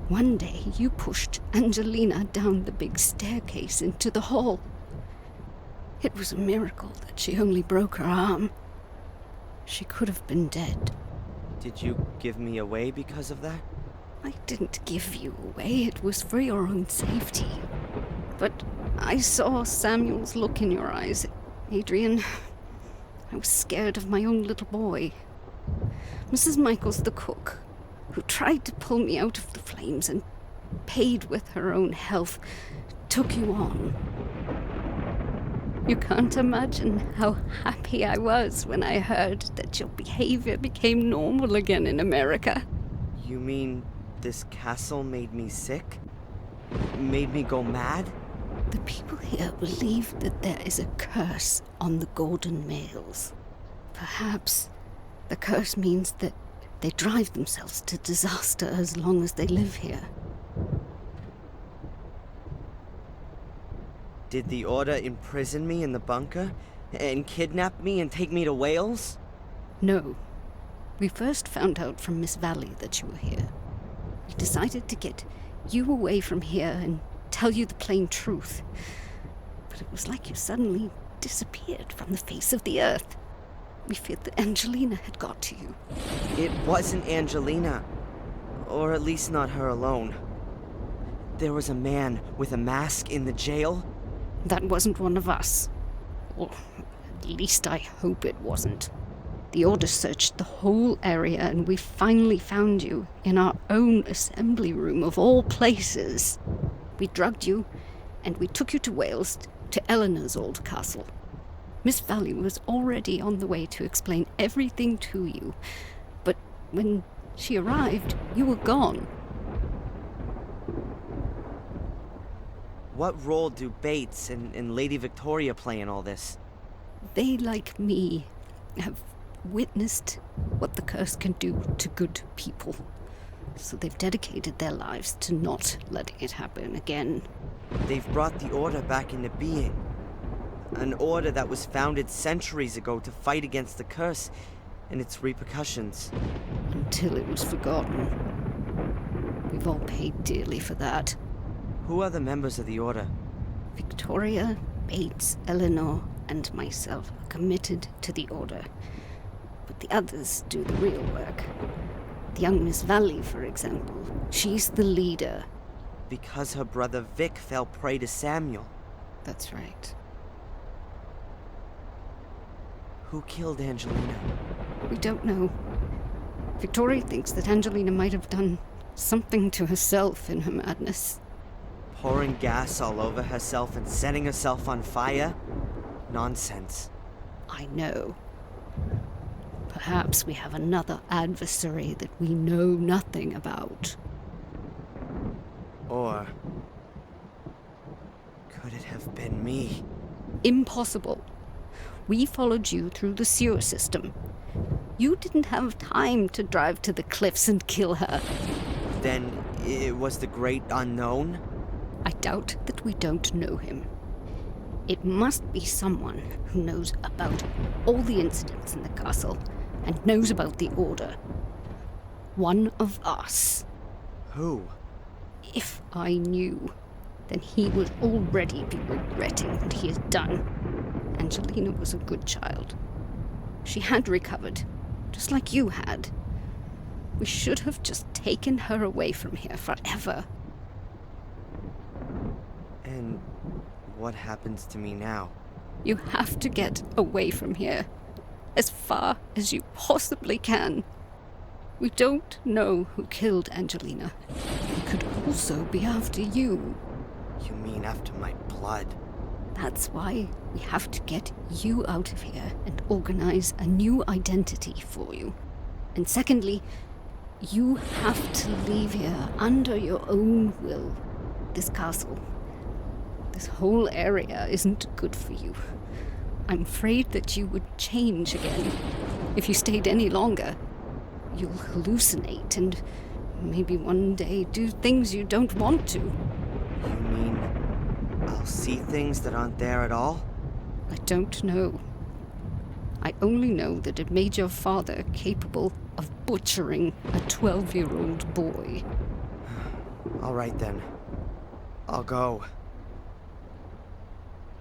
One day you pushed Angelina down the big staircase into the hall. It was a miracle that she only broke her arm. She could have been dead. Did you give me away because of that? I didn't give you away. It was for your own safety. But I saw Samuel's look in your eyes, Adrian. I was scared of my own little boy. Mrs. Michaels, the cook, who tried to pull me out of the flames and paid with her own health, took you on. You can't imagine how happy I was when I heard that your behavior became normal again in America. You mean this castle made me sick? Made me go mad? The people here believe that there is a curse on the golden males. Perhaps the curse means that they drive themselves to disaster as long as they live here. Did the Order imprison me in the bunker? And kidnap me and take me to Wales? No. We first found out from Miss Valley that you were here. We decided to get you away from here and tell you the plain truth. But it was like you suddenly disappeared from the face of the earth. We feared that Angelina had got to you. It wasn't Angelina. Or at least not her alone. There was a man with a mask in the jail. That wasn't one of us. Or at least I hope it wasn't. The Order searched the whole area and we finally found you in our own assembly room of all places. We drugged you and we took you to Wales, to Eleanor's old castle. Miss Valley was already on the way to explain everything to you. But when she arrived, you were gone. What role do Bates and Lady Victoria play in all this? They, like me, have witnessed what the curse can do to good people. So they've dedicated their lives to not letting it happen again. They've brought the Order back into being. An Order that was founded centuries ago to fight against the curse and its repercussions. Until it was forgotten. We've all paid dearly for that. Who are the members of the Order? Victoria, Bates, Eleanor, and myself are committed to the Order. But the others do the real work. The young Miss Valley, for example. She's the leader. Because her brother Vic fell prey to Samuel. That's right. Who killed Angelina? We don't know. Victoria thinks that Angelina might have done something to herself in her madness. Pouring gas all over herself and setting herself on fire? Nonsense. I know. Perhaps we have another adversary that we know nothing about. Or could it have been me? Impossible. We followed you through the sewer system. You didn't have time to drive to the cliffs and kill her. Then it was the great unknown? I doubt that we don't know him. It must be someone who knows about all the incidents in the castle and knows about the Order. One of us. Who? If I knew, then he would already be regretting what he has done. Angelina was a good child. She had recovered, just like you had. We should have just taken her away from here forever. And what happens to me now? You have to get away from here, as far as you possibly can. We don't know who killed Angelina. He could also be after you. You mean after my blood? That's why we have to get you out of here and organize a new identity for you. And secondly, you have to leave here under your own will. This castle, this whole area isn't good for you. I'm afraid that you would change again. If you stayed any longer, you'll hallucinate and maybe one day do things you don't want to. You mean I'll see things that aren't there at all? I don't know. I only know that it made your father capable of butchering a 12-year-old boy. All right then. I'll go.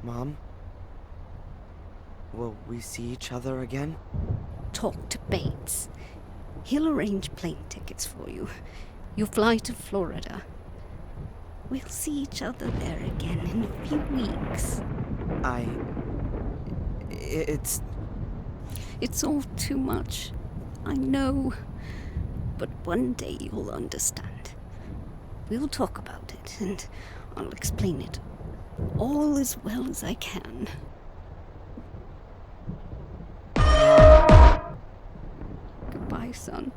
Mom? Will we see each other again? Talk to Bates. He'll arrange plane tickets for you. You fly to Florida. We'll see each other there again in a few weeks. It's all too much. I know. But one day you'll understand. We'll talk about it, and I'll explain it all as well as I can. Goodbye, son.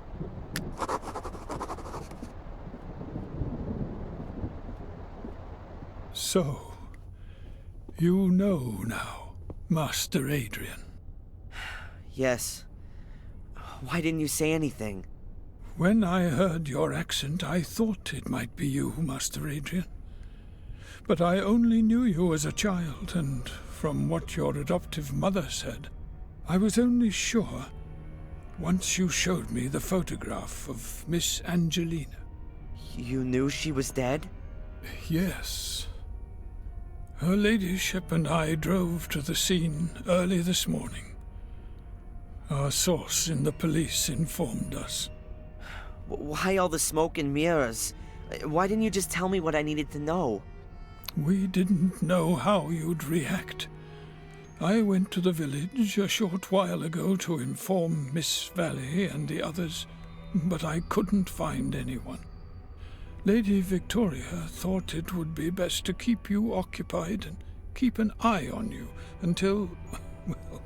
So, you know now, Master Adrian. Yes. Why didn't you say anything? When I heard your accent, I thought it might be you, Master Adrian. But I only knew you as a child, and from what your adoptive mother said, I was only sure once you showed me the photograph of Miss Angelina. You knew she was dead? Yes. Her ladyship and I drove to the scene early this morning. Our source in the police informed us. Why all the smoke and mirrors? Why didn't you just tell me what I needed to know? We didn't know how you'd react. I went to the village a short while ago to inform Miss Valley and the others, but I couldn't find anyone. Lady Victoria thought it would be best to keep you occupied and keep an eye on you until, well,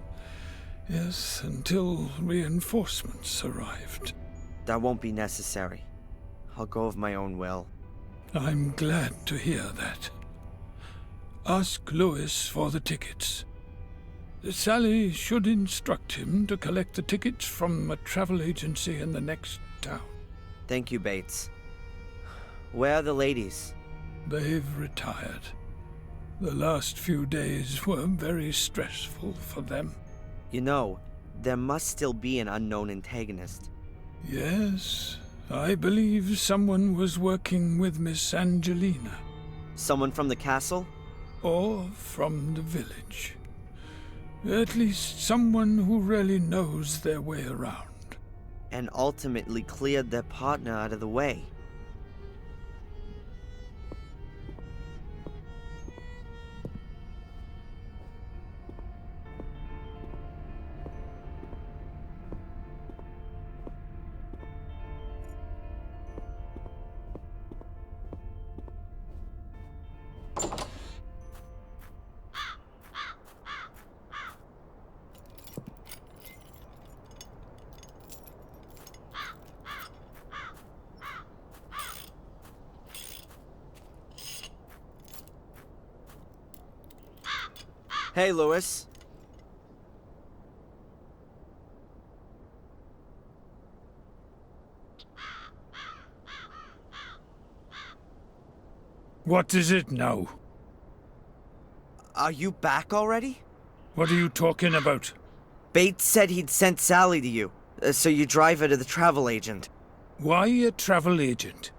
yes, until reinforcements arrived. That won't be necessary. I'll go of my own will. I'm glad to hear that. Ask Lewis for the tickets. Sally should instruct him to collect the tickets from a travel agency in the next town. Thank you, Bates. Where are the ladies? They've retired. The last few days were very stressful for them. You know, there must still be an unknown antagonist. Yes, I believe someone was working with Miss Angelina. Someone from the castle? Or from the village. At least someone who really knows their way around. And ultimately cleared their partner out of the way. Hey, Lewis. What is it now? Are you back already? What are you talking about? Bates said he'd sent Sally to you, so you drive her to the travel agent. Why a travel agent?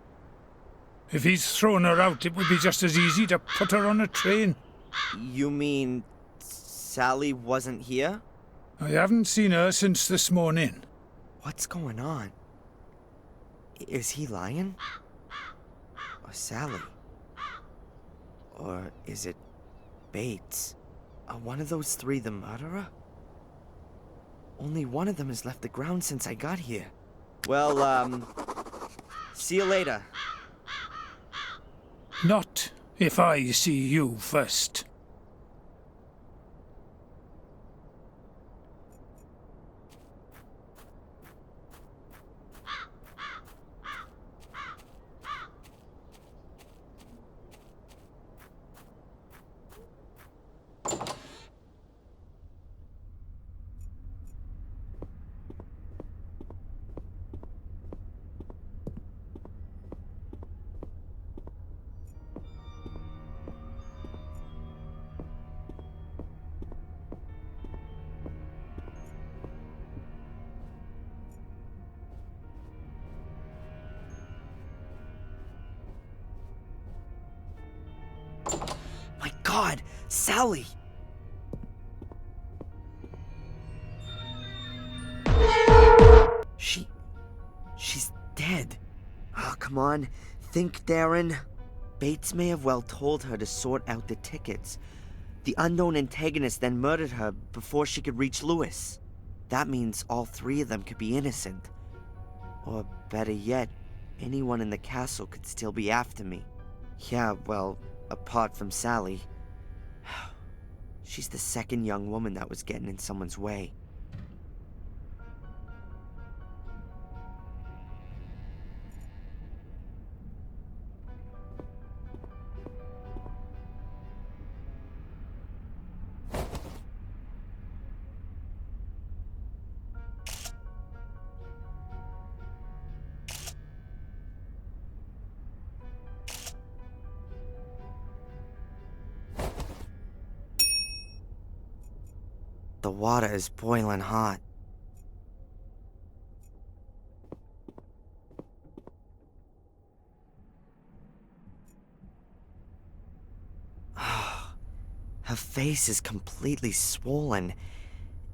If he's thrown her out, it would be just as easy to put her on a train. You mean Sally wasn't here? I haven't seen her since this morning. What's going on? Is he lying? Or Sally? Or is it Bates? Are one of those three the murderer? Only one of them has left the ground since I got here. Well, see you later. Not if I see you first. My God, Sally! She's dead. Oh, come on. Think, Darren. Bates may have well told her to sort out the tickets. The unknown antagonist then murdered her before she could reach Lewis. That means all three of them could be innocent. Or better yet, anyone in the castle could still be after me. Yeah, well, apart from Sally. She's the second young woman that was getting in someone's way. The water is boiling hot. Her face is completely swollen.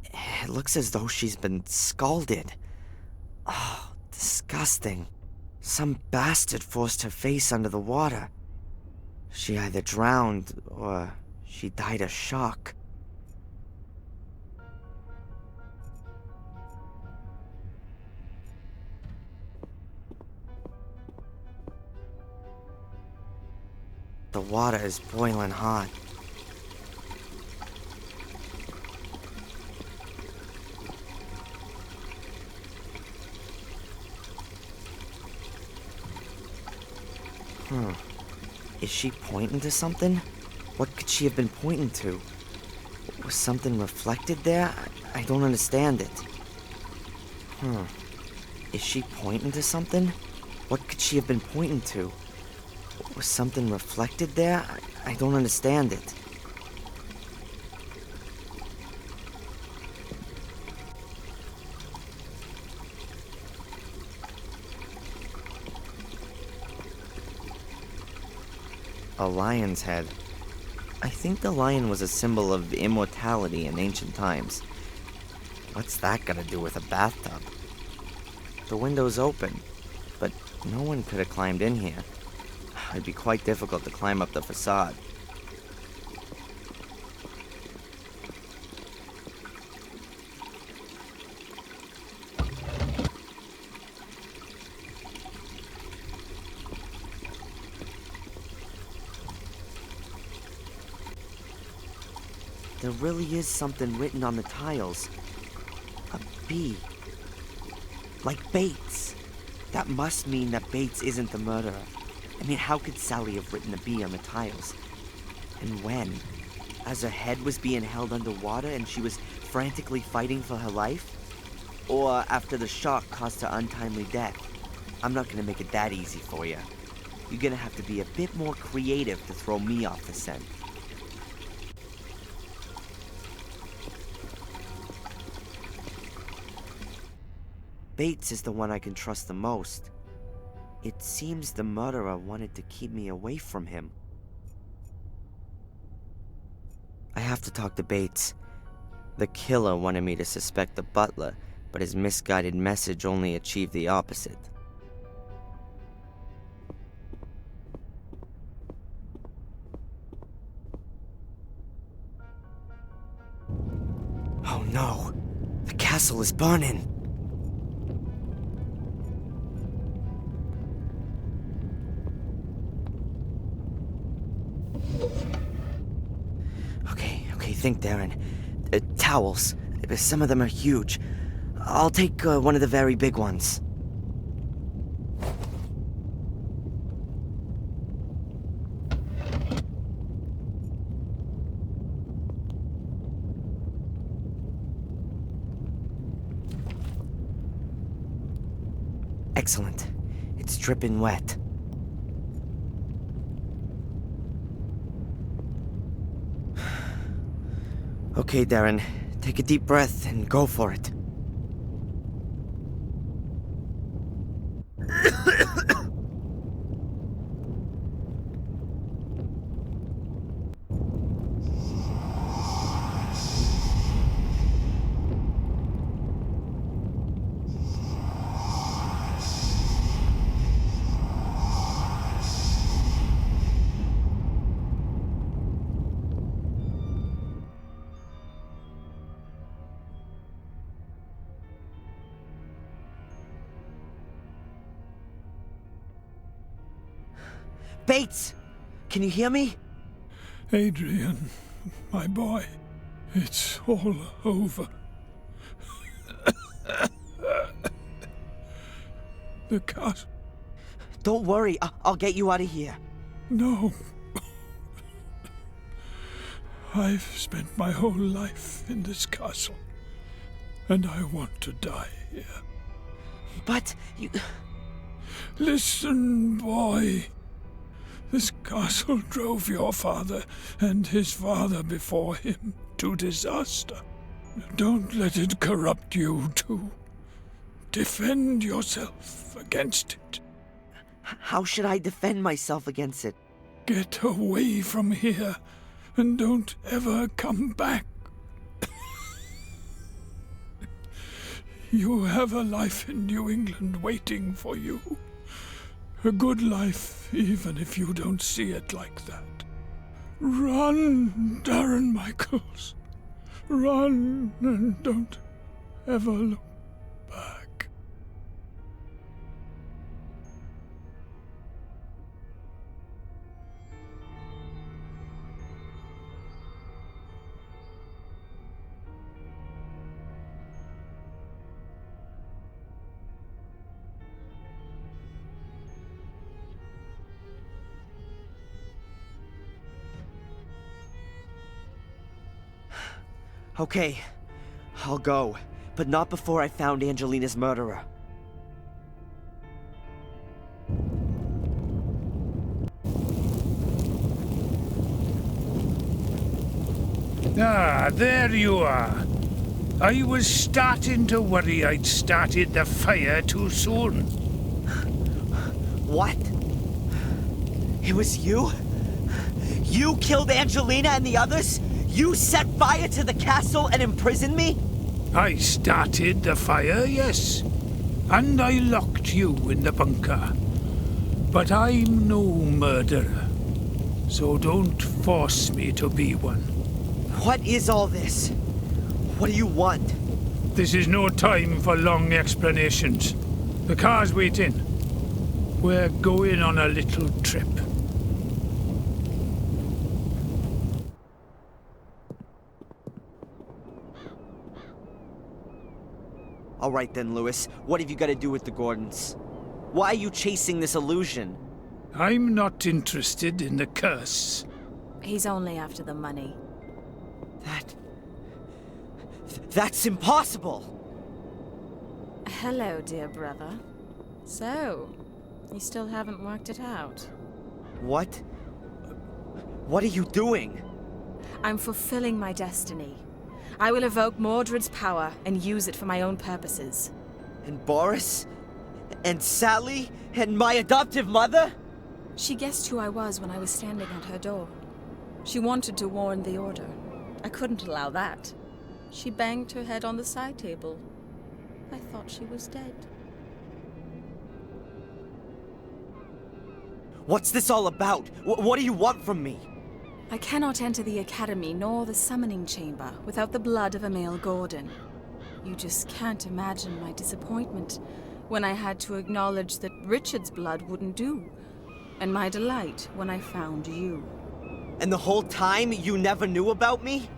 It looks as though she's been scalded. Oh, disgusting. Some bastard forced her face under the water. She either drowned or she died of shock. The water is boiling hot. Is she pointing to something? What could she have been pointing to? Was something reflected there? I don't understand it. Is she pointing to something? What could she have been pointing to? Was something reflected there? I don't understand it. A lion's head. I think the lion was a symbol of immortality in ancient times. What's that got to do with a bathtub? The window's open, but no one could have climbed in here. It'd be quite difficult to climb up the facade. There really is something written on the tiles. A B. Like Bates. That must mean that Bates isn't the murderer. I mean, how could Sally have written a B on the tiles? And when? As her head was being held underwater and she was frantically fighting for her life? Or after the shock caused her untimely death? I'm not gonna make it that easy for you. You're gonna have to be a bit more creative to throw me off the scent. Bates is the one I can trust the most. It seems the murderer wanted to keep me away from him. I have to talk to Bates. The killer wanted me to suspect the butler, but his misguided message only achieved the opposite. Oh no! The castle is burning! Okay, think, Darren. Towels. Some of them are huge. I'll take one of the very big ones. Excellent. It's dripping wet. Okay, Darren. Take a deep breath and go for it. Bates! Can you hear me? Adrian, my boy, it's all over. The castle. Don't worry, I'll get you out of here. No. I've spent my whole life in this castle, and I want to die here. But you... Listen, boy. This castle drove your father and his father before him to disaster. Don't let it corrupt you too. Defend yourself against it. How should I defend myself against it? Get away from here and don't ever come back. You have a life in New England waiting for you. A good life, even if you don't see it like that. Run, Darren Michaels. Run and don't ever look back. Okay, I'll go, but not before I found Angelina's murderer. Ah, there you are. I was starting to worry I'd started the fire too soon. What? It was you? You killed Angelina and the others? You set fire to the castle and imprisoned me? I started the fire, yes. And I locked you in the bunker. But I'm no murderer. So don't force me to be one. What is all this? What do you want? This is no time for long explanations. The car's waiting. We're going on a little trip. All right then, Lewis. What have you got to do with the Gordons? Why are you chasing this illusion? I'm not interested in the curse. He's only after the money. That's impossible! Hello, dear brother. So, you still haven't worked it out? What? What are you doing? I'm fulfilling my destiny. I will evoke Mordred's power and use it for my own purposes. And Boris? And Sally? And my adoptive mother? She guessed who I was when I was standing at her door. She wanted to warn the Order. I couldn't allow that. She banged her head on the side table. I thought she was dead. What's this all about? What do you want from me? I cannot enter the Academy nor the Summoning Chamber without the blood of Emil Gordon. You just can't imagine my disappointment when I had to acknowledge that Richard's blood wouldn't do, and my delight when I found you. And the whole time you never knew about me?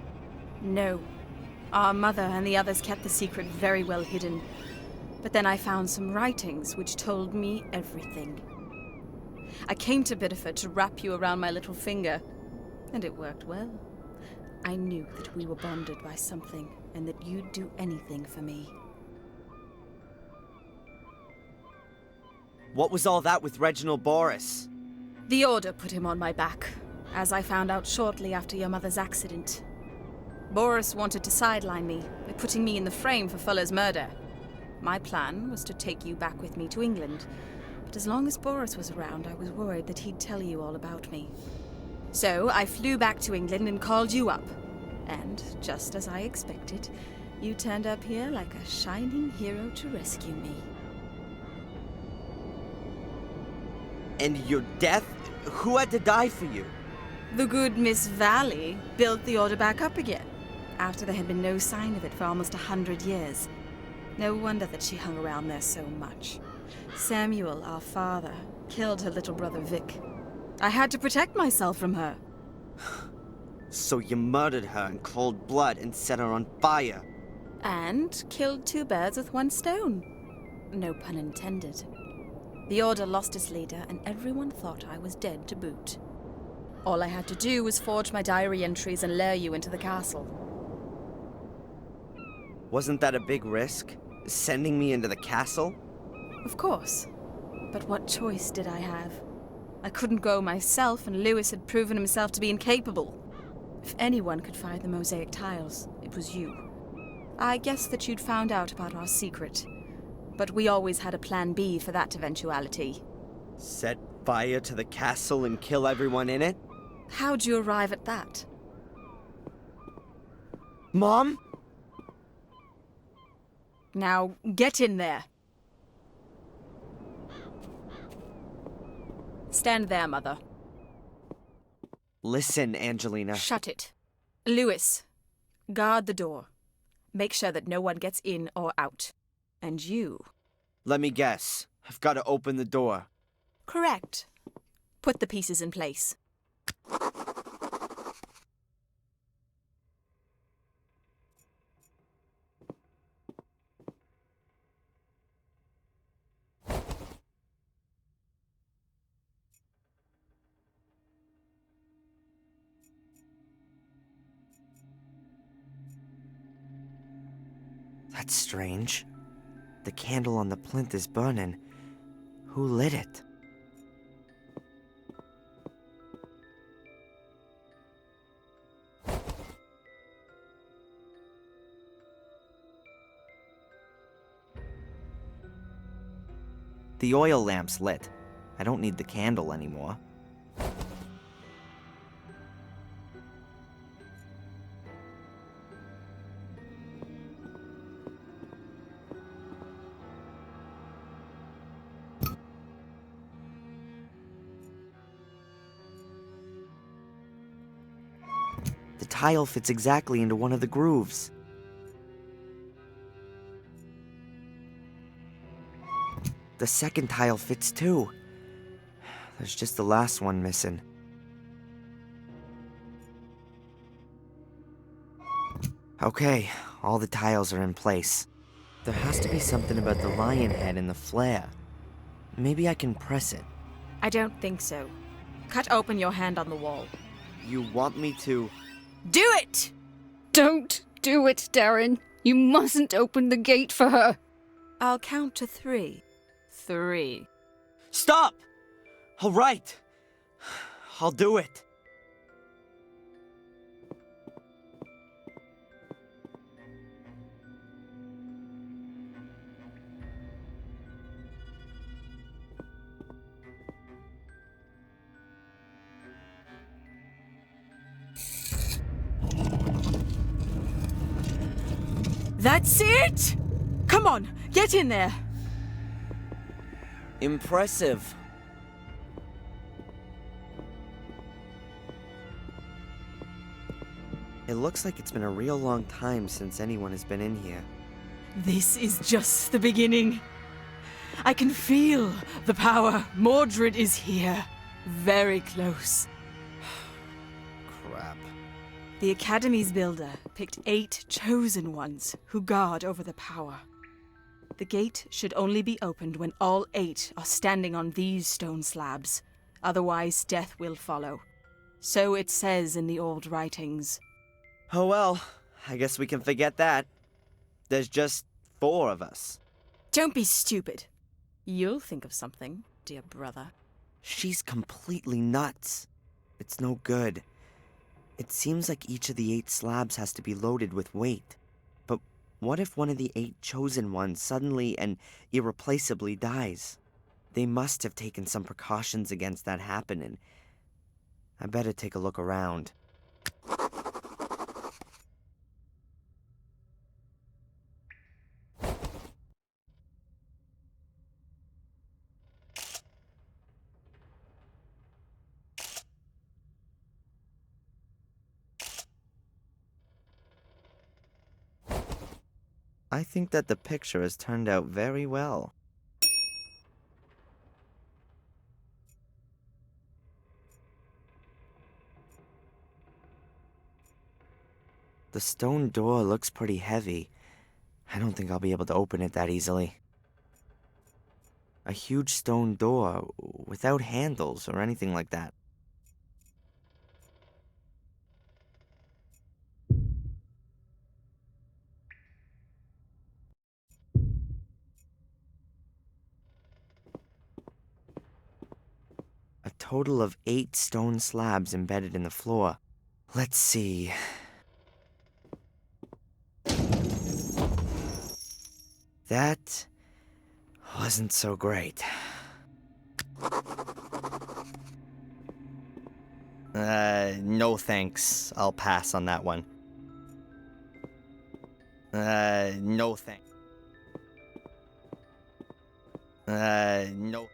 No. Our mother and the others kept the secret very well hidden. But then I found some writings which told me everything. I came to Biddeford to wrap you around my little finger, and it worked well. I knew that we were bonded by something, and that you'd do anything for me. What was all that with Reginald Boris? The Order put him on my back, as I found out shortly after your mother's accident. Boris wanted to sideline me by putting me in the frame for Fuller's murder. My plan was to take you back with me to England, but as long as Boris was around, I was worried that he'd tell you all about me. So I flew back to England and called you up. And, just as I expected, you turned up here like a shining hero to rescue me. And your death? Who had to die for you? The good Miss Valley built the Order back up again, after there had been no sign of it for almost 100 years. No wonder that she hung around there so much. Samuel, our father, killed her little brother Vic. I had to protect myself from her. So you murdered her in cold blood and set her on fire? And killed two birds with one stone. No pun intended. The Order lost its leader, and everyone thought I was dead to boot. All I had to do was forge my diary entries and lure you into the castle. Wasn't that a big risk? Sending me into the castle? Of course. But what choice did I have? I couldn't go myself, and Lewis had proven himself to be incapable. If anyone could find the mosaic tiles, it was you. I guessed that you'd found out about our secret, but we always had a plan B for that eventuality. Set fire to the castle and kill everyone in it? How'd you arrive at that? Mom? Now, get in there. Stand there, Mother. Listen, Angelina. Shut it. Lewis, guard the door. Make sure that no one gets in or out. And you... Let me guess. I've got to open the door. Correct. Put the pieces in place. That's strange. The candle on the plinth is burning. Who lit it? The oil lamp's lit. I don't need the candle anymore. The tile fits exactly into one of the grooves. The second tile fits too. There's just the last one missing. Okay, all the tiles are in place. There has to be something about the lion head and the flare. Maybe I can press it. I don't think so. Cut open your hand on the wall. You want me to... Do it! Don't do it, Darren. You mustn't open the gate for her. I'll count to 3. 3. Stop! All right. I'll do it. That's it! Come on, get in there. Impressive. It looks like it's been a real long time since anyone has been in here. This is just the beginning. I can feel the power. Mordred is here. Very close. Crap. The Academy's builder picked 8 chosen ones who guard over the power. The gate should only be opened when all 8 are standing on these stone slabs. Otherwise, death will follow. So it says in the old writings. Oh well, I guess we can forget that. There's just 4 of us. Don't be stupid. You'll think of something, dear brother. She's completely nuts. It's no good. It seems like each of the 8 slabs has to be loaded with weight. But what if one of the 8 chosen ones suddenly and irreplaceably dies? They must have taken some precautions against that happening. I better take a look around. I think that the picture has turned out very well. The stone door looks pretty heavy. I don't think I'll be able to open it that easily. A huge stone door without handles or anything like that. A total of 8 stone slabs embedded in the floor. Let's see. That wasn't so great. No thanks. I'll pass on that one. No thanks. No.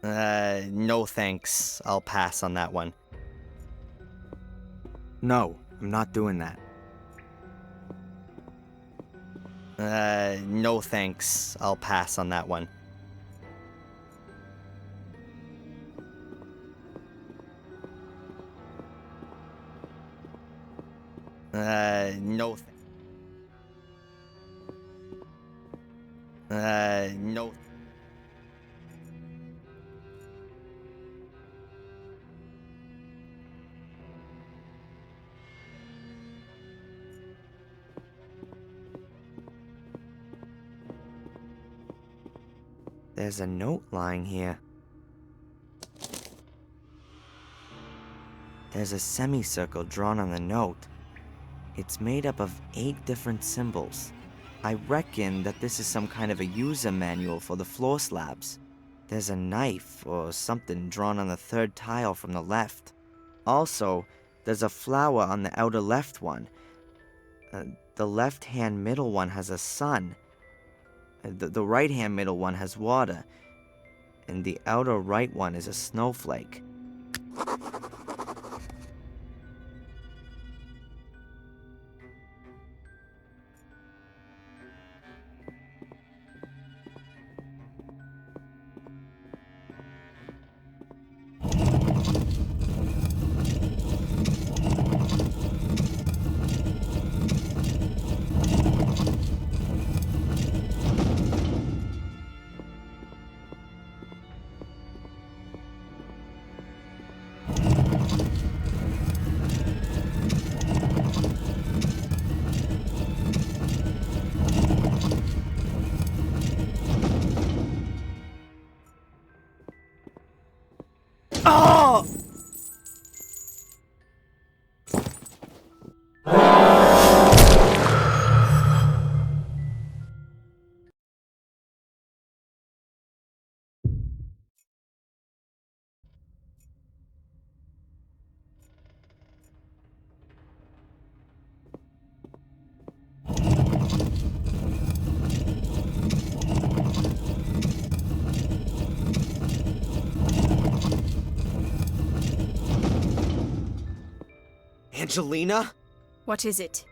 No thanks. I'll pass on that one. No, I'm not doing that. No thanks. I'll pass on that one. No. No. There's a note lying here. There's a semicircle drawn on the note. It's made up of 8 different symbols. I reckon that this is some kind of a user manual for the floor slabs. There's a knife or something drawn on the 3rd tile from the left. Also, there's a flower on the outer left one. The left-hand middle one has a sun. The right-hand middle one has water. And the outer right one is a snowflake. Angelina? What is it?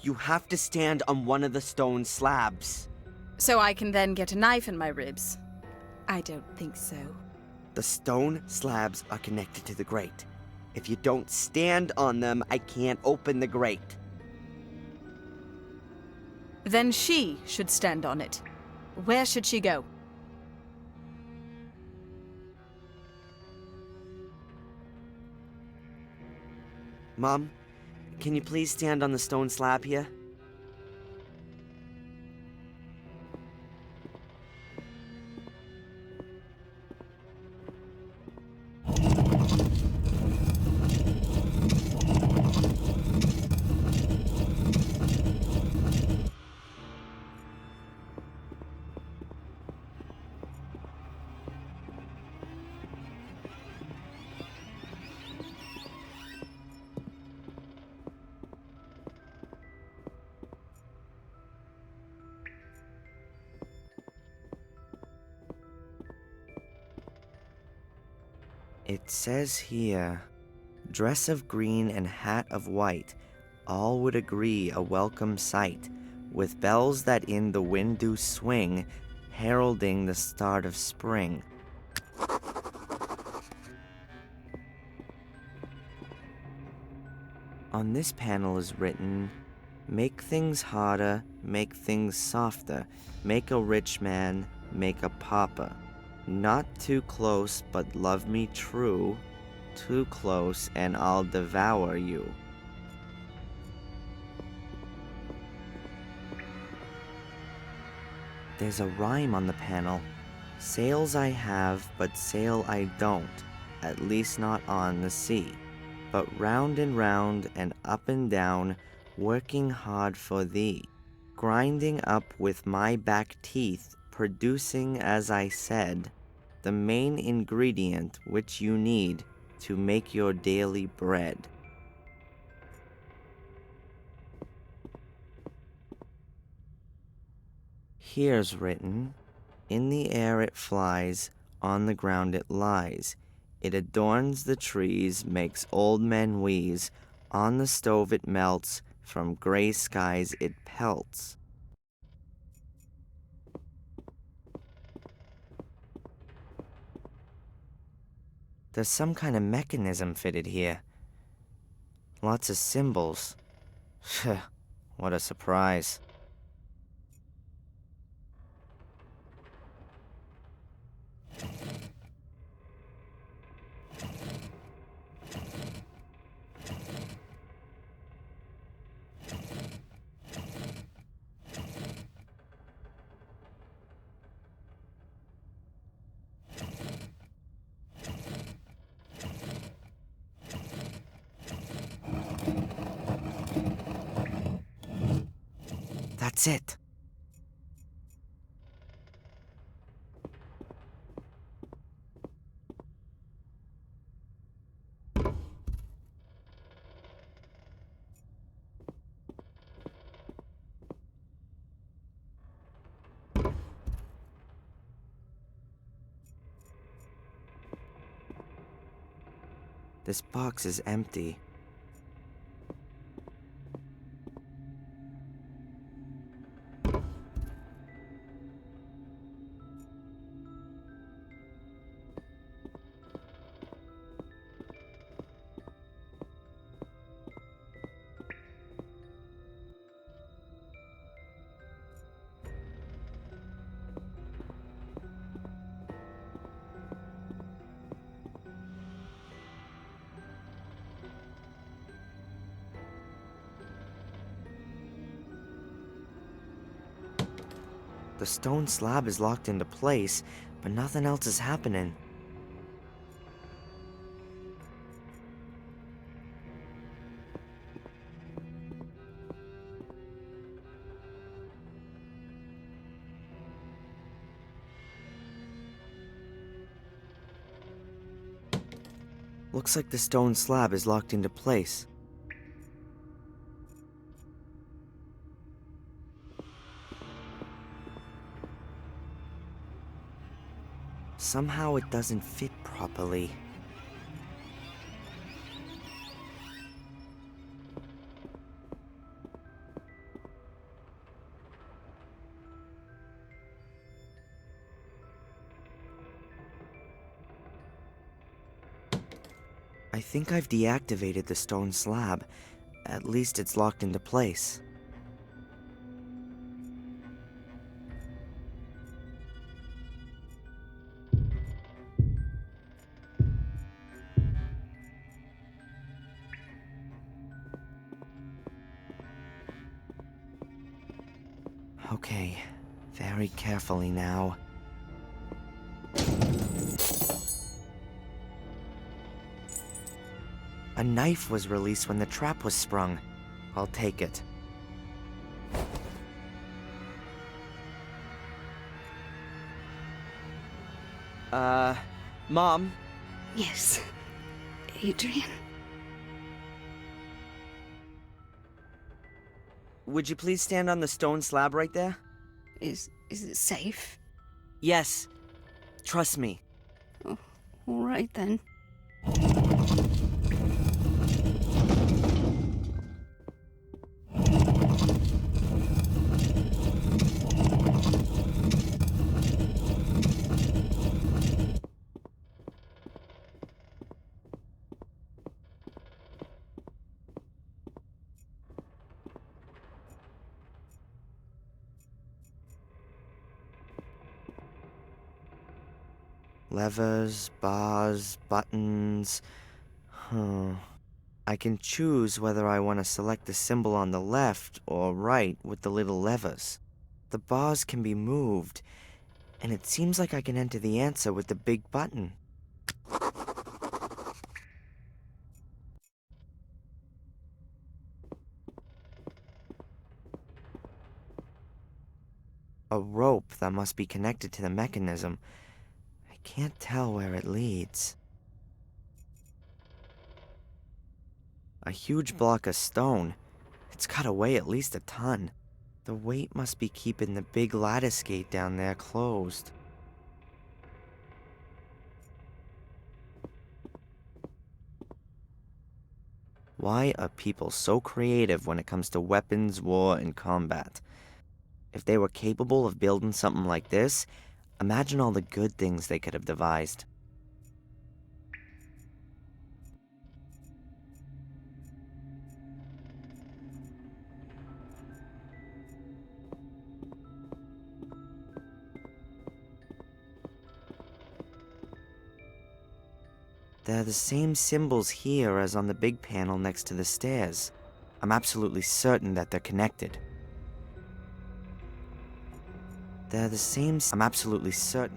You have to stand on one of the stone slabs. So I can then get a knife in my ribs? I don't think so. The stone slabs are connected to the grate. If you don't stand on them, I can't open the grate. Then she should stand on it. Where should she go? Mom, can you please stand on the stone slab here? It says here, dress of green and hat of white, all would agree a welcome sight, with bells that in the wind do swing, heralding the start of spring. On this panel is written, make things harder, make things softer, make a rich man, make a pauper. Not too close, but love me true. Too close, and I'll devour you. There's a rhyme on the panel. Sails I have, but sail I don't, at least not on the sea. But round and up and down, working hard for thee. Grinding up with my back teeth, producing, as I said, the main ingredient which you need to make your daily bread. Here's written, in the air it flies, on the ground it lies. It adorns the trees, makes old men wheeze. On the stove it melts, from gray skies it pelts. There's some kind of mechanism fitted here. Lots of symbols. What a surprise. That's it. This box is empty. The stone slab is locked into place, but nothing else is happening. Looks like the stone slab is locked into place. Somehow it doesn't fit properly. think I've deactivated the stone slab. At least it's locked into place. Okay, very carefully now. A knife was released when the trap was sprung. I'll take it. Mom? Yes, Adrian. Would you please stand on the stone slab right there? Is it safe? Yes. Trust me. Oh, all right then. Levers, bars, buttons. I can choose whether I want to select the symbol on the left or right with the little levers. The bars can be moved, and it seems like I can enter the answer with the big button. A rope that must be connected to the mechanism. I can't tell where it leads. A huge block of stone. It's gotta weigh at least a ton. The weight must be keeping the big lattice gate down there closed. Why are people so creative when it comes to weapons, war, and combat? If they were capable of building something like this, imagine all the good things they could have devised. They're the same symbols here as on the big panel next to the stairs. I'm absolutely certain that they're connected. They're the same. I'm absolutely certain.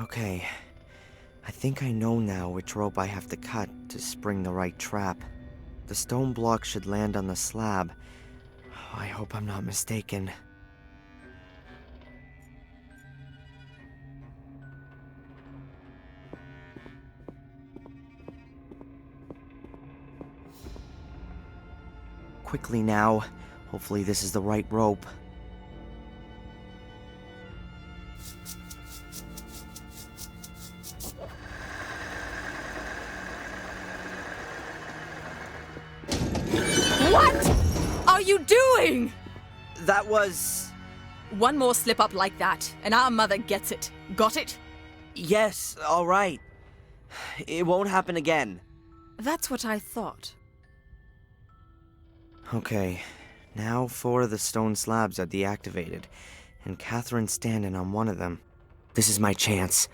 Okay, I think I know now which rope I have to cut to spring the right trap. The stone block should land on the slab. I hope I'm not mistaken. Quickly now. Hopefully this is the right rope. What are you doing? That was... One more slip up like that, and our mother gets it. Got it? Yes, all right. It won't happen again. That's what I thought. Okay, now 4 of the stone slabs are deactivated, and Catherine's standing on one of them. This is my chance.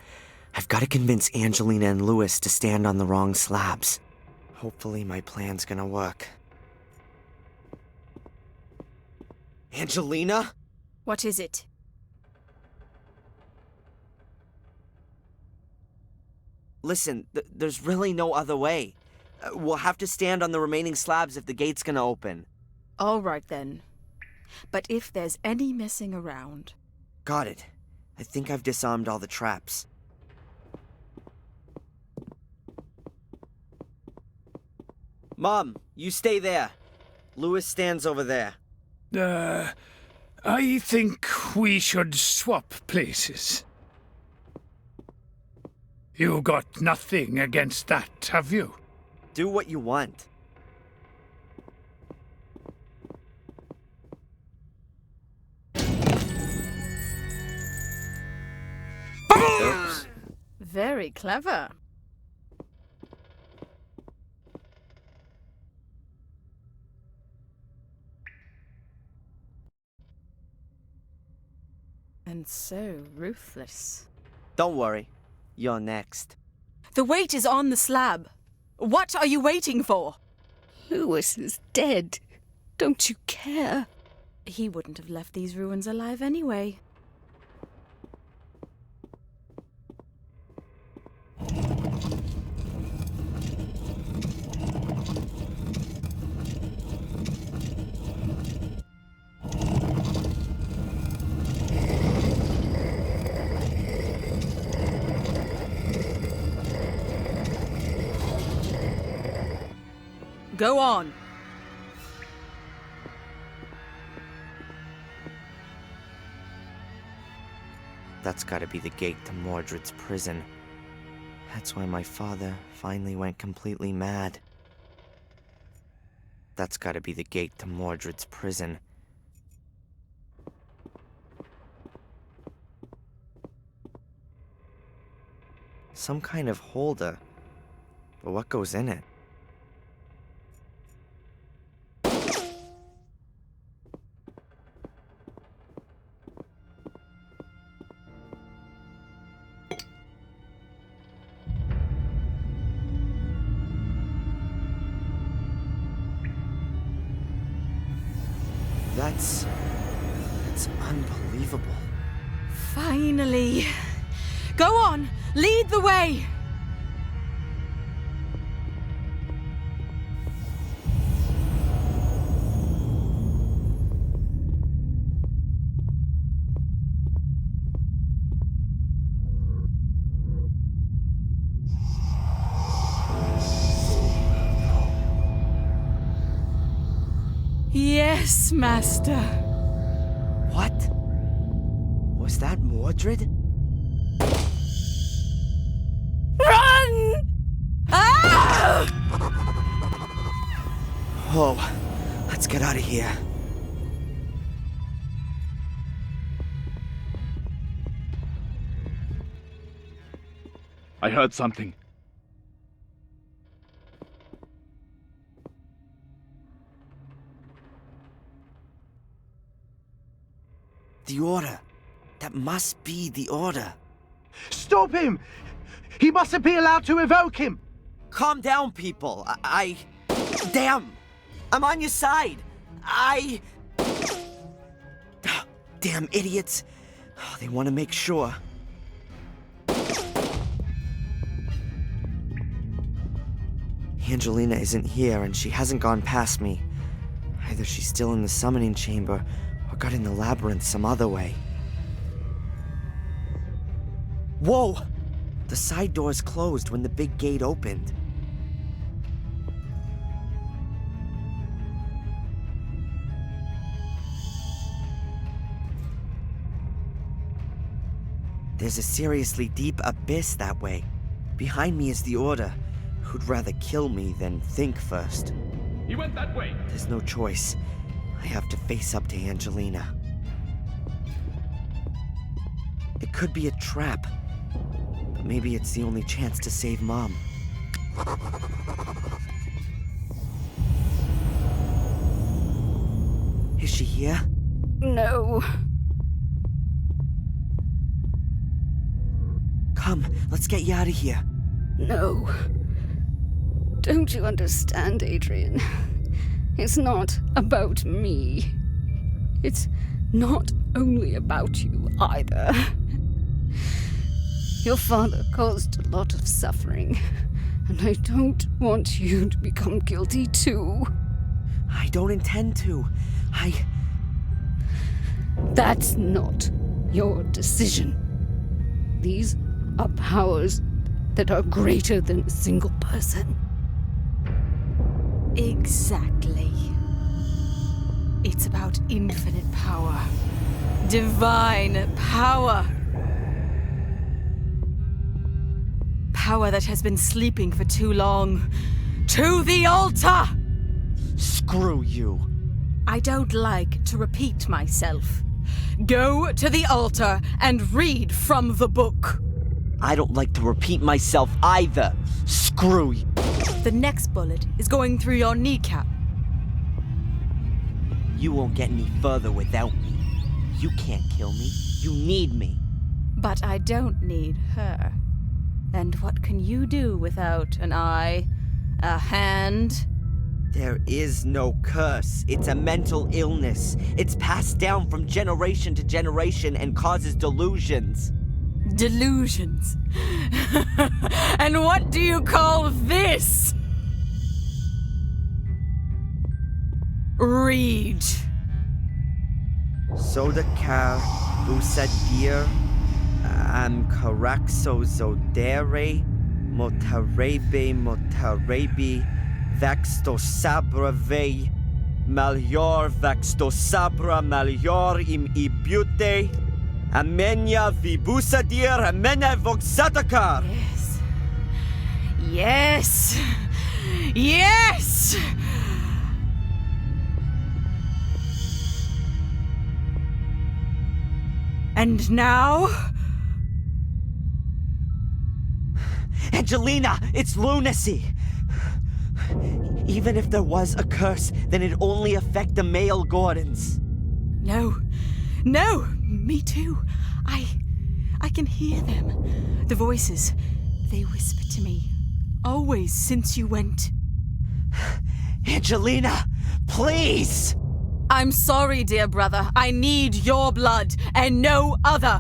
I've got to convince Angelina and Louis to stand on the wrong slabs. Hopefully my plan's gonna work. Angelina? What is it? Listen, there's really no other way. We'll have to stand on the remaining slabs if the gate's gonna open. All right, then. But if there's any messing around... Got it. I think I've disarmed all the traps. Mom, you stay there. Louis stands over there. I think we should swap places. You got nothing against that, have you? Do what you want. Oops. Very clever. And so ruthless. Don't worry. You're next. The weight is on the slab. What are you waiting for? Louis is dead. Don't you care? He wouldn't have left these ruins alive anyway. Go on. That's gotta be the gate to Mordred's prison. That's why my father finally went completely mad. That's gotta be the gate to Mordred's prison. Some kind of holder. But what goes in it? That's unbelievable. Finally. Go on, lead the way. Yes, Master. What? Was that Mordred? Run! Ah! Oh, let's get out of here. I heard something. The order. That must be the order. Stop him! He mustn't be allowed to evoke him! Calm down, people. Damn! I'm on your side. Damn idiots. Oh, they want to make sure. Angelina isn't here, and she hasn't gone past me. Either she's still in the summoning chamber, or got in the labyrinth some other way. Whoa! The side doors closed when the big gate opened. There's a seriously deep abyss that way. Behind me is the Order, who'd rather kill me than think first. He went that way. There's no choice. I have to face up to Angelina. It could be a trap, but maybe it's the only chance to save Mom. Is she here? No. Come, let's get you out of here. No. Don't you understand, Adrian? It's not about me. It's not only about you either. Your father caused a lot of suffering, and I don't want you to become guilty too. I don't intend to. That's not your decision. These are powers that are greater than a single person. Exactly. It's about infinite power. Divine power. Power that has been sleeping for too long. To the altar! Screw you. I don't like to repeat myself. Go to the altar and read from the book. I don't like to repeat myself either. Screw you. The next bullet is going through your kneecap. You won't get any further without me. You can't kill me. You need me. But I don't need her. And what can you do without an eye, a hand? There is no curse. It's a mental illness. It's passed down from generation to generation and causes delusions. Delusions? And what do you call this? Read. Sodakar Busadir Karakso Zodere Motarebi Vaxto Sabra Vei Malior Vaxto Sabra Malior im Ibute Amenya Vibusadir Amena Voxatakar. Yes. Yes! And now? Angelina, it's lunacy! Even if there was a curse, then it'd only affect the male Gordons. No. No! Me too. I can hear them. The voices. They whisper to me. Always since you went. Angelina, please! I'm sorry, dear brother. I need your blood and no other.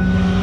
Darren!